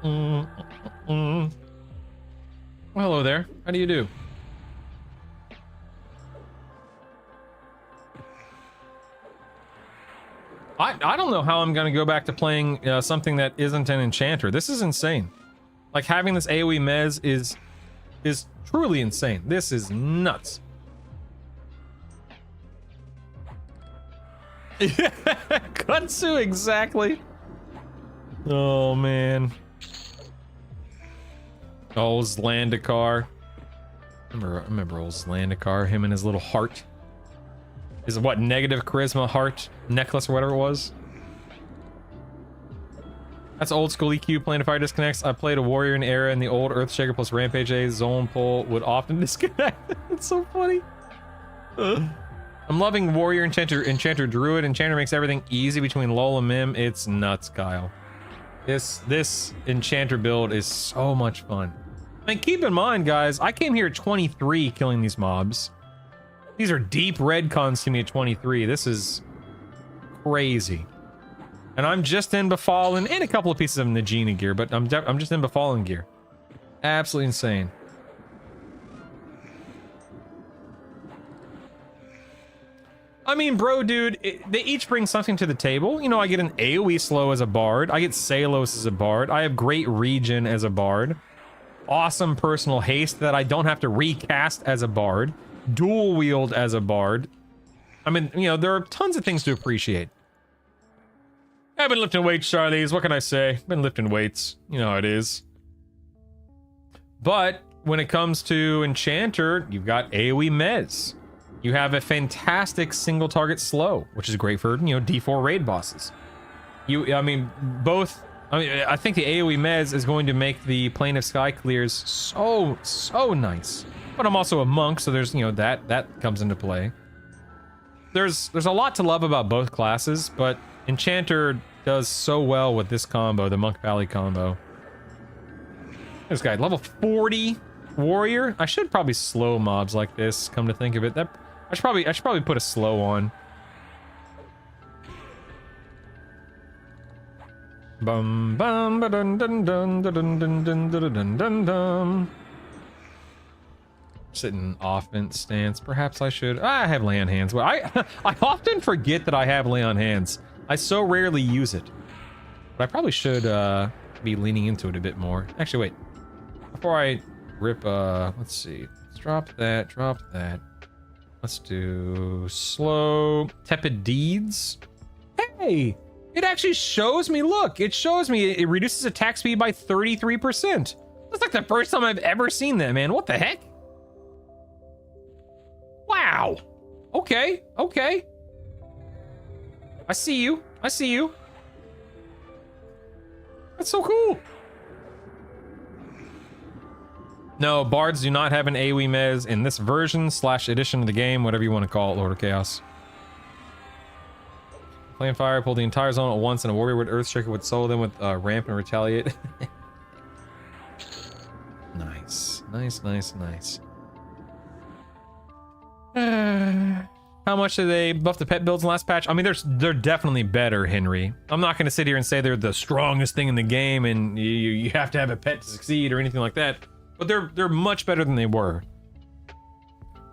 B: Well, hello there. How do you do? I don't know how I'm gonna go back to playing something that isn't an enchanter. This is insane. Like, having this AoE mez is truly insane. This is nuts. Yeah, Kutsu, exactly. Oh man. Old Zlandikar. Remember old Zlandikar, him and his little heart. Is what, negative charisma heart necklace or whatever it was? That's old school EQ playing if I disconnects. I played a warrior in era and the old Earthshaker plus Rampage A zone pull would often disconnect. It's so funny. I'm loving warrior, enchanter, druid. Enchanter makes everything easy between Lol and Mim. It's nuts, Kyle. This enchanter build is so much fun. I mean, keep in mind, guys, I came here at 23 killing these mobs. These are deep red cons to me at 23. This is crazy. And I'm just in Befallen and a couple of pieces of Najina gear, but I'm just in Befallen gear. Absolutely insane. I mean, bro, dude, they each bring something to the table. You know, I get an AoE slow as a bard. I get Salos as a bard. I have great regen as a bard. Awesome personal haste that I don't have to recast as a bard. Dual wield as a bard. I mean, you know, there are tons of things to appreciate. I've been lifting weights, Charlies. What can I say? Been lifting weights. You know how it is. But when it comes to Enchanter, you've got AoE Mez. You have a fantastic single target slow, which is great for, you know, D4 raid bosses. I mean, I think the AoE Mez is going to make the Plane of Sky clears so nice. But I'm also a monk, so there's, you know, that comes into play. There's a lot to love about both classes, but Enchanter does so well with this combo, the Monk Valley combo. This guy, level 40 warrior. I should probably slow mobs like this, come to think of it. I should probably put a slow on. Bum bum ba dun dun dun dun dun dun dun dun dun dun. Sit in offense stance. Perhaps I should. I have lay on hands. Well, I often forget that I have lay on hands. I so rarely use it. But I probably should be leaning into it a bit more. Actually, wait. Before I rip, let's see. Let's drop that. Let's do slow tepid deeds. Hey, it actually shows me. Look, it shows me it reduces attack speed by 33%. That's like the first time I've ever seen that, man. What the heck? Wow. Okay. I see you. That's so cool. No, bards do not have an AoE mez in this version / edition of the game, whatever you want to call it, Lord of Chaos. Flame Fire, pull the entire zone at once, and a warrior with Earthshaker would solo them with ramp and retaliate. Nice. How much did they buff the pet builds in the last patch? I mean, they're definitely better, Henry. I'm not going to sit here and say they're the strongest thing in the game and you have to have a pet to succeed or anything like that. But they're much better than they were.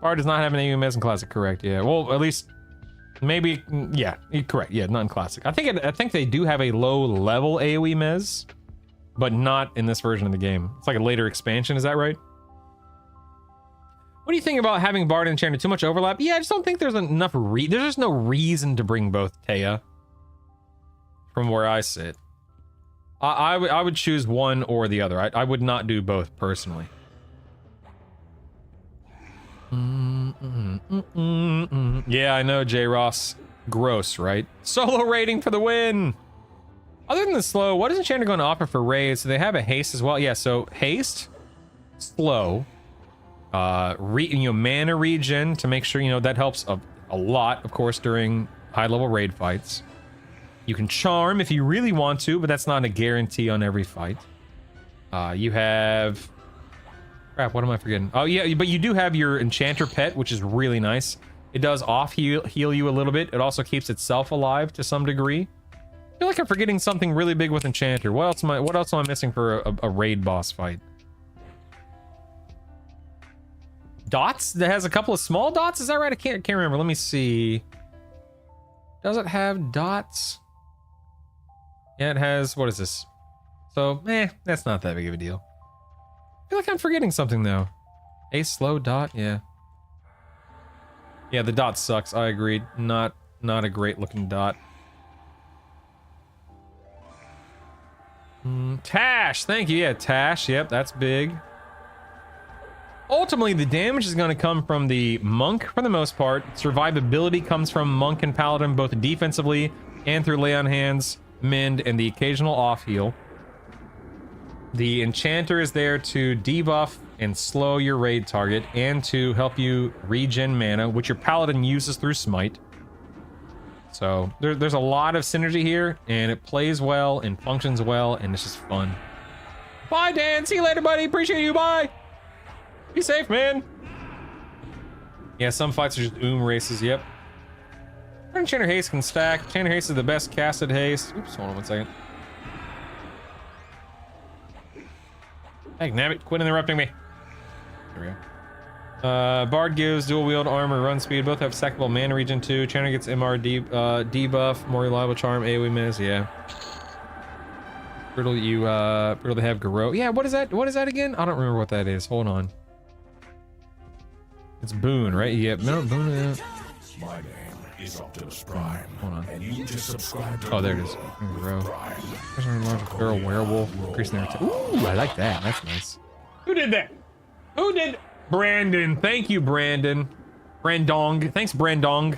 B: Bard does not have an AoE mez in Classic, correct? Yeah, well, at least maybe, yeah, correct. Yeah, not in Classic. I think they do have a low level AoE mez, but not in this version of the game. It's like a later expansion, is that right? What do you think about having Bard and Enchanter? Too much overlap? Yeah, I just don't think there's enough there's just no reason to bring both, Taya. From where I sit. I would choose one or the other. I would not do both, personally. Yeah, I know, J. Ross. Gross, right? Solo rating for the win! Other than the slow, what is Enchanter going to offer for raids? Do they have a haste as well? Yeah, so haste. slow. Mana regen to make sure, that helps a lot, of course, during high-level raid fights. You can charm if you really want to, but that's not a guarantee on every fight. You have... Crap, what am I forgetting? Oh, yeah, but you do have your Enchanter Pet, which is really nice. It does heal you a little bit. It also keeps itself alive to some degree. I feel like I'm forgetting something really big with Enchanter. What else am I missing for a raid boss fight? Dots? That has a couple of small dots? Is that right? I can't remember. Let me see. Does it have dots? Yeah, it has... What is this? So, that's not that big of a deal. I feel like I'm forgetting something, though. A slow dot? Yeah. Yeah, the dot sucks. I agreed. Not a great looking dot. Tash! Thank you. Yeah, Tash. Yep, that's big. Ultimately, the damage is going to come from the Monk for the most part. Survivability comes from Monk and Paladin, both defensively and through lay on hands, mend, and the occasional off heal. The Enchanter is there to debuff and slow your raid target and to help you regen mana, which your Paladin uses through Smite. So there's a lot of synergy here, and it plays well and functions well, and it's just fun. Bye, Dan. See you later, buddy. Appreciate you. Bye. Be safe, man. Yeah, some fights are just races. Yep. Enchanter Haste can stack. Enchanter Haste is the best casted haste. Oops, hold on 1 second. Heck, nabbit, quit interrupting me. There we go. Bard gives dual wield armor, run speed. Both have stackable mana regen too. Enchanter gets MR debuff, more reliable charm, AoE miss. Yeah. Brittle, Brittle, they have Garou. Yeah, what is that? What is that again? I don't remember what that is. Hold on. It's Boon, right? Yep. No, Boon.
C: My name is Optimus Prime.
B: Hold on.
C: And you just subscribe to
B: Oh, there it is. Garou. Feral werewolf. Increasing their attack. Ooh, I like that. That's nice. Who did that? Who did? Brandon. Thank you, Brandon. Brandong. Thanks, Brandong.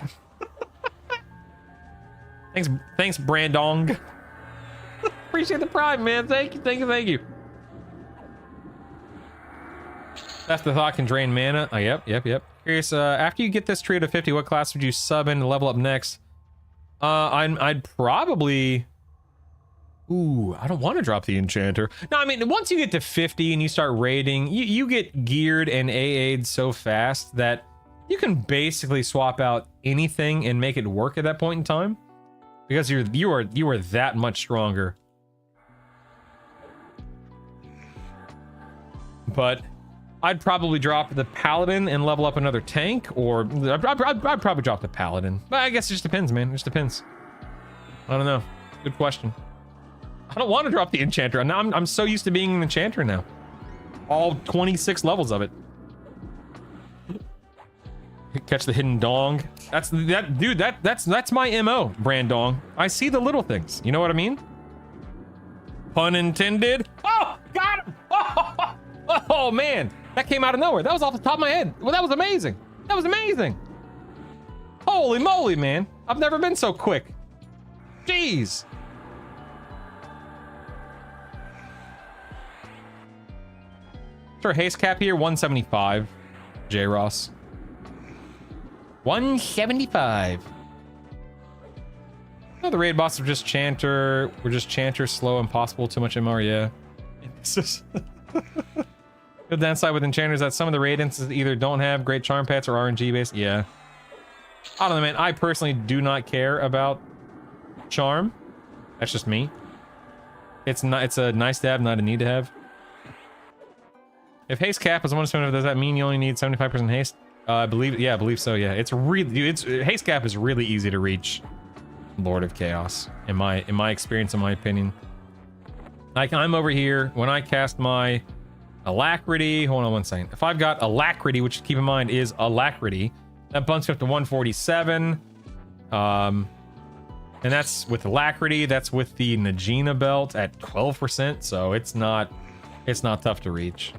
B: Thanks, Brandong. Appreciate the prime, man. Thank you. That's the thought can drain mana. Oh, yep. Curious, after you get this trio to 50, what class would you sub in to level up next? I'd probably... Ooh, I don't want to drop the Enchanter. No, I mean, once you get to 50 and you start raiding, you get geared and AA'd so fast that you can basically swap out anything and make it work at that point in time. Because you are that much stronger. But I'd probably drop the Paladin and level up another tank, or I'd probably drop the Paladin. But I guess it just depends, man. It just depends. I don't know. Good question. I don't want to drop the Enchanter. Now I'm so used to being an Enchanter now. All 26 levels of it. Catch the hidden dong. That's my MO, Brandong. I see the little things. You know what I mean? Pun intended. Oh, got him! Oh man, that came out of nowhere. That was off the top of my head. Well, that was amazing. That was amazing. Holy moly, man. I've never been so quick. Jeez. For haste cap here, 175. J Ross. 175. Oh, the raid boss are just Chanter. We're just Chanter, slow, impossible, too much MR, yeah. The downside with enchanters that some of the raid instances either don't have great charm pets or RNG based. Yeah. I don't know, man. I personally do not care about charm. That's just me. It's a nice to have, not a need to have. If haste cap is 175, does that mean you only need 75% haste? I believe so, yeah. It's really, haste cap is really easy to reach. Lord of Chaos, in my experience, in my opinion. Like, I'm over here, when I cast my Alacrity, hold on 1 second. If I've got Alacrity, which keep in mind is Alacrity, that bumps me up to 147. And that's with Alacrity, that's with the Najina belt at 12%, so it's not tough to reach.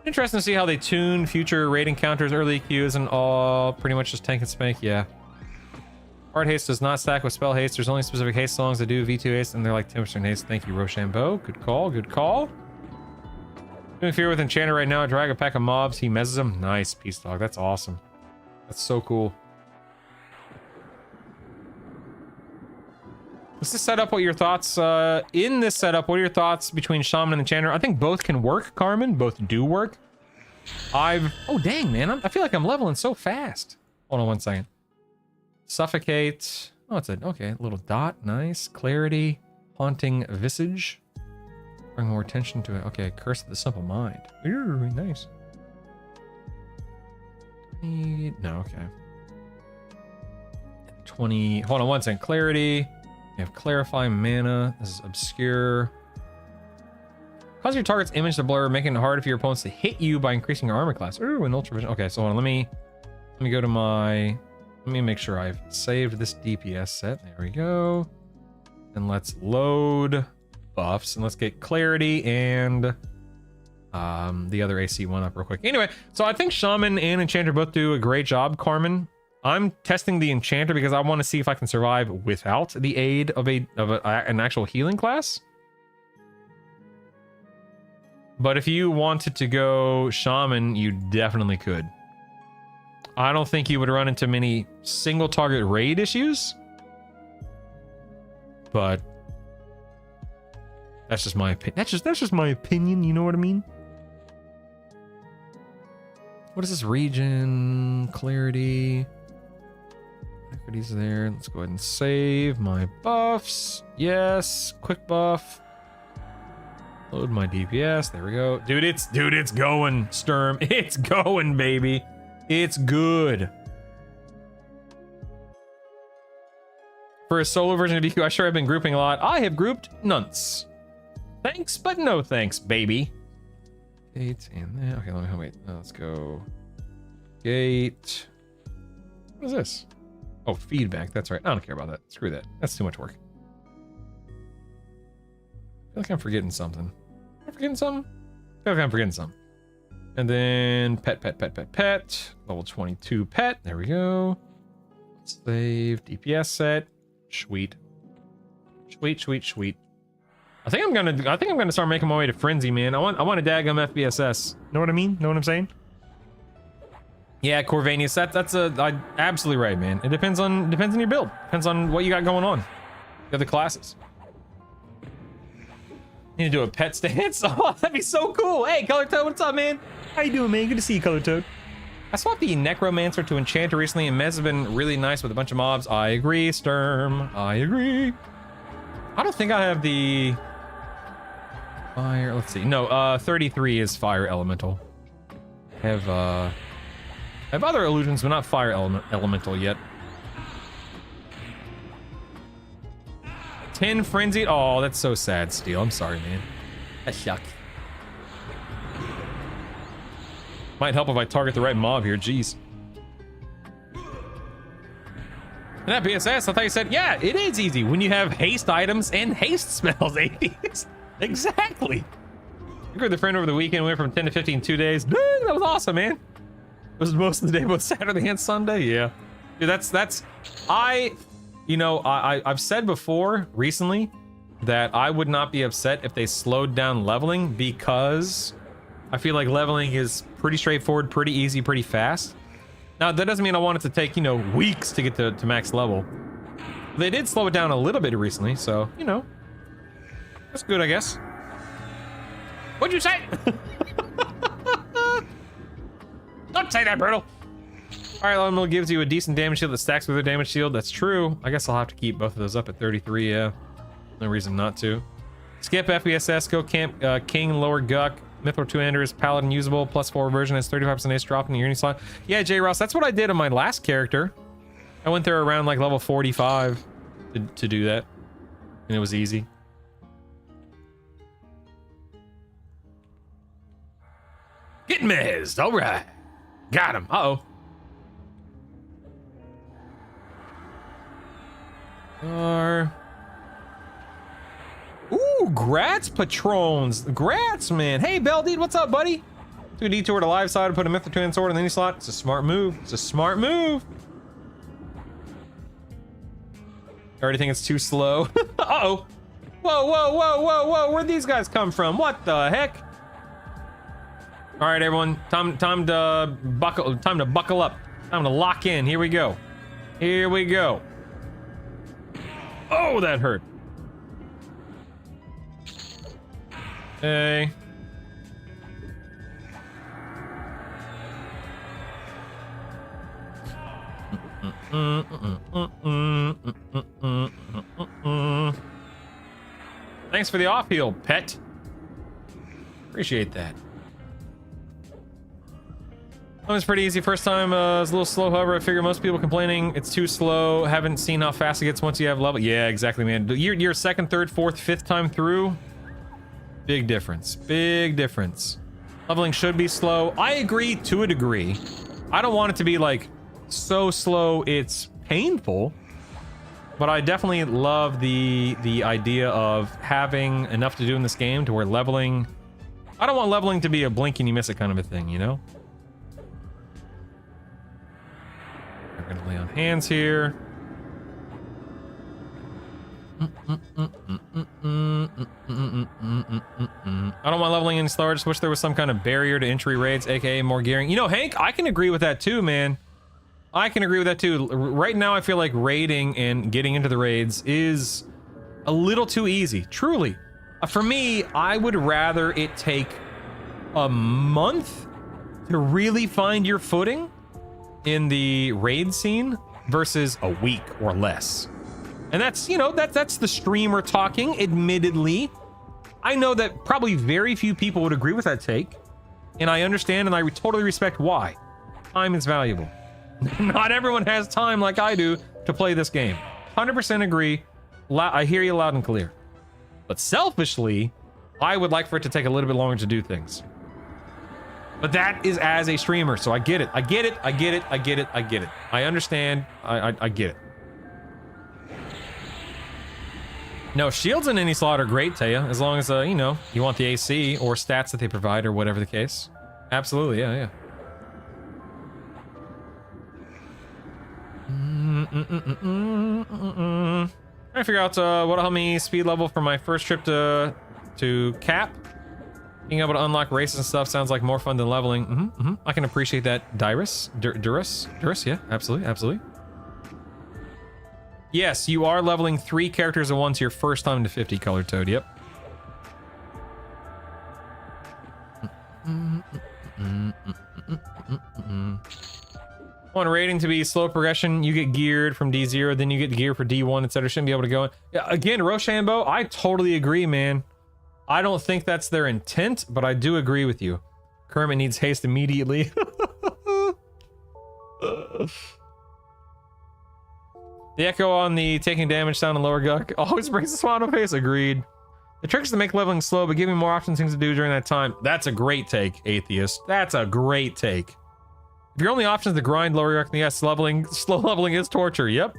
B: Interesting to see how they tune future raid encounters, early EQs, and all pretty much just tank and spank, yeah. Hard haste does not stack with spell haste. There's only specific haste songs that do V2 haste, and they're like 10% haste. Thank you, Rochambeau. Good call, good call. Interfere with Enchanter right now. Drag a pack of mobs. He messes them. Nice, Peace Dog. That's awesome. That's so cool. Let's just set up what your thoughts, in this setup, what are your thoughts between Shaman and Enchanter? I think both can work, Carmen. Both do work. Oh, dang, man. I feel like I'm leveling so fast. Hold on one second. Suffocate. Oh, it's okay, little dot. Nice. Clarity. Haunting Visage. Bring more attention to it. Okay, Curse of the Simple Mind. Ooh, nice. No, okay. 20. Hold on one second. Clarity. You have Clarify Mana. This is Obscure. Cause your target's image to blur, making it hard for your opponents to hit you by increasing your armor class. Ooh, and Ultra Vision. Okay, so hold on, let me go to my... Let me make sure I've saved this DPS set. There we go. And let's load buffs, and let's get Clarity and the other AC one up real quick. Anyway, so I think Shaman and Enchanter both do a great job, Carmen. I'm testing the Enchanter because I want to see if I can survive without the aid of an actual healing class. But if you wanted to go Shaman, you definitely could. I don't think you would run into many single target raid issues. But that's just my opinion. That's just my opinion, you know what I mean? What is this region? Clarity. Equity's there. Let's go ahead and save my buffs. Yes, quick buff. Load my DPS. There we go. Dude, it's going, Sturm. It's going, baby. It's good. For a solo version of EQ, I sure have been grouping a lot. I have grouped nonce. Thanks, but no thanks, baby. Gate and there. Okay, let me wait. Let's go. Gate. What is this? Oh, feedback. That's right. I don't care about that. Screw that. That's too much work. I feel like I'm forgetting something. Am I forgetting something? I feel like I'm forgetting something. And then pet. Level 22 pet. There we go. Save DPS set. Sweet. I think I'm gonna start making my way to Frenzy, man. I want a daggum FBSS.
H: Know what I mean? Know what I'm saying?
B: Yeah, Corvanius. That's absolutely right, man. It depends on your build. Depends on what you got going on. The other classes. Need to do a pet stance. Oh, that'd be so cool. Hey, Color Toad, what's up, man?
H: How you doing, man? Good to see you, Color Toad.
B: I swapped the Necromancer to Enchanter recently, and Mez has been really nice with a bunch of mobs. I agree, Sturm. I agree. I don't think I have the fire. Let's see. No, 33 is fire elemental. I have other illusions, but not fire elemental yet. 10 frenzied. Oh, that's so sad, Steel. I'm sorry, man. That sucks. Might help if I target the right mob here. Jeez. And that BSS, I thought you said, yeah, it is easy when you have haste items and haste spells. 80s. Exactly. I grew the friend over the weekend. Went from 10 to 15 in 2 days. Dang, that was awesome, man. It was most of the day, both Saturday and Sunday. Yeah. Dude, I've said before recently that I would not be upset if they slowed down leveling, because I feel like leveling is pretty straightforward, pretty easy, pretty fast. Now, that doesn't mean I want it to take, weeks to get to max level. They did slow it down a little bit recently, so, that's good, I guess. What'd you say? Don't say that, Brutal. All right, Elemental gives you a decent damage shield that stacks with a damage shield. That's true. I guess I'll have to keep both of those up at 33, yeah. No reason not to. Skip FBSS, go camp, King, lower Guck. Mithril 2 Enders, Paladin usable, +4 version has 35% ace drop in the Unity slot. Yeah, J Ross, that's what I did on my last character. I went there around like level 45 to do that. And it was easy. Get mezzed, all right. Got him, uh-oh. Ooh, Grats Patrons. Grats, man. Hey, Beldeed, what's up, buddy? Do a detour to live side and put a Mithril 2 End sword in any slot. It's a smart move. It's a smart move. I already think it's too slow. Uh-oh. Whoa. Where'd these guys come from? What the heck? All right, everyone. Time to buckle up. Time to lock in. Here we go. Here we go. Oh, that hurt. Hey. Thanks for the off heal, pet. Appreciate that. That was pretty easy first time. It's a little slow, however. I figure most people complaining it's too slow. Haven't seen how fast it gets once you have level. Yeah, exactly, man. Your second, third, fourth, fifth time through. Big difference. Big difference. Leveling should be slow. I agree to a degree. I don't want it to be like so slow it's painful, but I definitely love the idea of having enough to do in this game to where leveling. I don't want leveling to be a blink and you miss it kind of a thing, you know? We're gonna lay on hands here. I don't want leveling in slower. Just wish there was some kind of barrier to entry raids, aka more gearing. You know, Hank, I can agree with that too, man. I can agree with that too. Right now, I feel like raiding and getting into the raids is a little too easy. Truly. For me, I would rather it take a month to really find your footing in the raid scene versus a week or less. And that's, you know, that's the streamer talking, admittedly. I know that probably very few people would agree with that take, and I understand and I totally respect why. Time is valuable. Not everyone has time like I do to play this game. 100% agree. I hear you loud and clear. But selfishly, I would like for it to take a little bit longer to do things. But that is as a streamer, so I get it. I get it. I get it. I get it. I get it. I understand. I get it. No, shields in any slot are great, Taya, as long as, you know, you want the AC or stats that they provide or whatever the case. Absolutely, yeah. Trying to figure out what'll help me speed level for my first trip to Cap. Being able to unlock races and stuff sounds like more fun than leveling. I can appreciate that. Durus, yeah, absolutely. Yes, you are leveling 3 characters at once your first time to 50, Colored Toad, yep. Want a rating to be slow progression, you get geared from D0, then you get gear for D1, etc. Shouldn't be able to go in. Yeah, again, Rochambeau, I totally agree, man. I don't think that's their intent, but I do agree with you. Kermit needs haste immediately. The echo on the taking damage sound in lower guck always brings a smile on my face. Agreed. The trick is to make leveling slow, but giving more options things to do during that time. That's a great take, Atheist. That's a great take. If your only option is to grind lower guck, yes, slow leveling is torture. Yep.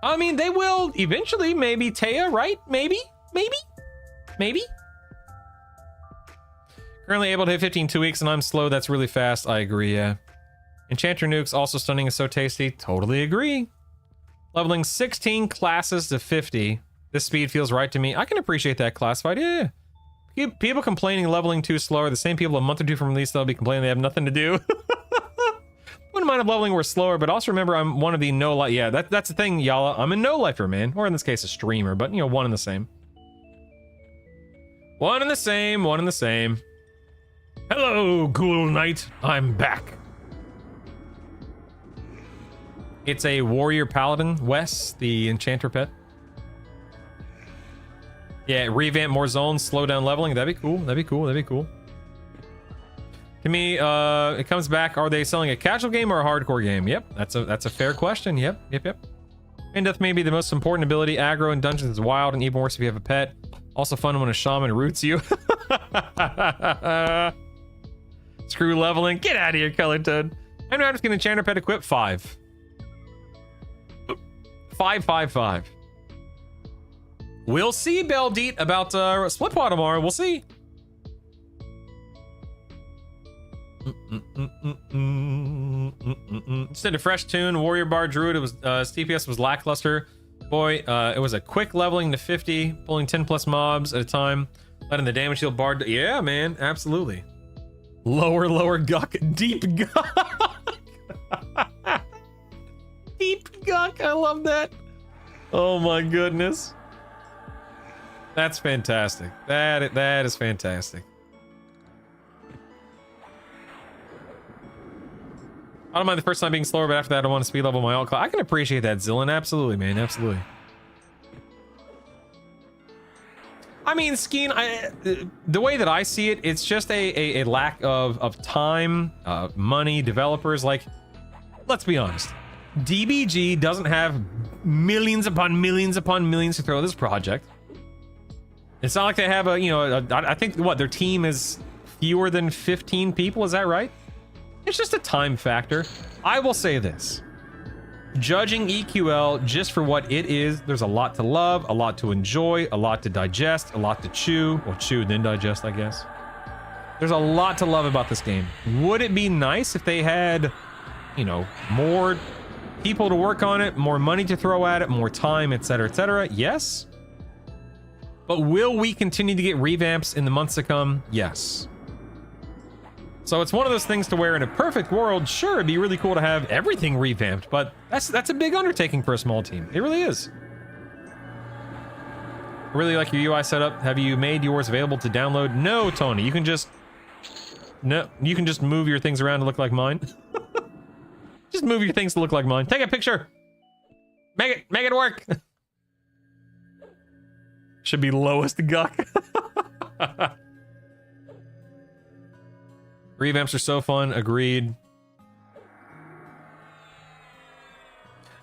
B: I mean, they will eventually, maybe, Taya, right? Maybe. Currently able to hit 15 in 2 weeks, and I'm slow. That's really fast. I agree, yeah. Enchanter nukes, also stunning, is so tasty. Totally agree. Leveling 16 classes to 50. This speed feels right to me. I can appreciate that classified. Yeah. People complaining leveling too slow are the same people a month or two from release. They'll be complaining they have nothing to do. Wouldn't mind if leveling were slower, but also remember I'm one of the no life. Yeah, that's the thing, Yala. I'm a no lifer, man. Or in this case, a streamer, but you know, one and the same. One and the same. Hello, Ghoul Knight. I'm back. It's a warrior paladin, Wes, the enchanter pet. Yeah, revamp more zones, slow down leveling. That'd be cool. To me, it comes back. Are they selling a casual game or a hardcore game? Yep, that's a fair question. Yep. And death may be the most important ability. Aggro in dungeons is wild, and even worse if you have a pet. Also fun when a shaman roots you. Screw leveling. Get out of here, Colored Toad. I'm just gonna enchanter pet equip 5. 5. We'll see, Beldeet, about Splitpaw tomorrow. We'll see. Instead of fresh tune, Warrior Bar Druid, it was TPS was lackluster. Boy, it was a quick leveling to 50, pulling 10 plus mobs at a time, letting the damage deal bard. Yeah, man, absolutely. Lower guck, deep guck. Deep guck, I love that. Oh my goodness. That's fantastic. That is fantastic. I don't mind the first time being slower, but after that I want to speed level my alt class. I can appreciate that, Zillin. Absolutely, man. Absolutely. I mean, Skeen, the way that I see it, it's just a lack of time, money, developers. Like, let's be honest. DBG doesn't have millions upon millions upon millions to throw at this project. It's not like they have I think what their team is fewer than 15 people. Is that right? It's just a time factor. I will say this. Judging EQL just for what it is, there's a lot to love, a lot to enjoy, a lot to digest, a lot to chew. Well, chew then digest, I guess. There's a lot to love about this game. Would it be nice if they had, more people to work on it, more money to throw at it, more time, etc., etc.? Yes. But will we continue to get revamps in the months to come? Yes. So it's one of those things to where in a perfect world, sure, it'd be really cool to have everything revamped, but that's a big undertaking for a small team. It really is. I really like your UI setup. Have you made yours available to download? No, Tony, you can just move your things around to look like mine. Just move your things to look like mine. Take a picture. Make it work. Should be lowest guck. Revamps are so fun. Agreed.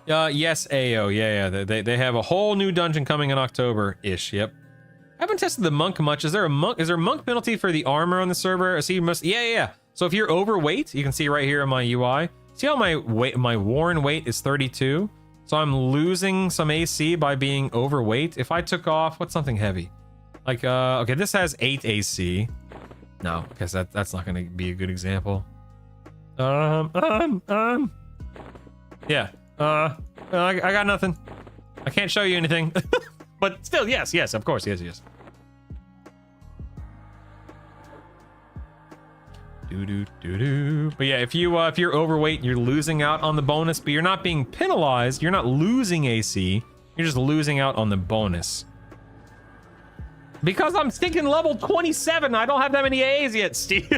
B: Yes, AO. Yeah. They have a whole new dungeon coming in October-ish. Yep. I haven't tested the monk much. Is there a monk penalty for the armor on the server? I see you must. Yeah. So if you're overweight, you can see right here on my UI. See how my worn weight is 32? So I'm losing some AC by being overweight. If I took off, what's something heavy? Like, okay, this has 8 AC. No, I guess that's not gonna be a good example. Yeah. I got nothing. I can't show you anything. But still, yes, of course, yes. But yeah, if you're overweight, you're losing out on the bonus, but you're not being penalized. You're not losing AC. You're just losing out on the bonus. Because I'm stinking level 27, I don't have that many AAs yet, Steve.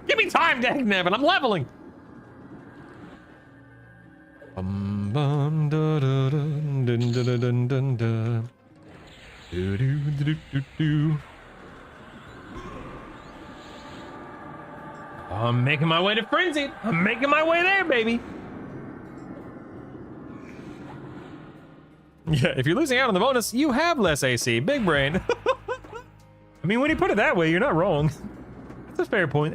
B: Give me time, dagnabbit, I'm leveling. I'm making my way to Frenzy. I'm making my way there, baby. Yeah, if you're losing out on the bonus, you have less AC. Big brain. I mean, when you put it that way, you're not wrong. That's a fair point.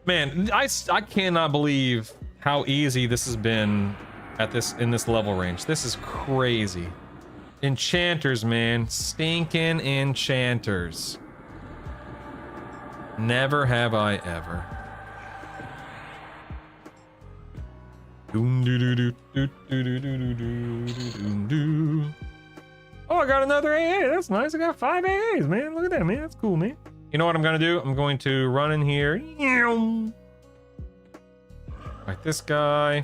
B: Man, I cannot believe how easy this has been in this level range. This is crazy. Enchanters, man. Stinking enchanters. Never have I ever. Oh, I got another AA. That's nice. I got 5 AAs, man. Look at that, man. That's cool, man. You know what I'm gonna do? I'm going to run in here. Like this guy.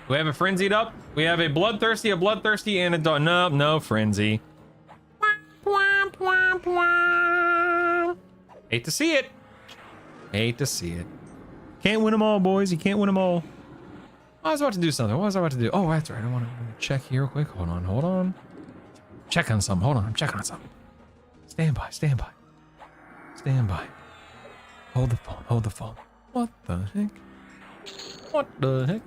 B: We have a frenzied up. We have a bloodthirsty, and a dog. No frenzy. Hate to see it. Can't win them all, boys. You can't win them all. I was about to do something. What was I about to do? Oh, that's right. I want to check here real quick. Hold on. Check on something. Hold on. I'm checking on something. Stand by. Hold the phone. What the heck?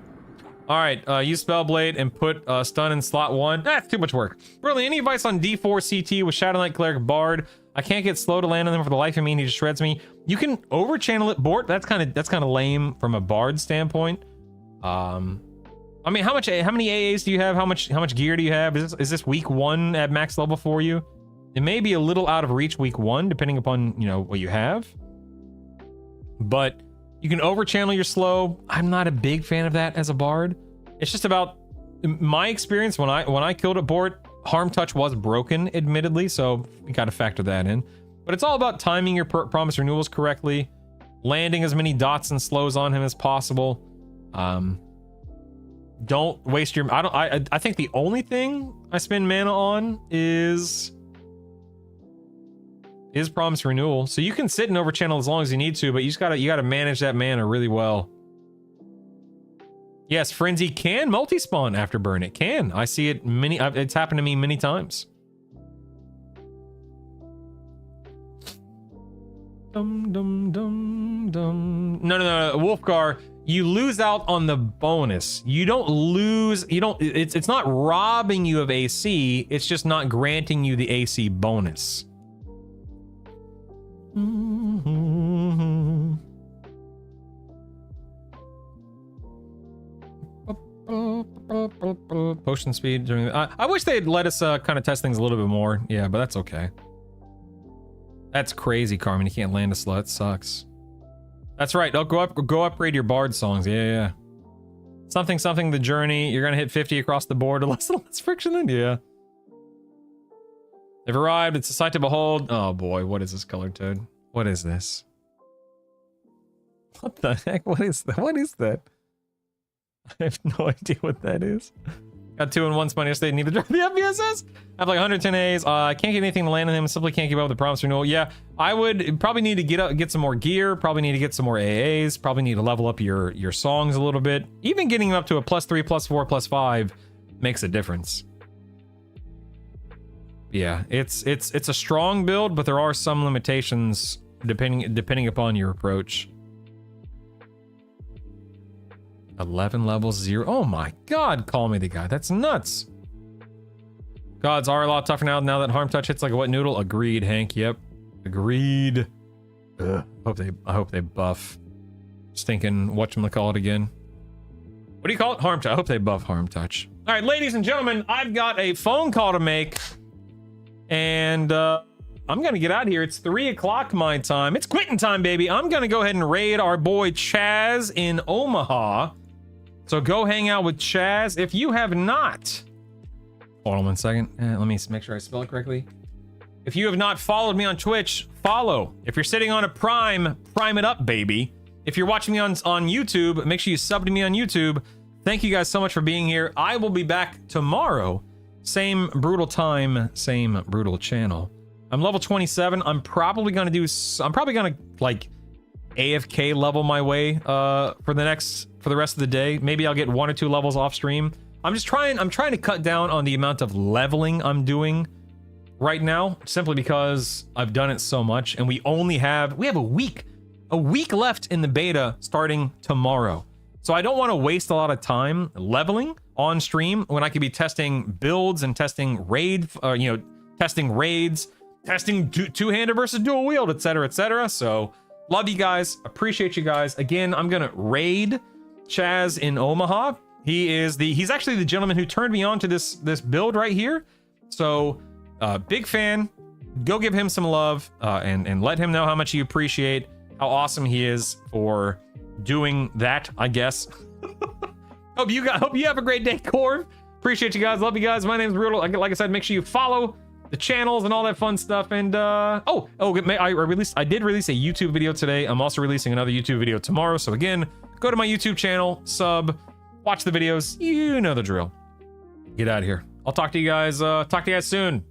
B: All right. Use Spellblade and put stun in slot 1. That's too much work. Really, any advice on D4 CT with Shadow Knight Cleric Bard? I can't get slow to land on them for the life of me, and he just shreds me. You can over-channel it, Bort. That's kind of lame from a Bard standpoint. I mean, how many AAs do you have? How much gear do you have? Is this week 1 at max level for you? It may be a little out of reach week 1, depending upon, what you have. But You can overchannel your slow. I'm not a big fan of that as a bard. It's just about my experience when I killed a board. Harm touch was broken, admittedly, so you got to factor that in. But it's all about timing your promise renewals correctly, landing as many dots and slows on him as possible. Don't waste your. I think the only thing I spend mana on is promise renewal. So you can sit and overchannel as long as you need to, but you gotta manage that mana really well. Yes, Frenzy can multi-spawn after burn. It can. I see it it's happened to me many times. Dum dum dum dum. No, Wolfgar, you lose out on the bonus. You don't lose, it's not robbing you of AC, it's just not granting you the AC bonus. Potion speed during I wish they'd let us kind of test things a little bit more. Yeah, but that's okay. That's crazy, Carmen. You can't land a slot. It sucks. That's right. Oh, go upgrade your bard songs. Yeah. Something the journey. You're gonna hit 50 across the board. Less friction than yeah. They've arrived. It's a sight to behold. Oh boy, what is this colored toad? What is this? What the heck? What is that? What is that? I have no idea what that is. Got 2 in 1 spawn yesterday. Need to drop the FPSs. I have like 110 A's. Can't get anything to land on him. Simply can't keep up with the promise renewal. Yeah, I would probably need to get some more gear. Probably need to get some more AAs. Probably need to level up your songs a little bit. Even getting up to a +3, +4, +5 makes a difference. Yeah, it's a strong build, but there are some limitations depending upon your approach. 11 levels, 0. Oh my god, call me the guy. That's nuts. Gods are a lot tougher now that Harm Touch hits like a wet noodle. Agreed, Hank. Yep. Agreed. Ugh. I hope they buff. Stinking whatchamacallit again. What do you call it? Harm Touch. I hope they buff Harm Touch. All right, ladies and gentlemen, I've got a phone call to make. And I'm gonna get out of here. It's 3 o'clock my time. It's quitting time, baby. I'm gonna go ahead and raid our boy Chaz in Omaha. So go hang out with Chaz. If you have not, hold on 1 second. Let me make sure I spell it correctly. If you have not followed me on Twitch, follow. If you're sitting on a prime it up, baby. If you're watching me on YouTube, make sure you sub to me on YouTube. Thank you guys so much for being here. I will be back tomorrow. Same brutal time, same brutal channel. I'm level 27. I'm probably gonna like AFK level my way for the rest of the day. Maybe I'll get 1 or 2 levels off stream. I'm trying to cut down on the amount of leveling I'm doing right now, simply because I've done it so much, and we have a week left in the beta starting tomorrow. So I don't want to waste a lot of time leveling on stream when I could be testing builds and testing testing raids, testing two-hander versus dual wield, etc. So love you guys, appreciate you guys. Again, I'm gonna raid Chaz in Omaha. He's actually the gentleman who turned me on to this build right here. So big fan. Go give him some love and let him know how much you appreciate how awesome he is for doing that, I guess. Hope you have a great day, Corv. Appreciate you guys. Love you guys. My name's Brutal. Like I said, make sure you follow the channels and all that fun stuff. And I did release a YouTube video today. I'm also releasing another YouTube video tomorrow. So again, go to my YouTube channel, sub, watch the videos. You know the drill. Get out of here. I'll talk to you guys soon.